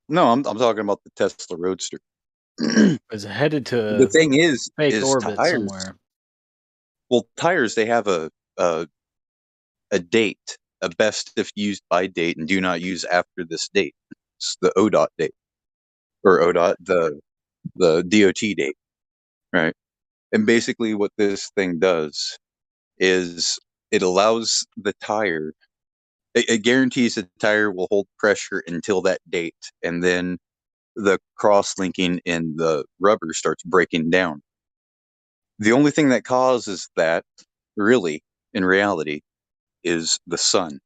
No, I'm talking about the Tesla Roadster. It's headed The to thing is fake orbit tires. somewhere. Well, tires, they have a date, a best if used by date, and do not use after this date. It's the ODOT date, or ODOT, the DOT date, right? And basically, what this thing does is it allows the tire. It guarantees the tire will hold pressure until that date, and then the cross linking in the rubber starts breaking down. The only thing that causes that, really, in reality, is the sun.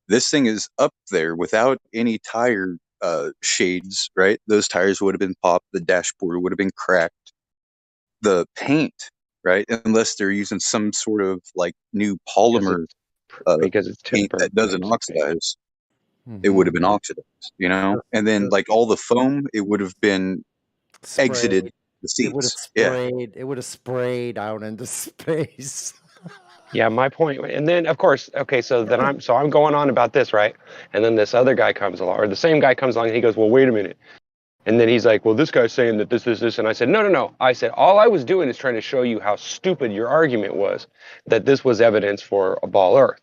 This thing is up there without any tire shades, right? Those tires would have been popped. The dashboard would have been cracked. The paint, right? Unless they're using some sort of like new polymer Because it's paint tempered, that doesn't basically. oxidize, it would have been oxidized, you know? And then like all the foam, it would have been exited Sprayed. the It would have seats. Yeah. sprayed. It would have sprayed out into space. Yeah, my point. And then, of course, okay, so I'm going on about this, right? And then this other guy comes along, or the same guy comes along, and he goes, "Well, wait a minute." And then he's like, "Well, this guy's saying that this," and I said, "No." I said, "All I was doing is trying to show you how stupid your argument was, that this was evidence for a ball Earth."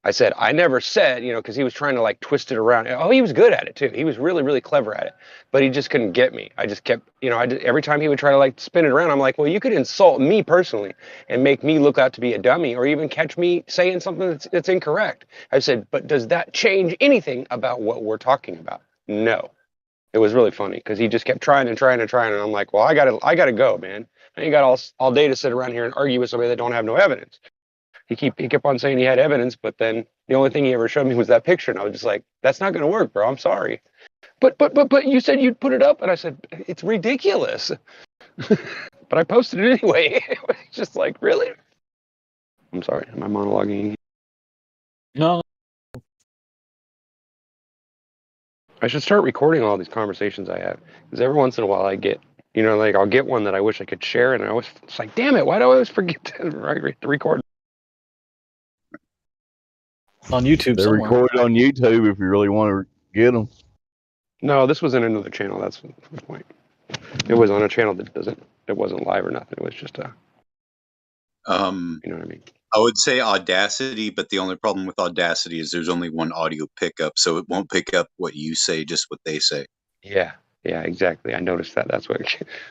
I said, I never said, because he was trying to like twist it around. Oh, he was good at it too. He was really, really clever at it, but he just couldn't get me. I just kept, every time he would try to like spin it around, I'm like, well, you could insult me personally and make me look out to be a dummy, or even catch me saying something that's incorrect. I said, but does that change anything about what we're talking about? No. It was really funny because he just kept trying and trying and trying, and I'm like, well, I gotta go, man. I ain't got all day to sit around here and argue with somebody that don't have no evidence. He kept on saying he had evidence, but then the only thing he ever showed me was that picture, and I was just like, "That's not going to work, bro. I'm sorry." But you said you'd put it up, and I said it's ridiculous. But I posted it anyway. It's just like, really? I'm sorry. Am I monologuing? No. I should start recording all these conversations I have, because every once in a while I get, like I'll get one that I wish I could share, and it's like, damn it, why do I always forget to record? On YouTube They're somewhere. recorded on YouTube if you really want to get them. No, this was in another channel. That's the point. It was on a channel it wasn't live or nothing. It was just you know what I mean? I would say Audacity, but the only problem with Audacity is there's only one audio pickup, so it won't pick up what you say, just what they say. Yeah, exactly. I noticed that. That's what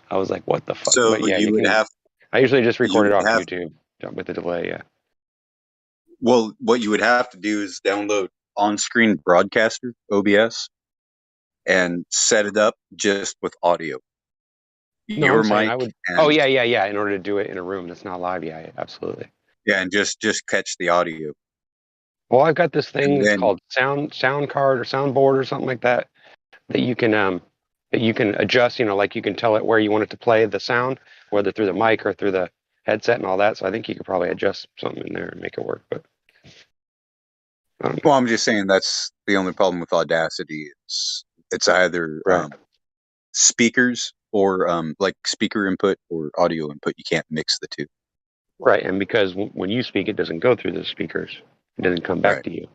I was like, what the fuck? So But yeah, you would have. I usually just You record it would off have. YouTube with the delay. Yeah. Well, what you would have to do is download on-screen broadcaster (OBS) and set it up just with audio. No, Your I'm saying I mic would. Oh and yeah. In order to do it in a room that's not live, yeah, absolutely. yeah, and just catch the audio. Well, I've got this thing. And It's then called sound card or soundboard or something like that. That you can adjust. Like you can tell it where you want it to play the sound, whether through the mic or through the headset and all that. So I think you could probably adjust something in there and make it work. But well, I'm just saying that's the only problem with Audacity is it's either right. Speakers or like speaker input or audio input. You can't mix the two. Right, and because when you speak, it doesn't go through the speakers. It doesn't come back Right. to you.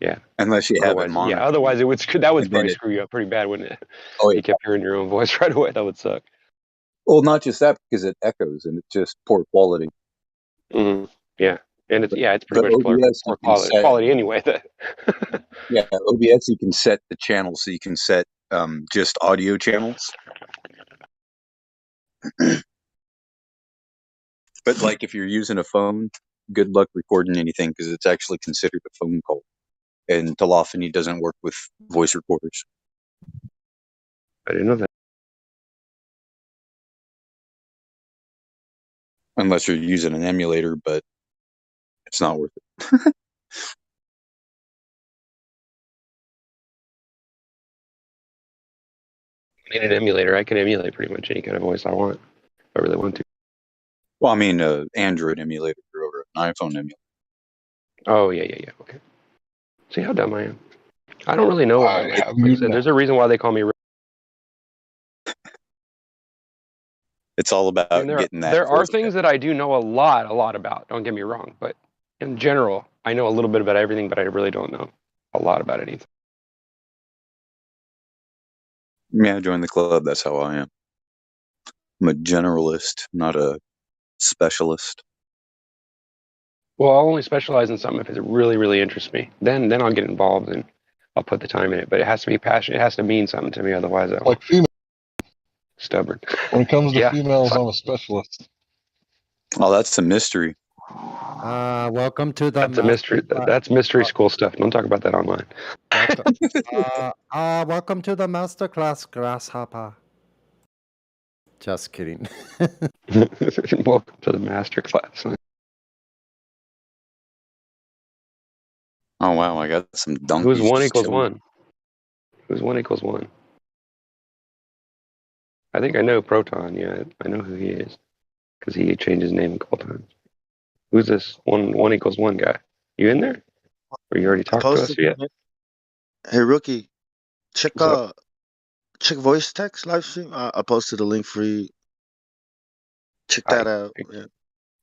Yeah. Unless you have it Otherwise, monitored. Otherwise, that would And then probably it. screw you up pretty bad, wouldn't it? Oh yeah. You kept hearing your own voice right away. That would suck. Well, not just that, because it echoes and it's just poor quality. Mm-hmm. Yeah, and it's But pretty much OBS you poor can set. quality anyway. Yeah, OBS you can set the channel, so you can set just audio channels. But like if you're using a phone, good luck recording anything because it's actually considered a phone call, and telephony doesn't work with voice recorders. I didn't know that. Unless you're using an emulator, but it's not worth it. need an emulator. I can emulate pretty much any kind of voice I want. If I really want to. Well, I mean, Android emulator over an iPhone emulator. Oh yeah. Okay. See how dumb I am. I don't really know. I have you now. There's a reason why they call me. It's all about getting that. There are things that I do know a lot about. Don't get me wrong, but in general, I know a little bit about everything, but I really don't know a lot about anything. Yeah, join the club. That's how I am. I'm a generalist, not a specialist. Well, I'll only specialize in something if it really, really interests me. Then I'll get involved and I'll put the time in it. But it has to be passionate. It has to mean something to me. Otherwise, I'm like female. Stubborn. When it comes to females, I'm a specialist. Oh, that's a mystery. Welcome to the. That's a mystery. That's mystery school stuff. Don't talk about that online. Welcome to the masterclass, grasshopper. Just kidding. Welcome to the master class. Oh wow, I got some donkeys. Who's 1 just equals chilling. 1? Who's 1 equals 1? I think I know Proton. Yeah, I know who he is because he changed his name a couple times. Who's this 1 equals 1 guy? You in there? Or you already talked to us yet? Hey, Rookie, check What's up? check voice text live stream. I posted a link for you. Check that out.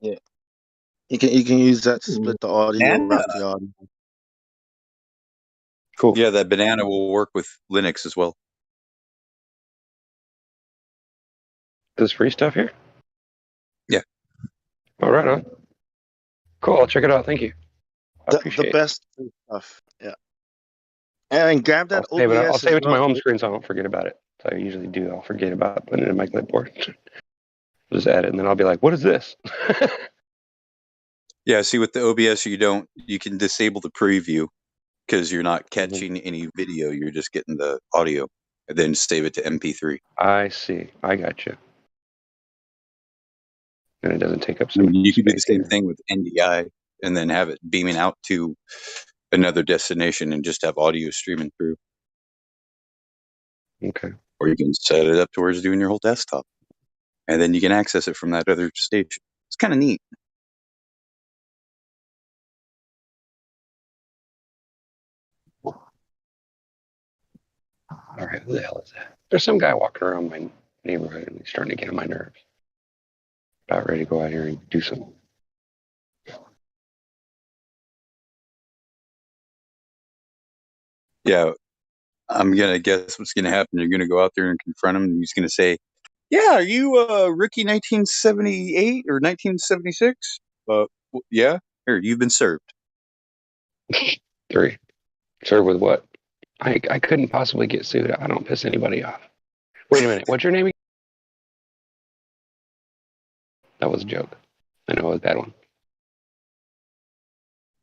Yeah. You can use that to split the audio, Banana. wrap the audio. Cool. Yeah, that banana will work with Linux as well. This free stuff here? Yeah. Oh, right on. Cool. I'll check it out. Thank you. I The appreciate best stuff. Yeah. And grab that it. OBS. I'll save it to my as well. home screen so I don't forget about it. So I usually do. I'll forget about putting it in my clipboard. Just add it, and then I'll be like, "What is this?" Yeah, see, with the OBS, you can disable the preview because you're not catching any video. You're just getting the audio, and then save it to MP3. I see. I got you. And it doesn't take up so much You can do the space same here. thing with NDI, and then have it beaming out to another destination, and just have audio streaming through. Okay. Or you can set it up to where it's doing your whole desktop, and then you can access it from that other station. It's kind of neat. All right. Who the hell is that? There's some guy walking around my neighborhood, and he's starting to get on my nerves. About ready to go out here and do something. Yeah, I'm gonna guess what's gonna happen. You're gonna go out there and confront him, and he's gonna say, "Yeah, are you Ricky 1978 or 1976? Yeah. Here, you've been served." 3. Serve with what? I couldn't possibly get sued. I don't piss anybody off. Wait a minute. What's your name again? That was a joke. I know it was a bad one.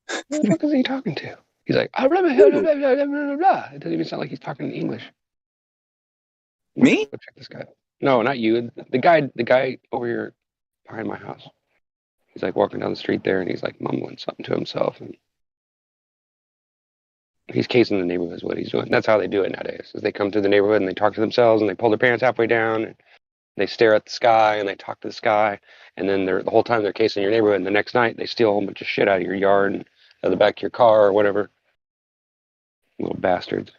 Who the fuck is he talking to? He's like, blah, blah, blah, blah, blah, blah, blah, blah. It doesn't even sound like he's talking in English. Me? Go check this guy. No, not you. The guy over here behind my house. He's like walking down the street there, and he's like mumbling something to himself, and he's casing the neighborhood is what he's doing. That's how they do it nowadays. Is they come to the neighborhood and they talk to themselves, and they pull their pants halfway down, and they stare at the sky, and they talk to the sky, and then the whole time they're casing your neighborhood. And the next night they steal a whole bunch of shit out of your yard and out of the back of your car or whatever. Little bastards.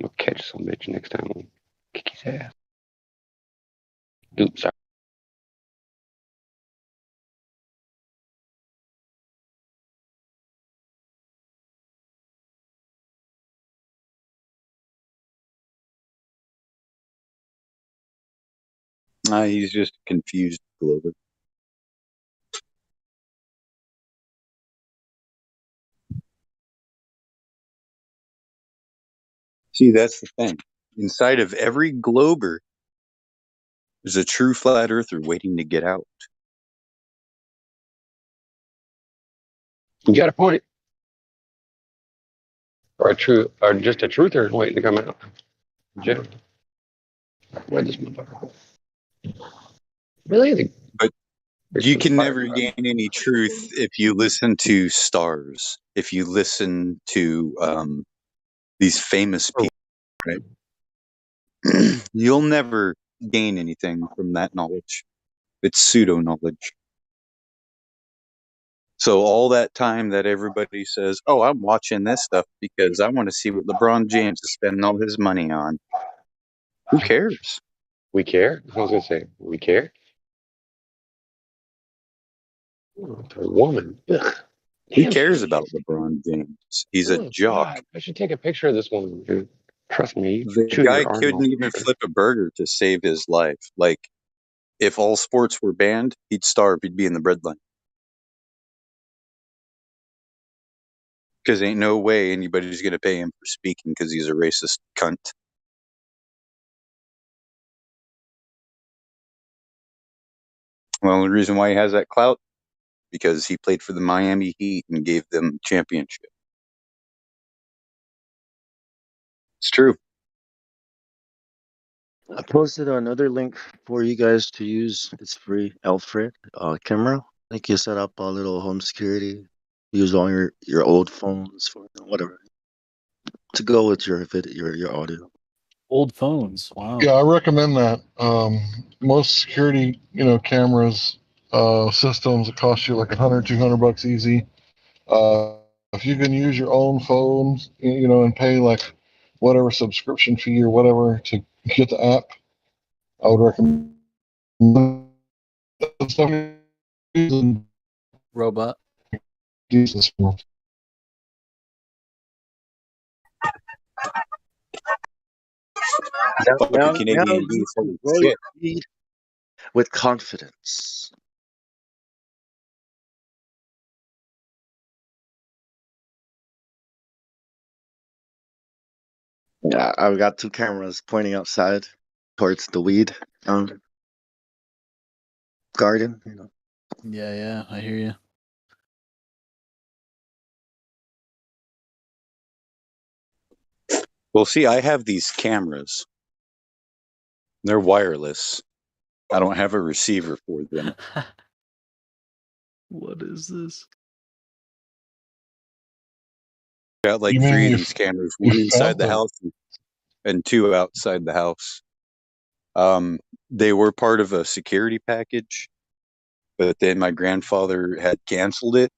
We'll catch some bitch next time. We'll kick his ass. Oops, sorry. He's just a confused Glover. See, that's the thing. Inside of every Glober, there's a true flat earther waiting to get out. You got a point. Or just a truther waiting to come out. Jim. Where'd this motherfucker? Really? But you can never gain any truth if you listen to stars. If you listen to these famous people. Right. You'll never gain anything from that knowledge. It's pseudo knowledge. So all that time that everybody says, "Oh, I'm watching this stuff because I want to see what LeBron James is spending all his money on." Who cares? We care? I was going to say, we care? Oh, a woman. Ugh. Who Damn, cares about LeBron James? He's a oh, jock. God. I should take a picture of this woman, dude. Trust me, you The chew guy your arm couldn't off. even flip a burger to save his life. Like, if all sports were banned, he'd starve. He'd be in the breadline. Because ain't no way anybody's going to pay him for speaking because he's a racist cunt. Well, the reason why he has that clout, because he played for the Miami Heat and gave them championship. It's true. I posted another link for you guys to use. It's free. Alfred camera. I think you set up a little home security. Use all your old phones for whatever to go with your your audio. Old phones. Wow. Yeah, I recommend that. Most security, cameras, systems, it cost you like $100, $200 easy. If you can use your own phones, and pay like whatever subscription fee or whatever to get the app, I would recommend. Robot. Jesus. Fucking Canadian you beef, holy can grow your shit. feed with confidence. Yeah, I've got two cameras pointing outside towards the weed garden. Yeah, I hear you. Well, see, I have these cameras. They're wireless. I don't have a receiver for them. What is this? Got like You mean 3 of you these cameras, you one inside found the them? house and 2 outside the house. They were part of a security package, but then my grandfather had canceled it,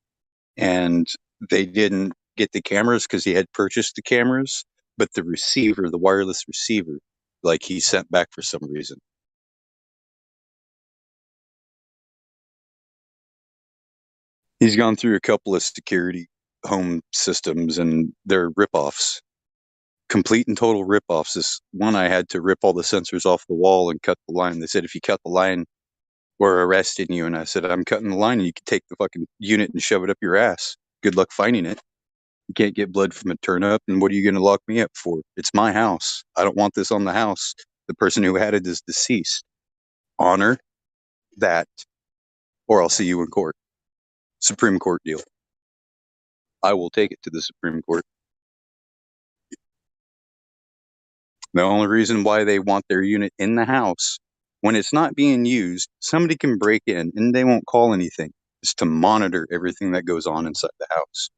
and they didn't get the cameras because he had purchased the cameras, but the receiver, the wireless receiver, like he sent back for some reason. He's gone through a couple of security home systems, and they're ripoffs. Complete and total ripoffs. This one, I had to rip all the sensors off the wall and cut the line. They said, if you cut the line, we're arresting you. And I said, I'm cutting the line, and you can take the fucking unit and shove it up your ass. Good luck finding it. You can't get blood from a turnip, and what are you going to lock me up for? It's my house. I don't want this on the house. The person who had it is deceased. Honor that, or I'll see you in court. Supreme Court deal. I will take it to the Supreme Court. The only reason why they want their unit in the house, when it's not being used, somebody can break in and they won't call anything. It's to monitor everything that goes on inside the house.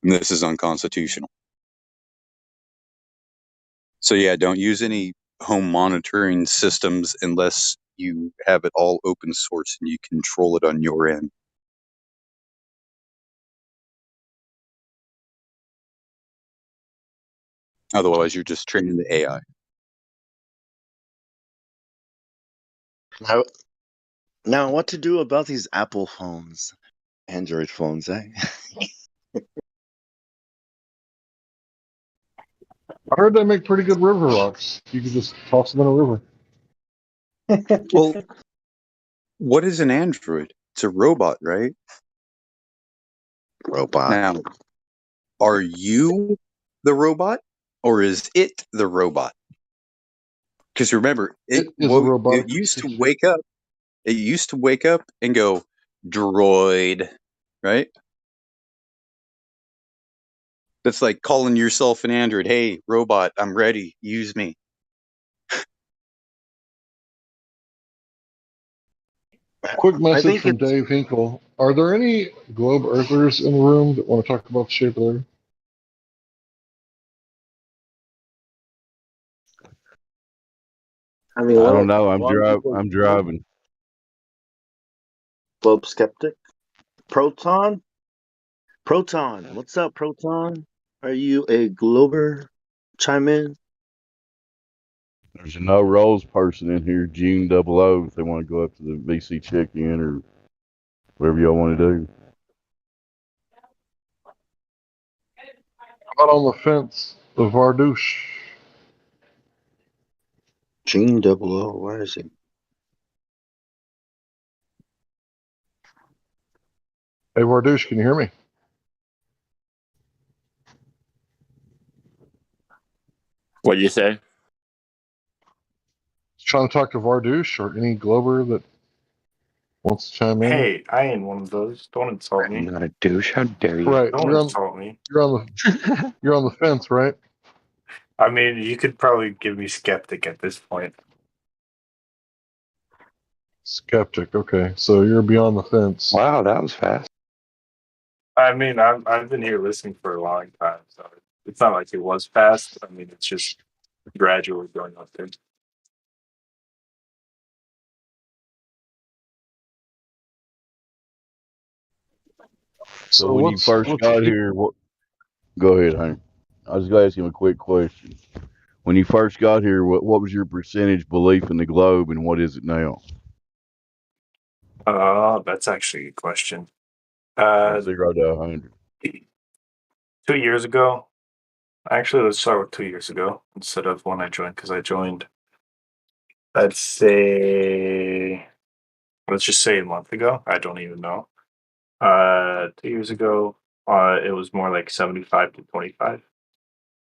And this is unconstitutional. So yeah, don't use any home monitoring systems unless you have it all open source and you control it on your end. Otherwise, you're just training the AI. Now, what to do about these Apple phones, Android phones, eh? I heard they make pretty good river rocks. You could just toss them in a river. Well, what is an android? It's a robot, right? Robot. Now, are you the robot or is it the robot? Because remember, It is a robotic. it used to wake up. It used to wake up and go, droid, right? That's like calling yourself an android. Hey, robot, I'm ready. Use me. Quick message think from Dave Hinkle. Are there any globe earthers in the room that want to talk about the shape of the earth? I mean, I what don't know. a lot of people I'm driving. globe skeptic. Proton, Proton, what's up, Proton? Are you a glober? Chime in. There's a no rolls person in here, June 00, if they want to go up to the VC check-in or whatever y'all want to do. Out on the fence of Vardouche. Gene 00, where is he? Hey, Vardouche, can you hear me? What'd you say? Trying to talk to Vardouche or any Glober that wants to chime in. Hey, I ain't one of those. Don't insult me. I'm not a douche. How dare you? Right, Don't insult me. you're on the fence, right? I mean, you could probably give me skeptic at this point. Skeptic. Okay, so you're beyond the fence. Wow, that was fast. I mean, I've been here listening for a long time, so it's not like it was fast. I mean, it's just gradually going up there. So when you first got here, what? Go ahead, Hank. I was going to ask him a quick question. When you first got here, what was your percentage belief in the globe, and what is it now? That's actually a good question. 0 to 100. 2 years ago. Actually, let's start with 2 years ago instead of when I joined, because I joined, let's just say a month ago. I don't even know. 2 years ago, it was more like 75 to 25.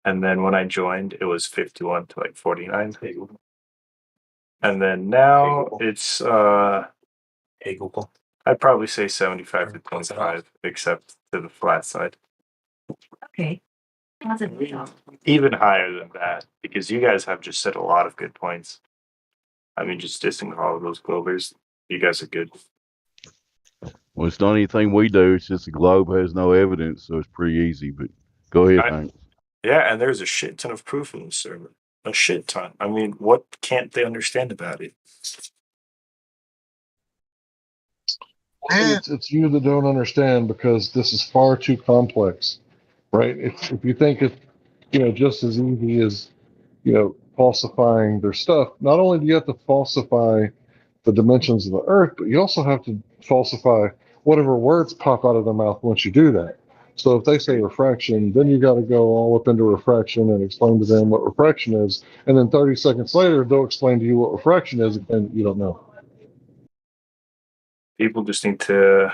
And then when I joined, it was 51 to like 49. And then now it's hey Google. I'd probably say 75 to 25, except to the flat side. Okay. Even higher than that, because you guys have just said a lot of good points. I mean, just dissing all of those Globers. You guys are good. Well, it's not anything we do. It's just the globe has no evidence, so it's pretty easy. But go ahead, Hank. Yeah, and there's a shit ton of proof in the server. A shit ton. I mean, what can't they understand about it? It's you that don't understand because this is far too complex, right? If you think it's just as easy as falsifying their stuff, not only do you have to falsify the dimensions of the Earth, but you also have to falsify whatever words pop out of their mouth once you do that. So if they say refraction, then you got to go all up into refraction and explain to them what refraction is, and then 30 seconds later they'll explain to you what refraction is, and you don't know. People just need to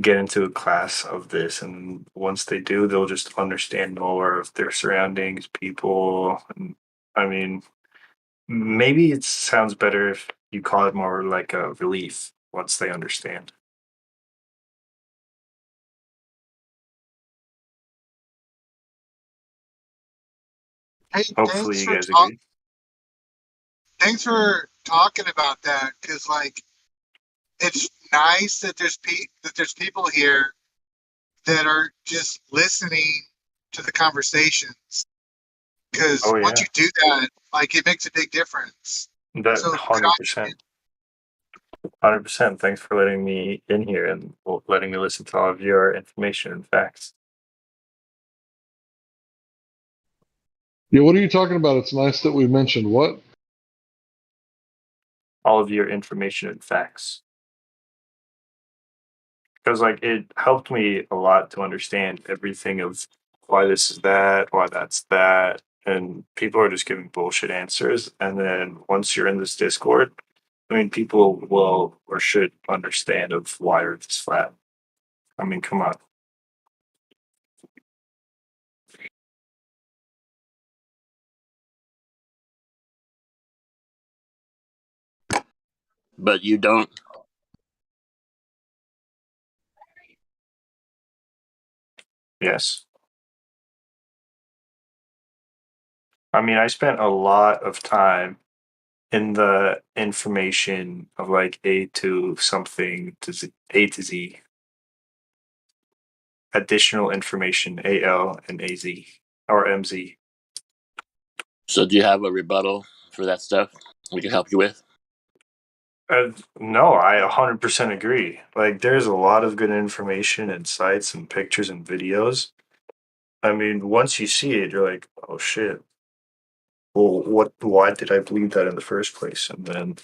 get into a class of this, and once they do, they'll just understand more of their surroundings, people. And I mean, maybe it sounds better if you call it more like a relief once they understand. Hey, Hopefully, you guys agree. thanks for talking about that, because like it's nice that there's people here that are just listening to the conversations. Because once you do that, like it makes a big difference. That So 100%. 100%. Thanks for letting me in here and letting me listen to all of your information and facts. Yeah, what are you talking about? It's nice that we mentioned what? All of your information and facts. Because like it helped me a lot to understand everything of why this is that, why that's that, and people are just giving bullshit answers. And then once you're in this Discord, I mean, people will or should understand of why Earth is flat. I mean, come on. But you don't. Yes. I mean, I spent a lot of time in the information of like A to something to Z, A to Z. Additional information, AL and AZ or MZ. So do you have a rebuttal for that stuff we can help you with? No, I 100% agree. Like, there's a lot of good information and sites and pictures and videos. I mean, once you see it, you're like, oh shit. Well, why did I believe that in the first place? And then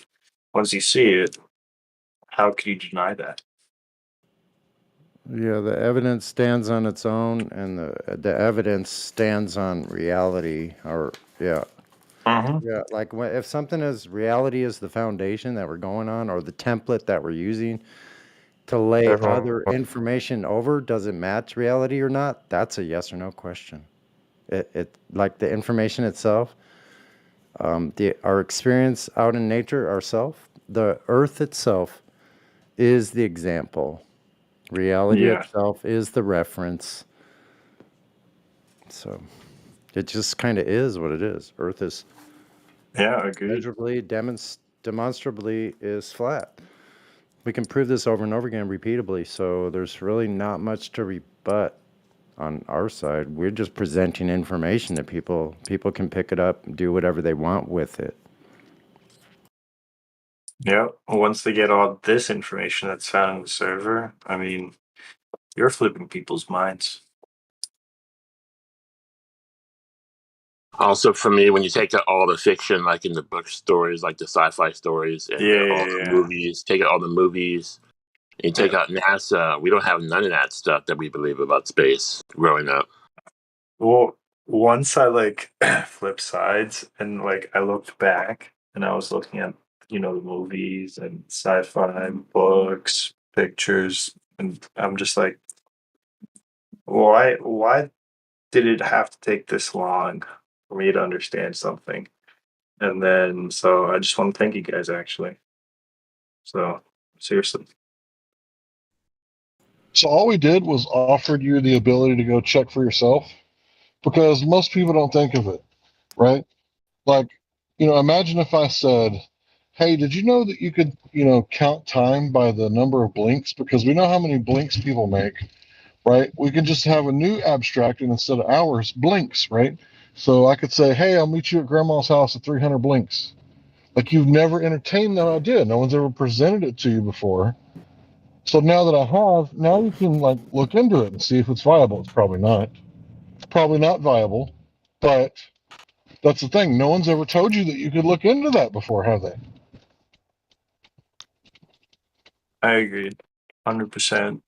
once you see it, how can you deny that? Yeah, the evidence stands on its own, and the evidence stands on reality. Or yeah, yeah. Like if something is reality is the foundation that we're going on, or the template that we're using to lay other information over, does it match reality or not? That's a yes or no question. It like the information itself, our experience out in nature, ourself, the earth itself is the example. Reality Yeah. itself is the reference. So it just kind of is what it is. Earth is Yeah, agreed. measurably, demonstrably is flat. We can prove this over and over again repeatably. So there's really not much to rebut on our side. We're just presenting information that people can pick it up and do whatever they want with it. Yeah. Once they get all this information that's found in the server, I mean, you're flipping people's minds. Also, for me, when you take out all the fiction, like in the book stories, like the sci-fi stories, and all the movies, take out all the movies, and you take out NASA, we don't have none of that stuff that we believe about space growing up. Well, once I like flip sides and like I looked back and I was looking at, the movies and sci-fi books, pictures, and I'm just like, why did it have to take this long for me to understand something? And then so I just want to thank you guys actually. So seriously. So all we did was offered you the ability to go check for yourself, because most people don't think of it, right? Like, imagine if I said, hey, did you know that you could, count time by the number of blinks? Because we know how many blinks people make, right? We can just have a new abstract, and instead of hours, blinks, right? So I could say, hey, I'll meet you at grandma's house at 300 blinks. Like, you've never entertained that idea. No one's ever presented it to you before. So now that I have, now you can like look into it and see if it's viable. It's probably not. Probably not viable, but that's the thing. No one's ever told you that you could look into that before, have they? I agreed. 100%.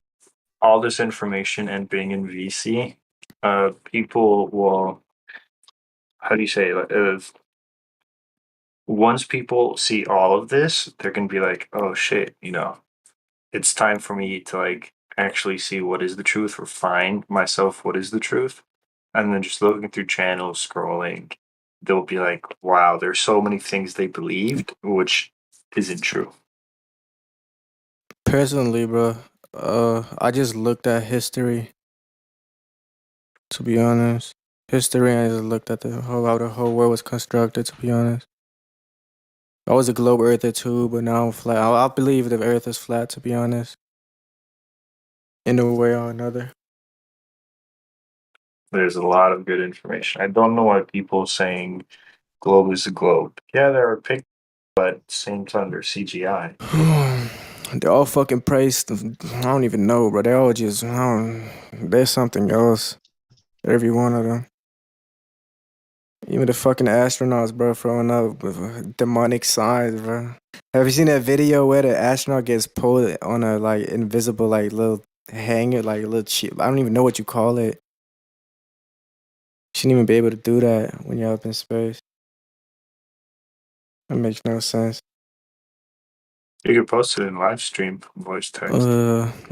All this information and being in VC, people will, how do you say, once people see all of this, they're gonna be like, oh shit, it's time for me to like actually see what is the truth or find myself what is the truth. And then just looking through channels, scrolling, they'll be like, wow, there's so many things they believed, which isn't true. Personally, bro, I just looked at history. To be honest, history, and I just looked at how the whole world was constructed. To be honest, I was a globe earther too, but now I'm flat. I believe the Earth is flat. To be honest, in a way or another. There's a lot of good information. I don't know why people saying globe is a globe. Yeah, there are pictures, but at the same time, they're CGI. They're all fucking praised. I don't even know, bro. They're all just, there's something else. Every one of them. Even the fucking astronauts, bro, throwing up with demonic signs, bro. Have you seen that video where the astronaut gets pulled on a like invisible like little hanger, like a little chip? I don't even know what you call it. You shouldn't even be able to do that when you're up in space. That makes no sense. You could post it in live stream, voice text.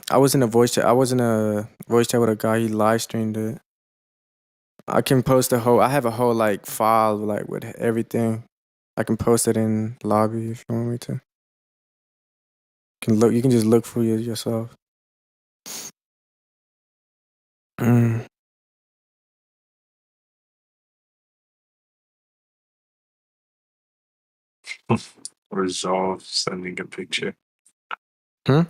I was in a voice chat. I was in a voice chat with a guy. He live streamed it. I can post I have a whole like file like with everything. I can post it in lobby if you want me to. You can just look for it yourself. Resolve sending a picture. Hmm?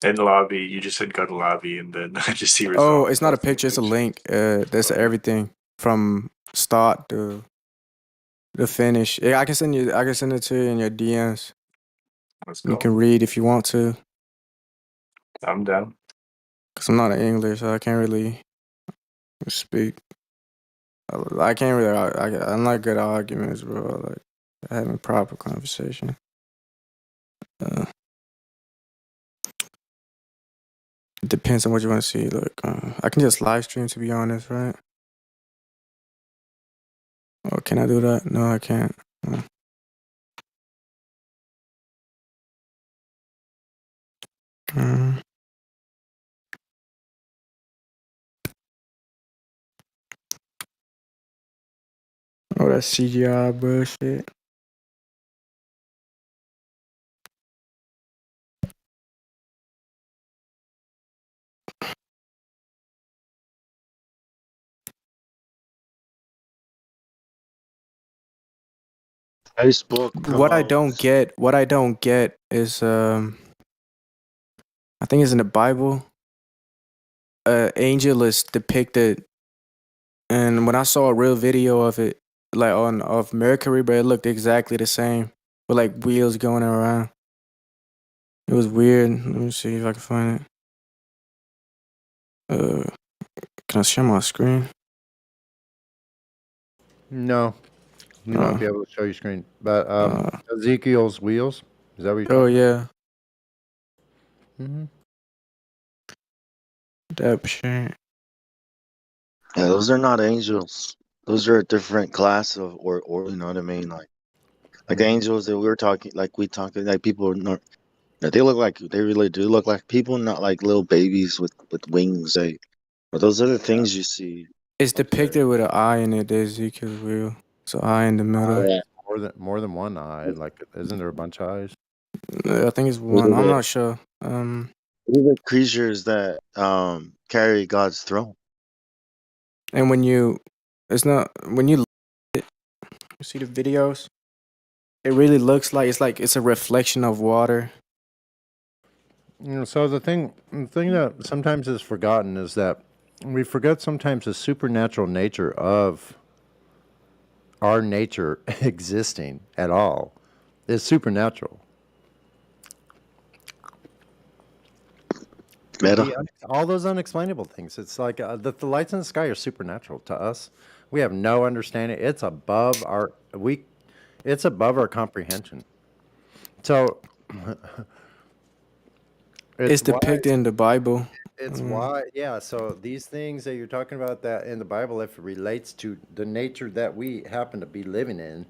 In lobby, you just said go to lobby, and then I just see Oh, resolve. it's not a picture, it's a link. That's everything from start to The finish. Yeah, I can send you. I can send it to you in your DMs. Let's You go. can read if you want to. I'm down. Cause I'm not in English, so I can't really speak. I can't really. I'm not good at arguments, bro. Like having proper conversation. It depends on what you want to see. Look, I can just live stream, to be honest, right? Oh, can I do that? No, I can't. Mm. Oh, that's CGI bullshit. Facebook. What I don't get is I think it's in the Bible. Angel is depicted, and when I saw a real video of it, like of Mercury, but it looked exactly the same with like wheels going around. It was weird. Let me see if I can find it. Can I share my screen? No, you might be able to show your screen. But Ezekiel's wheels. Is that what you're Oh talking yeah. Mm-hmm. That shit. Yeah, those are not angels. Those are a different class of, or you know what I mean, like angels that we were talking, like we talking, like people are not. They look like they really do look like people, not like little babies with wings. But those are the things you see. It's depicted with an eye in it. The Ezekiel's wheel. It's an eye in the middle. More than one eye. Like, isn't there a bunch of eyes? I think it's Those one. are I'm the, not sure. those are the creatures that carry God's throne. And when you, it's not when you see the videos, it really looks like it's a reflection of water. You know, so the thing that sometimes is forgotten is that we forget sometimes the supernatural nature of our nature existing at all is supernatural. Meta. All those unexplainable things. It's like the lights in the sky are supernatural to us. We have no understanding. It's above our It's above our comprehension. So It's depicted in the Bible. It's why, yeah. So these things that you're talking about that in the Bible, if it relates to the nature that we happen to be living in,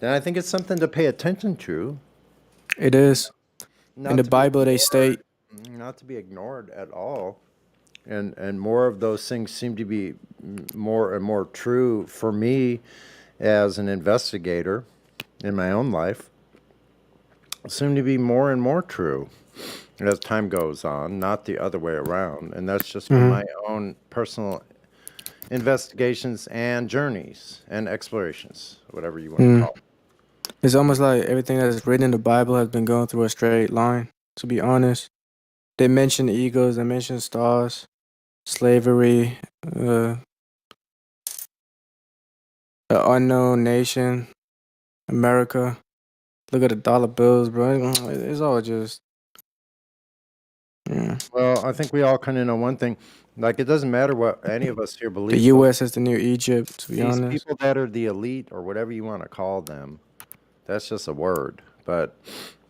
then I think it's something to pay attention to. It is. In Not the to be Bible, they ignored, state not to be ignored at all. And more of those things seem to be more and more true for me as an investigator in my own life. Seem to be more and more true as time goes on, not the other way around. And that's just from my own personal investigations and journeys and explorations, whatever you want to call it. It's almost like everything that's written in the Bible has been going through a straight line. To be honest, they mention eagles, they mention stars, slavery, an unknown nation, America. Look at the dollar bills, bro. It's all just. Yeah. Well, I think we all kind of know one thing. Like, it doesn't matter what any of us here believe. The U.S. is the new Egypt, to be These honest. people that are the elite or whatever you want to call them, that's just a word. But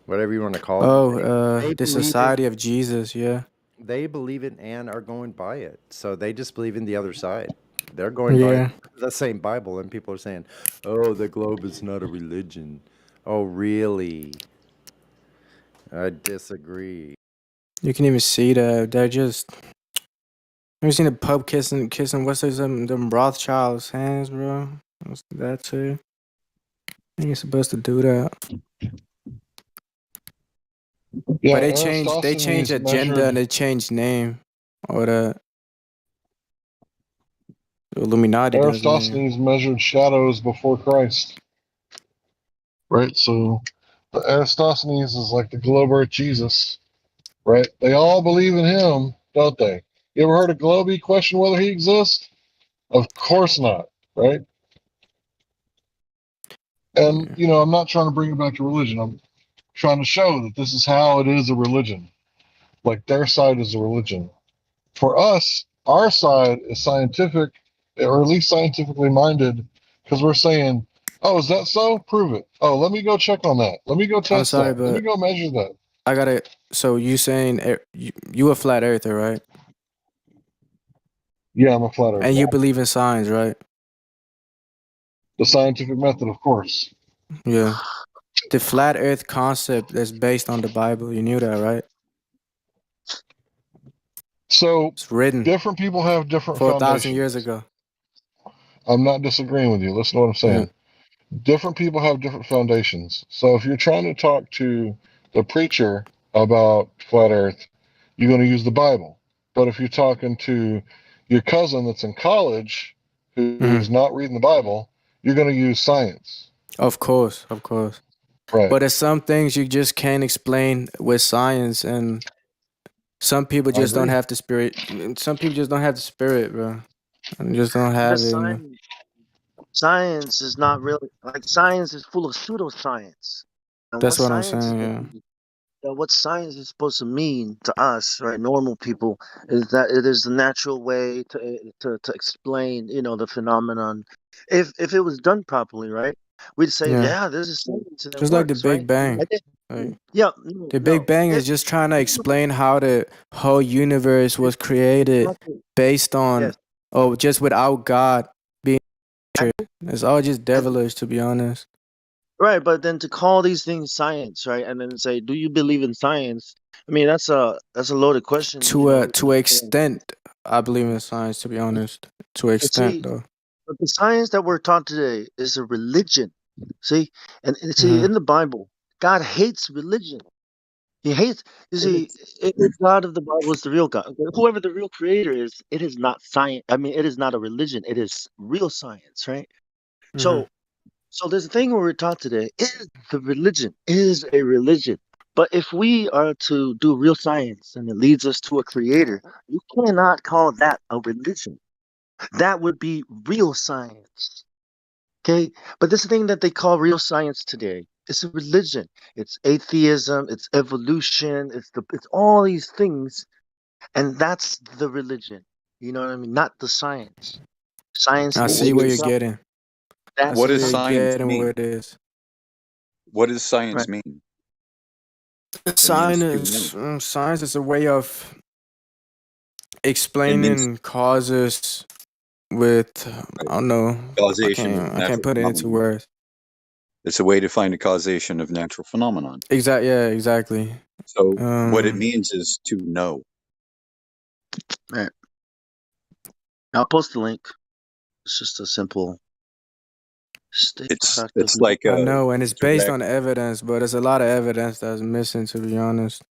whatever you want to call them, they The believe Society of Jesus, yeah. they believe it and are going by it. So they just believe in the other side. They're going by the same Bible, and people are saying, "Oh, the globe is not a religion." Oh, really? I disagree. You can even see that they're just. Have you seen the Pope kissing what's his them Rothschild's hands, bro? That too. You ain't supposed to do that. Yeah, But they changed Aristophanes agenda measured and they changed name. Or the Illuminati does name. Aristophanes measured shadows before Christ. Right? So the Aristophanes is like the globe earth Jesus. Right? They all believe in him, don't they? You ever heard a Globey question whether he exists? Of course not, right? And, you know, I'm not trying to bring it back to religion. I'm trying to show that this is how it is a religion. Like their side is a religion. For us, our side is scientific, or at least scientifically minded, because we're saying, oh, is that so? Prove it. Oh, let me go check on that. Let me go I'm test sorry, that. Let me but go measure that. I gotta. So you saying you a flat earther, right? Yeah, I'm a flat earther. And you believe in science, right? The scientific method, of course. Yeah. The flat Earth concept is based on the Bible. You knew that, right? So It's written different people have different 4,000 years foundations. ago. I'm not disagreeing with you. Listen to what I'm Yeah. saying. Different people have different foundations. So if you're trying to talk to the preacher about flat earth, you're going to use the Bible. But if you're talking to your cousin that's in college who's not reading the Bible, you're going to use science. Of course, of course. Right. But there's some things you just can't explain with science, and some people I just don't agree. have the spirit. Some people just don't have the spirit, bro. And just don't have Because it in them. science is not really like science is full of pseudoscience. And That's what I'm saying, yeah. what science is supposed to mean to us, right, normal people, is that it is the natural way to explain, you know, the phenomenon. If it was done properly, right, we'd say, Yeah. yeah, this is science and it Just like the works, Big right? Bang. I think, Like, yeah, no, the Big no. Bang is just trying to explain how the whole universe was created based on, Yes. oh, just without God being. It's all just devilish, to be honest. Right, but then to call these things science, right, and then say, "Do you believe in science?" I mean, that's a loaded question, you know. To an extent, I believe in science, to be honest. To an But extent, see, though. but the science that we're taught today is a religion. See, and see, Hmm. in the Bible, God hates religion. He hates. You see, if God of the Bible is the real God, okay, whoever the real creator is, it is not science. I mean, it is not a religion. It is real science, right? Hmm. So, so this thing we're taught today is the religion, is a religion. But if we are to do real science and it leads us to a creator, you cannot call that a religion. That would be real science. Okay? But this thing that they call real science today, it's a religion. It's atheism, it's evolution, it's all these things, and that's the religion. You know what I mean? Not the science. Science I in see and where you're itself. getting. I What see does where you're science getting mean? with this. What does science Right. mean? It means to know. Science is a way of It means explaining causes with, I don't know. causation of I can't natural put it into phenomenon. words. It's a way to find a causation of natural phenomenon. Yeah, exactly. So what it means is to know. Right. I'll post the link. It's just a simple state fact of It's like I a know, and it's based direct on evidence, but there's a lot of evidence that's missing, to be honest.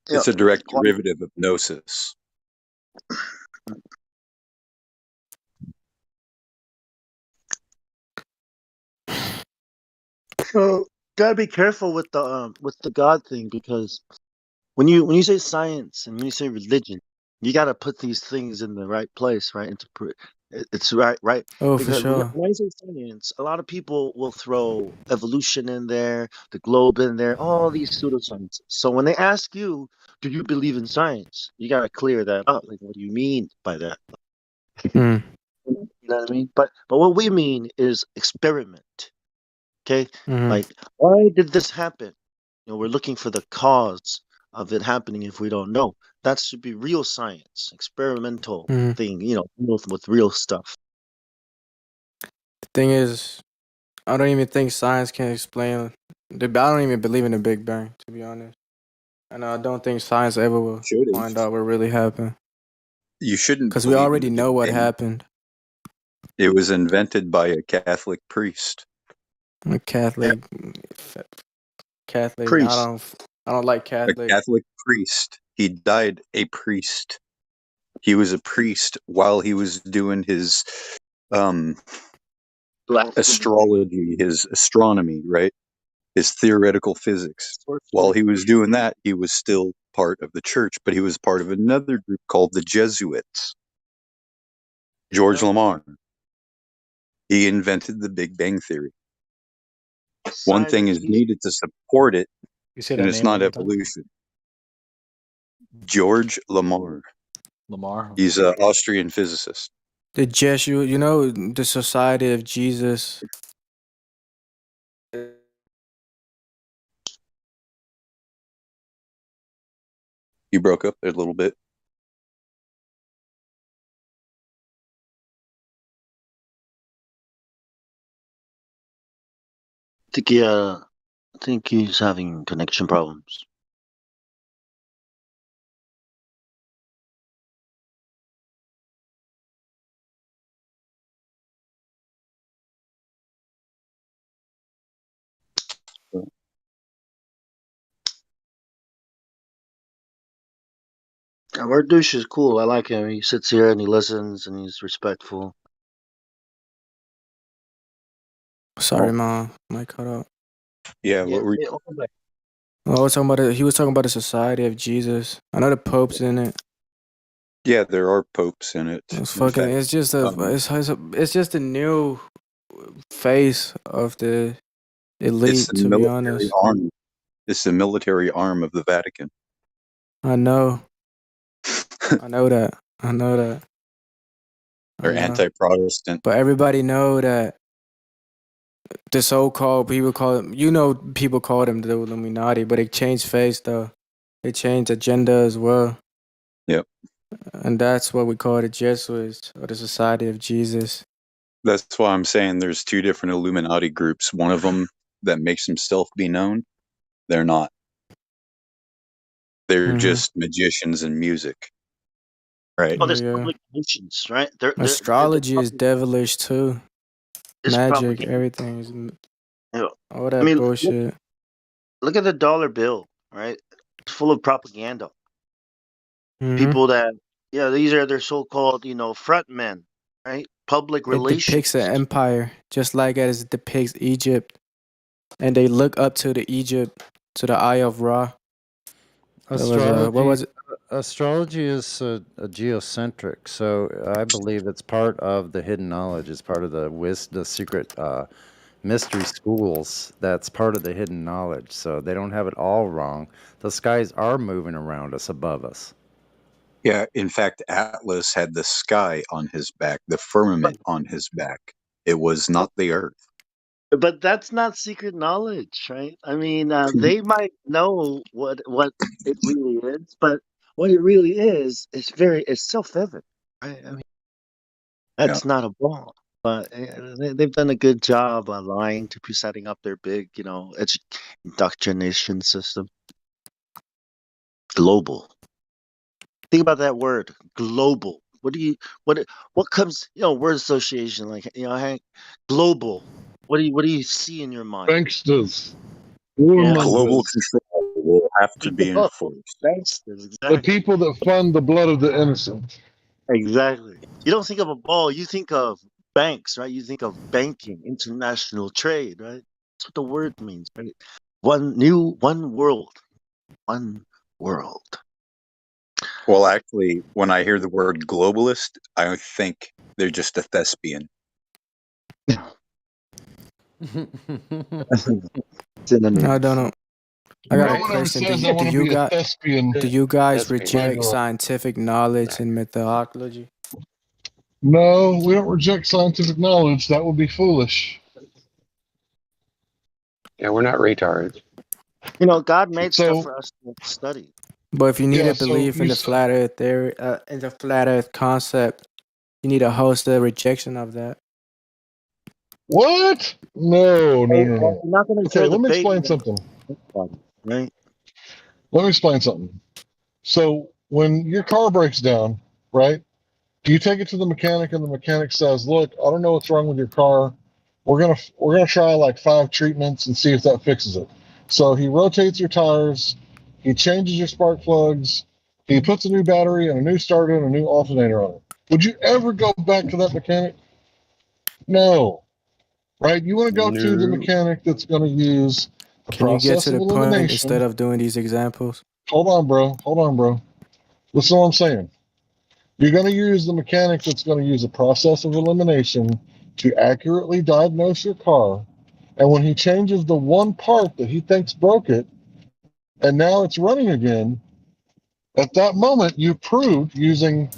yeah. it's a direct derivative of gnosis. So gotta be careful with the God thing because when you say science and when you say religion, you gotta put these things in the right place, right? It's right Oh, for because sure. when I say science, a lot of people will throw evolution in there, the globe in there, all these pseudosciences. So when they ask you, "Do you believe in science?" You gotta clear that up. Like, what do you mean by that? Mm. You know what I mean? But what we mean is experiment. Okay? Hmm. Like, why did this happen? You know, we're looking for the cause of it happening if we don't know. That should be real science, experimental Hmm. thing, you know, with real stuff. The thing is, I don't even think science can explain. I don't even believe in the Big Bang, to be honest. And I don't think science ever will Should have. find out what really happened. You shouldn't Because we believe in the already Big know what Bang. happened. It was invented by a Catholic priest. I'm Catholic. Catholic. Priest. I don't like A Catholic. Catholic priest. He died a priest. He was a priest while he was doing his um, astrology, his astronomy, right? His theoretical physics. While he was doing that, he was still part of the church, but he was part of another group called the Jesuits. George Lamar. He invented the Big Bang Theory. One thing is needed to support it, You say and that it's name one not more time? evolution. George Lamar. Lamar. He's an Austrian physicist. The Jesuit, you know, the Society of Jesus. You broke up there a little bit. I think he's having connection problems. Our douche is cool. I like him. He sits here and he listens and he's respectful. Sorry, Mom. Mic cut out. Yeah, what were you? Oh, I was talking about he was talking about the Society of Jesus. I know the Pope's in it. Yeah, there are popes in it. It's In fucking. fact, It's just it's just a new face of the it's elite. the To be military honest, arm. It's the military arm of the Vatican. I know. I know that. I know that. They're anti-Protestant. But everybody know that the so-called people call them. You know, people call them the Illuminati, but they changed face though. They changed agenda as well. Yep. And that's what we call the Jesuits or the Society of Jesus. That's why I'm saying there's two different Illuminati groups. One of them that makes himself be known. They're not. They're just magicians and music. Right. Oh, there's publications, right? Astrology is devilish too. It's Magic, propaganda. everything is Yeah. all that bullshit. Look at the dollar bill, right? It's full of propaganda. Mhm. People that, these are their so-called, front men, right? Public It relations. depicts an empire, just like as it depicts Egypt, and they look up to the Egypt, to the Eye of Ra. Astrology, what was it? Astrology is a geocentric, so I believe it's part of the hidden knowledge. It's part of the secret mystery schools. That's part of the hidden knowledge. So they don't have it all wrong. The skies are moving around us, above us. Yeah, in fact, Atlas had the sky on his back, the firmament on his back. It was not the earth. But that's not secret knowledge, right? I mean, they might know what it really is, but what it really is it's self-evident, right? I mean, that's not a ball. But they've done a good job lying to setting up their big, indoctrination system. Global. Think about that word, global. What comes, word association, like, Hank, global. What do you see in your mind? Banksters. Global control will have to be enforced. Banksters, The exactly. people that fund the blood of the innocent. Exactly. You don't think of a ball, you think of banks, right? You think of banking, international trade, right? That's what the word means, right? One world. One world. Well, actually, when I hear the word globalist, I think they're just a thespian. No, I don't know. I got a No one ever question. says I want to be a thespian. Do you guys Thespian. reject scientific knowledge and methodology? No, we don't reject scientific knowledge. That would be foolish. Yeah, we're not retards. God made stuff for us to study. But if you need Yeah, a belief in the flat Earth theory, in the flat Earth concept, you need to host a rejection of that. What? No. You're not going to Okay, let me explain something. Right? Let me explain something. So when your car breaks down, right? Do you take it to the mechanic and the mechanic says, "Look, I don't know what's wrong with your car. We're gonna try like 5 treatments and see if that fixes it." So he rotates your tires, he changes your spark plugs, he puts a new battery and a new starter and a new alternator on it. Would you ever go back to that mechanic? No. Right? You want to go to the mechanic that's going to use a Can you get process to of the point elimination. instead of doing these examples? Hold on, bro. Listen to what I'm saying. You're going to use the mechanic that's going to use a process of elimination to accurately diagnose your car And when he changes the one part that he thinks broke it, and now it's running again, at that moment you proved using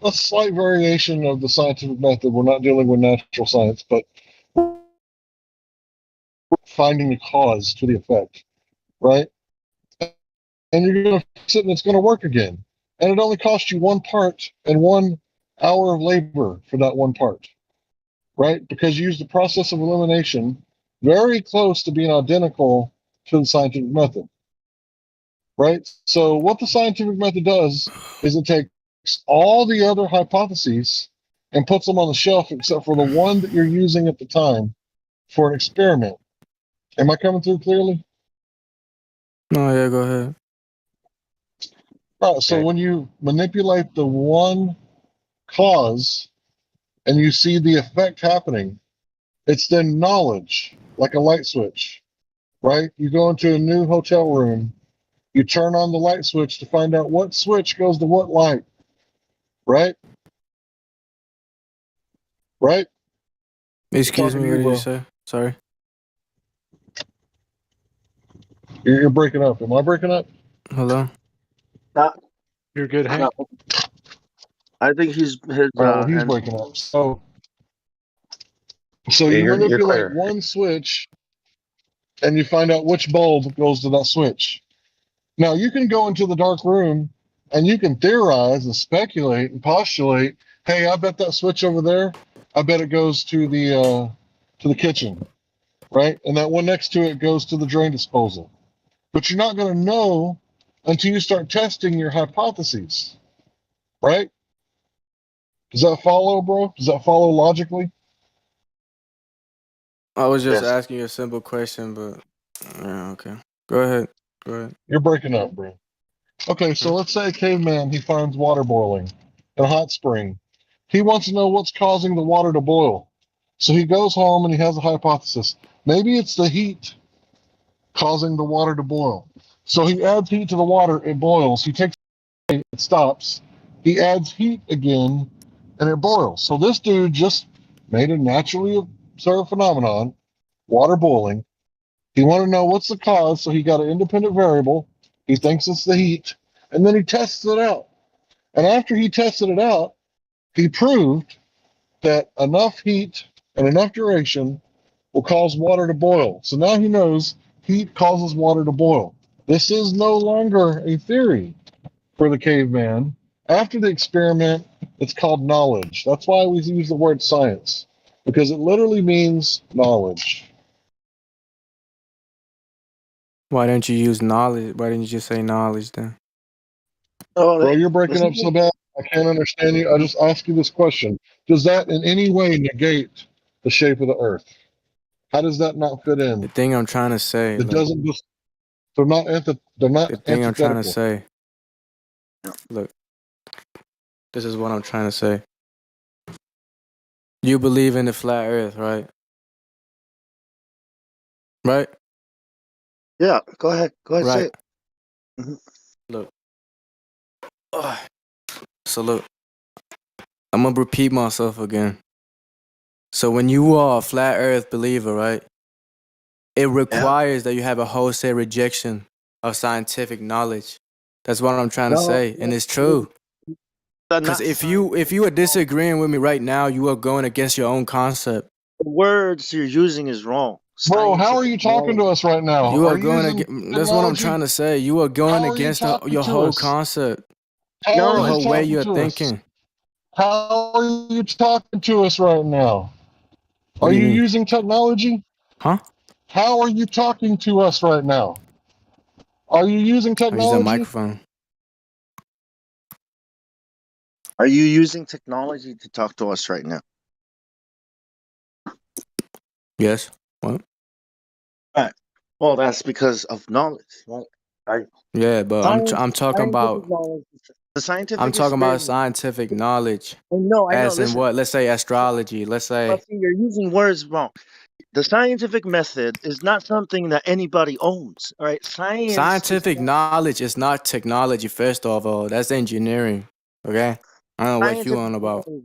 a slight variation of the scientific method. We're not dealing with natural science, but finding the cause to the effect, right? And you're going to fix it and it's going to work again. And it only cost you one part and 1 hour of labor for that one part, right? Because you use the process of elimination very close to being identical to the scientific method, right? So what the scientific method does is it takes all the other hypotheses and puts them on the shelf except for the one that you're using at the time for an experiment. Am I coming through clearly? No, yeah, go ahead. All right, so when you manipulate the one cause and you see the effect happening, it's then knowledge, like a light switch, right? You go into a new hotel room, you turn on the light switch to find out what switch goes to what light, right? Right? Excuse me, To what you, did you bro. say? Sorry. You're breaking up. Am I breaking up? Hello? You're good, Hank. I think his All right, well, he's and breaking up. So Yeah, you you're manipulate clear. one switch and you find out which bulb goes to that switch. Now you can go into the dark room and you can theorize and speculate and postulate, hey, I bet that switch over there, I bet it goes to the kitchen, right? And that one next to it goes to the drain disposal. But you're not going to know until you start testing your hypotheses, right? Does that follow, bro? Does that follow logically? I was just yes. asking you a simple question, but yeah, okay. Go ahead. Go ahead. You're breaking up, bro. Okay, so let's say a caveman, he finds water boiling in a hot spring. He wants to know what's causing the water to boil. So he goes home and he has a hypothesis. Maybe it's the heat causing the water to boil. So he adds heat to the water, it boils. He takes it, it stops. He adds heat again and it boils. So this dude just made a naturally observed phenomenon, water boiling. He wanted to know what's the cause, so he got an independent variable. He thinks it's the heat, and then he tests it out. And after he tested it out, he proved that enough heat and enough duration will cause water to boil. So now he knows heat causes water to boil. This is no longer a theory for the caveman. After the experiment, it's called knowledge. That's why we use the word science, because it literally means knowledge. Why didn't you use knowledge? Why didn't you just say knowledge then? Bro, you're breaking up so bad. I can't understand you. I just ask you this question. Does that in any way negate the shape of the earth? How does that not fit The in? thing I'm trying to say, It look, doesn't just, they're not the thing I'm trying to antithetical. say, look, this is what I'm trying to say. You believe in the flat earth, right? Right? Yeah, go ahead. Go ahead, say Right. it. Mm-hmm. Look. So look, I'm gonna repeat myself again. So when you are a flat earth believer, right? It requires that you have a wholesale rejection of scientific knowledge. That's what I'm trying to No, say. And it's true. Because not if you are disagreeing with me right now, you are going against your own concept. the words you're using is wrong. Bro, how are you talking to us right now? You Are are you going using against, that's what I'm technology? trying to say. You are going How are you against talking your to whole us? concept, How the are you whole way talking you're to us? thinking. How are you talking to us right now? What Are do you you mean? using technology? Huh? How are you talking to us right now? Are you using I use a technology? microphone. Are you using technology to talk to us right now? Yes. What? Right. Well, that's because of knowledge, right? Right. Yeah, but I'm talking Scientific about knowledge, the I'm scientific talking about experiment. scientific knowledge. I know. As in Listen, what? Let's say astrology. Let's but say see, you're using words wrong. The scientific method is not something that anybody owns. All right, science is scientific knowledge is not technology. First of all, that's engineering. Okay, I don't know what you scientific on about. knowledge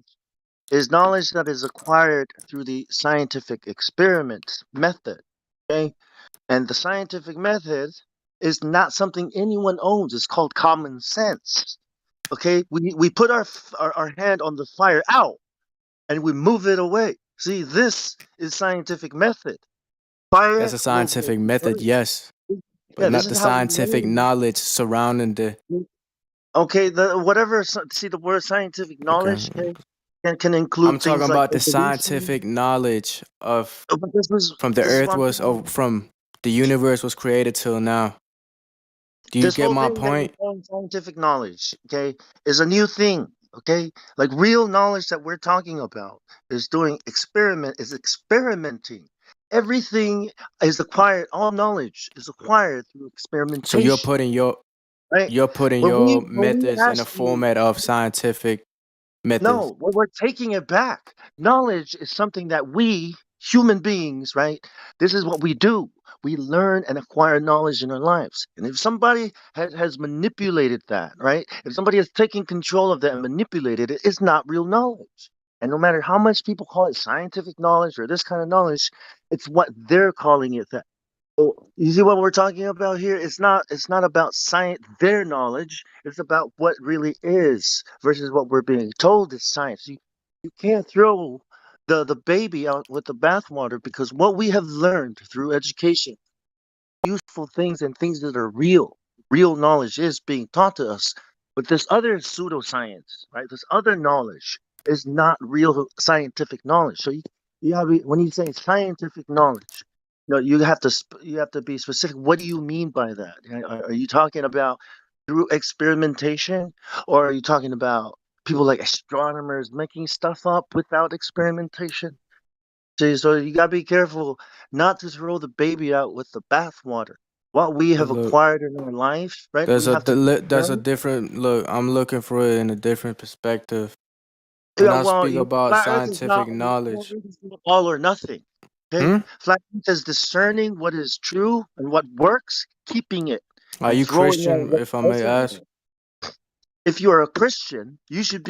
is knowledge that is acquired through the scientific experiment method. Okay, and the scientific method is not something anyone owns. It's called common sense. Okay, we put our hand on the fire out and we move it away. See, this is scientific method. That's Fire a will go scientific method, first. yes, but Yeah, this not is the how we scientific learn. knowledge surrounding the. Okay, the whatever. See, the word scientific Okay, knowledge can I'm include talking things like about the evolution. scientific knowledge of But from the this is what Earth I'm was saying. from the universe was created till now. Do you This get whole my thing that we're point? calling scientific knowledge, okay, is a new thing. Okay, like real knowledge that we're talking about is experimenting. Everything is acquired. All knowledge is acquired through So you're experimentation, putting your right? you're putting When your we methods in a ask you, format of scientific methods. no, we're taking it back. Knowledge is something that we human beings, right? This is what we do. We learn and acquire knowledge in our lives. And if somebody has manipulated that, right? If somebody has taken control of that and manipulated it, it's not real knowledge. And no matter how much people call it scientific knowledge or this kind of knowledge, it's what they're calling it that. So you see what we're talking about here? It's not about science, their knowledge. It's about what really is versus what we're being told is science. You can't throw the baby out with the bathwater because what we have learned through education, useful things and things that are real knowledge is being taught to us. But this other pseudoscience, right? This other knowledge is not real scientific knowledge. So you have when you say scientific knowledge, you have to you have to be specific. What do you mean by that? Are you talking about through experimentation, or are you talking about people like astronomers making stuff up without experimentation? See, so you gotta be careful not to throw the baby out with the bathwater. What we But have look, acquired in our life, right? We have to there's a discern. different look. I'm looking for it in a different perspective. When Yeah, I well, speak about flat Earth is not scientific knowledge, all or nothing. Okay, hmm? flat Earth is discerning what is true and what works, keeping it, Are and you throwing out Christian, what if I may doesn't ask? work. If you are a Christian, Are you you should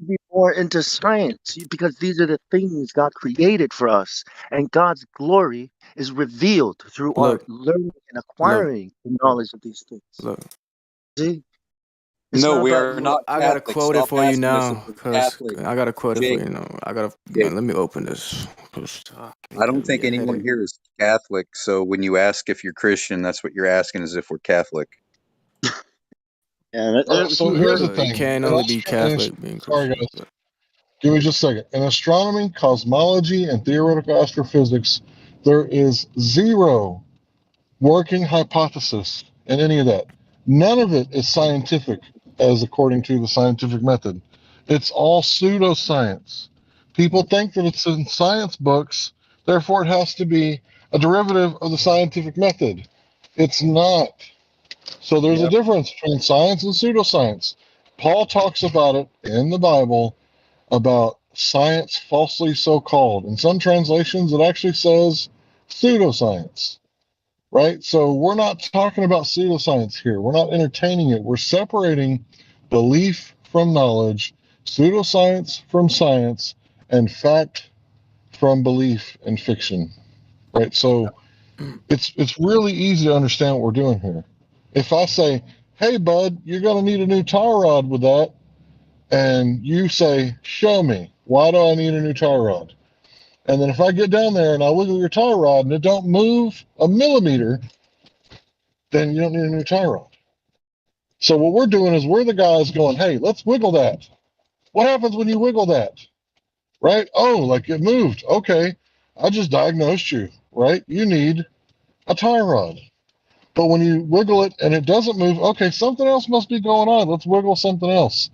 be more into science because these are the things God created for us, and God's glory is revealed through our look, learning and look, acquiring the knowledge of these things. look, See, it's No, not we about are you. look? not I gotta Catholic. quote it Stop for you asking us if now, we're cause Catholic. I gotta quote it for Jake, you now. I gotta Jake, let me open this. 'Cause, I it's don't giving me think a anyone headache. here is Catholic. So when you ask if you're Christian, that's what you're asking is if we're Catholic. And So see, here's the Look, you thing. can't only be Catholic being Sorry, Christian. guys. Give me just a second. In astronomy, cosmology, and theoretical astrophysics, there is zero working hypothesis in any of that. None of it is scientific, as according to the scientific method. It's all pseudoscience. People think that it's in science books, therefore it has to be a derivative of the scientific method. It's not. So there's a yep. difference between science and pseudoscience. Paul talks about it in the Bible about science falsely so called. In some translations, it actually says pseudoscience, right? So we're not talking about pseudoscience here. We're not entertaining it. We're separating belief from knowledge, pseudoscience from science, and fact from belief and fiction, right? So it's really easy to understand what we're doing here. If I say, "Hey, bud, you're going to need a new tie rod with that," and you say, "Show me. Why do I need a new tie rod?" And then if I get down there and I wiggle your tie rod and it don't move a millimeter, then you don't need a new tie rod. So what we're doing is we're the guys going, "Hey, let's wiggle that. What happens when you wiggle that?" Right? Oh, like it moved. Okay. I just diagnosed you, right? You need a tie rod. But when you wiggle it and it doesn't move, okay, something else must be going on. Let's wiggle something else.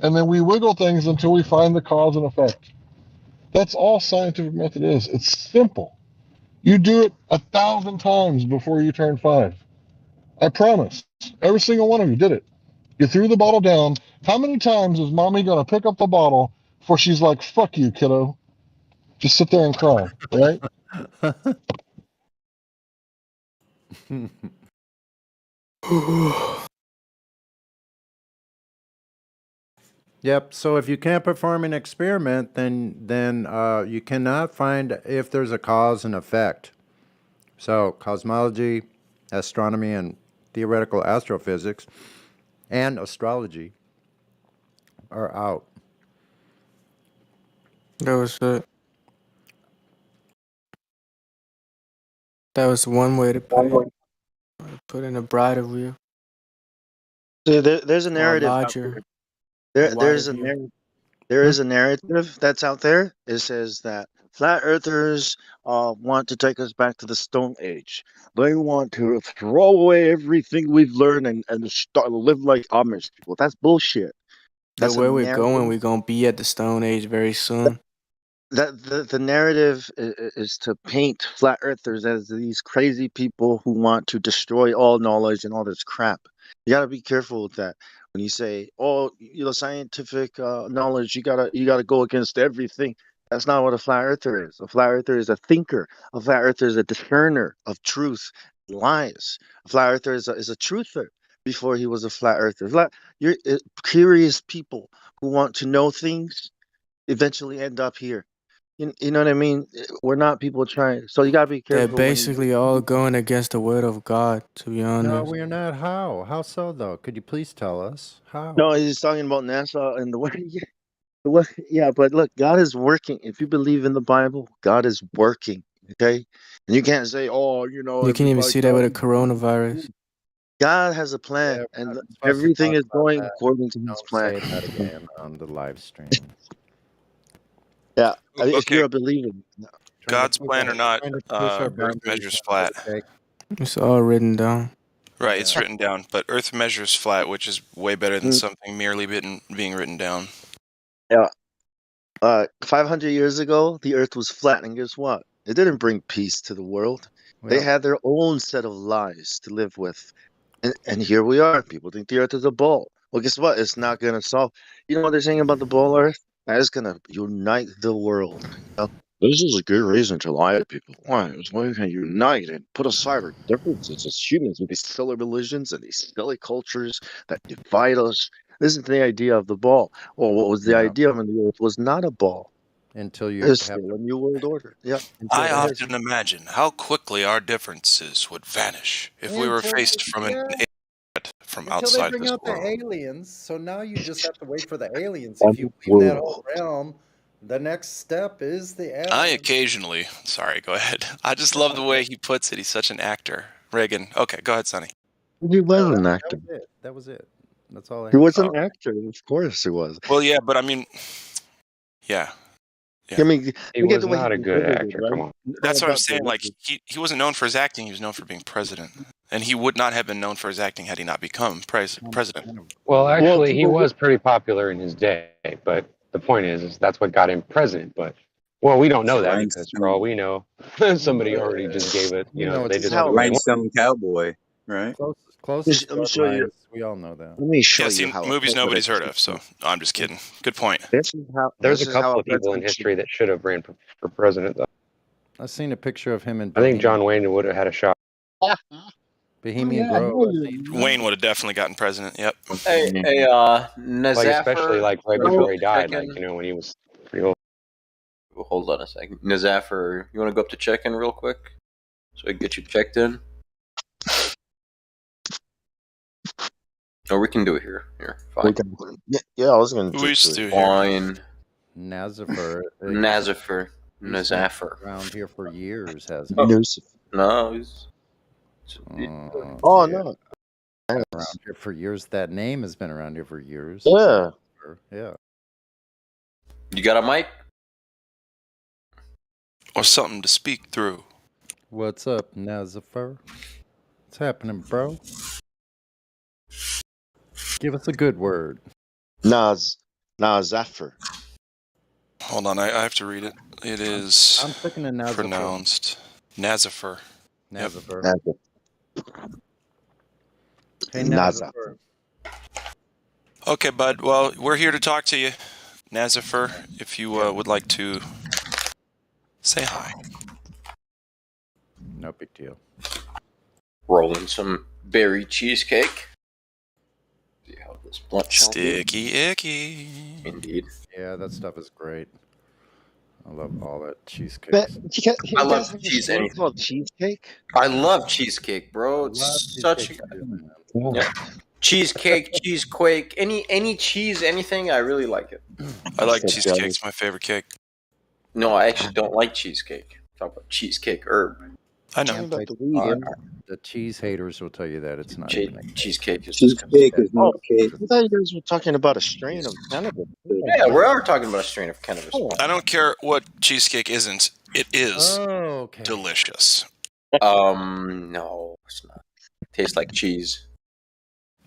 And then we wiggle things until we find the cause and effect. That's all scientific method is. It's simple. You do it 1,000 times before you turn 5. I promise. Every single one of you did it. You threw the bottle down. How many times is mommy going to pick up the bottle before she's like, "Fuck you, kiddo"? Just sit there and cry, right? Yep. So if you can't perform an experiment, then you cannot find if there's a cause and effect. So cosmology, astronomy, and theoretical astrophysics, and astrology are out. That was it. That was one way to put it. Put in a brighter view. See, there's a Or a narrative out larger, there. a wider There's a view. there is a narrative that's out there. It says that flat earthers want to take us back to the Stone Age. They want to throw away everything we've learned and start live like Amish people. That's bullshit. But That's a where we're going, narrative. we're gonna be at the Stone Age very soon. That the narrative is to paint flat earthers as these crazy people who want to destroy all knowledge and all this crap. You got to be careful with that. When you say, "Oh, scientific knowledge," you gotta go against everything. That's not what a flat earther is. A flat earther is a thinker. A flat earther is a discerner of truth, and lies. A flat earther is a truther before he was a flat earther. You're curious people who want to know things eventually end up here. You know what I mean? We're not people trying. So you gotta be They're careful when basically all going against the word of God, to be No, honest. we're not. How? How so, though? Could you please tell us how? No, he's talking about NASA and the way. Yeah, but look, God is working. If you believe in the Bible, God is working. Okay, and you can't say, "Oh, You can even everybody." see that with the coronavirus. God has a Yeah, plan, we're and not supposed to everything talk is about going that. according to His Don't plan. say that again on the live stream. Yeah, if Okay, you're a believer. God's plan or not, Trying to push our Earth boundaries. measures flat. It's all written down. Right, Yeah. it's written down, but Earth measures flat, which is way better than Mm. something merely being written down. Yeah. 500 years ago, the Earth was flat, and guess what? It didn't bring peace to the world. They Well, had their own set of lies to live with, and here we are. People think the Earth is a ball. Well, guess what? It's not gonna solve. You know what they're saying about the ball Earth? That is gonna unite the world. This is a good reason to lie to people. Why? It's why we can unite and put aside our differences as humans with these silly religions and these silly cultures that divide us. This is the idea of the ball. Well, what was the yeah. idea when the Earth was not a ball? Until you It's have still to. a new world order. Yeah, I until it is. often imagine how quickly our differences would vanish if we were Until faced from an yeah. alien threat from Until they outside bring this out the world. aliens. So now you just have to wait for the aliens. If you One believe in that whole world. realm, the next step is the I aliens. occasionally, sorry, go ahead. I just love the way he puts it. He's such an actor. Reagan. Okay, go ahead, Sonny. He was No, an that actor. was it. That was it. That's all I He had to was say. an actor. Of course he was. Well, yeah, but I mean, yeah. I mean, He look at was the way he not a good delivered it, actor. right? Come on. That's what I'm About saying. Like delivery. he wasn't known for his acting. He was known for being president, and he would not have been known for his acting had he not become president. Well, Well, actually, he people. was pretty popular in his day, but the point is that's what got him president. But well, we don't know that because for all we know, somebody already just gave it. We know They it's This is just put how. what they want. Rhinestone Cowboy, right? Closest Let me show you. bloodlines. We all know that. Let me show Yeah, you see, how a movies president nobody's heard should of. So think. no, I'm just kidding. Good point. This is how. There's This a is how couple a of people in president should. history that should have ran for president, though. I seen a picture of him in I think Bohemian, John Wayne would have had a shot. Bohemian Grove. Wayne would have definitely gotten president. Yep. Hey, Like especially Nazaffer, like right you wanna go before up he to died, check-in? like when he was pretty old. Hold on a second. Nazaffer, you want to go up to check-in real quick? So I can get you checked in? Or we can do it here. Here, fine. Yeah, I was gonna We do used to it. do here. Fine. Nazaffer. Nazaffer. He's been Nazaffer. around here for years, hasn't Oh, he? no, he's... Oh Yeah. no. Around here for years. That name has been around here for years. Yeah. Yeah. You got a mic? Or something to speak through. What's up, Nazaffer? What's happening, bro? Give us a good word. Nazaffer. Hold on, I have to read it. It is I'm thinking of Nazaffer. pronounced Nazaffer. Yep. Nazaffer. Hey, Nazaffer. Okay, bud. Well, we're here to talk to you, Nazaffer. If you would like to say hi. No big deal. Rolling some berry cheesecake. See how this blunt shall do. Sticky icky. Indeed. Yeah, that stuff is great. I love all that cheesecake. But you I guys love have a cheese strain anything. called cheesecake? I love cheesecake, bro. I It's love such a cheesecake too, man. yeah. Cheesecake, cheesequake, any cheese, anything. I really like it. I like cheesecake. It's my favorite cake. No, I actually don't like cheesecake. Talk about cheesecake herb. I know. Talking about the weed. The cheese haters will tell you that it's not Che- even a cake. cheesecake is Cheesecake is Oh, not cake. I thought you guys were talking about a strain of cannabis. Yeah, we are talking about a strain of cannabis. I don't care what cheesecake isn't. It is okay. delicious. No, it's not. Tastes like cheese.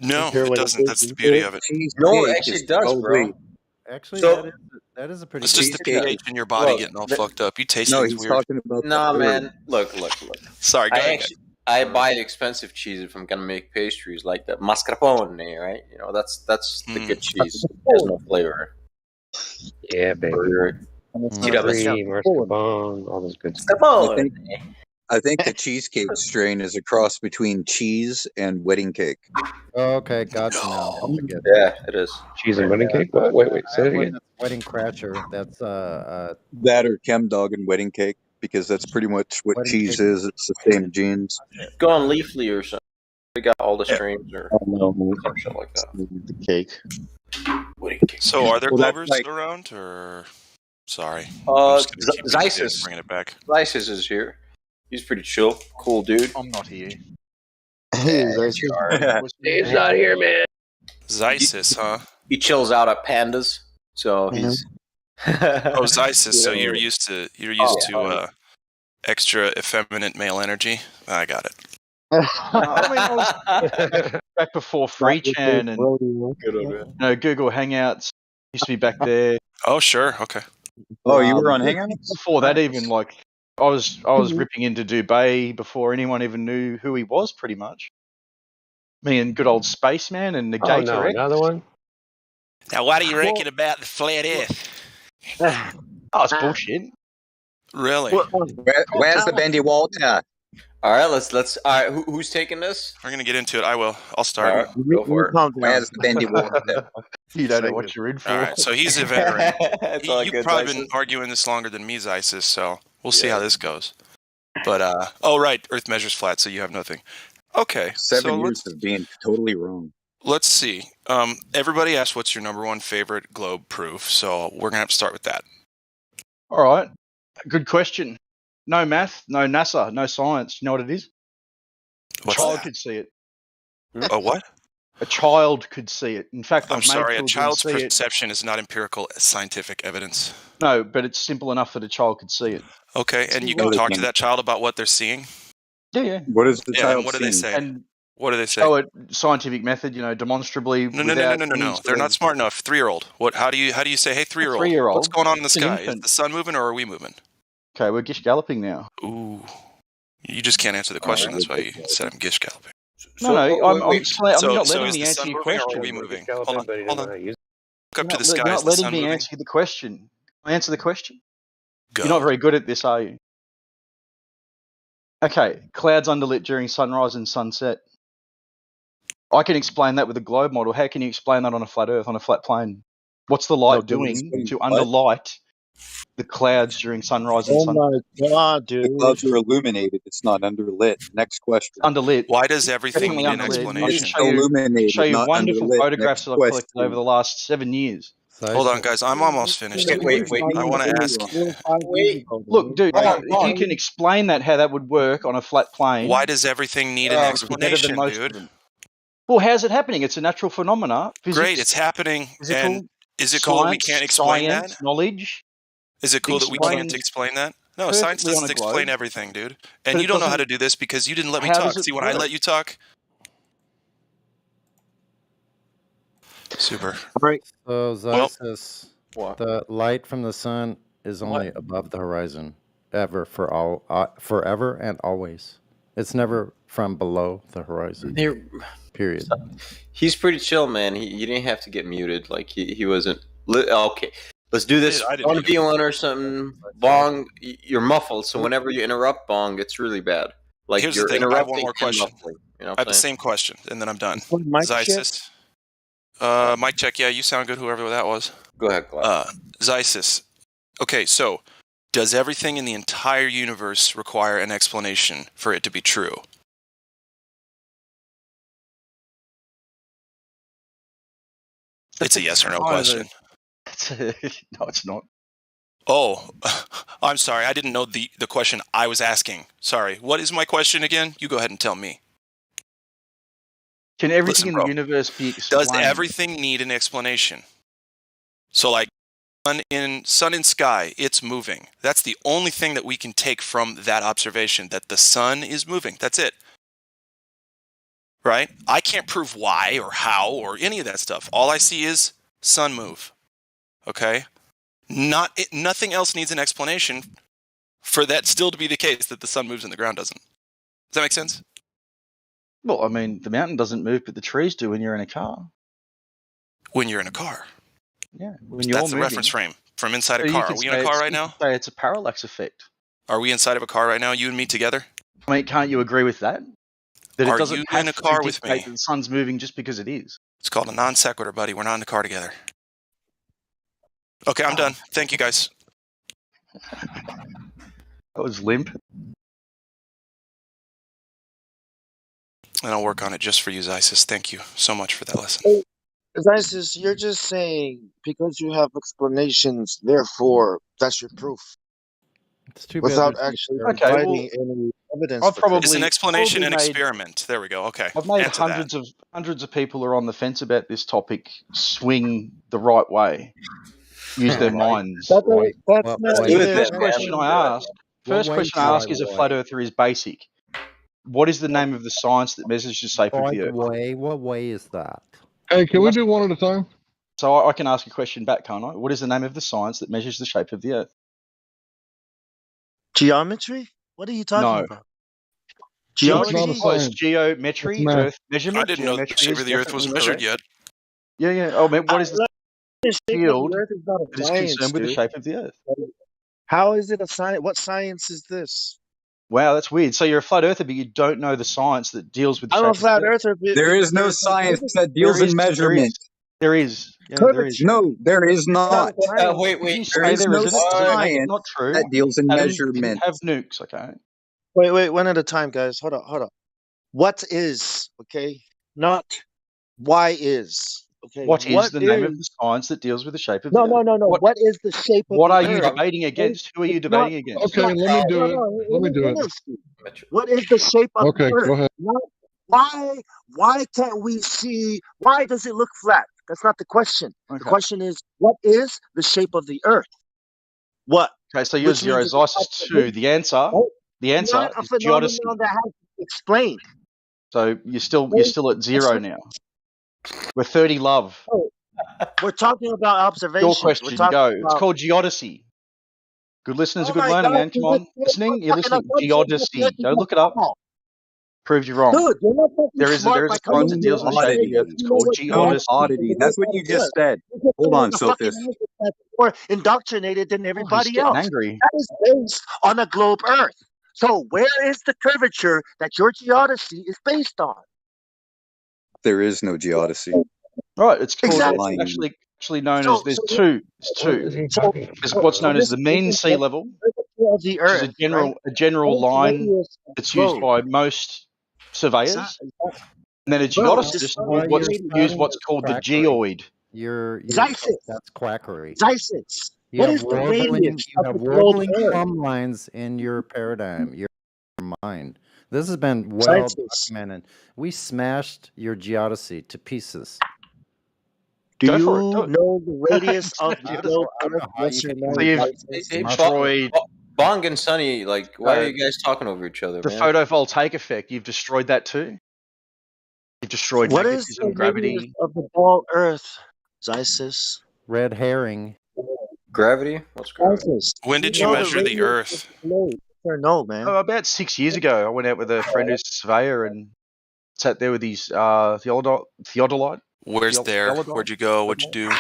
No, it doesn't. That's the beauty of it. No, it actually does, bro. Actually, So- that is a pretty It's good just the cheesecake. pH in your body Look, getting all the- fucked up. You taste No, things he's weird. talking about Nah, the man. herb. Look. Sorry, go ahead. I buy expensive cheese if I'm gonna make pastries like the mascarpone, right? You know, that's the good cheese. It has no flavor. Yeah, baby. Tiramisu. Mascarpone, all those good stuff. Mascarpone. I think the cheesecake strain is a cross between cheese and wedding cake. Okay, gotcha now. I get it. Yeah, it is. Cheese and wedding cake? What? Wait, say that again. Wedding crasher. That's That or chem dog and wedding cake, because that's pretty much what Wedding cheese cake. is. It's the same genes. Go on Leafly or something. They got all the strains or no, some shit like that. the cake. Wedding cake. So, are there Well, that's Glovers like- around, or sorry? I'm just gonna keep it Zeisis. bringing it back. Zeisis is here. He's pretty chill, cool dude. I'm not here. Hey, Dave's not here, man. Zeisis, huh? He chills out at Pandas, so he's. Oh, Zeisis. So you're used to yeah. Extra effeminate male energy. I got it. Back before 3chan and Google Hangouts used to be back there. Oh, sure. Okay. Oh, you were on Hangouts? Before that, even like I was ripping into Dubai before anyone even knew who he was. Pretty much. Me and good old Spaceman and Oh Negator no, X. another one. Now, what do you reckon about the flat Earth? Oh, it's bullshit. Really? Where's the bendy Walter? All right, let's. All right, who's taking this? We're gonna get into it. I will. I'll start. All right, go for it. Where's the bendy Walter? You don't know what you're in for. All right. So he's a veteran. It's all You've good, probably Zeisis. been arguing this longer than me, Zeisis. So we'll see how this goes. But oh right, Earth measures flat, so you have nothing. Okay. 7 years of being totally wrong. Let's see. Everybody asked what's your number one favorite globe proof, so we're gonna have to start with that. All right, good question. No math, no NASA, no science. You know what it is? What's a child that? could see it. A what? A child could see it. In fact, I'm I've made sorry. A children child's see it. perception is not empirical scientific evidence. No, but it's simple enough that a child could see it. Okay, and you can talk to that child about what they're seeing. Yeah. What is the Yeah, child and what do they seeing? say? And What do they say? show it scientific method, demonstrably. No. without They're any not sort of- smart enough. 3-year-old. What? How do you say, hey, 3-year-old? 3-year-old. What's going on in the It's an sky? Is infant. the sun moving or are we moving? Okay, we're gish galloping now. Ooh, you just can't answer the question. That's why you said I'm gish galloping. No, I'm not So letting is me the answer sun your moving or are question. we moving? Hold on. Look up to the You're sky. not Is the letting sun me moving? answer the question. Answer the question. Go. You're not very good at this, are you? Okay, clouds underlit during sunrise and sunset. I can explain that with a globe model. How can you explain that on a flat Earth, on a flat plane? What's the light doing to underlight the clouds during sunrise and Oh sunset? my god, dude. The clouds are illuminated. It's not underlit. Next question. Underlit. Why does everything Definitely need an underlit. I can explanation? show you, Illuminated, not wonderful underlit. photographs Next that I've collected question. over the last 7 years. Hold on, guys. I'm almost finished. Wait. I want to ask. Wait. Look, dude, Hold on, if you can explain that, how that would work on a flat plane. Why does everything need an better than explanation, most of dude? them. Well, how's it happening? It's a natural phenomena. Physics, Great, it's happening. physical, And is it cool that we science, can't explain science, that? knowledge. Is it cool that we can't explain that? No, science perfectly on doesn't a globe. explain everything, dude. But And it you don't know how doesn't- to do this because you didn't let me How talk. does it See, when I work? let you talk. Super. Right. So Well- Zeiss, the light from the sun is only above the horizon, forever and always. It's never from below the horizon. Period. He's pretty chill, man. He didn't have to get muted. Like he wasn't. Okay, let's do this I didn't on mute V1 or something. Bong, you're muffled, so whenever you interrupt Bong, it's really bad. Like Here's the you're thing. I have one interrupting more and question. muffling, you know I what have I'm the saying? same question, and then I'm done. Mic check? Zeisis. Mic check. Yeah, you sound good, whoever that was. Go ahead, Clyde. Zeisis. Okay, so Does everything in the entire universe require an explanation for it to be true? It's a yes or no question. No, it's not. Oh, I'm sorry. I didn't know the question I was asking. Sorry. What is my question again? You go ahead and tell me. Can everything Listen, in bro. the universe be explained? Does everything need an explanation? So, like, sun in sky, it's moving. That's the only thing that we can take from that observation, that the sun is moving. That's it. Right? I can't prove why or how or any of that stuff. All I see is sun move. Okay? Nothing else needs an explanation for that still to be the case, that the sun moves and the ground doesn't. Does that make sense? Well, I mean, the mountain doesn't move, but the trees do when you're in a car. When you're in a car. Yeah, when you're That's the moving. reference frame from inside a So car. Are we in a car right now? Say it's a parallax effect. Are we inside of a car right now, you and me together? I mean, can't you agree with that? That it Are doesn't you have in a to car with dictate me? that the sun's moving just because it is. It's called a non sequitur, buddy. We're not in the car together. Okay, I'm done. Thank you, guys. That was limp. And I'll work on it just for you, Isis. Thank you so much for that lesson. Hey, Isis, you're just saying because you have explanations, therefore that's your proof. It's too without bad. actually Okay, providing any evidence. I've for probably It's an explanation and made- experiment. There we go. Okay. I've made Answer that. hundreds of people who are on the fence about this topic swing the right way, use their minds. That's right? not The even first question I asked. First question I ask is a flat earther is basic. What is the name of the science that measures the shape of the Earth? What way is that? Hey, can we do one at a time? So I can ask a question back, can't I? What is the name of the science that measures the shape of the Earth? Geometry? What are you talking about? Geometry Geometry? was geometry, math. Earth measurement. I didn't know the Geometry shape is of the Earth was definitely measured correct. yet. Yeah. Oh man, what is the shape of field the Earth is not a that is science, concerned with the dude. shape of the Earth? How is it a science? What science is this? Wow, that's weird. So you're a flat earther, but you don't know the science that deals with the I'm shape a of flat the Earth. earther. There is no science that deals in measurement. There is. Yeah, there is. No, there is not. Wait. If you There say is there no isn't, it doesn't make it science not true. that deals in Adam measurement. didn't have nukes, okay? Wait, one at a time, guys. Hold up. What is, okay? Not why is. Okay. What is the name of the science that deals with the shape of No, the Earth? no. What is the shape of What the are Earth? you debating against? Who are you It's not- debating against? Okay, let me do it. Let me do it. finish. What is the shape of Okay, the Earth? go ahead. Not why can't we see? Why does it look flat? That's not the question. The question is, what is the shape of the Earth? What? Okay, so yours Which means is ISIS 2. The answer not a is geodesy. phenomenon that has to be explained. So you're still at zero now. We're 30 love. We're talking about observation. Your question, go. It's called geodesy. Good listeners are good learning, man. Come on. Listening? You're listening. Geodesy. Go look it up. Proved you wrong. Dude, you're not fucking there is smart a by science that deals with the shape of the Earth. It's called geodesy. Oddity. That's what you just said. Hold on, Sophis. More indoctrinated than everybody getting else. angry. That is based on a globe Earth. So where is the curvature that your geodesy is based on? There is no geodesy. Right, it's called Exactly. it's actually known as there's two. There's what's known as the mean sea level, of the Earth, which is a general line that's used by most surveyors. And then a geodesist will use what's called the geoid. That's quackery. Isis. You What have is the wobbling, radius you of have the globe wobbling Earth? plumb lines in your paradigm, your mind. This has been well documented. We smashed your geodesy to pieces. Do you know the radius of the globe Earth? Yes or no? So you've destroyed Bong and Sunny, like, why are you guys talking over each other, the man? photovoltaic effect. You've destroyed that too. You've destroyed What is magnetism, the gravity. radius of the ball Earth? Isis. Red herring. Gravity? What's gravity? Isis. When did you measure the Earth? Or no, man. Oh, about 6 years ago, I went out with a friend who's a surveyor and sat there with his theodolite. Where's there? Where'd you go? What'd you do?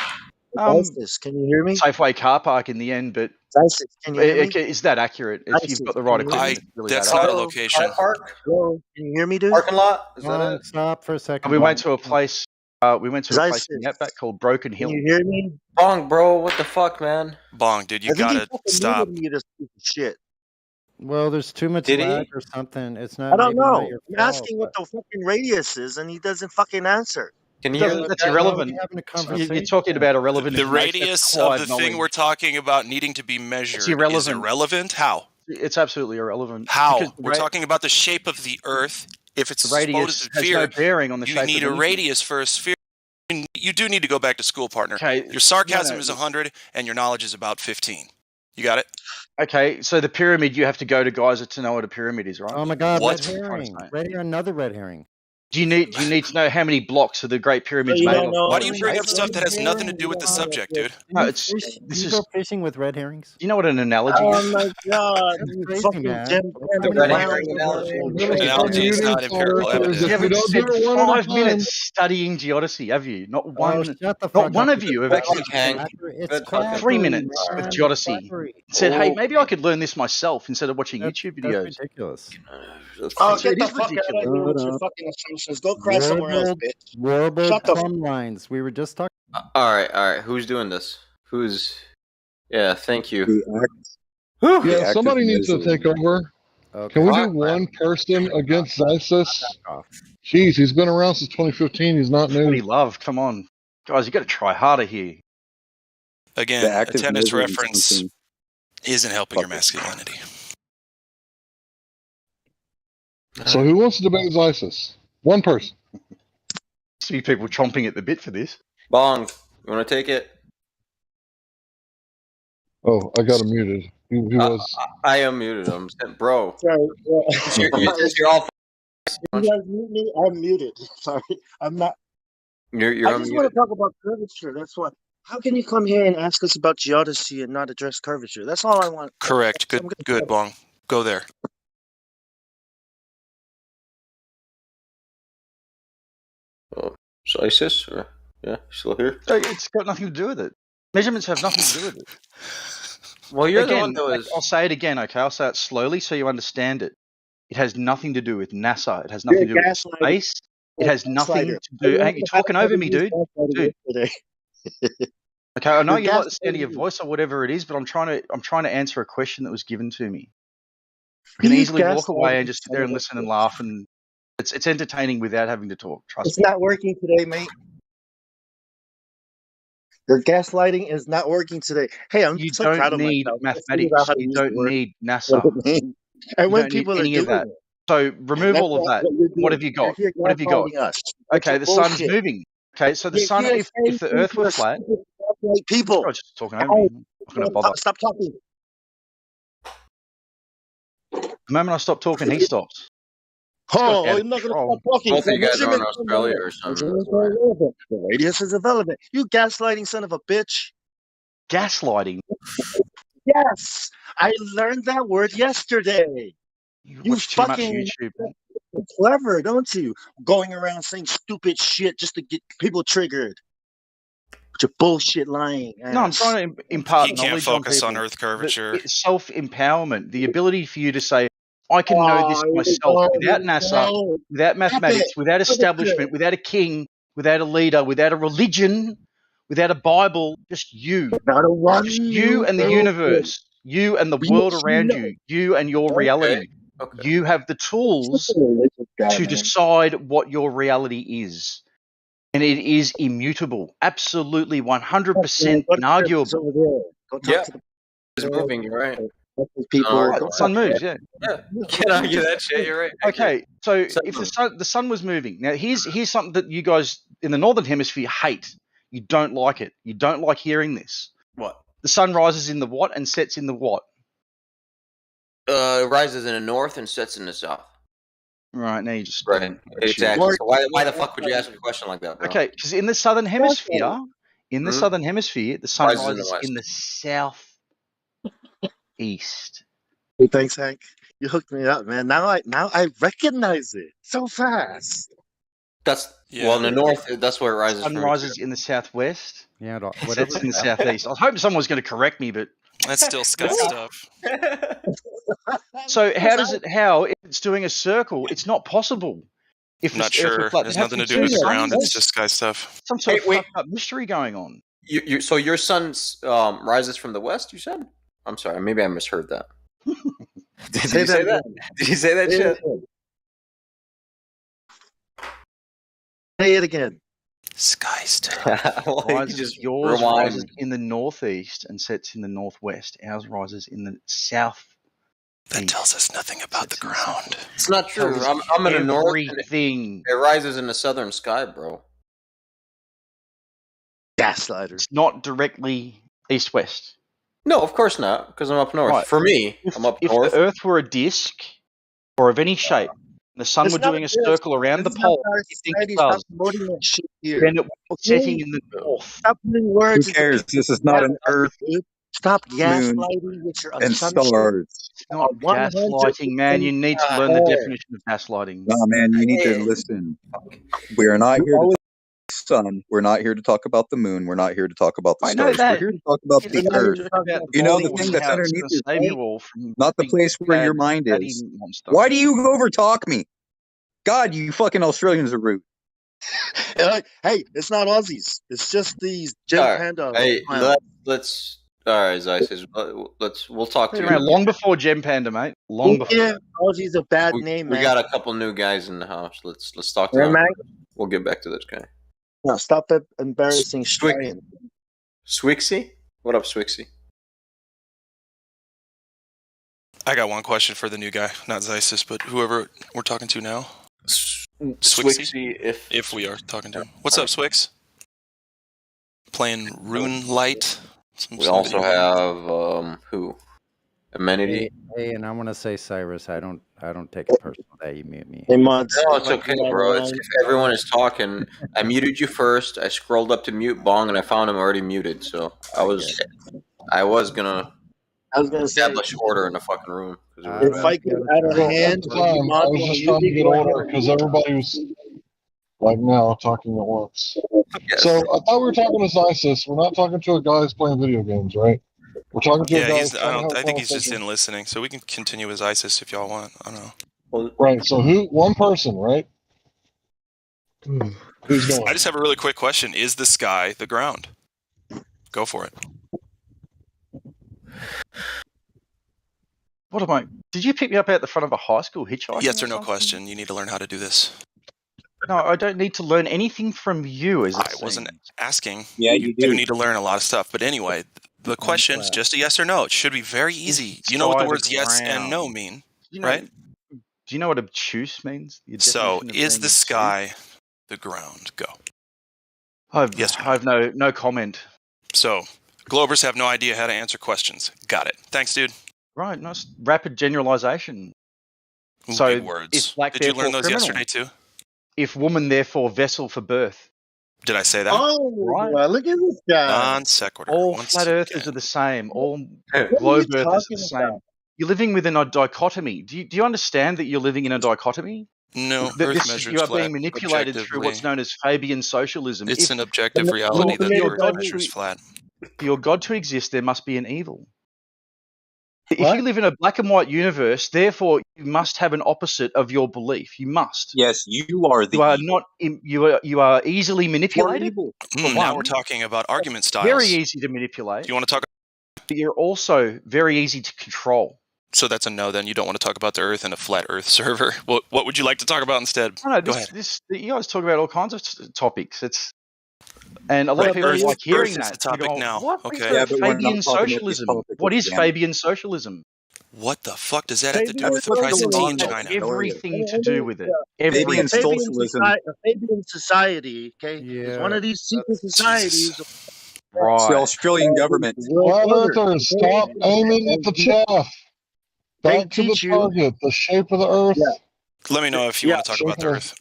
Isis, can you hear me? Safeway car park in the end, but Isis, can you hear me? is that accurate? If you've got the right equipment, it's really That's that not a accurate. location. Park? Hello, can you hear me, dude? Parking lot? Is that it? Stop for a second. And we went to a place We went to a place in the outback called Broken Hill. Can you hear me? Bong, bro, what the fuck, man? Bong, dude, you I think he gotta fucking stop. muted me, this piece of shit. Well, there's too much Did lag he? or something. It's I not don't maybe not know. your I'm fault. asking what the fucking radius is, and he doesn't fucking answer. Can you hear this That's guy? irrelevant. We're having a You're conversation. talking about irrelevant The information. radius That's of acquired the thing we're knowledge. talking about needing to be measured is irrelevant. irrelevant. How? It's absolutely irrelevant. How? Because We're talking about the shape of the Earth. If it's the supposed radius to has sphere, no bearing on the you shape need of a anything. radius for a sphere. You do need to go back to school, partner. Okay. Your sarcasm No. is 100, and your knowledge is about 15. You got it? Okay, so the pyramid, you have to go to Giza to know what a pyramid is, right? Oh my God! What? Red herring. Another red herring. Do you need to know how many blocks of the Great Pyramid's you made don't of? know Why do you bring anything? up stuff that has nothing to do with the subject, dude? No, Do you go fishing with red herrings? Do you know what an analogy Oh is? my God! That's You crazy, fucking man. Jim The red Brown. herring analogy. Analogy is not empirical evidence. You haven't don't do spent it one at a 5 minutes time. studying geodesy, have you? Not one. Oh, shut the Not fuck one up. of you have Good actually talk, Hank. spent It's Good talk. 3 quackery, minutes with man. geodesy. Quackery. Said, hey, Oh, maybe I could learn this myself instead of watching YouTube videos. That's ridiculous. Oh, So get it the is fuck out of ridiculous. here with your fucking assumptions. Go cry somewhere else, bitch. Warbled Shut the plumb lines. We were just talking. all right. Who's doing this? Who's? Yeah, thank you. Yeah, somebody needs to take over. Okay. Can we do one person against Zysis? Jeez, he's been around since 2015. He's not What new. he loved. Come on, guys, you got to try harder here. Again, The a active tennis measure is reference something- isn't helping your masculinity. So who wants to debate Zysis? One person. See people chomping at the bit for this. Bong, you want to take it? Oh, I got him muted. He was. I unmuted him, bro. Sorry. You're all. You guys mute me? I'm muted. Sorry. I'm not. You're I just want to talk about curvature. That's why. How can you come here and ask us about geodesy and not address curvature? That's all I want. Correct. Good, Bong. Go there. Oh, ISIS? Or yeah, still here? It's got nothing to do with it. Measurements have nothing to do with it. Well, you're the Again, one that was. I'll say it again, okay? I'll say it slowly so you understand it. It has nothing to do with NASA. It has nothing to do with space. It has nothing to do. Hey, you're talking over me, dude. Okay, I know you like the sound of your voice or whatever it is, but I'm trying to answer a question that was given to me. I can easily walk away and just sit there and listen and laugh, and it's entertaining without having to talk. Trust me. It's not working today, mate. Your gaslighting is not working today. Hey, I'm You so don't proud of need myself. mathematics. You don't need NASA. And You when don't need people are any doing of that. it, So remove that's all of not that. what you're What doing. have you got? You're What have you got? gaslighting us. Okay, That's the your sun's bullshit. moving. Okay, so the You're sun, if the saying Earth were you're flat, like people. I was just talking over me. I'm not going to bother. Stop talking. The moment I stop talking, he stops. Oh, you're not going to stop talking. Both of you guys are in Measurements Australia or something. That's why. The radius is irrelevant. You gaslighting son of a bitch. Gaslighting? Yes. I learned that word yesterday. You watch too much fucking YouTube. clever, don't you? Going around saying stupid shit just to get people triggered. With your bullshit lying. No, I'm trying to impart You can't knowledge focus on on people. Earth curvature. It's self-empowerment, the ability for you to say, I can know this myself without NASA, without mathematics, without establishment, without a king, without a leader, without a religion, without a Bible, just you. Just you and the universe, you and the world around you, you and your reality. You have the tools to decide what your reality is. And it is immutable, absolutely 100% inarguable. Yeah, it's moving. You're right. People, The sun moves, yeah. Yeah, can't argue that shit. You're right. Okay, so if the sun was moving, now here's something that you guys in the northern hemisphere hate. You don't like it. You don't like hearing this. What? The sun rises in the what and sets in the what? It rises in the north and sets in the south. Right, now you just right. Exactly. So why the fuck would you ask a question like that, bro? Okay, because in the southern hemisphere, the sun rises in the south east. Hey, thanks, Hank. You hooked me up, man. Now I recognize it so fast. That's well in the north. That's where it rises. Sun rises in the southwest. Yeah, it sets in the southeast. I was hoping someone was going to correct me, but that's still Scott stuff. So how if it's doing a circle? It's not possible. If I'm not the Earth were sure. flat, It has they'd have nothing to some do with the serious ground. It's suns. just sky stuff. Some sort Hey, of wait. fucked up mystery going on. So your sun rises from the west, you said? I'm sorry, maybe I misheard that. Did you say that? Did you say that shit? Say it again. Sky stuff. Well, you Rises, just yours rewind. rises in the northeast and sets in the northwest. Ours rises in the south. That tells us nothing about the ground. It's not true. Tells us I'm in the north. And everything. it rises in the southern sky, bro. Gaslighter. It's not directly east-west. No, of course not, because I'm up north. Right. For me, If, I'm up if north. the Earth were a disc or of any shape, and the sun It's were not doing a this. circle around the This is not pole, our you think it society. does, Stop promoting that shit here. then it would be Okay? setting in the north. Stop putting Who words into cares? people's This is not an mouths. Earth, Stop moon, gaslighting with your and assumptions. stars. It's not 100% gaslighting, man. You need to learn the fair. definition of gaslighting. Nah, man, you need to listen. We are not here to talk about the sun. We're not here to talk about the moon. We're not here to talk about the I know stars. We're that. here to talk about You're the not here Earth. to talk about the You know, the Bible thing and that's how it's underneath going to is save you all from not the big place where your bad mind daddy is. monster. Why do you overtalk me? God, you fucking Australians are rude. Hey, it's not Aussies. It's just these Gen All right. Panda Hey, clowns. let's. All right, Zeiss. We'll talk to Been you. around long before Gem Panda, mate. Long before. Yeah, Aussie's a bad name, We man. got a couple new guys in the house. Let's talk to Yeah, them. man. We'll get back to this guy. No, stop that embarrassing shit. Swixy? What up, Swixy? I got one question for the new guy, not Zeisis, but whoever we're talking to now. Swixy, if we are talking to him. What's up, Swix? Playing Rune Light. We also have who? Amenity. Hey, and I want to say, Cyrus, I don't take it personal that you mute me. Hey, mods. No, it's okay, bro. If everyone is talking, I muted you first. I scrolled up to mute Bong, and I found him already muted. So I was gonna establish order in the fucking room. If I get out of hand, I was just trying to get order because everybody was like now talking at once. So I thought we were talking to Isis. We're not talking to a guy who's playing video games, right? We're talking to a guy who's trying to have a I think he's just conversation. in listening, so we can continue as ISIS if y'all want. I don't know. Right. So one person, right? Who's going? I just have a really quick question. Is the sky the ground? Go for it. What am I? Did you pick me up out the front of a high school hitchhiking? Yes or no something? question. You need to learn how to do this. No, I don't need to learn anything from you. As I wasn't asking. Yeah, you do need to learn a lot of stuff. But anyway, the question's just a yes or no. It should be very easy. You know what the words yes and no mean, right? Do you know what obtuse means? The So, definition of is being the obtuse? sky the ground? Go. I've no comment. So, Globers have no idea how to answer questions. Got it. Thanks, dude. Right, nice rapid generalization. Ooh, So, big words. if black, Did you learn therefore those criminal. yesterday too? If woman, therefore vessel for birth. Did I say that? Oh, Right. look at this guy. Non sequitur. All Once flat earthers are the same. All What are globe you earthers are talking the same. about? You're living within a dichotomy. Do you understand that you're living in a dichotomy? No, That Earth measures you are flat being manipulated through what's objectively. known as Fabian socialism. It's If an objective reality that for the your Earth God measures to, flat. for your God to exist, there must be an evil. If What? you live in a black and white universe, therefore you must have an opposite of your belief. You must. Yes, you are the You are evil. not. You are easily manipulated. evil. For Now one. we're talking about argument styles. Very easy to manipulate. Do you want to talk? But you're also very easy to control. So that's a no. Then you don't want to talk about the Earth and a flat Earth server. What would you like to talk about instead? No, Go ahead. you guys talk about all kinds of topics. And a lot of people Earth, like hearing Earth is that. the topic They go, now. what Okay. is Yeah, but we're not Fabian talking about these socialism? topics, What is damn it. Fabian socialism? What the fuck does that have to do Fabian with the price of tea in socialism. China? Everything to do with it. Fabian Fabian socialism. Fabian society, okay, is one of these secret societies. It's the Right. Australian government. Flat earthers, stop aiming at the chaff. Back to the teach you- target, the shape of the Earth. Yeah. Let me know if you Yeah. want to talk about the Earth.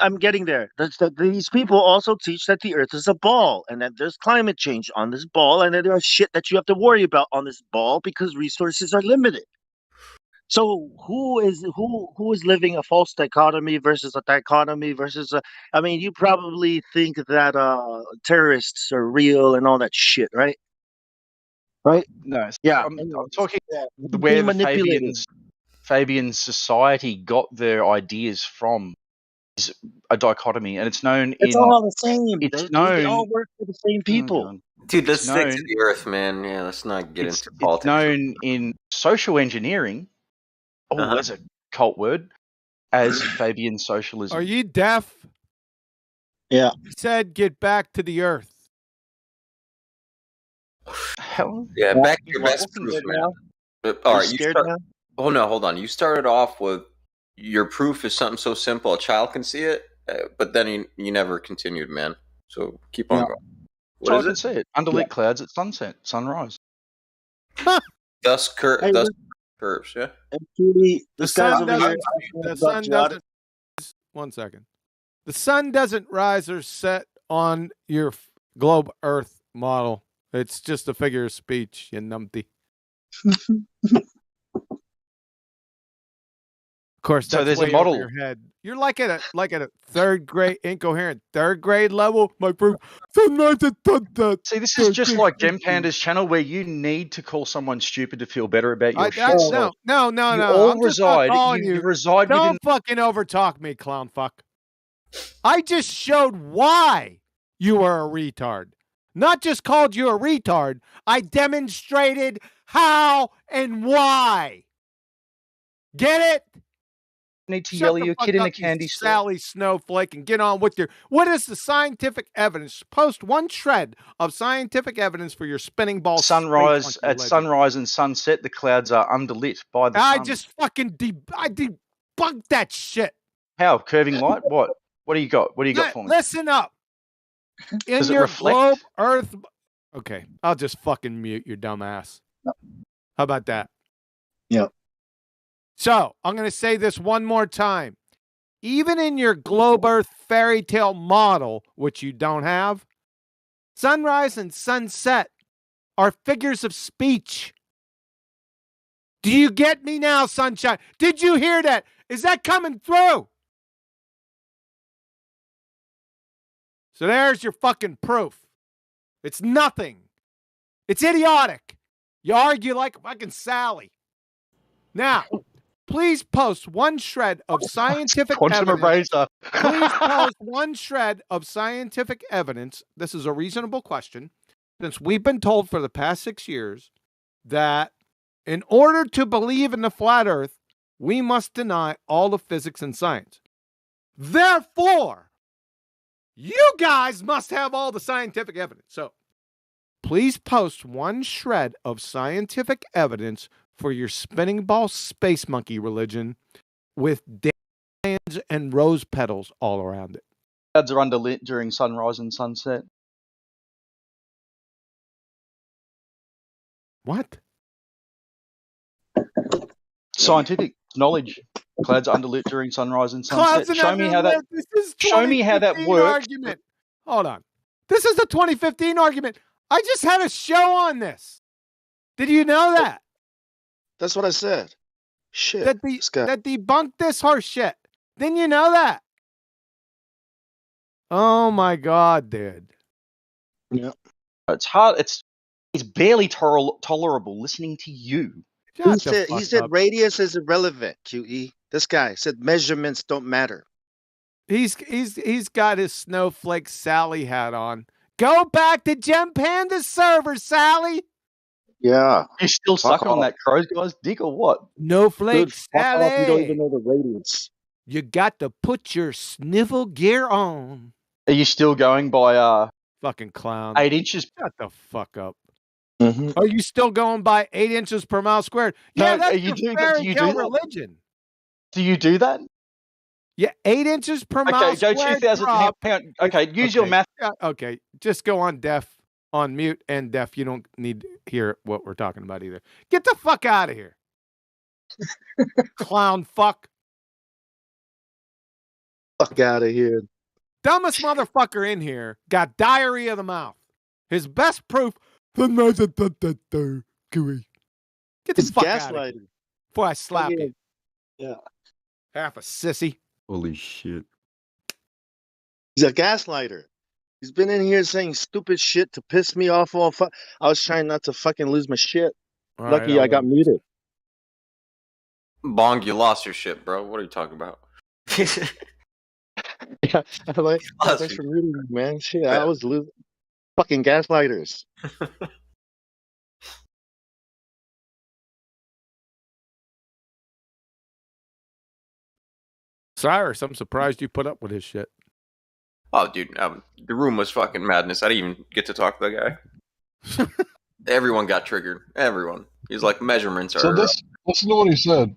I'm getting there. These people also teach that the Earth is a ball, and that there's climate change on this ball, and that there's shit that you have to worry about on this ball because resources are limited. So who is living a false dichotomy versus a dichotomy versus a? I mean, you probably think that terrorists are real and all that shit, right? Right? No. Yeah. I'm talking You're where being the manipulated. Fabian society got their ideas from. is a dichotomy, and it's known It's in. all the same. It's Dude. known. They all work for the same people. Dude, let's It's stick known. to the Earth, man. Yeah, let's not get into It's politics. known in social engineering. Oh, that's a cult word. As Fabian socialism. Are you deaf? Yeah. He said, "Get back to the Earth." Hell. Yeah, Well, back to your well, best listen, proof, good man. now. All Are right, you you scared start. now? Oh no, hold on. You started off with your proof is something so simple a child can see it, but then you never continued, man. So keep on going. What So I is can it? see it. Underlit clouds at sunset, sunrise. Thus Hey, curves, yeah. Actually, The this guy's sun over here doesn't. asking The about sun jihad. doesn't. 1 second. The sun doesn't rise or set on your globe Earth model. It's just a figure of speech, you numpty. Of course, So that's there's a way over model. your head. You're like at a third grade incoherent third grade level. My proof. See, this is just like Gem Panda's channel where you need to call someone stupid to feel better about your shit self. No. You I'm all just not reside. calling You you. reside Don't within. fucking overtalk me, clown fuck. I just showed why you were a retard. Not just called you a retard. I demonstrated how and why. Get it? Need to Shut yell the at your fuck kid in up, a candy you store. Sally Snowflake, and get on with your. What is the scientific evidence? Post one shred of scientific evidence for your spinning ball. Sunrise space at monkey legend. sunrise and sunset, the clouds are underlit by the I sun. just fucking I debunked that shit. How curving light? What? What do you got? What do you got for me? Listen up. In Does it your reflect? globe Earth. Okay, I'll just fucking mute your dumb ass. How about that? Yeah. So I'm going to say this one more time. Even in your globe Earth fairy tale model, which you don't have, sunrise and sunset are figures of speech. Do you get me now, sunshine? Did you hear that? Is that coming through? So there's your fucking proof. It's nothing. It's idiotic. You argue like fucking Sally. Now, please post one shred of scientific Quantum evidence. eraser. Please post one shred of scientific evidence. This is a reasonable question, since we've been told for the past 6 years that in order to believe in the flat Earth, we must deny all of physics and science. Therefore, you guys must have all the scientific evidence. So please post one shred of scientific evidence for your spinning ball space monkey religion with dandelions and rose petals all around it. Clouds are underlit during sunrise and sunset. What? Scientific knowledge. Clouds are underlit during sunrise and sunset. Clouds and Show me how that. This is Show me how that 2015 works. argument. Hold on. This is the 2015 argument. I just had a show on this. Did you know that? That's what I said. Shit. That debunked this horse shit. Didn't you know that? Oh my God, dude. Yeah. It's hard. It's barely tolerable listening to you. He said radius is irrelevant, QE. This guy said measurements don't matter. He's got his snowflake Sally hat on. Go back to Gem Panda's server, Sally. Yeah. You still sucking on that crow's guy's dick or what? Snowflake Dude, fuck Sally. off. You don't even know the radius. You got to put your snivel gear on. Are you still going by fucking clown? 8 inches. Shut the fuck up. Mm-hmm. Are you still going by 8 inches per mile squared? Yeah, No, that's you your do, fairy do you tale do that? religion. Do you do that? Yeah, 8 inches per mile Okay, go squared. 2,000. drop. Okay, use your math. Yeah, okay, just go on mute and deaf. You don't need to hear what we're talking about either. Get the fuck out of here. Clown fuck. Fuck out of here. Dumbest motherfucker in here got diarrhea of the mouth. His best proof. Get the It's fuck out of here gaslighting. before I slap you. Yeah. Half a sissy. Holy shit. He's a gaslighter. He's been in here saying stupid shit to piss me off. I was trying not to fucking lose my shit. All Lucky right, I got muted. Bong, you lost your shit, bro. What are you talking about? Yeah, thanks for muting me, man. Shit, I was losing. Fucking gaslighters. Cyrus, I'm surprised you put up with his shit. Oh, dude, the room was fucking madness. I didn't even get to talk to the guy. Everyone got triggered. Everyone. He's like, measurements So are. listen to what he said.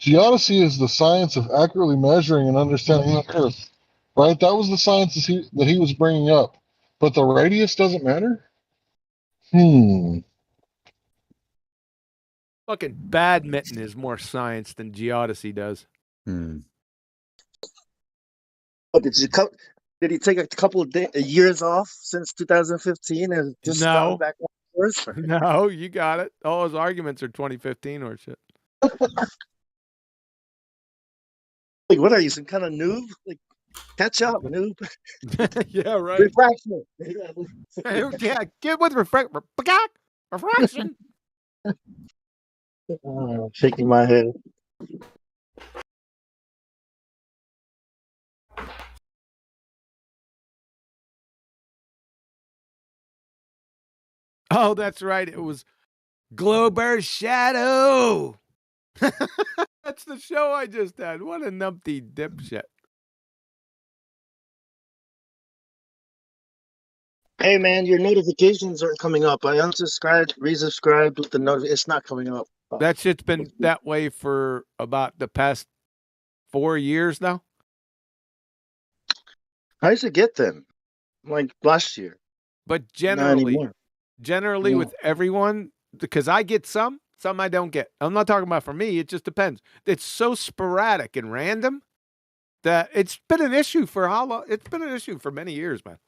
Geodesy is the science of accurately measuring and understanding the Earth. Right? That was the science that he was bringing up. But the radius doesn't matter? Fucking badminton is more science than geodesy does. Oh, did he take a couple of years off since 2015 and just gotten back on course? No, you got it. All his arguments are 2015 or shit. Like, what are you, some kind of noob? Like, catch up, noob. Yeah, right. Refraction. Yeah, get with refraction. Shaking my head. Oh, that's right. It was Glober's Shadow. That's the show I just had. What a numpty dipshit. Hey, man, your notifications aren't coming up. I unsubscribed, resubscribed with the it's not coming up. That shit's been that way for about the past 4 years now. I used to get them like last year. But Not generally anymore. Yeah. With everyone, because I get some I don't get. I'm not talking about for me. It just depends. It's so sporadic and random that it's been an issue for how long? It's been an issue for many years, man.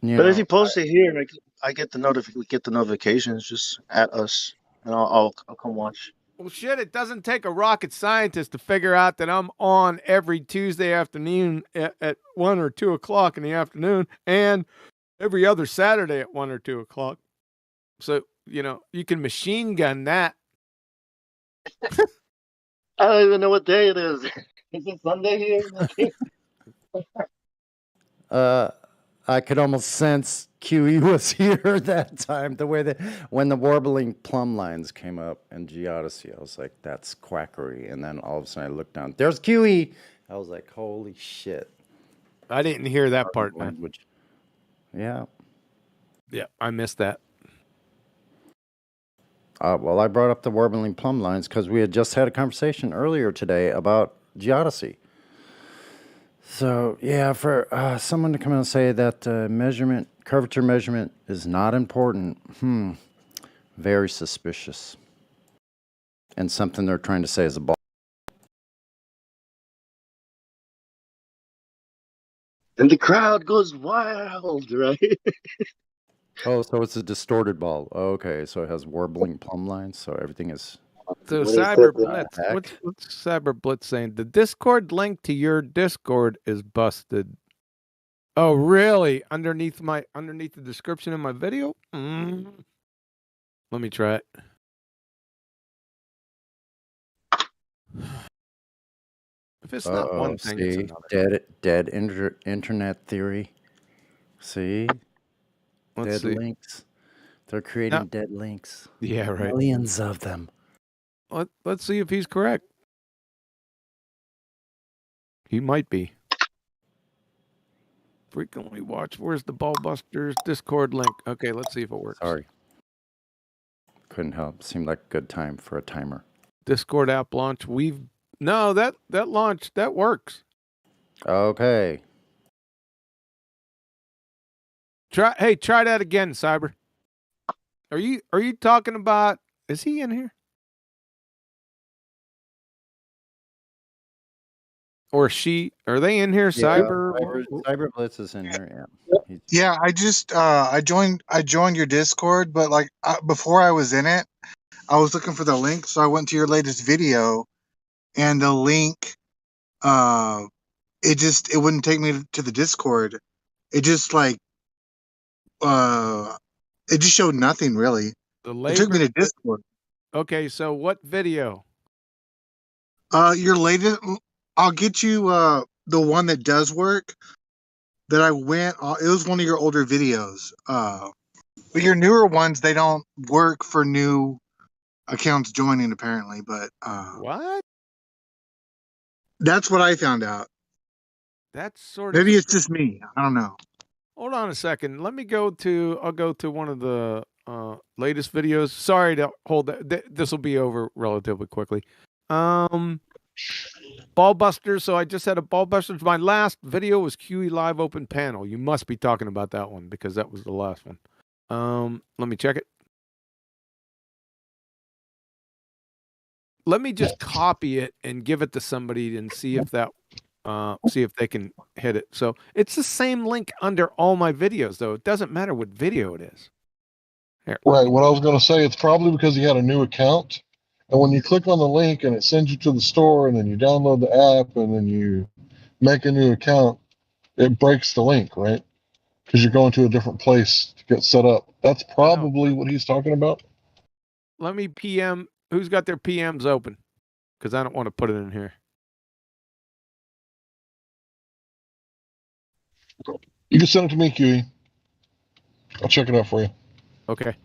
But if you post it here, like, I get the notifications. Just at us, and I'll come watch. Well, shit, it doesn't take a rocket scientist to figure out that I'm on every Tuesday afternoon at 1 or 2 o'clock in the afternoon and every other Saturday at 1 or 2 o'clock. So, you can machine gun that. I don't even know what day it is. Is it Sunday here? I could almost sense QE was here that time. The way that when the warbling plumb lines came up in geodesy, I was like, "That's quackery." And then all of a sudden, I looked down. There's QE. I was like, "Holy shit!" I didn't hear that part, man. Language. Yeah. Yeah, I missed that. Well, I brought up the warbling plumb lines because we had just had a conversation earlier today about geodesy. So, yeah, for someone to come out and say that curvature measurement is not important, very suspicious. And something they're trying to say is a ball. And the crowd goes wild, right? Oh, so it's a distorted ball. Okay, so it has warbling plumb lines, so everything is... So Cyber Blitz, what's Cyber Blitz saying? The Discord link to your Discord is busted. Oh, really? Underneath the description of my video? Let me try it. If it's not one thing, it's another. Dead internet theory. See? Let's see. Links. They're creating dead links. Yeah, right. Millions of them. Let's see if he's correct. He might be. Frequently watch. Where's the Ballbusters Discord link? Okay, let's see if it works. Sorry. Couldn't help. Seemed like a good time for a timer. Discord app launch. That launch, that works. Okay. Try that again, Cyber. Are you talking about, is he in here? Or she? Are they in here? Cyber Blitz is in here. Yeah. Yeah, I just I joined your Discord, but like before I was in it, I was looking for the link, so I went to your latest video, and the link, it wouldn't take me to the Discord. It just it just showed nothing really. It took me to Discord. Okay, so what video? Your latest. I'll get you the one that does work that I went on. It was one of your older videos. But your newer ones, they don't work for new accounts joining apparently. But what? That's what I found out. That's sort of Maybe it's strange. just me. I don't know. Hold on a second. Let me go to. I'll go to one of the latest videos. Sorry to hold that. This will be over relatively quickly. Ballbusters. So I just had a Ballbusters. My last video was QE Live Open Panel. You must be talking about that one because that was the last one. Let me check it. Let me just copy it and give it to somebody and see if that see if they can hit it. So it's the same link under all my videos, though. It doesn't matter what video it is. Here. Right. What I was going to say, it's probably because he had a new account. And when you click on the link and it sends you to the store and then you download the app and then you make a new account, it breaks the link, right? Because you're going to a different place to get set up. That's probably what he's talking about. Let me PM. Who's got their PMs open? Because I don't want to put it in here. You can send it to me, QE. I'll check it out for you. Okay.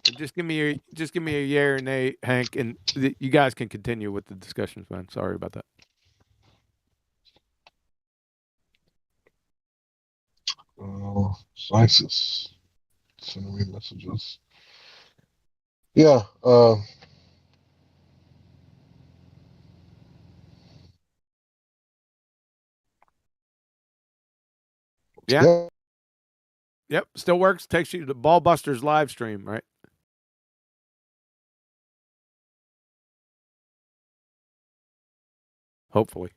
Just give me a yay or nay, Hank, and you guys can continue with the discussions, man. Sorry about that. ISIS. Sending me messages. Yeah. Yeah. Yep. Still works. Takes you to Ballbusters live stream, right? Hopefully.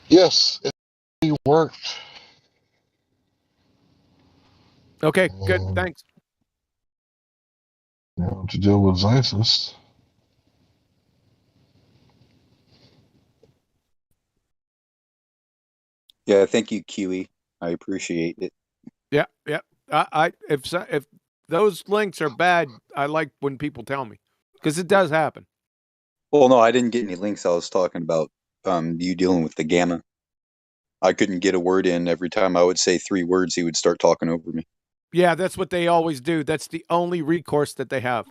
Yes, it worked. Okay, good. Thanks. Now to deal with ISIS. Yeah, thank you, QE. I appreciate it. Yeah. If those links are bad, I like when people tell me because it does happen. Well, no, I didn't get any links. I was talking about you dealing with the gamma. I couldn't get a word in. Every time I would say 3 words, he would start talking over me. Yeah, that's what they always do. That's the only recourse that they have.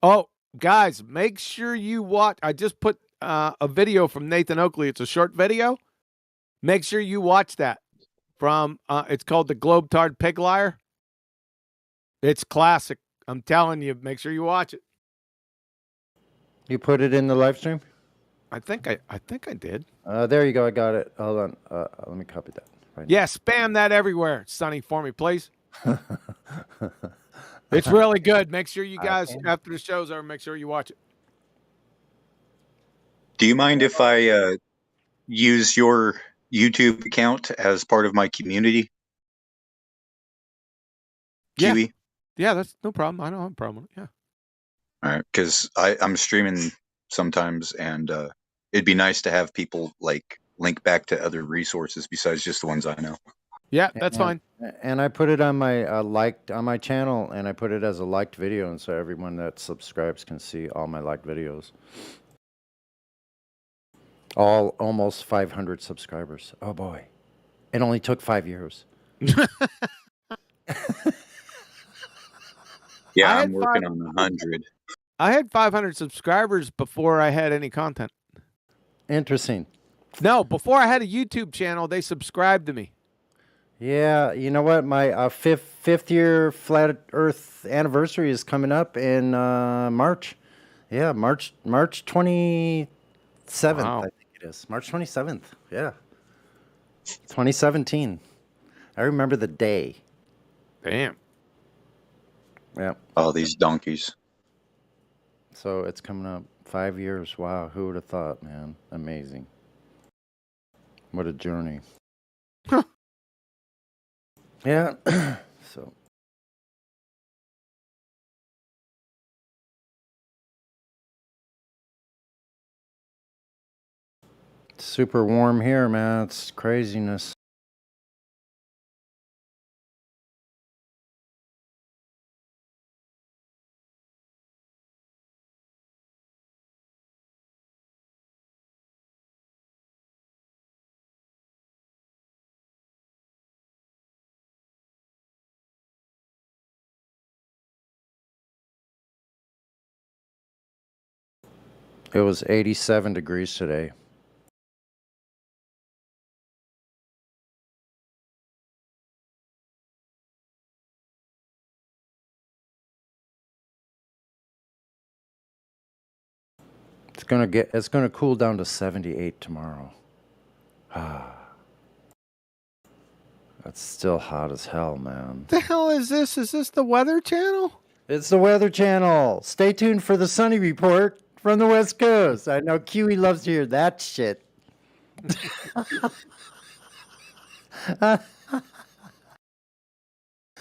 Oh, guys, make sure you watch. I just put a video from Nathan Oakley. It's a short video. Make sure you watch that. From it's called the Globetard Pig Liar. It's classic. I'm telling you. Make sure you watch it. You put it in the live stream? I think I did. There you go. I got it. Hold on. Let me copy that. Right Yeah, spam that everywhere, Sonny, for me, please. It's really good. Make sure you guys, after the show's over, make sure you watch it. Do you mind if I use your YouTube account as part of my community? Yeah. QE? Yeah, that's no problem. I don't have a problem with it. Yeah. All right, because I'm streaming sometimes, and it'd be nice to have people like link back to other resources besides just the ones I know. Yeah, that's fine. And I put it on my liked on my channel, and I put it as a liked video, and so everyone that subscribes can see all my liked videos. All almost 500 subscribers. Oh boy, it only took 5 years. Yeah, I'm working on 100. I had 500 subscribers before I had any content. Interesting. No, before I had a YouTube channel, they subscribed to me. Yeah, you know what? My fifth year flat Earth anniversary is coming up in March. Yeah, March 27th. Wow. I think it is March 27th. Yeah, 2017. I remember the day. Damn. Yeah. Oh, these donkeys. So it's coming up 5 years. Wow, who would have thought, man? Amazing. What a journey. Huh. Yeah. So. Super warm here, man. It's craziness. It was 87 degrees today. It's gonna cool down to 78 tomorrow. That's still hot as hell, man. What the hell is this? Is this the Weather Channel? It's the Weather Channel. Stay tuned for the sunny report from the West Coast. I know Kiwi loves to hear that shit.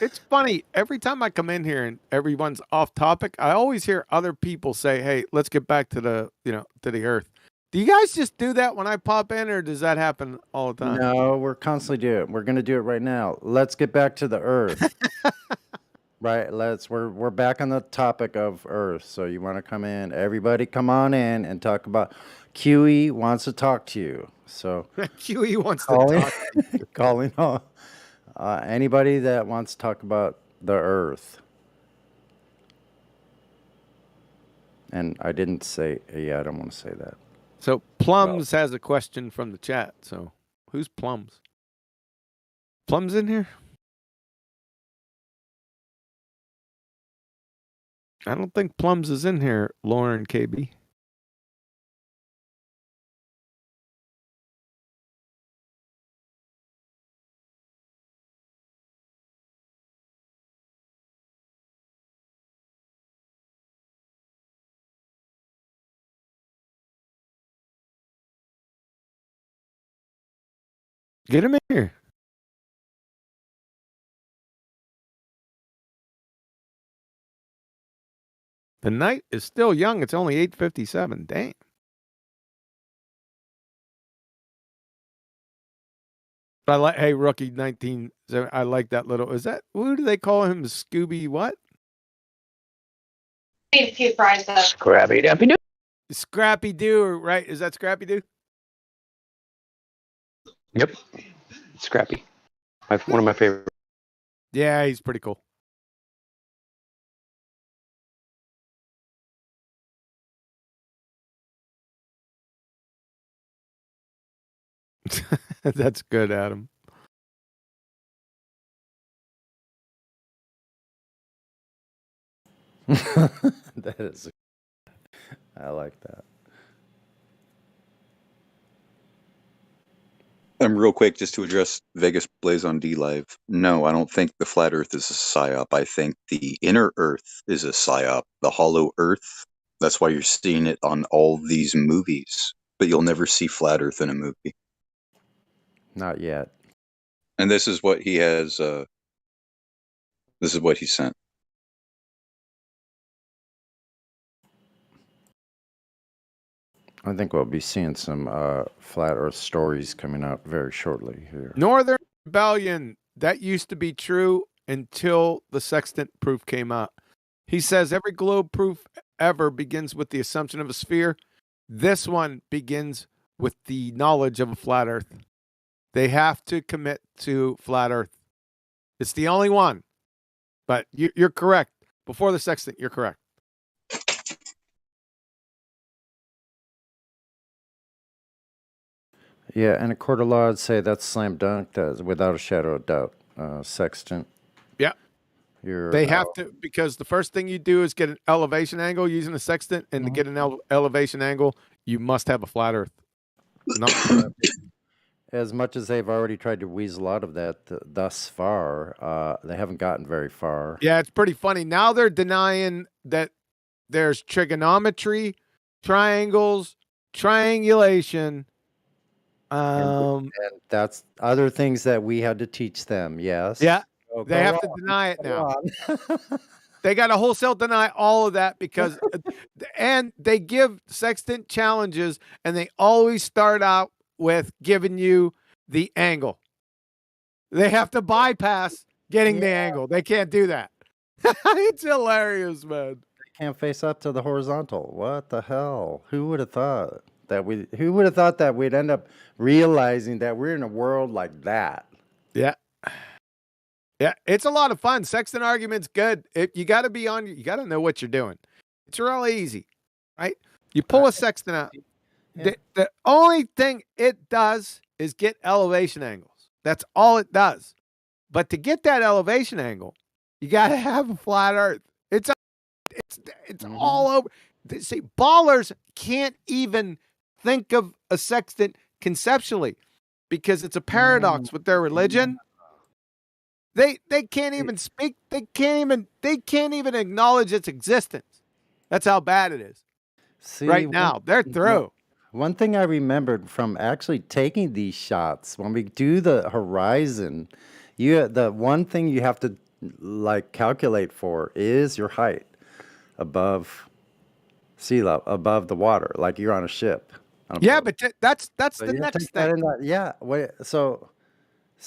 It's funny. Every time I come in here and everyone's off topic, I always hear other people say, "Hey, let's get back to the to the Earth." Do you guys just do that when I pop in, or does that happen all the time? No, we're constantly doing it. We're gonna do it right now. Let's get back to the Earth. Right, we're back on the topic of Earth. So you want to come in? Everybody, come on in and talk about. QE wants to talk to you. So QE wants calling, to talk. calling all, anybody that wants to talk about the Earth. And I didn't say, yeah, I don't want to say that. So Plums has a question from the chat. So who's Plums? Plums in here? I don't think Plums is in here, Lauren KB. Get him in here. The night is still young. It's only 8:57. Damn. I like, hey, rookie 19. I like that little. Is that, who do they call him? Scooby what? Scrappy Dappy Doo. Scrappy Doo, right? Is that Scrappy Doo? Yep. Scrappy. One of my favorite. Yeah, he's pretty cool. That's good, Adam. That is, I like that. Real quick, just to address Vegas Blaze on D Live. No, I don't think the flat Earth is a psyop. I think the inner Earth is a psyop. The hollow Earth. That's why you're seeing it on all these movies, but you'll never see flat Earth in a movie. Not yet. And this is what he has. This is what he sent. I think we'll be seeing some flat Earth stories coming out very shortly here. Northern Rebellion, that used to be true until the sextant proof came out. He says every globe proof ever begins with the assumption of a sphere. This one begins with the knowledge of a flat Earth. They have to commit to flat Earth. It's the only one. But you're correct. Before the sextant, you're correct. Yeah, and a court of law would say that's slam dunk, without a shadow of doubt. Sextant. Yeah. They have to, because the first thing you do is get an elevation angle using a sextant, and to get an elevation angle, you must have a flat Earth. As much as they've already tried to weasel out of that thus far, they haven't gotten very far. Yeah, it's pretty funny. Now they're denying that there's trigonometry, triangles, triangulation. And that's other things that we had to teach them. Yes. Yeah. So They have to deny it now. They got to wholesale deny all of that because, and they give sextant challenges, and they always start out with giving you the angle. They have to bypass getting the angle. They can't do that. It's hilarious, man. They can't face up to the horizontal. What the hell? Who would have thought that who would have thought that we'd end up realizing that we're in a world like that? Yeah. Yeah, it's a lot of fun. Sextant argument's good. You got to be on. You got to know what you're doing. It's real easy, right? You pull a sextant out. The only thing it does is get elevation angles. That's all it does. But to get that elevation angle, you got to have a flat Earth. It's all over. See, ballers can't even think of a sextant conceptually because it's a paradox with their religion. They can't even speak. They can't even acknowledge its existence. That's how bad it is. See, right now, they're through. One thing I remembered from actually taking these shots when we do the horizon, the one thing you have to like calculate for is your height above sea level, above the water, like you're on a ship. Yeah, but that's So the you next take that thing. in that, yeah. Wait, so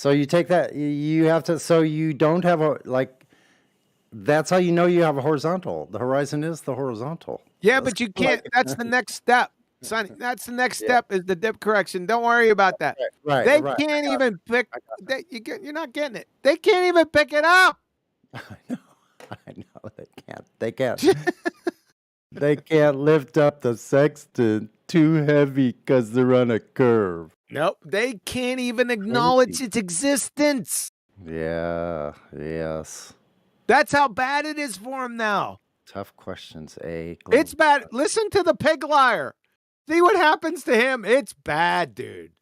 you take that. You have to. So you don't have a like. That's how you know you have a horizontal. The horizon is the horizontal. Yeah, but you can't. That's the next step, Sonny. That's the next step is the dip correction. Don't worry about that. Right. They can't even pick. You're not getting it. They can't even pick it up. I know they can't. They can't. They can't lift up the sextant too heavy because they're on a curve. Nope. They can't even acknowledge its existence. Yeah. Yes. That's how bad it is for him now. Tough questions, eh? It's bad. Listen to the pig liar. See what happens to him. It's bad, dude.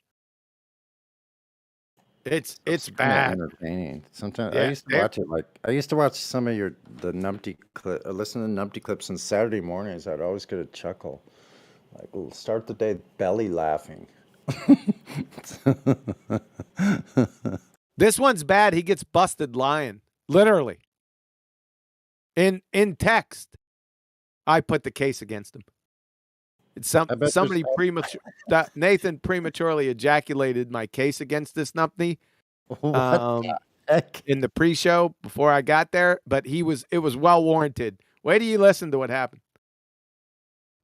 It's bad. Entertaining. Sometimes Yeah, I used to watch it. Like I used to watch some of the Numpty clip. Listen to the Numpty clips on Saturday mornings. I'd always get a chuckle. Like we'll start the day belly laughing. This one's bad. He gets busted lying. Literally. In text. I put the case against him. It's somebody Nathan prematurely ejaculated my case against this Numpty. In the pre-show before I got there, but it was well warranted. Wait till you listen to what happened.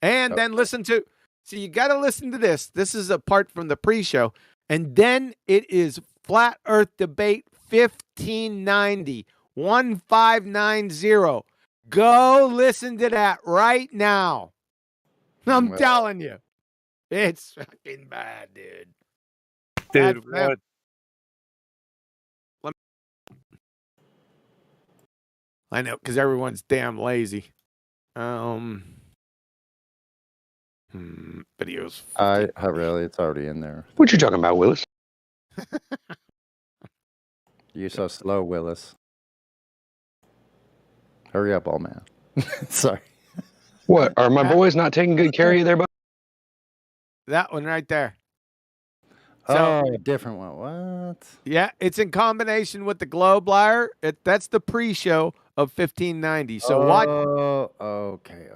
And then listen to, so you got to listen to this. This is a part from the pre-show. And then it is Flat Earth Debate 1590, 1590. Go listen to that right now. I'm telling you. It's fucking bad, dude. Dude, what? I know, because everyone's damn lazy. Videos. Really, it's already in there. What you talking about, Willis? You're so slow, Willis. Hurry up, old man. Sorry. What? Are my boys not taking good care of you there, bud? That one right there. So, a different one. What? Yeah, it's in combination with the Globe Liar. That's the pre-show of 1590. So watch. Oh, okay.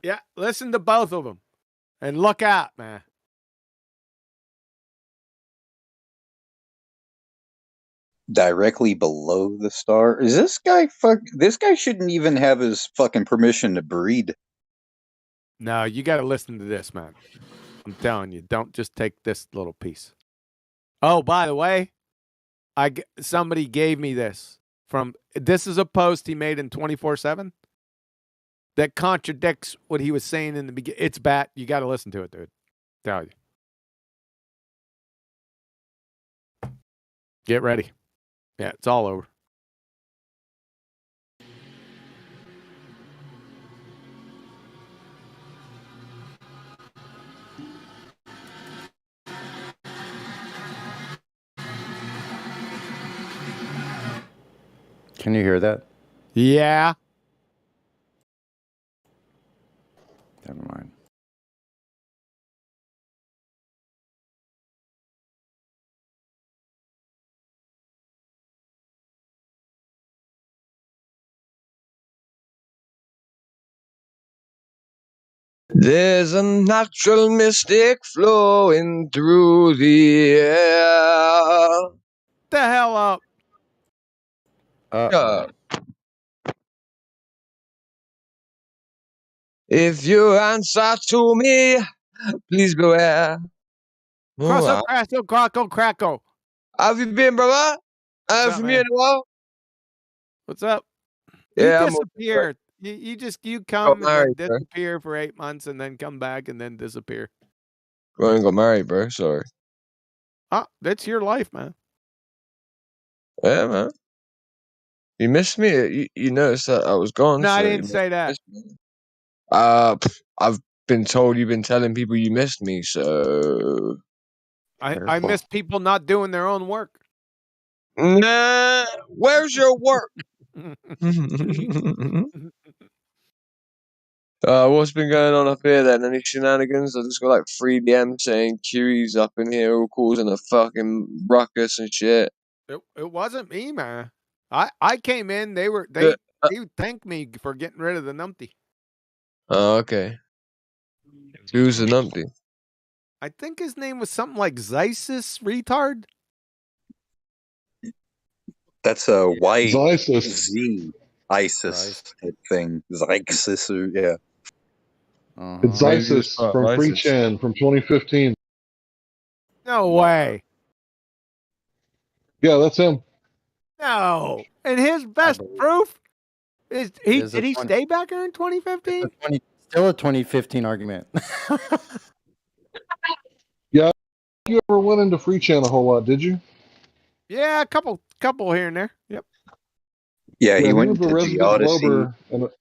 Yeah. Listen to both of them, and look out, man. Directly below the star. Is this guy this guy shouldn't even have his fucking permission to breed. No, you got to listen to this, man. I'm telling you, don't just take this little piece. Oh, by the way, somebody gave me this this is a post he made in 24/7 that contradicts what he was saying in the beginning. It's bad. You got to listen to it, dude. Tell you. Get ready. Yeah, it's all over. Can you hear that? Yeah. Never mind. There's a natural mystic flowing through the air. The hell up. If you answer to me, please beware. Crackle. Have you been, brother? Have you been a while? What's up? Yeah, You disappeared. You come and then disappear for 8 months and then come back and then disappear. Bro, I ain't got married, bro. Sorry. That's your life, man. Yeah, man. You missed me. You noticed that I was gone. No, so I didn't say that. I've been told you've been telling people you missed me, so I miss people not doing their own work. Nah, where's your work? What's been going on up here then? Any shenanigans? I just got like 3 DMs saying Q's up in here all causing a fucking ruckus and shit. It wasn't me, man. I came in. They thanked me for getting rid of the numpty. Oh, okay. Who's the numpty? I think his name was something like Zeisis retard. That's a Zeisis. ISIS type thing. Zeisis, yeah. It's Zeisis from FreeChan from 2015. No way. Yeah, that's him. No. And his best proof is did he stay back here in 2015? Still a 2015 argument. Yeah, you ever went into FreeChan a whole lot, did you? Yeah, a couple here and there. Yep. Yeah, he went was the to resident Geodesy. Glober.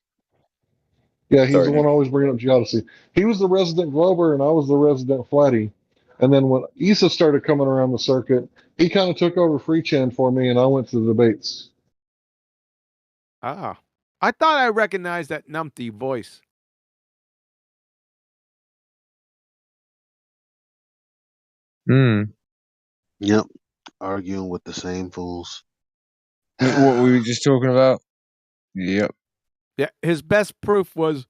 Yeah, he's the one always bringing up Geodesy. He was the resident Glober, and I was the resident Flatty. And then when Issa started coming around the circuit, he kind of took over FreeChan for me, and I went to the debates. Ah. I thought I recognized that numpty voice. Yep. Arguing with the same fools. What were we just talking about? Yep. Yeah, his best proof was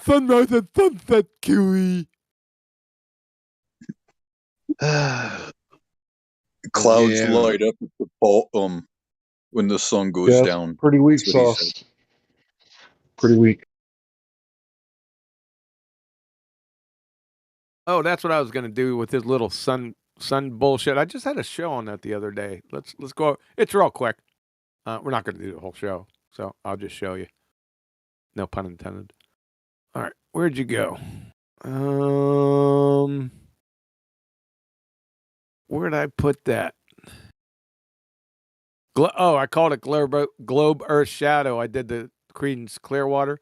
Sunrise and Sunset QE. Clouds light up at the bottom when the sun goes Yeah, down. pretty weak That's what he sauce. said. Pretty weak. Oh, that's what I was going to do with his little sun bullshit. I just had a show on that the other day. Let's go. It's real quick. We're not going to do the whole show, so I'll just show you. No pun intended. All right, where'd you go? Where'd I put that? I called it Globe Earth Shadow. I did the Creedence Clearwater.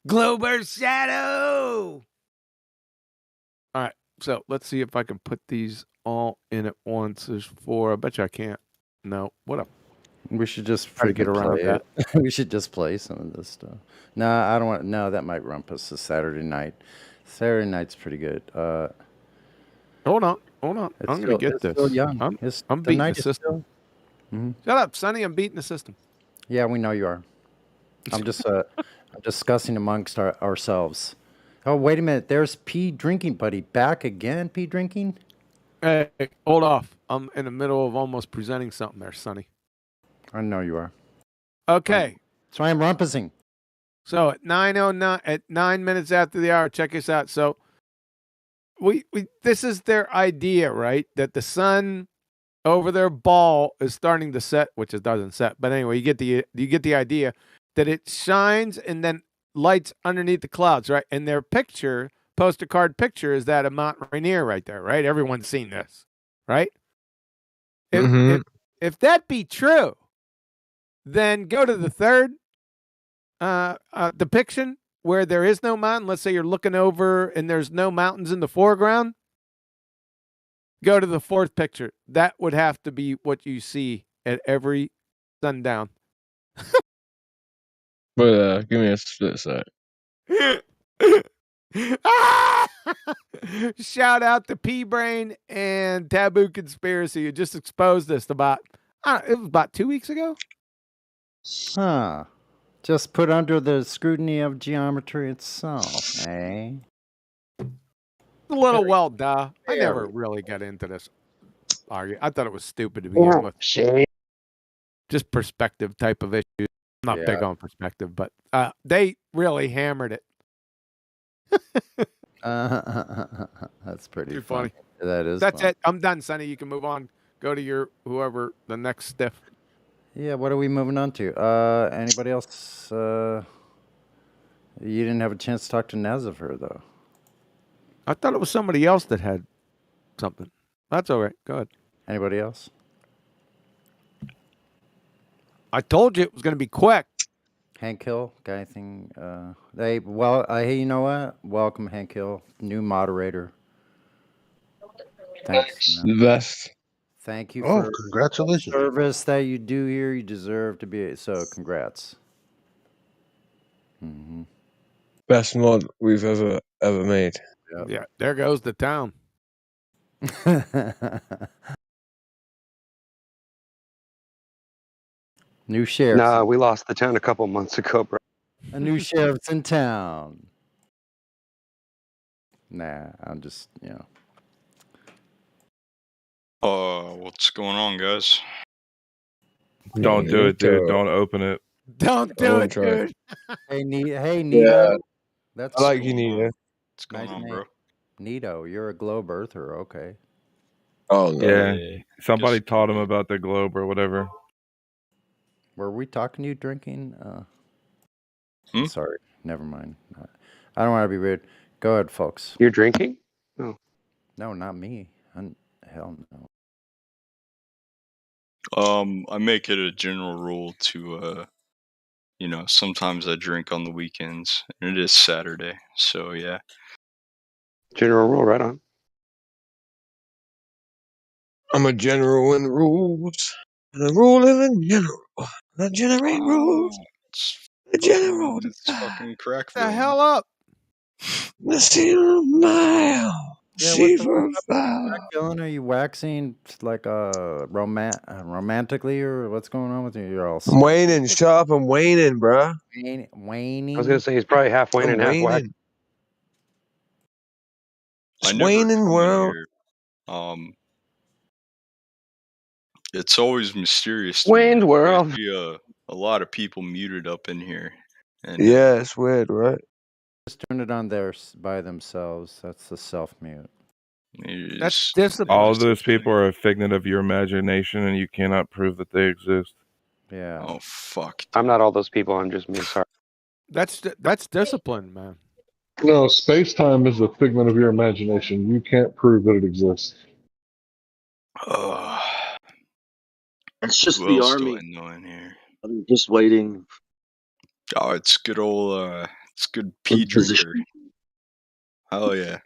Globe Earth Shadow! All right, so let's see if I can put these all in at once. There's 4. I bet you I can't. No, what up? We should just Try to get around that. We should just play some of this stuff. No, I don't want. No, that might rump us to Saturday night. Saturday night's pretty good. Hold on. I'm going to get this. Still young. I'm beating the system. Shut up, Sonny. I'm beating the system. Yeah, we know you are. I'm just I'm discussing amongst ourselves. Oh, wait a minute. There's P drinking, buddy. Back again, P drinking? Hey, hold off. I'm in the middle of almost presenting something there, Sonny. I know you are. Okay. So I'm rumpusing. So at 9:09, at 9 minutes after the hour, check this out. So we this is their idea, right? That the sun over their ball is starting to set, which it doesn't set. But anyway, you get the idea that it shines and then lights underneath the clouds, right? And their poster card picture is that of Mount Rainier right there, right? Everyone's seen this, right? If that be true, then go to the third depiction where there is no mountain. Let's say you're looking over and there's no mountains in the foreground. Go to the 4th picture. That would have to be what you see at every sundown. But give me a split sec. Shout out to P-Brain and Taboo Conspiracy who just exposed this it was about 2 weeks ago. Huh. Just put under the scrutiny of geometry itself, eh? A little well, duh. I never really got into this argument. I thought it was stupid to begin with. Just perspective type of issue. I'm not big on perspective, but they really hammered it. That's pretty Too funny. That is. That's fun. it. I'm done, Sonny. You can move on. Go to your whoever the next stiff. Yeah, what are we moving on to? Anybody else? You didn't have a chance to talk to Nazifer, though. I thought it was somebody else that had something. That's all right. Go ahead. Anybody else? I told you it was going to be quick. Hank Hill, got anything? Hey, you know what? Welcome, Hank Hill, new moderator. Thanks. The best. Thank you Oh, for congratulations. the service that you do here. You deserve to be so. Congrats. Mm-hmm. Best mod we've ever made. Yep. Yeah, there goes the town. New sheriff. Nah, we lost the town a couple months ago, bro. A new sheriff's in town. Nah, I'm just, What's going on, guys? Don't do it, dude. Don't open it. Don't do it, try. dude. Hey, Nito. Yeah. That's I like cool. you, Nito. What's going Nice on, name. bro? Nito, you're a globe earther. Okay. Oh no. Yeah. Somebody taught him about the globe or whatever. Were we talking to you drinking? Hmm? Sorry. Never mind. I don't want to be rude. Go ahead, folks. You're drinking? Oh. No, not me. Hell no. I make it a general rule to sometimes I drink on the weekends, and it is Saturday, so yeah. General rule, right on. I'm a general in the rules. And a rule is a general. I generate rules. The general. It's fucking crack The hell up. The single mile. Yeah, See what's for up, Dylan? Are you waxing like romantically, or what's going on with you? You're all I'm waning, shop. I'm waning, bruh. waning. I was gonna say he's probably half Wayne I'm and half whack. waning. I It's never waning come in world. here. It's always mysterious to Wayne's me. World. I see a lot of people muted up in here. And, Yeah, it's weird, right? Just turn it on there by themselves. That's the self mute. That's discipline. All those people are a figment of your imagination, and you cannot prove that they exist. Yeah. Oh fuck. I'm not all those people. I'm just me. Sorry. That's discipline, man. No, space time is a figment of your imagination. You can't prove that it exists. It's just Who the else do army. I know in here? I'm just waiting. Oh, it's good old it's good pea drinker. Oh yeah.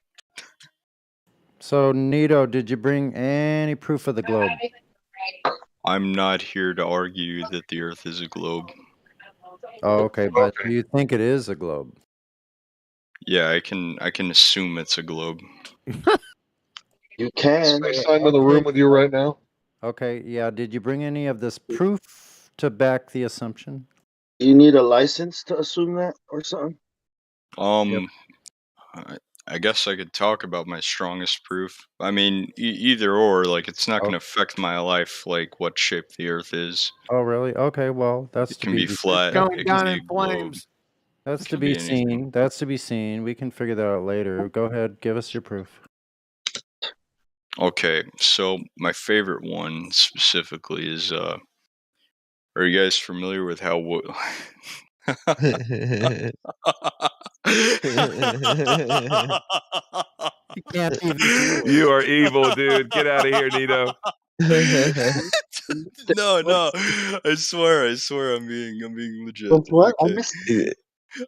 So, Nito, did you bring any proof of the globe? I'm not here to argue that the Earth is a globe. Oh, okay, but do you think it is a globe? Yeah, I can assume it's a globe. You can. Space time in the room with you right now. Okay, yeah. Did you bring any of this proof to back the assumption? You need a license to assume that or something? I guess I could talk about my strongest proof. I mean, either or, like, it's not going to affect my life, like what shape the Earth is. Oh, really? Okay, well, that's It to can be flat. Going It down can be in a globe. flames. That's It to can be be anything. seen. That's to be seen. We can figure that out later. Go ahead, give us your proof. Okay, so my favorite one specifically is are you guys familiar with how You can't even do You are evil, dude. Get out of here, Nito. No, I swear I'm being legit. What? I Okay. missed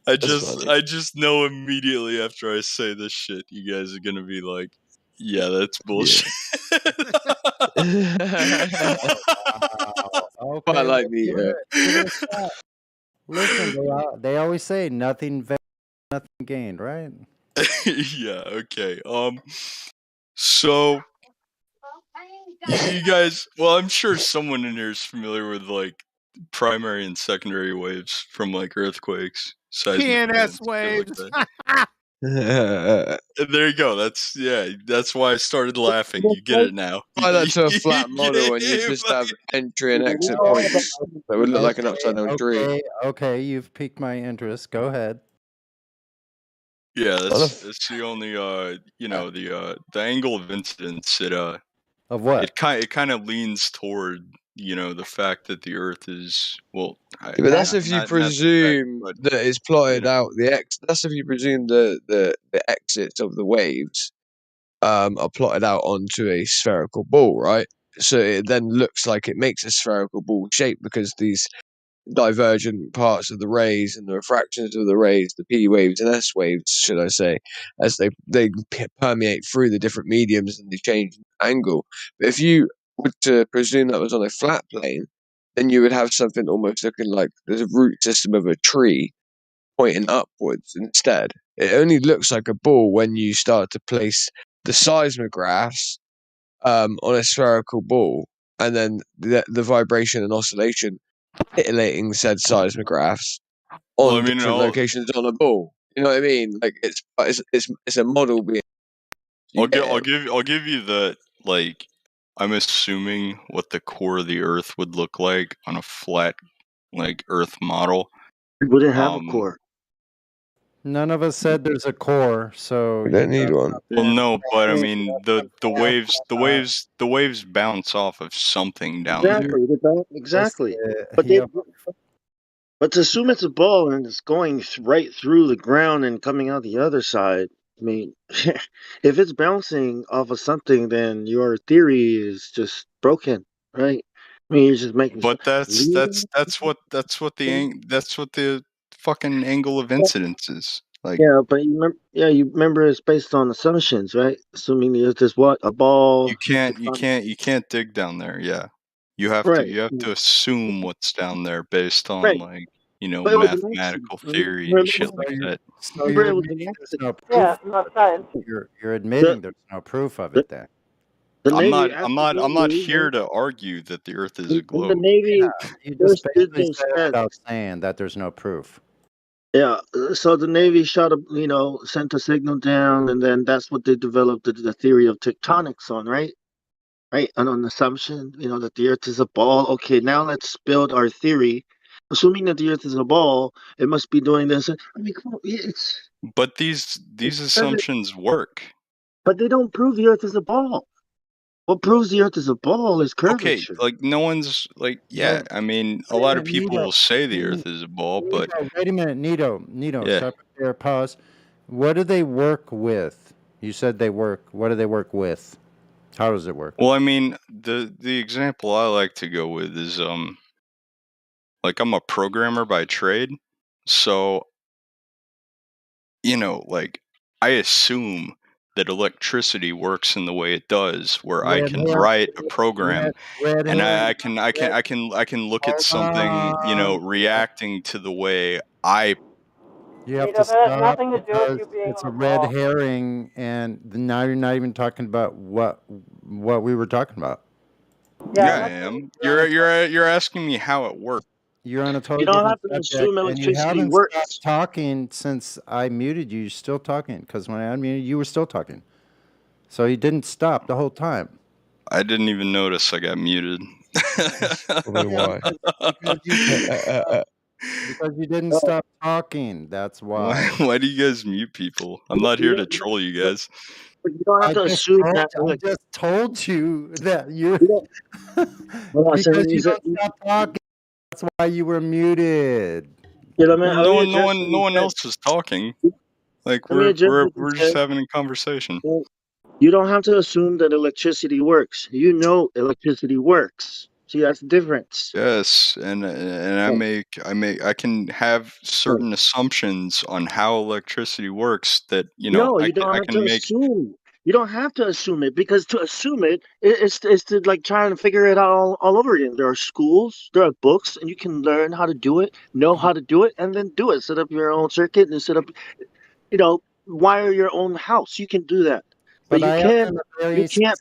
I That's just know immediately after I say this shit, you guys are gonna be like, yeah, that's bullshit. Okay, I like let's me. hear it. Give it a shot. Listen, they always say nothing nothing gained, right? Yeah, okay. So you guys, well, I'm sure someone in here is familiar with like primary and secondary waves from like earthquakes, seismic events, PNS shit like waves. that. There you go. That's why I started laughing. You get it now. Apply that to a flat You model, and you get just it, have entry and exit Oh, points that would look like an upside down tree. Okay, you've piqued my interest. Go ahead. Yeah, that's the only the angle of incidence Of what? it kind of leans toward the fact that the Earth is But that's if you presume that it's plotted out that's if you presume the exits of the waves are plotted out onto a spherical ball, right? So it then looks like it makes a spherical ball shape because these divergent parts of the rays and the refractions of the rays, the P waves and S waves, should I say, as they permeate through the different mediums and they change angle. But if you were to presume that was on a flat plane, then you would have something almost looking like there's a root system of a tree pointing upwards instead. It only looks like a ball when you start to place the seismographs on a spherical ball, and then the vibration and oscillation titillating said seismographs Well, I on mean, different locations on a ball. You know what I mean? Like it's a model being. I'll give you that. Like, I'm assuming what the core of the Earth would look like on a flat, like, Earth model. We wouldn't have a core. None of us said there's a core, so We don't need one. Well, no, but I mean the waves bounce off of something down there. Exactly. But to assume it's a ball and it's going right through the ground and coming out the other side, I mean, if it's bouncing off of something, then your theory is just broken, right? I mean, you're just making. But that's what the fucking angle of incidence is. Like, Yeah, but you remember it's based on assumptions, right? Assuming the Earth is what, a ball. you can't dig down there. Yeah, you have to assume what's down there based on Right. like But it was an mathematical action. theory and shit like that. So you're admitting there's no proof. You're admitting there's no proof of it then. I'm not here to argue that the Earth is a globe. The Navy, You just did basically those said it tests. without saying that there's no proof. Yeah, so the Navy sent a signal down, and then that's what they developed the theory of tectonics on, right? Right, and on the assumption, that the Earth is a ball. Okay, now let's build our theory. Assuming that the Earth is a ball, it must be doing this. I mean, come on, it's. But these assumptions work. But they don't prove the Earth is a ball. What proves the Earth is a ball is curvature. Okay, like no one's like, I mean, a lot of people will say the Earth is a ball, but Wait a minute, Nito, Yeah. stop there, pause. What do they work with? You said they work. What do they work with? How does it work? well, I mean, the example I like to go with is like I'm a programmer by trade, so like I assume that electricity works in the way it does, where I can write a program and I can look at something, reacting to the way I. You have to stop because it's a red herring, and now you're not even talking about what we were talking about. Yeah, I am. You're asking me how it works. You're on a totally You don't different have to subject, assume and you electricity haven't works. stopped talking since I muted you. You're still talking because when I unmuted you were still talking. So you didn't stop the whole time. I didn't even notice I got muted. Why? Because you didn't stop talking. That's why. Why do you guys mute people? I'm not here to troll you guys. But you don't have to assume that. I just told you that you're Well, so because you he's a- don't stop talking. That's why you were muted. Well, no one else is talking. Like Let me address we're what you just said. having a conversation. You don't have to assume that electricity works. You know electricity works. See, that's the difference. Yes, and I can have certain assumptions on how electricity works that No, I you don't have can to make. assume. You don't have to assume it because to assume it's to like trying to figure it out all over again. There are schools, there are books, and you can learn how to do it, know how to do it, and then do it. Set up your own circuit and set up, wire your own house. You can do that, but you I asked can't. him a very You can't.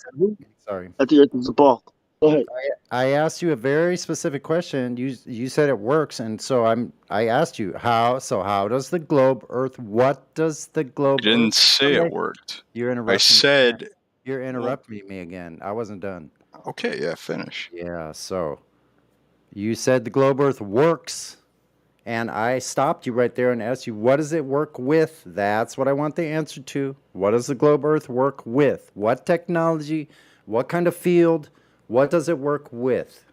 Sorry. At the Earth is a ball. Go ahead. I asked you a very specific question. You said it works, and so I asked you how. So how does the globe Earth? What does the globe? I didn't Earth say look it like? worked. You're interrupting. I said. You're interrupting me again. I wasn't done. Okay, yeah, finish. Yeah. So you said the globe Earth works, and I stopped you right there and asked you, what does it work with? That's what I want the answer to. What does the globe Earth work with? What technology? What kind of field? What does it work with?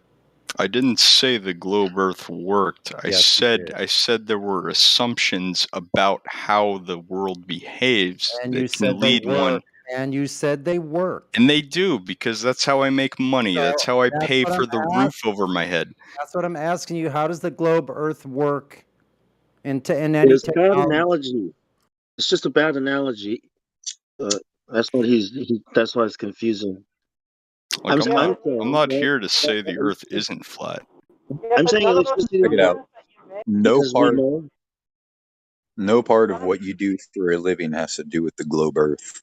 I didn't say the globe Earth worked. Yes, you did. I said there were assumptions about how the world behaves And you that said can they lead one. work. And you said they work. And they do, because that's how I make money. So That's how I that's pay what for I'm the roof asking. over my head. That's what I'm asking you. How does the globe Earth work in any It's a bad technology? analogy. It's just a bad analogy. That's what that's why it's confusing. Like I'm saying, not here to say the Earth isn't flat. I'm saying electricity. Check it out. No Because we part, know. no part of what you do for a living has to do with the globe Earth.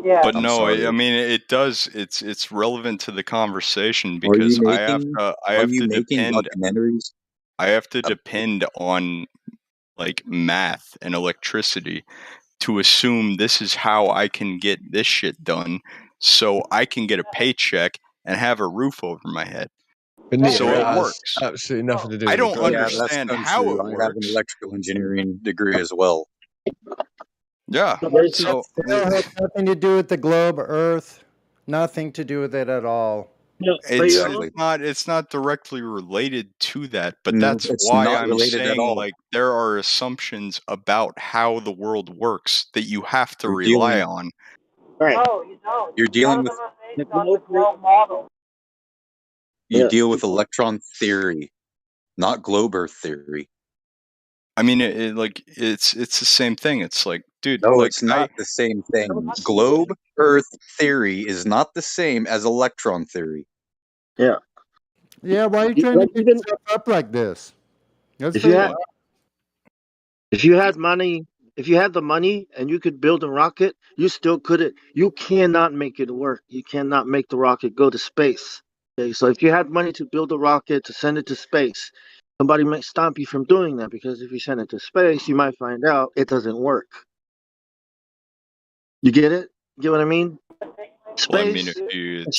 But I'm no, sorry. I mean it does. It's relevant to the conversation Are you because I have to making depend. documentaries? I have to depend on like math and electricity to assume this is how I can get this shit done, so I can get a paycheck and have a roof over my head. But Neo, So it it has works. absolutely nothing to do I with the don't globe. Yeah, that's understand how untrue. it I have an works. electrical engineering degree as well. Yeah. But So that has nothing to do with the globe Earth. Nothing to do with it at all. it's not directly related to that, but No, that's it's why not I'm related at saying all. like there are assumptions about how the world works that you have to You're rely dealing, on. No, you don't. you're dealing with Based on the globe model. you deal with electron theory, not globe Earth theory. I mean, it's the same thing. It's like, dude, No, like it's not the same thing. Globe Earth theory is not the same as electron theory. Yeah. Yeah, why are you trying to pick yourself up like this? Let's If you figure had, if you had money, if you had the money and you could build a rocket, you still couldn't. You cannot make it work. You cannot make the rocket go to space. Okay, so if you had money to build a rocket to send it to space, somebody might stop you from doing that because if you send it to space, you might find out it doesn't work. You get it? Get what I mean? Well, I mean, Space.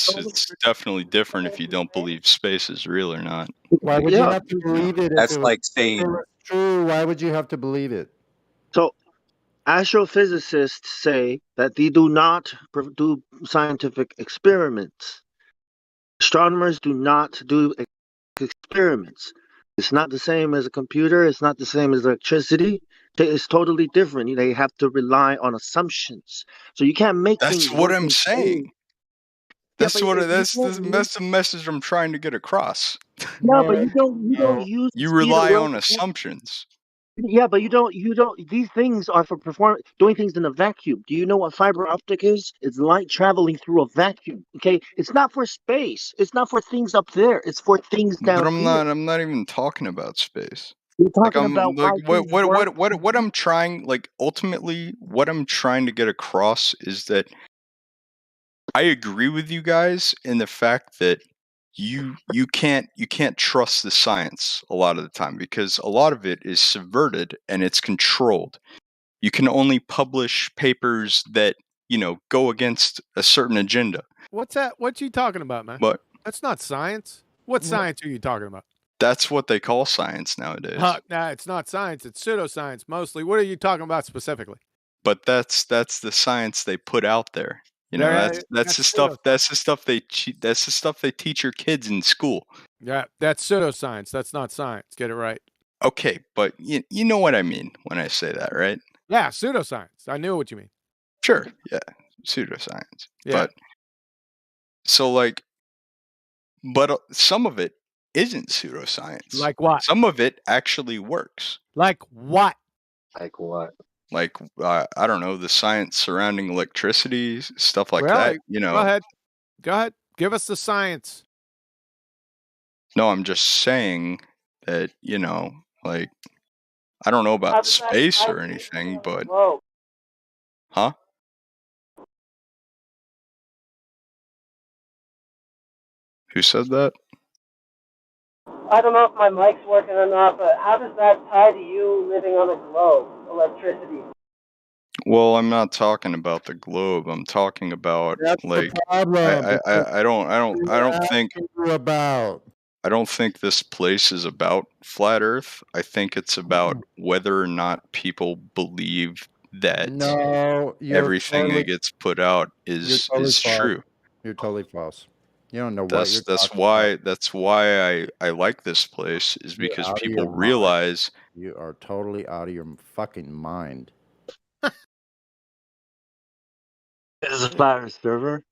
it's definitely different if you don't believe space is real or not. Why would you have to believe it if That's it like was saying true? Why would you have to believe it? So astrophysicists say that they do not do scientific experiments. Astronomers do not do experiments. It's not the same as a computer. It's not the same as electricity. It's totally different. They have to rely on assumptions. So you can't make That's things what work I'm in saying. space. That's but what if you that's don't that's the message I'm trying to get across. No, but you don't use the You speed of rely light. on assumptions. Yeah, but you don't. These things are for doing things in a vacuum. Do you know what fiber optic is? It's light traveling through a vacuum. Okay, it's not for space. It's not for things up there. It's for things But down here. I'm not even talking about space. You're Like talking about I'm like why things work. what I'm trying, like ultimately what I'm trying to get across is that I agree with you guys in the fact that you can't trust the science a lot of the time because a lot of it is subverted and it's controlled. You can only publish papers that, go against a certain agenda. What's that? What you talking about, man? But That's not science. What science are you talking about? that's what they call science nowadays. Nah, it's not science. It's pseudoscience mostly. What are you talking about specifically? But that's the science they put out there. That's the stuff. That's the stuff that's the stuff they teach your kids in school. Yeah, that's pseudoscience. That's not science. Get it right. Okay, but you know what I mean when I say that, right? Yeah, pseudoscience. I knew what you mean. Sure. Yeah, pseudoscience. Yeah. But so like, but some of it isn't pseudoscience. Like what? Some of it actually works. Like what? Like what? Like I don't know, the science surrounding electricity, stuff like that. Go ahead. Go ahead. Give us the science. No, I'm just saying that, like, I don't know about space or anything, but. Huh? Who said that? I don't know if my mic's working or not, but how does that tie to you living on a globe? Electricity. Well, I'm not talking about the globe. I'm talking about That's like the problem. I don't think about. I don't think this place is about flat Earth. I think it's about whether or not people believe that No, you're everything totally, that gets put out is false. true. You're totally false. You don't know what you're That's talking about. why I like this place is You're because out of your people mind. realize You are totally out of your fucking mind. It's a flat Earth server,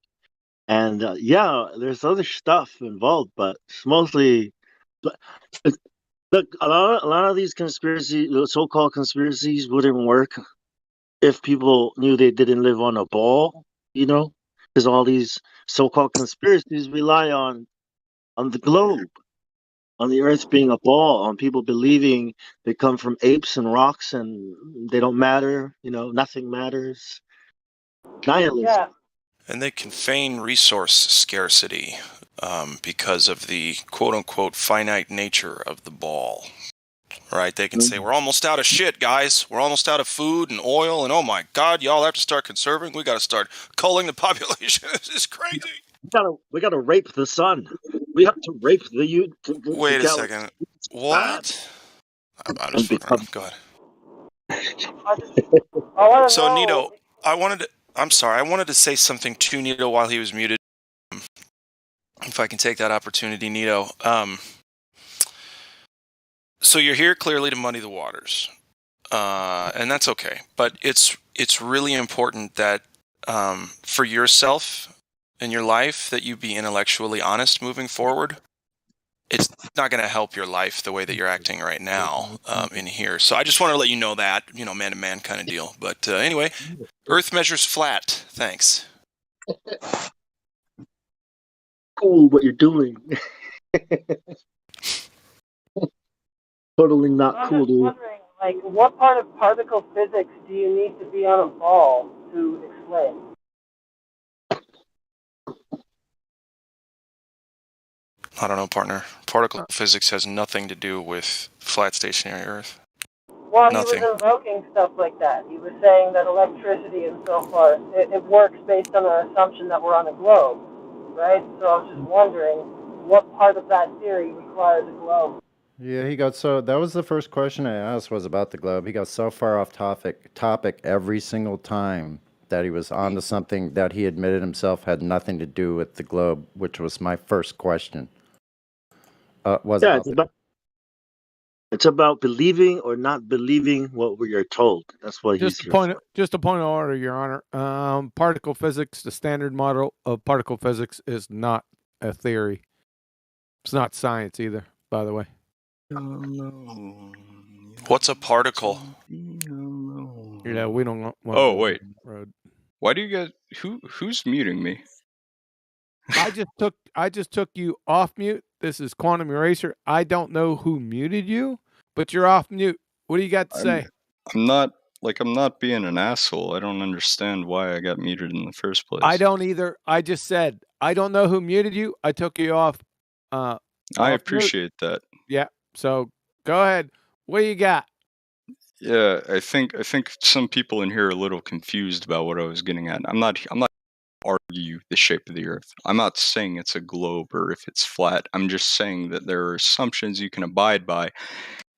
and yeah, there's other stuff involved, but it's mostly. Look, a lot of these so-called conspiracies wouldn't work if people knew they didn't live on a ball, you know, because all these so-called conspiracies rely on the globe, on the Earth being a ball, on people believing they come from apes and rocks and they don't matter, you know, nothing matters. Nihilism. And they can feign resource scarcity because of the quote-unquote finite nature of the ball. Right? They can say, we're almost out of shit, guys. We're almost out of food and oil, and oh my God, y'all have to start conserving. We got to start culling the population. This is crazy. We gotta rape the sun. We have to rape the Wait a galaxy. second. What? I'm just fucking around. Go ahead. So, Nito, I wanted to say something to Nito while he was muted. If I can take that opportunity, Nito. So you're here clearly to muddy the waters, and that's okay. But it's really important that for yourself in your life that you be intellectually honest moving forward. It's not going to help your life the way that you're acting right now in here. So I just want to let you know that, man-to-man kind of deal. But anyway, Earth measures flat. Thanks. Cool what you're doing. Totally not I'm cool, just dude. wondering, like, what part of particle physics do you need to be on a ball to explain? I don't know, partner. Particle physics has nothing to do with flat stationary Earth. Well, Nothing. he was invoking stuff like that. He was saying that electricity and so forth, it works based on the assumption that we're on a globe, right? So I was just wondering, what part of that theory requires a globe? Yeah, that was the first question I asked was about the globe. He got so far off topic every single time that he was onto something that he admitted himself had nothing to do with the globe, which was my first question. It's about believing or not believing what we are told. That's what he's here for. Just a point of order, Your Honor. Particle physics, the standard model of particle physics, is not a theory. It's not science either, by the way. What's a particle? We don't want. Oh wait. Why do you guys? Who's muting me? I just took you off mute. This is Quantum Eraser. I don't know who muted you, but you're off mute. What do you got to say? I'm not being an asshole. I don't understand why I got muted in the first place. I don't either. I just said I don't know who muted you. I took you off. I appreciate that. Yeah. So go ahead. What do you got? Yeah, I think some people in here are a little confused about what I was getting at. I'm not argue the shape of the Earth. I'm not saying it's a globe or if it's flat. I'm just saying that there are assumptions you can abide by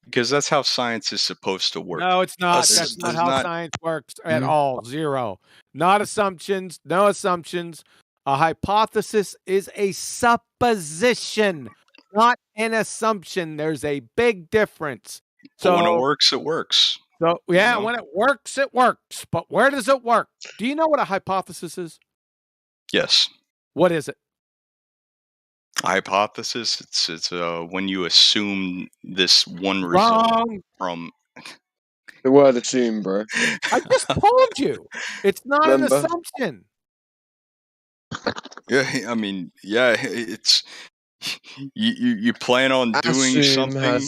because that's how science is supposed to work. No, it's not. That's not how science works at all. Zero. Not assumptions. No assumptions. A hypothesis is a supposition, not an assumption. There's a big difference. So when it works, it works. So yeah, when it works, it works. But where does it work? Do you know what a hypothesis is? Yes. What is it? A hypothesis. It's when you assume this one result from. The word assume, bro. I just told you. It's not an assumption. Yeah, I mean, yeah, it's you plan on doing something.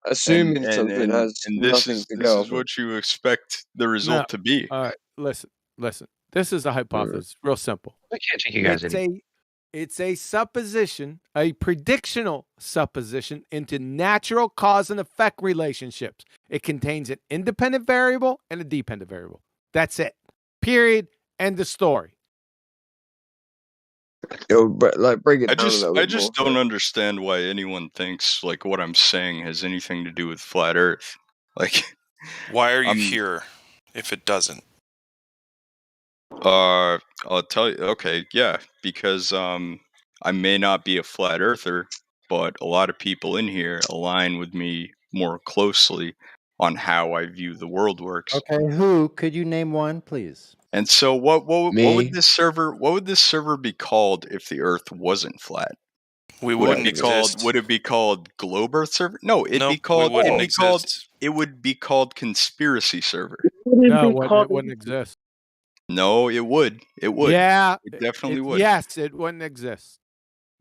Assuming something has this nothing is to this go is off what you expect the result to be. All right, listen. This is a hypothesis. Real simple. I can't take you guys It's a supposition, a predictional supposition into natural cause and effect relationships. It contains an independent variable and a dependent variable. That's it. Period. End of story. Yo, but break it I down a little bit just more. don't understand why anyone thinks like what I'm saying has anything to do with flat Earth. Like, why are you here if it doesn't? I'll tell you. Okay, yeah, because I may not be a flat earther, but a lot of people in here align with me more closely on how I view the world works. Okay, who? Could you name one, please? And so what Me. would this server be called if the Earth wasn't flat? We Would wouldn't it be called exist. would it be called Globe Earth server? No, it'd be Nope, called we wouldn't it exist. would be called conspiracy server. No, it wouldn't exist. No, it would. It would. Yeah, It definitely would. Yes, it wouldn't exist.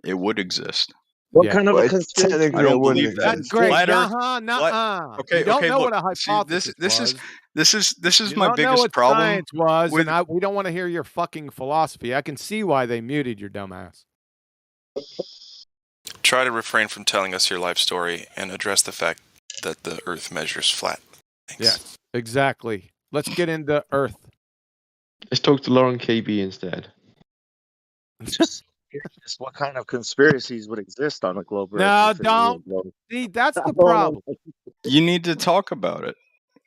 It would exist. What Yeah. kind of a Well, conspiracy? technically, I it don't wouldn't believe that. That's great. Flat Earth. Nuh-uh. Okay, You don't okay, know look. what a See, hypothesis was. this is You my don't know biggest what problem science was, with and we don't want to hear your fucking philosophy. I can see why they muted your dumbass. Try to refrain from telling us your life story and address the fact that the Earth measures flat. Thanks. Yes, exactly. Let's get into Earth. Let's talk to Lauren KB instead. Just curious, what kind of conspiracies would exist on a globe? No, don't. See, that's the problem. You need to talk about it.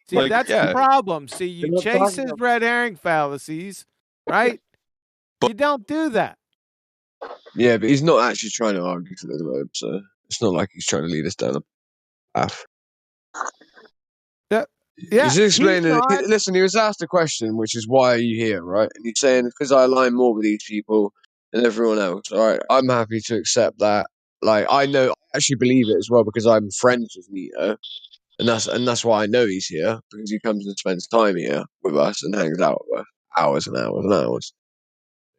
See, Like, that's yeah. the problem. See, you We're not chase talking his about- red herring fallacies, right? You don't do that. Yeah, but he's not actually trying to argue for the globe, so it's not like he's trying to lead us down a path. Yeah, he's explaining. not. Listen, he was asked a question, which is why are you here, right? And he's saying because I align more with these people than everyone else. All right, I'm happy to accept that. Like I know, I actually believe it as well because I'm friends with Nito, and that's why I know he's here because he comes and spends time here with us and hangs out with us hours and hours and hours.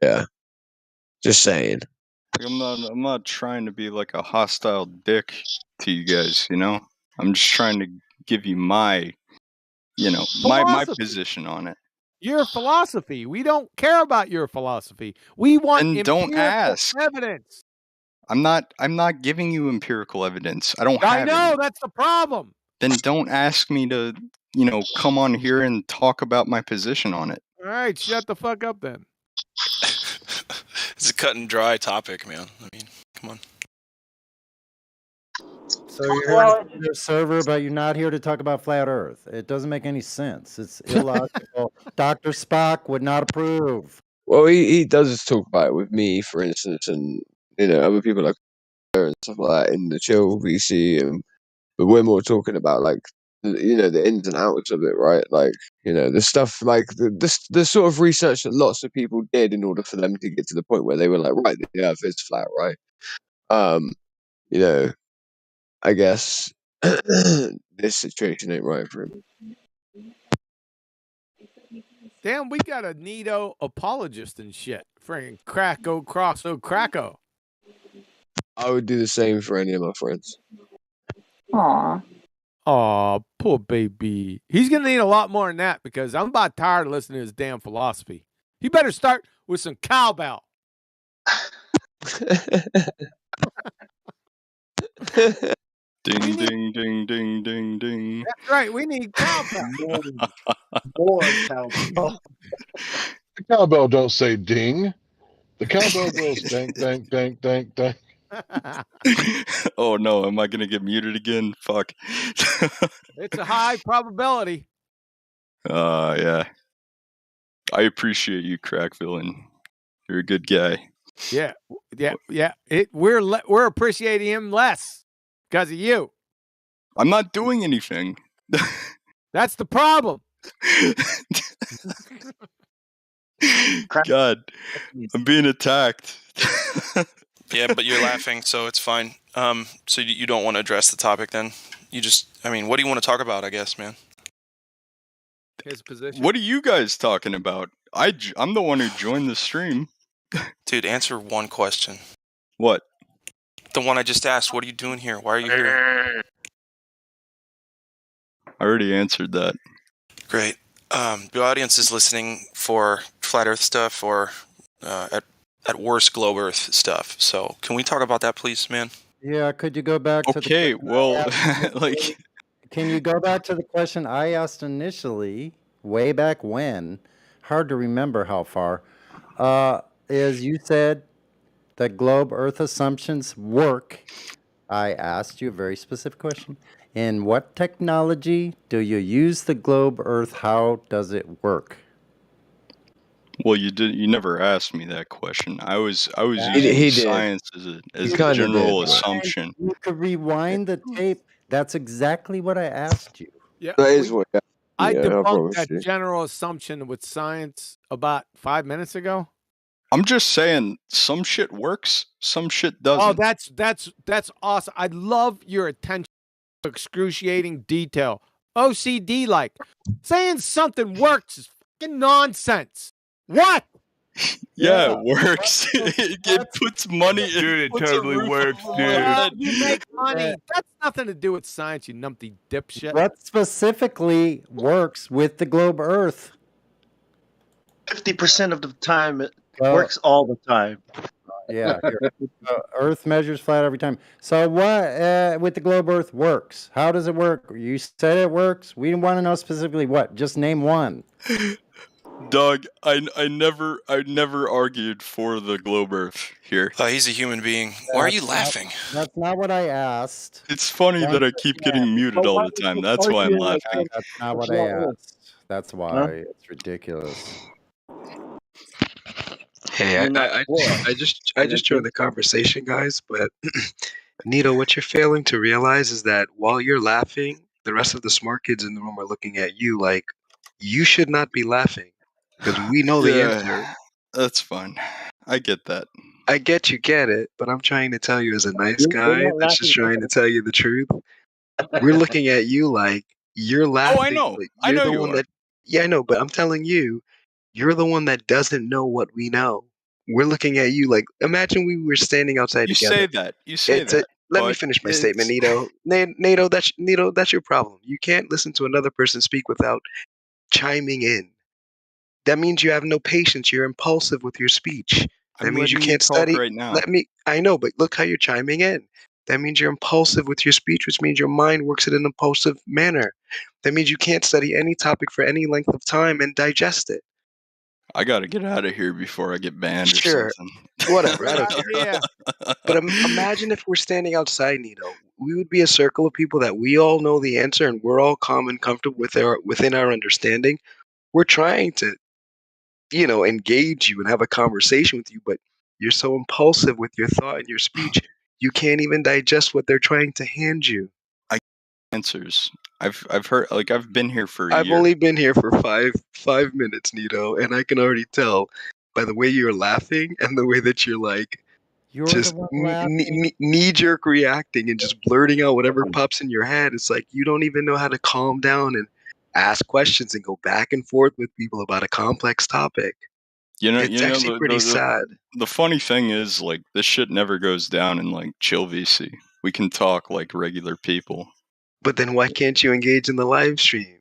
Yeah, just saying. I'm not trying to be like a hostile dick to you guys, you know? I'm just trying to give you my my Philosophy. position on it. Your philosophy. We don't care about your philosophy. We want Then don't empirical ask. evidence. I'm not giving you empirical evidence. I don't I have know any. that's the problem. Then don't ask me to, come on here and talk about my position on it. All right, shut the fuck up then. It's a cut and dry topic, man. I mean, come on. So you're here to your server, but you're not here to talk about flat Earth. It doesn't make any sense. It's illogical. Dr. Spock would not approve. Well, he does talk about it with me, for instance, and other people like her and stuff like that in the chill VC, but we're more talking about like the ins and outs of it, right? Like the stuff like the sort of research that lots of people did in order for them to get to the point where they were like, right, the Earth is flat, right? I guess this situation ain't right for him. Damn, we got a neato apologist and shit. Friggin' cracko, crosso, cracko. I would do the same for any of my friends. Aw. Aw, poor baby. He's gonna need a lot more than that because I'm about tired of listening to his damn philosophy. He better start with some cowbell. Ding, ding, ding, ding, ding, ding. That's right. We need cowbell. More cowbell. The cowbell don't say ding. The cowbell goes dank, dank, dank, dank, dank. Oh no, am I gonna get muted again? Fuck. It's a high probability. Yeah. I appreciate you, crack villain. You're a good guy. Yeah. We're appreciating him less because of you. I'm not doing anything. That's the problem. God, I'm being attacked. Yeah, but you're laughing, so it's fine. So you don't want to address the topic then? What do you want to talk about, I guess, man? His position. What are you guys talking about? I'm the one who joined the stream. Dude, answer one question. What? The one I just asked. What are you doing here? Why are you here? I already answered that. Great. The audience is listening for flat Earth stuff or at worst globe Earth stuff. So can we talk about that, please, man? Yeah, could you go back to Okay, the well, like... Can you go back to the question I asked initially, way back when? Hard to remember how far. Is you said that globe Earth assumptions work. I asked you a very specific question. In what technology do you use the globe Earth? How does it work? Well, you never asked me that question. I was He using did. science as a kinda general did, but- assumption. You could rewind the tape. That's exactly what I asked you. Yeah, That is what. I Yeah, I debunked promise that you. general assumption with science about 5 minutes ago. I'm just saying, some shit works, some shit Oh, doesn't. that's awesome. I love your attention to excruciating detail. OCD like. Saying something works is fucking nonsense. What? Yeah, it works. it puts money. Dude, it puts a totally roof works, over my dude. Well, head. you make money. That's nothing to do with science, you numpty dipshit. What specifically works with the globe Earth? 50% of the time, it Well- works all the time. Yeah, here. Earth measures flat every time. So what with the globe Earth works? How does it work? You said it works. We want to know specifically what. Just name one. Doug, I never argued for the globe Earth here. He's a human being. Why are you laughing? That's not what I asked. It's funny that I keep getting muted all the time. That's why I'm laughing. That's not what I asked. That's why it's ridiculous. Hey, I just joined the conversation, guys. But Nito, what you're failing to realize is that while you're laughing, the rest of the smart kids in the room are looking at you like you should not be laughing because we know the answer. That's fine. I get that. I get you get it, but I'm trying to tell you as a nice We're guy not that's just laughing. trying to tell you the truth. We're looking at you like you're laughing. Oh, I know. Like I you're know the you one are. that. Yeah, I know, but I'm telling you, you're the one that doesn't know what we know. We're looking at you like imagine we were standing outside You together. say that. You say It's a, that. let me but finish my it's- statement, Nito. Nato, that's your problem. You can't listen to another person speak without chiming in. That means you have no patience. You're impulsive with your speech. That I'm means you letting you can't talk study. right now. I know, but look how you're chiming in. That means you're impulsive with your speech, which means your mind works in an impulsive manner. That means you can't study any topic for any length of time and digest it. I gotta get out of here before I get banned or Sure, something. whatever. I don't care. Yeah. But imagine if we're standing outside, Nito. We would be a circle of people that we all know the answer, and we're all calm and comfortable within our understanding. We're trying to, engage you and have a conversation with you, but you're so impulsive with your thought and your speech, you can't even digest what they're trying to hand you. Answers. I've heard I've been here for a I've year. only been here for five minutes, Nito, and I can already tell by the way you're laughing and the way that you're like You're just the one laughing. knee-jerk reacting and just blurting out whatever pops in your head. It's like you don't even know how to calm down and ask questions and go back and forth with people about a complex topic. It's actually pretty sad. The funny thing is, like, this shit never goes down in like chill VC. We can talk like regular people. But then why can't you engage in the live stream?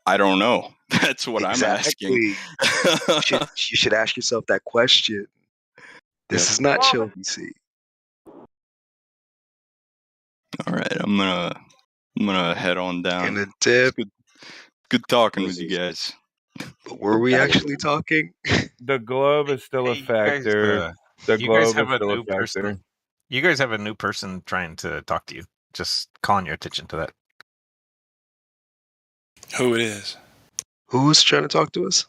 I don't know. That's what I'm asking. you should ask yourself that question. This is not chill VC. All right, I'm gonna head on down. Gonna dip. Good talking with you guys. But were we actually talking? The globe is still a factor. The you guys globe have is a still a new factor. person. You guys have a new person trying to talk to you. Just calling your attention to that. Who it is? Who's trying to talk to us?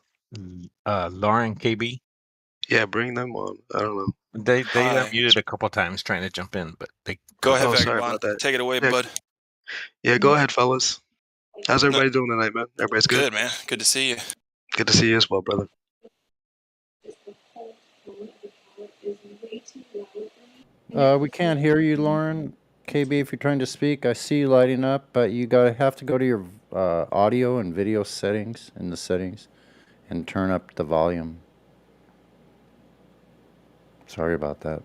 Lauren KB. Yeah, bring them on. I don't know. They Hi. muted a couple times trying to jump in, but they Go ahead, Oh, sorry Vagabond. about that. Take it away, Yeah. bud. Yeah, go ahead, fellas. How's everybody doing tonight, man? Everybody's good? Good, man. Good to see you. Good to see you as well, brother. We can't hear you, Lauren. KB, if you're trying to speak, I see you lighting up, but you have to go to your audio and video settings in the settings and turn up the volume. Sorry about that.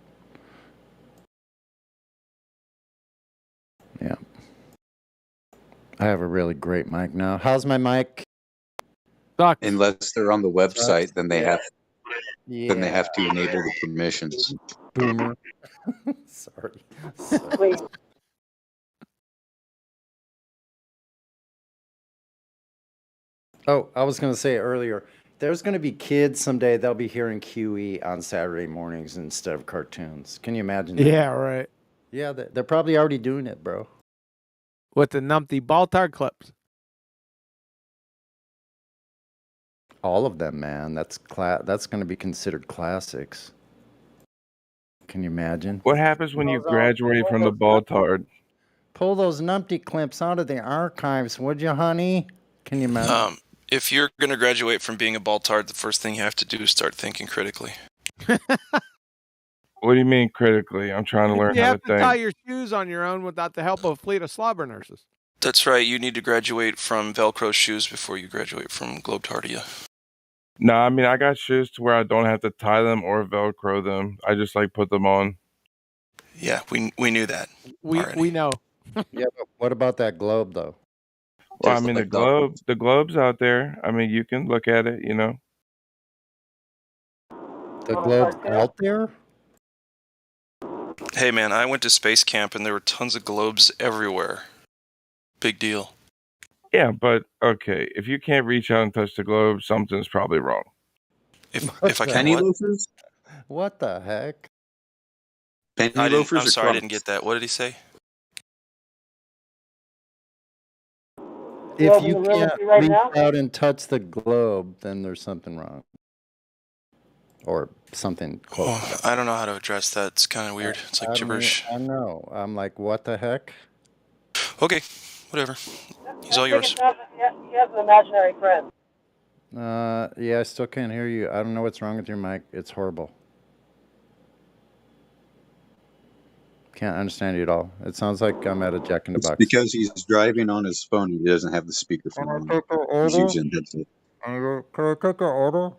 Yeah. I have a really great mic now. How's my mic? Sucks. Unless they're on the website, then they have Yeah. to enable the permissions. Boomer. Sorry. Wait. Oh, I was going to say earlier, there's going to be kids someday, they'll be hearing QE on Saturday mornings instead of cartoons. Can you imagine that? Yeah, right. Yeah, they're probably already doing it, bro. With the numpty Baltar clips. All of them, man. That's going to be considered classics. Can you imagine? What happens when you graduate from the Baltard? Pull those numpty clips out of the archives, would you, honey? Can you imagine? If you're going to graduate from being a baltard, the first thing you have to do is start thinking critically. What do you mean critically? I'm trying to learn You how have to to tie think. your shoes on your own without the help of a fleet of slobber nurses. That's right. You need to graduate from Velcro shoes before you graduate from Globetardia. No, I mean I got shoes to where I don't have to tie them or Velcro them. I just like put them on. Yeah, we knew that. We know. Yeah, but what about that globe though? Well, I mean the globe's out there. I mean you can look at it, you know. The globe's out there? Hey man, I went to space camp and there were tons of globes everywhere. Big deal. Yeah, but okay, if you can't reach out and touch the globe, something's probably wrong. If I can what? loafers? What the heck? Penny I'm loafers or sorry, I didn't Crocs? get that. What did he say? If you in the room can't with you right reach now? out and touch the globe, then there's something wrong. Or something close to that. I don't know how to address that. It's kind of weird. It's like gibberish. I know. I'm like, what the heck? Okay, whatever. He's all I think yours. it's not- he has an imaginary friend. Yeah, I still can't hear you. I don't know what's wrong with your mic. It's horrible. Can't understand you at all. It sounds like I'm at a Jack in the Box. Because he's driving on his phone, he doesn't have the speakerphone on. He's using headset. Can I take an order?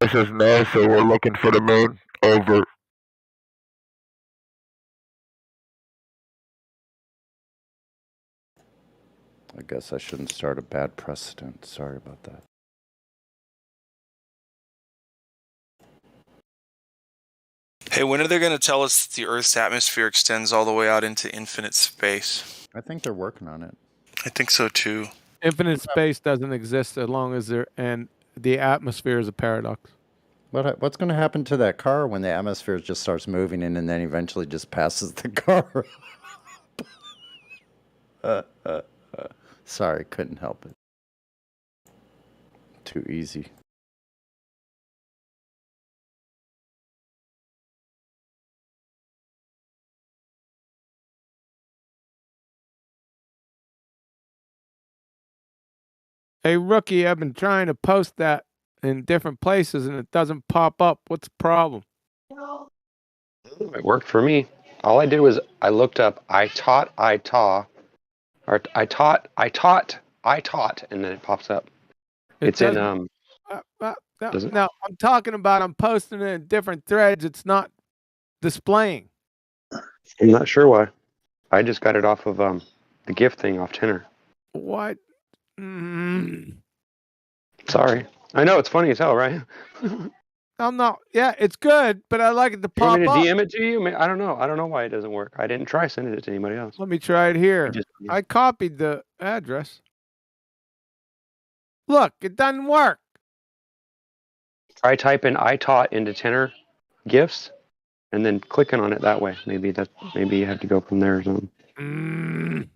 This is NASA. We're looking for the moon. Over. I guess I shouldn't start a bad precedent. Sorry about that. Hey, when are they going to tell us that the Earth's atmosphere extends all the way out into infinite space? I think they're working on it. I think so too. Infinite space doesn't exist as long as and the atmosphere is a paradox. What's going to happen to that car when the atmosphere just starts moving in and then eventually just passes the car? Sorry, couldn't help it. Too easy. Hey, Rookie, I've been trying to post that in different places and it doesn't pop up. What's the problem? It worked for me. All I did was I looked up I taught, or I taught, and then it pops up. It's in does it? No, I'm talking about I'm posting it in different threads. It's not displaying. I'm not sure why. I just got it off of the gift thing off Tenor. What? Sorry. I know it's funny as hell, right? I'm not. Yeah, it's good, but I like it to You want pop me to up. DM it to you? I don't know. I don't know why it doesn't work. I didn't try sending it to anybody else. Let me try it here. I copied the address. Look, it doesn't work. Try typing I taught into Tenor gifts, and then clicking on it that way. Maybe you have to go from there or something.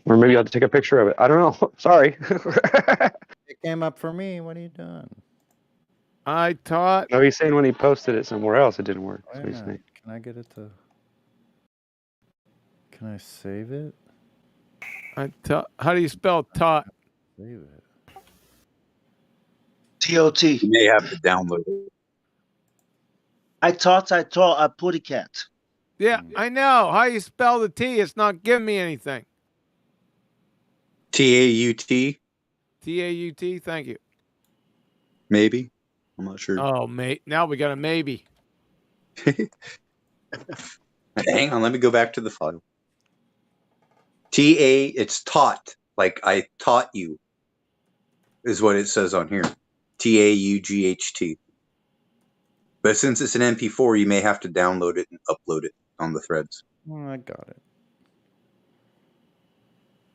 Or maybe you have to take a picture of it. I don't know. Sorry. It came up for me. What are you doing? I taught. No, he's saying when he posted it somewhere else, it didn't work. Wait That's a what he's minute. saying. Can I get it to? Can I save it? How do you spell taught? Save it. T-O-T. You may have to download it. I taught a putty cat. Yeah, I know. How you spell the T? It's not giving me anything. TAUT, T-A-U-T. Thank you. maybe. I'm not sure. Oh, mate. Now we got a maybe. Hang on, let me go back to the file. It's taught, like I taught you, is what it says on here. TAUGHT. But since it's an MP4, you may have to download it and upload it on the threads. Oh, I got it.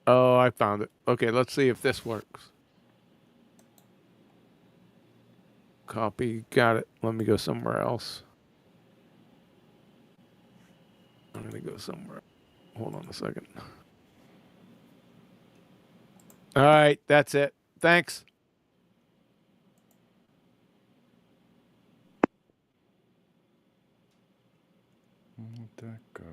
Oh, I found it. Okay, let's see if this works. Copy. Got it. Let me go somewhere else. I'm going to go somewhere. Hold on a second. All right, that's it. Thanks. Where'd that go?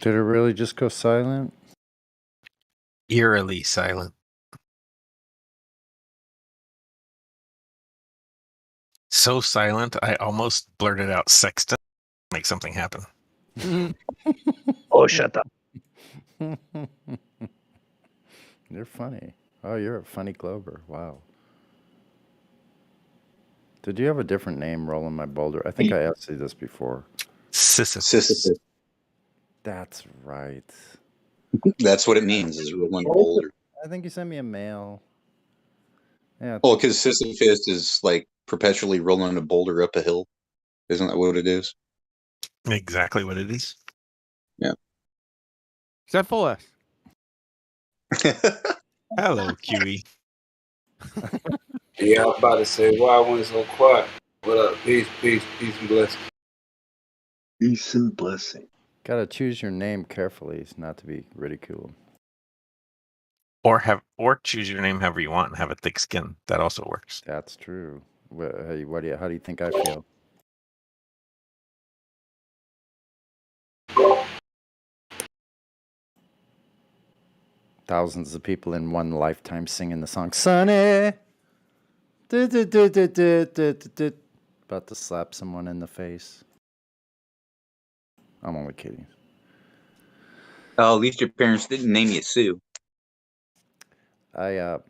Did it really just go silent? Eerily silent. So silent, I almost blurted out sexton. Make something happen. Oh, shut up. You're funny. Oh, you're a funny Glober. Wow. Did you have a different name, Rolling My Boulder? I think I asked you this before. Sisyphus. That's right. That's what it means, is rolling a boulder. I think you sent me a mail. Yeah. Well, because Sisyphus is like perpetually rolling a boulder up a hill. Isn't that what it is? Exactly what it is. Yeah. Except for us. Hello, QE. Yeah, I was about to say, why I went so quiet? What up? Peace, peace, peace and blessings. Peace and blessing. Gotta choose your name carefully, not to be ridiculed. Or choose your name however you want and have a thick skin. That also works. That's true. How do you think I feel? Thousands of people in one lifetime singing the song Sunny. About to slap someone in the face. I'm only kidding. Oh, at least your parents didn't name you Sue. I've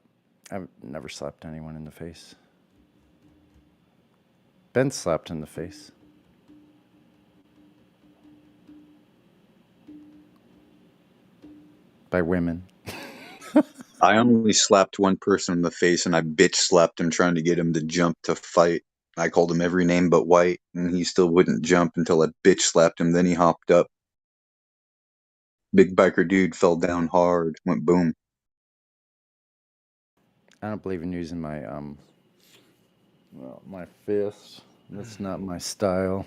never slapped anyone in the face. Been slapped in the face. By women. I only slapped one person in the face, and I bitch slapped him trying to get him to jump to fight. I called him every name but white, and he still wouldn't jump until I bitch slapped him. Then he hopped up. Big biker dude fell down hard, went boom. I don't believe in using my my fist. That's not my style.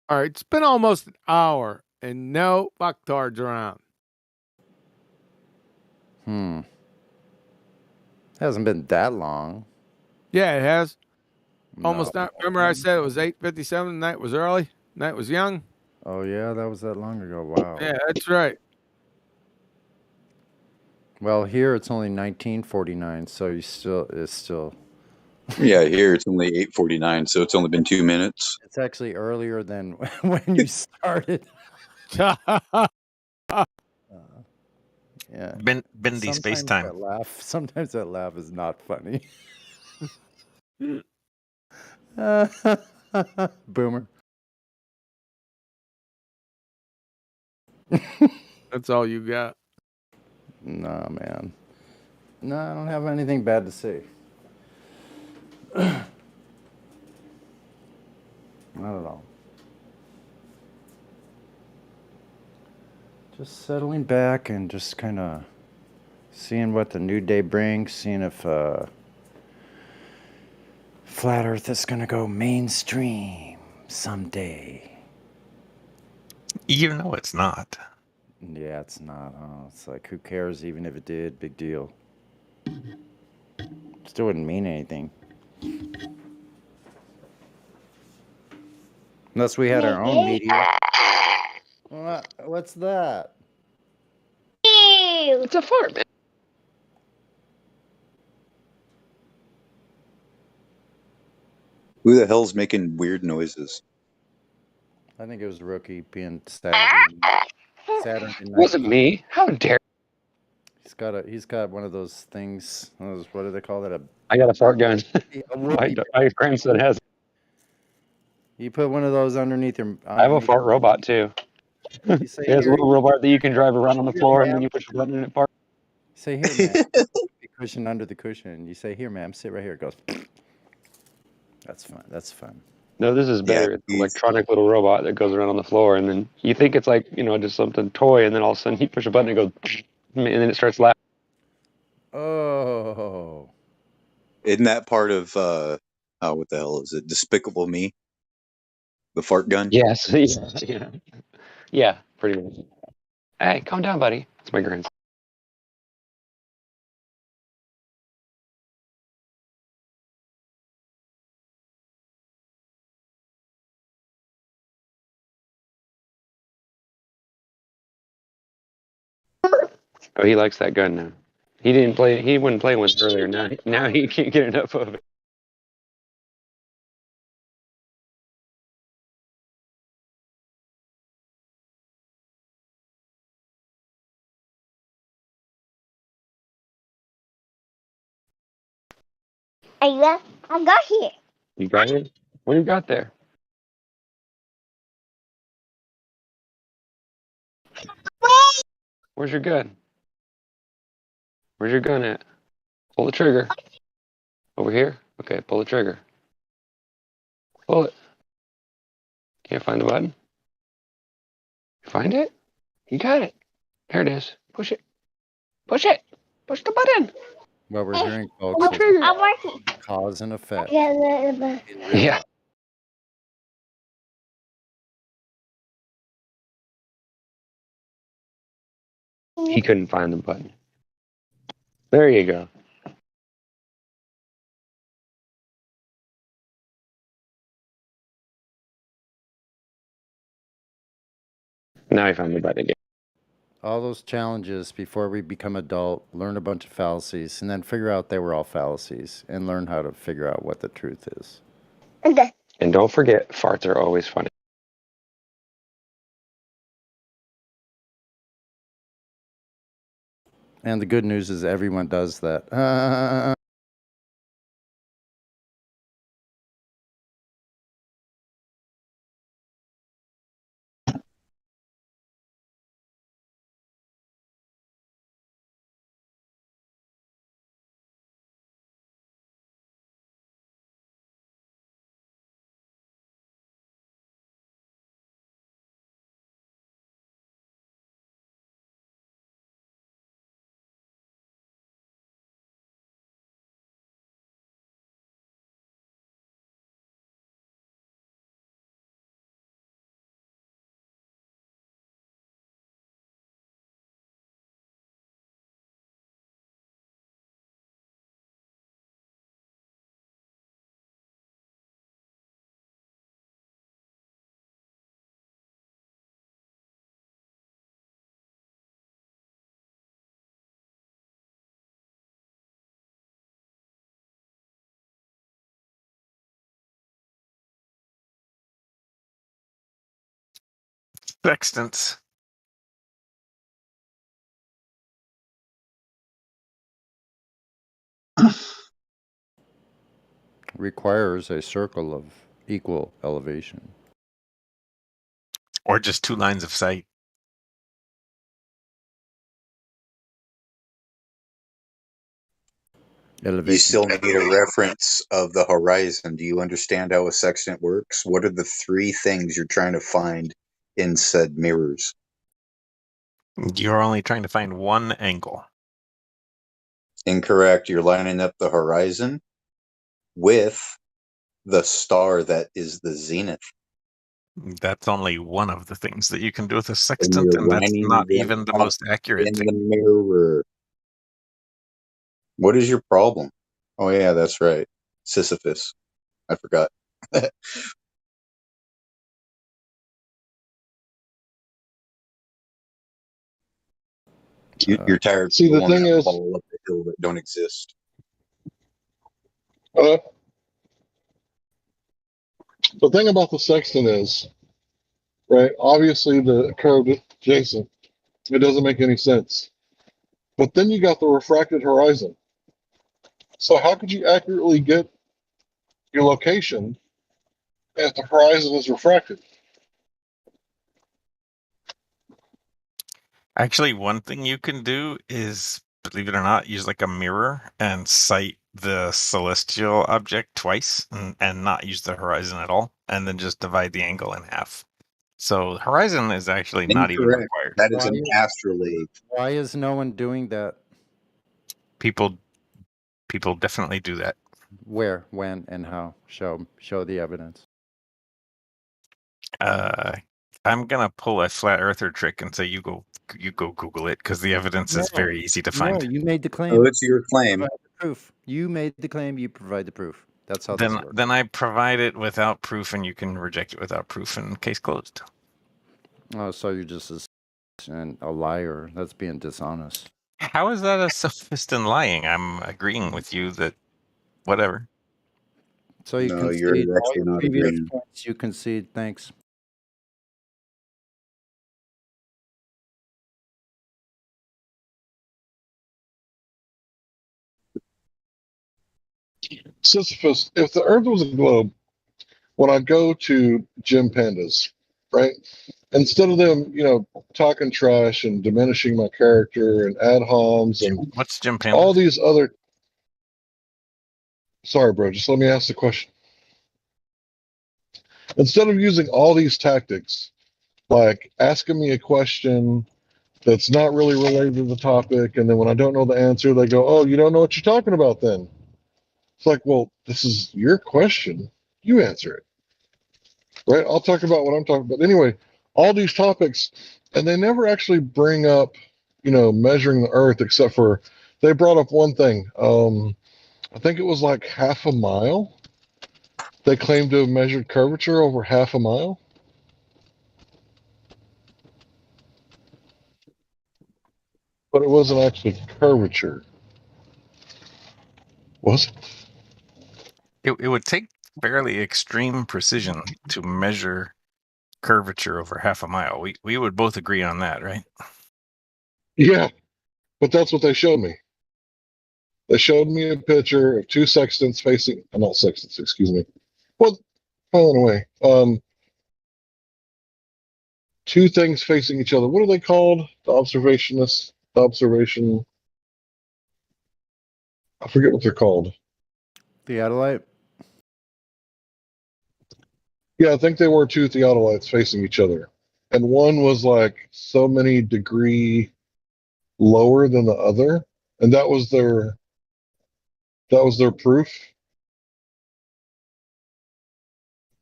All right, it's been almost an hour and no fucktards around. Hasn't been that long. Yeah, it has. Almost No. not. Remember I said it was 8:57, the night was early, night was young? Oh yeah, that was that long ago. Wow. Yeah, that's right. Well, here it's only 1949, so it's still. Yeah, here it's only 8:49, so it's only been 2 minutes. It's actually earlier than when you started. Yeah. Bendy space time. Sometimes that laugh is not funny. Boomer. That's all you got. Nah, man. No, I don't have anything bad to say. Not at all. Just settling back and just kind of seeing what the new day brings, seeing if Flat Earth is going to go mainstream someday. You know it's not. Yeah, it's not. It's like, who cares even if it did? Big deal. Still wouldn't mean anything. Unless we had our own media. What's that? It's a fart, man. Who the hell's making weird noises? I think it was Rookie being sad. Saturday night. Wasn't me. How dare? He's got one of those things. What do they call that? I got a fart gun. My My grandson has. You put one of those underneath your. I have a fart robot too. You say, It has a "Here, little robot that you can drive around on the floor, and then you push a button and it farts. Say, here, man. The cushion under the cushion. You say, here, ma'am, sit right here. It goes. That's fun. That's fun. No, this is better. It's an electronic little robot that goes around on the floor, and then you think it's like, just something toy, and then all of a sudden you push a button and it goes, and then it starts laughing. Oh. Isn't that part of what the hell is it? Despicable Me? The fart gun? Yes. Yeah, pretty much. Hey, calm down, buddy. It's my grandson. Oh, he likes that gun now. He didn't play. He wouldn't play with it earlier. Now he can't get enough of it. I got here. You got it? What do you got there? Where's your gun? Where's your gun at? Pull the trigger. Over here? Okay, pull the trigger. Pull it. Can't find the button? Find it? You got it. There it is. Push it. Push it. Push the button. What we're hearing, Pull folks, the trigger. I'm working. is cause and effect. Yeah. He couldn't find the button. There you go. Now he found the button again. All those challenges before we become adult, learn a bunch of fallacies, and then figure out they were all fallacies, and learn how to figure out what the truth is. And don't forget, farts are always funny. And the good news is everyone does that. Sextants. Requires a circle of equal elevation. Or just 2 lines of sight. You still need a reference of the horizon. Do you understand how a sextant works? What are the 3 things you're trying to find in said mirrors? You're only trying to find one angle. Incorrect. You're lining up the horizon with the star that is the zenith. That's only one of the things that you can do with a And sextant, you're and that's lining not them even the up most accurate in thing. the mirror. What is your problem? Oh, yeah, that's right. Sisyphus. I forgot. You're tired of See, the blowing thing that is, ball up the hill that don't exist. the thing about the sextant is, right? Obviously, the curved adjacent, it doesn't make any sense. But then you got the refracted horizon. So how could you accurately get your location if the horizon is refracted? Actually, one thing you can do is, believe it or not, use like a mirror and sight the celestial object twice and not use the horizon at all, and then just divide the angle in half. So horizon is actually not even Incorrect. required. That is an astrolabe. Why is no one doing that? People definitely do that. Where, when, and how? Show the evidence. I'm gonna pull a flat earther trick and say you go Google it because the evidence is very easy to find. No, you made the claim. Oh, it's your claim. Provide the proof. You made the claim. You provide the proof. That's how this works. Then I provide it without proof, and you can reject it without proof, and case closed. Oh, so you're just a liar. That's being dishonest. How is that a sophist and lying? I'm agreeing with you that whatever. So you No, you're concede all actually your not previous agreeing. points. You concede. Thanks. Sisyphus, if the Earth was a globe, when I go to Gym Pandas, right? Instead of them, talking trash and diminishing my character and ad homs and what's Gym Pandas? all these other. Sorry, bro. Just let me ask the question. Instead of using all these tactics, like asking me a question that's not really related to the topic, and then when I don't know the answer, they go, "Oh, you don't know what you're talking about then." It's like, well, this is your question. You answer it. Right? I'll talk about what I'm talking about. Anyway, all these topics, and they never actually bring up, measuring the Earth, except for they brought up one thing. I think it was like half a mile. They claimed to have measured curvature over half a mile. But it wasn't actually curvature. Was it? It would take fairly extreme precision to measure curvature over half a mile. We would both agree on that, right? Yeah, but that's what they showed me. They showed me a picture of two sextants facing, not sextants, excuse me. Well, falling away. Two things facing each other. What are they called? The observationists. The observation. I forget what they're called. Theodolite. Yeah, I think they were two theodolites facing each other, and one was like so many degree lower than the other, and that was their proof.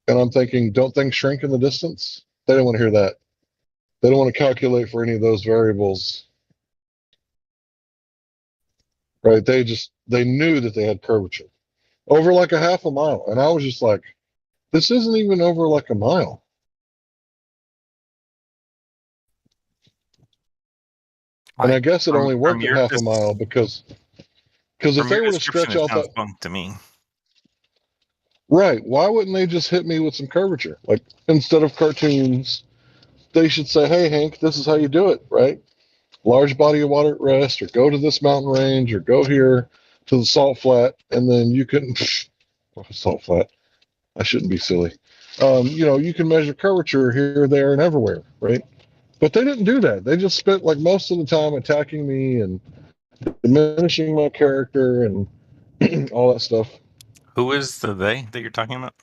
And I'm thinking, don't things shrink in the distance? They don't want to hear that. They don't want to calculate for any of those variables. Right? They knew that they had curvature over like a half a mile. And I was just like, this isn't even over like a mile. And I guess it only worked at half a mile because if they were to stretch out that bunk to me. Right. Why wouldn't they just hit me with some curvature? Like instead of cartoons, they should say, hey, Hank, this is how you do it, right? Large body of water at rest, or go to this mountain range, or go here to the salt flat, and then you can salt flat. I shouldn't be silly. You can measure curvature here, there, and everywhere, right? But they didn't do that. They just spent like most of the time attacking me and diminishing my character and all that stuff. Who is the they that you're talking about?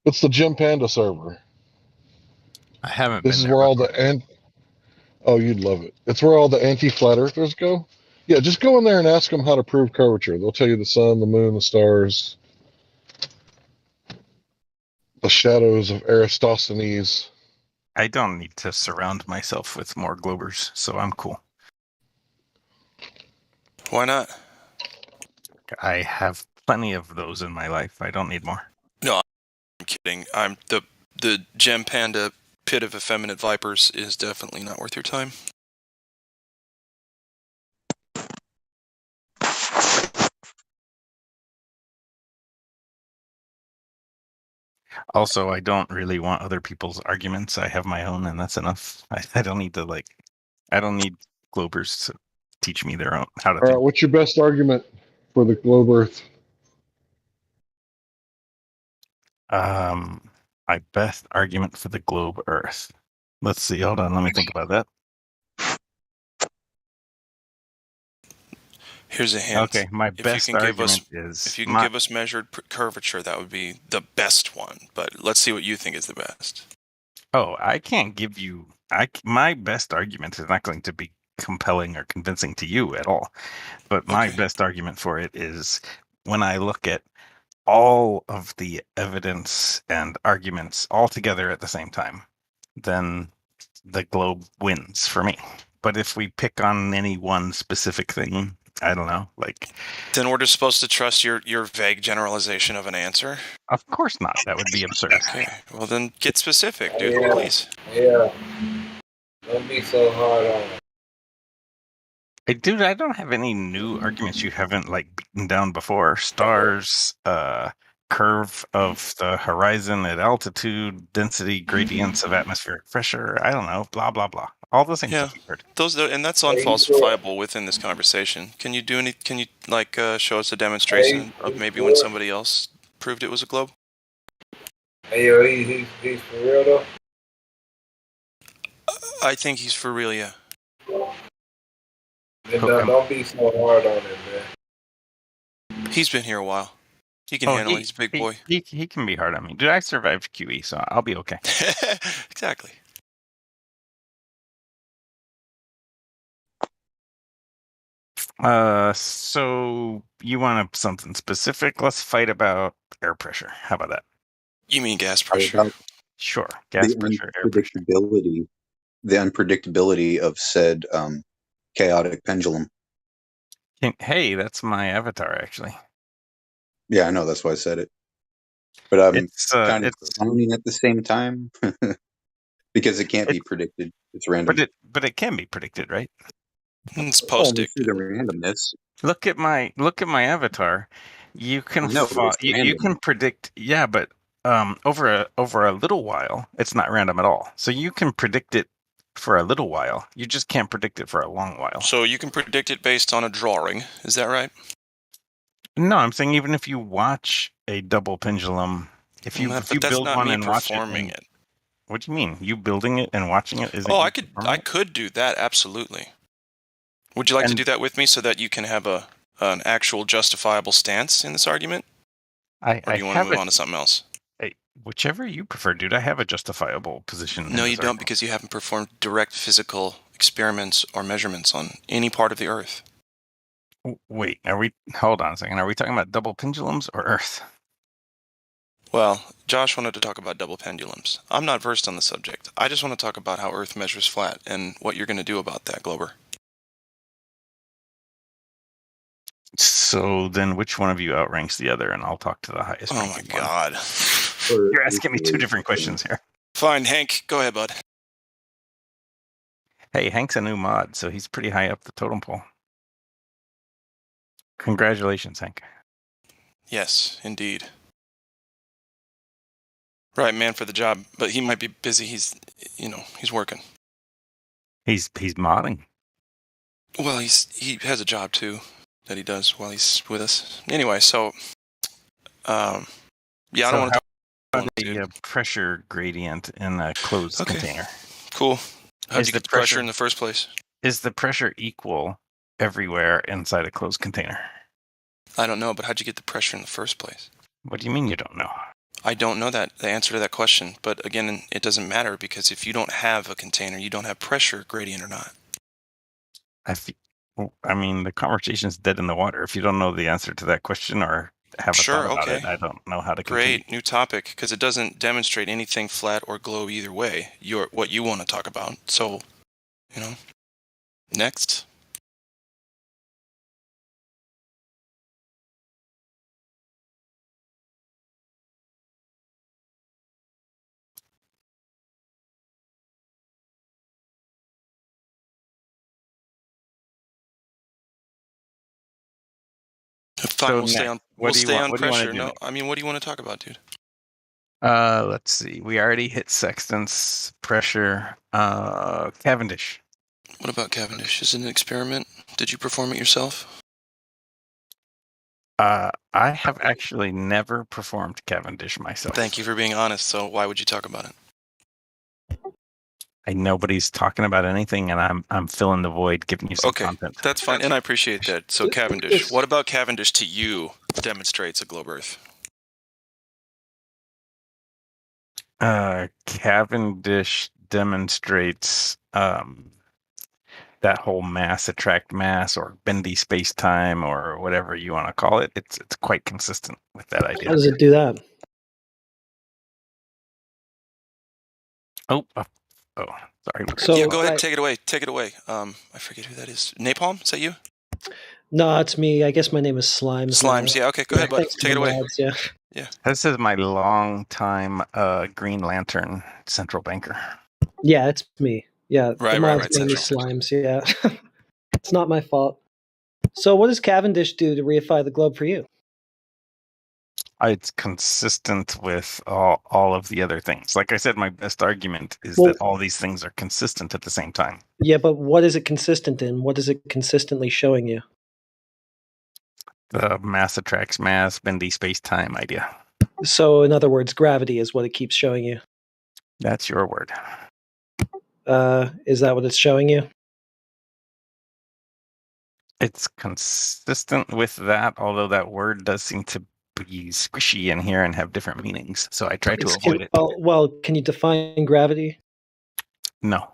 It's the Gym Panda server. I haven't This been is there where all before. Oh, you'd love it. It's where all the anti-flat earthers go. Yeah, just go in there and ask them how to prove curvature. They'll tell you the sun, the moon, the stars, the shadows of Eratosthenes. I don't need to surround myself with more Globers, so I'm cool. Why not? I have plenty of those in my life. I don't need more. No, I'm kidding. I'm the Gem Panda pit of effeminate vipers is definitely not worth your time. Also, I don't really want other people's arguments. I have my own, and that's enough. I don't need to I don't need Globers to teach me their own how to All right, think. what's your best argument for the globe Earth? My best argument for the globe Earth. Let's see. Hold on. Let me think about that. Here's a hint. Okay, my best argument is if you can give us measured curvature, that would be the best one. But let's see what you think is the best. Oh, I can't give you. My best argument is not going to be compelling or convincing to you at all. But my best argument for it is when I look at all of the evidence and arguments all together at the same time, then the globe wins for me. But if we pick on any one specific thing, I don't know, Then we're just supposed to trust your vague generalization of an answer? Of course not. That would be absurd. Okay, well then get specific, dude, please. Yeah. Don't be so hard on it. Hey, dude, I don't have any new arguments you haven't beaten down before. Stars, curve of the horizon at altitude, density gradients of atmospheric pressure. I don't know, blah blah blah. All the same stuff you've heard. And that's unfalsifiable within this conversation. Can you show us a demonstration of maybe when somebody else proved it was a globe? Hey, yo, he's for real though? I think he's for real, yeah. Then don't be so hard on him, man. He's been here a while. He can handle it. He's a big boy. He can be hard on me. Dude, I survived QE, so I'll be okay. Exactly. So you want something specific? Let's fight about air pressure. How about that? You mean gas pressure? Sure. Gas pressure, air pressure. The unpredictability of said chaotic pendulum. Hey, that's my avatar, actually. Yeah, I know. That's why I said it. But I'm it's kind of frowning at the same time because it can't be predicted. It's random. But it can be predicted, right? It's post-predicted. The randomness. Look at my avatar. You can you can predict. Yeah, but over a little while, it's not random at all. So you can predict it for a little while. You just can't predict it for a long while. So you can predict it based on a drawing. Is that right? No, I'm saying even if you watch a double pendulum, if you build one and watch it. What do you mean? You building it and watching it isn't? Oh, I could do that, absolutely. Would you like to do that with me so that you can have an actual justifiable stance in this argument? Or do you want to move on to something else? Whichever you prefer, dude. I have a justifiable position. No, you don't, because you haven't performed direct physical experiments or measurements on any part of the Earth. Wait, hold on a second. Are we talking about double pendulums or Earth? Well, Josh wanted to talk about double pendulums. I'm not versed on the subject. I just want to talk about how Earth measures flat and what you're going to do about that, Glober. So then which one of you outranks the other, and I'll talk to the highest. Oh my God. You're asking me two different questions here. Fine, Hank. Go ahead, bud. Hey, Hank's a new mod, so he's pretty high up the totem pole. Congratulations, Hank. Yes, indeed. Right man for the job, but he might be busy. He's working. He's modding. Well, he has a job too that he does while he's with us. Anyway, so I don't want to talk about the pressure gradient in a closed container. Cool. How'd you get the pressure in the first place? Is the pressure equal everywhere inside a closed container? I don't know, but how'd you get the pressure in the first place? What do you mean you don't know? I don't know the answer to that question, but again, it doesn't matter because if you don't have a container, you don't have pressure gradient or not. I mean, the conversation's dead in the water. If you don't know the answer to that question or have a thought about it, I don't know how to continue. Great, new topic, because it doesn't demonstrate anything flat or globe either way. What you want to talk about. So, next. Fine, we'll stay on. We'll stay on pressure. No, I mean, what do you want to talk about, dude? Let's see. We already hit sextants, pressure, Cavendish. What about Cavendish? Is it an experiment? Did you perform it yourself? I have actually never performed Cavendish myself. Thank you for being honest. So why would you talk about it? Nobody's talking about anything, and I'm filling the void, giving you some content. That's fine, and I appreciate that. So Cavendish, what about Cavendish to you demonstrates a globe Earth? Cavendish demonstrates that whole mass attract mass or bendy space time or whatever you want to call it. It's quite consistent with that idea. How does it do that? Oh, sorry. So yeah, go ahead, take it away. Take it away. I forget who that is. Napalm? Is that you? No, it's me. I guess my name is Slimes. Slimes. Yeah. Okay. Go ahead, bud. Take it away. Mods, yeah. Yeah. This is my long time Green Lantern central banker. Yeah, it's me. Yeah. Right, the mods made me Slimes. Yeah. It's not my fault. So, what does Cavendish do to reify the globe for you? It's consistent with all of the other things. Like I said, my best argument is that all these things are consistent at the same time. Yeah, but what is it consistent in? What is it consistently showing you? The mass attracts mass, bendy space-time idea. So, in other words, gravity is what it keeps showing you. That's your word. Is that what it's showing you? It's consistent with that, although that word does seem to be squishy in here and have different meanings. So I try to avoid it. Well, can you define gravity? No.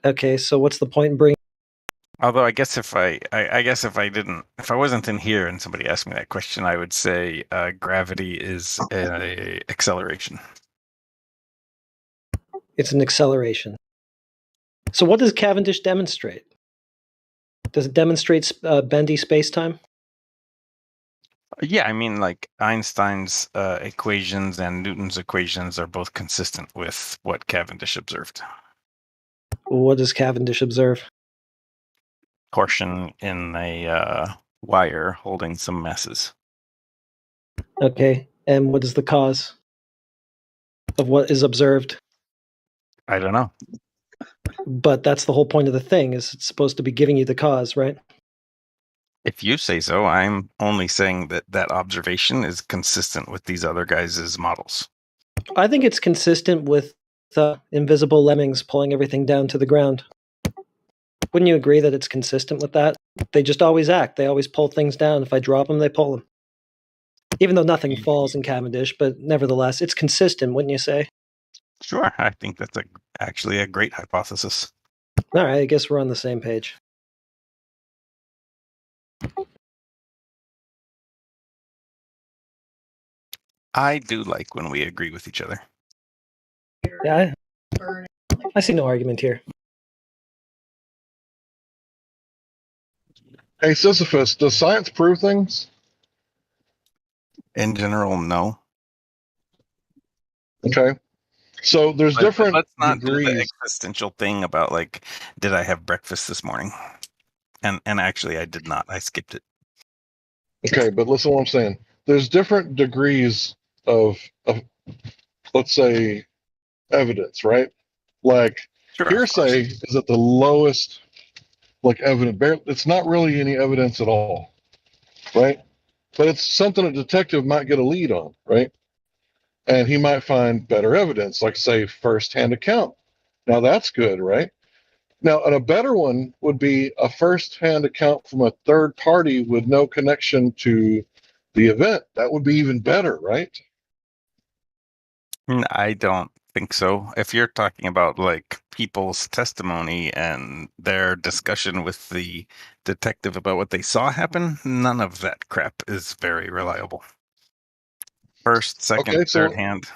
Okay, so what's the point in bringing? Although I guess if I wasn't in here and somebody asked me that question, I would say gravity is a acceleration. It's an acceleration. So what does Cavendish demonstrate? Does it demonstrate bendy space-time? Yeah, I mean, like Einstein's equations and Newton's equations are both consistent with what Cavendish observed. What does Cavendish observe? Torsion in a wire holding some masses. Okay, and what is the cause of what is observed? I don't know. But that's the whole point of the thing, is it's supposed to be giving you the cause, right? If you say so, I'm only saying that observation is consistent with these other guys' models. I think it's consistent with invisible lemmings pulling everything down to the ground. Wouldn't you agree that it's consistent with that? They just always act. They always pull things down. If I drop them, they pull them. Even though nothing falls in Cavendish, but nevertheless, it's consistent, wouldn't you say? Sure, I think that's actually a great hypothesis. All right, I guess we're on the same page. I do like when we agree with each other. Yeah, I see no argument here. Hey, Sisyphus, does science prove things? In general, no. Okay. So there's different let's not degrees. do the existential thing about, like, did I have breakfast this morning? And actually, I did not. I skipped it. Okay, but listen to what I'm saying. There's different degrees of let's say, evidence, right? Like, hearsay is at the lowest, like, evidence. It's not really any evidence at all, right? But it's something a detective might get a lead on, right? And he might find better evidence, like, say, first-hand account. Now, that's good, right? Now, and a better one would be a first-hand account from a third party with no connection to the event. That would be even better, right? I don't think so. If you're talking about like people's testimony and their discussion with the detective about what they saw happen, none of that crap is very reliable. First, second, Okay, so third hand.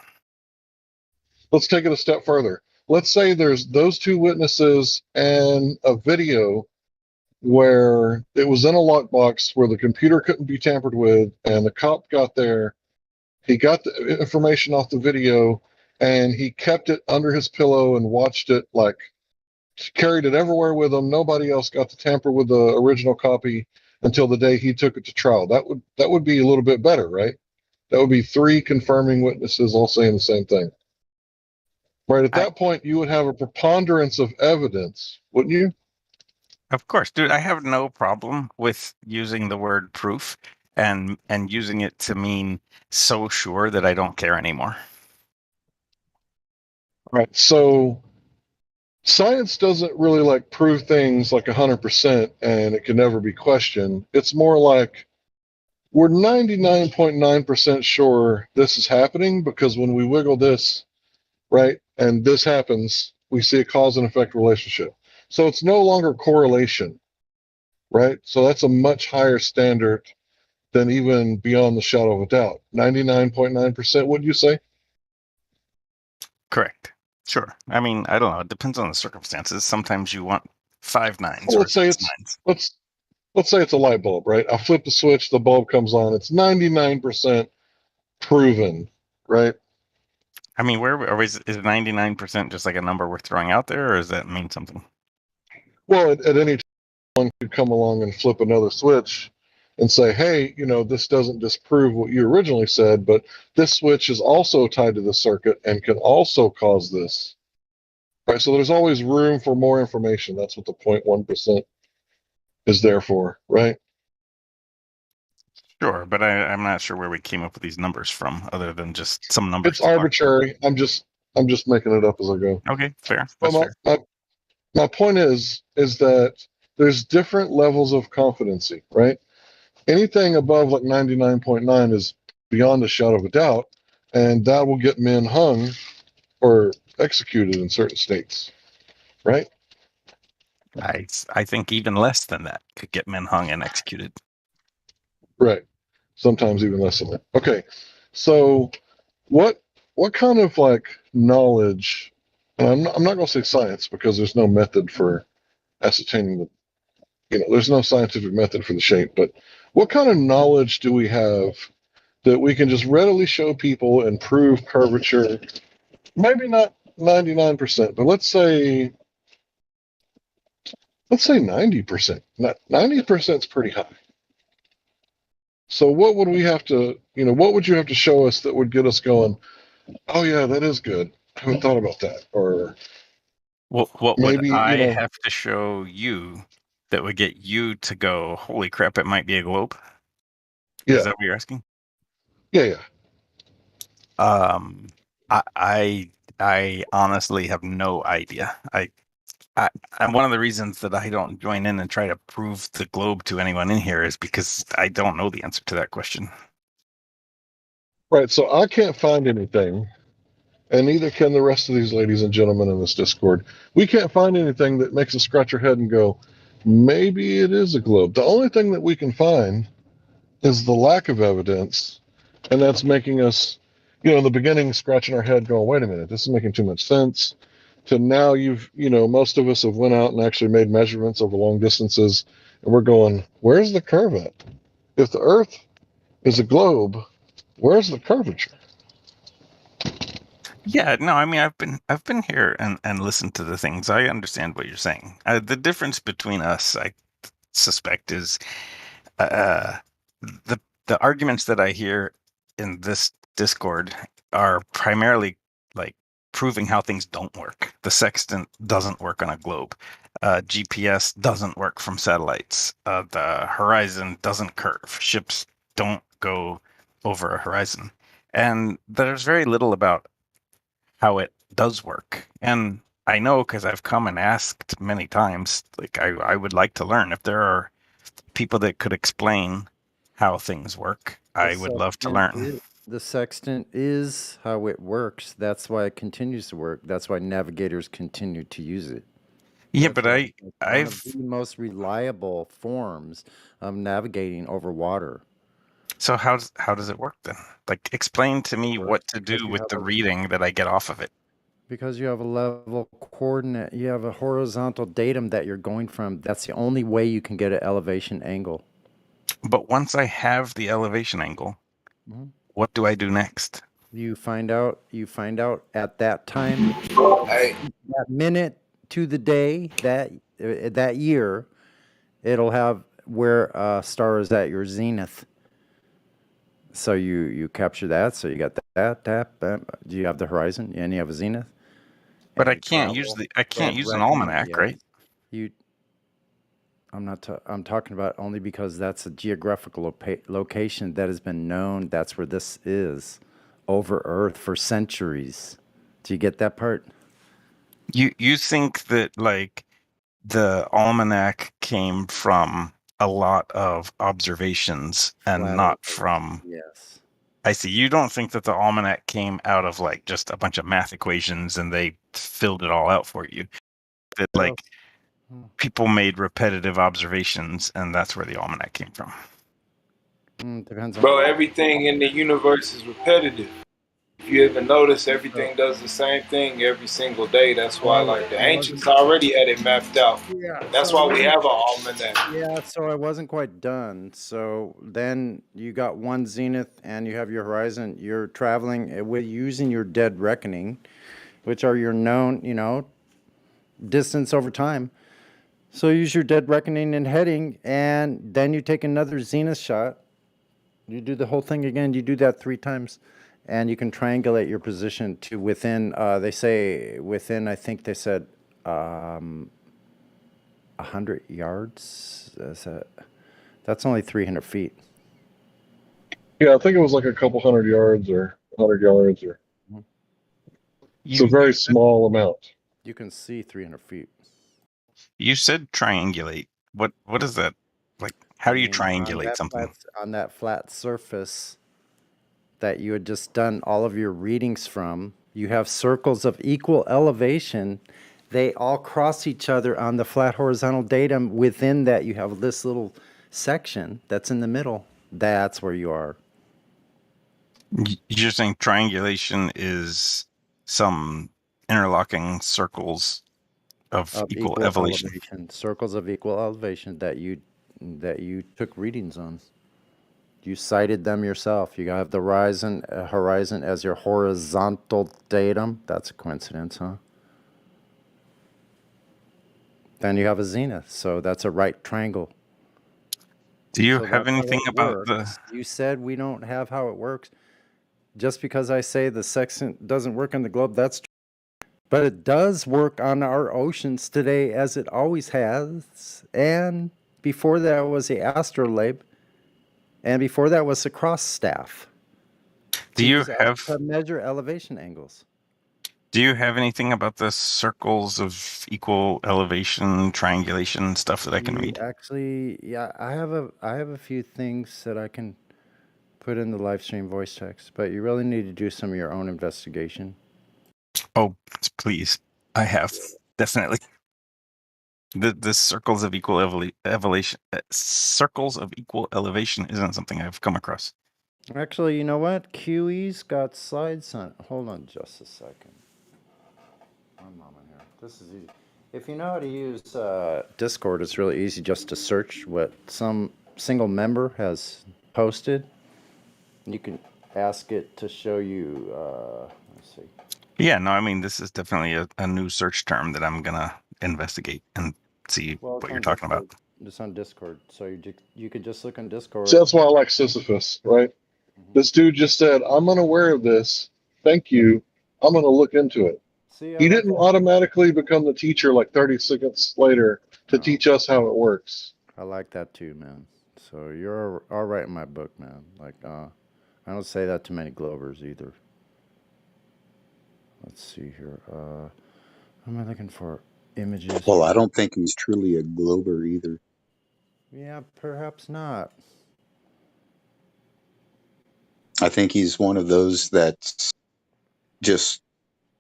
let's take it a step further. Let's say there's those two witnesses and a video where it was in a lockbox where the computer couldn't be tampered with, and the cop got there. He got the information off the video, and he kept it under his pillow and watched it, like carried it everywhere with him. Nobody else got to tamper with the original copy until the day he took it to trial. That would be a little bit better, right? That would be three confirming witnesses all saying the same thing. Right, at that point, you would have a preponderance of evidence, wouldn't you? Of course, dude, I have no problem with using the word proof and using it to mean so sure that I don't care anymore. Right. So science doesn't really like prove things like 100% and it can never be questioned. It's more like we're 99.9% sure this is happening because when we wiggle this, right, and this happens, we see a cause and effect relationship. So it's no longer correlation, right? So that's a much higher standard than even beyond the shadow of a doubt. 99.9%, would you say? Correct. Sure. I mean, I don't know. It depends on the circumstances. Sometimes you want 5 nines Well, or let's say 6 it's nines. let's say it's a light bulb, right? I flip the switch, the bulb comes on. It's 99% proven, right? I mean, is 99% just like a number we're throwing out there, or does that mean something? Well, at any time, one could come along and flip another switch and say, hey, this doesn't disprove what you originally said, but this switch is also tied to the circuit and can also cause this. Right? So there's always room for more information. That's what the 0.1% is there for, right? Sure, but I'm not sure where we came up with these numbers from, other than just some numbers. It's arbitrary. I'm just making it up as I go. Okay, fair. But That's fair. my point is that there's different levels of confidency, right? Anything above like 99.9 is beyond a shadow of a doubt, and that will get men hung or executed in certain states, right? I think even less than that could get men hung and executed. Right. Sometimes even less than that. Okay. So what kind of like knowledge, and I'm not going to say science because there's no method for ascertaining there's no scientific method for the shape, but what kind of knowledge do we have that we can just readily show people and prove curvature? Maybe not 99%, but let's say 90%. 90% is pretty high. So what would we have to, what would you have to show us that would get us going, oh yeah, that is good. I haven't thought about that. Or what maybe, would I have to show you that would get you to go, holy crap, it might be a globe? Yeah. Is that what you're asking? Yeah. I honestly have no idea. And one of the reasons that I don't join in and try to prove the globe to anyone in here is because I don't know the answer to that question. Right. So I can't find anything, and neither can the rest of these ladies and gentlemen in this Discord. We can't find anything that makes us scratch our head and go, maybe it is a globe. The only thing that we can find is the lack of evidence, and that's making us, in the beginning, scratching our head going, wait a minute, this is making too much sense. To now most of us have went out and actually made measurements over long distances, and we're going, where's the curve at? If the Earth is a globe, where's the curvature? Yeah, no, I mean, I've been here and listened to the things. I understand what you're saying. The difference between us, I suspect, is the arguments that I hear in this Discord are primarily like proving how things don't work. The sextant doesn't work on a globe. GPS doesn't work from satellites. The horizon doesn't curve. Ships don't go over a horizon. And there's very little about how it does work. And I know because I've come and asked many times, like I would like to learn if there are people that could explain how things work. I would love to learn. The sextant is how it works. That's why it continues to work. That's why navigators continue to use it. Yeah, That's but why it's one of I've the most reliable forms of navigating over water. so how does it work then? Like, explain to me what to Because do you with have the a reading that I get off of it. because you have a level coordinate, you have a horizontal datum that you're going from. That's the only way you can get an elevation angle. But once I have the elevation angle, Mhm. what do I do next? You find out at that time, Hey, that minute to the day, that year, it'll have where star is at your zenith. So you capture that. So you got that. Do you have the horizon? And you have a zenith. But And I you can't use travel. an Dead reckoning, almanac, yes. right? You. I'm talking about only because that's a geographical location that has been known. That's where this is, over Earth for centuries. Do you get that part? You think that like the almanac came from a lot of observations and Flat not earthers. from Yes. I see. You don't think that the almanac came out of like just a bunch of math equations and they filled it all out for you. That Well, like people made repetitive observations and that's where the almanac came from. Depends on bro, where. everything in the universe is repetitive. If you ever notice, everything does the same thing every single day. That's why, like, the I wasn't. ancients already had it mapped out. Yeah. That's So I why we wasn't. have an almanac. Yeah. So I wasn't quite done. So then you got one zenith and you have your horizon. You're traveling with using your dead reckoning, which are your known, distance over time. So use your dead reckoning and heading, and then you take another zenith shot. You do the whole thing again. You do that 3 times, and you can triangulate your position to within. They say within. I think they said 100 yards. That's only 300 feet. Yeah, I think it was like a couple hundred yards or 100 yards, or it's a very small amount. You can see 300 feet. You said triangulate. What is that? Like, how do you triangulate something? On that flat surface that you had just done all of your readings from, you have circles of equal elevation. They all cross each other on the flat horizontal datum. Within that, you have this little section that's in the middle. That's where you are. You're saying triangulation is some interlocking circles of equal elevation. Circles of equal elevation that you took readings on. You cited them yourself. You have the horizon as your horizontal datum. That's a coincidence, huh? Then you have a zenith, so that's a right triangle. Do you So have that's how anything it about works. You said we don't have how it works. Just because I say the sextant doesn't work on the globe, that's true. But it does work on our oceans today, as it always has. And before that was the astrolabe, and before that was the cross staff. Do you to measure elevation angles? Do you have anything about the circles of equal elevation, triangulation stuff that I can read? Actually, yeah, I have a few things that I can put in the live stream voice text, but you really need to do some of your own investigation. Oh, please. I have definitely. The circles of equal circles of equal elevation isn't something I've come across. Actually, you know what? QE's got slides on. Hold on just a second. One moment here. This is easy. If you know how to use Discord, it's really easy just to search what some single member has posted. You can ask it to show you. Let's see. Yeah, no, I mean, this is definitely a new search term that I'm going to investigate and see what you're talking about. It's on Discord, so you could just look on Discord. So that's why I like Sisyphus, right? This dude just said, I'm unaware of this. Thank you. I'm going to look into it. See, He didn't automatically become the teacher like 30 seconds later to teach us how it works. I like that too, man. So you're all right in my book, man. Like, I don't say that to many Glovers either. Let's see here. What am I looking for? Images. Well, I don't think he's truly a Glober either. Yeah, perhaps not. I think he's one of those that's just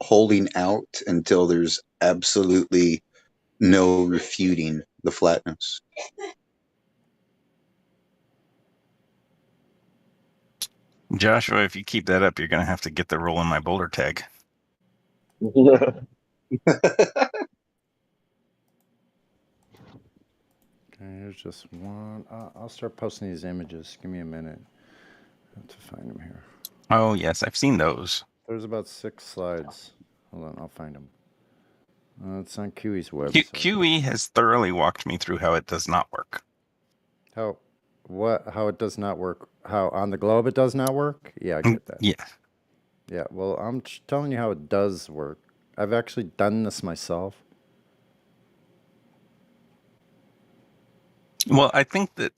holding out until there's absolutely no refuting the flatness. Joshua, if you keep that up, you're going to have to get the roll in my boulder tag. Okay, here's just one. I'll start posting these images. Give me a minute. I have to find them here. Oh, yes, I've seen those. There's about 6 slides. Hold on, I'll find them. It's on QE's website. QE has thoroughly walked me through how it does not work. How it does not work? How on the globe it does not work? Yeah, I get that. Yeah. Yeah, well, I'm telling you how it does work. I've actually done this myself. Well, I think that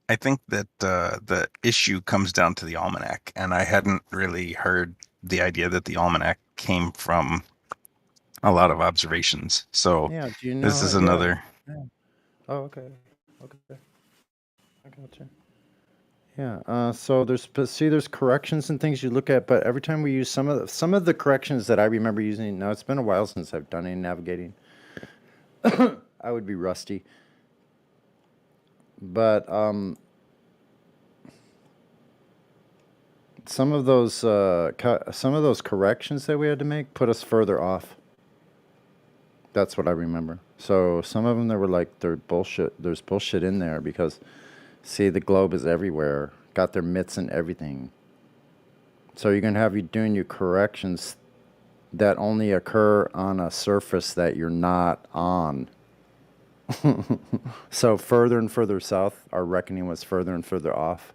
I think that the issue comes down to the almanac, and I hadn't really heard the idea that the almanac came from a lot of observations. So Yeah, do you know this is how- another. Yeah. Oh, okay. Okay. I gotcha. Yeah. So there's corrections and things you look at, but every time we use some of the corrections that I remember using. Now it's been a while since I've done any navigating. I would be rusty. But some of those corrections that we had to make put us further off. That's what I remember. So some of them that were like they're bullshit. There's bullshit in there because, see, the globe is everywhere. Got their mitts and everything. So you're gonna have you doing your corrections that only occur on a surface that you're not on. So further and further south, our reckoning was further and further off.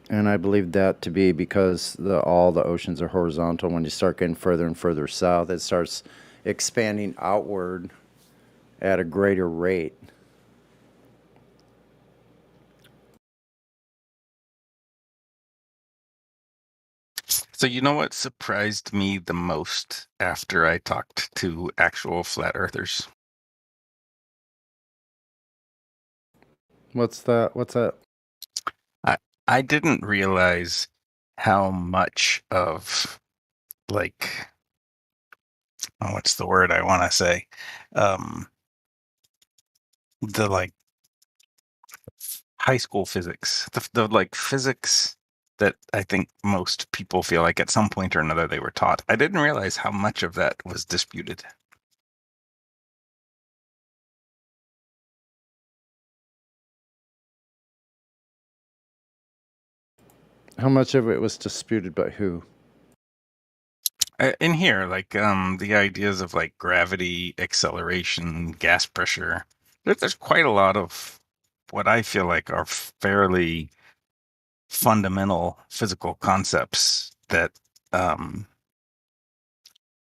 And I believe that to be because all the oceans are horizontal. When you start getting further and further south, it starts expanding outward at a greater rate. So you know what surprised me the most after I talked to actual flat earthers? What's that? I didn't realize how much of like what's the word I want to say? The like high school physics, the like physics that I think most people feel like at some point or another they were taught. I didn't realize how much of that was disputed. How much of it was disputed by who? In here, like the ideas of like gravity, acceleration, gas pressure. There's quite a lot of what I feel like are fairly fundamental physical concepts that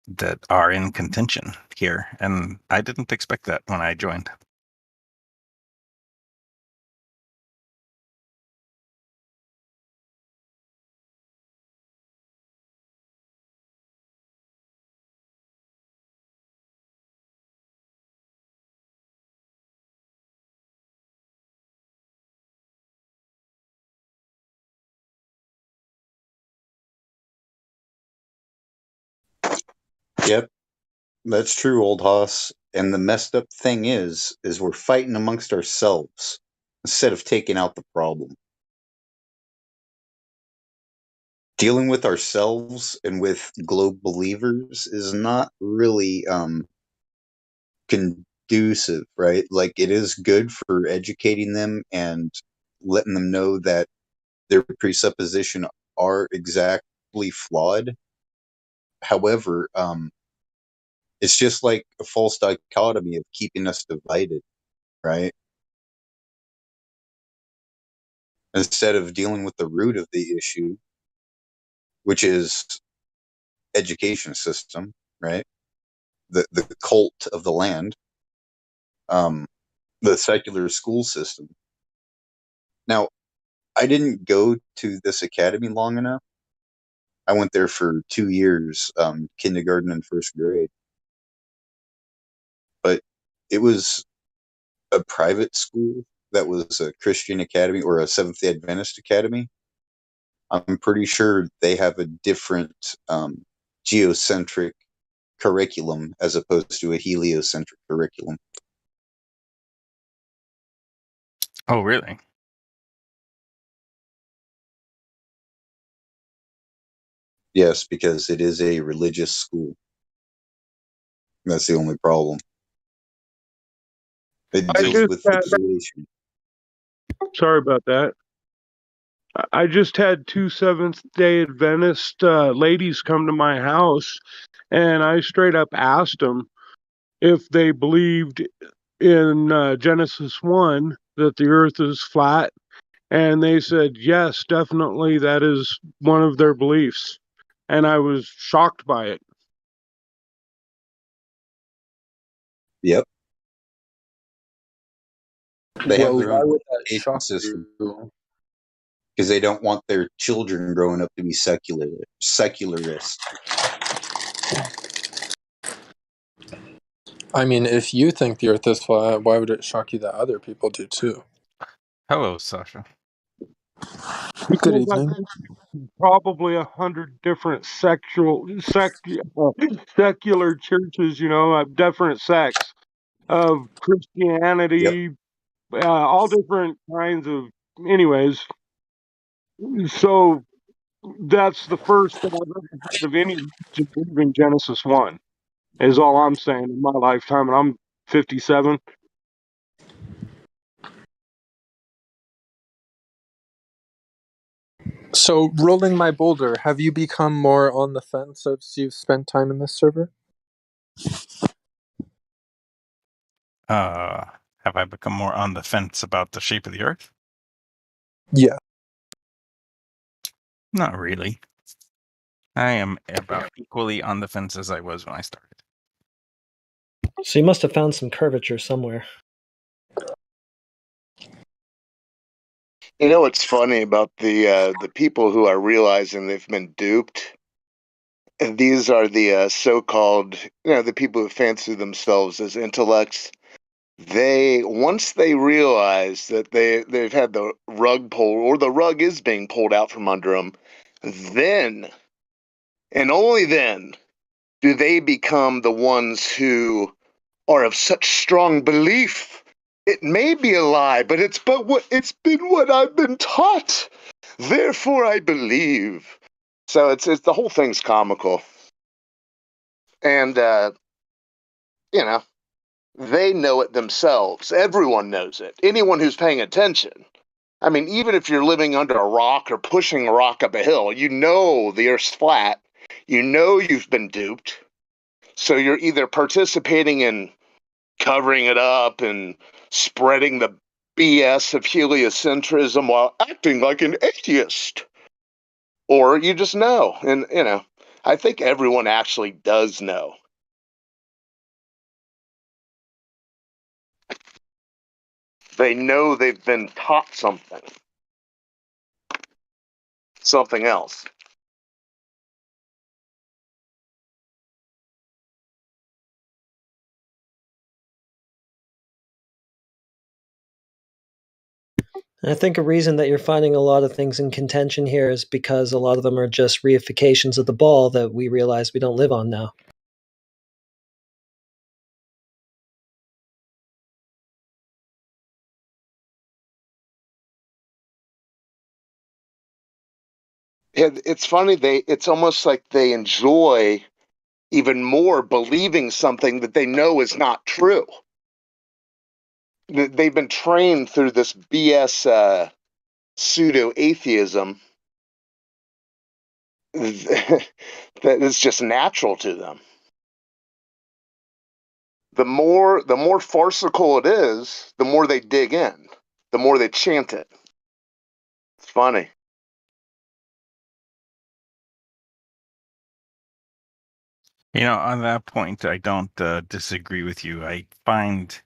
that are in contention here, and I didn't expect that when I joined. Yep, that's true, old Hoss. And the messed up thing is we're fighting amongst ourselves instead of taking out the problem. Dealing with ourselves and with globe believers is not really conducive, right? Like, it is good for educating them and letting them know that their presupposition are exactly flawed. However, it's just like a false dichotomy of keeping us divided, right? Instead of dealing with the root of the issue, which is education system, right? The cult of the land, the secular school system. Now, I didn't go to this academy long enough. I went there for 2 years, kindergarten and first grade. But it was a private school that was a Christian academy or a Seventh-day Adventist academy. I'm pretty sure they have a different geocentric curriculum as opposed to a heliocentric curriculum. Oh, really? Yes, because it is a religious school. That's the only problem. It I deals just with had, creation. sorry about that. I just had 2 Seventh-day Adventist ladies come to my house, and I straight up asked them if they believed in Genesis 1 that the earth is flat, and they said, yes, definitely, that is one of their beliefs. And I was shocked by it. Yep. They have Well, their why own would that education shock system you? because they don't want their children growing up to be secularists. I mean, if you think the Earth is flat, why would it shock you that other people do too? Hello, Sasha. Good Because evening. probably 100 different secular churches, different sects of Christianity, all different kinds of. Anyways, so that's the first that I've ever heard of any to believe in Genesis 1. Is all I'm saying in my lifetime, and I'm 57. So, rolling my boulder, have you become more on the fence as you've spent time in this server? Have I become more on the fence about the shape of the Earth? Yeah. Not really. I am about equally on the fence as I was when I started. So you must have found some curvature somewhere. You know what's funny about the people who are realizing they've been duped? And these are the so-called, the people who fancy themselves as intellects. They once they realize that they've had the rug pulled, or the rug is being pulled out from under them, then and only then do they become the ones who are of such strong belief. It may be a lie, but it's been what I've been taught. Therefore I believe. So it's the whole thing's comical. And they know it themselves. Everyone knows it. Anyone who's paying attention. I mean, even if you're living under a rock or pushing a rock up a hill, you know the Earth's flat. You know you've been duped. So you're either participating in covering it up and spreading the BS of heliocentrism while acting like an atheist. Or you just know. And, I think everyone actually does know. They know they've been taught something else. And I think a reason that you're finding a lot of things in contention here is because a lot of them are just reifications of the ball that we realize we don't live on now. It's funny, it's almost like they enjoy even more believing something that they know is not true. They've been trained through this BS pseudo-atheism that is just natural to them. The more farcical it is, the more they dig in, the more they chant it. It's funny. On that point, I don't disagree with you. I find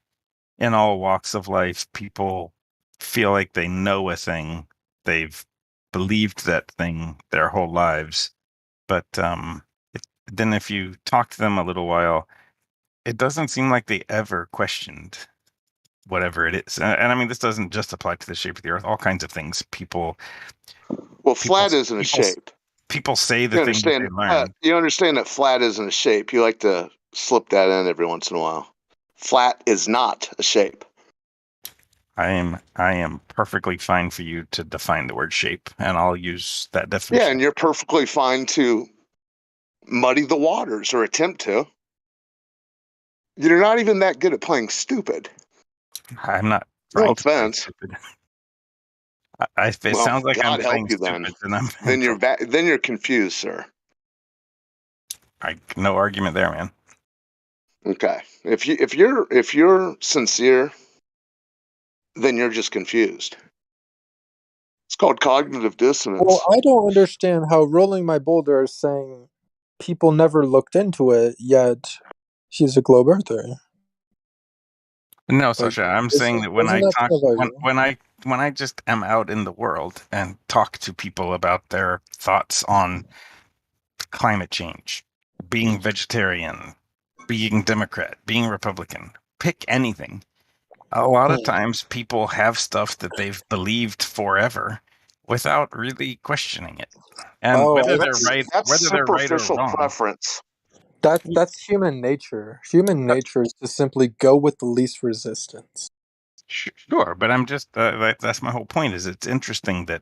in all walks of life, people feel like they know a thing. They've believed that thing their whole lives. But then if you talk to them a little while, it doesn't seem like they ever questioned whatever it is. And I mean, this doesn't just apply to the shape of the Earth. All kinds of things. Well, flat isn't a shape. People say the You things that understand? they learn. You understand that flat isn't a shape. You like to slip that in every once in a while. Flat is not a shape. I am perfectly fine for you to define the word shape, and I'll use that definition. Yeah, and you're perfectly fine to muddy the waters or attempt to. You're not even that good at playing stupid. I'm not No trying to play offense. stupid. It Well, sounds like God I'm help playing you then. stupid, and I'm Then you're confused, sir. no argument there, man. Okay. If you're sincere, then you're just confused. It's called cognitive dissonance. Well, I don't understand how Rolling My Boulder is saying people never looked into it, yet she's a globe earther. No, Like, Sasha, I'm saying that when isn't I that talk, kind of when I just am out in the world and talk to people about their thoughts on climate change, being vegetarian, being Democrat, being Republican, pick anything. A lot of times people have stuff that they've believed forever without really questioning it. And whether they're right, that's or superficial wrong, preference. That's human nature. Human nature is to simply go with the least resistance. sure. But I'm just that's my whole point. Is it's interesting that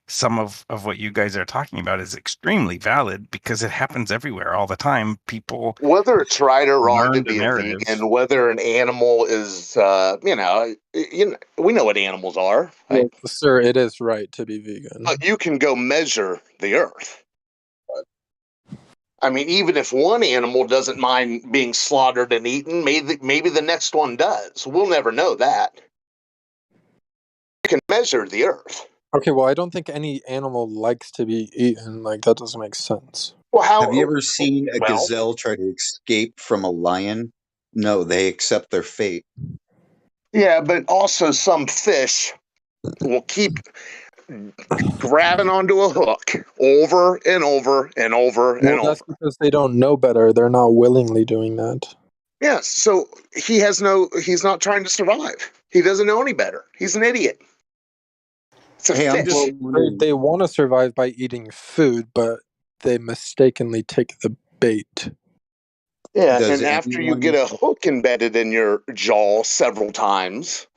some of what you guys are talking about is extremely valid because it happens everywhere all the time. People, whether it's right or wrong to learn the be a narrative. vegan, whether an animal is, we know what animals are. Well, sir, it is right to be vegan. But you can go measure the earth. I mean, even if one animal doesn't mind being slaughtered and eaten, maybe the next one does. We'll never know that. You can measure the earth. Okay, well, I don't think any animal likes to be eaten. Like, that doesn't make sense. Well, Have you ever seen a gazelle try to escape from a lion? No, they accept their fate. Yeah, but also some fish will keep grabbing onto a hook over and over and over Well, and over. that's because they don't know better. They're not willingly doing that. Yes, so he's not trying to survive. He doesn't know any better. He's an idiot. It's a fish. They want to survive by eating food, but they mistakenly take the bait. Yeah, Does and after you anyone- get a hook embedded in your jaw several times,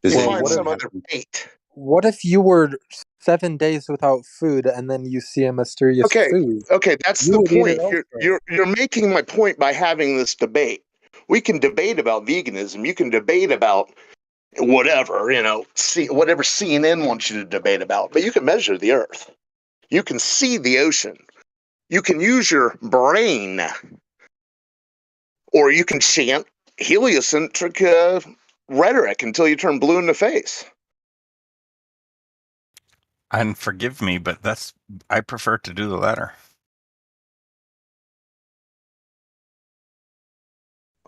Does you anyone find some have- other bait. What if you were 7 days without food and then you see a mysterious food? Okay, that's You the would eat it point. You're making my point by having this debate. We can debate about veganism. You can debate about whatever, whatever CNN wants you to debate about, but you can measure the earth. You can see the ocean. You can use your brain, or you can chant heliocentric rhetoric until you turn blue in the face. And forgive me, but I prefer to do the latter.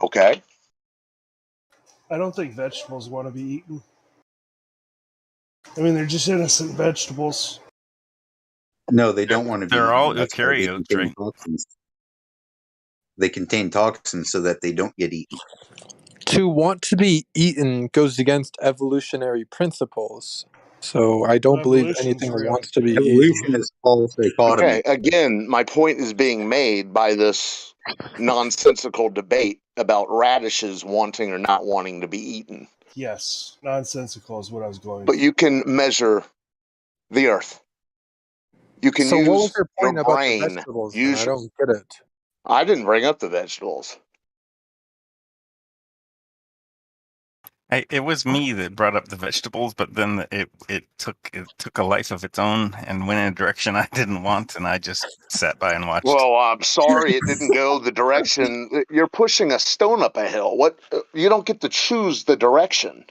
Okay. I don't think vegetables want to be eaten. I mean, they're just innocent vegetables. No, they don't want to be. They're all eaten. That's why they eukaryotes, contain right? toxins. They contain toxins so that they don't get eaten. To want to be eaten goes against evolutionary principles. So I don't believe anything wants to be Evolution eaten. is false dichotomy. Okay, again, my point is being made by this nonsensical debate about radishes wanting or not wanting to be eaten. Yes, nonsensical is what I was going But for. you can measure the earth. You can So use what was your point about the brain. vegetables then? I don't get it. I didn't bring up the vegetables. It was me that brought up the vegetables, but then it took a life of its own and went in a direction I didn't want, and I just sat by and watched. Well, I'm sorry it didn't go the direction. You're pushing a stone up a hill. What? You don't get to choose the direction.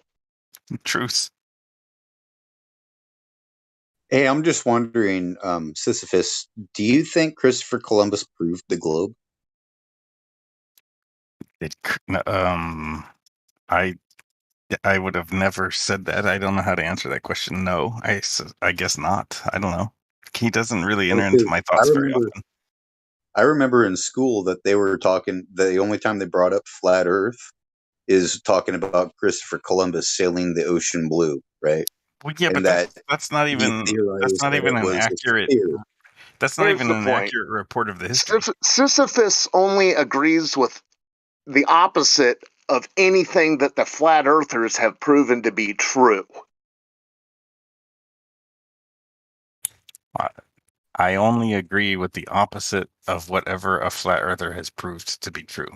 Truth. Hey, I'm just wondering, Sisyphus, do you think Christopher Columbus proved the globe? I I would have never said that. I don't know how to answer that question. No, I guess not. I don't know. He doesn't really enter into my thoughts very often. I remember in school that they were talking. The only time they brought up flat Earth is talking about Christopher Columbus sailing the ocean blue, right? Well, yeah, and but that's not even theorized that an it was a accurate. sphere. That's not Here's even the an point. accurate report of the history. Sisyphus only agrees with the opposite of anything that the flat earthers have proven to be true. I only agree with the opposite of whatever a flat earther has proved to be true.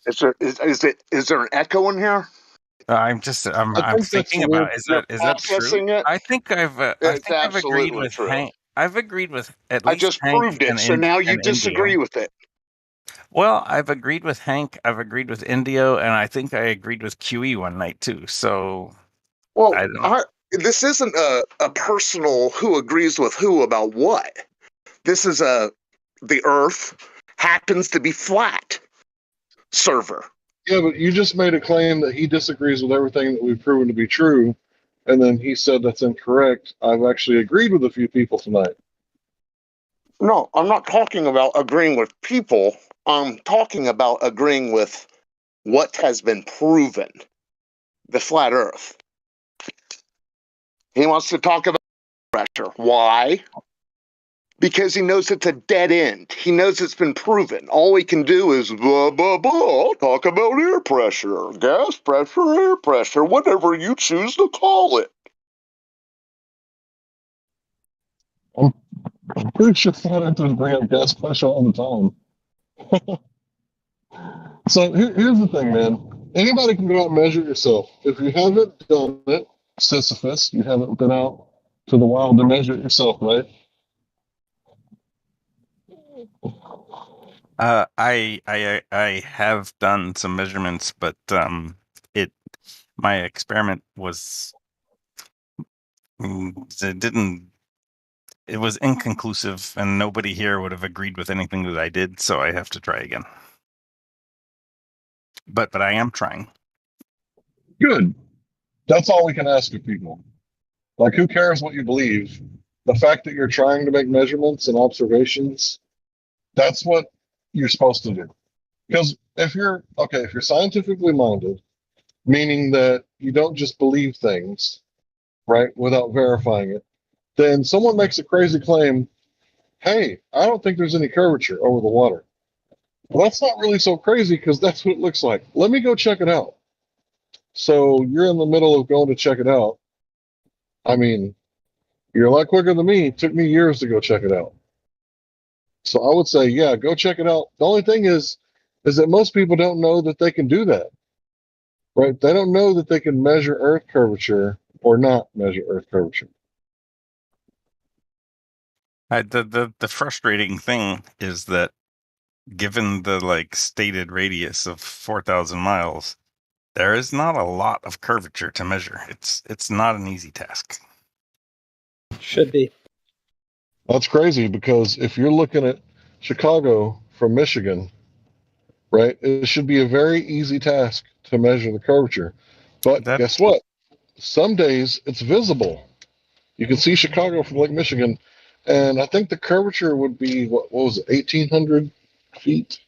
Is there an echo in here? I'm think that's thinking weird. about is You're that true? processing it? I think I've It's agreed absolutely with true. Hank. I've agreed with at I least just Hank proved it, and so now you and disagree Indio. with it. Well, I've agreed with Hank. I've agreed with Indio, and I think I agreed with QE one night too. So Well, I don't. this isn't a personal who agrees with who about what. This is the Earth happens to be flat server. Yeah, but you just made a claim that he disagrees with everything that we've proven to be true, and then he said that's incorrect. I've actually agreed with a few people tonight. No, I'm not talking about agreeing with people. I'm talking about agreeing with what has been proven. The flat Earth. He wants to talk about pressure. Why? Because he knows it's a dead end. He knows it's been proven. All he can do is blah, blah, blah, talk about air pressure, gas pressure, air pressure, whatever you choose to call it. I'm pretty sure flat earthers bring up gas pressure all the time. So here's the thing, man. Anybody can go out and measure yourself. If you haven't done it, Sisyphus, you haven't been out to the wild to measure it yourself, right? I have done some measurements, but my experiment was it was inconclusive, and nobody here would have agreed with anything that I did, so I have to try again. But I am trying. Good. That's all we can ask of people. Like, who cares what you believe? The fact that you're trying to make measurements and observations, that's what you're supposed to do. Because if you're scientifically minded, meaning that you don't just believe things, right, without verifying it, then someone makes a crazy claim, hey, I don't think there's any curvature over the water. Well, that's not really so crazy because that's what it looks like. Let me go check it out. So you're in the middle of going to check it out. I mean, you're a lot quicker than me. It took me years to go check it out. So I would say, yeah, go check it out. The only thing is that most people don't know that they can do that, right? They don't know that they can measure Earth curvature or not measure Earth curvature. The frustrating thing is that given the stated radius of 4,000 miles, there is not a lot of curvature to measure. It's not an easy task. Should be. That's crazy because if you're looking at Chicago from Michigan, right, it should be a very easy task to measure the curvature. But guess what? Some days it's visible. You can see Chicago from Lake Michigan, and I think the curvature would be, what was it, 1,800 feet?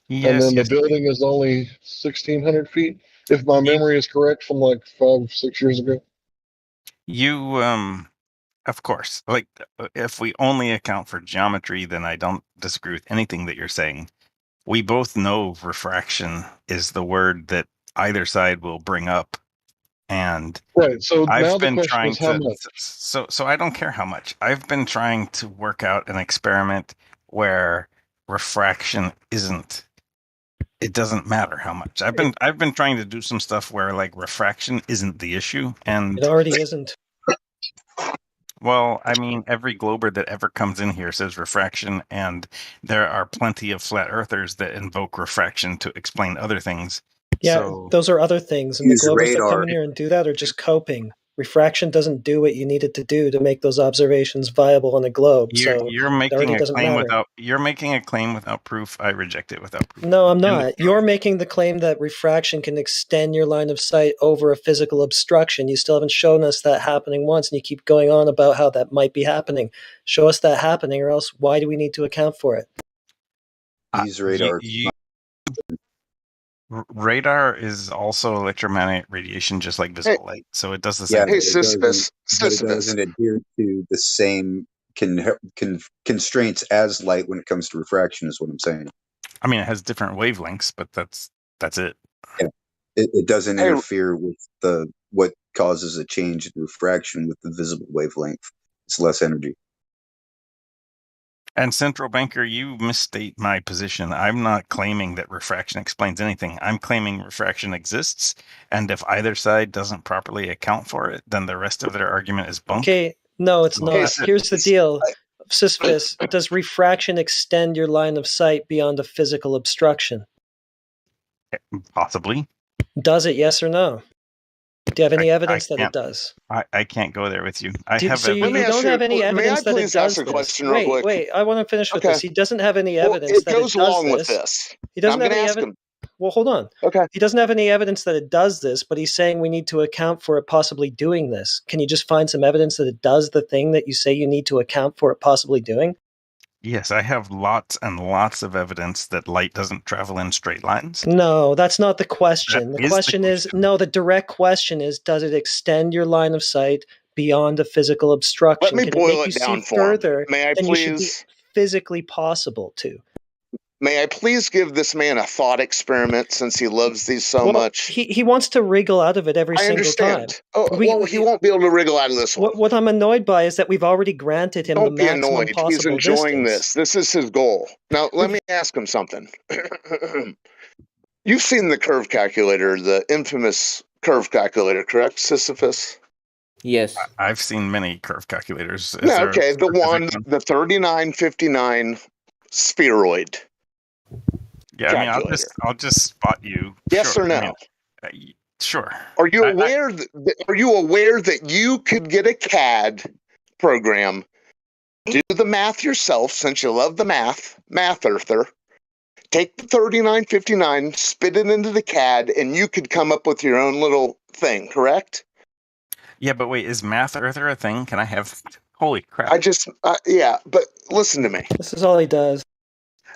And then the building is only 1,600 feet, if my memory is correct, from like 5-6 years ago. You, of course, if we only account for geometry, then I don't disagree with anything that you're saying. We both know refraction is the word that either side will bring up. And right. So I've now the been question trying is how to, much? so I don't care how much. I've been trying to work out an experiment where refraction it doesn't matter how much. I've been trying to do some stuff where refraction isn't the issue, and It already isn't. well, I mean, every glober that ever comes in here says refraction, and there are plenty of flat earthers that invoke refraction to explain other things. Yeah, So those are other things, and the Use Globers that radar. come in here and do that are just coping. Refraction doesn't do what you need it to do to make those observations viable on a globe. So You're it making already a doesn't claim matter. without proof. I reject it without proof. No, I'm not. You're making the claim that refraction can extend your line of sight over a physical obstruction. You still haven't shown us that happening once, and you keep going on about how that might be happening. Show us that happening, or else why do we need to account for it? These radars. Radar is also electromagnetic radiation, just like visible light. So it does the Yeah, same but thing. it doesn't adhere to the same constraints as light when it comes to refraction, is what I'm saying. I mean, it has different wavelengths, but that's it. Yeah, it doesn't interfere with what causes a change in refraction with the visible wavelength. It's less energy. And central banker, you misstate my position. I'm not claiming that refraction explains anything. I'm claiming refraction exists, and if either side doesn't properly account for it, then the rest of their argument is bunk. Okay, no, it's So not. that's it. Here's the deal. Sisyphus, does refraction extend your line of sight beyond a physical obstruction? Possibly. Does it, yes or no? Do you have any evidence that it does? I can't go there with you. I Do you- have so you, evidence. you don't have any evidence that it does a this. question real Wait, quick? wait, I want to finish with Okay. this. He doesn't have any Well, evidence it that it goes does along with this. this. He doesn't Now, I'm have any gonna ask evidence. him. Well, hold on. Okay. He doesn't have any evidence that it does this, but he's saying we need to account for it possibly doing this. Can you just find some evidence that it does the thing that you say you need to account for it possibly doing? Yes, I have lots and lots of evidence that light doesn't travel in straight lines. No, that's not the question. That The is the question is no, the direct question is, does it extend your line of sight beyond a physical obstruction? Let me Can boil it make it you down see for him. further May I than you should be please? physically possible to? May I please give this man a thought experiment since he loves these so Well, much? he wants to wriggle out of it every I single time. understand. Oh, well, he won't be able to wriggle out of this one. What I'm annoyed by is that we've already granted him the Don't be maximum annoyed. He's possible enjoying distance. this. This is his goal. Now, let me ask him something. You've seen the curve calculator, the infamous curve calculator, correct, Sisyphus? Yes. I've seen many curve calculators. Is No, there a okay, the one, specific the 3959 spheroid. Yeah, I mean, calculator. I'll just spot you. Yes Sure, or no? I mean, sure. Are you aware? Are you aware that you could get a CAD program, do the math yourself, since you love the math earther? Take the 3959, spit it into the CAD, and you could come up with your own little thing. Correct? Yeah, but wait, is Math Earther a thing? Can I have? Holy crap! Yeah, but listen to me. This is all he does.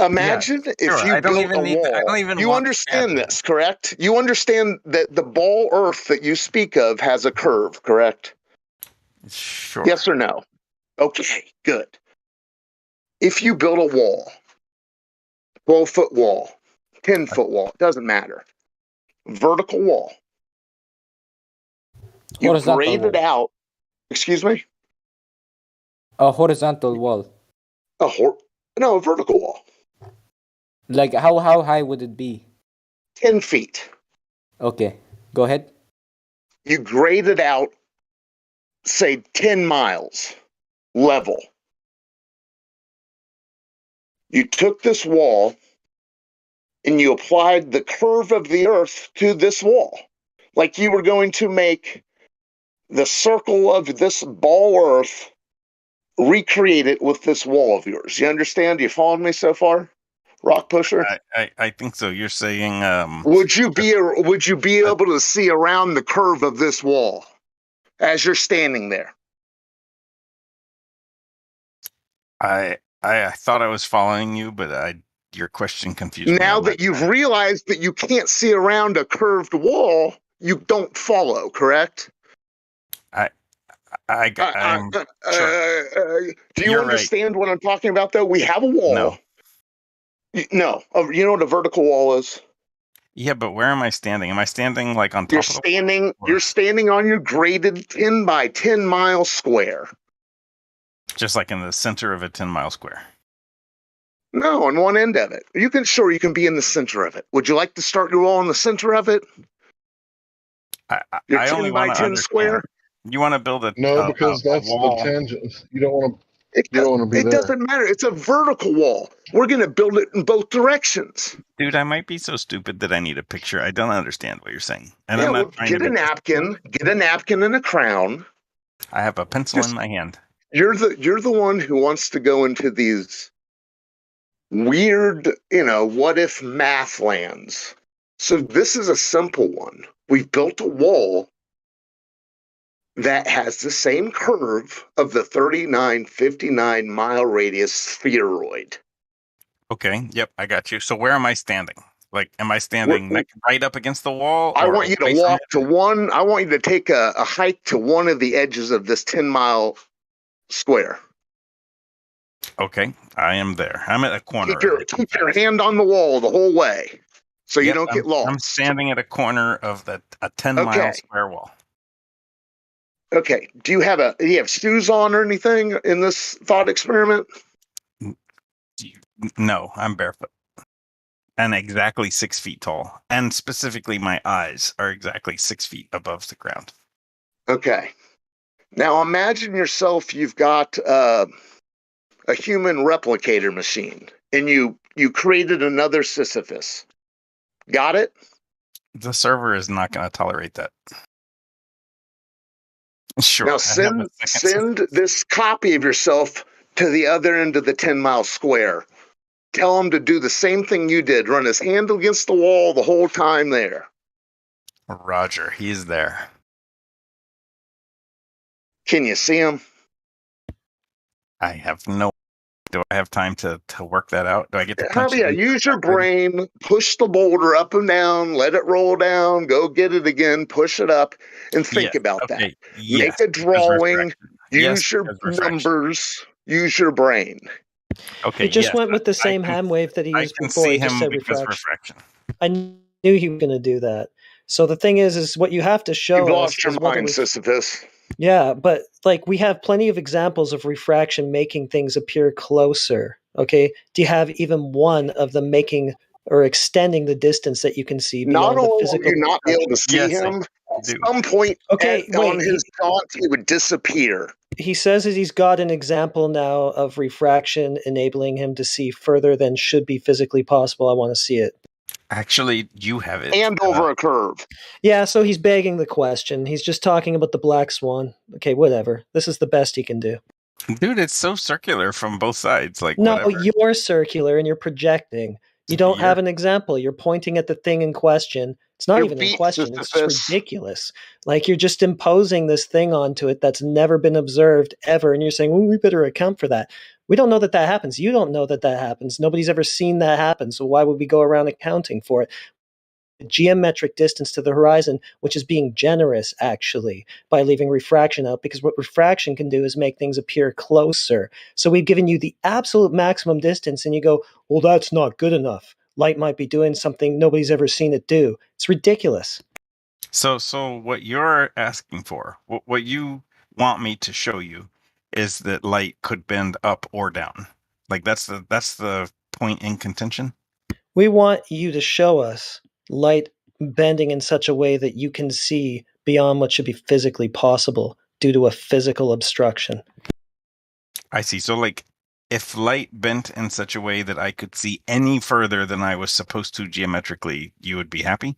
Imagine if you built a wall. I don't even you want understand this, correct? You understand that the ball Earth that you speak of has a curve, correct? Sure. Yes or no? Okay, good. If you build a wall, 12-foot wall, 10-foot wall, it doesn't matter. Vertical wall. You Horizontal grade it wall. out. Excuse me? A horizontal wall. No, a vertical wall. Like how high would it be? 10 feet. Okay, go ahead. You grade it out, say 10 miles level. You took this wall and you applied the curve of the earth to this wall. Like you were going to make the circle of this ball earth, recreate it with this wall of yours. You understand? You following me so far, Rock Pusher? I think so. You're saying Would you be able to see around the curve of this wall as you're standing there? I thought I was following you, but your question confused me. Now that you've realized that you can't see around a curved wall, you don't follow, correct? Sure. Do you You're understand what I'm talking about, though? We have a wall. No. No. You know what a vertical wall is? Yeah, but where am I standing? Am I standing like on top You're of the standing. You're standing on your graded 10 by 10 mile square. just like in the center of a 10-mile square? No, on one end of it. You can be in the center of it. Would you like to start your wall in the center of it? Your I 10 only by want to 10 understand. square? You want to build No, because a that's wall. the tangent. You don't want to. You don't want to be It there. doesn't matter. It's a vertical wall. We're going to build it in both directions. Dude, I might be so stupid that I need a picture. I don't understand what you're saying. And Yeah, I'm well, not trying to get a be. napkin and a crown. I have a pencil in my hand. You're the one who wants to go into these weird, what if math lands. So this is a simple one. We've built a wall that has the same curve of the 3959 mile radius spheroid. Okay, yep, I got you. So where am I standing? Like, am I standing right up against the wall? I or want you to away from walk it? to one. I want you to take a hike to one of the edges of this 10-mile square. Okay, I am there. I'm at a corner. Keep your hand on the wall the whole way, so you don't get lost. I'm standing at a corner of a 10-mile square wall. Okay. Do you have shoes on or anything in this thought experiment? No, I'm barefoot. And exactly 6 feet tall. And specifically, my eyes are exactly 6 feet above the ground. Okay. Now imagine yourself, you've got a human replicator machine, and you created another Sisyphus. Got it? The server is not going to tolerate that. Sure. Now send this copy of yourself to the other end of the 10-mile square. Tell him to do the same thing you did. Run his hand against the wall the whole time there. Roger, he's there. Can you see him? I have no. Do I have time to work that out? Do I get to punch Yeah, use your brain. Push the boulder up and down. Let it roll down. Go get it again. Push it up and think about that. Make a drawing. Use your numbers. Use your brain. Okay. He just went with the same hand wave that he used before. He just said refraction. I knew he was going to do that. So the thing is what you have to show You've us lost your is what mind, Sisyphus. Yeah, but we have plenty of examples of refraction making things appear closer. Okay, do you have even one of them making or extending the distance that you can see beyond Not the only physical? will you not be able to see him, at some point on his dot, he would disappear. He says that he's got an example now of refraction enabling him to see further than should be physically possible. I want to see it. Actually, you have it. And over a curve. Yeah, so he's begging the question. He's just talking about the black swan. Okay, whatever. This is the best he can do. Dude, it's so circular from both sides. No, Whatever. you're circular and you're projecting. You don't have an example. You're pointing at the thing in question. It's not even in question. It's just ridiculous. You're just imposing this thing onto it that's never been observed ever. And you're saying, well, we better account for that. We don't know that happens. You don't know that happens. Nobody's ever seen that happen. So why would we go around accounting for it? Geometric distance to the horizon, which is being generous actually by leaving refraction out, because what refraction can do is make things appear closer. So we've given you the absolute maximum distance and you go, well, that's not good enough. Light might be doing something nobody's ever seen it do. It's ridiculous. So what you're asking for, what you want me to show you, is that light could bend up or down. That's the point in contention. We want you to show us light bending in such a way that you can see beyond what should be physically possible due to a physical obstruction. I see. So if light bent in such a way that I could see any further than I was supposed to geometrically, you would be happy?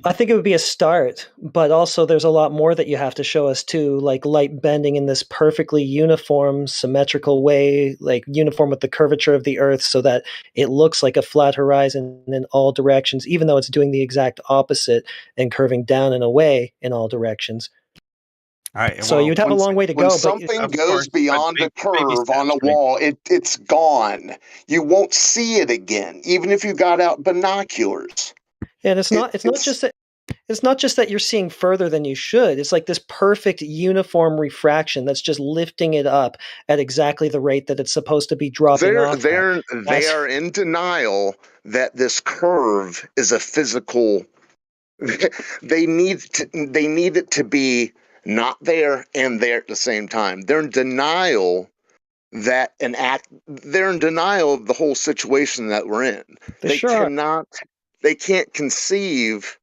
I think it would be a start, but also there's a lot more that you have to show us too, like light bending in this perfectly uniform, symmetrical way, uniform with the curvature of the Earth so that it looks like a flat horizon in all directions, even though it's doing the exact opposite and curving down and away in all directions. So you'd have a long way to go. When something goes beyond a curve on a wall, it's gone. You won't see it again, even if you got out binoculars. And it's not just that you're seeing further than you should. It's like this perfect uniform refraction that's just lifting it up at exactly the rate that it's supposed to be dropping off. They are in denial that this curve is a physical. They need it to be not there and there at the same time. They're in denial that they're in denial of the whole situation that we're in. They can't conceive.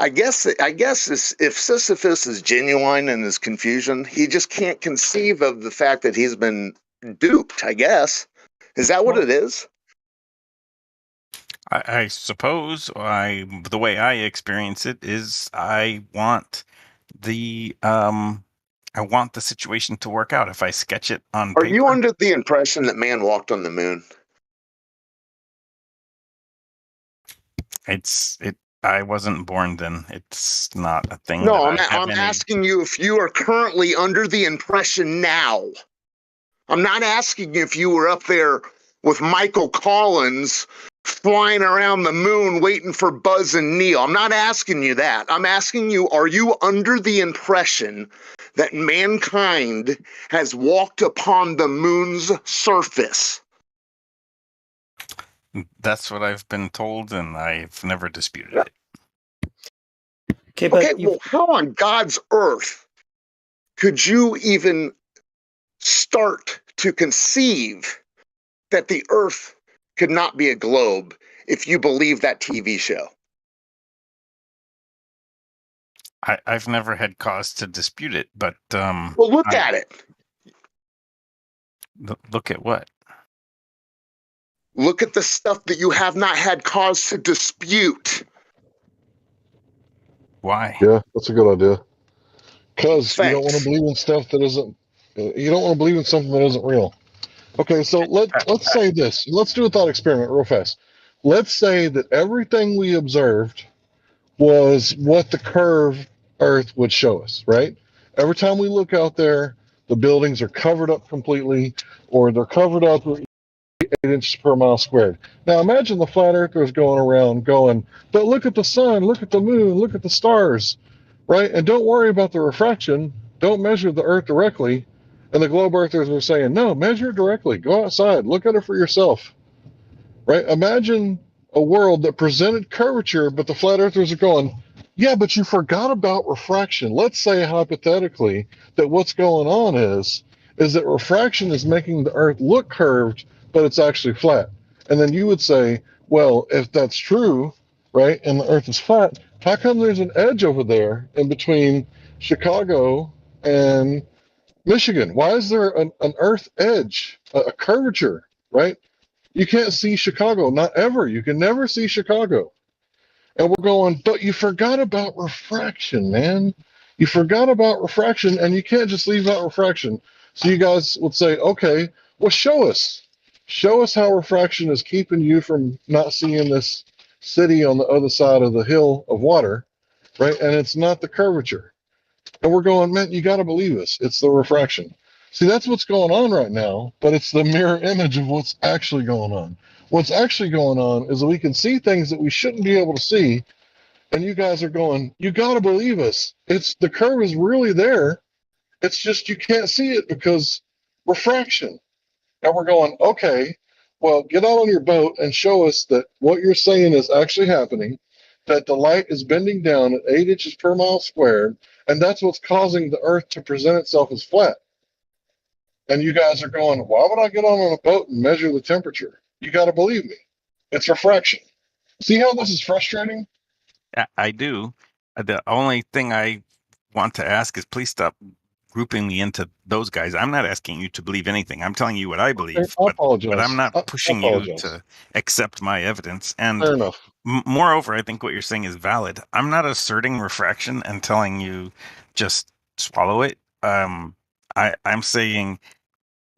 I guess if Sisyphus is genuine in his confusion, he just can't conceive of the fact that he's been duped. I guess is that what it is? I suppose the way I experience it is I want the situation to work out. If I sketch it on Are paper, you under the impression that man walked on the moon? I wasn't born then. It's not a thing No, that I'm asking you if you are currently under the impression now. I'm not asking if you were up there with Michael Collins flying around the moon waiting for Buzz and Neil. I'm not asking you that. I'm asking you, are you under the impression that mankind has walked upon the moon's surface? That's what I've been told, and I've never disputed it. Okay, well, how on God's earth could you even start to conceive that the earth could not be a globe if you believe that TV show? I've never had cause to dispute it, but well, look at it. Look at what? Look at the stuff that you have not had cause to dispute. Why? Yeah, that's a good idea. Because you don't want to believe in stuff that isn't. You don't want to believe in something that isn't real. Okay, so let's say this. Let's do a thought experiment real fast. Let's say that everything we observed was what the curved Earth would show us, right? Every time we look out there, the buildings are covered up completely, or they're covered up 8 inches per mile squared. Now imagine the flat earthers going around going, but look at the sun, look at the moon, look at the stars, right? And don't worry about the refraction. Don't measure the Earth directly. And the globe earthers are saying, no, measure it directly. Go outside, look at it for yourself, right? Imagine a world that presented curvature, but the flat earthers are going, yeah, but you forgot about refraction. Let's say hypothetically that what's going on is that refraction is making the Earth look curved, but it's actually flat. And then you would say, well, if that's true, right, and the Earth is flat, how come there's an edge over there in between Chicago and Michigan? Why is there an Earth edge, a curvature, right? You can't see Chicago, not ever. You can never see Chicago. And we're going, but you forgot about refraction, man. You forgot about refraction, and you can't just leave out refraction. So you guys would say, okay, well, show us. Show us how refraction is keeping you from not seeing this city on the other side of the hill of water, right? And it's not the curvature. And we're going, man, you got to believe us. It's the refraction. See, that's what's going on right now, but it's the mirror image of what's actually going on. What's actually going on is that we can see things that we shouldn't be able to see, and you guys are going, you got to believe us. It's the curve is really there. It's just you can't see it because refraction. And we're going, okay, well, get out on your boat and show us that what you're saying is actually happening, that the light is bending down at 8 inches per mile squared, and that's what's causing the Earth to present itself as flat. And you guys are going, why would I get on a boat and measure the temperature? You got to believe me. It's refraction. See how this is frustrating? I do. The only thing I want to ask is please stop grouping me into those guys. I'm not asking you to believe anything. I'm telling you what I believe, I apologize. but I'm not pushing you to accept my evidence. And fair enough. Moreover, I think what you're saying is valid. I'm not asserting refraction and telling you just swallow it. I'm saying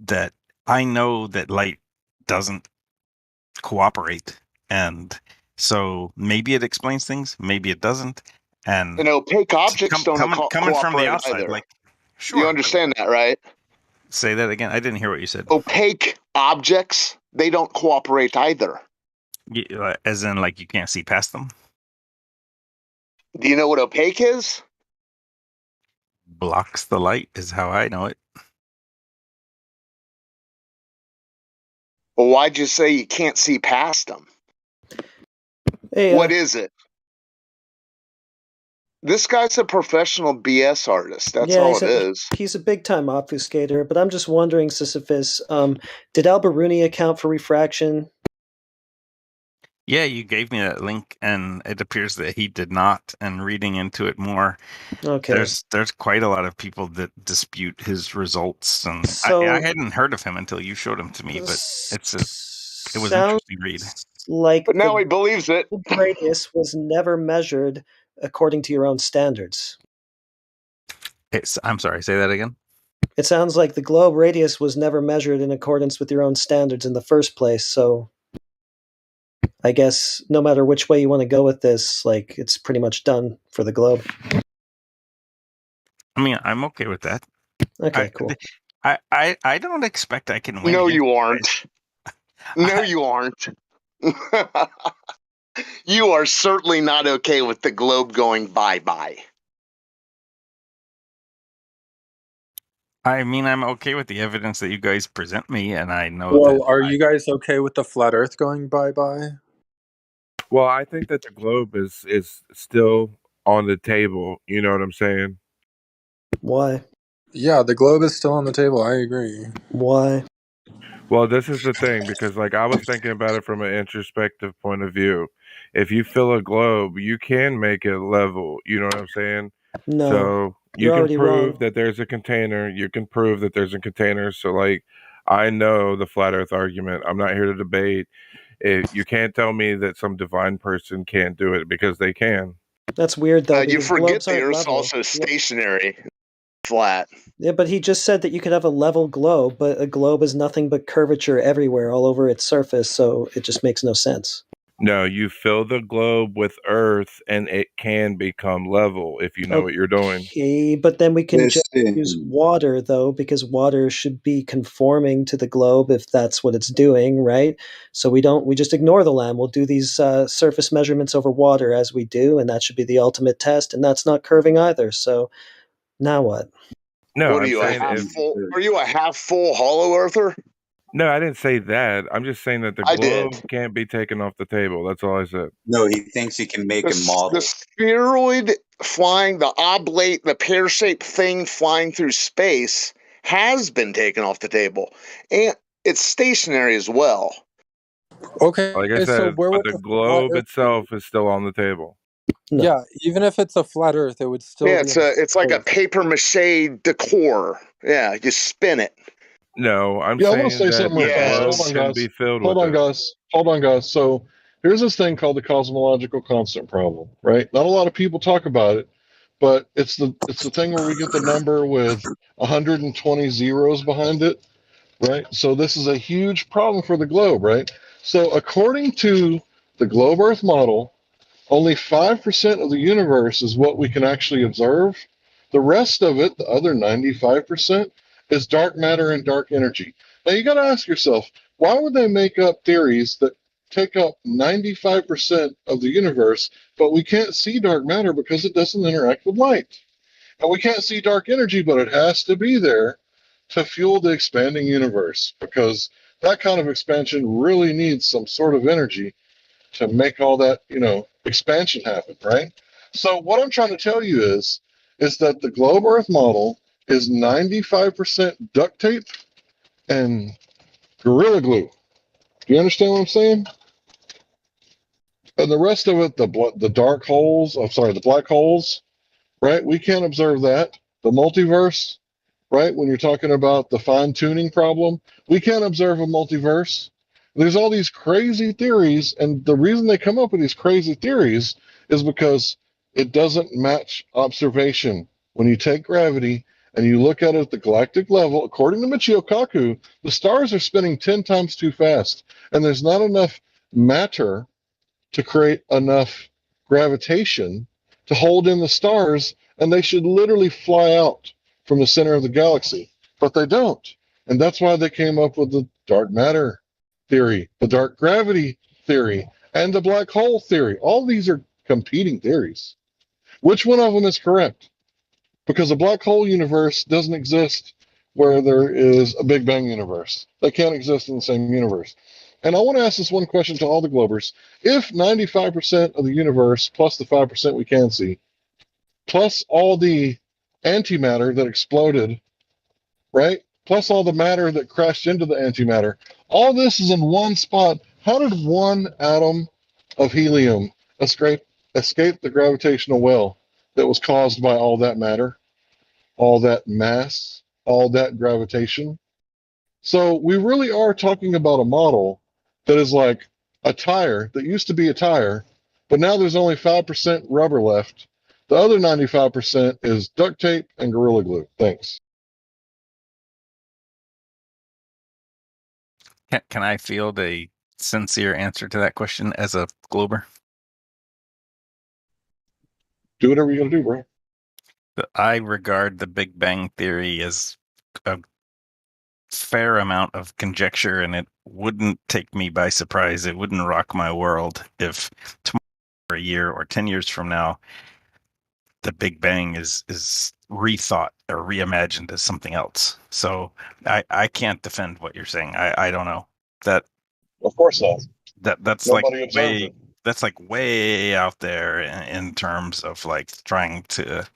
that I know that light doesn't cooperate, and so maybe it explains things, maybe it doesn't. And opaque objects don't coming from the cooperate outside, either. like, sure. You understand that, right? Say that again. I didn't hear what you said. Opaque objects, they don't cooperate either. As in, like, you can't see past them? Do you know what opaque is? Blocks the light is how I know it. Well, why'd you say you can't see past them? Hey, what is it? This guy's a professional BS artist. That's all it is. He's a big-time obfuscator, but I'm just wondering, Sisyphus, did Al-Biruni account for refraction? Yeah, you gave me that link, and it appears that he did not. And reading into it more, Okay. there's quite a lot of people that dispute his results, and So- I hadn't heard of him until you showed him to me. But it was an Sounds interesting read. like But now the he believes it. globe radius was never measured according to your own standards. I'm sorry, say that again. It sounds like the globe radius was never measured in accordance with your own standards in the first place, so I guess no matter which way you want to go with this, like, it's pretty much done for the globe. I mean, I'm okay with that. Okay, cool. I don't expect I can win. No, against you you aren't. guys. No, you aren't. You are certainly not okay with the globe going bye-bye. I mean, I'm okay with the evidence that you guys present me, and I know Well, that. are you guys okay with the flat Earth going bye-bye? Well, I think that the globe is still on the table. You know what I'm saying? Why? Yeah, the globe is still on the table. I agree. Why? Well, this is the thing because, like, I was thinking about it from an introspective point of view. If you fill a globe, you can make it level. You know what I'm saying? No, So you you're can already prove wrong. that there's a container. You can prove that there's a container. So, like, I know the flat Earth argument. I'm not here to debate. You can't tell me that some divine person can't do it because they can. That's weird, though, You because forget globes the aren't Earth's level. also stationary, flat. Yeah, but he just said that you could have a level globe, but a globe is nothing but curvature everywhere, all over its surface, so it just makes no sense. No, you fill the globe with Earth, and it can become level if you know what you're doing. Okay, but then we can just use Listen, water, though, because water should be conforming to the globe if that's what it's doing, right? So we just ignore the land. We'll do these surface measurements over water as we do, and that should be the ultimate test, and that's not curving either. So now what? No, What are I'm you, a saying half if full? Are you a half full hollow earther? no, I didn't say that. I'm just saying that the I did. globe can't be taken off the table. That's all I said. no, he thinks he can make a model. The spheroid flying, the oblate, the pear-shaped thing flying through space has been taken off the table, and it's stationary as well. Okay, Like I so said, where but would the the flat globe Earth itself is still on the table. No. Yeah, even if it's a flat Earth, it would still Yeah, be. it's like a paper mache decor. Yeah, you spin it. No, I'm Yeah, I want to saying say that something real the fast. globe Hold on, can guys. be filled Hold with on, it. guys. Hold on, guys. So here's this thing called the cosmological constant problem, right? Not a lot of people talk about it, but it's the thing where we get the number with 120 zeros behind it, right? So this is a huge problem for the globe, right? So according to the globe Earth model, only 5% of the universe is what we can actually observe. The rest of it, the other 95%, is dark matter and dark energy. Now you got to ask yourself, why would they make up theories that take up 95% of the universe, but we can't see dark matter because it doesn't interact with light? And we can't see dark energy, but it has to be there to fuel the expanding universe because that kind of expansion really needs some sort of energy to make all that, expansion happen, right? So what I'm trying to tell you is that the globe Earth model is 95% duct tape and gorilla glue. Do you understand what I'm saying? And the rest of it, the dark holes, the black holes, right? We can't observe that. The multiverse, right? When you're talking about the fine tuning problem, we can't observe a multiverse. There's all these crazy theories, and the reason they come up with these crazy theories is because it doesn't match observation. When you take gravity and you look at it at the galactic level, according to Michio Kaku, the stars are spinning 10 times too fast, and there's not enough matter to create enough gravitation to hold in the stars, and they should literally fly out from the center of the galaxy, but they don't. And that's why they came up with the dark matter theory, the dark gravity theory, and the black hole theory. All these are competing theories. Which one of them is correct? Because a black hole universe doesn't exist where there is a Big Bang universe. They can't exist in the same universe. And I want to ask this one question to all the Globers. If 95% of the universe, plus the 5% we can see, plus all the antimatter that exploded, right? Plus all the matter that crashed into the antimatter, all this is in one spot. How did one atom of helium escaped the gravitational well that was caused by all that matter, all that mass, all that gravitation. So we really are talking about a model that is like a tire that used to be a tire, but now there's only 5% rubber left. The other 95% is duct tape and Gorilla Glue. Thanks. Can I field a sincere answer to that question as a Glober? Do whatever you're going to do, bro. I regard the Big Bang Theory as a fair amount of conjecture, and it wouldn't take me by surprise. It wouldn't rock my world if tomorrow, or a year, or 10 years from now, the Big Bang is rethought or reimagined as something else. So I can't defend what you're saying. I don't know that. Of course not. That's Nobody like observed way it. that's like way out there in terms of like trying to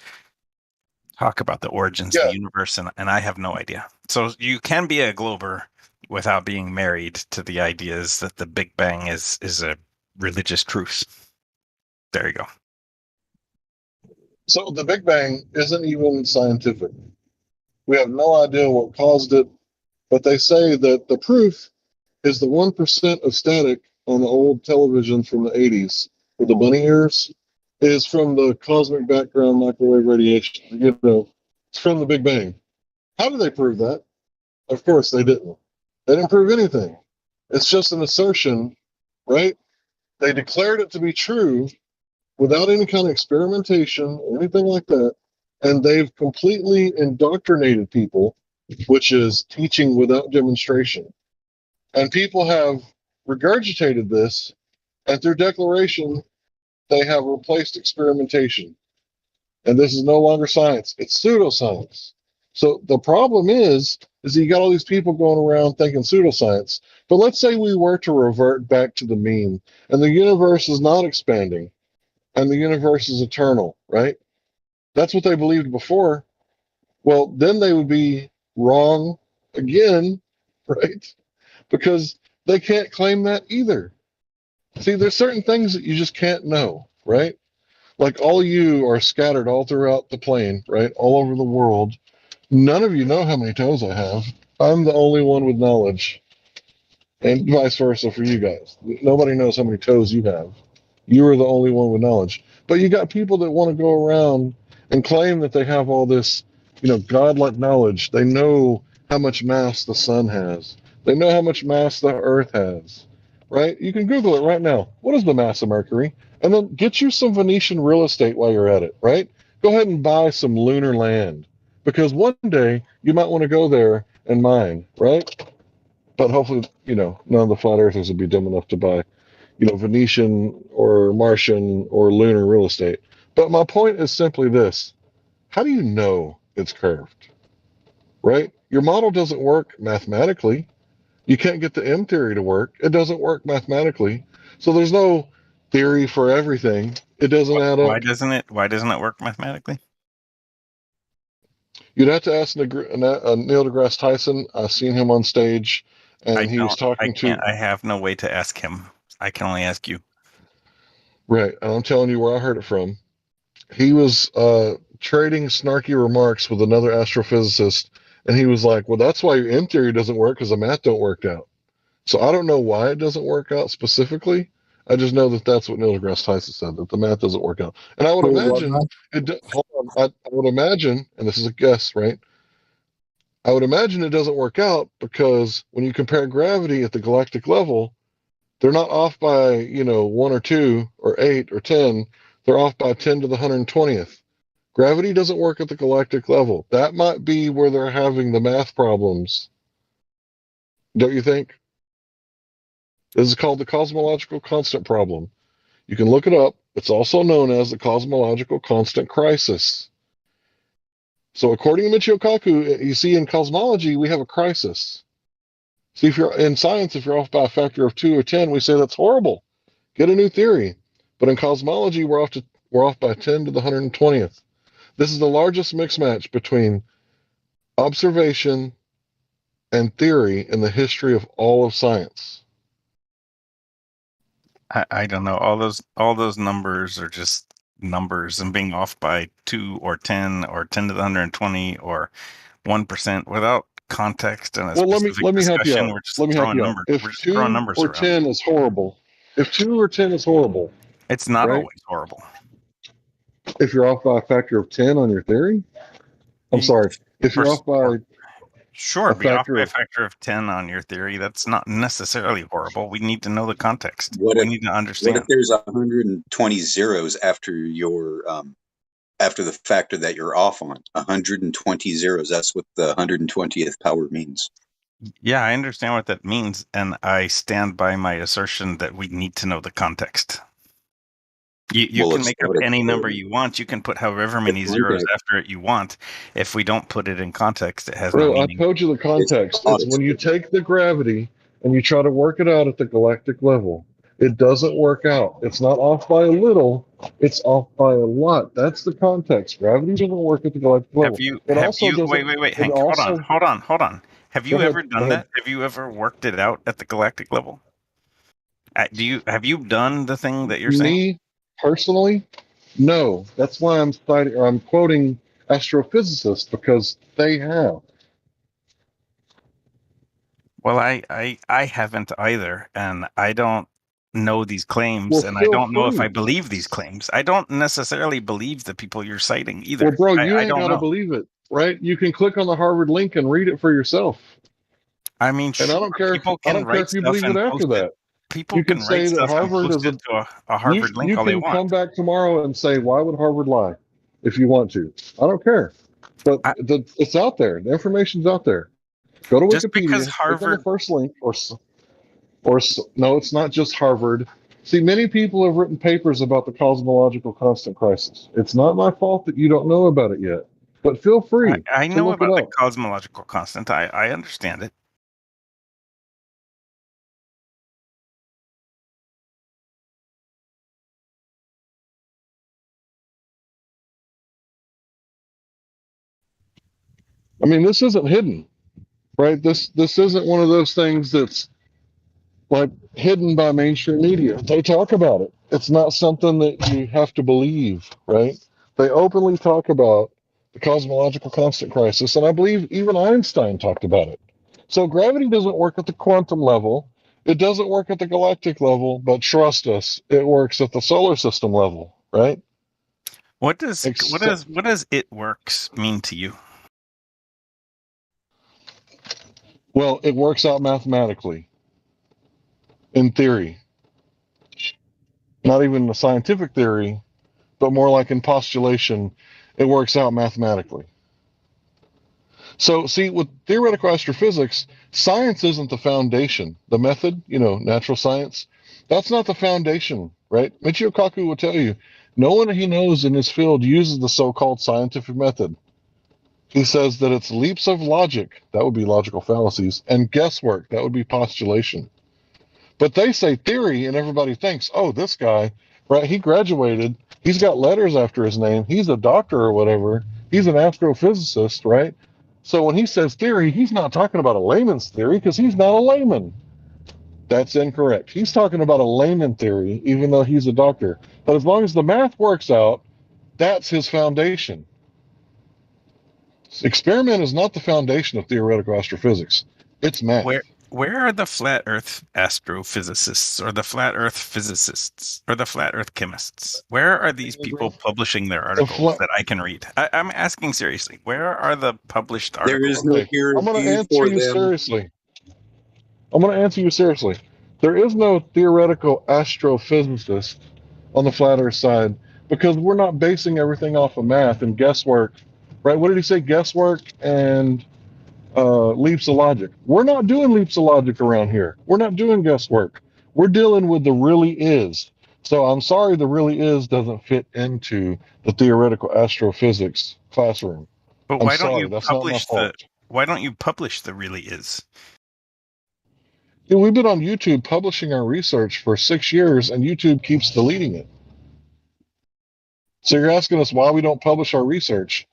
talk about the origins of the universe, and I have no idea. So you can be a Glober without being married to the ideas that the Big Bang is a religious truth. There you go. So the Big Bang isn't even scientific. We have no idea what caused it, but they say that the proof is the 1% of static on the old television from the 80s with the bunny ears is from the cosmic background microwave radiation. It's from the Big Bang. How do they prove that? Of course, they didn't. They didn't prove anything. It's just an assertion, right? They declared it to be true without any kind of experimentation or anything like that. And they've completely indoctrinated people, which is teaching without demonstration. And people have regurgitated this, and through declaration, they have replaced experimentation. And this is no longer science, it's pseudoscience. So the problem is you got all these people going around thinking pseudoscience. But let's say we were to revert back to the mean, and the universe is not expanding, and the universe is eternal, right? That's what they believed before. Well, then they would be wrong again, right? Because they can't claim that either. See, there's certain things that you just can't know, right? Like all you are scattered all throughout the plane, right? All over the world. None of you know how many toes I have. I'm the only one with knowledge. And vice versa for you guys. Nobody knows how many toes you have. You are the only one with knowledge. But you got people that want to go around and claim that they have all this, godlike knowledge. They know how much mass the sun has. They know how much mass the earth has. Right? You can Google it right now. What is the mass of Mercury? And then get you some Venetian real estate while you're at it, right? Go ahead and buy some lunar land. Because one day you might want to go there and mine, right? But hopefully, none of the flat earthers would be dumb enough to buy Venetian or Martian or lunar real estate. But my point is simply this. How do you know it's curved? Right? Your model doesn't work mathematically. You can't get the M theory to work. It doesn't work mathematically. So there's no theory for everything. It doesn't add up. Why doesn't it work mathematically? You'd have to ask Neil deGrasse Tyson. I've seen him on stage, and he was talking to. I have no way to ask him. I can only ask you. Right, and I'm telling you where I heard it from. He was trading snarky remarks with another astrophysicist, and he was like, "Well, that's why your M theory doesn't work because the math don't work out." So I don't know why it doesn't work out specifically. I just know that that's what Neil deGrasse Tyson said, that the math doesn't work out. And I would imagine hold on, I would imagine, and this is a guess, right? I would imagine it doesn't work out because when you compare gravity at the galactic level, they're not off by, 1 or 2 or 8 or 10. They're off by 10 to the 120th. Gravity doesn't work at the galactic level. That might be where they're having the math problems. Don't you think? This is called the cosmological constant problem. You can look it up. It's also known as the cosmological constant crisis. So according to Michio Kaku, you see in cosmology, we have a crisis. See, if you're in science, if you're off by a factor of 2 or 10, we say that's horrible. Get a new theory. But in cosmology, we're off by 10 to the 120th. This is the largest mix match between observation and theory in the history of all of science. I don't know. All those numbers are just numbers, and being off by 2 or 10 or 10 to the 120 or 1% without context and a Well, specific let me help you discussion, out. we're just Let me help throwing you out. numbers. If We're just throwing 2 numbers or around. 10 is horrible, if 2 or 10 is horrible, It's not right? always horrible. If you're off by a factor of 10 on your theory, I'm sorry. If you're off by Sure, a be off factor by a of factor of 10 on your theory. That's not necessarily horrible. We need to know the context. What We if need to what if understand. there's 120 zeros after your after the factor that you're off on? 120 zeros. That's what the 120th power means. Yeah, I understand what that means, and I stand by my assertion that we need to know the context. You Well, can it's make up not any number a you want. You can put however the many zeros context. after it you want. If we don't put it in context, it has no Bro, I meaning. told you the It's context. not. It's when you take the gravity and you try to work it out at the galactic level. It doesn't work out. It's not off by a little, it's off by a lot. That's the context. Gravity doesn't work at the galactic level. Have you wait, It Hank, also hold on. Have go you ahead, ever go done ahead. that? Have you ever worked it out at the galactic level? Have you done the thing that you're saying? Me personally, no. That's why I'm citing or I'm quoting astrophysicists because they have. Well, I haven't either, and I don't know these claims, Well, and I feel don't know if I free. believe these claims. I don't necessarily believe the people you're citing either. Well, bro, you I ain't don't got to know. believe it, right? You can click on the Harvard link and read it for yourself. I mean, And sure, people I can don't care write if you stuff believe it and after post it. that. People You can can write say that stuff and Harvard post is it a to a Harvard link you all they can want. come back tomorrow and say, why would Harvard lie if you want to? I don't care. But it's out there. The information's out there. Go to Just because Wikipedia, click on the Harvard, first link, no, it's not just Harvard. See, many people have written papers about the cosmological constant crisis. It's not my fault that you don't know about it yet, but feel free I to know look it about the up. cosmological constant. I understand it. I mean, this isn't hidden, right? This isn't one of those things that's like hidden by mainstream media. They talk about it. It's not something that you have to believe, right? They openly talk about the cosmological constant crisis, and I believe even Einstein talked about it. So gravity doesn't work at the quantum level. It doesn't work at the galactic level, but trust us, it works at the solar system level, right? What does it works mean to you? Well, it works out mathematically, in theory. Not even the scientific theory, but more like in postulation, it works out mathematically. So, see, with theoretical astrophysics, science isn't the foundation. The method, natural science, that's not the foundation, right? Michio Kaku will tell you, no one he knows in his field uses the so called scientific method. He says that it's leaps of logic, that would be logical fallacies, and guesswork, that would be postulation. But they say theory, and everybody thinks, oh, this guy, right? He graduated. He's got letters after his name. He's a doctor or whatever. He's an astrophysicist, right? So when he says theory, he's not talking about a layman's theory because he's not a layman. That's incorrect. He's talking about a layman theory, even though he's a doctor. But as long as the math works out, that's his foundation. Experiment is not the foundation of theoretical astrophysics. It's math. Where are the flat Earth astrophysicists, or the flat Earth physicists, or the flat Earth chemists? Where are these people publishing their articles that I can read? I'm asking seriously. Where are the published There articles? is no peer I'm going to review answer for you them. seriously. There is no theoretical astrophysicist on the flat Earth side because we're not basing everything off of math and guesswork, right? What did he say? Guesswork and leaps of logic. We're not doing leaps of logic around here. We're not doing guesswork. We're dealing with the really is. So I'm sorry the really is doesn't fit into the theoretical astrophysics classroom. But I'm why don't sorry, you that's not my publish fault. the really is? Yeah, we've been on YouTube publishing our research for 6 years, and YouTube keeps deleting it. So you're asking us why we don't publish our research.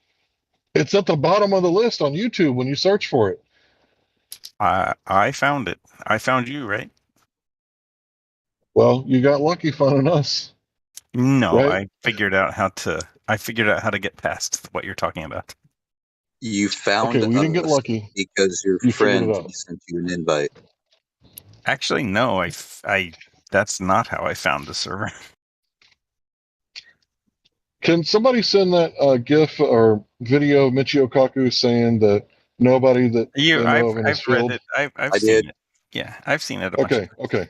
It's at the bottom of the list on YouTube when you search for it. I found it. I found you, right? Well, you got lucky finding us. No, Right? I figured out how to get past what you're talking about. You found Okay, well, you didn't get us lucky. because your You figured it friend out. sent you an invite. Actually, no, that's not how I found the server. Can somebody send that GIF or video of Michio Kaku saying that nobody that they know of in his I've read field? it. I've I seen did. it. Yeah, I've seen it a bunch of Okay, times. okay.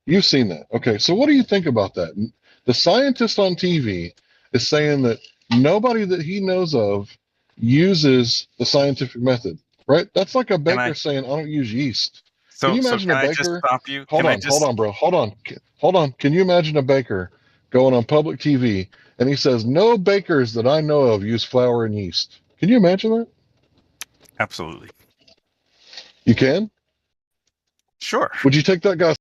You've seen that. Okay, so what do you think about that? The scientist on TV is saying that nobody that he knows of uses the scientific method, right? That's like a baker saying, I don't use yeast. Can you So imagine a can I just baker? stop you? Hold on, bro. Hold on. Can you imagine a baker going on public TV and he says, no bakers that I know of use flour and yeast? Can you imagine that? Absolutely. You can? Sure. Would you take that guy?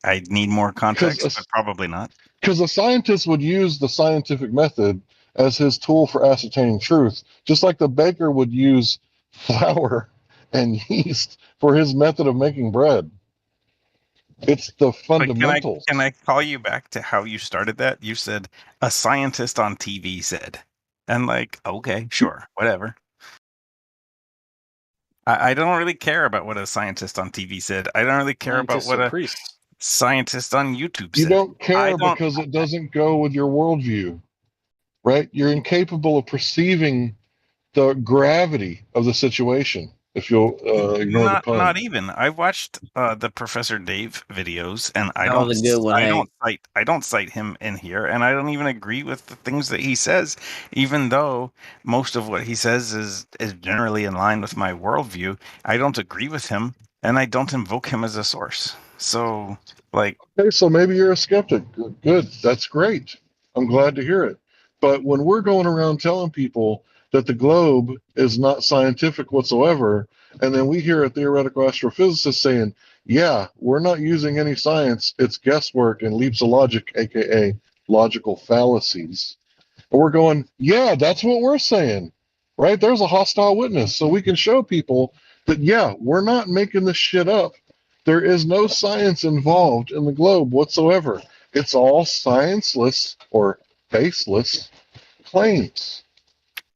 I need more context, but probably not. Because a scientist would use the scientific method as his tool for ascertaining truth, just like the baker would use flour and yeast for his method of making bread. It's the But fundamentals. can I call you back to how you started that? You said a scientist on TV said, and like, okay, sure, whatever. I don't really care about what a scientist on TV said. I don't really care about Scientists what are a priests. scientist on YouTube You said. don't I care don't. because it doesn't go with your worldview, right? You're incapable of perceiving the gravity of the situation if you'll ignore the pun. Not even. I watched the Professor Dave videos, and I That don't. was a good one, Hank. I don't cite him in here, and I don't even agree with the things that he says, even though most of what he says is generally in line with my worldview. I don't agree with him, and I don't invoke him as a source. So, like, Okay, so maybe you're a skeptic. Good. That's great. I'm glad to hear it. But when we're going around telling people that the globe is not scientific whatsoever, and then we hear a theoretical astrophysicist saying, yeah, we're not using any science, it's guesswork and leaps of logic, aka logical fallacies. And we're going, yeah, that's what we're saying, right? There's a hostile witness. So we can show people that, yeah, we're not making this shit up. There is no science involved in the globe whatsoever. It's all scienceless or baseless claims.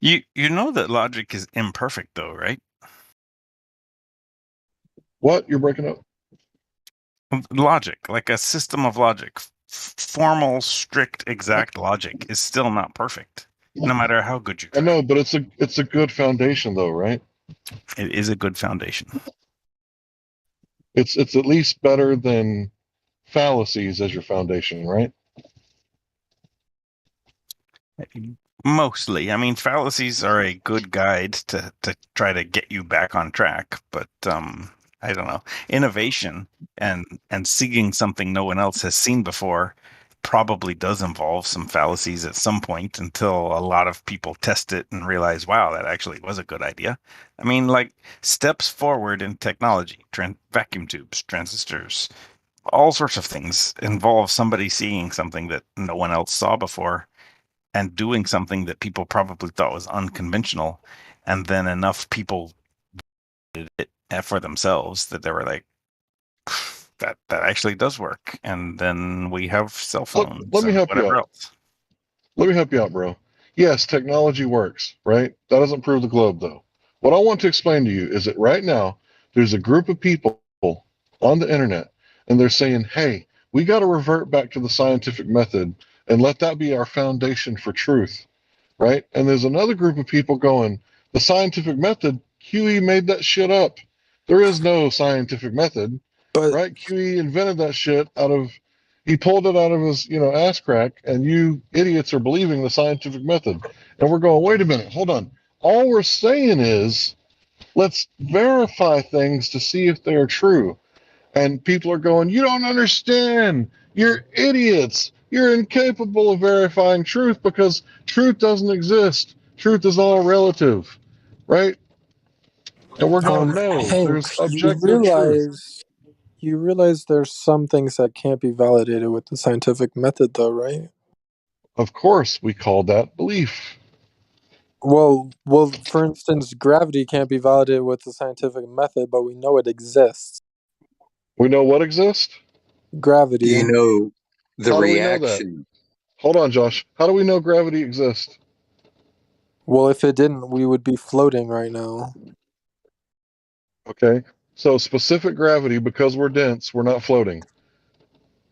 you know that logic is imperfect, though, right? What? You're breaking up? Logic, like a system of logic, formal, strict, exact logic is still not perfect, no matter how good you I try. know, but it's a good foundation though, right? It is a good foundation. It's at least better than fallacies as your foundation, right? Mostly. I mean, fallacies are a good guide to try to get you back on track, but I don't know. Innovation and seeing something no one else has seen before probably does involve some fallacies at some point until a lot of people test it and realize, wow, that actually was a good idea. I mean, like steps forward in technology, vacuum tubes, transistors, all sorts of things involve somebody seeing something that no one else saw before and doing something that people probably thought was unconventional, and then enough people did it for themselves that they were like, that actually does work. And then we have cell phones Let me and help you whatever out. else. Let me help you out, bro. Yes, technology works, right? That doesn't prove the globe, though. What I want to explain to you is that right now, there's a group of people on the internet, and they're saying, hey, we got to revert back to the scientific method and let that be our foundation for truth, right? And there's another group of people going, the scientific method, QE made that shit up. There is no scientific method, right? QE invented that shit he pulled it out of his, ass crack, and you idiots are believing the scientific method. And we're going, wait a minute, hold on. All we're saying is, let's verify things to see if they're true. And people are going, you don't understand. You're idiots. You're incapable of verifying truth because truth doesn't exist. Truth is all relative, right? And we're going, no, Hank, there's objective truth. you realize there's some things that can't be validated with the scientific method, though, right? Of course, we call that belief. Well, for instance, gravity can't be validated with the scientific method, but we know it exists. We know what exists? Gravity. Do you know the How do we know that? reaction? Hold on, Josh. How do we know gravity exists? Well, if it didn't, we would be floating right now. Okay. So specific gravity, because we're dense, we're not floating.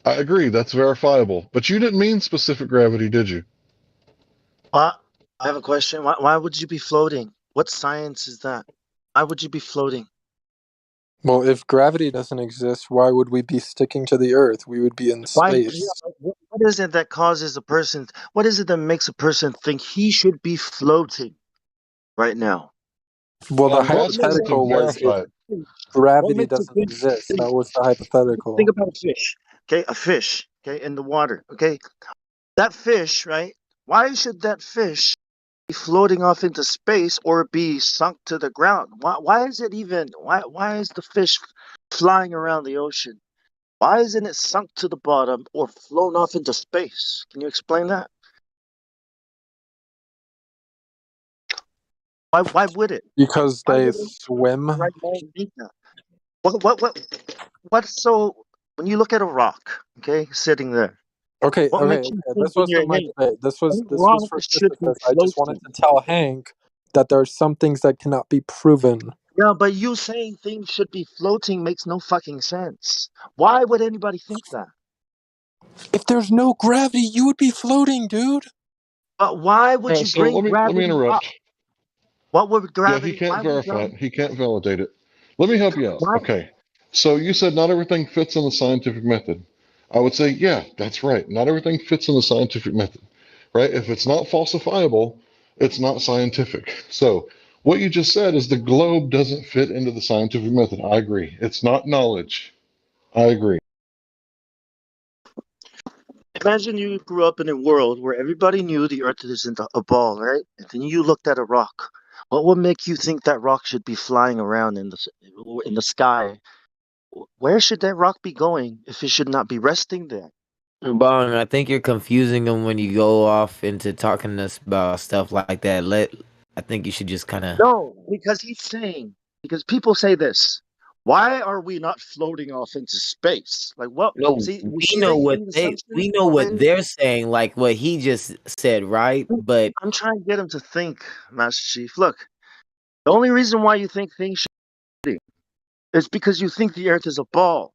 I agree, that's verifiable. But you didn't mean specific gravity, did you? I have a question. Why would you be floating? What science is that? Why would you be floating? Well, if gravity doesn't exist, why would we be sticking to the Earth? We would be in Why? space. What is it that causes a person? What is it that makes a person think he should be floating right now? Well, the I'm asking you to hypothetical was if verify it. What gravity makes you doesn't think? exist. That was the Think hypothetical. about a fish. Okay, a fish. Okay, in the water. Okay, that fish, right? Why should that fish be floating off into space or be sunk to the ground? Why is it even? Why is the fish flying around the ocean? Why isn't it sunk to the bottom or flown off into space? Can you explain that? Why would it? Because Why they would it swim. right now think that? What's so when you look at a rock, okay, sitting there, what makes you Okay. think This in wasn't your my head debate. that This was rock for should be Sisyphus. I just wanted floating? to tell Hank that there are some things that cannot be proven. Yeah, but you saying things should be floating makes no fucking sense. Why would anybody think that? If there's no gravity, you would be floating, dude. But why would you So bring let me gravity up? interrupt. What would Yeah, he gravity? can't Why would verify it. gravity? He can't validate it. Let me help you out. Why? Okay. So you said not everything fits in the scientific method. I would say, yeah, that's right. Not everything fits in the scientific method, right? If it's not falsifiable, it's not scientific. So what you just said is the globe doesn't fit into the scientific method. I agree. It's not knowledge. I agree. Imagine you grew up in a world where everybody knew the Earth isn't a ball, right? And then you looked at a rock. What would make you think that rock should be flying around in the sky? Where should that rock be going if it should not be resting there? Bong, I think you're confusing them when you go off into talking to us about stuff like that. I think you should just kind of. No, because he's saying because people say this. Why are we not floating off into space? Like what? No, See, we see know the what assumption we know what already. they're saying, like what he just said, right? But I'm trying to get him to think, Master Chief. Look, the only reason why you think things should be is because you think the Earth is a ball.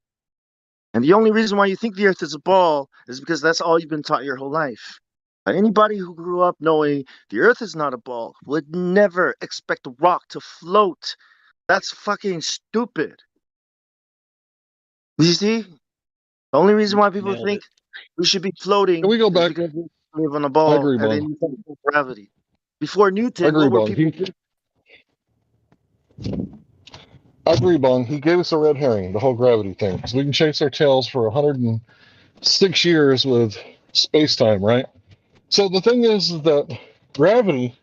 And the only reason why you think the Earth is a ball is because that's all you've been taught your whole life. But anybody who grew up knowing the Earth is not a ball would never expect a rock to float. That's fucking stupid. You see? The only reason why people Nailed think it. we should be Can floating we go is back? because we live on a I ball agree, and they Bong. need something called gravity. Before I Newton, agree, what were Bong. people doing? I agree, Bong. He gave us a red herring, the whole gravity thing. So we can chase our tails for 106 years with space time, right? So the thing is that gravity,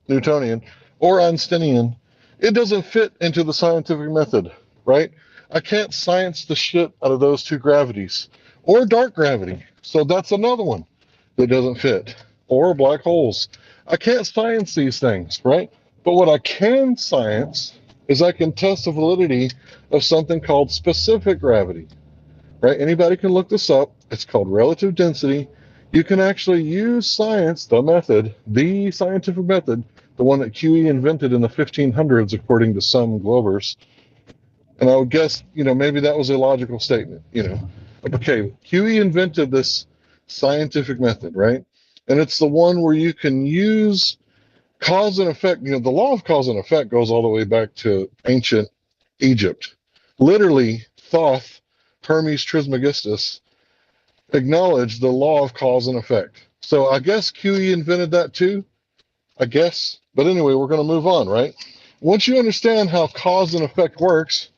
Newtonian or Einsteinian, it doesn't fit into the scientific method, right? I can't science the shit out of those two gravities or dark gravity. So that's another one that doesn't fit. Or black holes. I can't science these things, right? But what I can science is I can test the validity of something called specific gravity, right? Anybody can look this up. It's called relative density. You can actually use science, the method, the scientific method, the one that QE invented in the 1500s, according to some Globers. And I would guess, maybe that was a logical statement. Okay, QE invented this scientific method, right? And it's the one where you can use cause and effect. The law of cause and effect goes all the way back to ancient Egypt. Literally, Thoth, Hermes Trismegistus, acknowledged the law of cause and effect. So I guess QE invented that too. I guess. But anyway, we're going to move on, right? Once you understand how cause and effect works,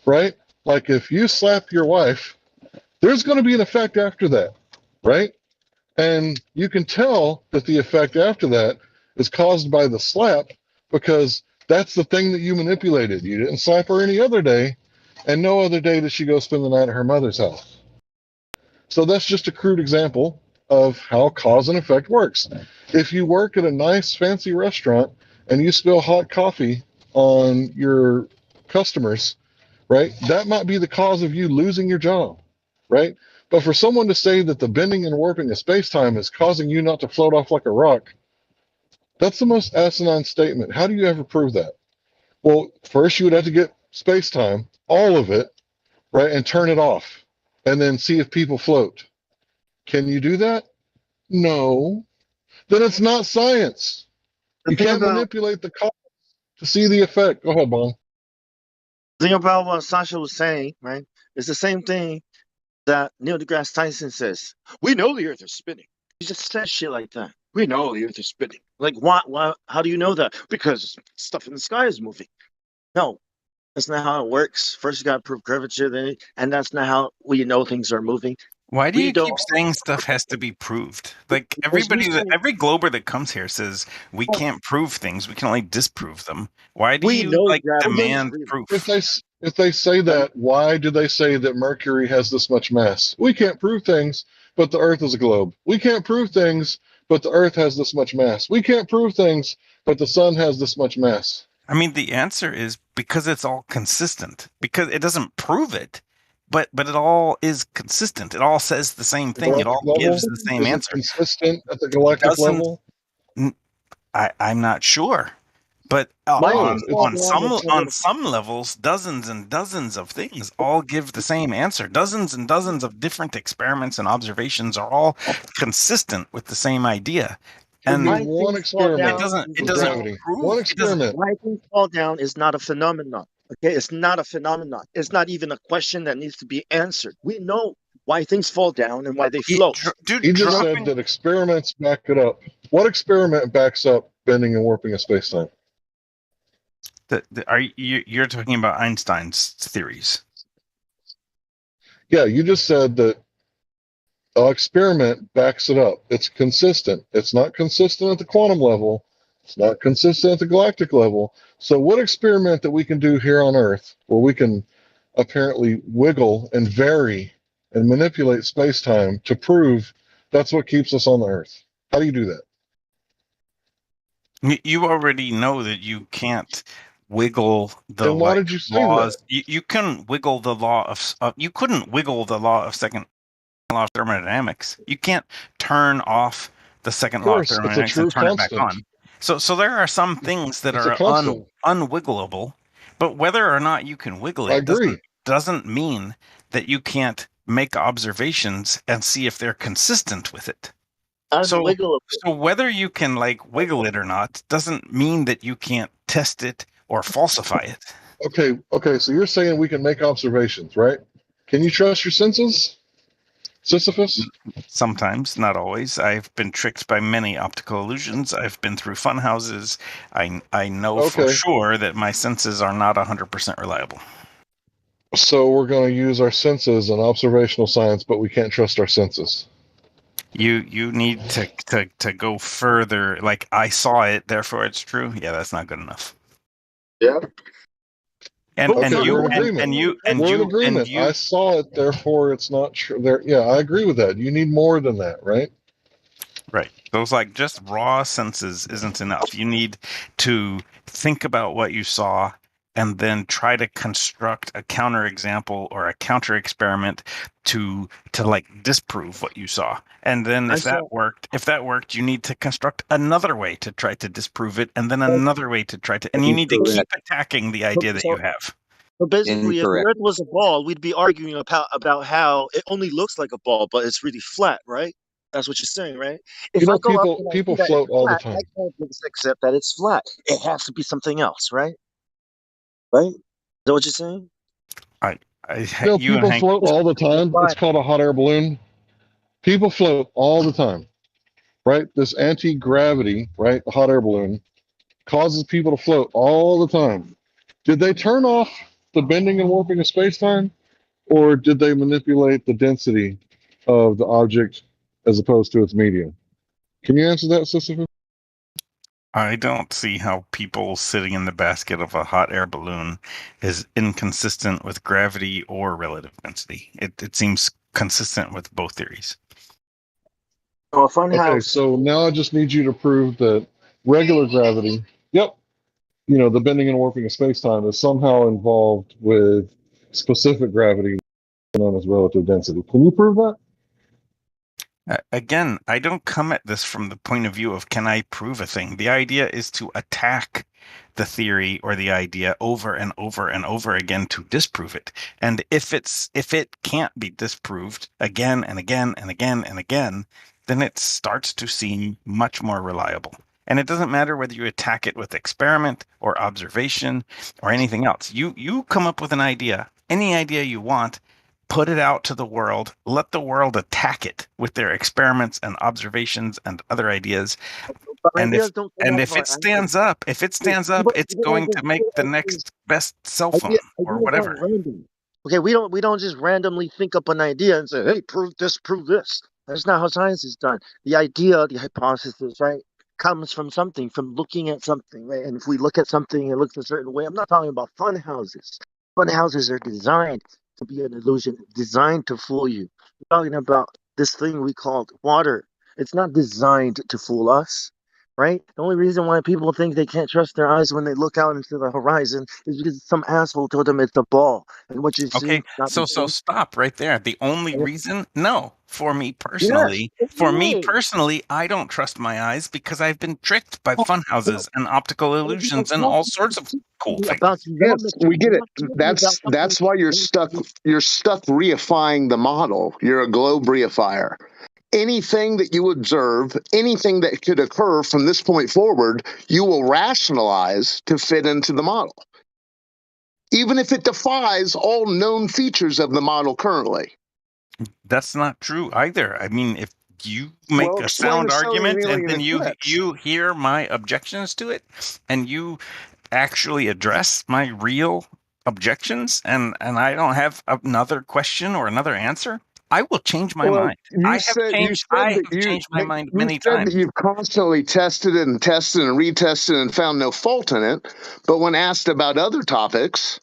right? Like if you slap your wife, there's going to be an effect after that, right? And you can tell that the effect after that is caused by the slap because that's the thing that you manipulated. You didn't slap her any other day, and no other day did she go spend the night at her mother's house. So that's just a crude example of how cause and effect works. If you work at a nice fancy restaurant and you spill hot coffee on your customers, right? That might be the cause of you losing your job, right? But for someone to say that the bending and warping of space-time is causing you not to float off like a rock, that's the most asinine statement. How do you ever prove that? Well, first you would have to get space-time, all of it, right, and turn it off, and then see if people float. Can you do that? No. Then it's not science. The You thing can't about manipulate the cause to see the effect. Go ahead, Bon. the thing about what Sasha was saying, right? It's the same thing that Neil deGrasse Tyson says. We know the Earth is spinning. He just says shit like that. We know the Earth is spinning. Like, why? Why? How do you know that? Because stuff in the sky is moving. No, that's not how it works. First, you got to prove curvature, and that's not how we know things are moving. Why do We you don't. keep saying stuff has to be proved? Like Because you say every glober that comes here says we can't prove things; we can only disprove them. Why do we you know like gravity is demand real. proof? If they say that, why do they say that Mercury has this much mass? We can't prove things, but the Earth is a globe. We can't prove things, but the Earth has this much mass. We can't prove things, but the Sun has this much mass. I mean, the answer is because it's all consistent. Because it doesn't prove it, but it all is consistent. It all says the same thing. It Galactic all gives level? the same Is it answer. consistent at the It galactic doesn't. level? I'm not sure, but No, on some levels, dozens and dozens of things all give the same answer. Dozens and dozens of different experiments and observations are all consistent with the same idea. And Give me one experiment it with doesn't gravity. prove One it doesn't. experiment. Why things fall down is not a phenomenon. Okay, it's not a phenomenon. It's not even a question that needs to be answered. We know why things fall down and why they float. He just said that experiments back it up. What experiment backs up bending and warping of space-time? You're talking about Einstein's theories? Yeah, you just said that experiment backs it up. It's consistent. It's not consistent at the quantum level. It's not consistent at the galactic level. So what experiment that we can do here on Earth where we can apparently wiggle and vary and manipulate space-time to prove that's what keeps us on the Earth? How do you do that? You already know that you can't wiggle the Then why did you say laws. that? You can wiggle the law of. You couldn't wiggle the law of law of thermodynamics. You can't turn off the second law of Of course, it's a thermodynamics true and turn it back constant. on. So there are some things that It's a are constant. unwiggleable, but whether or not you can wiggle I it agree. doesn't mean that you can't make observations and see if they're consistent with it. So whether you can like wiggle it or not doesn't mean that you can't test it or falsify it. Okay, so you're saying we can make observations, right? Can you trust your senses, Sisyphus? Sometimes, not always. I've been tricked by many optical illusions. I've been through fun houses. I know for Okay. sure that my senses are not 100% reliable. So we're going to use our senses and observational science, but we can't trust our senses. You need to go further. Like I saw it, therefore it's true. Yeah, that's not good enough. Yeah. And Okay, and you we're in and, agreement. and you and We're in you agreement. and you I saw it, therefore it's not true. There, yeah, I agree with that. You need more than that, right? Right. Those like just raw senses isn't enough. You need to think about what you saw and then try to construct a counterexample or a counter experiment to like disprove what you saw. And then if that worked, you need to construct another way to try to disprove it, and then another way to try to, and you need to keep attacking the idea that you have. So basically, if the Incorrect. Earth was a ball, we'd be arguing about how it only looks like a ball, but it's really flat, right? That's what you're saying, right? If I go up and I see people that float it's all the flat, time. I can't just accept that it's flat. It has to be something else, right? Right? Is that what you're saying? You and People Hank. float all the time. It's called a hot air balloon. People float all the time, right? This anti-gravity, right, the hot air balloon, causes people to float all the time. Did they turn off the bending and warping of space-time, or did they manipulate the density of the object as opposed to its medium? Can you answer that, Sisyphus? I don't see how people sitting in the basket of a hot air balloon is inconsistent with gravity or relative density. It seems consistent with both theories. Oh, a fun Okay, house. so now I just need you to prove that regular gravity, the bending and warping of space-time is somehow involved with specific gravity known as relative density. Can you prove that? Again, I don't come at this from the point of view of can I prove a thing. The idea is to attack the theory or the idea over and over and over again to disprove it. And if it can't be disproved again and again and again and again, then it starts to seem much more reliable. And it doesn't matter whether you attack it with experiment or observation or anything else. You come up with an idea, any idea you want, put it out to the world, let the world attack it with their experiments and observations and other ideas. And if it stands up, it's going to make the next best cell phone or whatever. Okay, we don't just randomly think up an idea and say, "Hey, prove this, prove this." That's not how science is done. The idea, the hypothesis, right, comes from something, from looking at something, right? And if we look at something, it looks a certain way. I'm not talking about fun houses. Fun houses are designed to be an illusion, designed to fool you. We're talking about this thing we called water. It's not designed to fool us, right? The only reason why people think they can't trust their eyes when they look out into the horizon is because some asshole told them it's a ball, and what you see. Okay, so stop right there. The only reason, no, for me personally, I don't trust my eyes because I've been tricked by fun houses and optical illusions and all sorts of cool things. Yes, we get it. That's why you're stuck. You're stuck reifying the model. You're a globe reifier. Anything that you observe, anything that could occur from this point forward, you will rationalize to fit into the model, even if it defies all known features of the model currently. That's not true either. I mean, if you make a sound argument and then you hear my objections to it and you actually address my real objections and I don't have another question or another answer, I will change my mind. I have changed my mind many times. That you've constantly tested it and tested and retested and found no fault in it. But when asked about other topics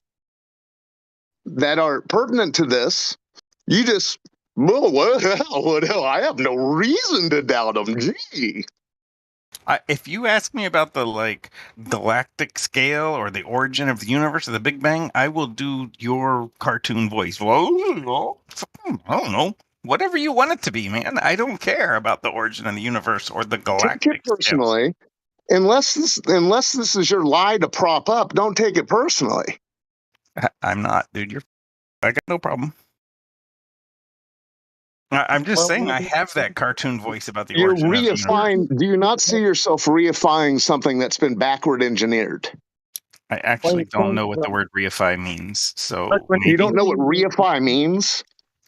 that are pertinent to this, you just, what the hell? I have no reason to doubt them. Gee. If you ask me about the galactic scale or the origin of the universe or the Big Bang, I will do your cartoon voice. Well, I don't know. Whatever you want it to be, man. I don't care about the origin of the universe or the galactic Take it personally. Unless this is your lie to prop up, don't take it personally. I'm not, dude. I got no problem. I'm just saying I have that cartoon voice about the origin of the universe. Do you not see yourself reifying something that's been backward engineered? I actually don't know what the word reify means. So you don't know what reify means?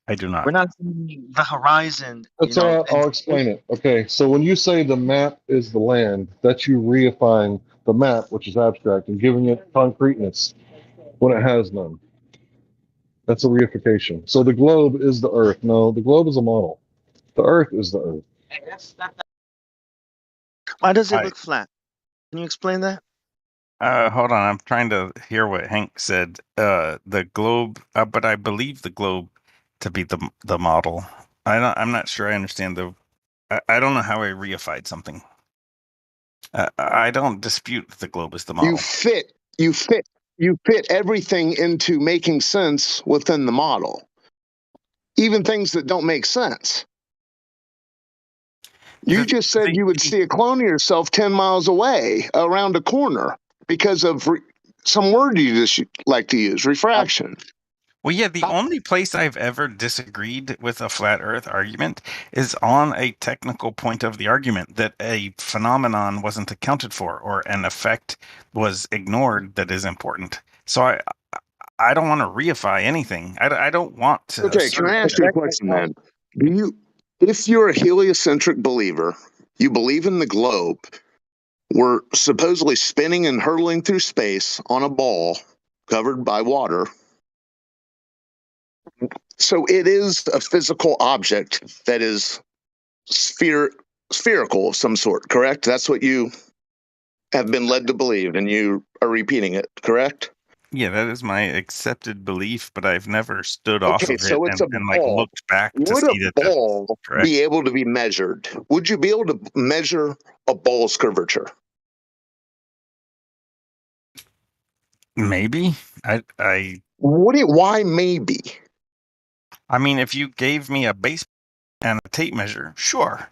I do not. We're not seeing the horizon. That's all right. I'll explain it. Okay, so when you say the map is the land, that's you reifying the map, which is abstract, and giving it concreteness when it has none. That's a reification. So the globe is the Earth. No, the globe is a model. The Earth is the Earth. Why does it look flat? Can you explain that? Hold on. I'm trying to hear what Hank said. The globe, but I believe the globe to be the model. I'm not sure I understand I don't know how I reified something. I don't dispute that the globe is the model. You fit everything into making sense within the model. Even things that don't make sense. You just said you would see a clone of yourself 10 miles away around a corner because of some word you just like to use, refraction. Well, yeah, the only place I've ever disagreed with a flat Earth argument is on a technical point of the argument that a phenomenon wasn't accounted for or an effect was ignored that is important. So I don't want to reify anything. I don't want to. Okay, can I ask you a question then? If you're a heliocentric believer, you believe in the globe, we're supposedly spinning and hurtling through space on a ball covered by water. So it is a physical object that is spherical of some sort, correct? That's what you have been led to believe, and you are repeating it, correct? Yeah, that is my accepted belief, but I've never stood off of it and looked back to Would see a that ball that's correct. be able to be measured? Would you be able to measure a ball's curvature? Maybe. I Why maybe? I mean, if you gave me a base and a tape measure, sure.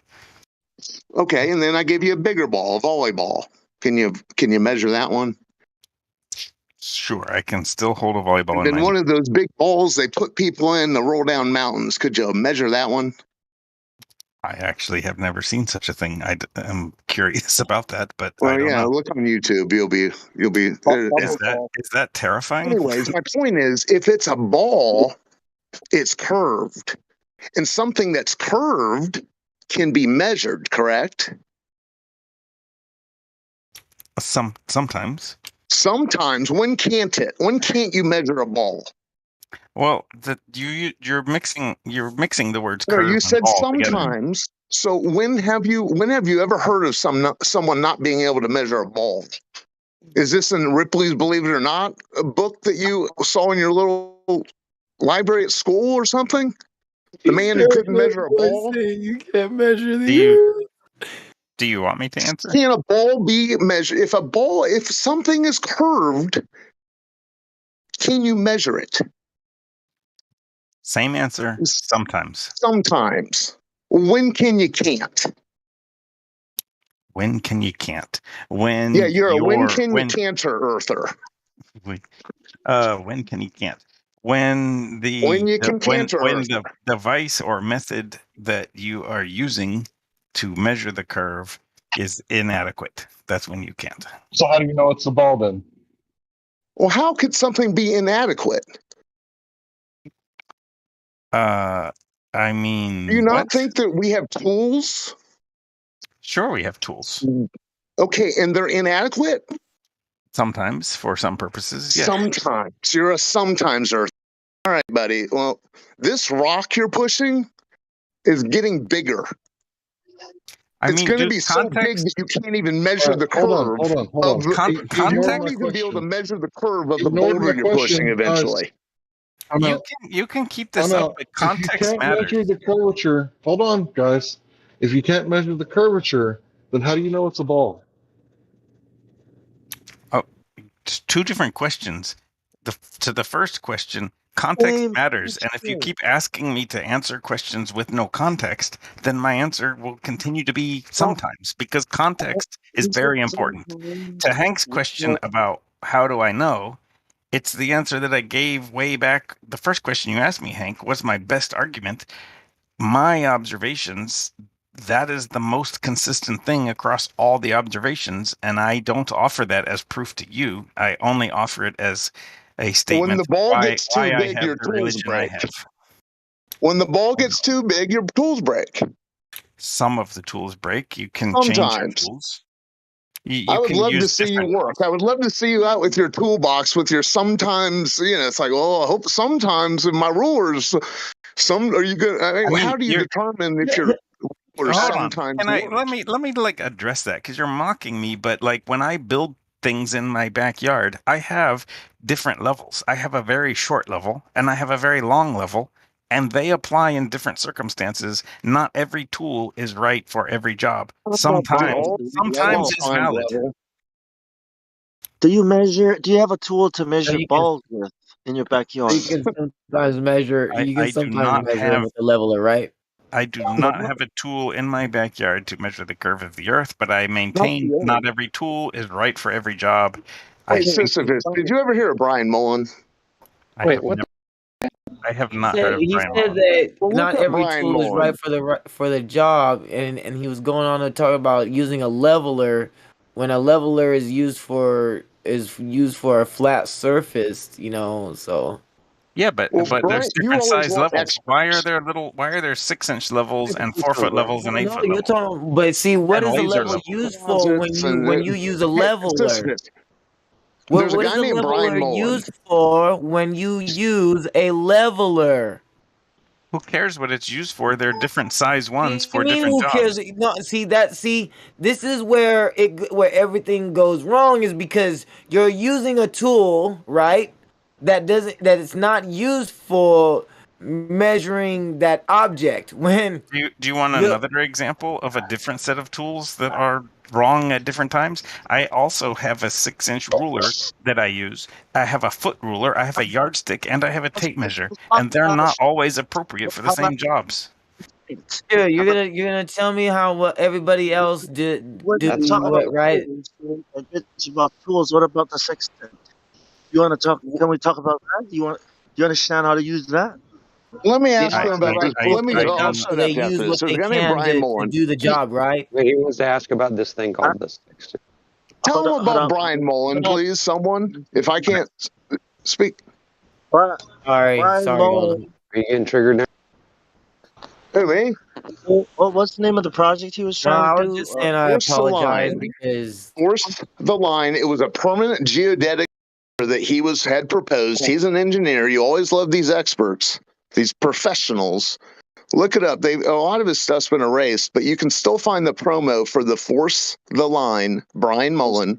Okay, and then I give you a bigger ball, a volleyball. Can you measure that one? Sure, I can still hold a volleyball And in then my one hand. of those big balls they put people in to roll down mountains. Could you measure that one? I actually have never seen such a thing. I'm curious about that, but I Well, don't yeah, know. look on YouTube. You'll be. Is that terrifying? Anyways, my point is, if it's a ball, it's curved, and something that's curved can be measured. Correct? Sometimes. Sometimes. When can't it? When can't you measure a ball? Well, you're mixing the words No, curve you and said ball together. sometimes. So when have you ever heard of someone not being able to measure a ball? Is this in Ripley's Believe It or Not, a book that you saw in your little library at school or something? The man who couldn't measure a ball? You can't measure Do you want me to answer? Can a ball be measured? If something is curved, can you measure it? Same answer. Sometimes. Sometimes. When can you can't? When can you can't? When Yeah, you're a when can you when can'ter earther. when can you can't? When When you can can'ter when earther. the device or method that you are using to measure the curve is inadequate. That's when you can't. So how do you know it's a ball then? Well, how could something be inadequate? I mean, Do you what? not think that we have tools? Sure, we have tools. Okay, and they're inadequate? Sometimes, for some purposes, yeah. Sometimes. You're a sometimes earth. All right, buddy. Well, this rock you're pushing is getting bigger. It's going to be so big that you can't even measure the curve of the. You won't even be able to measure the curve of the boulder you're pushing eventually. You can keep this up, but context If you can't matters. measure the curvature, hold on, guys. If you can't measure the curvature, then how do you know it's a ball? Oh, it's two different questions. To the first question, context matters, and if you keep asking me to answer questions with no context, then my answer will continue to be sometimes, because context is very important. To Hank's question about how do I know, it's the answer that I gave way back. The first question you asked me, Hank, was my best argument. My observations, that is the most consistent thing across all the observations, and I don't offer that as proof to you. I only offer it as a statement When the ball why gets too I big, have your the tools religion I break. have. When the ball gets too big, your tools break. Some of the tools break. You can change your Sometimes. tools. I would can love to use see you work. I would love to see you out with your toolbox with your sometimes, it's like, oh, I hope sometimes in my rulers, are you good? How do you determine if your rulers Hold on. sometimes Can I work? let me like address that, because you're mocking me, but like when I build things in my backyard, I have different levels. I have a very short level and I have a very long level, and they apply in different circumstances. Not every tool is right for every job. Sometimes it's valid. Do you have a tool to measure balls with in your backyard? You can sometimes measure. You can I do sometimes not measure have with a leveler, right? I do not have a tool in my backyard to measure the curve of the earth, but I maintain not every tool is right for every job. Hey, Sisyphus, did you ever hear of Brian Mullen? I have not heard of He Brian said Mullen. that Well, look not up every Brian tool is Mullen. right for the job, and he was going on to talk about using a leveler when a leveler is used for a flat surface, so. Yeah, but Well, there's Brian, you different always size want levels. Why are there 6-inch levels and 4-foot levels and 8-foot You're levels? talking, but see, what And is a laser level levels. used for when you use a Hey, leveler? Sisyphus, What there's a is guy a named Brian leveler Mullen. used for when you use a leveler? Who cares what it's used for? There are different size ones for I mean, different who jobs. cares? No, this is where everything goes wrong, is because you're using a tool, right? That it's not used for measuring that object when Do you want another example of a different set of tools that are wrong at different times? I also have a 6-inch ruler that I use. I have a foot ruler, I have a yardstick, and I have a tape measure, and they're not always appropriate for the same jobs. Dude, you're gonna tell me how what everybody else did We're do not talking about right? it's about tools. What about the sextant? You want to talk? Can we talk about that? You understand how to use that? Let me They ask don't him have the about this. right tools right now, so Shut they up, use Justice. what There's they a guy named can Brian to Mullen. do the job, right? Wait, he wants to ask about this thing called the sextant. Tell him Hold about on. Brian Mullen, please. Someone, if I can't speak. Sorry, Brian y'all. Mullen. Are you getting triggered now? Who, me? What's the name of the project he was No, trying I to was do? just saying I Force the apologize line. because Force the line. It was a permanent geodetic that he had proposed. He's an engineer. You always love these experts, these professionals. Look it up. A lot of his stuff's been erased, but you can still find the promo for the Force the Line, Brian Mullen,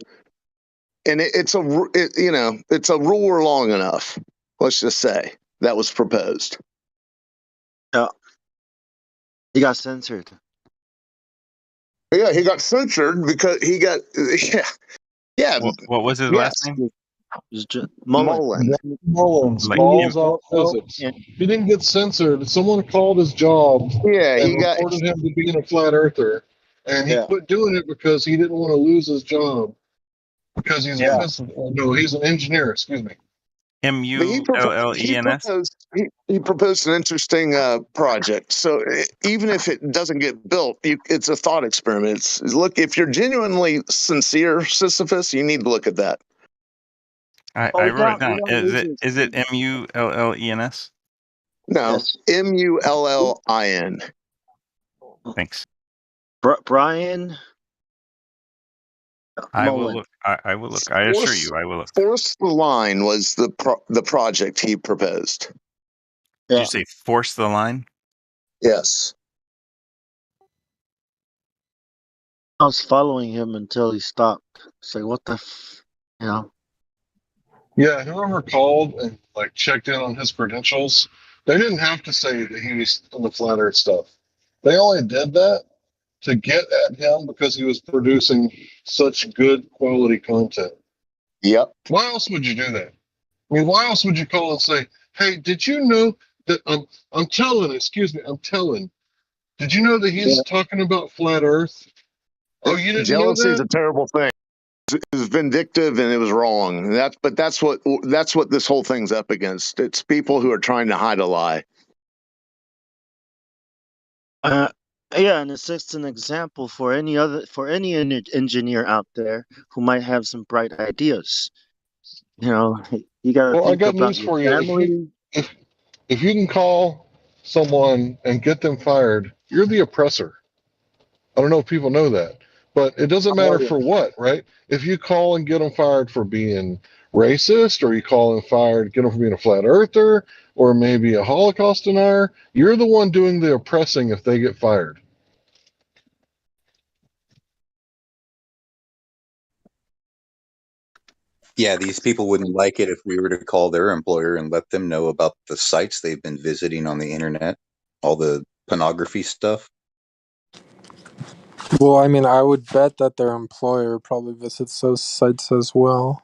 and it's a ruler long enough. Let's just say that was proposed. Yeah. He got censored. Yeah, he got censored because he got yeah. What was his last name? Mullen. Mullins Like balls him. out physics. He didn't get censored. Someone called his job Yeah, and he got reported him to being a flat earther, and he quit doing it because he didn't want to lose his job because he's a physicist. No, he's an engineer. Excuse me. But MULLENS. he proposed an interesting project. So even if it doesn't get built, it's a thought experiment. Look, if you're genuinely sincere, Sisyphus, you need to look at that. I wrote it down. Is it MULLENS? No, Mullin. Thanks. Brian. I will look. I will look. I assure you, I will look. Force the Line was the project he proposed. Did you say force the line? Yes. I was following him until he stopped. It's like, what the, you know? Yeah, whoever called and checked in on his credentials, they didn't have to say that he was on the flat Earth stuff. They only did that to get at him because he was producing such good quality content. Yep. Why else would you do that? I mean, why else would you call and say, "Hey, did you know that I'm telling? Excuse me, I'm telling. Did you know that he's talking about flat Earth? Oh, you didn't know Jealousy is that? a terrible thing. It was vindictive and it was wrong. That's what this whole thing's up against. It's people who are trying to hide a lie. Yeah, and it's just an example for any engineer out there who might have some bright ideas. You know, you got to Well, I think got about news your for you. family. If you can call someone and get them fired, you're the oppressor. I don't know if people know that, but it doesn't matter for what, right? If you call and get them fired for being racist, or you call them fired, get them for being a flat earther, or maybe a Holocaust denier, you're the one doing the oppressing if they get fired. Yeah, these people wouldn't like it if we were to call their employer and let them know about the sites they've been visiting on the internet, all the pornography stuff. Well, I mean, I would bet that their employer probably visits those sites as well.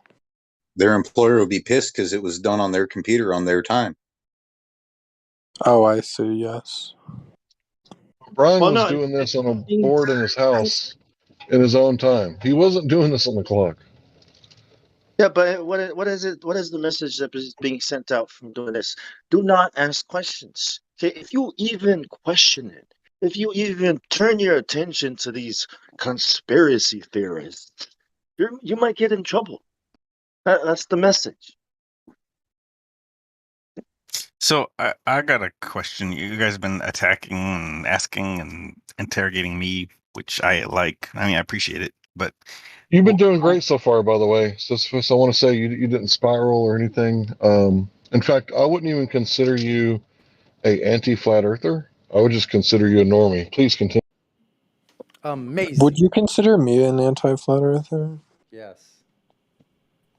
Their employer would be pissed because it was done on their computer on their time. Oh, I see, yes. Brian was doing this on a board in his house in his own time. He wasn't doing this on the clock. Yeah, but what is it? What is the message that is being sent out from doing this? Do not ask questions. Okay, if you even question it, if you even turn your attention to these conspiracy theorists, you might get in trouble. That's the message. So I got a question. You guys have been attacking and asking and interrogating me, which I like. I mean, I appreciate it, but You've been doing great so far, by the way. So I want to say you didn't spiral or anything. In fact, I wouldn't even consider you a anti-flat earther. I would just consider you a normie. Please continue. Amazing. Would you consider me an anti-flat earther? Yes.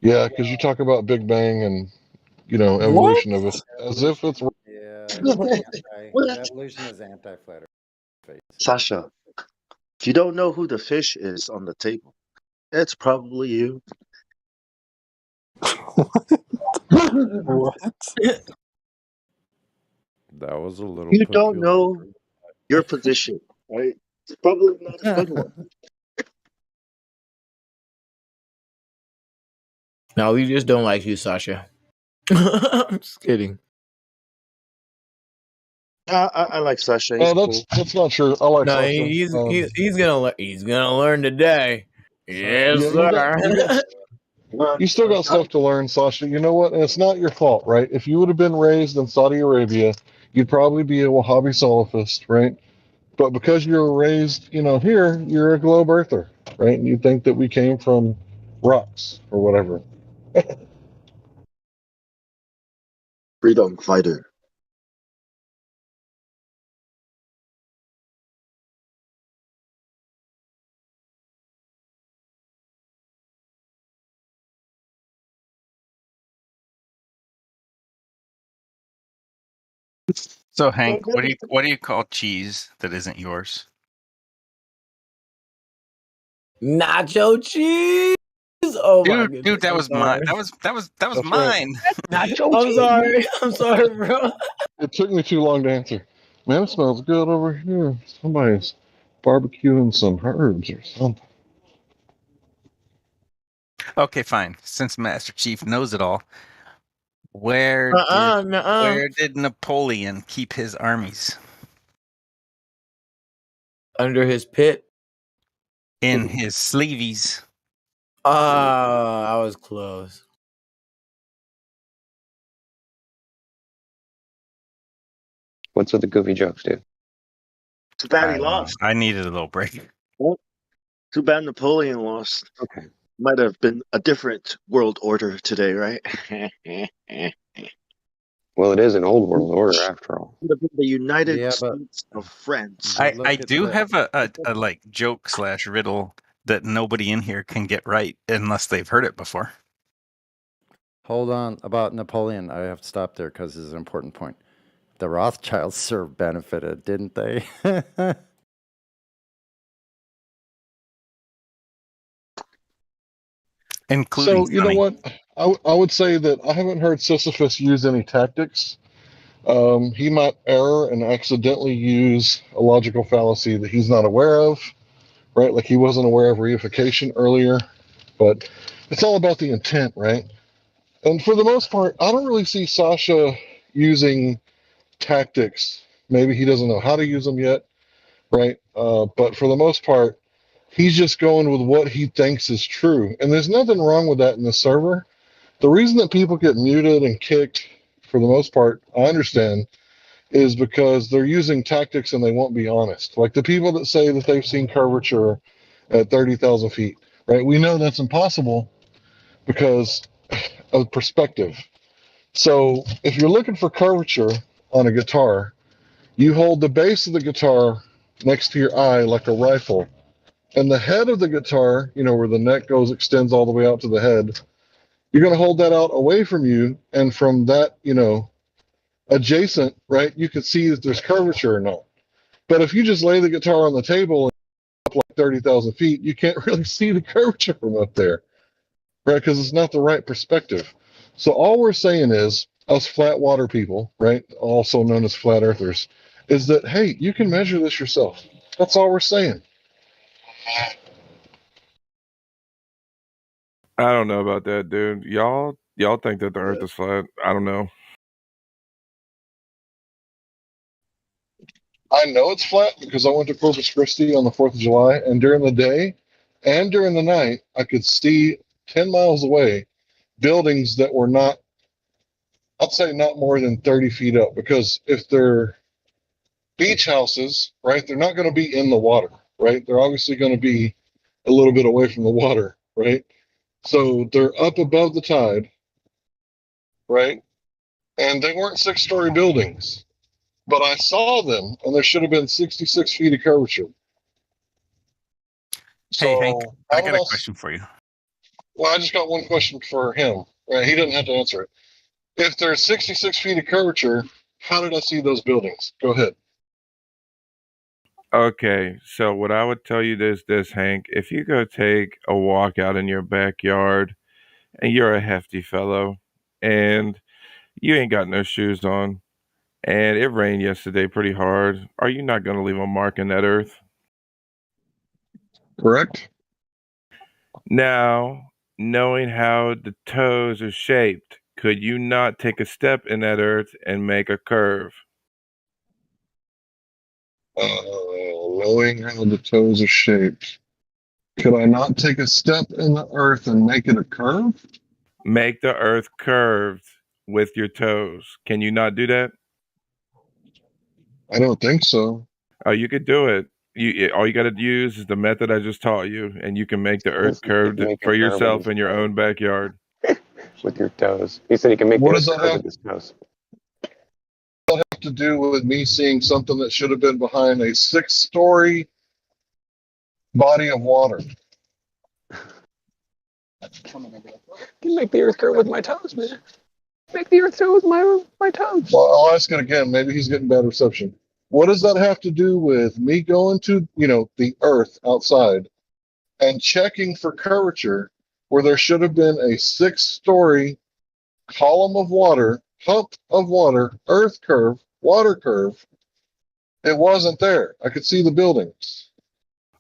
Yeah, because you talk about Big Bang and evolution of it as if it's. Yeah. evolution is anti-flat Earth. Sasha, if you don't know who the fish is on the table, it's probably you. What? That was a little You don't peculiar. know your position, right? It's probably not a good one. No, we just don't like you, Sasha. I'm just kidding. I like Sasha. He's cool. That's not true. I like No, Sasha. he's gonna learn today. Yes, Yeah, sir. you still got stuff to learn, Sasha. You know what? And it's not your fault, right? If you would have been raised in Saudi Arabia, you'd probably be a Wahhabi Salafist, right? But because you were raised, here, you're a globe earther, right? And you think that we came from rocks or whatever. Freedom fighter. So Hank, what do you call cheese that isn't yours? Nacho cheese. Oh my goodness! Dude, that I'm was sorry. mine. That was That's mine. Nacho I'm sorry. I'm sorry, bro. It took me too long to answer. Man, it smells good over here. Somebody's barbecuing some herbs or something. Okay, fine. Since Master Chief knows it all, where did Napoleon keep his armies? Under his pit. In his sleeveys. I was close. What's with the goofy jokes, dude? Too bad he lost. I needed a little break. Well, too bad Napoleon lost. Okay. Might have been a different world order today, right? Well, it is an old world order after all. Would have been the United Yeah, but- States of France. I do have a like joke / riddle that nobody in here can get right unless they've heard it before. Hold on. About Napoleon, I have to stop there because it's an important point. The Rothschilds sure benefited, didn't they? Including So, you know what? I would say that I haven't heard Sisyphus use any tactics. He might err and accidentally use a logical fallacy that he's not aware of, right? Like he wasn't aware of reification earlier, but it's all about the intent, right? And for the most part, I don't really see Sasha using tactics. Maybe he doesn't know how to use them yet, right? But for the most part, he's just going with what he thinks is true. And there's nothing wrong with that in the server. The reason that people get muted and kicked, for the most part, I understand, is because they're using tactics and they won't be honest. Like the people that say that they've seen curvature at 30,000 feet, right? We know that's impossible because of perspective. So if you're looking for curvature on a guitar, you hold the base of the guitar next to your eye like a rifle. And the head of the guitar, where the neck extends all the way out to the head, you're going to hold that out away from you. And from that, adjacent, right, you can see that there's curvature or not. But if you just lay the guitar on the table and up like 30,000 feet, you can't really see the curvature from up there, right? Because it's not the right perspective. So all we're saying is, us flat water people, right, also known as flat earthers, is that, hey, you can measure this yourself. That's all we're saying. I don't know about that, dude. Y'all think that the Earth is flat? I don't know. I know it's flat because I went to Corpus Christi on the 4th of July, and during the day and during the night, I could see 10 miles away buildings that were not, I'd say not more than 30 feet up, because if they're beach houses, right, they're not going to be in the water, right? They're obviously going to be a little bit away from the water, right? So they're up above the tide, right? And they weren't 6-story buildings, but I saw them, and there should have been 66 feet of curvature. Hey, Hank, So I got a question for you. Well, I just got one question for him. Right? He doesn't have to answer it. If there's 66 feet of curvature, How did I see those buildings? Go ahead. Okay, so what I would tell you is this, Hank. If you go take a walk out in your backyard and you're a hefty fellow and you ain't got no shoes on and it rained yesterday pretty hard, are you not going to leave a mark in that earth? Correct. Now, knowing how the toes are shaped, could you not take a step in that earth and make a curve? Knowing how the toes are shaped, could I not take a step in the earth and make it a curve? Make the earth curved with your toes. Can you not do that? I don't think so. Oh, you could do it. All you got to use is the method I just taught you, and you can make the earth curved Make a for curve with yourself his in your own backyard. with your toes. He said he can make What the does earth that curve have with his toes. to do with me seeing something that should have been behind a 6-story body of water? I can make the earth curve with my toes, man. Make the earth curve with my toes. Well, I'll ask it again. Maybe he's getting bad reception. What does that have to do with me going to, the earth outside and checking for curvature where there should have been a 6-story column of water, hump of water, earth curve, water curve? It wasn't there. I could see the buildings.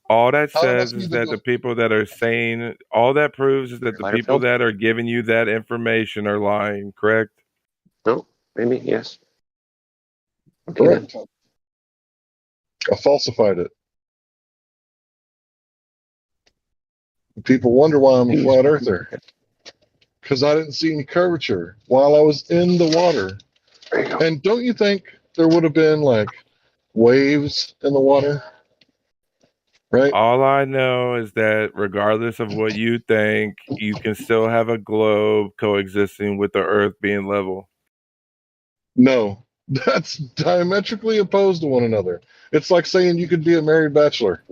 All that How did I says see is the that the people that are saying, all that proves is that the Lighter people field? that are giving you that information are lying, correct? No, maybe yes. Okay, then. Correct. I falsified it. People wonder why I'm a flat earther. Because I didn't see any curvature while I was in the water. And don't you think there would have been like waves in the water? Right? All I know is that regardless of what you think, you can still have a globe coexisting with the earth being level. No. That's diametrically opposed to one another. It's like saying you could be a married bachelor.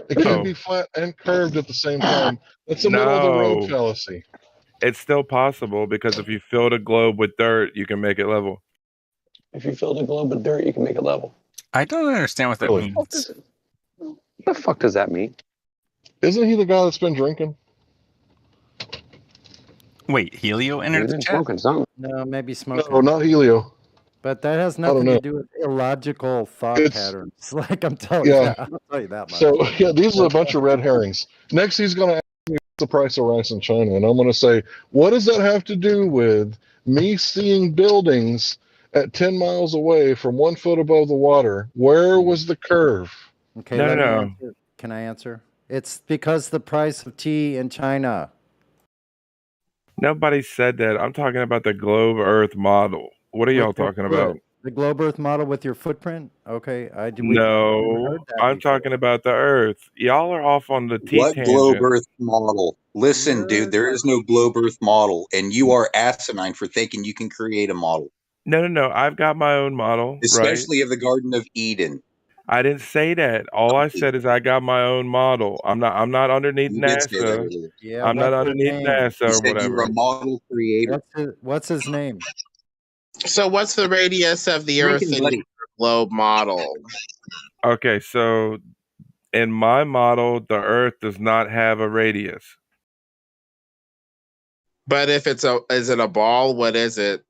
It can't be flat and curved at the same time. That's a middle of the road No. fallacy. It's still possible because if you fill the globe with dirt, you can make it level. If you fill the globe with dirt, you can make it level. I don't understand what that Really? means. What the fuck does that mean? Isn't he the guy that's been drinking? Wait, Helio He's entered the been chat? smoking something. No, maybe smoking. No, not Helio. But that has I don't nothing to know. do with illogical thought It's patterns. Like I'm telling you yeah. that. I'll tell you that much. So yeah, these are a bunch of red herrings. Next, he's going to ask me what's the price of rice in China, and I'm going to say, what does that have to do with me seeing buildings at 10 miles away from 1 foot above the water? Where was the curve? Okay, No, let me no. answer. Can I answer? It's because the price of tea in China. Nobody said that. I'm talking about the globe Earth model. What are y'all With your talking foot. about? The globe Earth model with your footprint? Okay, I've never No, heard that I'm before. talking about the Earth. Y'all are off on the T What globe tangent. Earth model? Listen, dude, there is no globe Earth model, and you are asinine for thinking you can create a model, No. I've got my own model, right? especially of the Garden of Eden. I didn't say that. All I said is I got my own model. I'm not underneath You did say that NASA. earlier. Yeah, I'm not what's his underneath name? NASA You or said you were a whatever. model creator. What's his name? So, what's the radius of the Earth Drinking in buddy. your globe model? Okay, so in my model, the Earth does not have a radius. But if is it a ball? What is it?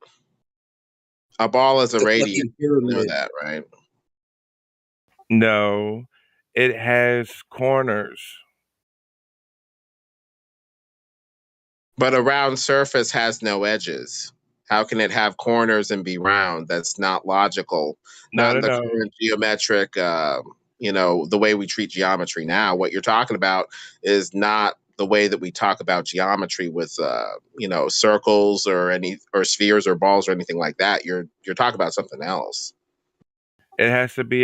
A ball is a The radius. fucking You know pyramid. that, right? No, it has corners. But a round surface has no edges. How can it have corners and be round? That's not logical. Not in the No. current geometric, the way we treat geometry now. What you're talking about is not the way that we talk about geometry with, circles or spheres or balls or anything like that. You're talking about something else. It has to be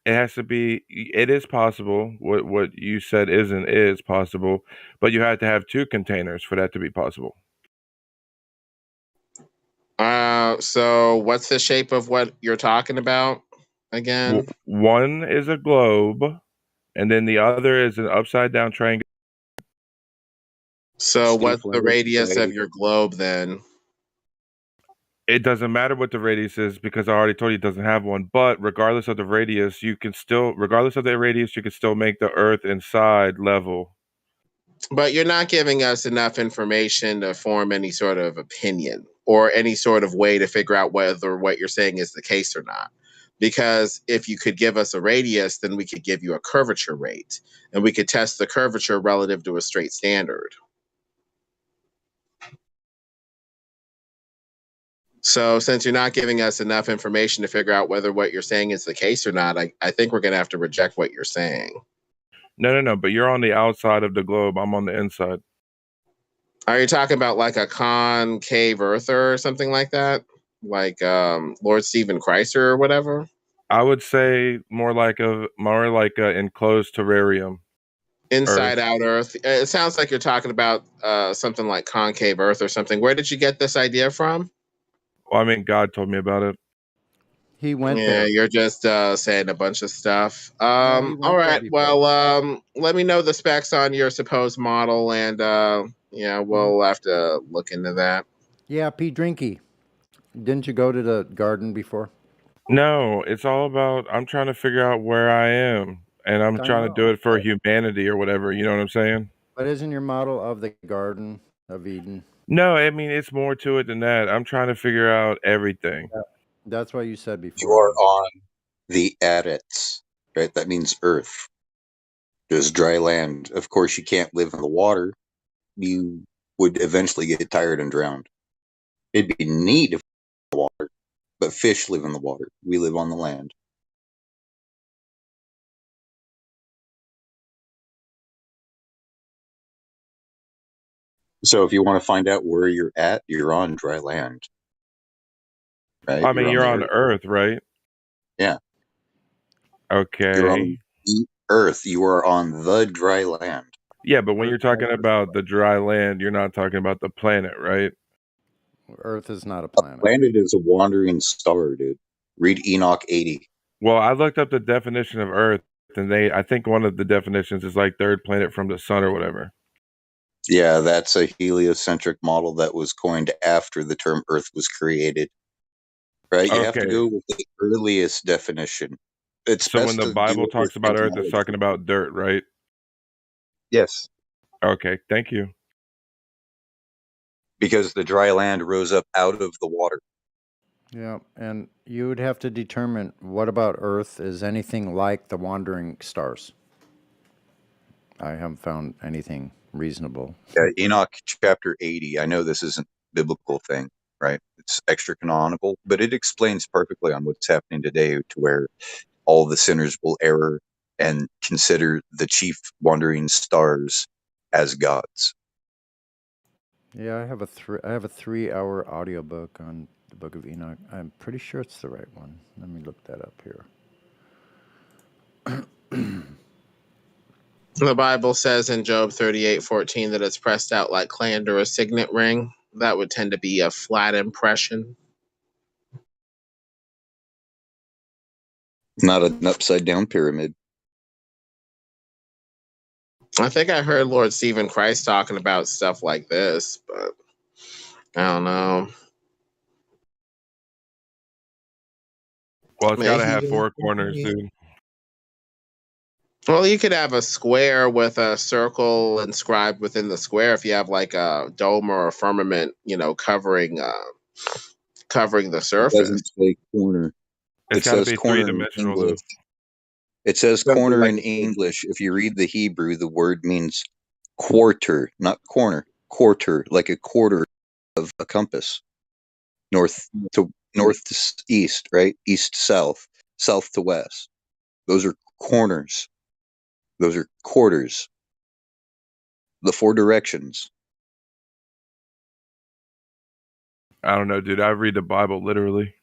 it is possible. What you said is possible, but you have to have two containers for that to be possible. So what's the shape of what you're talking about again? One is a globe, and then the other is an upside down triangle. So Steve, what's what the did you radius say? of your globe then? It doesn't matter what the radius is because I already told you it doesn't have one. But regardless of the radius, you can still make the Earth inside level. But you're not giving us enough information to form any sort of opinion or any sort of way to figure out whether what you're saying is the case or not. Because if you could give us a radius, then we could give you a curvature rate, and we could test the curvature relative to a straight standard. So since you're not giving us enough information to figure out whether what you're saying is the case or not, I think we're going to have to reject what you're saying. No. But you're on the outside of the globe. I'm on the inside. Are you talking about like a concave earther or something like that? Like Lord Stephen Chrysler or whatever? I would say more like a enclosed terrarium. Inside out Earth. It sounds like you're talking about something like concave Earth or something. Where did you get this idea from? Well, I mean, God told me about it. He went Yeah, there. you're just saying a bunch of stuff. He All went there right. before. Well, let me know the specs on your supposed model, and yeah, we'll have to look into that. Yeah, P. Drinky. Didn't you go to the garden before? No, it's all about I'm trying to figure out where I am, and I'm I trying to do know. it for humanity or whatever. You know what I'm saying? But isn't your model of the Garden of Eden? No, I mean it's more to it than that. I'm trying to figure out everything. That's what you said You before. are on the Adits, right? That means earth. There's dry land. Of course, you can't live in the water. You would eventually get tired and drowned. It'd be neat if in the water, but fish live in the water. We live on the land. So if you want to find out where you're at, you're on dry land. Right? I mean, you're the on Earth, right? Yeah. You're on Okay. the Earth. You are on the dry land. Yeah, but when you're talking about the dry land, you're not talking about the planet, right? Earth is not a A planet. planet is a wandering star, dude. Read Enoch 80. Well, I looked up the definition of Earth, and I think one of the definitions is like third planet from the sun or whatever. Yeah, that's a heliocentric model that was coined after the term Earth was created. Right? You have to Okay. go with the earliest definition. It's So when best the to do Bible it with talks about Earth, it's etymology. talking about dirt, right? Yes. Okay, thank you. Because the dry land rose up out of the water. Yeah, and you would have to determine what about Earth is anything like the wandering stars. I haven't found anything reasonable. Enoch chapter 80. I know this isn't a biblical thing, right? It's extra canonical, but it explains perfectly on what's happening today to where all the sinners will err and consider the chief wandering stars as gods. Yeah, I have a 3-hour audiobook on the Book of Enoch. I'm pretty sure it's the right one. Let me look that up here. The Bible says in Job 38:14 that it's pressed out like clay under a signet ring. That would tend to be a flat impression. Not an upside down pyramid. I think I heard Lord Stephen Christ talking about stuff like this, but I don't know. Well, it's got to have Maybe. 4 corners, dude. Well, you could have a square with a circle inscribed within the square if you have like a dome or a firmament, covering the It surface. doesn't say corner. It's It got to says be corner in three-dimensional, English. though. It says Something corner like in English. If you read the Hebrew, the word means quarter, not corner. Quarter, like a quarter of a compass. North to east, right? East to south, south to west. Those are corners. Those are quarters. The 4 directions. I don't know, dude. I read the Bible literally.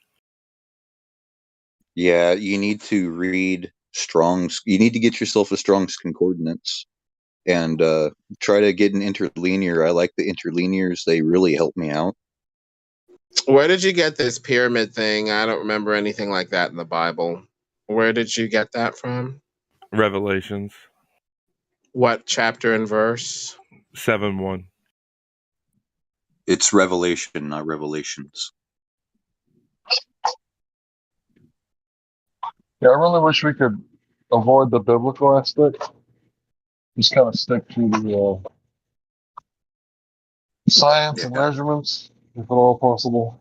Yeah, you need to read Strong's. You need to get yourself a Strong's Concordance and try to get an interlinear. I like the interlinears. They really help me out. Where did you get this pyramid thing? I don't remember anything like that in the Bible. Where did you get that from? Revelations. What chapter and verse? 7:1. It's Revelation, not Revelations. Yeah, I really wish we could avoid the biblical aspect. Just kind of stick to the science and measurements, if at all possible.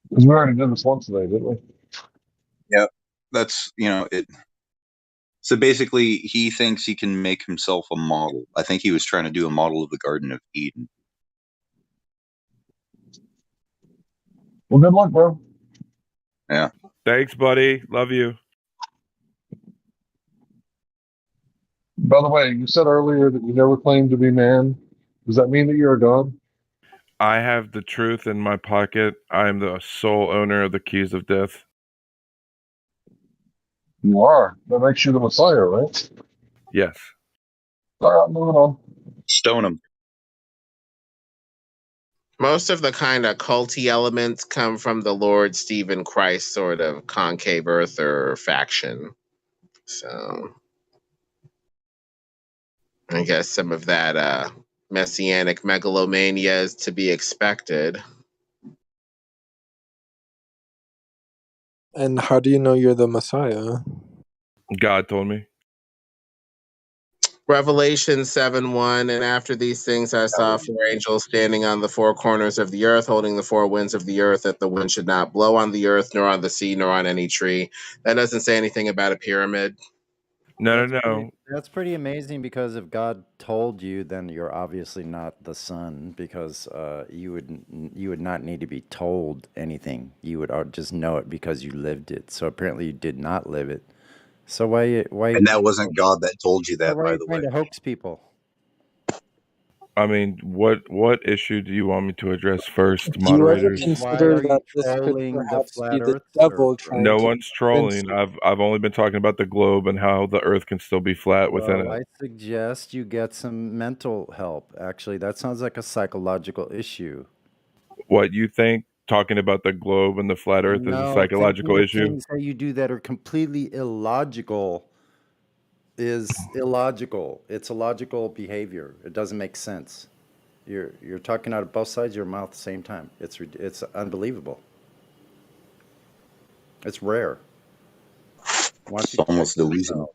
Because we already did this once today, didn't we? Yeah, that's it. So basically, he thinks he can make himself a model. I think he was trying to do a model of the Garden of Eden. Well, good luck, bro. Yeah. Thanks, buddy. Love you. By the way, you said earlier that you never claimed to be man. Does that mean that you're a god? I have the truth in my pocket. I am the sole owner of the keys of death. You are. That makes you the Messiah, right? Yes. All right, moving on. Stone him. Most of the kind of culty elements come from the Lord Stephen Christ sort of concave earther faction. So I guess some of that messianic megalomania is to be expected. And how do you know you're the Messiah? God told me. Revelation 7:1, and after these things I saw four angels standing on the four corners of the earth, holding the four winds of the earth, that the wind should not blow on the earth, nor on the sea, nor on any tree. That doesn't say anything about a pyramid. No. That's pretty amazing, because if God told you, then you're obviously not the son, because you would not need to be told anything. You would just know it because you lived it. So apparently you did not live it. So why And that wasn't God that told you that, why are by you the trying way. to hoax people? I mean, what issue do you want me to address first, Do you ever moderators? consider that this could trolling the perhaps be flat the earth devil trying No to one's convince trolling. you? I've only been talking about the globe and how the earth can still be flat within Well, it. I suggest you get some mental help. Actually, that sounds like a psychological issue. What you think talking about the globe and the flat earth is a No, thinking psychological the issue? things that you do that are completely illogical is illogical. It's illogical behavior. It doesn't make sense. You're talking out of both sides of your mouth at the same time. It's unbelievable. It's rare. Why don't It's you check almost delusional. yourself?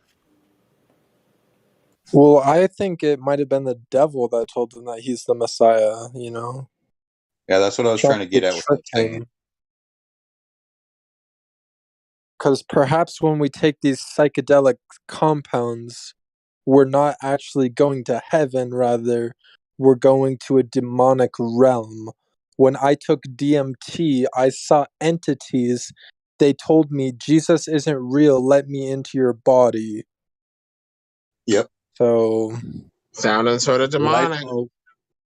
Well, I think it might have been the devil that told him that he's the Messiah, you know? Yeah, that's what I was trying to get at with that trick statement. him. Because perhaps when we take these psychedelic compounds, we're not actually going to heaven, rather, we're going to a demonic realm. When I took DMT, I saw entities. They told me, Jesus isn't real, let me into your body. Yep. So, sounding sort of demonic.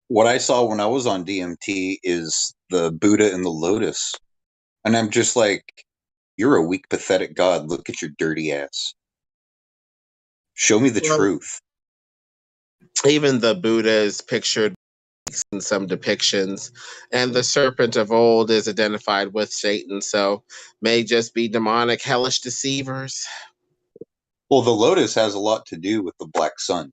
What I saw when I was on DMT is the Buddha and the lotus. And I'm just like, you're a weak, pathetic God. Look at your dirty ass. Show me the truth. Even the Buddha is pictured in some depictions, and the serpent of old is identified with Satan, so may just be demonic, hellish deceivers. Well, the lotus has a lot to do with the black sun.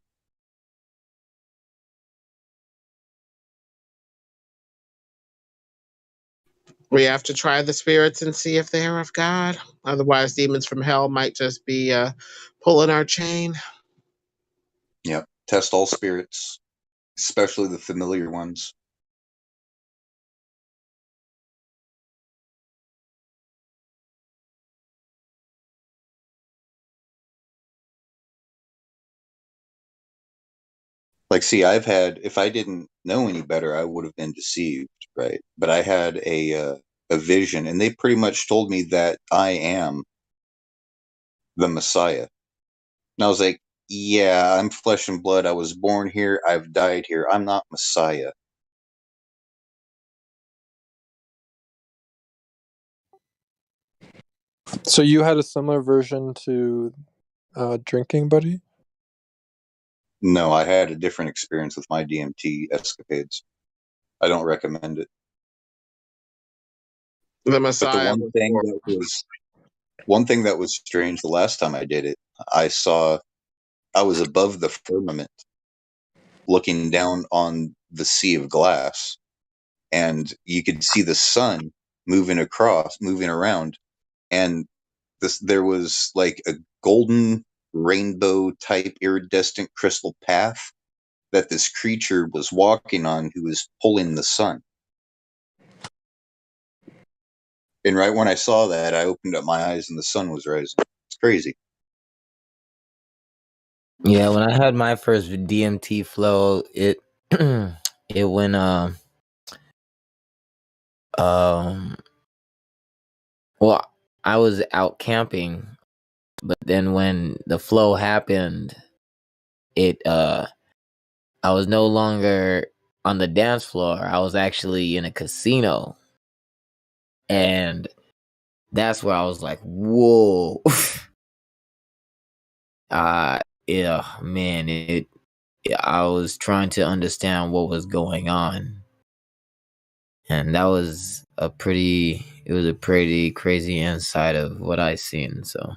We have to try the spirits and see if they are of God. Otherwise, demons from hell might just be pulling our chain. Yep. Test all spirits, especially the familiar ones. Like, see, if I didn't know any better, I would have been deceived, right? But I had a vision, and they pretty much told me that I am the Messiah. And I was like, yeah, I'm flesh and blood. I was born here. I've died here. I'm not Messiah. so you had a similar version to drinking, buddy? No, I had a different experience with my DMT escapades. I don't recommend it. The But the Messiah one thing that was strange the last time I did it, I was above the firmament looking down on the sea of glass, and you could see the sun moving around, and there was like a golden rainbow type iridescent crystal path that this creature was walking on, who was pulling the sun. And right when I saw that, I opened up my eyes and the sun was rising. It's crazy. Yeah, when I had my first DMT flow, it it went well, I was out camping, but then when the flow happened, I was no longer on the dance floor. I was actually in a casino. And that's where I was like, whoa. Yeah, man, I was trying to understand what was going on. And that was a pretty crazy insight of what I seen. So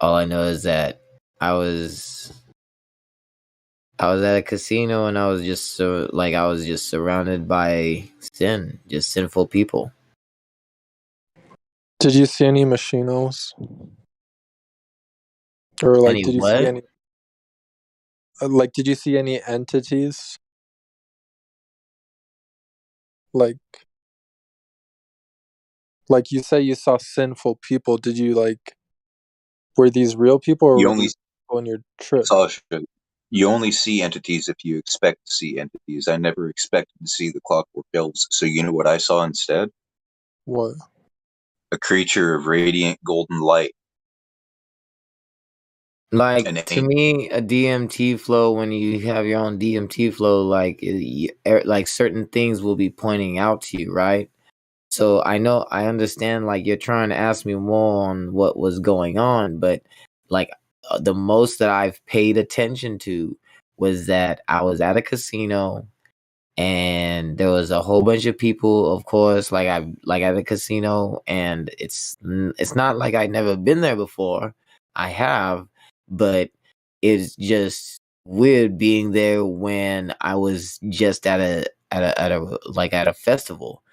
all I know is that I was at a casino and I was just surrounded by just sinful people. Did you see any machinos? Or like, Any did you see what? any? Did you see any entities? Like you say you saw sinful people. Did you were these real people or You were only these people on your trip? Sasha, you only see entities if you expect to see entities. I never expected to see the Clockwork Elves. So you know what I saw instead? What? A creature of radiant golden light. Like, to me, a DMT flow, when you have your own DMT flow, like certain things will be pointing out to you, right? So I understand, like, you're trying to ask me more on what was going on, but like the most that I've paid attention to was that I was at a casino and there was a whole bunch of people, of course, like at a casino, and it's not like I'd never been there before. I have, but it's just weird being there when I was just at a festival.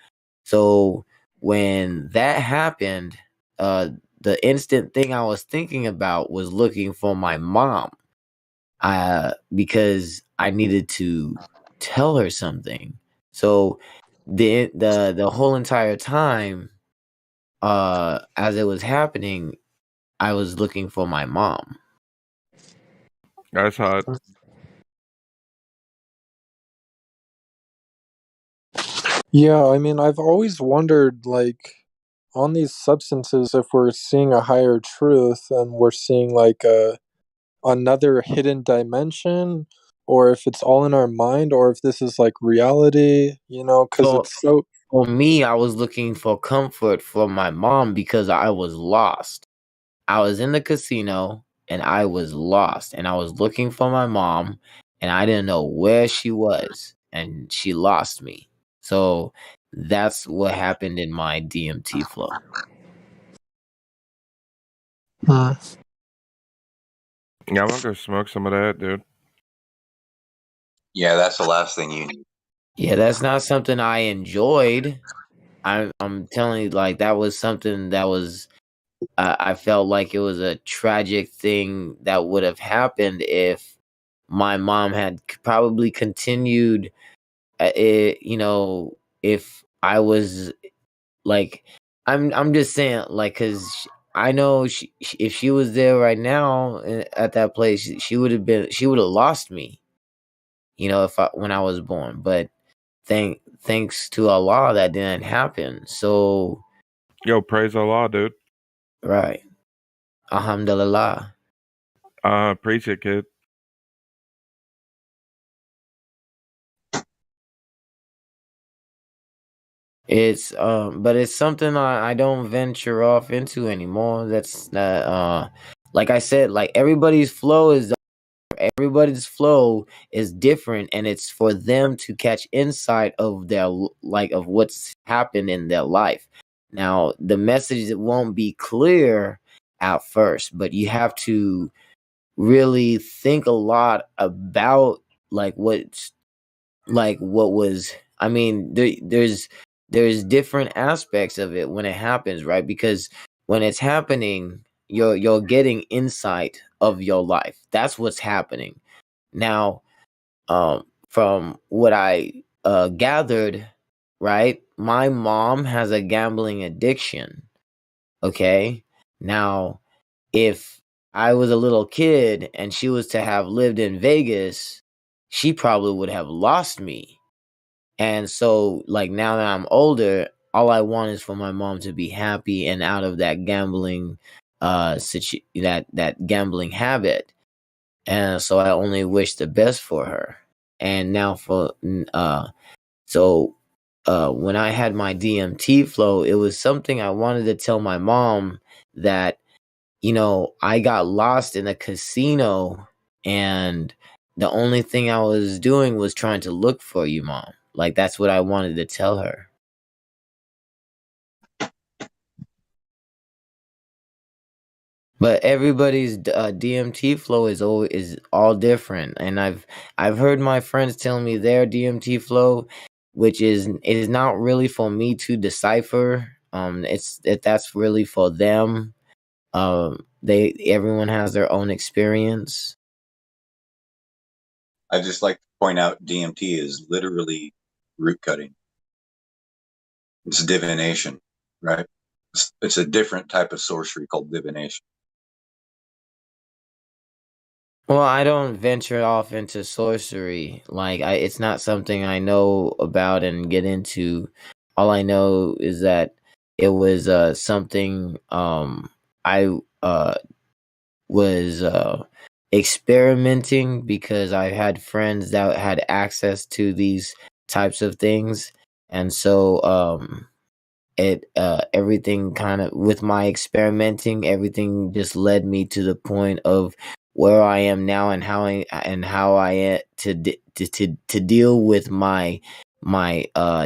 So when that happened, the instant thing I was thinking about was looking for my mom, because I needed to tell her something. So the whole entire time, as it was happening, I was looking for my mom. That's hot. Yeah, I mean, I've always wondered, on these substances, if we're seeing a higher truth and we're seeing another hidden dimension, or if it's all in our mind, or if this is reality, because So it's so. for me, I was looking for comfort from my mom because I was lost. I was in the casino and I was lost and I was looking for my mom and I didn't know where she was and she lost me. So that's what happened in my DMT flow. Yeah, I'm gonna go smoke some of that, dude. Yeah, that's the last thing you need. Yeah, that's not something I enjoyed. I'm telling you, like, that was something that was I felt like it was a tragic thing that would have happened if my mom had probably continued. If I was like, I'm just saying, like, because I know if she was there right now at that place, she would have lost me. When I was born, but thanks to Allah that didn't happen. So, Yo, praise Allah, dude. right, Alhamdulillah. Preach it, kid. But it's something I don't venture off into anymore. That's not like I said, like everybody's flow is different, and it's for them to catch insight of of what's happened in their life. Now, the message won't be clear at first, but you have to really think a lot about what was. I mean, there's there's different aspects of it when it happens, right? Because when it's happening, you're getting insight of your life. That's what's happening. Now, from what I gathered, right? My mom has a gambling addiction. Okay. Now, if I was a little kid and she was to have lived in Vegas, she probably would have lost me. And so, like, now that I'm older, all I want is for my mom to be happy and out of that gambling that gambling habit. And so I only wish the best for her. And now when I had my DMT flow, it was something I wanted to tell my mom that, I got lost in a casino and the only thing I was doing was trying to look for you, Mom. Like, that's what I wanted to tell her. But everybody's DMT flow is all different, and I've heard my friends tell me their DMT flow, which is not really for me to decipher. That's really for them. Everyone has their own experience. I just like to point out DMT is literally root cutting. It's divination, right? It's a different type of sorcery called divination. Well, I don't venture off into sorcery. Like, it's not something I know about and get into. All I know is that it was something I was experimenting because I had friends that had access to these types of things, and so everything kind of, with my experimenting, everything just led me to the point of where I am now and how I to deal with my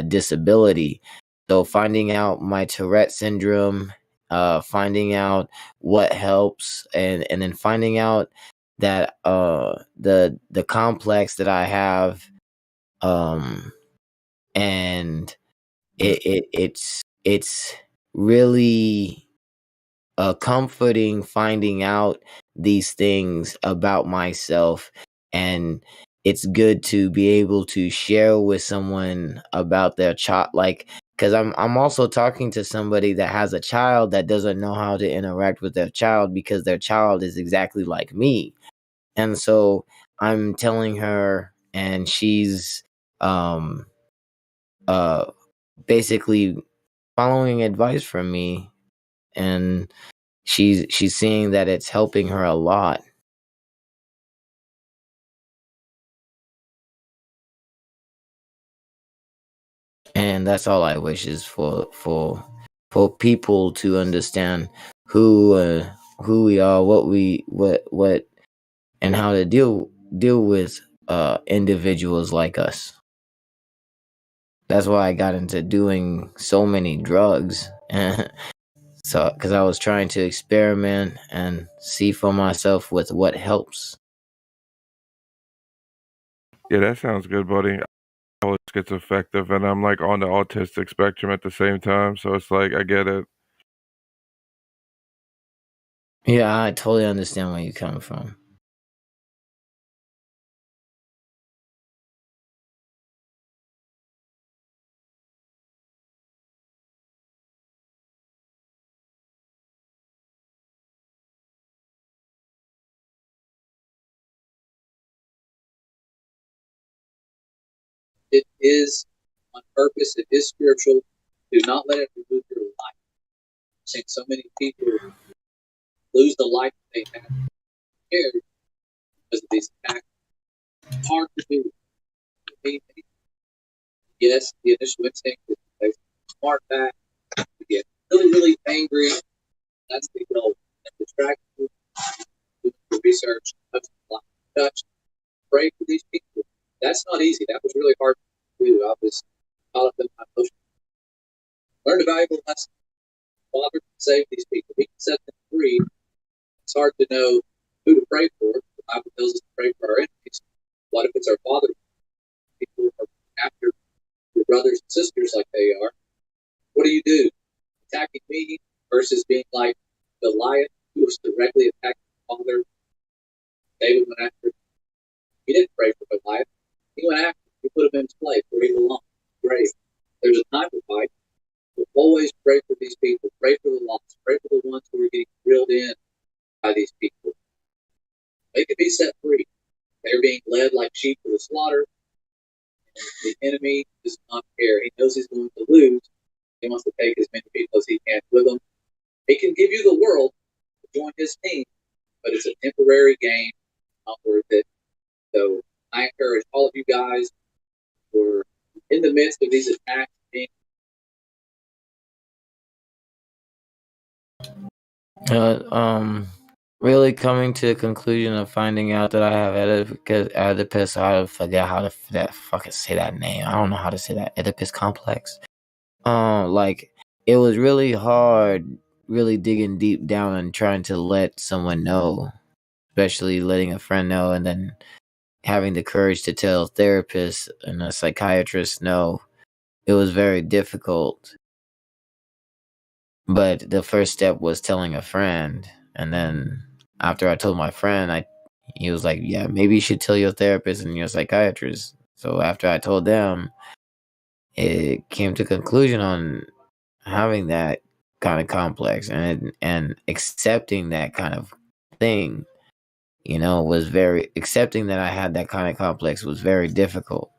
disability. So finding out my Tourette syndrome, finding out what helps, and then finding out that the complex that I have, and it's really comforting finding out these things about myself, and it's good to be able to share with someone about their child, like, because I'm also talking to somebody that has a child that doesn't know how to interact with their child because their child is exactly like me, and so I'm telling her, and she's basically following advice from me, and she's seeing that it's helping her a lot. And that's all I wish is for people to understand who we are, what and how to deal with individuals like us. That's why I got into doing so many drugs. So, because I was trying to experiment and see for myself with what helps. Yeah, that sounds good, buddy. All this gets effective, and I'm like on the autistic spectrum at the same time, so it's like I get it. Yeah, I totally understand where you're coming from. It is on purpose. It is spiritual. Do not let it remove your life. I've seen so many people lose the life they have scared because of these attacks. It's hard to do. Yes, the initial instinct is to play smart back, to get really, really angry. That's the goal. And distract you, do the research, touch, pray for these people. That's not easy. That was really hard to do. I was caught up in my emotions. Learned a valuable lesson. Father can save these people. He can set them free. It's hard to know who to pray for. The Bible tells us to pray for our enemies. What if it's our Father? People are after your brothers and sisters like they are. What do? Attacking me versus being like Goliath, who was directly attacking his father. David went after him. He didn't pray for Goliath. He went after him. He put him in his place where he belonged. Great. There's a time to fight. But always pray for these people. Pray for the lost. Pray for the ones who are getting drilled in by these people. They can be set free. They're being led like sheep to the slaughter. And the enemy does not care. He knows he's going to lose. He wants to take as many people as he can with him. He can give you the world to join his team, but it's a temporary gain, not worth it. So I encourage all of you guys who are in the midst of these attacks. Really coming to the conclusion of finding out that I have Oedipus. I forget how to fucking say that name. I don't know how to say that. Oedipus complex. Like it was really hard, really digging deep down and trying to let someone know, especially letting a friend know, and then having the courage to tell a therapist and a psychiatrist no. It was very difficult. But the first step was telling a friend, and then after I told my friend, he was like, "Yeah, maybe you should tell your therapist and your psychiatrist." So after I told them, it came to conclusion on having that kind of complex and accepting that kind of thing, was very accepting that I had that kind of complex was very difficult.